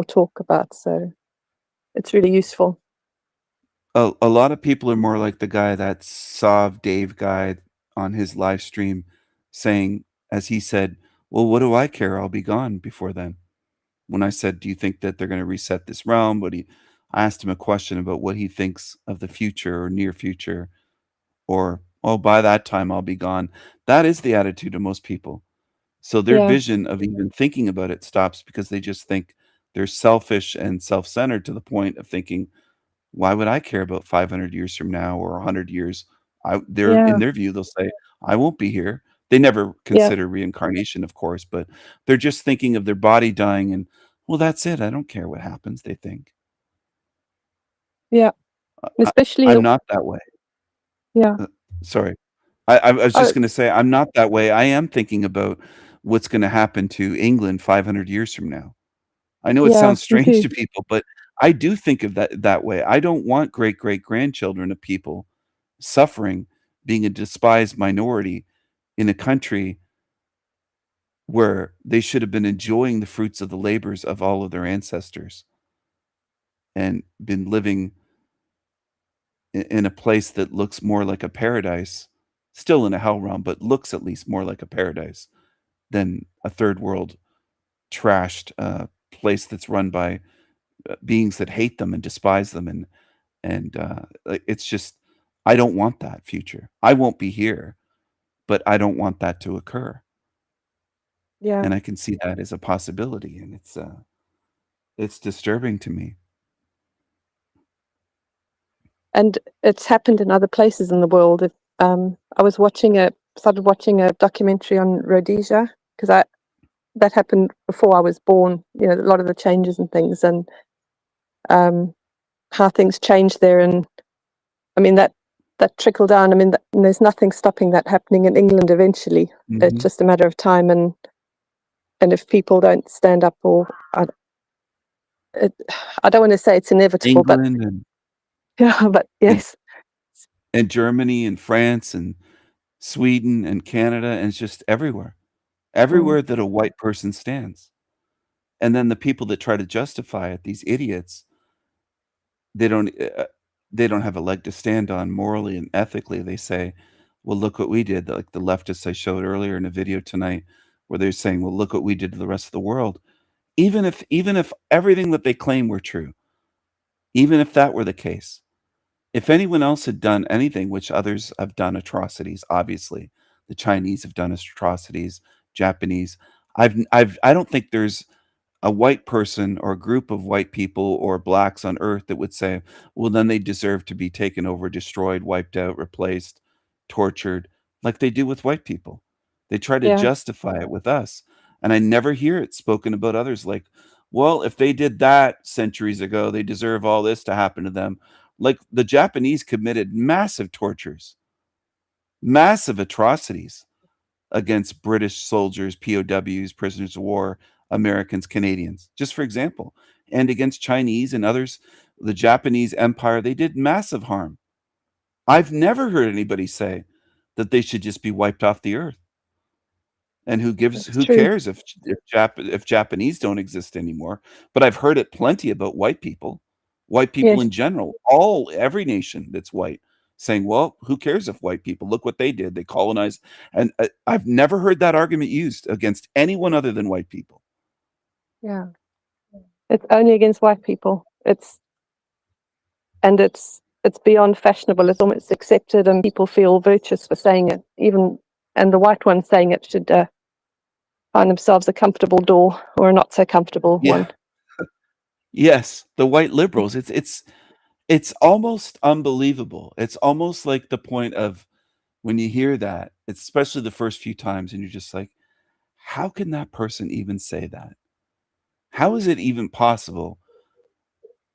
talk about. So it's really useful. A lot of people are more like the guy, that Sov Dave guy on his live stream, saying, as he said, "Well, what do I care? I'll be gone before then." when I said, "Do you think that they're going to reset this realm?" I asked him a question about what he thinks of the future or near future, or, "Oh, by that time I'll be gone." That is the attitude of most people. So their Yeah. vision of even thinking about it stops because they just think they're selfish and self-centered to the point of thinking, "Why would I care about 500 years from now or 100 years?" They're in Yeah. their view, they'll say, "I won't be here." They never Yeah. consider reincarnation, of course, but they're just thinking of their body dying and, "Well, that's it. I don't care what happens," they think. Yeah. I Especially, I'm not that way. yeah. Sorry. I was Oh, just gonna say, I'm not that way. I am thinking about what's gonna happen to England 500 years from now. I know it yeah, sounds me strange too. to people, but I do think of that way. I don't want great-great-grandchildren of people suffering, being a despised minority in a country where they should have been enjoying the fruits of the labors of all of their ancestors and been living in a place that looks more like a paradise, still in a hell realm, but looks at least more like a paradise than a third world trashed, place that's run by, beings that hate them and despise them, like, it's just I don't want that future. I won't be here, but I don't want that to occur, Yeah. and I can see that as a possibility, and it's disturbing to me. And it's happened in other places in the world. I started watching a documentary on Rhodesia because that happened before I was born. You know, a lot of the changes and things, and how things changed there. And I mean that trickle down. I mean, and there's nothing stopping that happening in England eventually. It's Mhm. just a matter of time, and if people don't stand up, or I don't want to say it's inevitable, but England and yeah, but and yes, and Germany and France and Sweden and Canada, and it's just everywhere. mm, Everywhere that a white person stands. And then the people that try to justify it, these idiots, they don't, they don't have a leg to stand on morally and ethically. They say, "Well, look what we did," like the leftists I showed earlier in a video tonight, where they're saying, "Well, look what we did to the rest of the world." Even if everything that they claim were true, even if that were the case, if anyone else had done anything, which others have done atrocities, obviously, the Chinese have done atrocities, Japanese. I don't think there's a white person or a group of white people or blacks on earth that would say, "Well, then they deserve to be taken over, destroyed, wiped out, replaced, tortured," like they do with white people. They try to yeah, justify it with us, and I never hear it spoken about others like, "Well, if they did that centuries ago, they deserve all this to happen to them." Like, the Japanese committed massive tortures, massive atrocities against British soldiers, POWs, prisoners of war, Americans, Canadians, just for example, and against Chinese and others. The Japanese Empire, they did massive harm. I've never heard anybody say that they should just be wiped off the earth. And that's who true. cares if Japanese don't exist anymore? But I've heard it plenty about white people Yes, in general, every nation that's white, saying, "Well, who cares if white people look what they did? They colonized." And I've never heard that argument used against anyone other than white people. yeah. It's only against white people. It's beyond fashionable. It's almost accepted, and people feel virtuous for saying it. Even and the white ones saying it should find themselves a comfortable door or a not so comfortable Yeah. one. Yes, the white liberals. It's almost unbelievable. It's almost like the point of when you hear that, it's especially the first few times, and you're just like, how can that person even say that? How is it even possible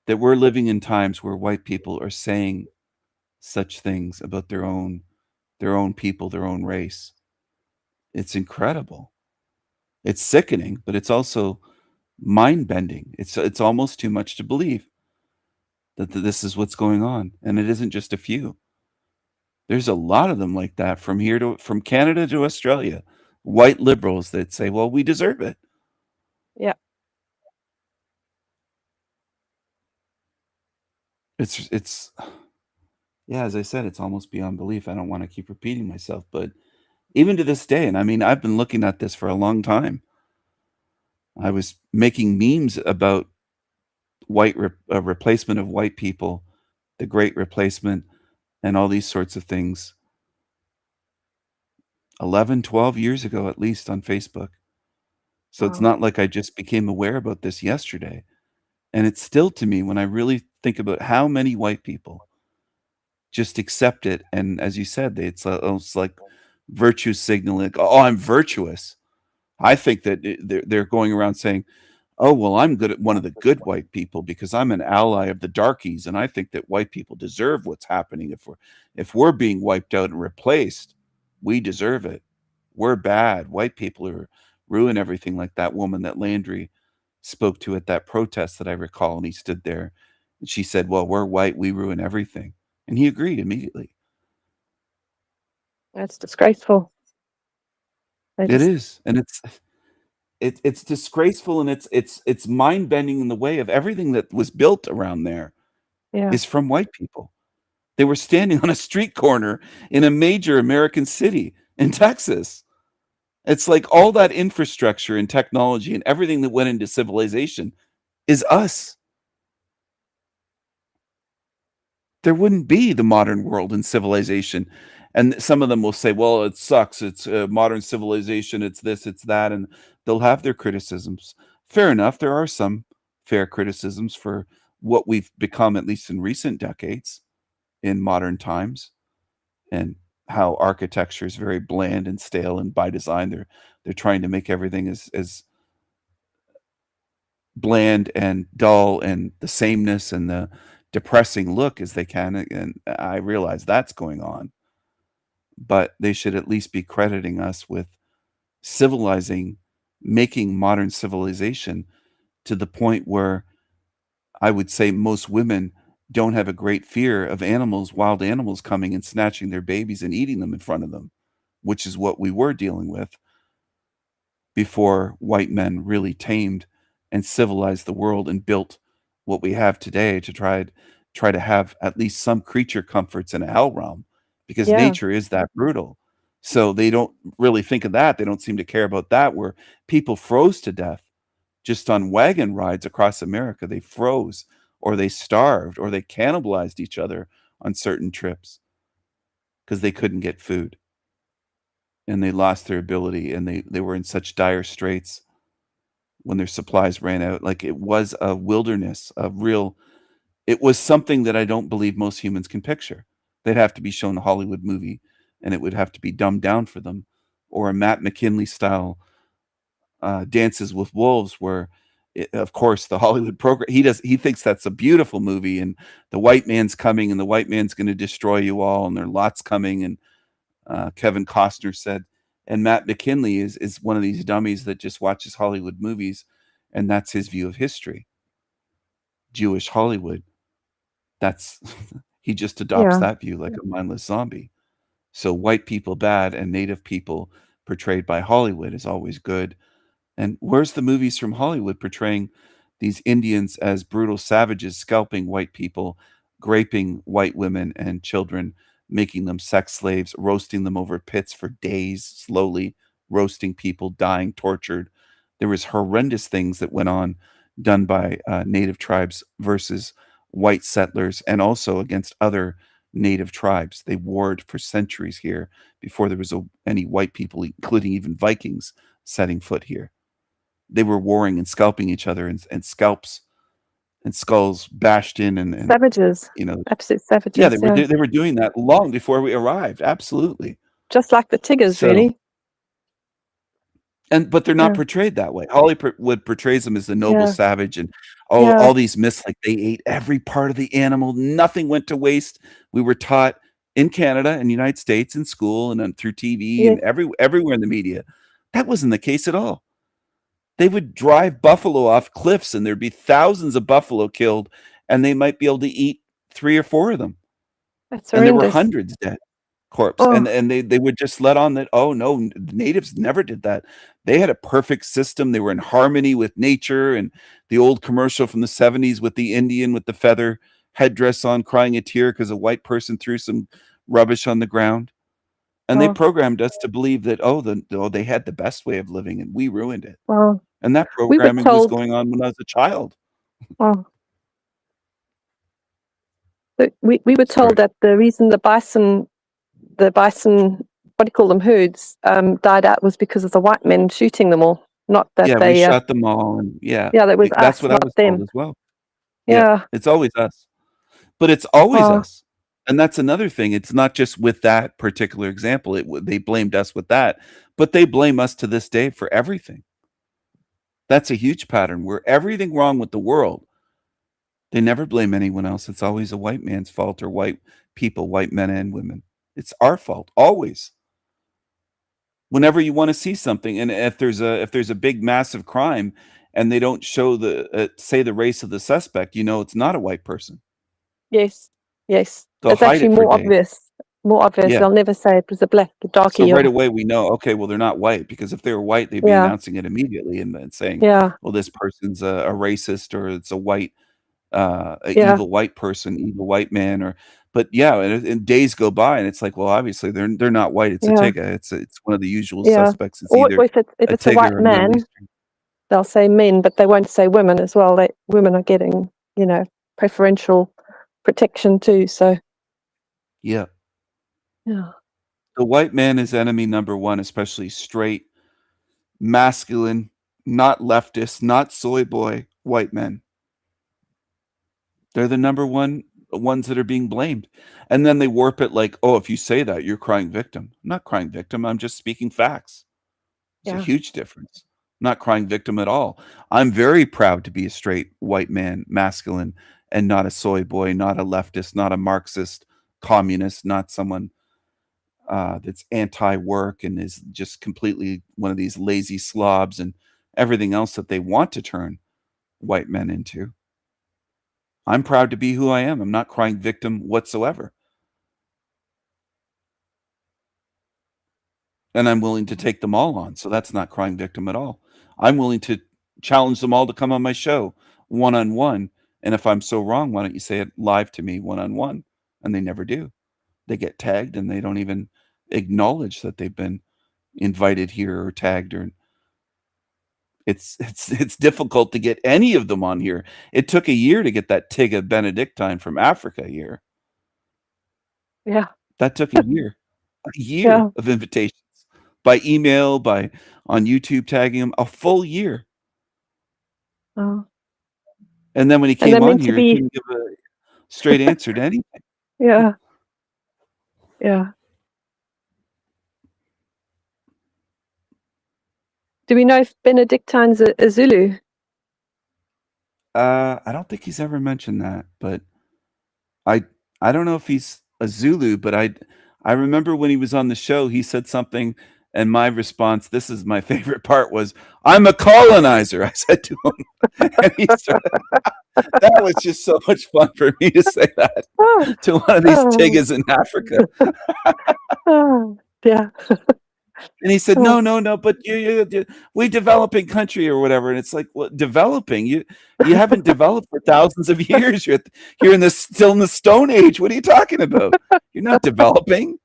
that we're living in times where white people are saying such things about their own people, their own race? It's incredible. It's sickening, but it's also mind-bending. It's almost too much to believe that this is what's going on, and it isn't just a few. There's a lot of them like that from Canada to Australia. White liberals that say, "Well, we deserve it." Yeah, It's yeah, as I said, it's almost beyond belief. I don't wanna keep repeating myself, but even to this day, and I mean, I've been looking at this for a long time. I was making memes about replacement of white people, the great replacement, and all these sorts of things 11, 12 years ago at least on Facebook. So it's Wow. not like I just became aware about this yesterday. And it's still, to me, when I really think about how many white people just accept it, and as you said, it's like virtue signaling. Oh, I'm virtuous. I think that they're going around saying, "Oh, well, I'm good at one of the good white people because I'm an ally of the darkies, and I think that white people deserve what's happening. If we're being wiped out and replaced, we deserve it. We're bad. White people are ruin everything." Like that woman that Landry spoke to at that protest that I recall, and he stood there, and she said, "Well, we're white. We ruin everything," and he agreed immediately. That's disgraceful. It is, and it's disgraceful, and it's mind bending in the way of everything that was built around there Yeah. is from white people. They were standing on a street corner in a major American city in Texas. It's like all that infrastructure and technology and everything that went into civilization is us. There wouldn't be the modern world and civilization. And some of them will say, well, it sucks. It's modern civilization. It's this, it's that. And they'll have their criticisms. Fair enough. There are some fair criticisms for what we've become, at least in recent decades, in modern times, and how architecture is very bland and stale. And by design, they're trying to make everything as bland and dull and the sameness and the depressing look as they can, and I realize that's going on. But they should at least be crediting us with civilizing, making modern civilization to the point where I would say most women don't have a great fear of animals, wild animals coming and snatching their babies and eating them in front of them, which is what we were dealing with before white men really tamed and civilized the world and built what we have today to try to have at least some creature comforts in a hell realm, because Yeah. nature is that brutal. So they don't really think of that. They don't seem to care about that, where people froze to death just on wagon rides across America. They froze, or they starved, or they cannibalized each other on certain trips because they couldn't get food and they lost their ability, and they were in such dire straits when their supplies ran out. Like, it was a wilderness, it was something that I don't believe most humans can picture. They'd have to be shown a Hollywood movie, and it would have to be dumbed down for them, or a Matt McKinley style Dances with Wolves, where of course the Hollywood program, he thinks that's a beautiful movie, and the white man's coming, and the white man's going to destroy you all, and there are lots coming, and Kevin Costner said. And Matt McKinley is one of these dummies that just watches Hollywood movies, and that's his view of history. Jewish Hollywood. That's he just adopts Yeah. that view like a mindless zombie. So white people bad and native people portrayed by Hollywood is always good. And where's the movies from Hollywood portraying these Indians as brutal savages, scalping white people, raping white women and children, making them sex slaves, roasting them over pits for days, slowly roasting people, dying, tortured? There was horrendous things that went on done by native tribes versus white settlers, and also against other native tribes. They warred for centuries here before there was any white people, including even Vikings, setting foot here. They were warring and scalping each other, and scalps and skulls bashed in, and Savages. you know, Absolute yeah, savages. Yeah. they were doing that long before we arrived. Absolutely. Just like the Tiggers, So, really. but they're not Yeah. portrayed that way. Hollywood portrays them as the noble Yeah. savage, and Yeah. all these myths, like they ate every part of the animal, nothing went to waste. We were taught in Canada and United States in school and through TV Yeah. and everywhere in the media. That wasn't the case at all. They would drive buffalo off cliffs, and there'd be thousands of buffalo killed, and they might be able to eat 3 or 4 of them. That's And there were horrendous. hundreds dead corpse. Oh. And they would just let on that, oh no, the natives never did that. They had a perfect system. They were in harmony with nature, and the old commercial from the 70s with the Indian with the feather headdress on crying a tear because a white person threw some rubbish on the ground. And they Well, programmed us to believe that, they had the best way of living and we ruined it. well, And that we were programming was told. going on when I was a child. Well, we were Sorry. told that the reason the bison, what do you call them, herds, died out was because of the white men shooting them all. Not that Yeah, we they. shot them all, and That was that's us, what I not was told them. as well. Yeah, Yeah. it's always us. But it's always Well, us. And that's another thing. It's not just with that particular example. They blamed us with that, but they blame us to this day for everything. That's a huge pattern where everything wrong with the world, they never blame anyone else. It's always a white man's fault or white people, white men and women. It's our fault, always. Whenever you want to see something, and if there's a big massive crime and they don't show say the race of the suspect, it's not a white person. yes, yes. They'll It's hide actually it for more days. obvious. More obvious. Yeah. They'll never say it was a black, So darky, right or away we know, okay, well, they're not white, because if they were white, they'd be yeah, announcing it immediately and then saying, yeah, well, this person's a racist, or it's a white, a yeah, evil white person, evil white man, but yeah, and days go by and it's like, well, obviously they're not white, it's a yeah, Tigger. It's one of the usual yeah. suspects. It's Or either if a it's a Tigger white or Middle man, Eastern. they'll say men, but they won't say women as well. Women are getting, preferential protection too. So Yeah. yeah, The white man is enemy number one, especially straight, masculine, not leftist, not soy boy white men. They're the number one ones that are being blamed. And then they warp it like, oh, if you say that, you're crying victim. I'm not crying victim. I'm just speaking facts. It's a yeah, huge difference. I'm not crying victim at all. I'm very proud to be a straight white man, masculine, and not a soy boy, not a leftist, not a Marxist, communist, not someone that's anti-work and is just completely one of these lazy slobs and everything else that they want to turn white men into. I'm proud to be who I am. I'm not crying victim whatsoever. And I'm willing to take them all on. So that's not crying victim at all. I'm willing to challenge them all to come on my show one-on-one. And if I'm so wrong, why don't you say it live to me one-on-one? And they never do. They get tagged and they don't even acknowledge that they've been invited here or tagged, or it's difficult to get any of them on here. It took a year to get that Tigga Benedictine from Africa here. yeah, That took a year yeah. of invitations by email, on YouTube tagging him, a full year. Oh. And then when he And they're came on meant to here, he be. couldn't give a straight answer to anything. Yeah, yeah. Do we know if Benedictine's a Zulu? I don't think he's ever mentioned that, but I don't know if he's a Zulu, but I remember when he was on the show, he said something, and my response, this is my favorite part, was, "I'm a colonizer," I said to him. And he started, that was just so much fun for me to say that to one of these Tiggas in Africa. Yeah. And he said, "No, no, no, but we developing country or whatever." And it's like, well, developing? You haven't developed for thousands of years. You're still in the Stone Age. What are you talking about? You're not developing.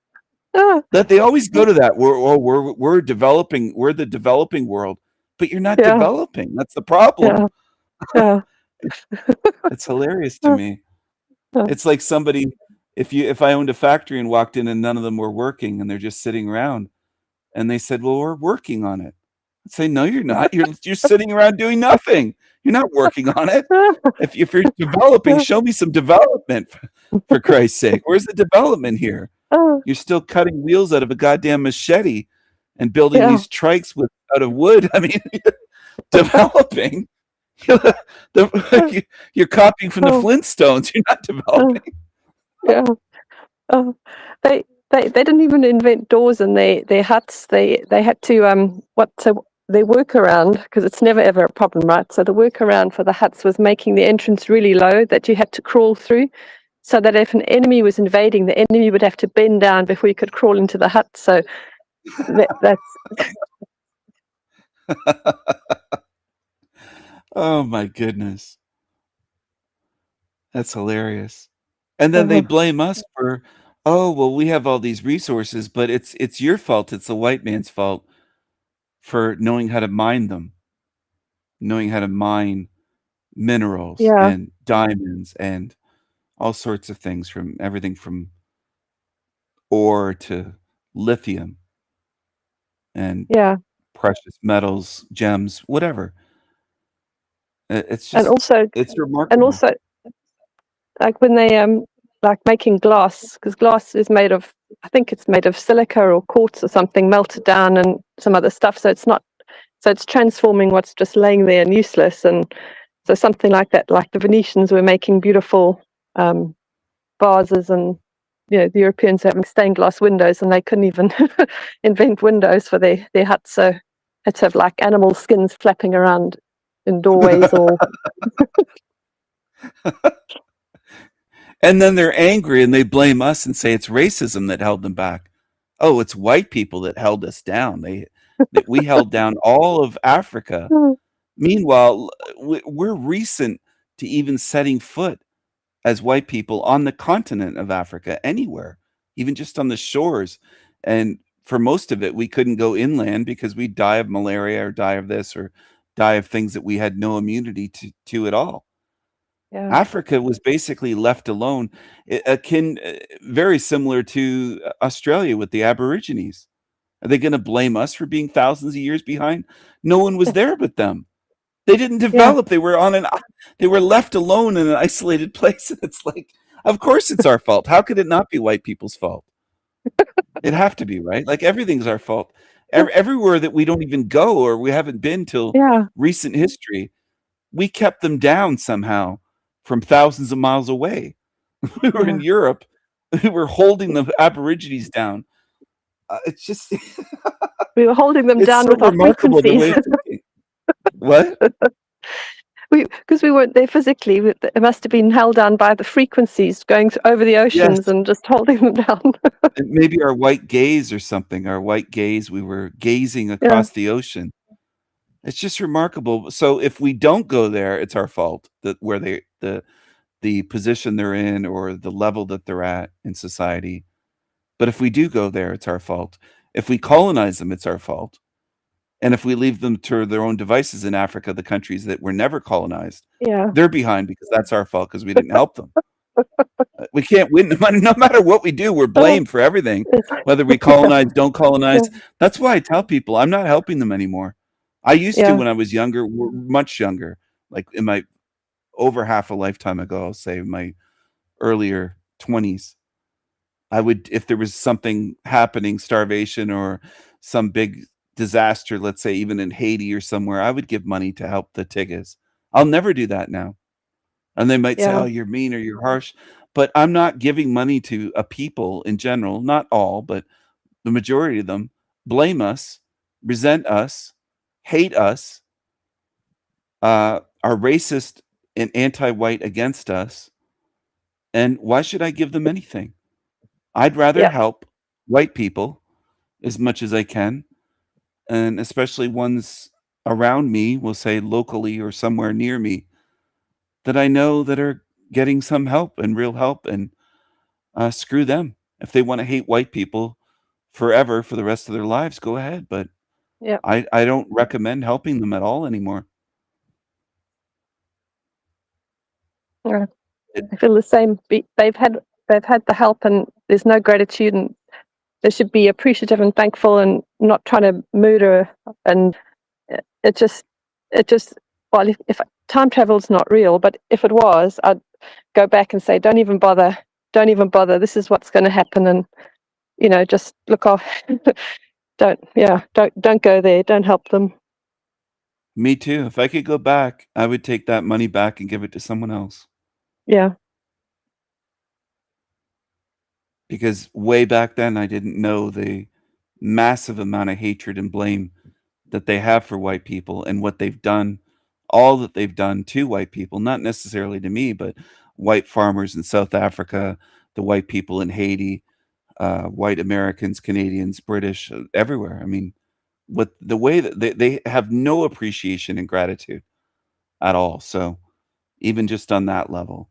That they always go to that. We're developing. We're the developing world, but you're not Yeah. developing. That's the problem. Yeah. It's hilarious to me. It's like somebody, if I owned a factory and walked in and none of them were working and they're just sitting around. And they said, "Well, we're working on it." I'd say, "No, you're not. You're sitting around doing nothing. You're not working on it. If you're developing, show me some development, for Christ's sake. Where's the development here? You're still cutting wheels out of a goddamn machete and building Yeah. these trikes out of wood. I mean, developing. You're copying from the Flintstones. You're not developing." Yeah. They didn't even invent doors in their huts. They had to their workaround, because it's never ever a problem, right? So the workaround for the huts was making the entrance really low that you had to crawl through, so that if an enemy was invading, the enemy would have to bend down before you could crawl into the hut. So that's Oh my goodness. That's hilarious. And then they blame us for oh, well, we have all these resources, but it's your fault. It's the white man's fault for knowing how to mine them, knowing how to mine minerals Yeah, and diamonds and all sorts of things, from everything from ore to lithium and yeah, precious metals, gems, whatever. It's and just, also it's and remarkable. also like when they like making glass, because glass is made of, I think it's made of silica or quartz or something melted down and some other stuff, so it's transforming what's just laying there and useless. And so something like that, like the Venetians were making beautiful vases, and the Europeans having stained glass windows, and they couldn't even invent windows for their huts, so had to have like animal skins flapping around in doorways or And then they're angry and they blame us and say it's racism that held them back. Oh, it's white people that held us down. That we held down all of Africa. Meanwhile, we're recent to even setting foot as white people on the continent of Africa, anywhere, even just on the shores. And for most of it, we couldn't go inland because we'd die of malaria or die of this or die of things that we had no immunity to at all. yeah, Africa was basically left alone, very similar to Australia with the Aborigines. Are they going to blame us for being thousands of years behind? No one was there but them. They didn't yeah, develop. They were left alone in an isolated place. And it's like, of course it's our fault. How could it not be white people's fault? It'd have to be, right? Like everything's our fault. Everywhere that we don't even go or we haven't been till yeah, recent history, we kept them down somehow from thousands of miles away. We were in yeah. Europe. We were holding the Aborigines down. It's just, We were holding them it's down so with our remarkable the frequencies. way of thinking. What? Because we weren't there physically, it must have been held down by the frequencies going over the Yes. oceans and just holding them down. Maybe our white gaze or something. Our white gaze, we were gazing Yeah, across the ocean. It's just remarkable. So if we don't go there, it's our fault that where the position they're in or the level that they're at in society. But if we do go there, it's our fault. If we colonize them, it's our fault. And if we leave them to their own devices in Africa, the countries that were never colonized, yeah, they're behind because that's our fault because we didn't help them. We can't win. No matter what we do, we're blamed for everything, whether we yeah, colonize, don't colonize. yeah, That's why I tell people I'm not helping them anymore. I used to yeah, when I was younger, much younger, like in my over half a lifetime ago, I'll say my earlier 20s. I would, if there was something happening, starvation or some big disaster, let's say even in Haiti or somewhere, I would give money to help the Tiggas. I'll never do that now. And they might say, yeah, "Oh, you're mean or you're harsh," but I'm not giving money to a people in general, not all, but the majority of them blame us, resent us, hate us, are racist and anti-white against us. And why should I give them anything? I'd rather yeah, help white people as much as I can, and especially ones around me, we'll say locally or somewhere near me, that I know that are getting some help and real help, and screw them. If they want to hate white people forever for the rest of their lives, go ahead. But yeah. I don't recommend helping them at all anymore. Yeah. It, I feel the same. They've had the help, and there's no gratitude, and they should be appreciative and thankful, and not trying to murder. And it just, well, if time travel's not real, but if it was, I'd go back and say, don't even bother, don't even bother. This is what's going to happen, and just look off. Don't go there. Don't help them. Me too. If I could go back, I would take that money back and give it to someone else. Yeah, Because way back then, I didn't know the massive amount of hatred and blame that they have for white people and what they've done, all that they've done to white people, not necessarily to me, but white farmers in South Africa, the white people in Haiti, white Americans, Canadians, British, everywhere. I mean, what the way that they have no appreciation and gratitude at all. So even just on that level,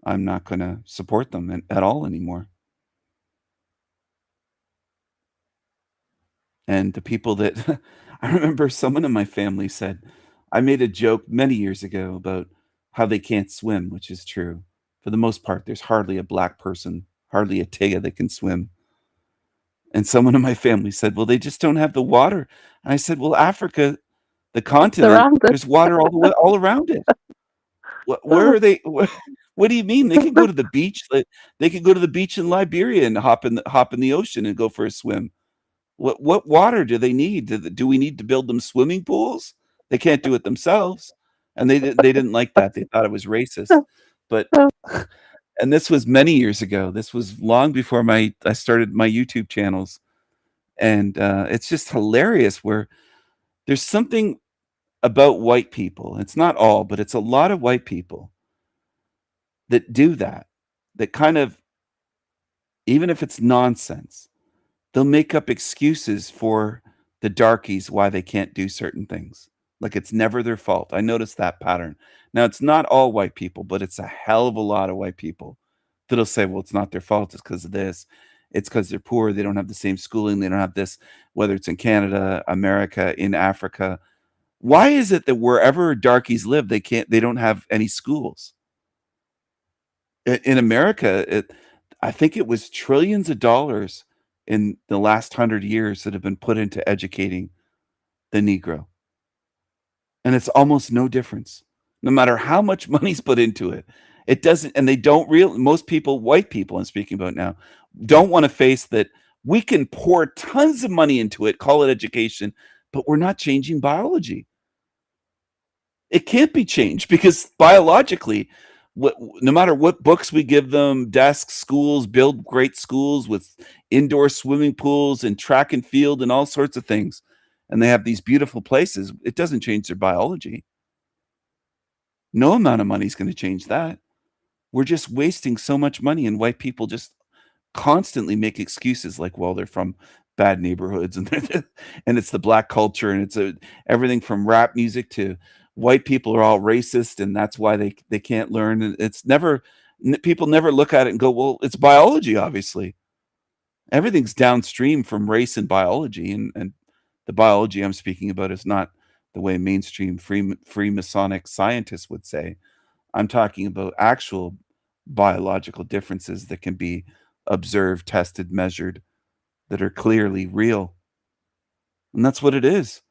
I'm not going to support them at all anymore. And the people that I remember someone in my family said, I made a joke many years ago about how they can't swim, which is true. For the most part, there's hardly a black person, hardly a Tigga that can swim. And someone in my family said, well, they just don't have the water. And I said, well, Africa, the continent, Around there's water all around it. Where are they? What do you mean? They can go to the beach. They could go to the beach in Liberia and hop in the ocean and go for a swim. What water do they need? Do we need to build them swimming pools? They can't do it themselves, and they didn't like that. They thought it was racist. But and this was many years ago. This was long before I started my YouTube channels, and it's just hilarious. Where there's something about white people. It's not all, but it's a lot of white people that do that. That kind of, even if it's nonsense, they'll make up excuses for the darkies why they can't do certain things. Like it's never their fault. I noticed that pattern. Now, it's not all white people, but it's a hell of a lot of white people that'll say, well, it's not their fault. It's because of this. It's because they're poor. They don't have the same schooling. They don't have this, whether it's in Canada, America, in Africa. Why is it that wherever darkies live, they don't have any schools? In America, I think it was trillions of dollars in the last 100 years that have been put into educating the Negro. And it's almost no difference. No matter how much money's put into it, it doesn't, and they don't most people, white people I'm speaking about now, don't want to face that we can pour tons of money into it, call it education, but we're not changing biology. It can't be changed because biologically, no matter what books we give them, desks, schools, build great schools with indoor swimming pools and track and field and all sorts of things, and they have these beautiful places, it doesn't change their biology. No amount of money is going to change that. We're just wasting so much money, and white people just constantly make excuses like, well, they're from bad neighborhoods and and it's the black culture, and it's everything from rap music to white people are all racist and that's why they can't learn. And it's never, people never look at it and go, well, it's biology. Obviously everything's downstream from race and biology, and the biology I'm speaking about is not the way mainstream free Masonic scientists would say. I'm talking about actual biological differences that can be observed, tested, measured, that are clearly real. And that's what it is.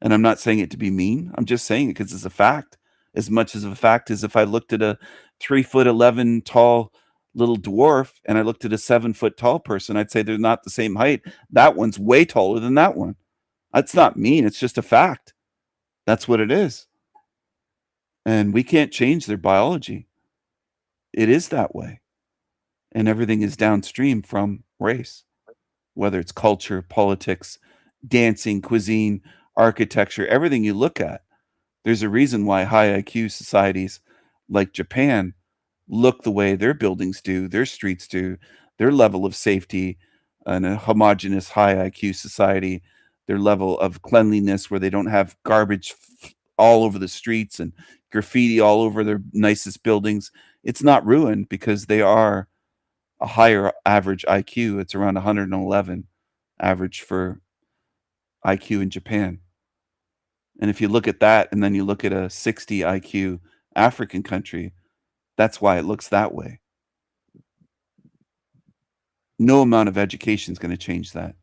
And I'm not saying it to be mean. I'm just saying it because it's a fact. As much as a fact as if I looked at a 3'11" tall little dwarf and I looked at a 7 tall person, I'd say they're not the same height. That one's way taller than that one. That's not mean. It's just a fact. That's what it is. And we can't change their biology. It is that way. And everything is downstream from race, whether it's culture, politics, dancing, cuisine, architecture, everything you look at. There's a reason why high IQ societies like Japan look the way their buildings do, their streets do, their level of safety, and a homogenous high IQ society, their level of cleanliness where they don't have garbage all over the streets and graffiti all over their nicest buildings. It's not ruined because they are a higher average IQ. It's around 111 average for IQ in Japan. And if you look at that and then you look at a 60 IQ African country, that's why it looks that way. No amount of education is going to change that.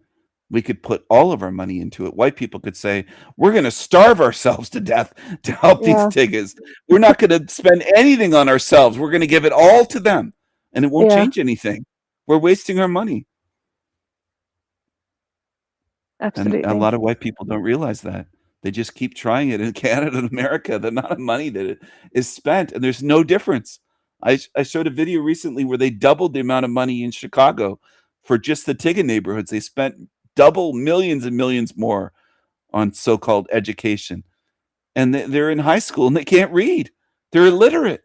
We could put all of our money into it. White people could say, we're going to starve ourselves to death to help these Yeah. tiggas. We're not going to spend anything on ourselves. We're going to give it all to them. And it won't Yeah. change anything. We're wasting our money. And Absolutely. a lot of white people don't realize that. They just keep trying it in Canada and America. The amount of money that is spent, and there's no difference. I showed a video recently where they doubled the amount of money in Chicago for just the Tigga neighborhoods. They spent double, millions and millions more on so-called education. And they're in high school and they can't read. They're illiterate.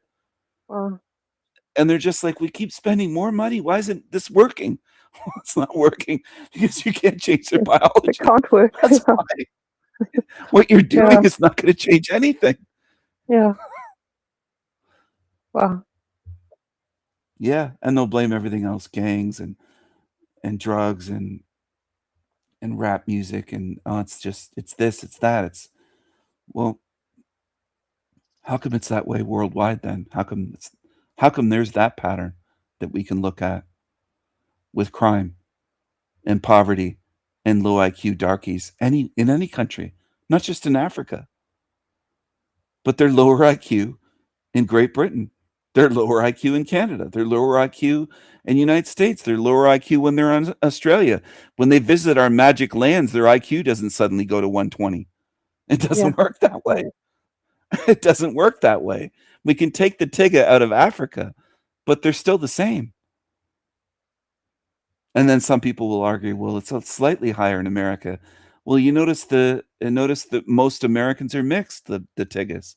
Wow. And they're just like, we keep spending more money. Why isn't this working? It's not working because you can't change their biology. It can't work. That's why. What you're doing Yeah. is not going to change anything. Yeah. Wow. Yeah, and they'll blame everything else, gangs and drugs and and rap music and it's this, it's that. Well, how come it's that way worldwide then? How come there's that pattern that we can look at with crime and poverty and low IQ darkies in any country, not just in Africa, but they're lower IQ in Great Britain. They're lower IQ in Canada. They're lower IQ in the United States. They're lower IQ when they're in Australia. When they visit our magic lands, their IQ doesn't suddenly go to 120. It Yeah. doesn't work that way. It doesn't work that way. We can take the Tigga out of Africa, but they're still the same. And then some people will argue, well, it's slightly higher in America. Well, you notice that most Americans are mixed, the Tiggas.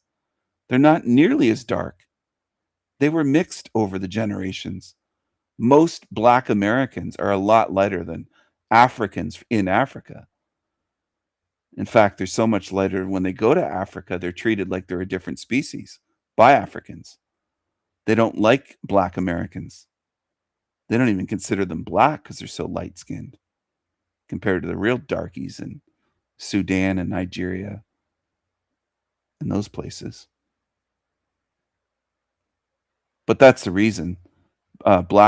They're not nearly as dark. They were mixed over the generations. Most Black Americans are a lot lighter than Africans in Africa. In fact, they're so much lighter when they go to Africa, they're treated like they're a different species by Africans. They don't like Black Americans. They don't even consider them Black because they're so light-skinned compared to the real darkies in Sudan and Nigeria and those places. But that's the reason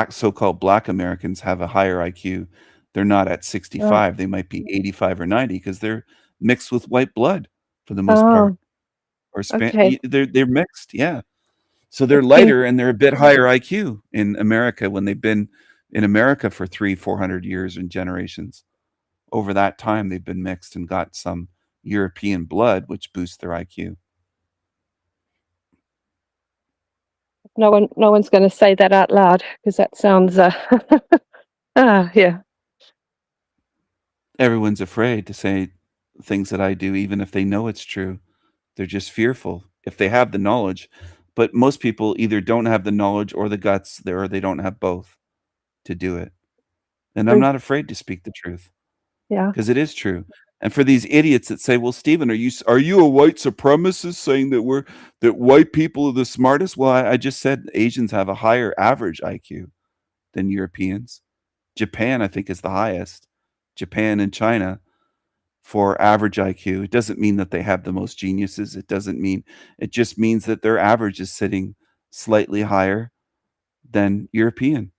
so-called Black Americans have a higher IQ. They're not at 65. They might be 85 or 90 because they're mixed with white blood for the most part. Oh, Or okay. they're mixed, yeah. So they're It seems, lighter and they're a bit higher IQ in America when they've been in America for 300-400 years and generations. Over that time, they've been mixed and got some European blood, which boosts their IQ. no one's going to say that out loud because that sounds. Yeah. Everyone's afraid to say things that I do, even if they know it's true. They're just fearful if they have the knowledge. But most people either don't have the knowledge or the guts, or they don't have both to do it. And I'm True. not afraid to speak the truth Yeah. because it is true. And for these idiots that say, "Well, Stephen, are you a white supremacist saying that white people are the smartest?" Well, I just said Asians have a higher average IQ than Europeans. Japan, I think, is the highest. Japan and China for average IQ. It doesn't mean that they have the most geniuses. It just means that their average is sitting slightly higher than European.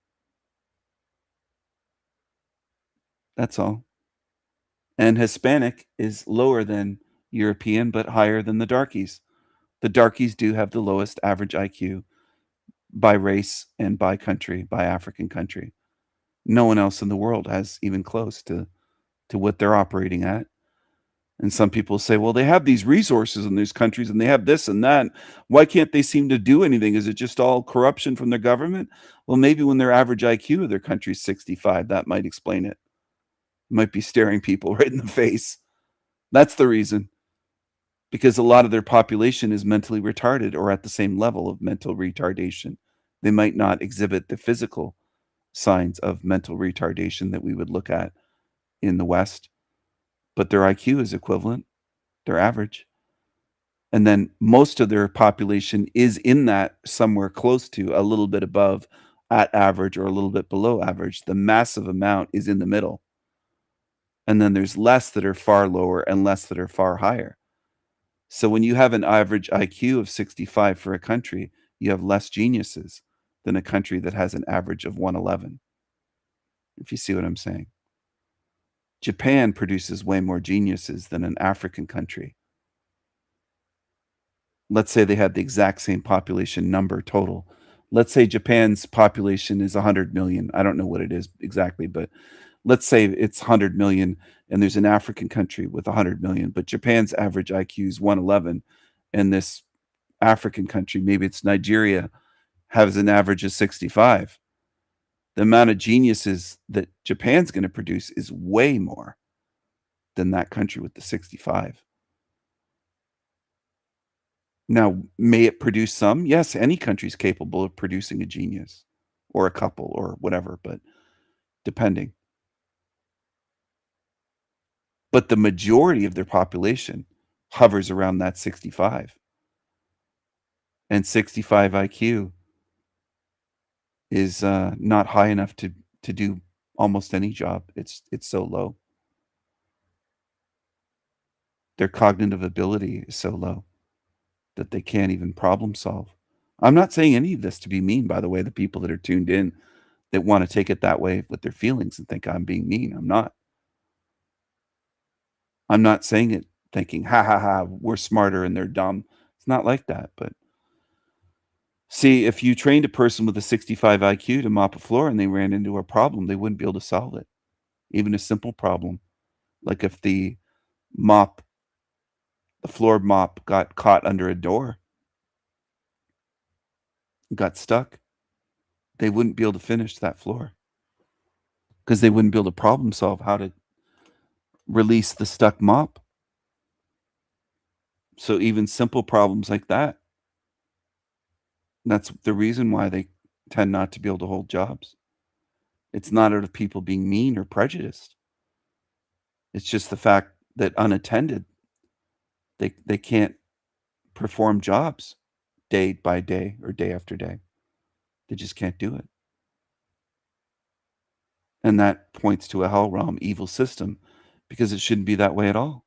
That's all. And Hispanic is lower than European, but higher than the darkies. The darkies do have the lowest average IQ by race and by country, by African country. No one else in the world has even close to what they're operating at. And some people say, well, they have these resources in these countries and they have this and that. Why can't they seem to do anything? Is it just all corruption from their government? Well, maybe when their average IQ of their country is 65, that might explain it. Might be staring people right in the face. That's the reason. Because a lot of their population is mentally retarded or at the same level of mental retardation. They might not exhibit the physical signs of mental retardation that we would look at in the West, but their IQ is equivalent, their average. And then most of their population is in that somewhere close to a little bit above at average or a little bit below average. The massive amount is in the middle. And then there's less that are far lower and less that are far higher. So when you have an average IQ of 65 for a country, you have less geniuses than a country that has an average of 111. If you see what I'm saying. Japan produces way more geniuses than an African country. Let's say they had the exact same population number total. Let's say Japan's population is 100 million. I don't know what it is exactly, but let's say it's 100 million and there's an African country with 100 million, but Japan's average IQ is 111 and this African country, maybe it's Nigeria, has an average of 65. The amount of geniuses that Japan's going to produce is way more than that country with the 65. Now, may it produce some? Yes, any country is capable of producing a genius or a couple or whatever, but depending. But the majority of their population hovers around that 65. And 65 IQ is not high enough to do almost any job. It's so low. their cognitive ability is so low that they can't even problem solve. I'm not saying any of this to be mean, by the way, the people that are tuned in that want to take it that way with their feelings and think I'm being mean. I'm not. I'm not saying it thinking, ha ha ha, we're smarter and they're dumb. It's not like that. But see, if you trained a person with a 65 IQ to mop a floor and they ran into a problem, they wouldn't be able to solve it. Even a simple problem. Like if the floor mop got caught under a door, got stuck, they wouldn't be able to finish that floor because they wouldn't be able to problem solve how to release the stuck mop. So even simple problems like that, that's the reason why they tend not to be able to hold jobs. It's not out of people being mean or prejudiced. It's just the fact that unattended, they can't perform jobs day by day or day after day. They just can't do it. And that points to a hell realm evil system because it shouldn't be that way at all.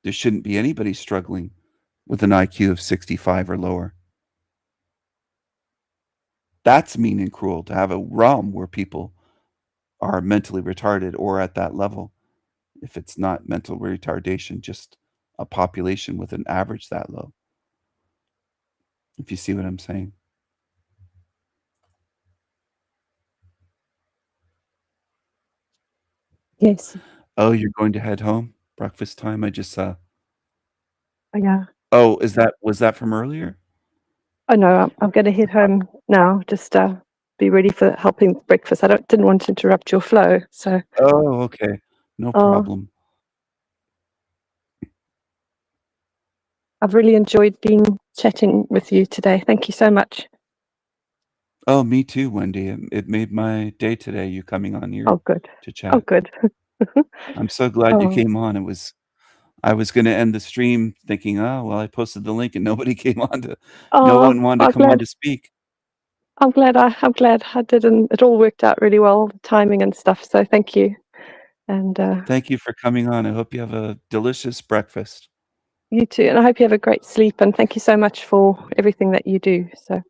There shouldn't be anybody struggling with an IQ of 65 or lower. That's mean and cruel to have a realm where people are mentally retarded or at that level. If it's not mental retardation, just a population with an average that low. If you see what I'm saying. Yes. Oh, you're going to head home? Breakfast time? I just saw. Yeah. Oh, was that from earlier? Oh no, I'm going to head home now. Just be ready for helping with breakfast. Didn't want to interrupt your flow. So. Oh, okay. No problem. I've really enjoyed chatting with you today. Thank you so much. Oh, me too, Wendy. It made my day today, you coming on here good. to chat. Oh, good. I'm so glad you came on. I was going to end the stream thinking, oh, well, I posted the link and nobody came on no one wanted to come on to speak. I'm glad I did, and it all worked out really well, the timing and stuff. So thank you. And Thank you for coming on. I hope you have a delicious breakfast. You too. And I hope you have a great sleep. And thank you so much for everything that you do. So.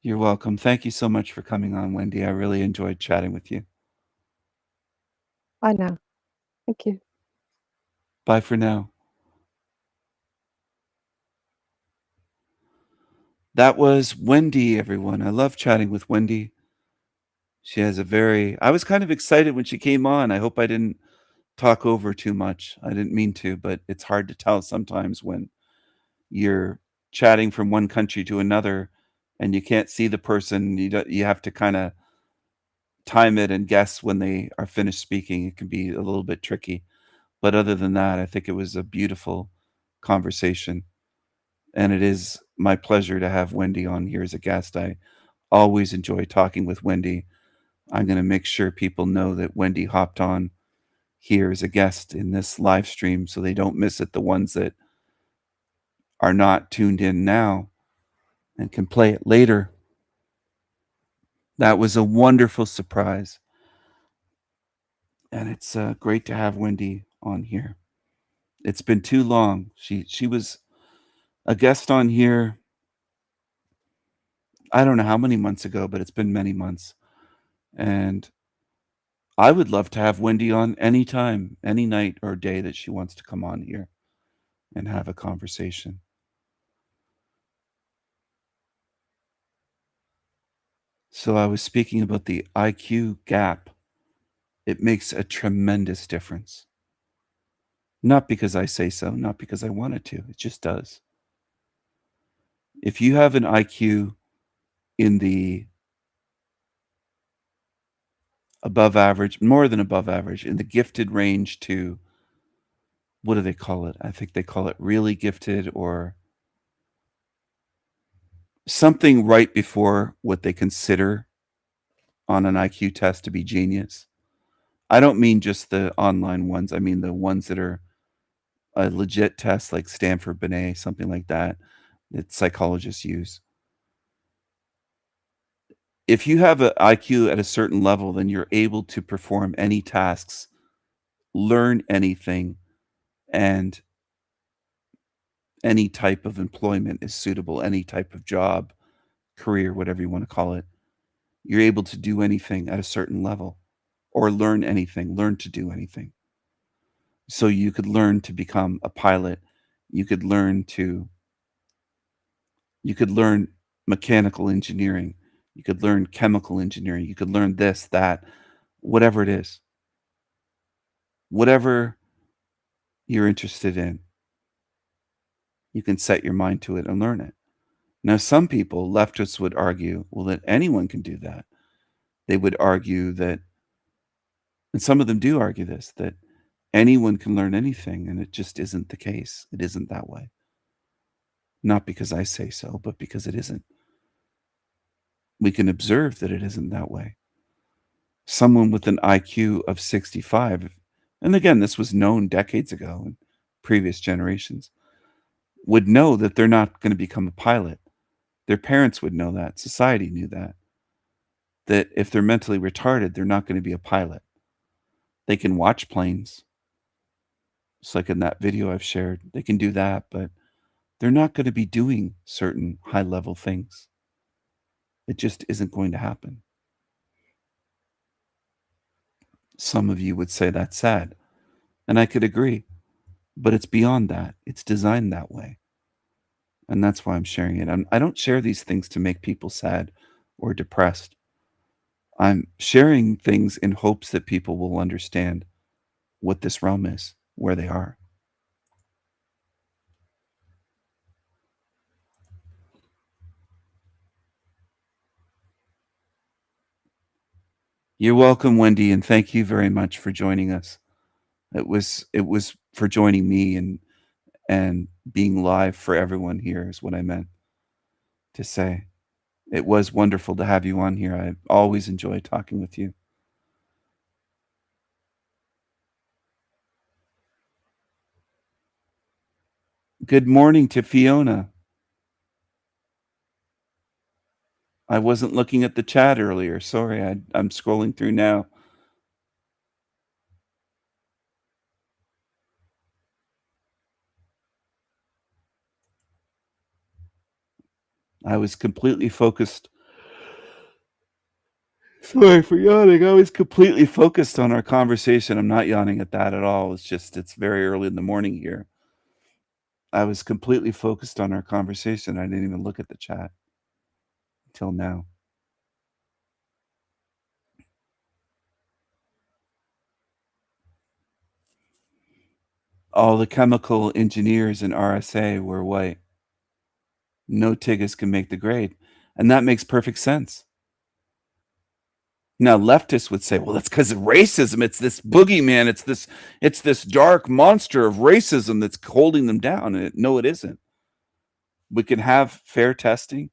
You're welcome. Thank you so much for coming on, Wendy. I really enjoyed chatting with you. Bye now. Thank you. Bye for now. That was Wendy, everyone. I love chatting with Wendy. She has I was kind of excited when she came on. I hope I didn't talk over too much. I didn't mean to, but it's hard to tell sometimes when you're chatting from one country to another and you can't see the person. You have to kind of time it and guess when they are finished speaking. It can be a little bit tricky. But other than that, I think it was a beautiful conversation. And it is my pleasure to have Wendy on here as a guest. I always enjoy talking with Wendy. I'm going to make sure people know that Wendy hopped on here as a guest in this live stream so they don't miss it, the ones that are not tuned in now and can play it later. That was a wonderful surprise. And it's great to have Wendy on here. It's been too long. She was a guest on here, I don't know how many months ago, but it's been many months. And I would love to have Wendy on anytime, any night or day that she wants to come on here and have a conversation. So I was speaking about the IQ gap. It makes a tremendous difference. Not because I say so, not because I want it to. It just does. If you have an IQ in the above average, more than above average, in the gifted range to, what do they call it? I think they call it really gifted or something right before what they consider on an IQ test to be genius. I don't mean just the online ones. I mean the ones that are a legit test like Stanford Binet, something like that psychologists use. If you have an IQ at a certain level, then you're able to perform any tasks, learn anything, and any type of employment is suitable, any type of job, career, whatever you want to call it. You're able to do anything at a certain level, or learn anything, learn to do anything. So you could learn to become a pilot. You could learn mechanical engineering. You could learn chemical engineering. You could learn this, that, whatever it is. Whatever you're interested in, you can set your mind to it and learn it. Now, some people, leftists, would argue, well, that anyone can do that. They would argue that, and some of them do argue this, that anyone can learn anything, and it just isn't the case. It isn't that way. Not because I say so, but because it isn't. We can observe that it isn't that way. Someone with an IQ of 65, and again, this was known decades ago in previous generations, would know that they're not going to become a pilot. Their parents would know that. Society knew that. That if they're mentally retarded, they're not going to be a pilot. They can watch planes. Just like in that video I've shared. They can do that, but they're not going to be doing certain high-level things. It just isn't going to happen. Some of you would say that's sad, and I could agree, but it's beyond that. It's designed that way, and that's why I'm sharing it. I don't share these things to make people sad or depressed. I'm sharing things in hopes that people will understand what this realm is, where they are. You're welcome, Wendy, and thank you very much for joining us. It was for joining me and being live for everyone here is what I meant to say. It was wonderful to have you on here. I always enjoy talking with you. Good morning to Fiona. I wasn't looking at the chat earlier. Sorry, I'm scrolling through now. I was completely focused. Sorry for yawning. I was completely focused on our conversation. I'm not yawning at that at all. It's just, it's very early in the morning here. I was completely focused on our conversation. I didn't even look at the chat until now. All the chemical engineers in RSA were white. No Tigges can make the grade. And that makes perfect sense. Now, leftists would say, well, that's because of racism. It's this boogeyman. It's this dark monster of racism that's holding them down. And no, it isn't. We can have fair testing.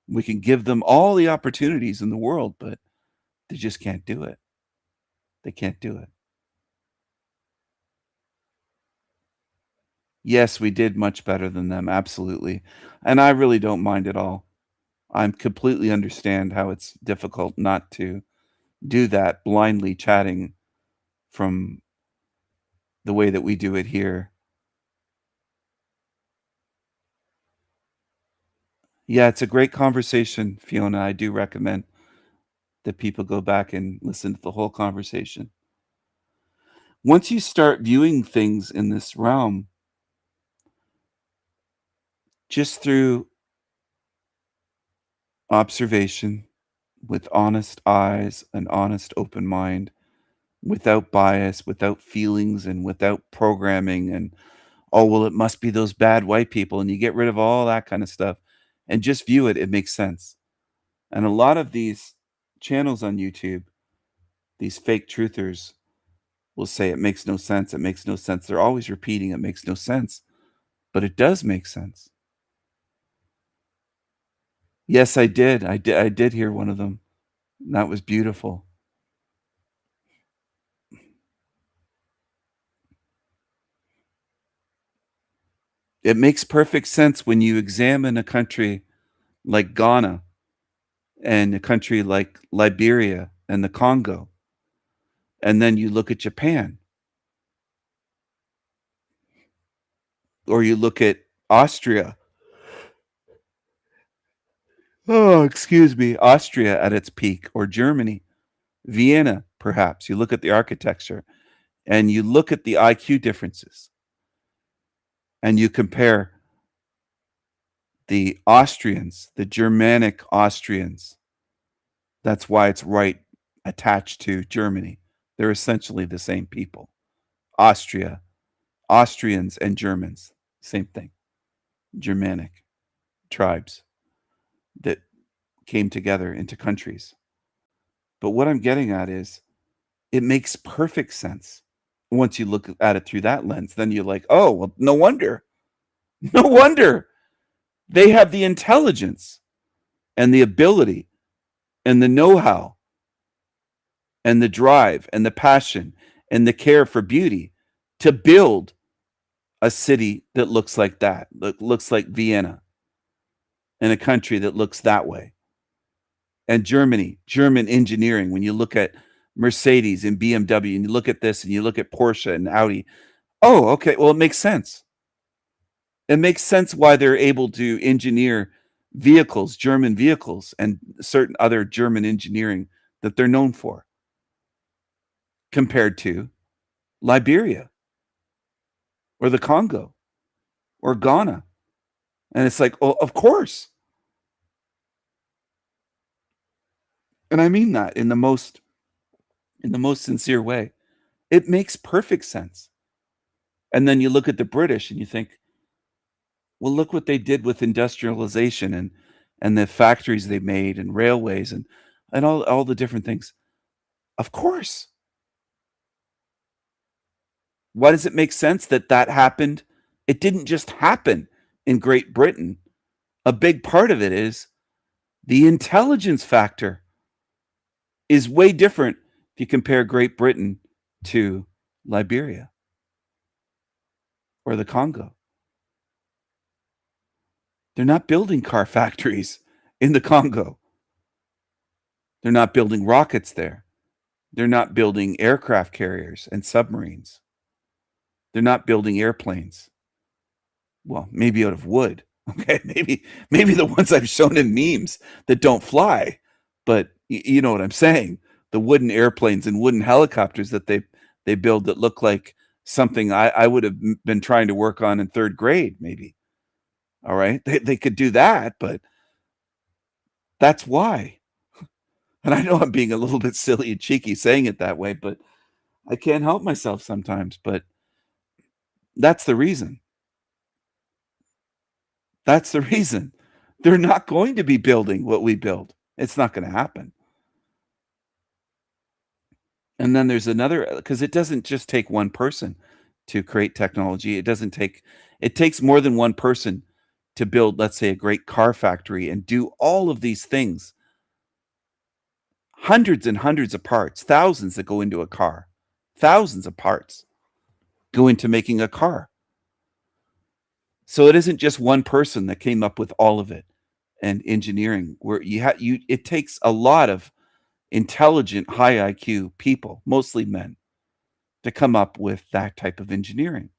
We can give them all the opportunities in the world, but they just can't do it. They can't do it. Yes, we did much better than them. Absolutely. And I really don't mind at all. I completely understand how it's difficult not to do that, blindly chatting from the way that we do it here. Yeah, it's a great conversation, Fiona. I do recommend that people go back and listen to the whole conversation. Once you start viewing things in this realm, just through observation, with honest eyes, an honest, open mind, without bias, without feelings, and without programming, and oh, well, it must be those bad white people, and you get rid of all that kind of stuff and just view it, it makes sense. And a lot of these channels on YouTube, these fake truthers, will say it makes no sense, it makes no sense. They're always repeating it makes no sense, but it does make sense. Yes, I did hear one of them. That was beautiful. It makes perfect sense when you examine a country like Ghana and a country like Liberia and the Congo, and then you look at Japan. Or you look at Austria. Oh, excuse me. Austria at its peak, or Germany, Vienna, perhaps. You look at the architecture and you look at the IQ differences and you compare the Austrians, the Germanic Austrians. That's why it's right attached to Germany. They're essentially the same people. Austria, Austrians and Germans, same thing. Germanic tribes that came together into countries. But what I'm getting at is it makes perfect sense. Once you look at it through that lens, then you're like, oh, well, no wonder. No wonder they have the intelligence and the ability and the know-how and the drive and the passion and the care for beauty to build a city that looks like that looks like Vienna, in a country that looks that way. And Germany, German engineering, when you look at Mercedes and BMW and you look at this and you look at Porsche and Audi, oh, okay, well, it makes sense. It makes sense why they're able to engineer vehicles, German vehicles, and certain other German engineering that they're known for, compared to Liberia or the Congo or Ghana. And it's like, oh, of course. And I mean that in the most sincere way. It makes perfect sense. And then you look at the British and you think, well, look what they did with industrialization and the factories they made and railways and all the different things. Of course. Why does it make sense that happened? It didn't just happen in Great Britain. A big part of it is the intelligence factor is way different if you compare Great Britain to Liberia or the Congo. They're not building car factories in the Congo. They're not building rockets there. They're not building aircraft carriers and submarines. They're not building airplanes. Well, maybe out of wood. Okay, maybe the ones I've shown in memes that don't fly, but you know what I'm saying. The wooden airplanes and wooden helicopters that they build that look like something I would have been trying to work on in third grade, maybe. All right, they could do that, but that's why. And I know I'm being a little bit silly and cheeky saying it that way, but I can't help myself sometimes. But that's the reason. That's the reason. They're not going to be building what we build. It's not going to happen. And then there's another, because it doesn't just take one person to create technology. It takes more than one person to build, let's say, a great car factory and do all of these things. Hundreds and hundreds of parts, thousands that go into a car. Thousands of parts go into making a car. So it isn't just one person that came up with all of it and engineering, where it takes a lot of intelligent, high IQ people, mostly men, to come up with that type of engineering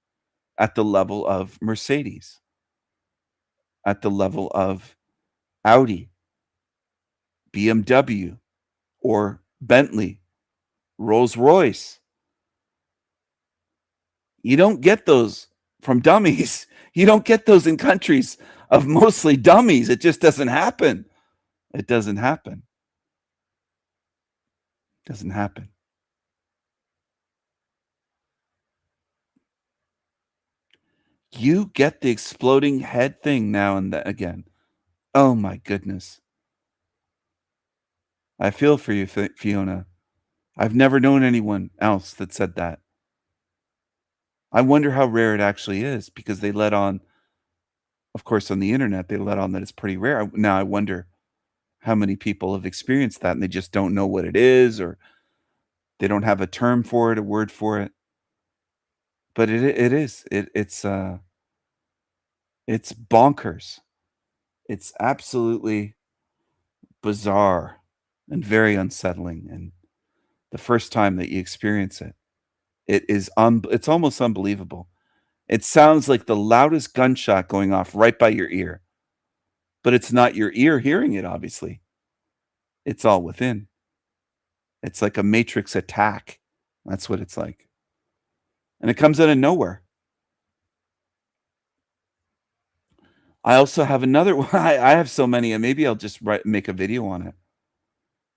at the level of Mercedes, at the level of Audi, BMW, or Bentley, Rolls-Royce. You don't get those from dummies. You don't get those in countries of mostly dummies. It just doesn't happen. It doesn't happen. It doesn't happen. You get the exploding head thing now and again. Oh my goodness. I feel for you, Fiona. I've never known anyone else that said that. I wonder how rare it actually is, because they let on, of course, on the internet, they let on that it's pretty rare. Now I wonder how many people have experienced that and they just don't know what it is, or they don't have a term for it, a word for it. But it is. It's bonkers. It's absolutely bizarre and very unsettling. And the first time that you experience it, it's almost unbelievable. It sounds like the loudest gunshot going off right by your ear. But it's not your ear hearing it, obviously. It's all within. It's like a matrix attack. That's what it's like. And it comes out of nowhere. I also have another one. I have so many, and maybe I'll just make a video on it.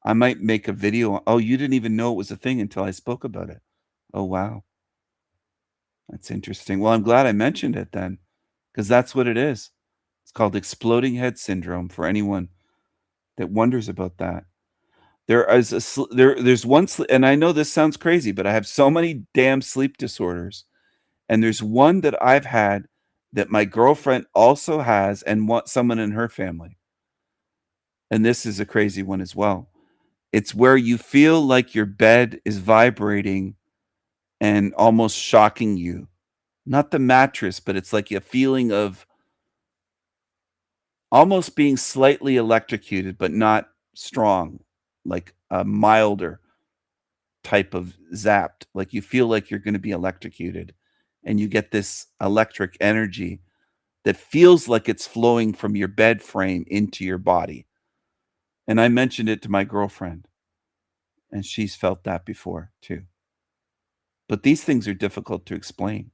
I might make a video. Oh, you didn't even know it was a thing until I spoke about it. Oh, wow. That's interesting. Well, I'm glad I mentioned it then, because that's what it is. It's called exploding head syndrome for anyone that wonders about that. There's one, and I know this sounds crazy, but I have so many damn sleep disorders. And there's one that I've had that my girlfriend also has and someone in her family. And this is a crazy one as well. It's where you feel like your bed is vibrating and almost shocking you. Not the mattress, but it's like a feeling of almost being slightly electrocuted, but not strong, like a milder type of zapped. Like you feel like you're going to be electrocuted, and you get this electric energy that feels like it's flowing from your bed frame into your body. And I mentioned it to my girlfriend, and she's felt that before too. But these things are difficult to explain.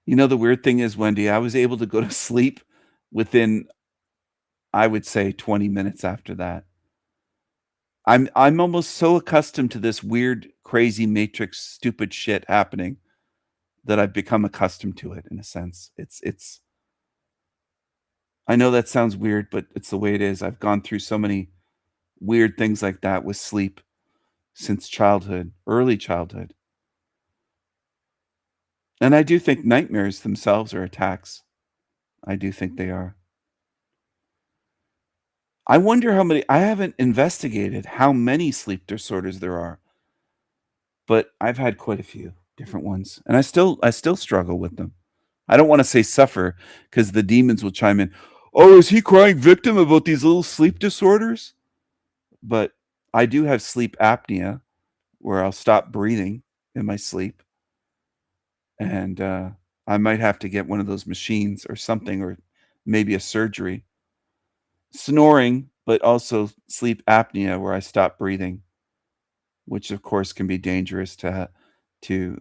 You know, the weird thing is, Wendy, I was able to go to sleep within, I would say, 20 minutes after that. I'm almost so accustomed to this weird, crazy matrix, stupid shit happening that I've become accustomed to it in a sense. It's I know that sounds weird, but it's the way it is. I've gone through so many weird things like that with sleep since childhood, early childhood. And I do think nightmares themselves are attacks. I do think they are. I wonder how many, I haven't investigated how many sleep disorders there are, but I've had quite a few different ones, and I still struggle with them. I don't want to say suffer, because the demons will chime in. Oh, is he crying victim about these little sleep disorders? But I do have sleep apnea, where I'll stop breathing in my sleep. And I might have to get one of those machines or something, or maybe a surgery. Snoring, but also sleep apnea, where I stop breathing, which of course can be dangerous to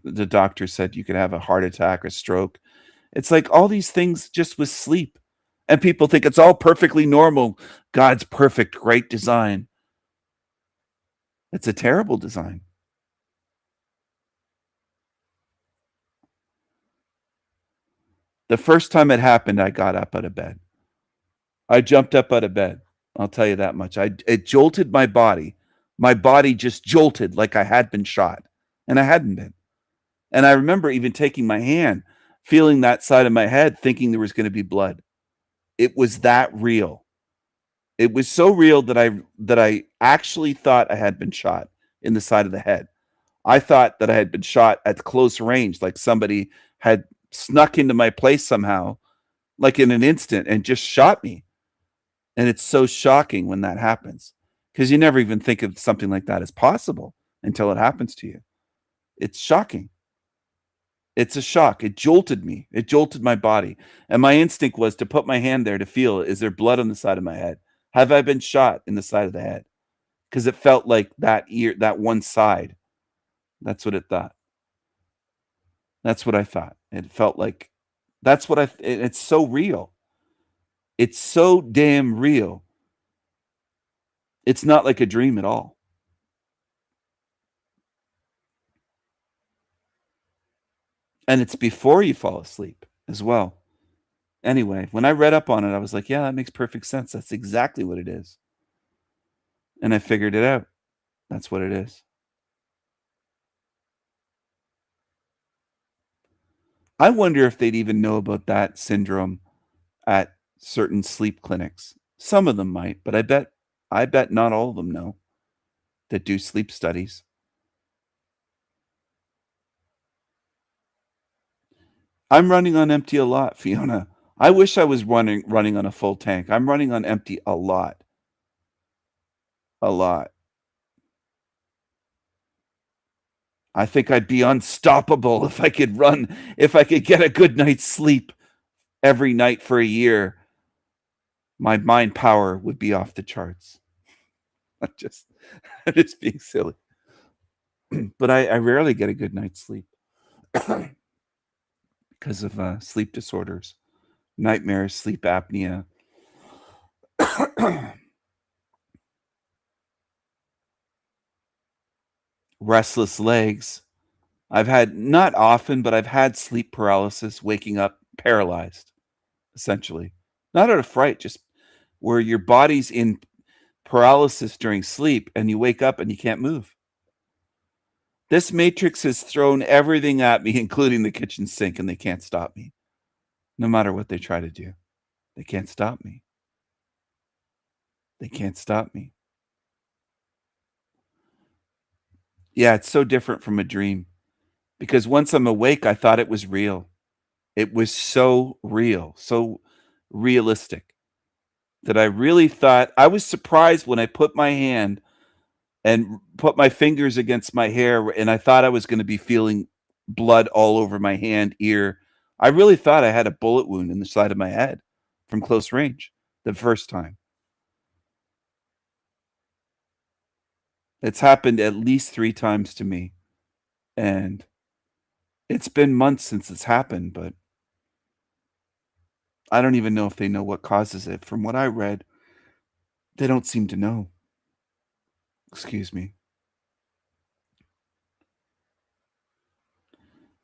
the doctor said you could have a heart attack or stroke. It's like all these things just with sleep. And people think it's all perfectly normal. God's perfect, great design. It's a terrible design. The first time it happened, I got up out of bed. I jumped up out of bed. I'll tell you that much. It jolted my body. My body just jolted like I had been shot, and I hadn't been. And I remember even taking my hand, feeling that side of my head, thinking there was going to be blood. It was that real. It was so real that I actually thought I had been shot in the side of the head. I thought that I had been shot at close range, like somebody had snuck into my place somehow, like in an instant, and just shot me. And it's so shocking when that happens, because you never even think of something like that as possible until it happens to you. It's shocking. It's a shock. It jolted me. It jolted my body. And my instinct was to put my hand there to feel, is there blood on the side of my head? Have I been shot in the side of the head? Because it felt like that ear, that one side. That's what it thought. That's what I thought. It felt like, that's what it's so real. It's so damn real. It's not like a dream at all. And it's before you fall asleep as well. Anyway, when I read up on it, I was like, yeah, that makes perfect sense. That's exactly what it is. And I figured it out. That's what it is. I wonder if they'd even know about that syndrome at certain sleep clinics. Some of them might, but I bet not all of them know that do sleep studies. I'm running on empty a lot, Fiona. I wish I was running on a full tank. I'm running on empty a lot. A lot. I think I'd be unstoppable if I could get a good night's sleep every night for a year. My mind power would be off the charts. I'm just being silly. But I rarely get a good night's sleep because of sleep disorders, nightmares, sleep apnea. Restless legs. I've had, not often, but I've had sleep paralysis, waking up paralyzed, essentially. Not out of fright, just where your body's in paralysis during sleep and you wake up and you can't move. This matrix has thrown everything at me, including the kitchen sink, and they can't stop me. No matter what they try to do, they can't stop me. They can't stop me. Yeah, it's so different from a dream. Because once I'm awake, I thought it was real. It was so real, so realistic, that I really thought, I was surprised when I put my hand and put my fingers against my hair, and I thought I was going to be feeling blood all over my hand, ear. I really thought I had a bullet wound in the side of my head from close range the first time. It's happened at least 3 times to me. And it's been months since it's happened, but I don't even know if they know what causes it. From what I read, they don't seem to know. Excuse me.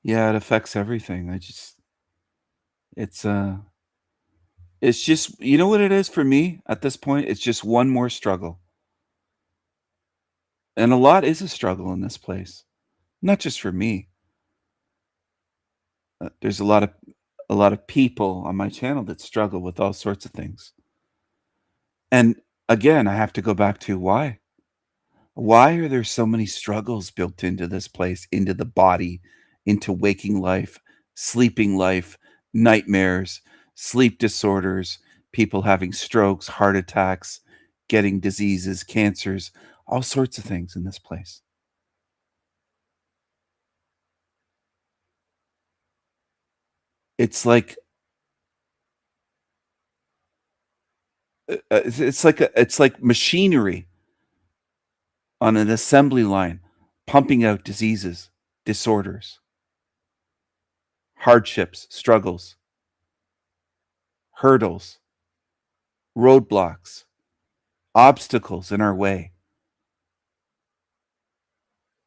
Yeah, it affects everything. It's just, you know what it is for me at this point? It's just one more struggle. And a lot is a struggle in this place. Not just for me. There's a lot of people on my channel that struggle with all sorts of things. And again, I have to go back to why. Why are there so many struggles built into this place, into the body, into waking life, sleeping life, nightmares, sleep disorders, people having strokes, heart attacks, getting diseases, cancers, all sorts of things in this place? It's like it's like machinery on an assembly line pumping out diseases, disorders, hardships, struggles, hurdles, roadblocks, obstacles in our way.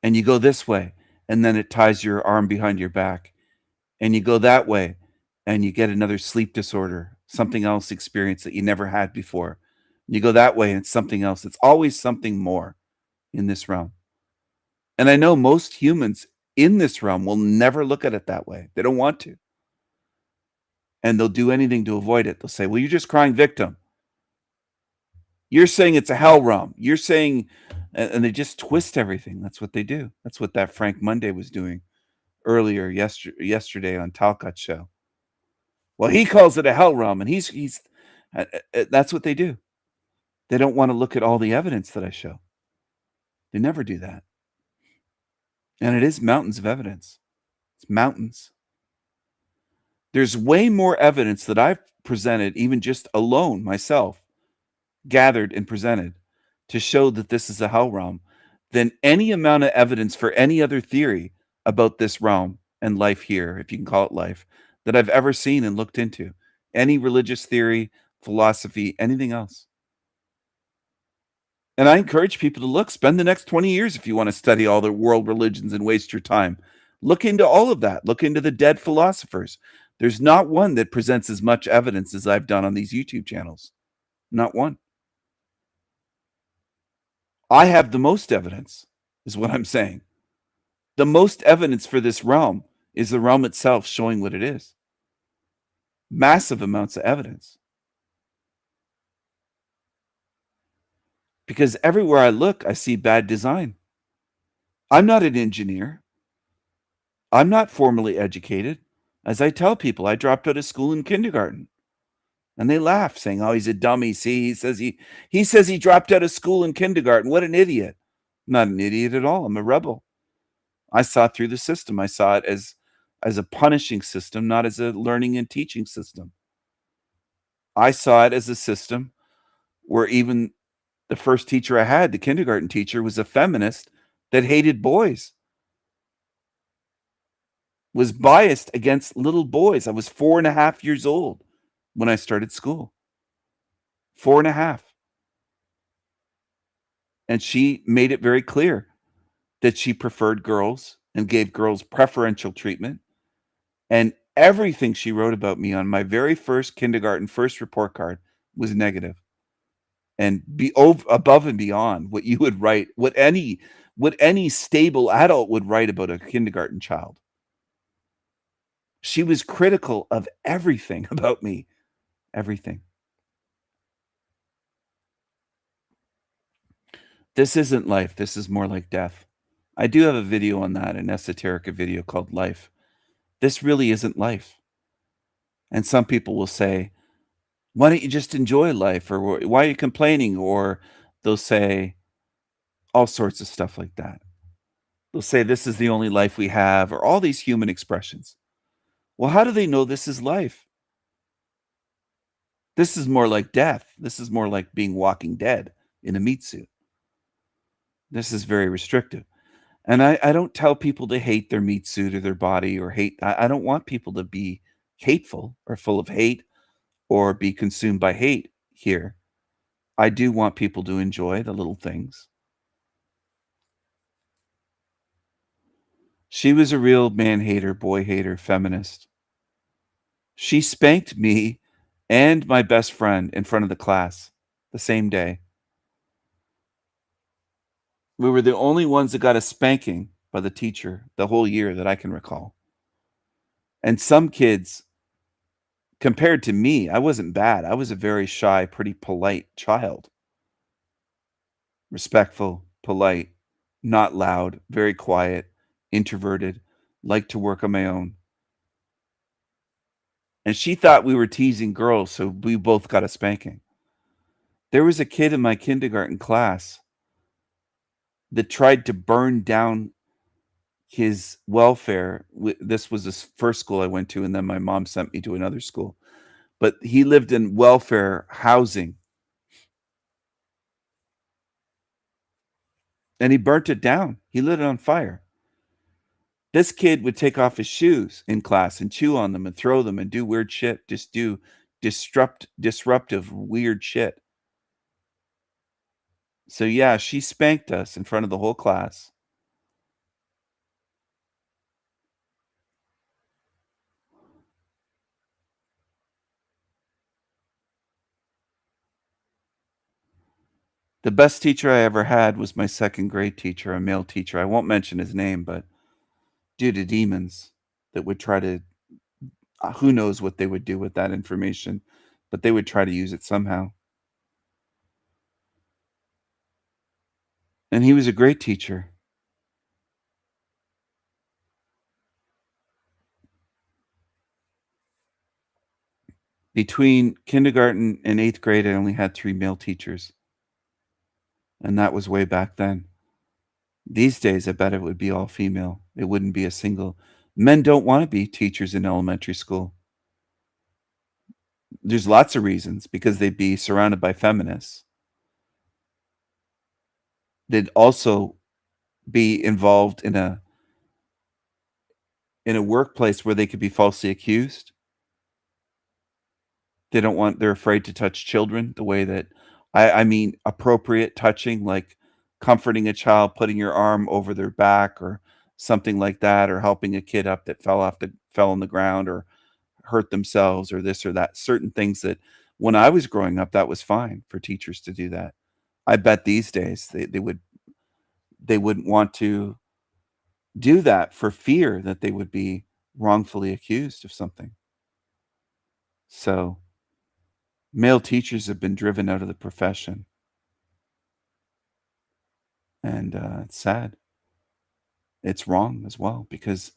And you go this way, and then it ties your arm behind your back. And you go that way, and you get another sleep disorder, something else experience that you never had before. You go that way, and it's something else. It's always something more in this realm. And I know most humans in this realm will never look at it that way. They don't want to. And they'll do anything to avoid it. They'll say, well, you're just crying victim. You're saying it's a hell realm. You're saying, and they just twist everything. That's what they do. That's what that Frank Monday was doing earlier yesterday on Talcott's show. Well, he calls it a hell realm, and he's that's what they do. They don't want to look at all the evidence that I show. They never do that. And it is mountains of evidence. It's mountains. There's way more evidence that I've presented, even just alone myself, gathered and presented to show that this is a hell realm, than any amount of evidence for any other theory about this realm and life here, if you can call it life, that I've ever seen and looked into. Any religious theory, philosophy, anything else. And I encourage people to look, spend the next 20 years if you want to study all the world religions and waste your time. Look into all of that. Look into the dead philosophers. There's not one that presents as much evidence as I've done on these YouTube channels. Not one. I have the most evidence, is what I'm saying. The most evidence for this realm is the realm itself showing what it is. Massive amounts of evidence. Because everywhere I look, I see bad design. I'm not an engineer. I'm not formally educated. As I tell people, I dropped out of school in kindergarten. And they laugh, saying, oh, he's a dummy. See, he says he dropped out of school in kindergarten. What an idiot. I'm not an idiot at all. I'm a rebel. I saw it through the system. I saw it as a punishing system, not as a learning and teaching system. I saw it as a system where even the first teacher I had, the kindergarten teacher, was a feminist that hated boys, was biased against little boys. I was 4.5 years old when I started school. 4.5. And she made it very clear that she preferred girls and gave girls preferential treatment. And everything she wrote about me on my very first kindergarten first report card was negative. And above and beyond what you would write, what any stable adult would write about a kindergarten child. She was critical of everything about me. Everything. This isn't life. This is more like death. I do have a video on that, an esoteric video called Life. This really isn't life. And some people will say, why don't you just enjoy life? Or why are you complaining? Or they'll say all sorts of stuff like that. They'll say this is the only life we have, or all these human expressions. Well, how do they know this is life? This is more like death. This is more like being Walking Dead in a meat suit. This is very restrictive. And I don't tell people to hate their meat suit or their body or hate. I don't want people to be hateful or full of hate or be consumed by hate here. I do want people to enjoy the little things. She was a real man hater, boy hater, feminist. She spanked me and my best friend in front of the class the same day. We were the only ones that got a spanking by the teacher the whole year that I can recall. And some kids, compared to me, I wasn't bad. I was a very shy, pretty polite child. Respectful, polite, not loud, very quiet, introverted, liked to work on my own. And she thought we were teasing girls, so we both got a spanking. There was a kid in my kindergarten class that tried to burn down his welfare. This was the first school I went to, and then my mom sent me to another school. But he lived in welfare housing. And he burnt it down. He lit it on fire. This kid would take off his shoes in class and chew on them and throw them and do weird shit. Just do disruptive, weird shit. So yeah, she spanked us in front of the whole class. The best teacher I ever had was my second grade teacher, a male teacher. I won't mention his name, but due to demons that would try to, who knows what they would do with that information, but they would try to use it somehow. And he was a great teacher. Between kindergarten and 8th grade, I only had 3 male teachers. And that was way back then. These days, I bet it would be all female. It wouldn't be a single. Men don't want to be teachers in elementary school. There's lots of reasons, because they'd be surrounded by feminists. They'd also be involved in a workplace where they could be falsely accused. They're afraid to touch children the way that, I mean, appropriate touching, like comforting a child, putting your arm over their back or something like that, or helping a kid up that fell on the ground or hurt themselves or this or that. Certain things that when I was growing up, that was fine for teachers to do that. I bet these days they wouldn't want to do that for fear that they would be wrongfully accused of something. So male teachers have been driven out of the profession. And it's sad. It's wrong as well, because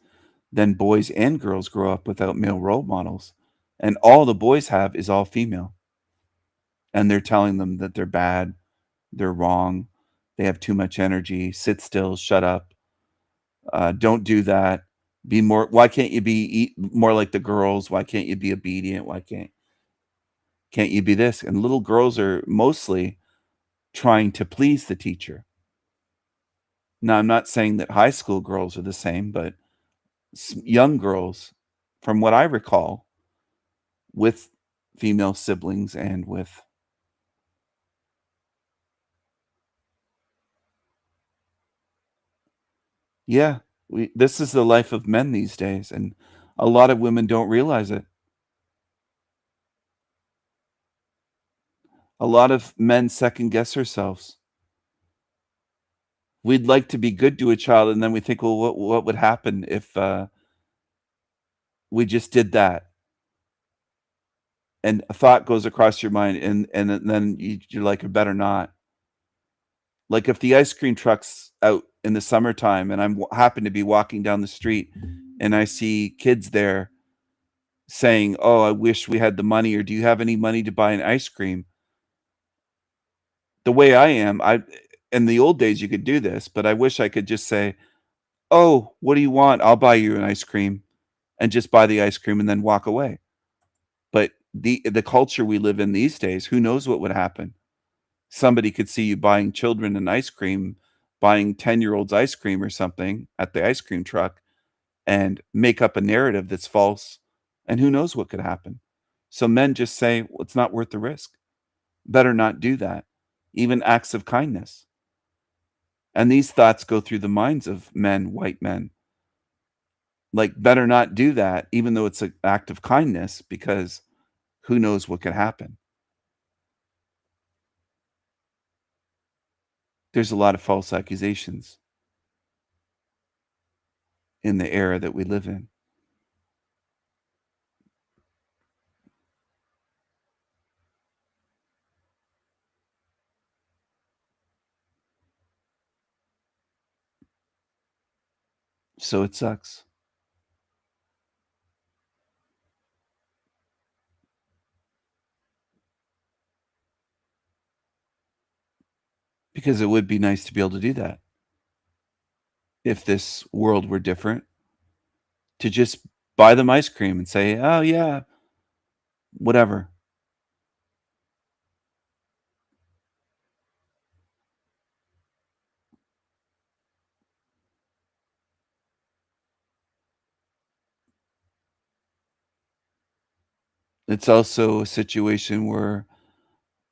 then boys and girls grow up without male role models. And all the boys have is all female. And they're telling them that they're bad, they're wrong, they have too much energy, sit still, shut up, Don't do that. Be more. Why can't you be more like the girls? Why can't you be obedient? Why can't you be this? And little girls are mostly trying to please the teacher. Now, I'm not saying that high school girls are the same, but young girls, from what I recall, with female siblings and with yeah, this is the life of men these days, and a lot of women don't realize it. A lot of men second guess ourselves. We'd like to be good to a child, and then we think, well, what would happen if we just did that? And a thought goes across your mind, and then you're like, "I better not." Like if the ice cream truck's out in the summertime, and I'm happen to be walking down the street, and I see kids there saying, "Oh, I wish we had the money," or "Do you have any money to buy an ice cream?" The way I am, in the old days you could do this, but I wish I could just say, "Oh, what do you want? I'll buy you an ice cream," and just buy the ice cream and then walk away. But the culture we live in these days, who knows what would happen? Somebody could see you buying children an ice cream, buying 10-year-olds ice cream or something at the ice cream truck, and make up a narrative that's false, and who knows what could happen. So men just say, well, it's not worth the risk. Better not do that. Even acts of kindness. And these thoughts go through the minds of men, white men. Like, better not do that, even though it's an act of kindness, because who knows what could happen. There's a lot of false accusations in the era that we live in. So it sucks. Because it would be nice to be able to do that. If this world were different, to just buy them ice cream and say, oh, yeah, whatever. It's also a situation where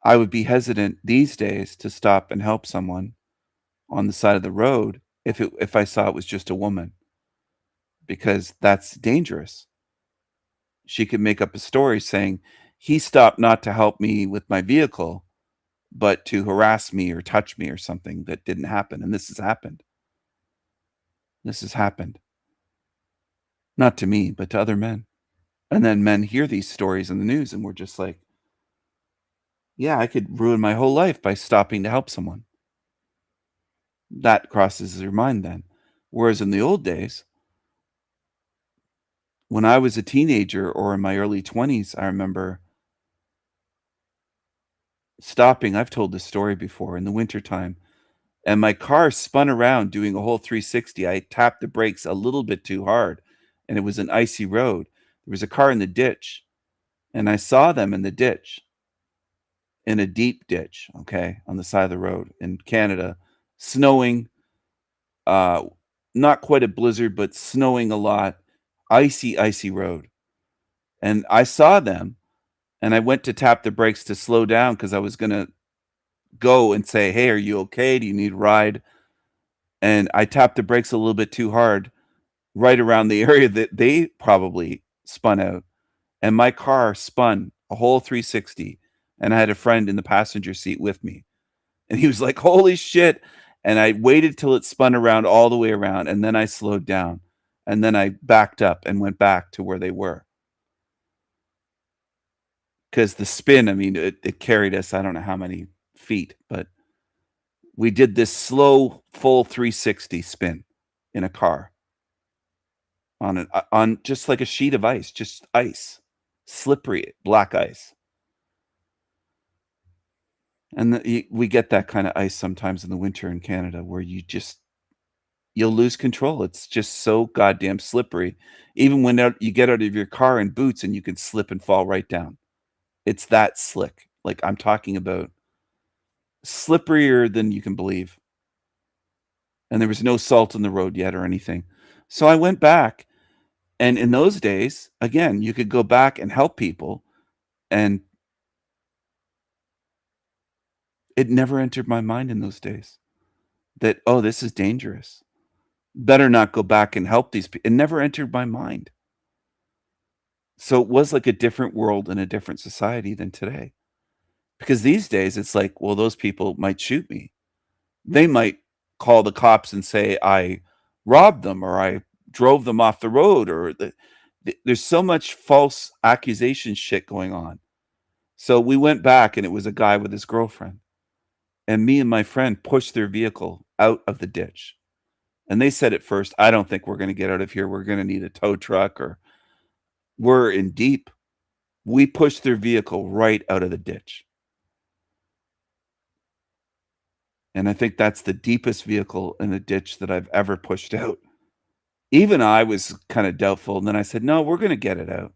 I would be hesitant these days to stop and help someone on the side of the road if I saw it was just a woman, because that's dangerous. She could make up a story saying he stopped not to help me with my vehicle, but to harass me or touch me or something that didn't happen. And this has happened. This has happened. Not to me, but to other men. And then men hear these stories in the news and we're just like, yeah, I could ruin my whole life by stopping to help someone. That crosses your mind then. Whereas in the old days, when I was a teenager or in my early 20s, I remember stopping. I've told this story before in the wintertime, and my car spun around doing a whole 360. I tapped the brakes a little bit too hard, and it was an icy road. There was a car in the ditch, and I saw them in the ditch, in a deep ditch, okay, on the side of the road in Canada, snowing, not quite a blizzard, but snowing a lot, icy road. And I saw them, and I went to tap the brakes to slow down because I was going to go and say, hey, are you okay? Do you need a ride? And I tapped the brakes a little bit too hard right around the area that they probably spun out. And my car spun a whole 360. And I had a friend in the passenger seat with me. And he was like, holy shit. And I waited till it spun around all the way around. And then I slowed down. And then I backed up and went back to where they were. Because the spin, I mean, it carried us, I don't know how many feet, but we did this slow, full 360 spin in a car on just like a sheet of ice, just ice, slippery black ice. And we get that kind of ice sometimes in the winter in Canada where you just, you'll lose control. It's just so goddamn slippery. Even when you get out of your car in boots and you can slip and fall right down. It's that slick. Like, I'm talking about slipperier than you can believe. And there was no salt in the road yet or anything. So I went back, and in those days, again, you could go back and help people, and it never entered my mind in those days that, oh, this is dangerous. Better not go back and help these people. It never entered my mind. So it was like a different world and a different society than today. Because these days it's like, well, those people might shoot me. They might call the cops and say I robbed them or I drove them off the road, or there's so much false accusation shit going on. So we went back, and it was a guy with his girlfriend. And me and my friend pushed their vehicle out of the ditch. And they said at first, I don't think we're going to get out of here. We're going to need a tow truck, or we're in deep. We pushed their vehicle right out of the ditch. And I think that's the deepest vehicle in a ditch that I've ever pushed out. Even I was kind of doubtful. And then I said, no, we're going to get it out.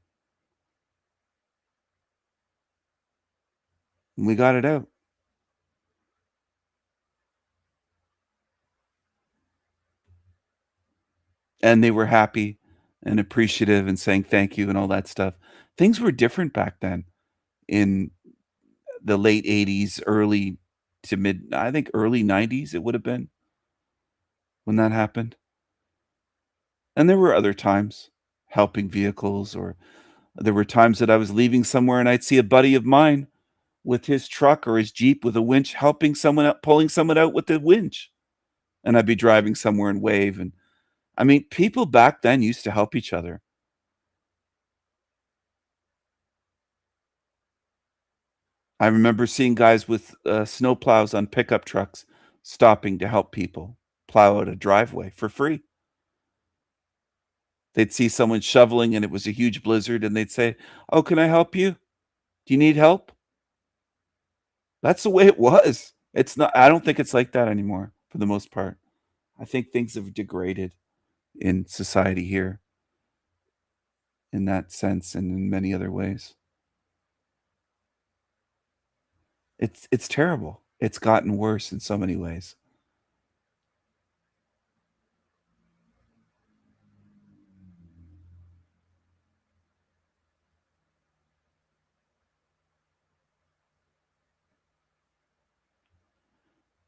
And we got it out. And they were happy and appreciative and saying thank you and all that stuff. Things were different back then in the late 80s, early to mid, I think early 90s it would have been when that happened. And there were other times helping vehicles, or there were times that I was leaving somewhere and I'd see a buddy of mine with his truck or his Jeep with a winch helping someone out, pulling someone out with the winch. And I'd be driving somewhere and wave. And I mean, people back then used to help each other. I remember seeing guys with snow plows on pickup trucks stopping to help people plow out a driveway for free. They'd see someone shoveling and it was a huge blizzard, and they'd say, oh, can I help you? Do you need help? That's the way it was. It's not, I don't think it's like that anymore for the most part. I think things have degraded in society here in that sense and in many other ways. It's terrible. It's gotten worse in so many ways.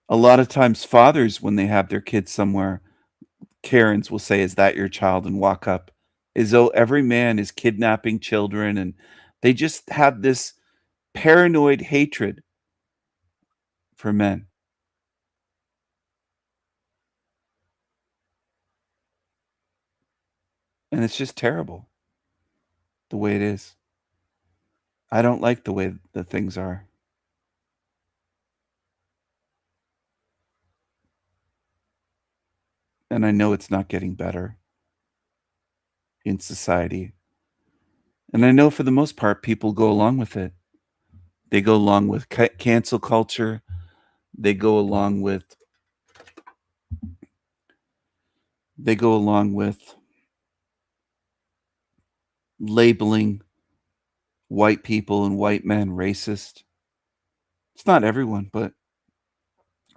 A lot of times fathers, when they have their kids somewhere, Karens will say, is that your child? And walk up as though every man is kidnapping children. And they just have this paranoid hatred for men. And it's just terrible the way it is. I don't like the way that things are. And I know it's not getting better in society. And I know for the most part, people go along with it. They go along with cancel culture. They go along with labeling white people and white men racist. It's not everyone, but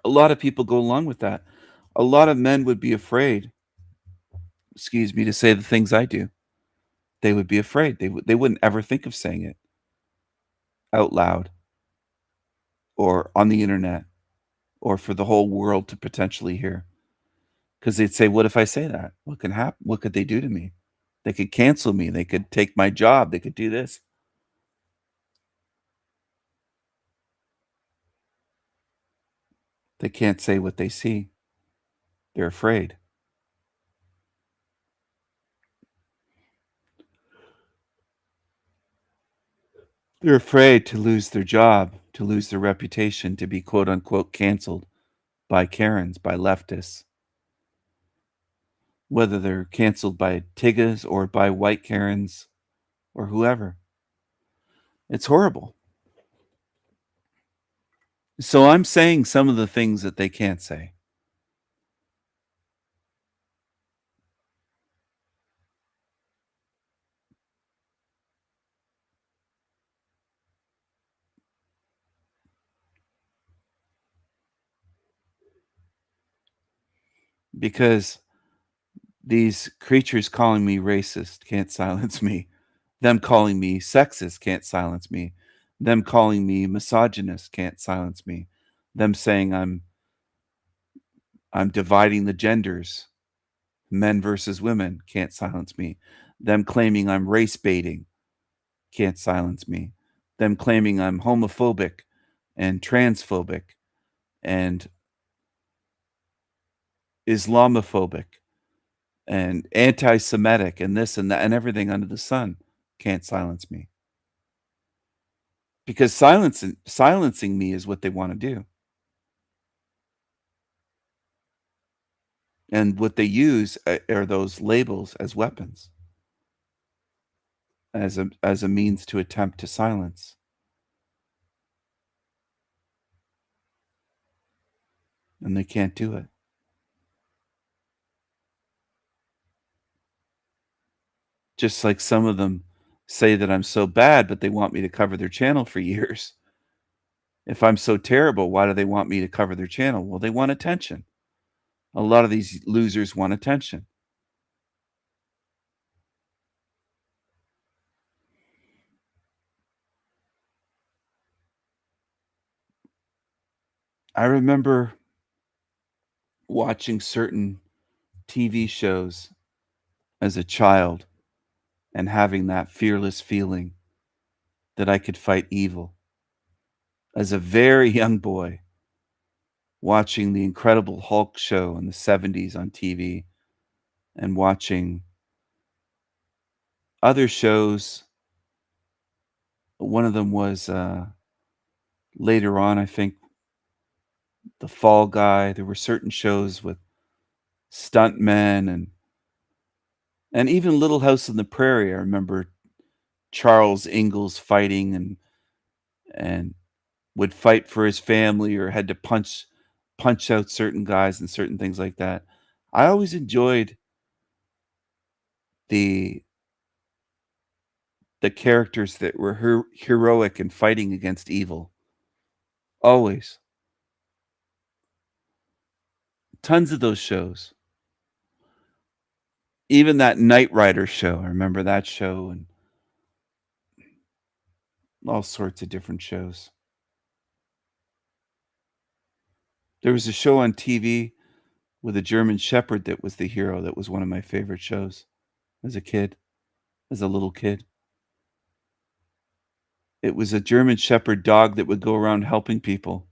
a lot of people go along with that. A lot of men would be afraid, to say the things I do. They would be afraid. They wouldn't ever think of saying it out loud or on the internet or for the whole world to potentially hear. Because they'd say, what if I say that? What can happen? What could they do to me? They could cancel me. They could take my job. They could do this. They can't say what they see. They're afraid. They're afraid to lose their job, to lose their reputation, to be quote unquote canceled by Karens, by leftists. Whether they're canceled by Tiggas or by white Karens or whoever. It's horrible. So I'm saying some of the things that they can't say. because these creatures calling me racist can't silence me. Them calling me sexist can't silence me. Them calling me misogynist can't silence me. Them saying I'm dividing the genders, men versus women, can't silence me. Them claiming I'm race baiting can't silence me. Them claiming I'm homophobic and transphobic and Islamophobic and anti-Semitic and this and that and everything under the sun can't silence me. Because silencing me is what they want to do. And what they use are those labels as weapons, as a means to attempt to silence. And they can't do it. Just like some of them say that I'm so bad, but they want me to cover their channel for years. If I'm so terrible, why do they want me to cover their channel? Well, they want attention. A lot of these losers want attention. I remember watching certain TV shows as a child and having that fearless feeling that I could fight evil. As a very young boy, watching the Incredible Hulk show in the 70s on TV and watching other shows. One of them was later on, I think, The Fall Guy. There were certain shows with stuntmen and even Little House on the Prairie. I remember Charles Ingalls fighting and would fight for his family or had to punch out certain guys and certain things like that. I always enjoyed the characters that were heroic and fighting against evil. Always. Tons of those shows. Even that Knight Rider show. I remember that show and all sorts of different shows. There was a show on TV with a German Shepherd that was the hero. That was one of my favorite shows as a kid, as a little kid. It was a German Shepherd dog that would go around helping people.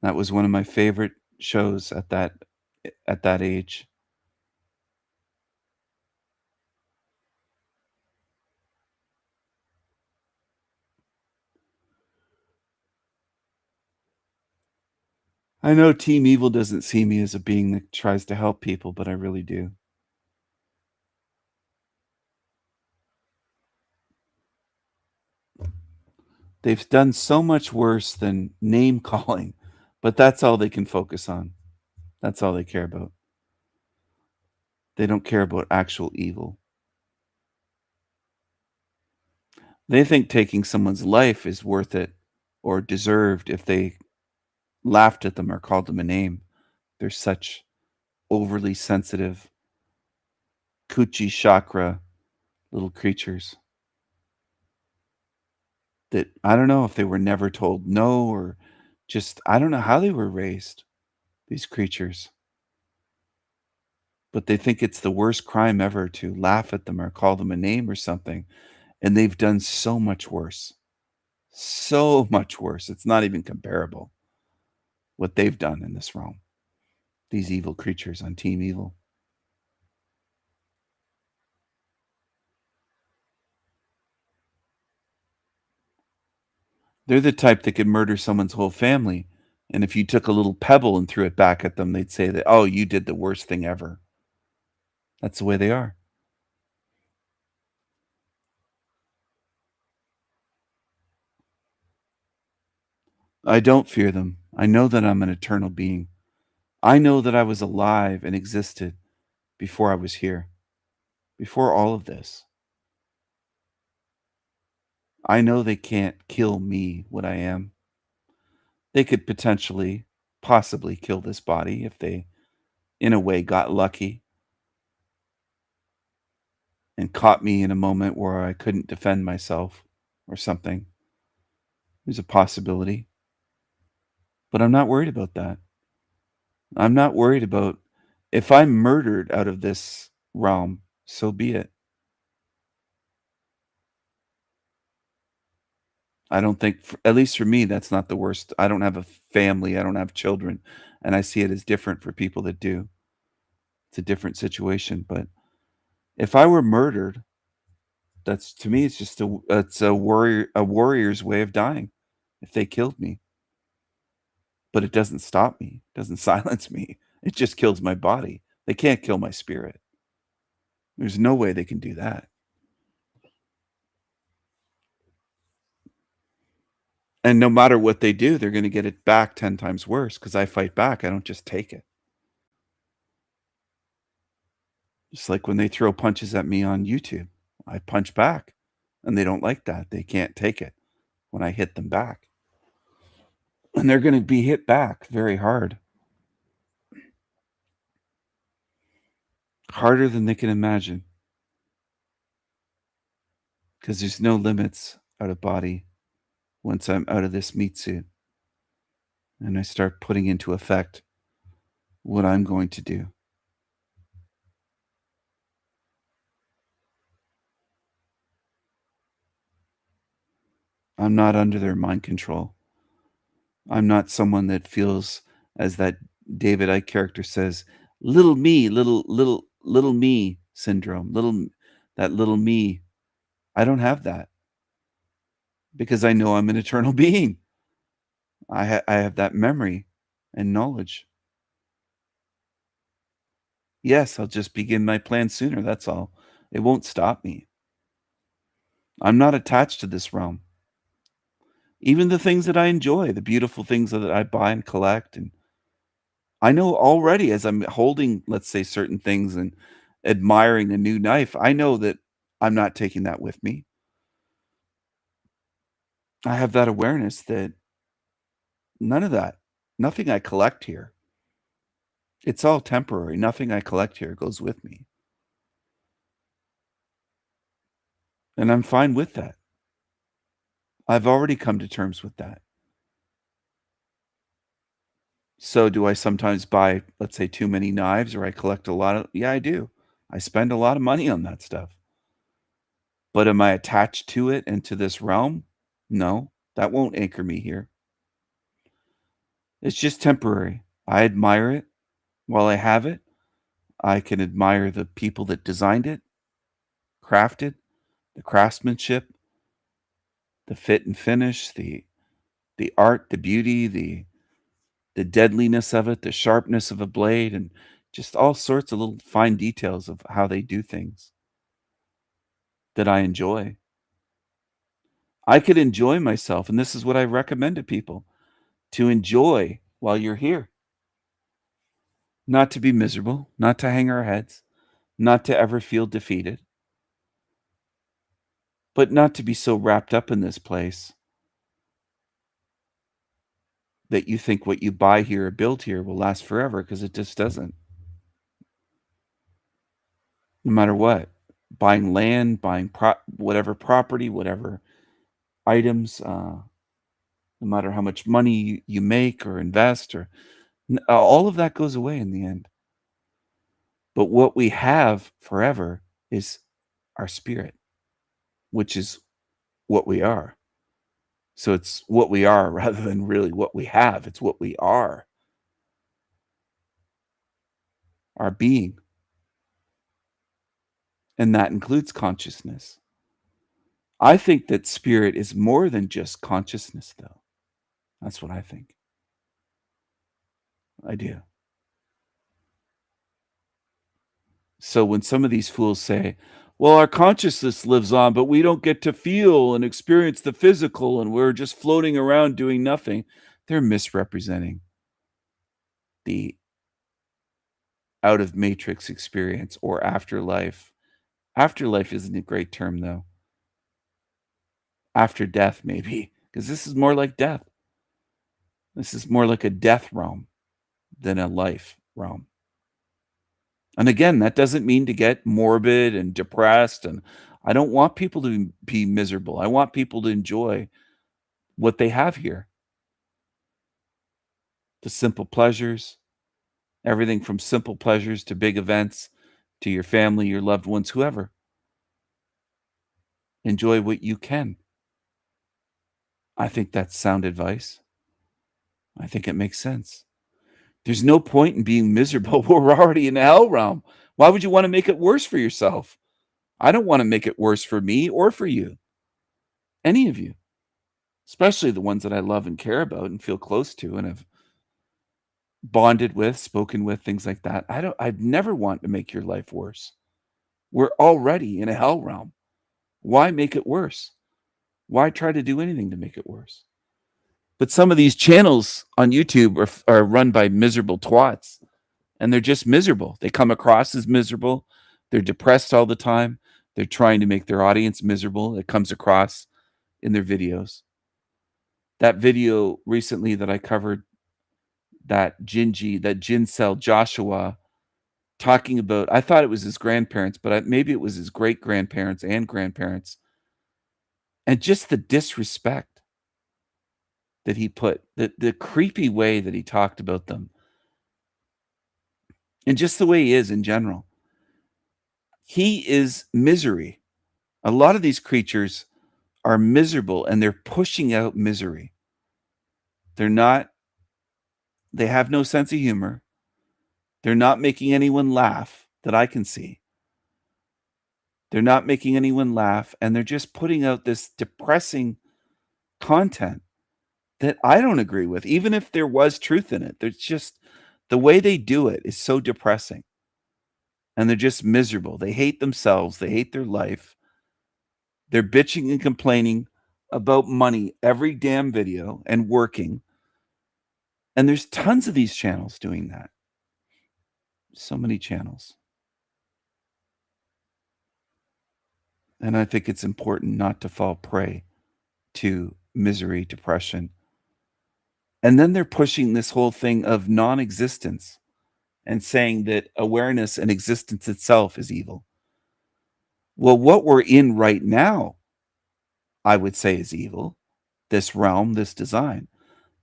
That was one of my favorite shows at that age. I know Team Evil doesn't see me as a being that tries to help people, but I really do. They've done so much worse than name calling, but that's all they can focus on. That's all they care about. They don't care about actual evil. They think taking someone's life is worth it or deserved if they laughed at them or called them a name. They're such overly sensitive, Coochie chakra little creatures that I don't know if they were never told no or just, I don't know how they were raised, these creatures. But they think it's the worst crime ever to laugh at them or call them a name or something. And they've done so much worse. So much worse. It's not even comparable what they've done in this realm. These evil creatures on Team Evil. They're the type that could murder someone's whole family. And if you took a little pebble and threw it back at them, they'd say that, oh, you did the worst thing ever. That's the way they are. I don't fear them. I know that I'm an eternal being. I know that I was alive and existed before I was here, before all of this. I know they can't kill me, what I am. They could potentially, possibly kill this body if they in a way, got lucky and caught me in a moment where I couldn't defend myself or something. There's a possibility. But I'm not worried about that. I'm not worried about if I'm murdered out of this realm, so be it. I don't think, at least for me, that's not the worst. I don't have a family, I don't have children, and I see it as different for people that do. It's a different situation, but if I were murdered, that's, to me, it's just a warrior's way of dying if they killed me. But it doesn't stop me, it doesn't silence me. It just kills my body. They can't kill my spirit. There's no way they can do that. And no matter what they do, they're going to get it back 10 times worse because I fight back. I don't just take it. Just like when they throw punches at me on YouTube, I punch back and they don't like that. They can't take it when I hit them back. And they're going to be hit back very hard. Harder than they can imagine. Because there's no limits out of body once I'm out of this meat suit. And I start putting into effect what I'm going to do. I'm not under their mind control. I'm not someone that feels, as that David Icke character says, little me, little me syndrome, that little me. I don't have that because I know I'm an eternal being. I have that memory and knowledge. Yes, I'll just begin my plan sooner, that's all. It won't stop me. I'm not attached to this realm. Even the things that I enjoy, the beautiful things that I buy and collect, and I know already as I'm holding, let's say, certain things and admiring a new knife, I know that I'm not taking that with me. I have that awareness that none of that, nothing I collect here, it's all temporary. Nothing I collect here goes with me. And I'm fine with that. I've already come to terms with that. So do I sometimes buy, let's say, too many knives, or I collect a lot of, yeah, I do. I spend a lot of money on that stuff. But am I attached to it and to this realm? No, that won't anchor me here. It's just temporary. I admire it while I have it. I can admire the people that designed it, crafted, the craftsmanship, the fit and finish, the art, the beauty, the deadliness of it, the sharpness of a blade, and just all sorts of little fine details of how they do things that I enjoy. I could enjoy myself, and this is what I recommend to people, to enjoy while you're here. Not to be miserable, not to hang our heads, not to ever feel defeated, but not to be so wrapped up in this place that you think what you buy here or build here will last forever, because it just doesn't. No matter what, buying land, buying whatever property, whatever items, no matter how much money you make or invest, or all of that goes away in the end. But what we have forever is our spirit, which is what we are. So it's what we are rather than really what we have. It's what we are. Our being. And that includes consciousness. I think that spirit is more than just consciousness, though. That's what I think. I do. So when some of these fools say, well, our consciousness lives on, but we don't get to feel and experience the physical, and we're just floating around doing nothing, they're misrepresenting the out of matrix experience or afterlife. Afterlife isn't a great term, though. After death, maybe, because this is more like death. This is more like a death realm than a life realm. And again, that doesn't mean to get morbid and depressed. And I don't want people to be miserable. I want people to enjoy what they have here. The simple pleasures, everything from simple pleasures to big events to your family, your loved ones, whoever. Enjoy what you can. I think that's sound advice. I think it makes sense. There's no point in being miserable. We're already in the hell realm. Why would you want to make it worse for yourself? I don't want to make it worse for me or for you. Any of you, especially the ones that I love and care about and feel close to and have bonded with, spoken with, things like that. I'd never want to make your life worse. We're already in a hell realm. Why make it worse? Why try to do anything to make it worse? But some of these channels on YouTube are run by miserable twats, and they're just miserable. They come across as miserable. They're depressed all the time. They're trying to make their audience miserable. It comes across in their videos. That video recently that I covered, that Jincel Joshua talking about, I thought it was his grandparents, but maybe it was his great-grandparents and grandparents. And just the disrespect that he put, the creepy way that he talked about them, and just the way he is in general. He is misery. A lot of these creatures are miserable, and they're pushing out misery. They have no sense of humor. They're not making anyone laugh that I can see. They're not making anyone laugh, and they're just putting out this depressing content that I don't agree with, even if there was truth in it. There's just the way they do it is so depressing. And they're just miserable. They hate themselves. They hate their life. They're bitching and complaining about money every damn video and working. And there's tons of these channels doing that. So many channels. And I think it's important not to fall prey to misery, depression. And then they're pushing this whole thing of non-existence and saying that awareness and existence itself is evil. Well, what we're in right now, I would say, is evil. This realm, this design.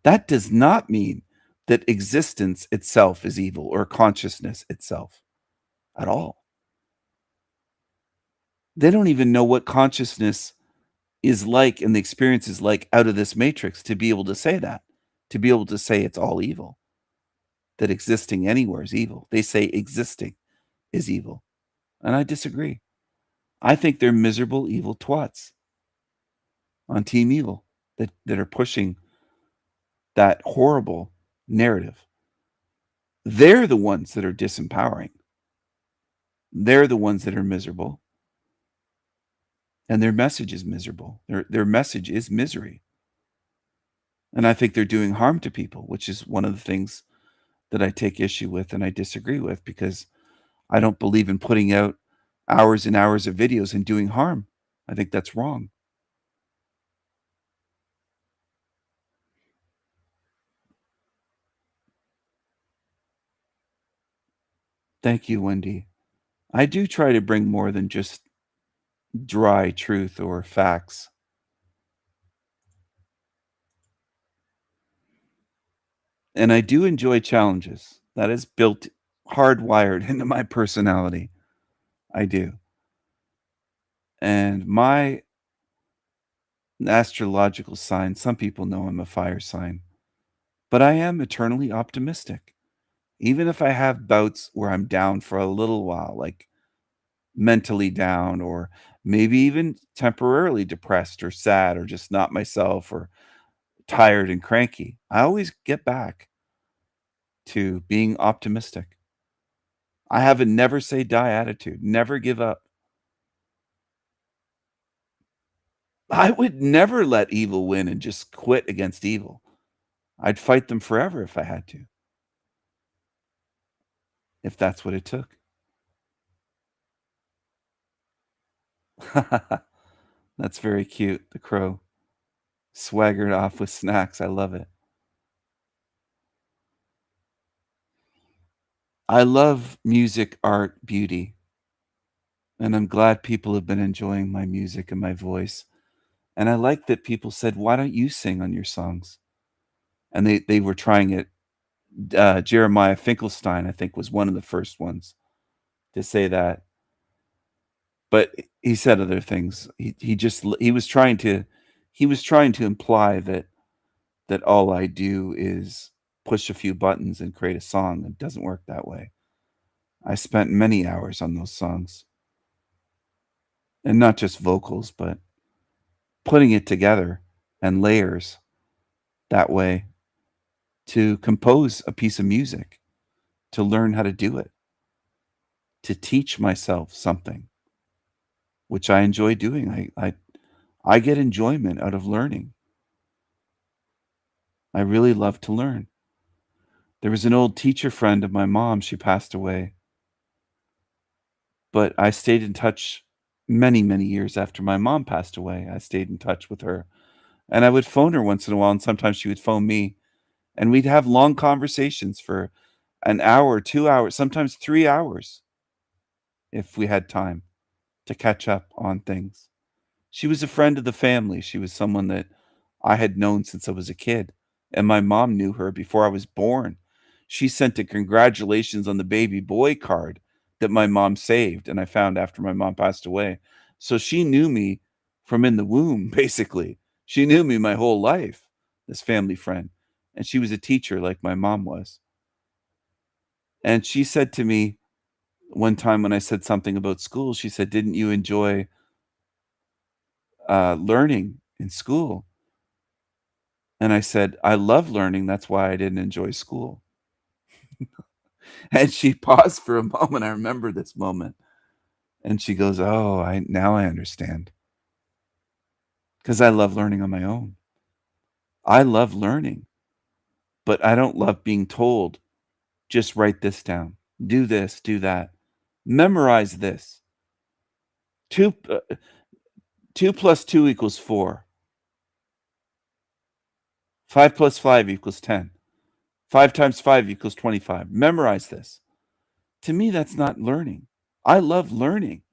That does not mean that existence itself is evil or consciousness itself at all. They don't even know what consciousness is like and the experience is like out of this matrix to be able to say that, to be able to say it's all evil, that existing anywhere is evil. They say existing is evil. And I disagree. I think they're miserable, evil twats on Team Evil that are pushing that horrible narrative. They're the ones that are disempowering. They're the ones that are miserable. And their message is miserable. Their message is misery. And I think they're doing harm to people, which is one of the things that I take issue with and I disagree with, because I don't believe in putting out hours and hours of videos and doing harm. I think that's wrong. Thank you, Wendy. I do try to bring more than just dry truth or facts. And I do enjoy challenges. That is built, hardwired into my personality. I do. And my astrological sign, some people know I'm a fire sign, but I am eternally optimistic. Even if I have bouts where I'm down for a little while, like mentally down, or maybe even temporarily depressed or sad or just not myself or tired and cranky, I always get back to being optimistic. I have a never say die attitude, never give up. I would never let evil win and just quit against evil. I'd fight them forever if I had to, if that's what it took. That's very cute. The crow swaggered off with snacks. I love it. I love music, art, beauty. And I'm glad people have been enjoying my music and my voice. And I like that people said, why don't you sing on your songs? And they were trying it. Jeremiah Finkelstein, I think, was one of the first ones to say that. But he said other things. He was trying to imply that all I do is push a few buttons and create a song. It doesn't work that way. I spent many hours on those songs. And not just vocals, but putting it together and layers that way to compose a piece of music, to learn how to do it, to teach myself something, which I enjoy doing. I get enjoyment out of learning. I really love to learn. There was an old teacher friend of my mom. She passed away. But I stayed in touch many, many years after my mom passed away. I stayed in touch with her. And I would phone her once in a while, and sometimes she would phone me. And we'd have long conversations for an hour, 2 hours, sometimes 3 hours if we had time to catch up on things. She was a friend of the family. She was someone that I had known since I was a kid, and my mom knew her before I was born. She sent a congratulations on the baby boy card that my mom saved, and I found after my mom passed away. So she knew me from in the womb, basically. She knew me my whole life, this family friend. And she was a teacher like my mom was. And she said to me one time when I said something about school, she said, "Didn't you enjoy learning in school?" And I said, "I love learning. That's why I didn't enjoy school." And she paused for a moment. I remember this moment. And she goes, "Oh, now I understand." Because I love learning on my own. I love learning, but I don't love being told, just write this down, do this, do that, memorize this. 2 plus 2 equals 4. 5 plus 5 equals 10. 5 times 5 equals 25. Memorize this. To me, that's not learning. I love learning.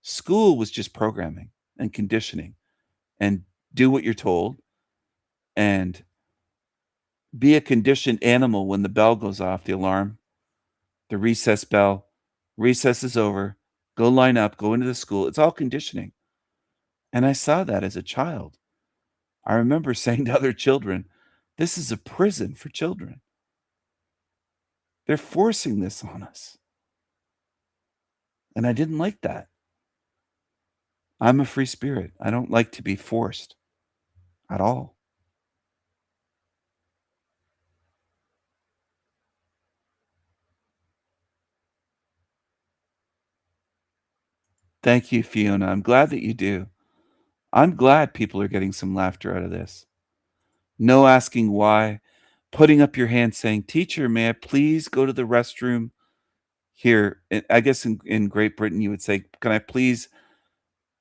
School was just programming and conditioning, and do what you're told and be a conditioned animal. When the bell goes off, the alarm, the recess bell, recess is over, go line up, go into the school. It's all conditioning. And I saw that as a child. I remember saying to other children, this is a prison for children. They're forcing this on us. And I didn't like that. I'm a free spirit. I don't like to be forced at all. Thank you, Fiona. I'm glad that you do. I'm glad people are getting some laughter out of this. No asking why. Putting up your hand saying, "Teacher, may I please go to the restroom?" Here, I guess in Great Britain, you would say, "Can I please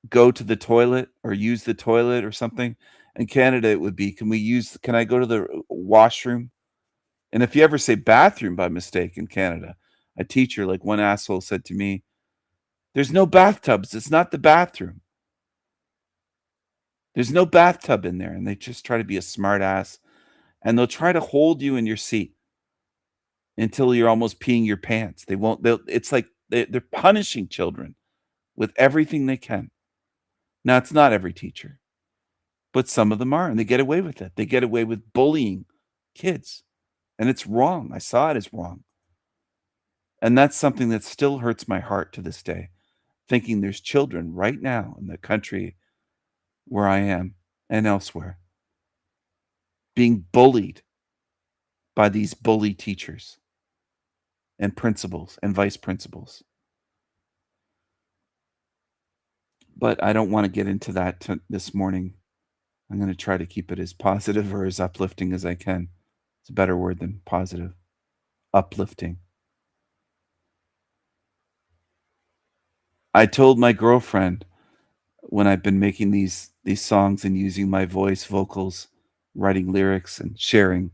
go to the toilet or use the toilet or something?" In Canada, it would be, can I go to the washroom? And if you ever say bathroom by mistake in Canada, a teacher, like one asshole said to me, "There's no bathtubs. It's not the bathroom. There's no bathtub in there." And they just try to be a smart ass. And they'll try to hold you in your seat until you're almost peeing your pants. It's like they're punishing children with everything they can. Now, it's not every teacher, but some of them are, and they get away with it. They get away with bullying kids. And it's wrong. I saw it as wrong. And that's something that still hurts my heart to this day, thinking there's children right now in the country where I am and elsewhere being bullied by these bully teachers and principals and vice principals. But I don't want to get into that this morning. I'm going to try to keep it as positive or as uplifting as I can. It's a better word than positive. Uplifting. I told my girlfriend when I've been making these songs and using my voice, vocals, writing lyrics and sharing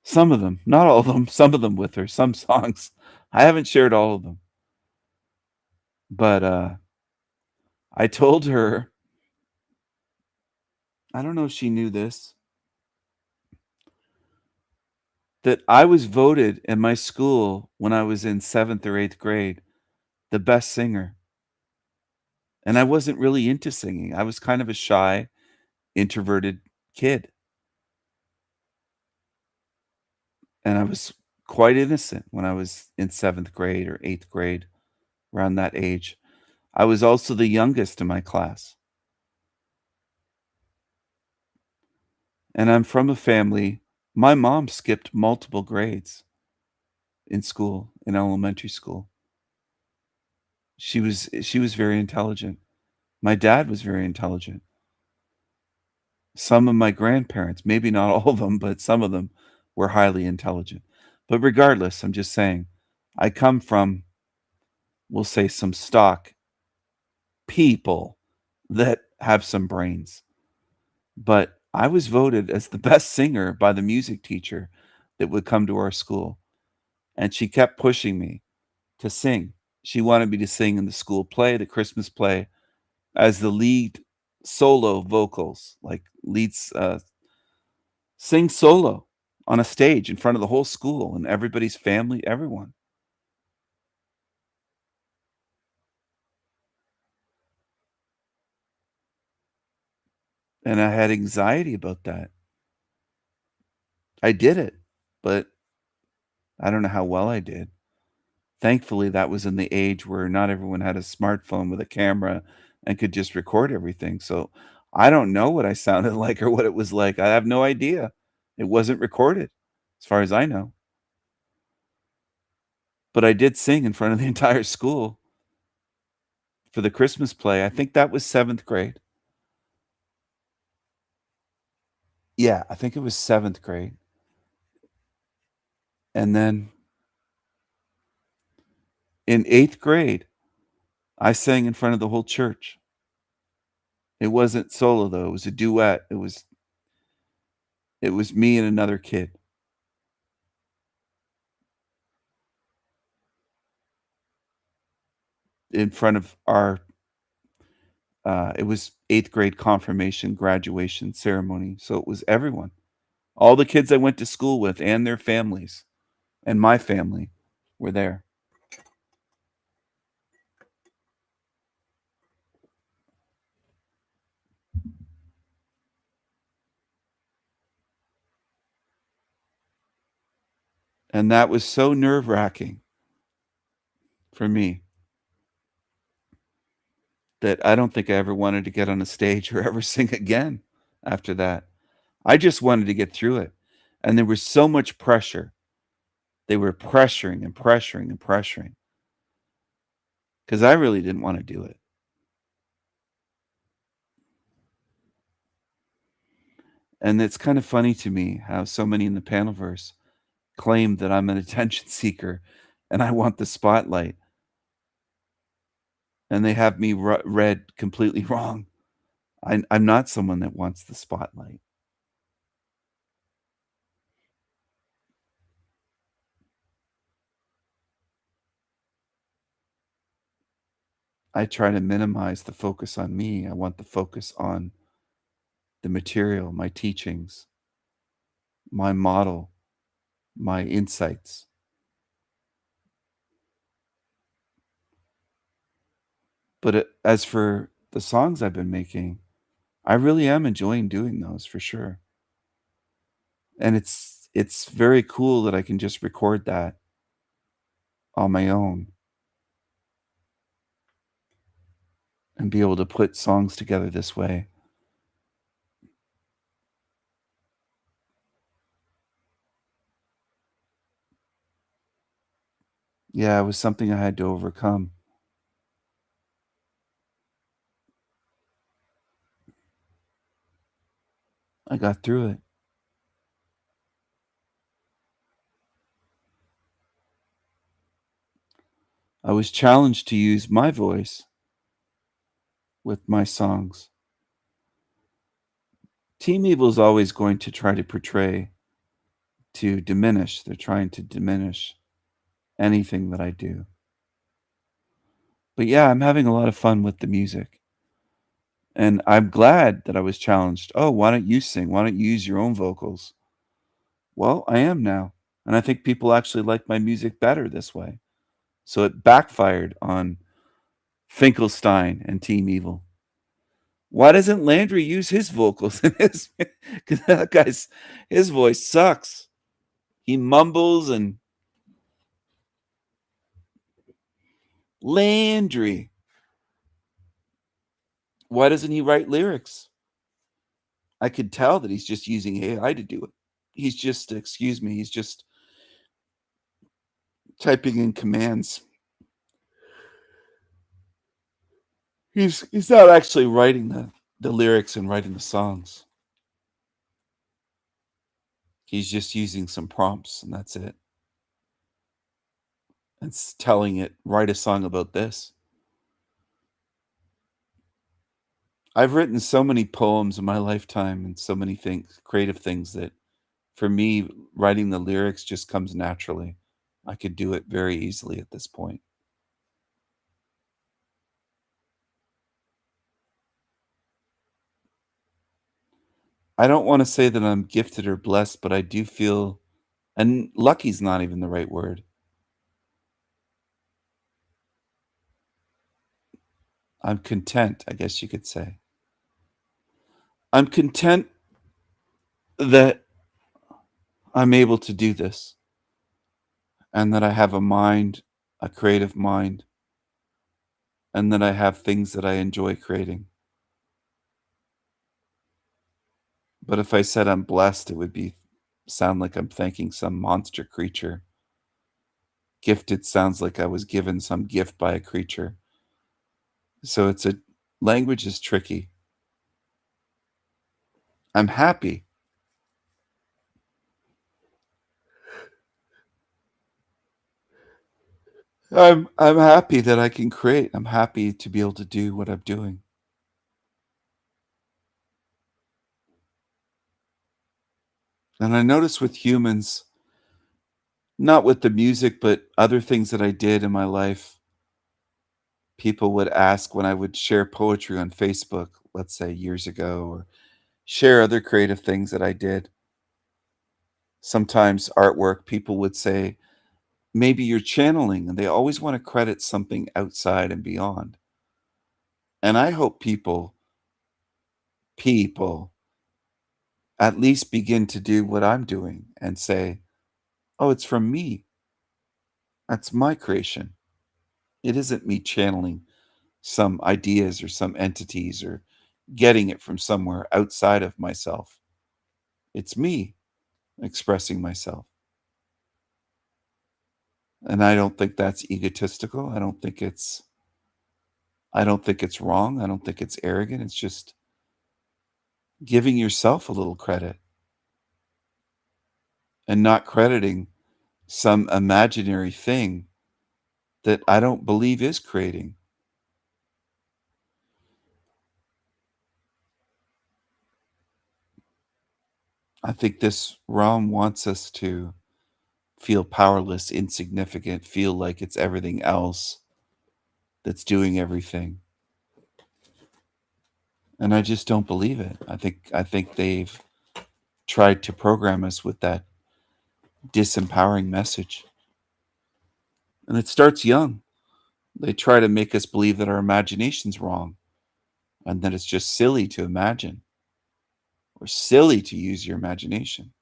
Some of them, not all of them, some of them with her, some songs. I haven't shared all of them. But I told her, I don't know if she knew this, that I was voted in my school when I was in 7th or 8th grade the best singer. And I wasn't really into singing. I was kind of a shy, introverted kid. And I was quite innocent when I was in 7th grade or 8th grade, around that age. I was also the youngest in my class. And I'm from a family, my mom skipped multiple grades in school, in elementary school. She was very intelligent. My dad was very intelligent. Some of my grandparents, maybe not all of them, but some of them were highly intelligent. But regardless, I'm just saying, I come from, we'll say, some stock people that have some brains. But I was voted as the best singer by the music teacher that would come to our school. And she kept pushing me to sing. She wanted me to sing in the school play, the Christmas play, as the lead solo vocals, like leads, sing solo on a stage in front of the whole school and everybody's family, everyone. And I had anxiety about that. I did it, but I don't know how well I did. Thankfully, that was in the age where not everyone had a smartphone with a camera and could just record everything. So I don't know what I sounded like or what it was like. I have no idea. It wasn't recorded, as far as I know. But I did sing in front of the entire school for the Christmas play. I think that was 7th grade. Yeah, I think it was 7th grade. And then in 8th grade, I sang in front of the whole church. It wasn't solo though, it was a duet. It was me and another kid. In front of our it was 8th grade confirmation graduation ceremony. So it was everyone. All the kids I went to school with and their families and my family were there. And that was so nerve-wracking for me that I don't think I ever wanted to get on a stage or ever sing again after that. I just wanted to get through it. And there was so much pressure. They were pressuring and pressuring and pressuring. Because I really didn't want to do it. And it's kind of funny to me how so many in the Panelverse claim that I'm an attention seeker and I want the spotlight. And they have me read completely wrong. I'm not someone that wants the spotlight. I try to minimize the focus on me. I want the focus on the material, my teachings, my model, my insights. But as for the songs I've been making, I really am enjoying doing those for sure. And it's very cool that I can just record that on my own and be able to put songs together this way. Yeah, it was something I had to overcome. I got through it. I was challenged to use my voice with my songs. Team Evil is always going to try to portray to diminish. They're trying to diminish anything that I do. But yeah, I'm having a lot of fun with the music. And I'm glad that I was challenged. Oh, why don't you sing? Why don't you use your own vocals? Well, I am now. And I think people actually like my music better this way. So it backfired on Finkelstein and Team Evil. Why doesn't Landry use his vocals in his? Because that guy's his voice sucks. He mumbles and Landry. Why doesn't he write lyrics? I could tell that he's just using AI to do it. He's just, excuse me, he's just typing in commands. He's not actually writing the lyrics and writing the songs. He's just using some prompts and that's it. It's telling it, write a song about this. I've written so many poems in my lifetime and so many things, creative things, that for me, writing the lyrics just comes naturally. I could do it very easily at this point. I don't want to say that I'm gifted or blessed, but I do feel, and lucky's not even the right word. I'm content, I guess you could say. I'm content that I'm able to do this and that I have a mind, a creative mind, and that I have things that I enjoy creating. But if I said I'm blessed, it would sound like I'm thanking some monster creature. Gifted sounds like I was given some gift by a creature. So language is tricky. I'm happy. I'm happy that I can create. I'm happy to be able to do what I'm doing. And I notice with humans, not with the music, but other things that I did in my life, people would ask when I would share poetry on Facebook, let's say years ago, or share other creative things that I did. Sometimes artwork, people would say, maybe you're channeling, and they always want to credit something outside and beyond. And I hope people at least begin to do what I'm doing and say, oh, it's from me. That's my creation. It isn't me channeling some ideas or some entities or getting it from somewhere outside of myself. It's me expressing myself. And I don't think that's egotistical. I don't think it's wrong. I don't think it's arrogant. It's just giving yourself a little credit and not crediting some imaginary thing that I don't believe is creating. I think this realm wants us to feel powerless, insignificant, feel like it's everything else that's doing everything. And I just don't believe it. I think they've tried to program us with that disempowering message. And it starts young. They try to make us believe that our imagination's wrong and that it's just silly to imagine or silly to use your imagination.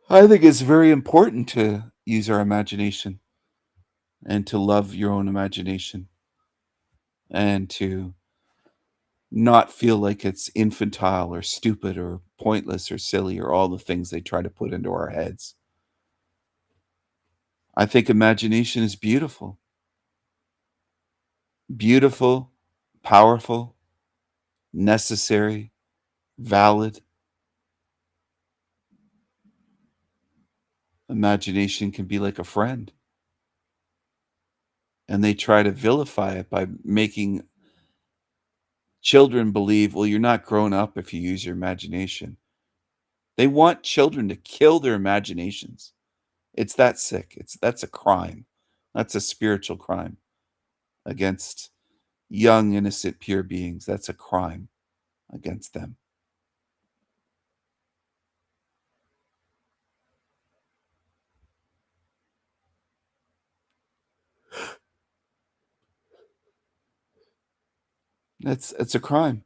I think it's very important to use our imagination and to love your own imagination and to not feel like it's infantile or stupid or pointless or silly or all the things they try to put into our heads. I think imagination is beautiful. Beautiful, powerful, necessary, valid. Imagination can be like a friend. And they try to vilify it by making children believe, well, you're not grown up if you use your imagination. They want children to kill their imaginations. It's that sick. That's a crime. That's a spiritual crime against young, innocent, pure beings. That's a crime against them. It's a crime.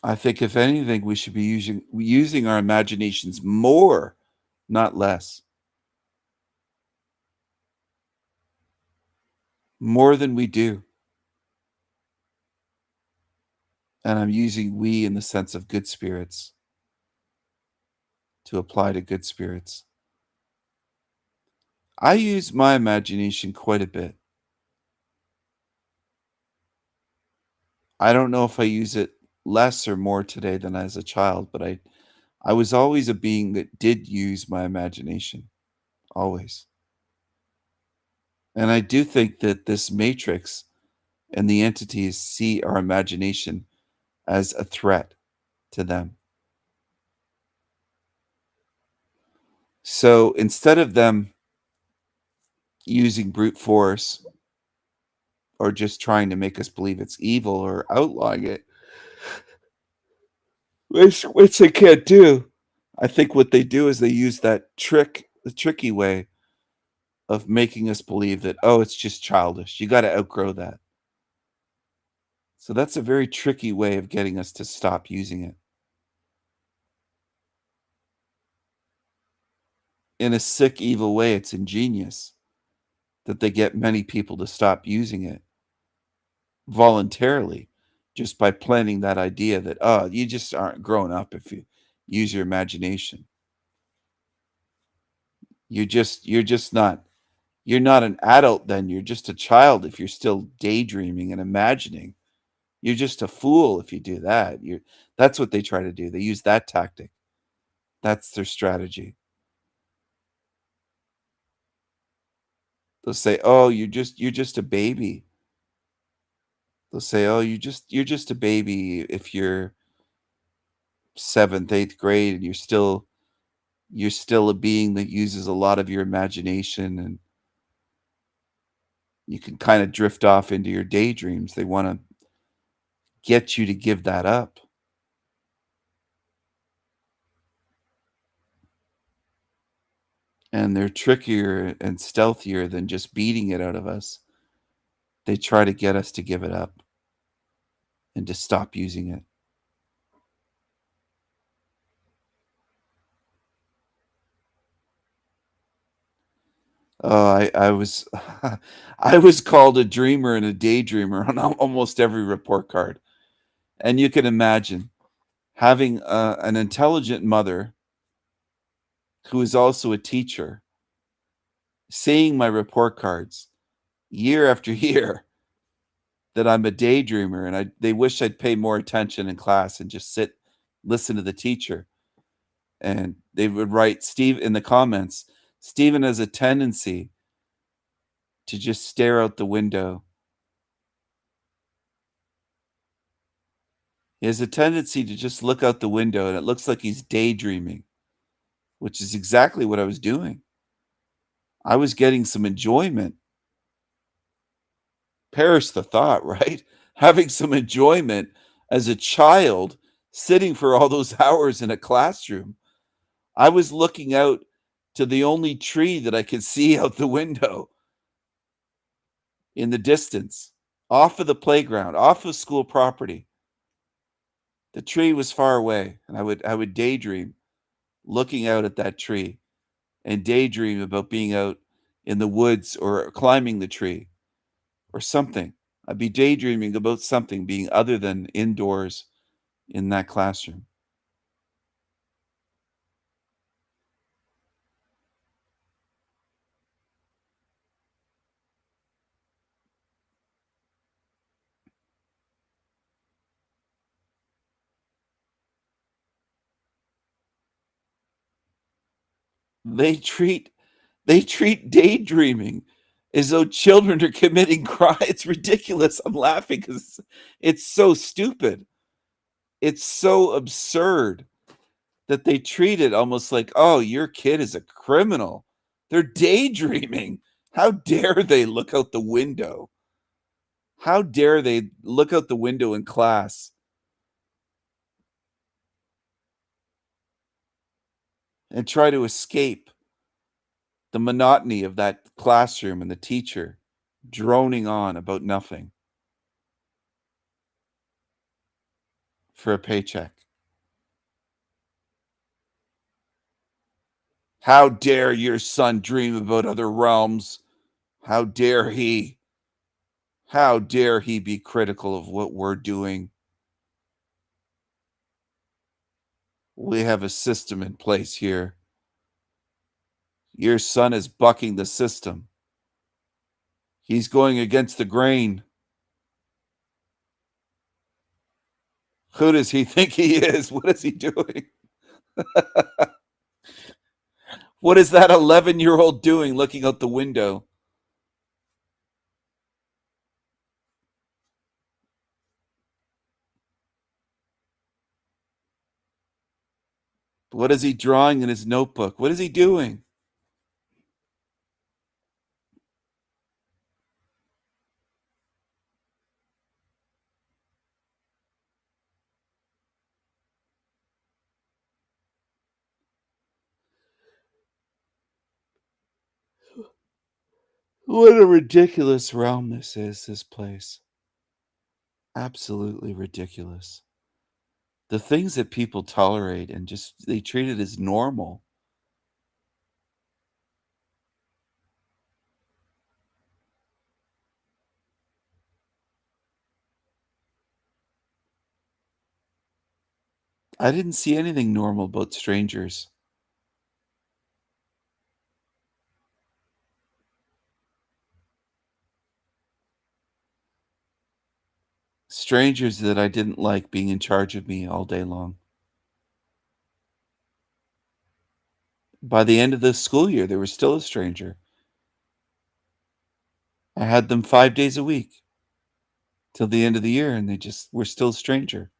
I think if anything, we should be using our imaginations more, not less. More than we do. And I'm using we in the sense of good spirits to apply to good spirits. I use my imagination quite a bit. I don't know if I use it less or more today than as a child, but I was always a being that did use my imagination. Always. And I do think that this matrix and the entities see our imagination as a threat to them. So instead of them using brute force or just trying to make us believe it's evil or outlawing it, which they can't do, I think what they do is they use the tricky way of making us believe that, oh, it's just childish. You got to outgrow that. So that's a very tricky way of getting us to stop using it. In a sick, evil way, it's ingenious that they get many people to stop using it voluntarily just by planting that idea that, oh, you just aren't grown up if you use your imagination. You're not an adult then. You're just a child if you're still daydreaming and imagining. You're just a fool if you do that. That's what they try to do. They use that tactic. That's their strategy. They'll say, "Oh, you're just a baby." They'll say, "Oh, you're just a baby if you're 7th, 8th grade and you're still a being that uses a lot of your imagination and you can kind of drift off into your daydreams." They want to get you to give that up. And they're trickier and stealthier than just beating it out of us. They try to get us to give it up and to stop using it. I was I was called a dreamer and a daydreamer on almost every report card. And you can imagine having an intelligent mother who is also a teacher seeing my report cards year after year that I'm a daydreamer and they wish I'd pay more attention in class and just listen to the teacher. And they would write Steve in the comments, Stephen has a tendency to just stare out the window. He has a tendency to just look out the window and it looks like he's daydreaming, which is exactly what I was doing. I was getting some enjoyment. Perish the thought, right? Having some enjoyment as a child sitting for all those hours in a classroom. I was looking out to the only tree that I could see out the window in the distance, off of the playground, off of school property. The tree was far away, and I would daydream looking out at that tree and daydream about being out in the woods or climbing the tree or something. I'd be daydreaming about something being other than indoors in that classroom. They treat daydreaming as though children are committing crime. It's ridiculous. I'm laughing because it's so stupid. It's so absurd that they treat it almost like, oh, your kid is a criminal. They're daydreaming. How dare they look out the window? How dare they look out the window in class and try to escape the monotony of that classroom and the teacher droning on about nothing for a paycheck. How dare your son dream about other realms? How dare he? How dare he be critical of what we're doing? We have a system in place here. Your son is bucking the system. He's going against the grain. Who does he think he is? What is he doing? What is that 11-year-old doing looking out the window? What is he drawing in his notebook? What is he doing? What a ridiculous realm this is, this place. Absolutely ridiculous. The things that people tolerate and just they treat it as normal. I didn't see anything normal about strangers. Strangers that I didn't like being in charge of me all day long. By the end of the school year, they were still a stranger. I had them 5 days a week till the end of the year, and they just were still a stranger.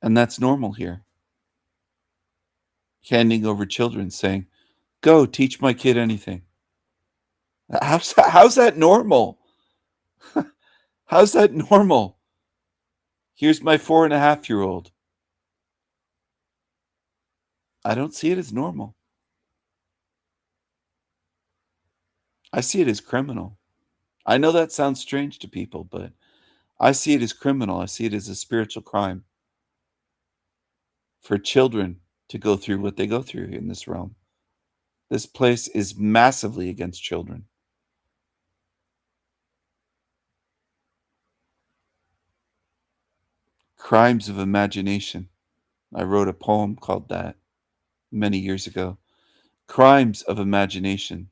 And that's normal here. Handing over children, saying, go teach my kid anything. How's that normal? How's that normal? Here's my 4.5-year-old. I don't see it as normal. I see it as criminal. I know that sounds strange to people, but I see it as criminal. I see it as a spiritual crime for children to go through what they go through in this realm. This place is massively against children. Crimes of imagination. I wrote a poem called that many years ago. Crimes of imagination.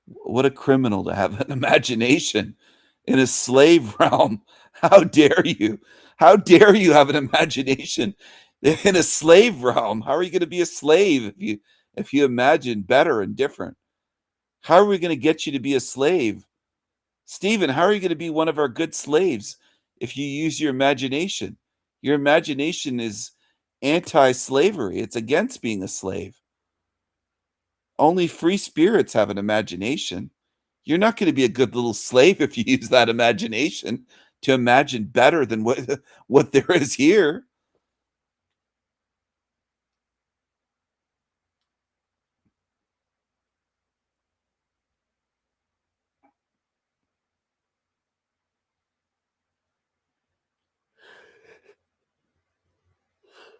What a criminal to have an imagination in a slave realm. How dare you? How dare you have an imagination in a slave realm? How are you going to be a slave if you imagine better and different? How are we going to get you to be a slave? Stephen, how are you going to be one of our good slaves if you use your imagination? Your imagination is anti-slavery. It's against being a slave. Only free spirits have an imagination. You're not going to be a good little slave if you use that imagination to imagine better than what there is here.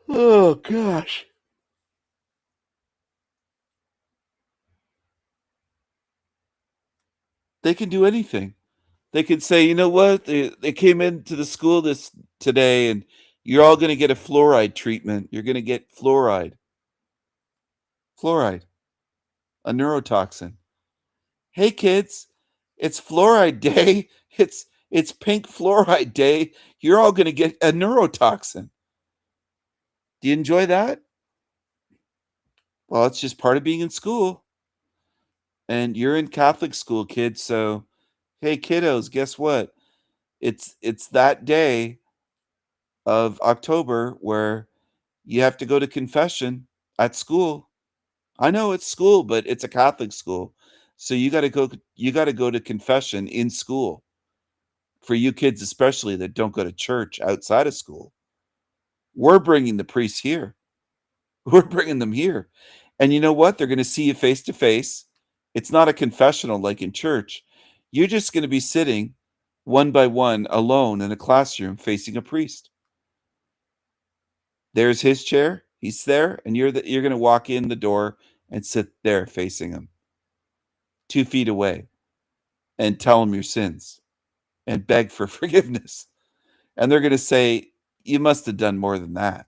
Oh, gosh. They can do anything. They could say, you know what? They came into the school today and you're all going to get a fluoride treatment. You're going to get fluoride. Fluoride, a neurotoxin. Hey kids, it's fluoride day. It's pink fluoride day. You're all going to get a neurotoxin. Do you enjoy that? Well, it's just part of being in school. And you're in Catholic school, kids, so hey kiddos, guess what? It's that day of October where you have to go to confession at school. I know it's school, but it's a Catholic school. So you got to go to confession in school. For you kids especially that don't go to church outside of school. We're bringing the priests here. We're bringing them here. And you know what? They're going to see you face to face. It's not a confessional like in church. You're just going to be sitting one by one alone in a classroom facing a priest. There's his chair. He's there, and you're going to walk in the door and sit there facing him, 2 feet away, and tell him your sins and beg for forgiveness. And they're going to say, you must have done more than that.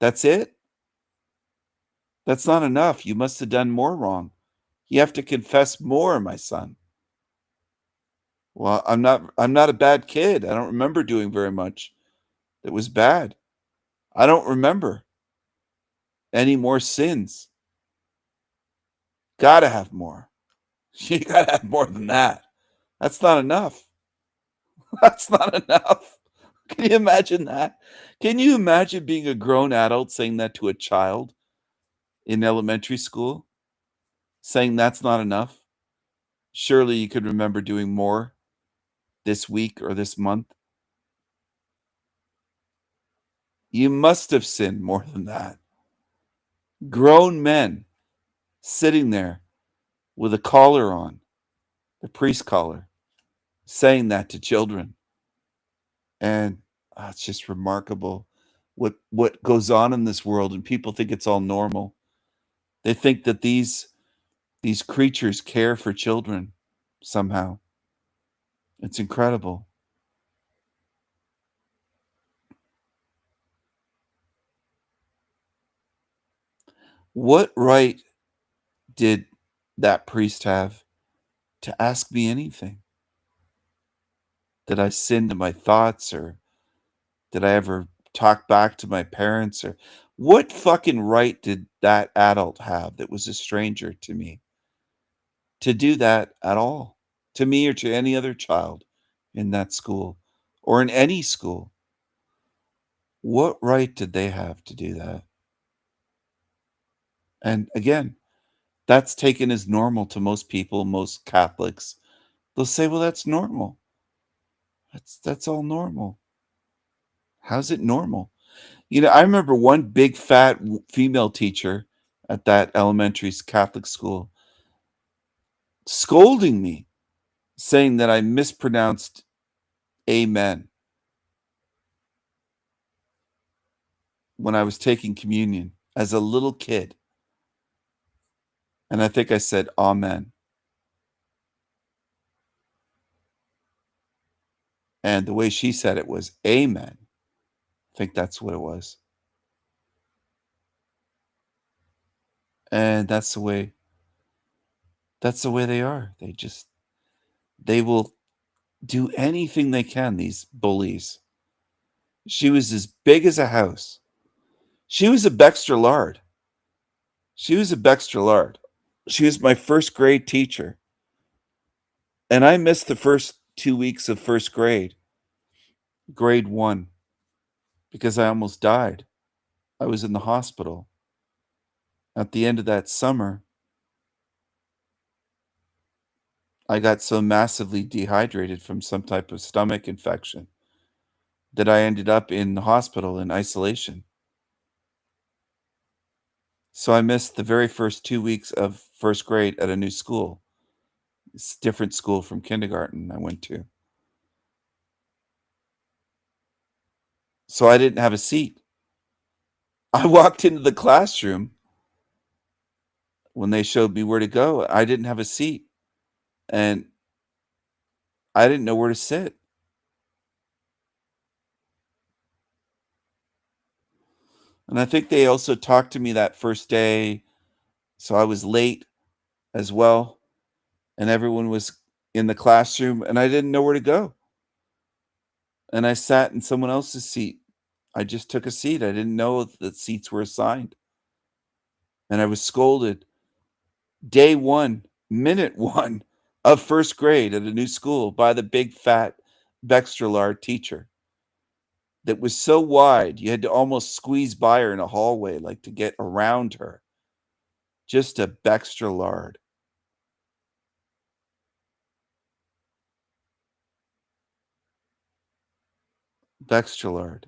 That's it? That's not enough. You must have done more wrong. You have to confess more, my son. Well, I'm not a bad kid. I don't remember doing very much that was bad. I don't remember any more sins. Gotta have more. You gotta have more than that. That's not enough. That's not enough. Can you imagine that? Can you imagine being a grown adult saying that to a child in elementary school? Saying that's not enough? Surely you could remember doing more this week or this month. You must have sinned more than that. Grown men sitting there with a collar on, the priest collar, saying that to children. And it's just remarkable what goes on in this world, and people think it's all normal. They think that these creatures care for children somehow. It's incredible. What right did that priest have to ask me anything? Did I sin to my thoughts, or did I ever talk back to my parents? Or what fucking right did that adult have that was a stranger to me to do that at all? To me or to any other child in that school or in any school? What right did they have to do that? And again, that's taken as normal to most people, most Catholics. They'll say, well, that's normal. That's all normal. How's it normal? You know, I remember one big fat female teacher at that elementary Catholic school scolding me, saying that I mispronounced amen when I was taking communion as a little kid. And I think I said amen. And the way she said it was amen. I think that's what it was. And that's the way they are. They will do anything they can, these bullies. She was as big as a house. She was a Baxter Lard. She was my first grade teacher. And I missed the first 2 weeks of first grade, grade 1, because I almost died. I was in the hospital. At the end of that summer, I got so massively dehydrated from some type of stomach infection that I ended up in the hospital in isolation. So I missed the very first 2 weeks of first grade at a new school. It's a different school from kindergarten I went to. So I didn't have a seat. I walked into the classroom when they showed me where to go. I didn't have a seat, and I didn't know where to sit. And I think they also talked to me that first day, so I was late as well, and everyone was in the classroom, and I didn't know where to go. And I sat in someone else's seat I just took a seat. I didn't know that seats were assigned. And I was scolded day 1, minute 1 of first grade at a new school by the big fat Bextralard teacher that was so wide you had to almost squeeze by her in a hallway, like to get around her. Just a Bextralard. Bextralard.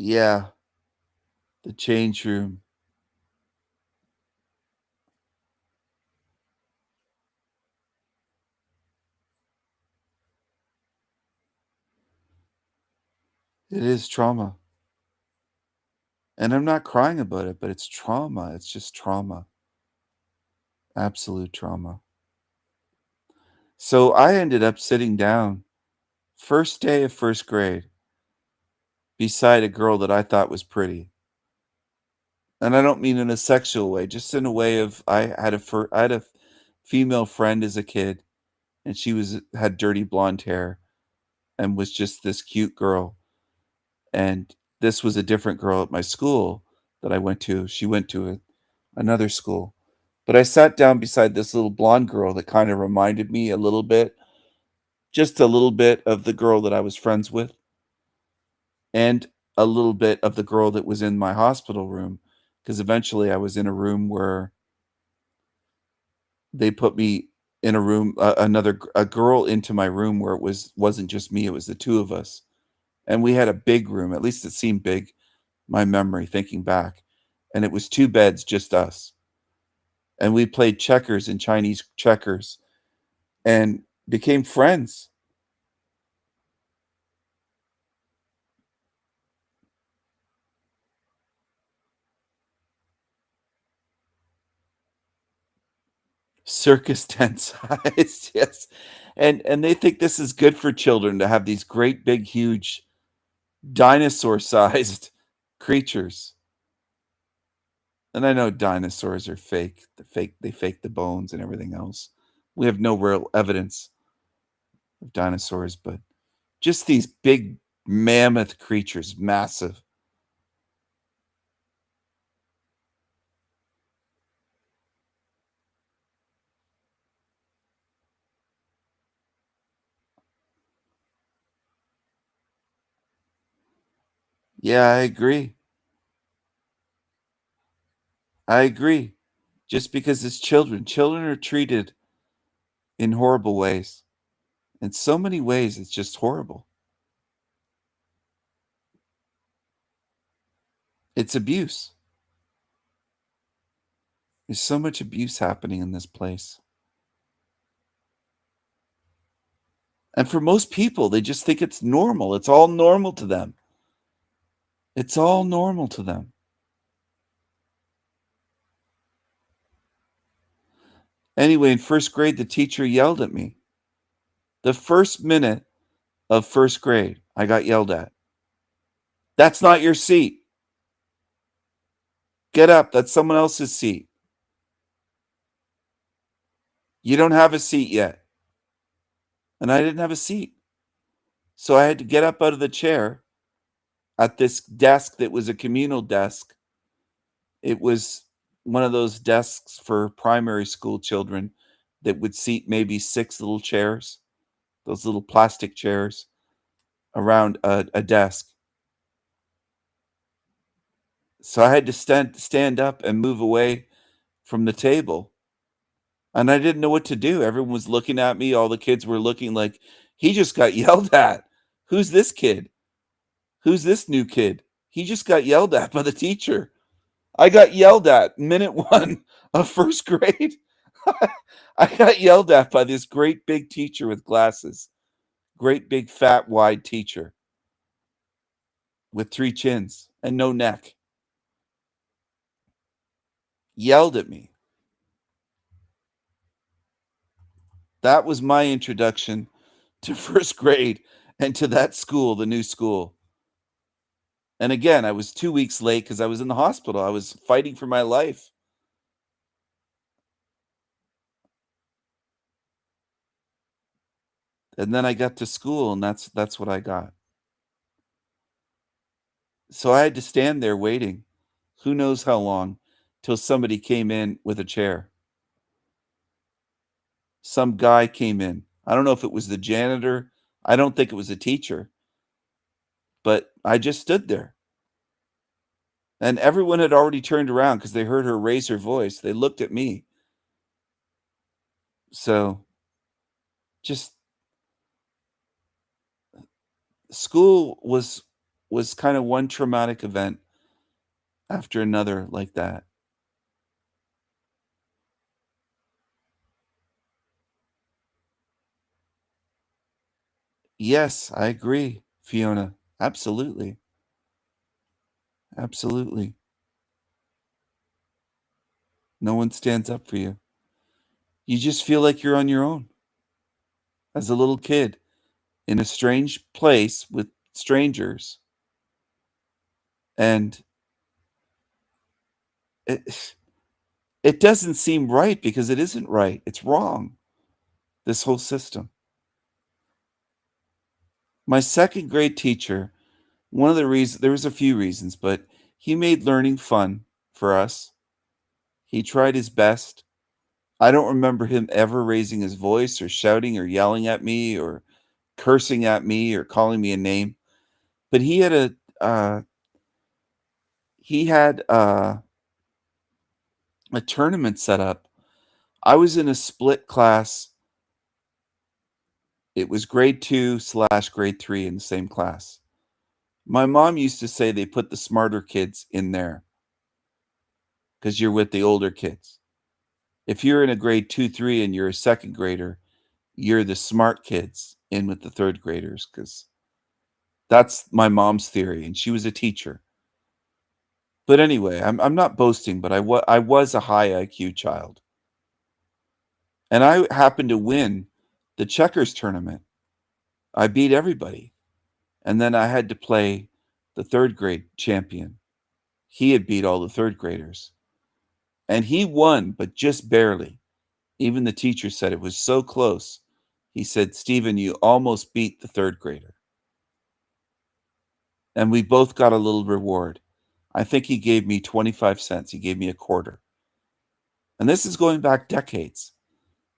Yeah, the change room. It is trauma. And I'm not crying about it, but it's trauma. It's just trauma. Absolute trauma. So I ended up sitting down, first day of first grade, beside a girl that I thought was pretty. And I don't mean in a sexual way, just in a way of I had a female friend as a kid, and she had dirty blonde hair and was just this cute girl. And this was a different girl at my school that I went to. She went to another school. But I sat down beside this little blonde girl that kind of reminded me a little bit, just a little bit of the girl that I was friends with, and a little bit of the girl that was in my hospital room. Because eventually I was in a room where they put me in a room, a girl into my room where wasn't just me, it was the two of us. And we had a big room, at least it seemed big, my memory thinking back. And it was 2 beds, just us. And we played checkers and Chinese checkers and became friends. Circus tent size, yes. And they think this is good for children to have these great big huge dinosaur-sized creatures. And I know dinosaurs are fake. They fake the bones and everything else. We have no real evidence of dinosaurs, but just these big mammoth creatures, massive. Yeah, I agree. I agree. Just because it's children. Children are treated in horrible ways. In so many ways, it's just horrible. It's abuse. There's so much abuse happening in this place. And for most people, they just think it's normal. It's all normal to them. It's all normal to them. Anyway, in first grade, the teacher yelled at me. The first minute of first grade, I got yelled at. That's not your seat. Get up. That's someone else's seat. You don't have a seat yet. And I didn't have a seat. So I had to get up out of the chair at this desk that was a communal desk. It was one of those desks for primary school children that would seat maybe 6 little chairs, those little plastic chairs around a desk. So I had to stand up and move away from the table. And I didn't know what to do. Everyone was looking at me. All the kids were looking like, he just got yelled at. Who's this kid? Who's this new kid? He just got yelled at by the teacher. I got yelled at minute 1 of first grade. I got yelled at by this great big teacher with glasses. Great big fat wide teacher with 3 chins and no neck. Yelled at me. That was my introduction to first grade and to that school, the new school. And again, I was 2 weeks late because I was in the hospital. I was fighting for my life. And then I got to school, and that's what I got. So I had to stand there waiting, who knows how long, till somebody came in with a chair. Some guy came in. I don't know if it was the janitor. I don't think it was a teacher. But I just stood there. And everyone had already turned around because they heard her raise her voice. They looked at me. So just school was kind of one traumatic event after another like that. Yes, I agree, Fiona. Absolutely. Absolutely. No one stands up for you. You just feel like you're on your own. As a little kid in a strange place with strangers. And it doesn't seem right because it isn't right. It's wrong. This whole system. My second grade teacher, one of the reasons, there was a few reasons, but he made learning fun for us. He tried his best. I don't remember him ever raising his voice or shouting or yelling at me or cursing at me or calling me a name. But he had a tournament set up. I was in a split class. It was grade 2/grade 3 in the same class. My mom used to say they put the smarter kids in there because you're with the older kids. If you're in a grade 2/3 and you're a second grader, you're the smart kids in with the third graders because that's my mom's theory, and she was a teacher. But anyway, I'm not boasting, but I was a high IQ child. And I happened to win the checkers tournament. I beat everybody. And then I had to play the third grade champion. He had beat all the third graders. And he won, but just barely. Even the teacher said it was so close. He said, "Stephen, you almost beat the third grader." And we both got a little reward. I think he gave me 25 cents. He gave me a quarter. And this is going back decades.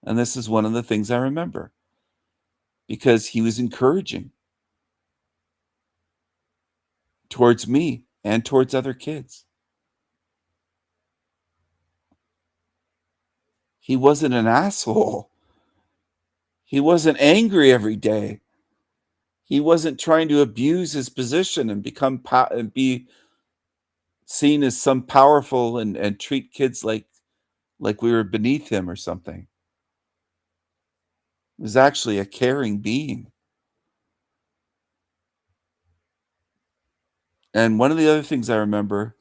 And this is one of the things I remember because he was encouraging towards me and towards other kids. He wasn't an asshole. He wasn't angry every day. He wasn't trying to abuse his position and and be seen as some powerful and treat kids like we were beneath him or something. He was actually a caring being. And one of the other things I remember,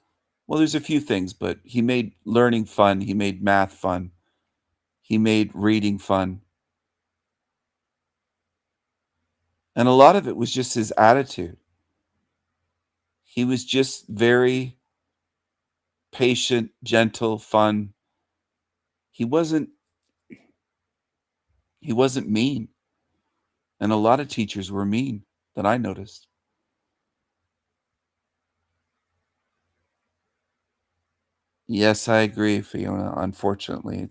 well, there's a few things, but he made learning fun. He made math fun. He made reading fun. And a lot of it was just his attitude. He was just very patient, gentle, fun. He wasn't mean. And a lot of teachers were mean that I noticed. Yes, I agree, Fiona. Unfortunately,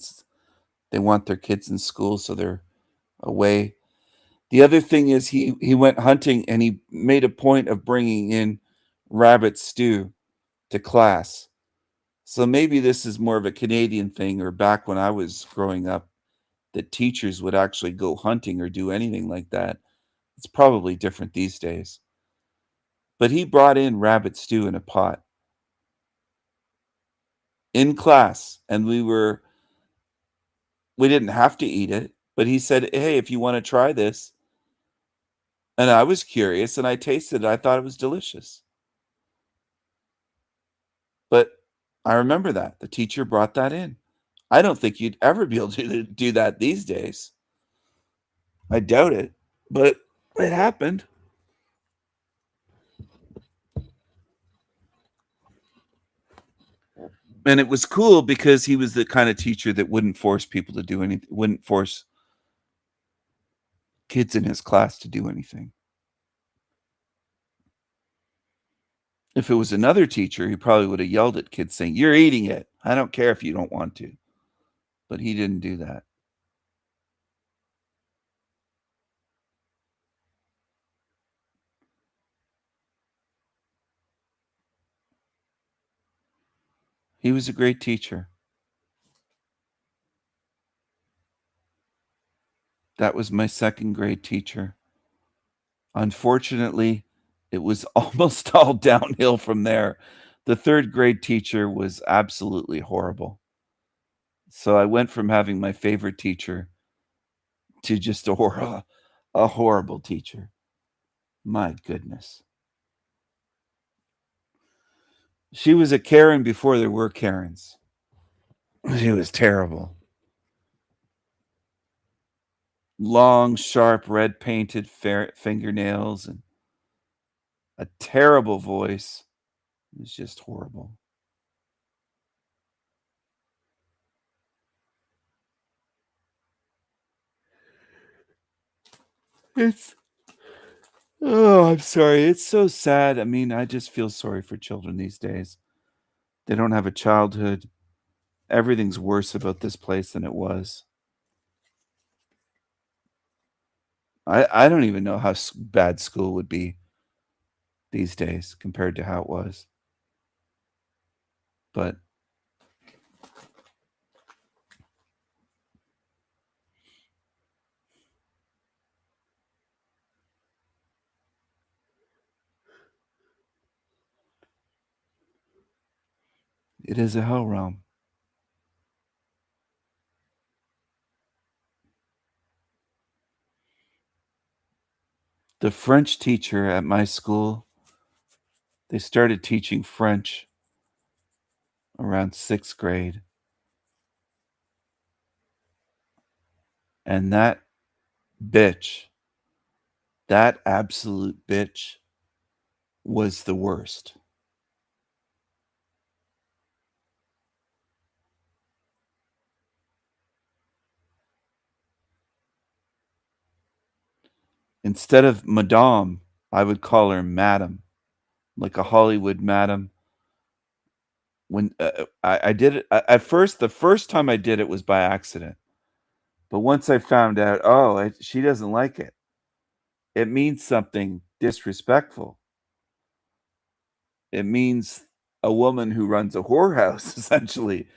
they want their kids in school, so they're away. The other thing is he went hunting and he made a point of bringing in rabbit stew to class. So maybe this is more of a Canadian thing, or back when I was growing up, that teachers would actually go hunting or do anything like that. It's probably different these days. But he brought in rabbit stew in a pot in class, and we didn't have to eat it, but he said, "Hey, if you want to try this." And I was curious and I tasted it. I thought it was delicious. But I remember that the teacher brought that in. I don't think you'd ever be able to do that these days. I doubt it, but it happened. And it was cool because he was the kind of teacher that wouldn't force people to do anything, wouldn't force kids in his class to do anything. If it was another teacher, he probably would have yelled at kids saying, "You're eating it. I don't care if you don't want to." But he didn't do that. He was a great teacher. That was my second grade teacher. Unfortunately, it was almost all downhill from there. The third grade teacher was absolutely horrible. So I went from having my favorite teacher to just a horrible teacher. My goodness. She was a Karen before there were Karens. She was terrible. Long, sharp, red painted fingernails and a terrible voice. It was just horrible. I'm sorry. It's so sad. I mean, I just feel sorry for children these days. They don't have a childhood. Everything's worse about this place than it was. I don't even know how bad school would be these days compared to how it was. But it is a hell realm. The French teacher at my school, they started teaching French around 6th grade. And that bitch, that absolute bitch, was the worst. Instead of madame, I would call her madam, like a Hollywood madam. When I did it at first, the first time I did it was by accident. But once I found out, she doesn't like it. It means something disrespectful. It means a woman who runs a whorehouse, essentially.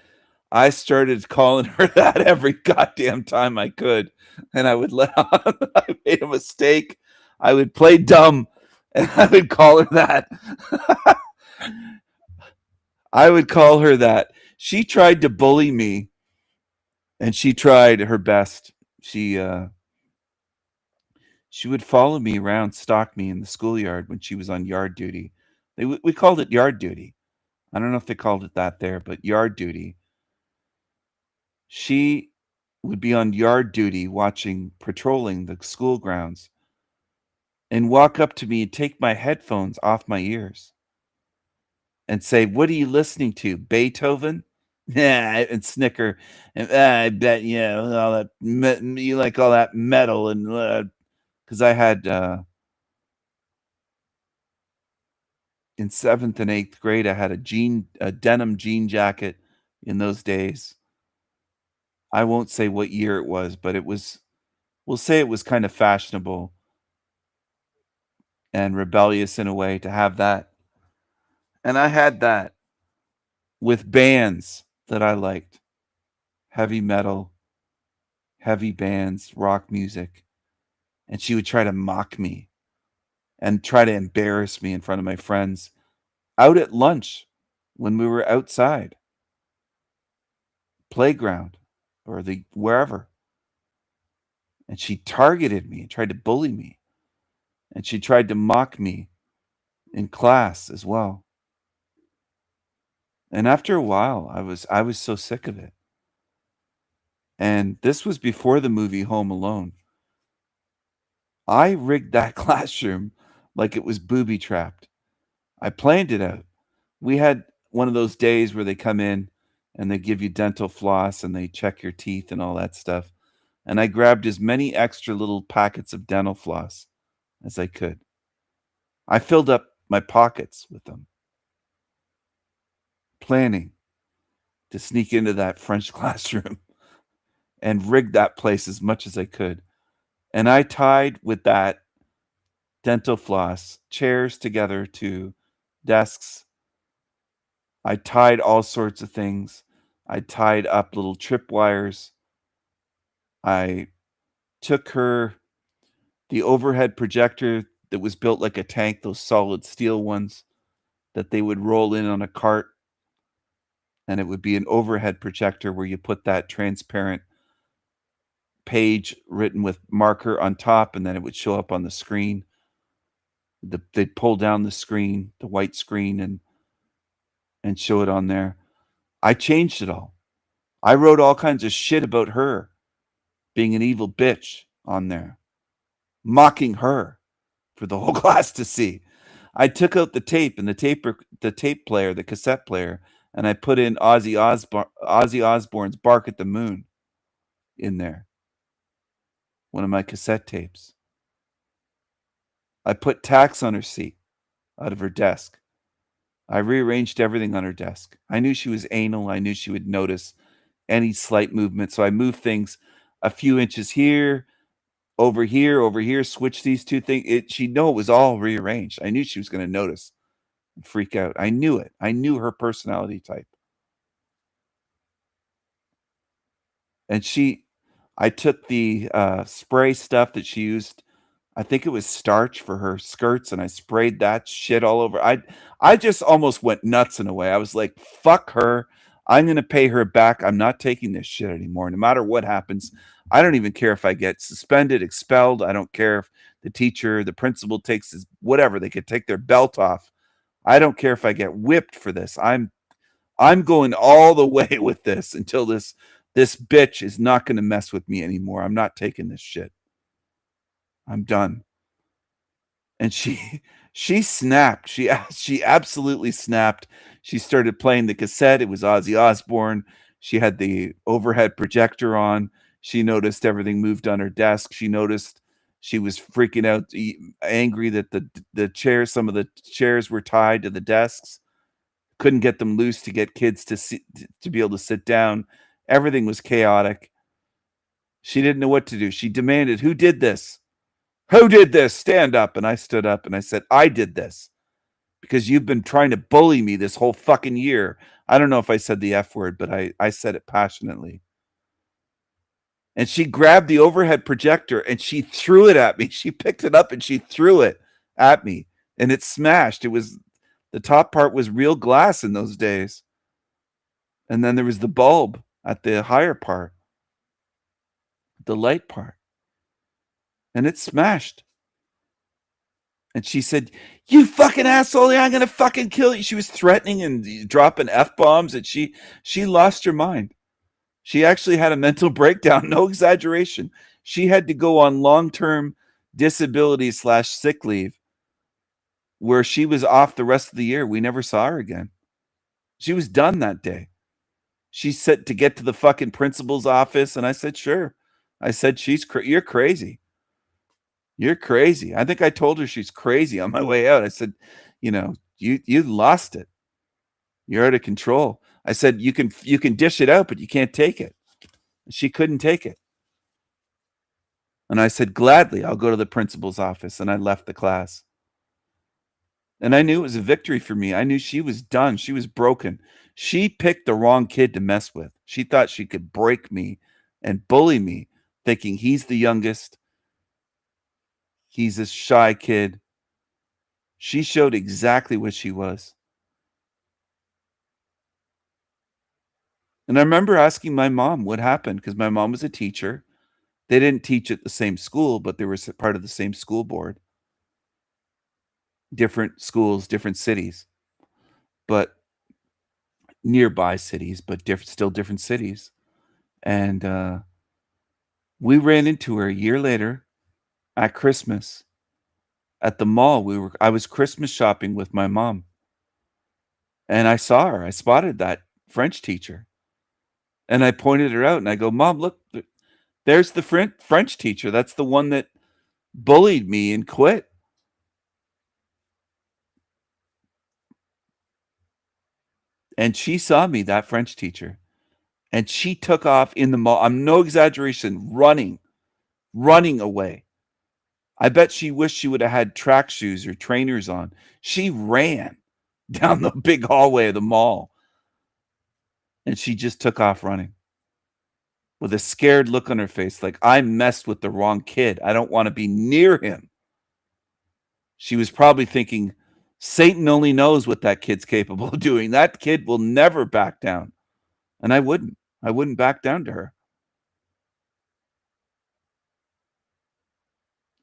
I started calling her that every goddamn time I could. And I would let on I made a mistake. I would play dumb and I would call her that. I would call her that. She tried to bully me and she tried her best. She would follow me around, stalk me in the schoolyard when she was on yard duty. We called it yard duty. I don't know if they called it that there, but yard duty. She would be on yard duty patrolling the school grounds and walk up to me and take my headphones off my ears and say, "What are you listening to? Beethoven?" Yeah, and snicker. And I bet all that you like all that metal and because I had in 7th and 8th grade, I had a denim jean jacket in those days. I won't say what year it was, but we'll say it was kind of fashionable and rebellious in a way to have that. And I had that with bands that I liked. Heavy metal, heavy bands, rock music. And she would try to mock me and try to embarrass me in front of my friends out at lunch when we were outside, playground or wherever. And she targeted me and tried to bully me. And she tried to mock me in class as well. And after a while, I was so sick of it. And this was before the movie Home Alone. I rigged that classroom like it was booby trapped. I planned it out. We had one of those days where they come in and they give you dental floss and they check your teeth and all that stuff. And I grabbed as many extra little packets of dental floss as I could. I filled up my pockets with them, planning to sneak into that French classroom and rig that place as much as I could. And I tied with that dental floss chairs together to desks. I tied all sorts of things. I tied up little tripwires. I took her the overhead projector that was built like a tank, those solid steel ones that they would roll in on a cart. And it would be an overhead projector where you put that transparent page written with marker on top, and then it would show up on the screen. They'd pull down the screen, the white screen, and show it on there. I changed it all. I wrote all kinds of shit about her being an evil bitch on there, mocking her for the whole class to see. I took out the tape and the tape player, the cassette player, and I put in Ozzy Osbourne's "Bark at the Moon" in there, one of my cassette tapes. I put tacks on her seat out of her desk. I rearranged everything on her desk. I knew she was anal. I knew she would notice any slight movement. So I moved things a few inches here, over here, switch these two things. She'd know it was all rearranged. I knew she was going to notice and freak out. I knew it. I knew her personality type. And I took the spray stuff that she used. I think it was starch for her skirts, and I sprayed that shit all over. I just almost went nuts in a way. I was like, fuck her. I'm going to pay her back. I'm not taking this shit anymore. No matter what happens, I don't even care if I get suspended, expelled. I don't care if the teacher, the principal takes whatever. They could take their belt off. I don't care if I get whipped for this. I'm going all the way with this until this bitch is not going to mess with me anymore. I'm not taking this shit. I'm done. And she snapped. She absolutely snapped. She started playing the cassette. It was Ozzy Osbourne. She had the overhead projector on. She noticed everything moved on her desk. She noticed she was freaking out, angry that the chairs, some of the chairs were tied to the desks. Couldn't get them loose to get kids to be able to sit down. Everything was chaotic. She didn't know what to do. She demanded, "Who did this? Who did this? Stand up." And I stood up and I said, "I did this because you've been trying to bully me this whole fucking year." I don't know if I said the F word, but I said it passionately. And she grabbed the overhead projector and she threw it at me. She picked it up and she threw it at me and it smashed. The top part was real glass in those days. And then there was the bulb at the higher part, the light part. And it smashed. And she said, "You fucking asshole, I'm going to fucking kill you." She was threatening and dropping F-bombs, and she lost her mind. She actually had a mental breakdown, no exaggeration. She had to go on long-term disability / sick leave where she was off the rest of the year. We never saw her again. She was done that day. She said to get to the fucking principal's office, and I said, "Sure." I said, "You're crazy. You're crazy." I think I told her she's crazy on my way out. I said, you lost it. You're out of control. I said, you can dish it out, but you can't take it. She couldn't take it. And I said, "Gladly, I'll go to the principal's office." And I left the class. And I knew it was a victory for me. I knew she was done. She was broken. She picked the wrong kid to mess with. She thought she could break me and bully me, thinking he's the youngest. He's a shy kid. She showed exactly what she was. And I remember asking my mom what happened, because my mom was a teacher. They didn't teach at the same school, but they were part of the same school board. Different schools, different cities, but nearby cities, but still different cities. And we ran into her a year later at Christmas at the mall. I was Christmas shopping with my mom, and I saw her. I spotted that French teacher. And I pointed her out and I go, Mom, look, there's the French teacher. That's the one that bullied me and quit. And she saw me, that French teacher, and she took off in the mall. I'm no exaggeration, running away. I bet she wished she would have had track shoes or trainers on. She ran down the big hallway of the mall. And she just took off running with a scared look on her face, like, I messed with the wrong kid. I don't want to be near him. She was probably thinking, Satan only knows what that kid's capable of doing. That kid will never back down. And I wouldn't back down to her.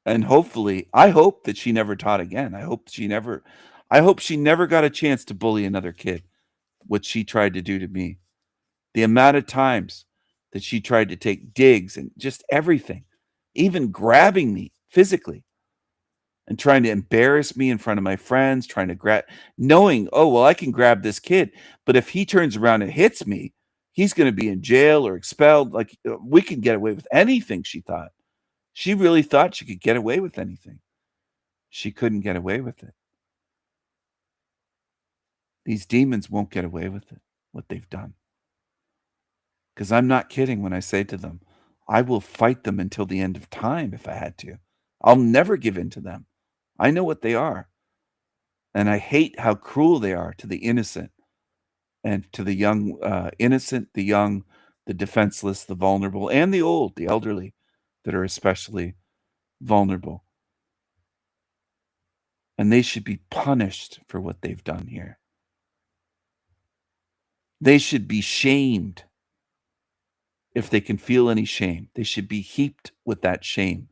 And hopefully, I hope that she never taught again. I hope she never got a chance to bully another kid, what she tried to do to me. The amount of times that she tried to take digs and just everything, even grabbing me physically and trying to embarrass me in front of my friends, trying to grab, knowing, oh, well, I can grab this kid, but if he turns around and hits me, he's going to be in jail or expelled. Like, we can get away with anything, she thought. She really thought she could get away with anything. She couldn't get away with it. These demons won't get away with it, what they've done. Because I'm not kidding when I say to them, I will fight them until the end of time if I had to. I'll never give in to them. I know what they are. And I hate how cruel they are to the innocent and to the young, innocent, the young, the defenseless, the vulnerable, and the old, the elderly, that are especially vulnerable. And they should be punished for what they've done here. They should be shamed. If they can feel any shame, they should be heaped with that shame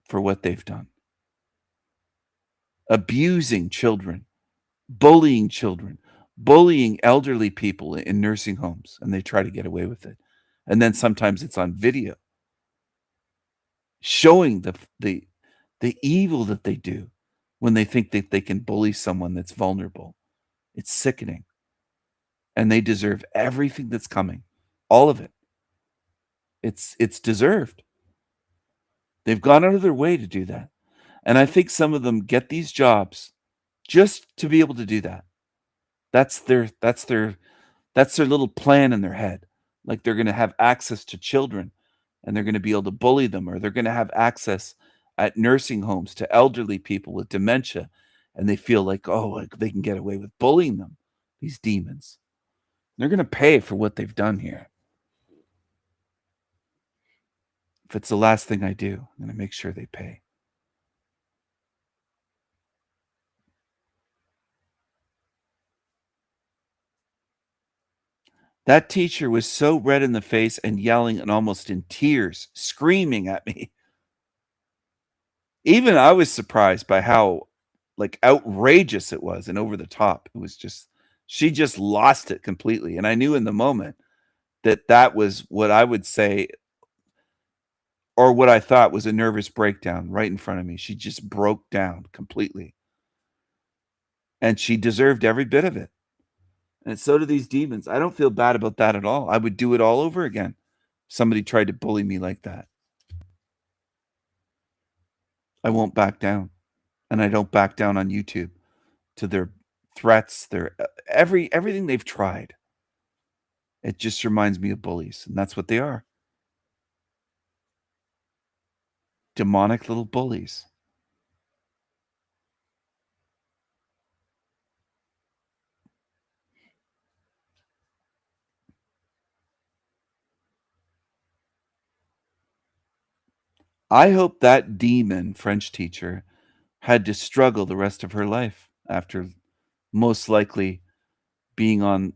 for what they've done. Abusing children, bullying elderly people in nursing homes, and they try to get away with it. And then sometimes it's on video, showing the evil that they do when they think that they can bully someone that's vulnerable. It's sickening. And they deserve everything that's coming, all of it. It's deserved. They've gone out of their way to do that. And I think some of them get these jobs just to be able to do that. That's their little plan in their head. Like they're going to have access to children and they're going to be able to bully them, or they're going to have access at nursing homes to elderly people with dementia, and they feel like, oh, like they can get away with bullying them, these demons. They're going to pay for what they've done here. If it's the last thing I do, I'm going to make sure they pay. That teacher was so red in the face and yelling and almost in tears, screaming at me. Even I was surprised by how like outrageous it was and over the top. It was just, she just lost it completely. And I knew in the moment that that was what I would say, or what I thought was a nervous breakdown right in front of me. She just broke down completely. And she deserved every bit of it. And so do these demons. I don't feel bad about that at all. I would do it all over again. Somebody tried to bully me like that. I won't back down. And I don't back down on YouTube to their threats, their everything they've tried. It just reminds me of bullies, and that's what they are. Demonic little bullies. I hope that demon French teacher had to struggle the rest of her life after most likely being on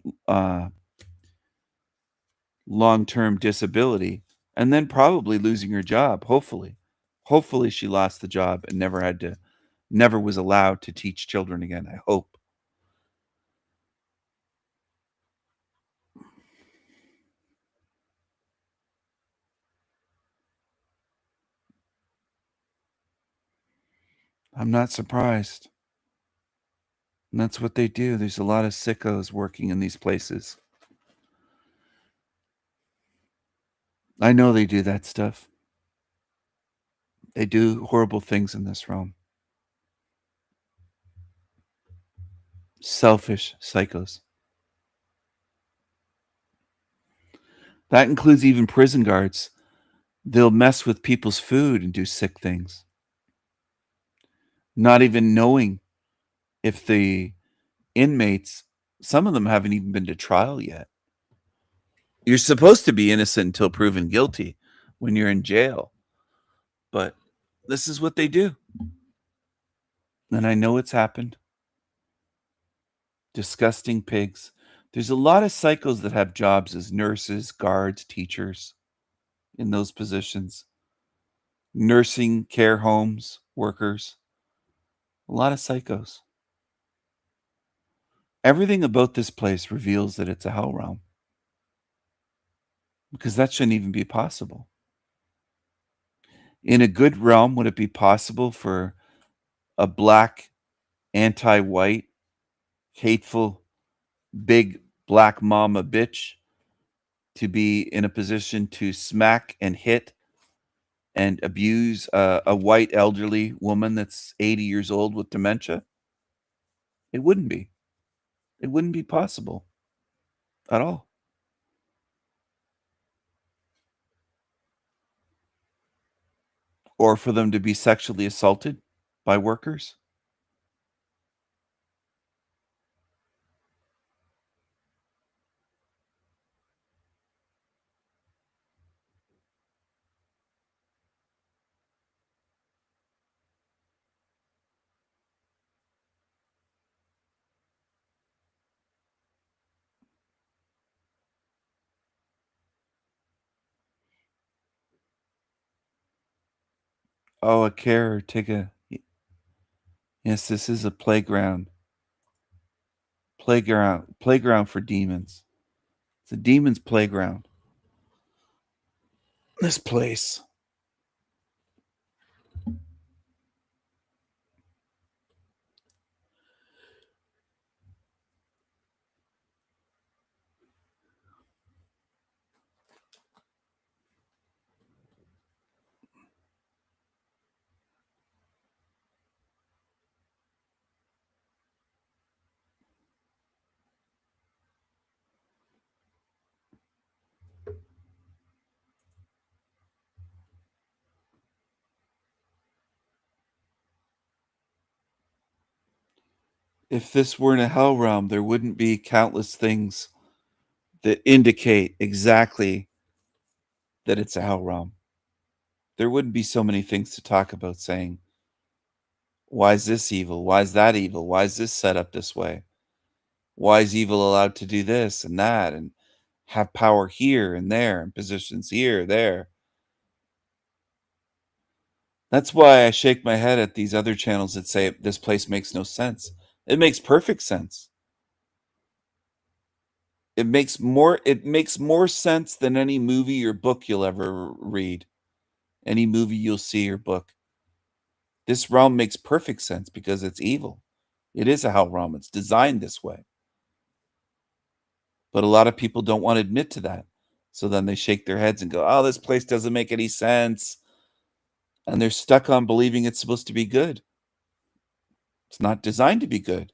long-term disability and then probably losing her job. Hopefully she lost the job and never was allowed to teach children again. I hope. I'm not surprised. And that's what they do. There's a lot of sickos working in these places. I know they do that stuff. They do horrible things in this realm. Selfish psychos. That includes even prison guards. They'll mess with people's food and do sick things, not even knowing if the inmates, some of them haven't even been to trial yet. You're supposed to be innocent until proven guilty when you're in jail. But this is what they do. And I know it's happened. Disgusting pigs. There's a lot of psychos that have jobs as nurses, guards, teachers in those positions. Nursing care homes, workers. A lot of psychos. Everything about this place reveals that it's a hell realm. Because that shouldn't even be possible. In a good realm, would it be possible for a black, anti-white, hateful, big black mama bitch to be in a position to smack and hit and abuse a white elderly woman that's 80 years old with dementia? It wouldn't be. It wouldn't be possible at all. Or for them to be sexually assaulted by workers. Oh, a care, take a... Yes, this is a playground. Playground for demons. It's a demon's playground. This place. If this weren't a hell realm, there wouldn't be countless things that indicate exactly that it's a hell realm. There wouldn't be so many things to talk about saying, why is this evil? Why is that evil? Why is this set up this way? Why is evil allowed to do this and that and have power here and there and positions here, there? That's why I shake my head at these other channels that say this place makes no sense. It makes perfect sense. It makes more sense than any movie or book you'll ever read. Any movie you'll see or book. This realm makes perfect sense because it's evil. It is a hell realm. It's designed this way. But a lot of people don't want to admit to that. So then they shake their heads and go, oh, this place doesn't make any sense. And they're stuck on believing it's supposed to be good. It's not designed to be good.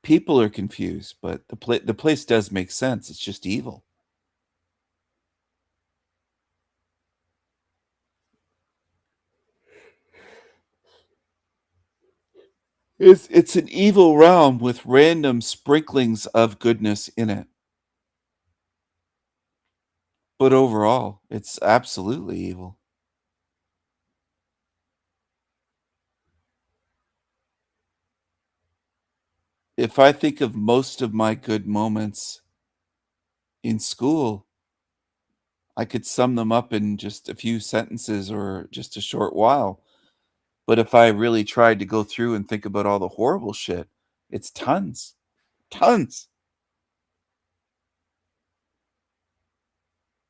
People are confused, but the place does make sense. It's just evil. It's an evil realm with random sprinklings of goodness in it. But overall, it's absolutely evil. If I think of most of my good moments in school, I could sum them up in just a few sentences or just a short while. But if I really tried to go through and think about all the horrible shit, it's tons. Tons.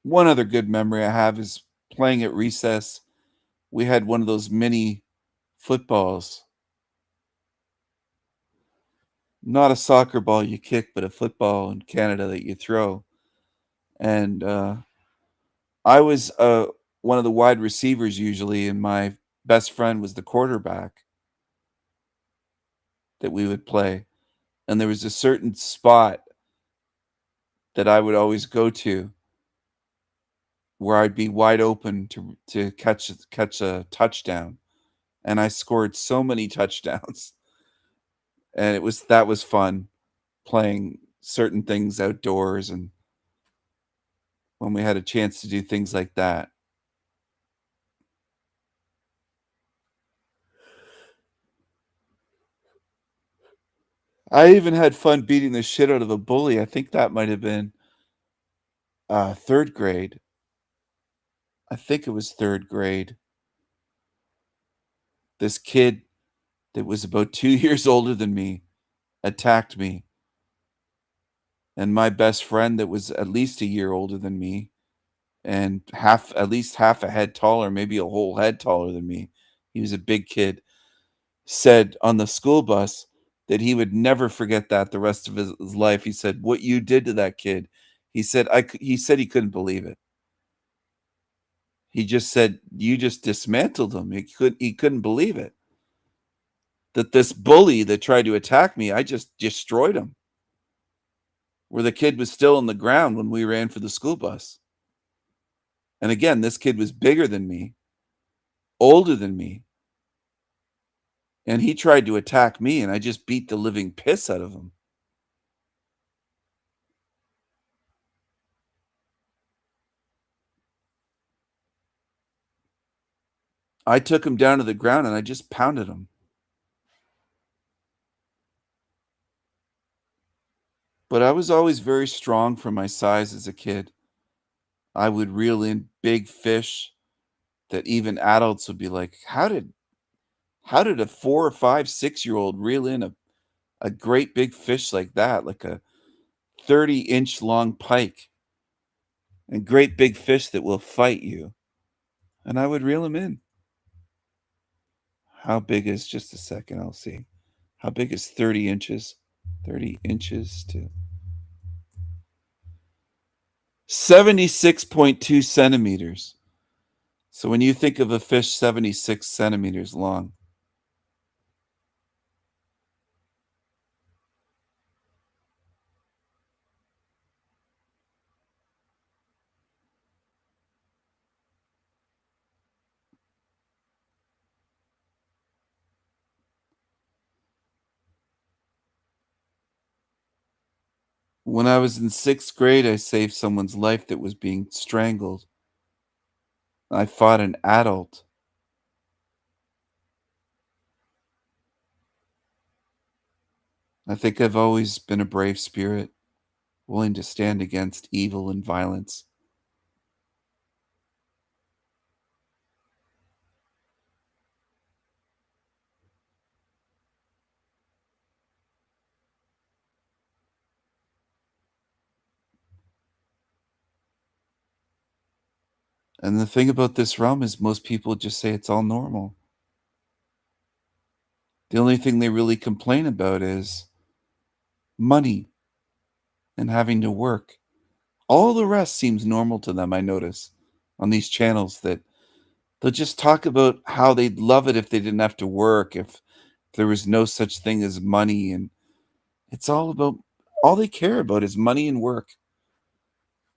One other good memory I have is playing at recess. We had one of those mini footballs not a soccer ball you kick, but a football in Canada that you throw. And I was one of the wide receivers usually, and my best friend was the quarterback that we would play. And there was a certain spot that I would always go to where I'd be wide open to catch a touchdown. And I scored so many touchdowns. And that was fun playing certain things outdoors and when we had a chance to do things like that. I even had fun beating the shit out of a bully. I think that might have been third grade. I think it was third grade. This kid that was about 2 years older than me attacked me. And my best friend that was at least a year older than me and at least half a head taller, maybe a whole head taller than me. He was a big kid. Said on the school bus that he would never forget that the rest of his life. He said, "What you did to that kid." He said he said he couldn't believe it. He just said, "You just dismantled him." He couldn't believe it. That this bully that tried to attack me, I just destroyed him. Where the kid was still on the ground when we ran for the school bus. And again, this kid was bigger than me, older than me. And he tried to attack me, and I just beat the living piss out of him. I took him down to the ground, and I just pounded him. But I was always very strong for my size as a kid. I would reel in big fish that even adults would be like, how did a 4 or 5, 6-year-old reel in a great big fish like that, like a 30-inch long pike, and great big fish that will fight you? And I would reel him in. How big is, just a second, I'll see. How big is 30 inches? 30 inches to 76.2 centimeters. So when you think of a fish 76 centimeters long, when I was in 6th grade, I saved someone's life that was being strangled. I fought an adult. I think I've always been a brave spirit, willing to stand against evil and violence. And the thing about this realm is most people just say it's all normal. The only thing they really complain about is money and having to work. All the rest seems normal to them, I notice, on these channels that they'll just talk about how they'd love it if they didn't have to work, if there was no such thing as money. And it's all they care about is money and work.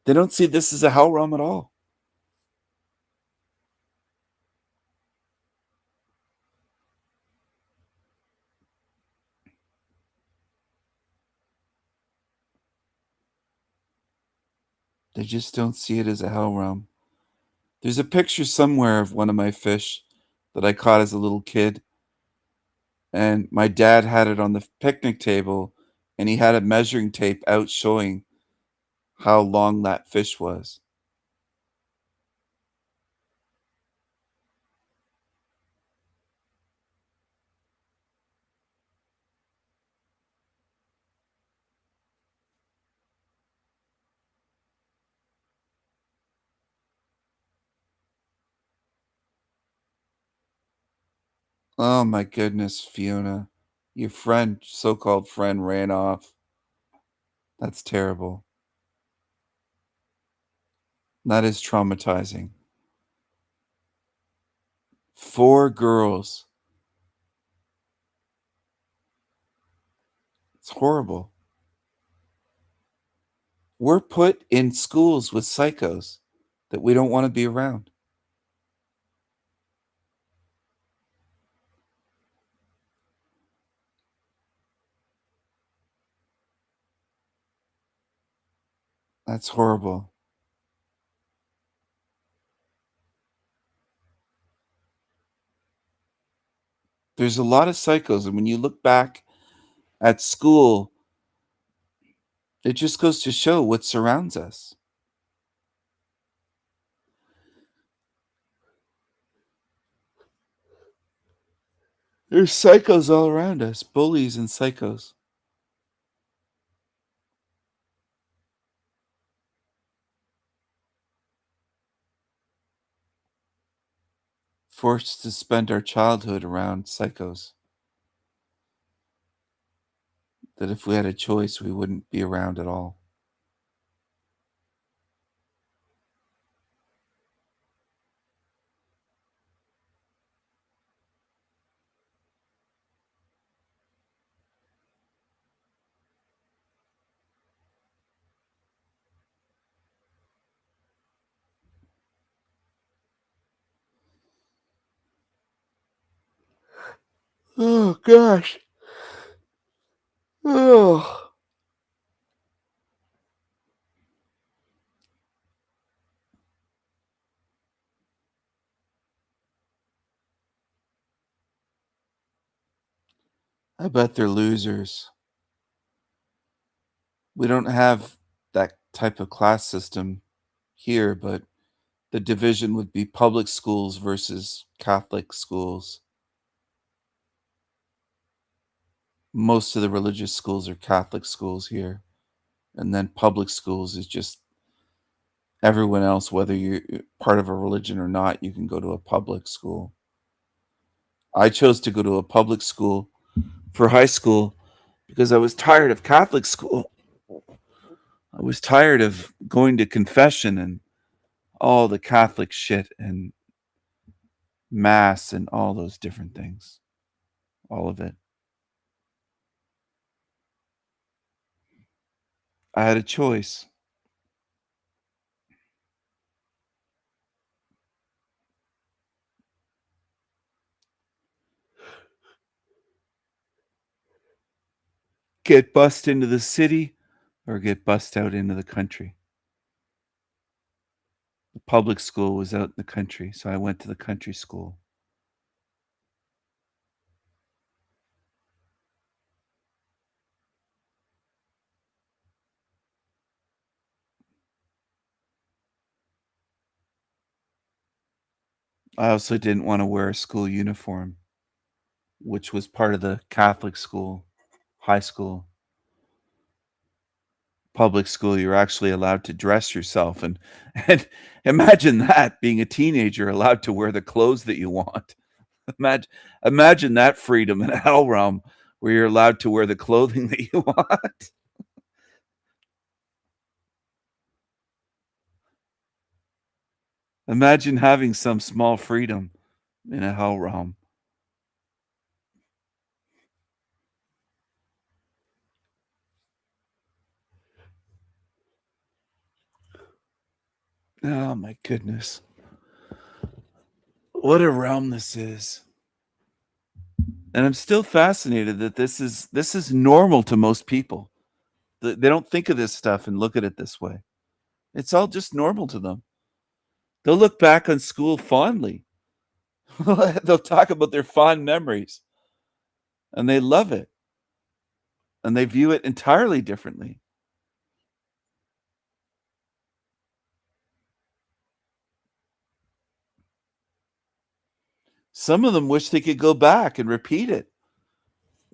They don't see this as a hell realm at all. They just don't see it as a hell realm. There's a picture somewhere of one of my fish that I caught as a little kid. And my dad had it on the picnic table, and he had a measuring tape out showing how long that fish was. Oh my goodness, Fiona. Your friend, so-called friend, ran off. That's terrible. That is traumatizing. 4 girls. It's horrible. We're put in schools with psychos that we don't want to be around. That's horrible. There's a lot of psychos, and when you look back at school, it just goes to show what surrounds us. There's psychos all around us, bullies and psychos. Forced to spend our childhood around psychos that if we had a choice, we wouldn't be around at all. Oh, gosh. Oh. I bet they're losers. We don't have that type of class system here, but the division would be public schools versus Catholic schools. Most of the religious schools are Catholic schools here. And then public schools is just everyone else, whether you're part of a religion or not, you can go to a public school. I chose to go to a public school for high school because I was tired of Catholic school. I was tired of going to confession and all the Catholic shit and mass and all those different things. All of it. I had a choice. Get bussed into the city or get bussed out into the country. The public school was out in the country, so I went to the country school. I also didn't want to wear a school uniform, which was part of the Catholic school, high school. Public school, you're actually allowed to dress yourself. And imagine that, being a teenager, allowed to wear the clothes that you want. Imagine that freedom in a hell realm where you're allowed to wear the clothing that you want. Imagine having some small freedom in a hell realm. Oh my goodness. What a realm this is. And I'm still fascinated that this is normal to most people. They don't think of this stuff and look at it this way. It's all just normal to them. They'll look back on school fondly. They'll talk about their fond memories. And they love it. And they view it entirely differently. Some of them wish they could go back and repeat it.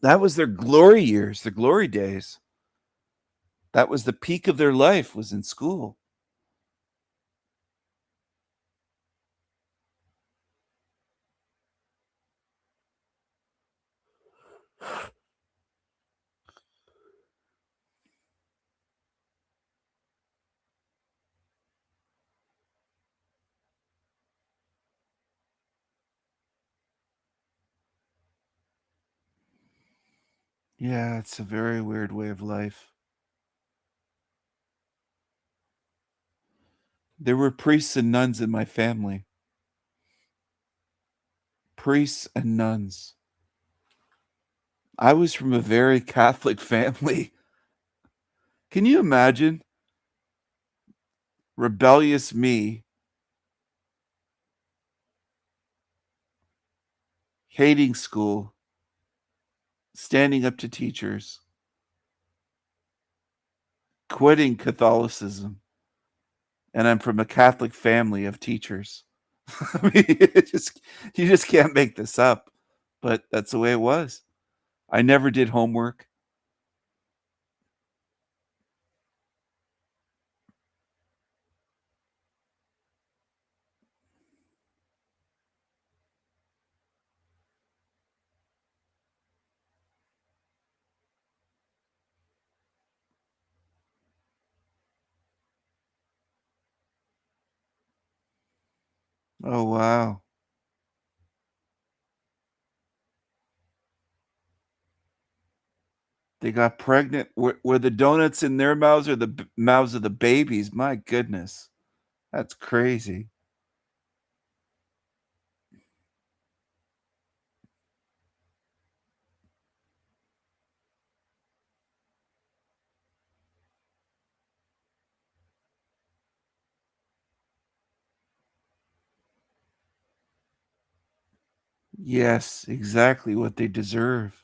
That was their glory years, their glory days. That was the peak of their life, was in school. Yeah, it's a very weird way of life. There were priests and nuns in my family. Priests and nuns. I was from a very Catholic family. Can you imagine? Rebellious me, hating school, standing up to teachers, quitting Catholicism, and I'm from a Catholic family of teachers. I mean, you just can't make this up, but that's the way it was. I never did homework. Oh, wow. They got pregnant. Were the donuts in their mouths or the mouths of the babies? My goodness. That's crazy. Yes, exactly what they deserve.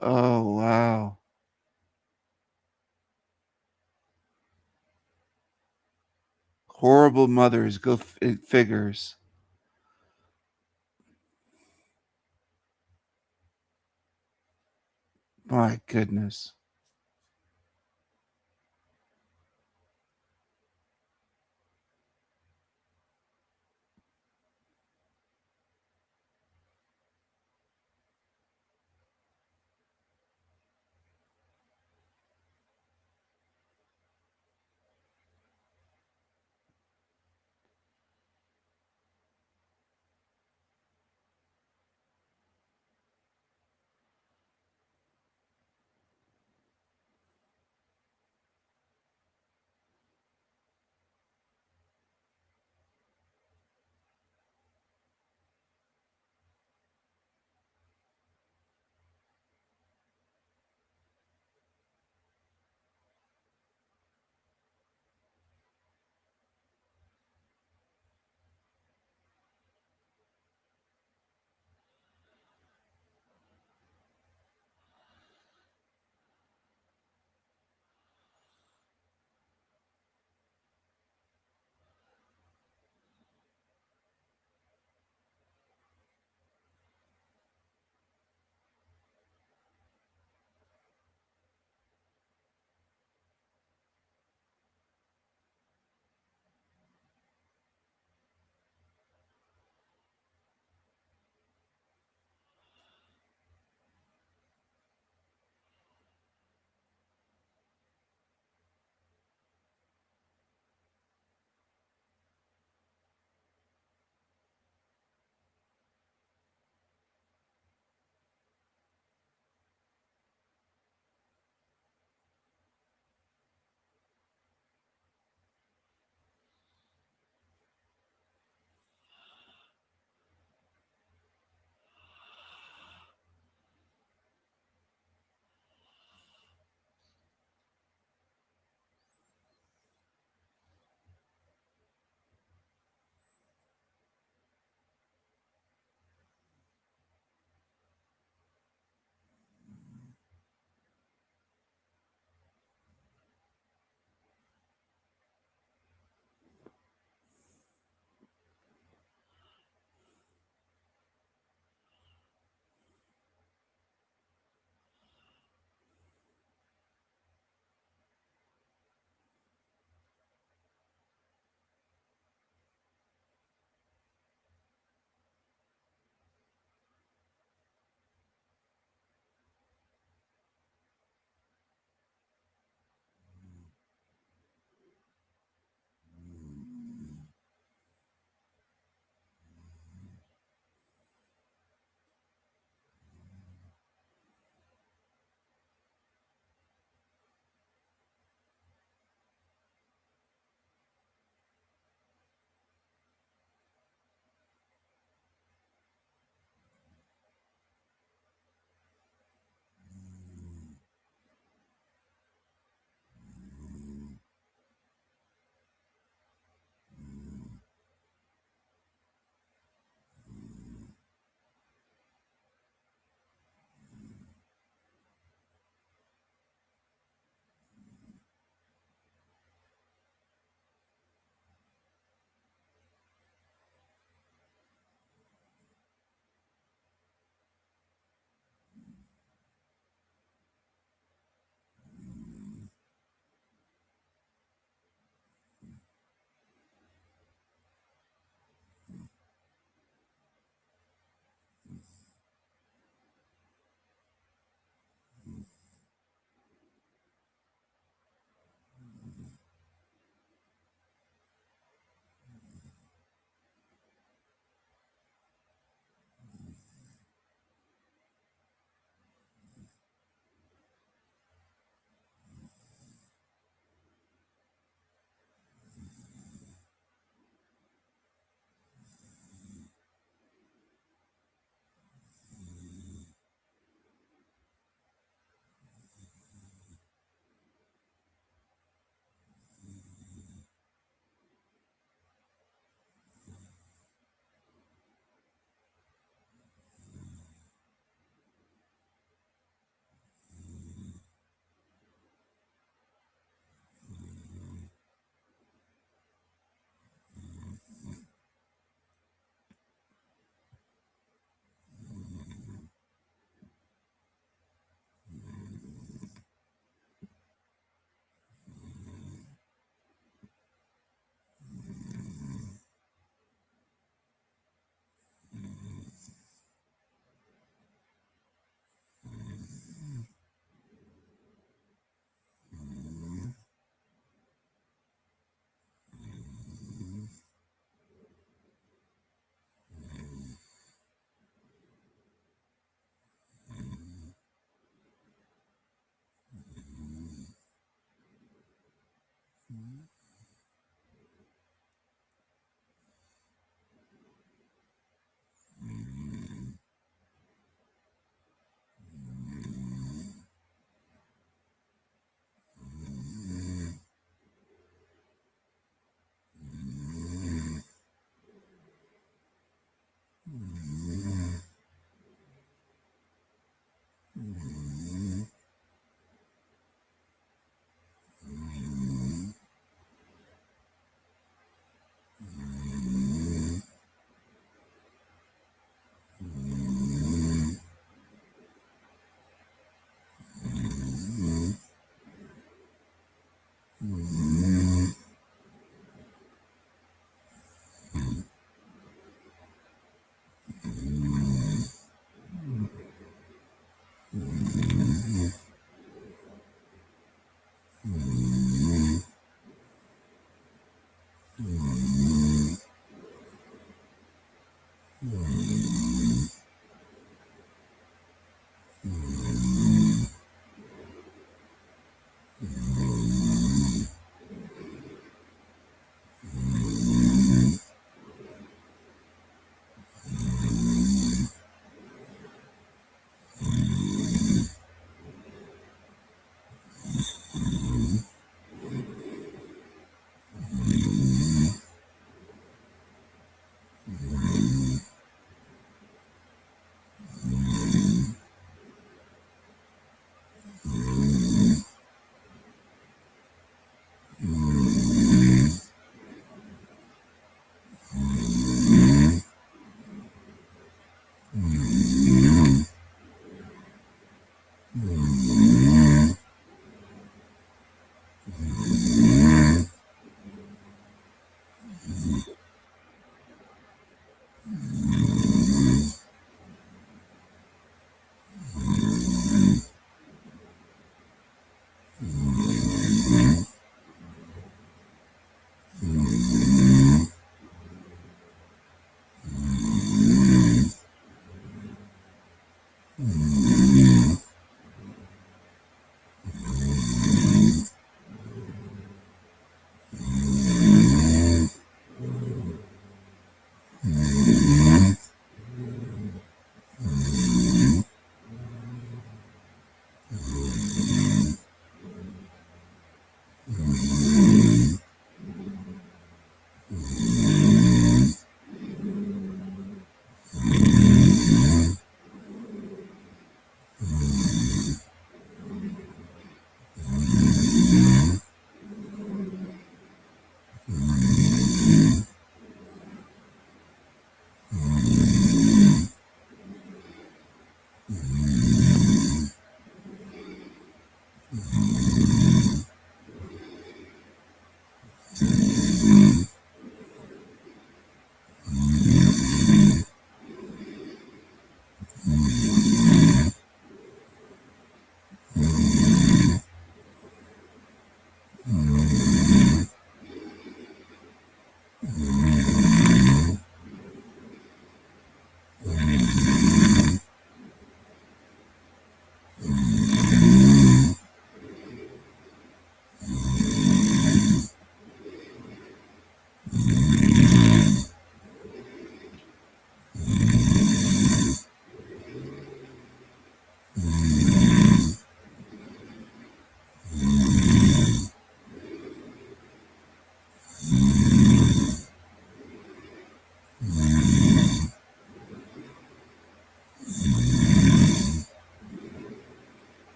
Oh, wow. Horrible mothers, go figures. My goodness.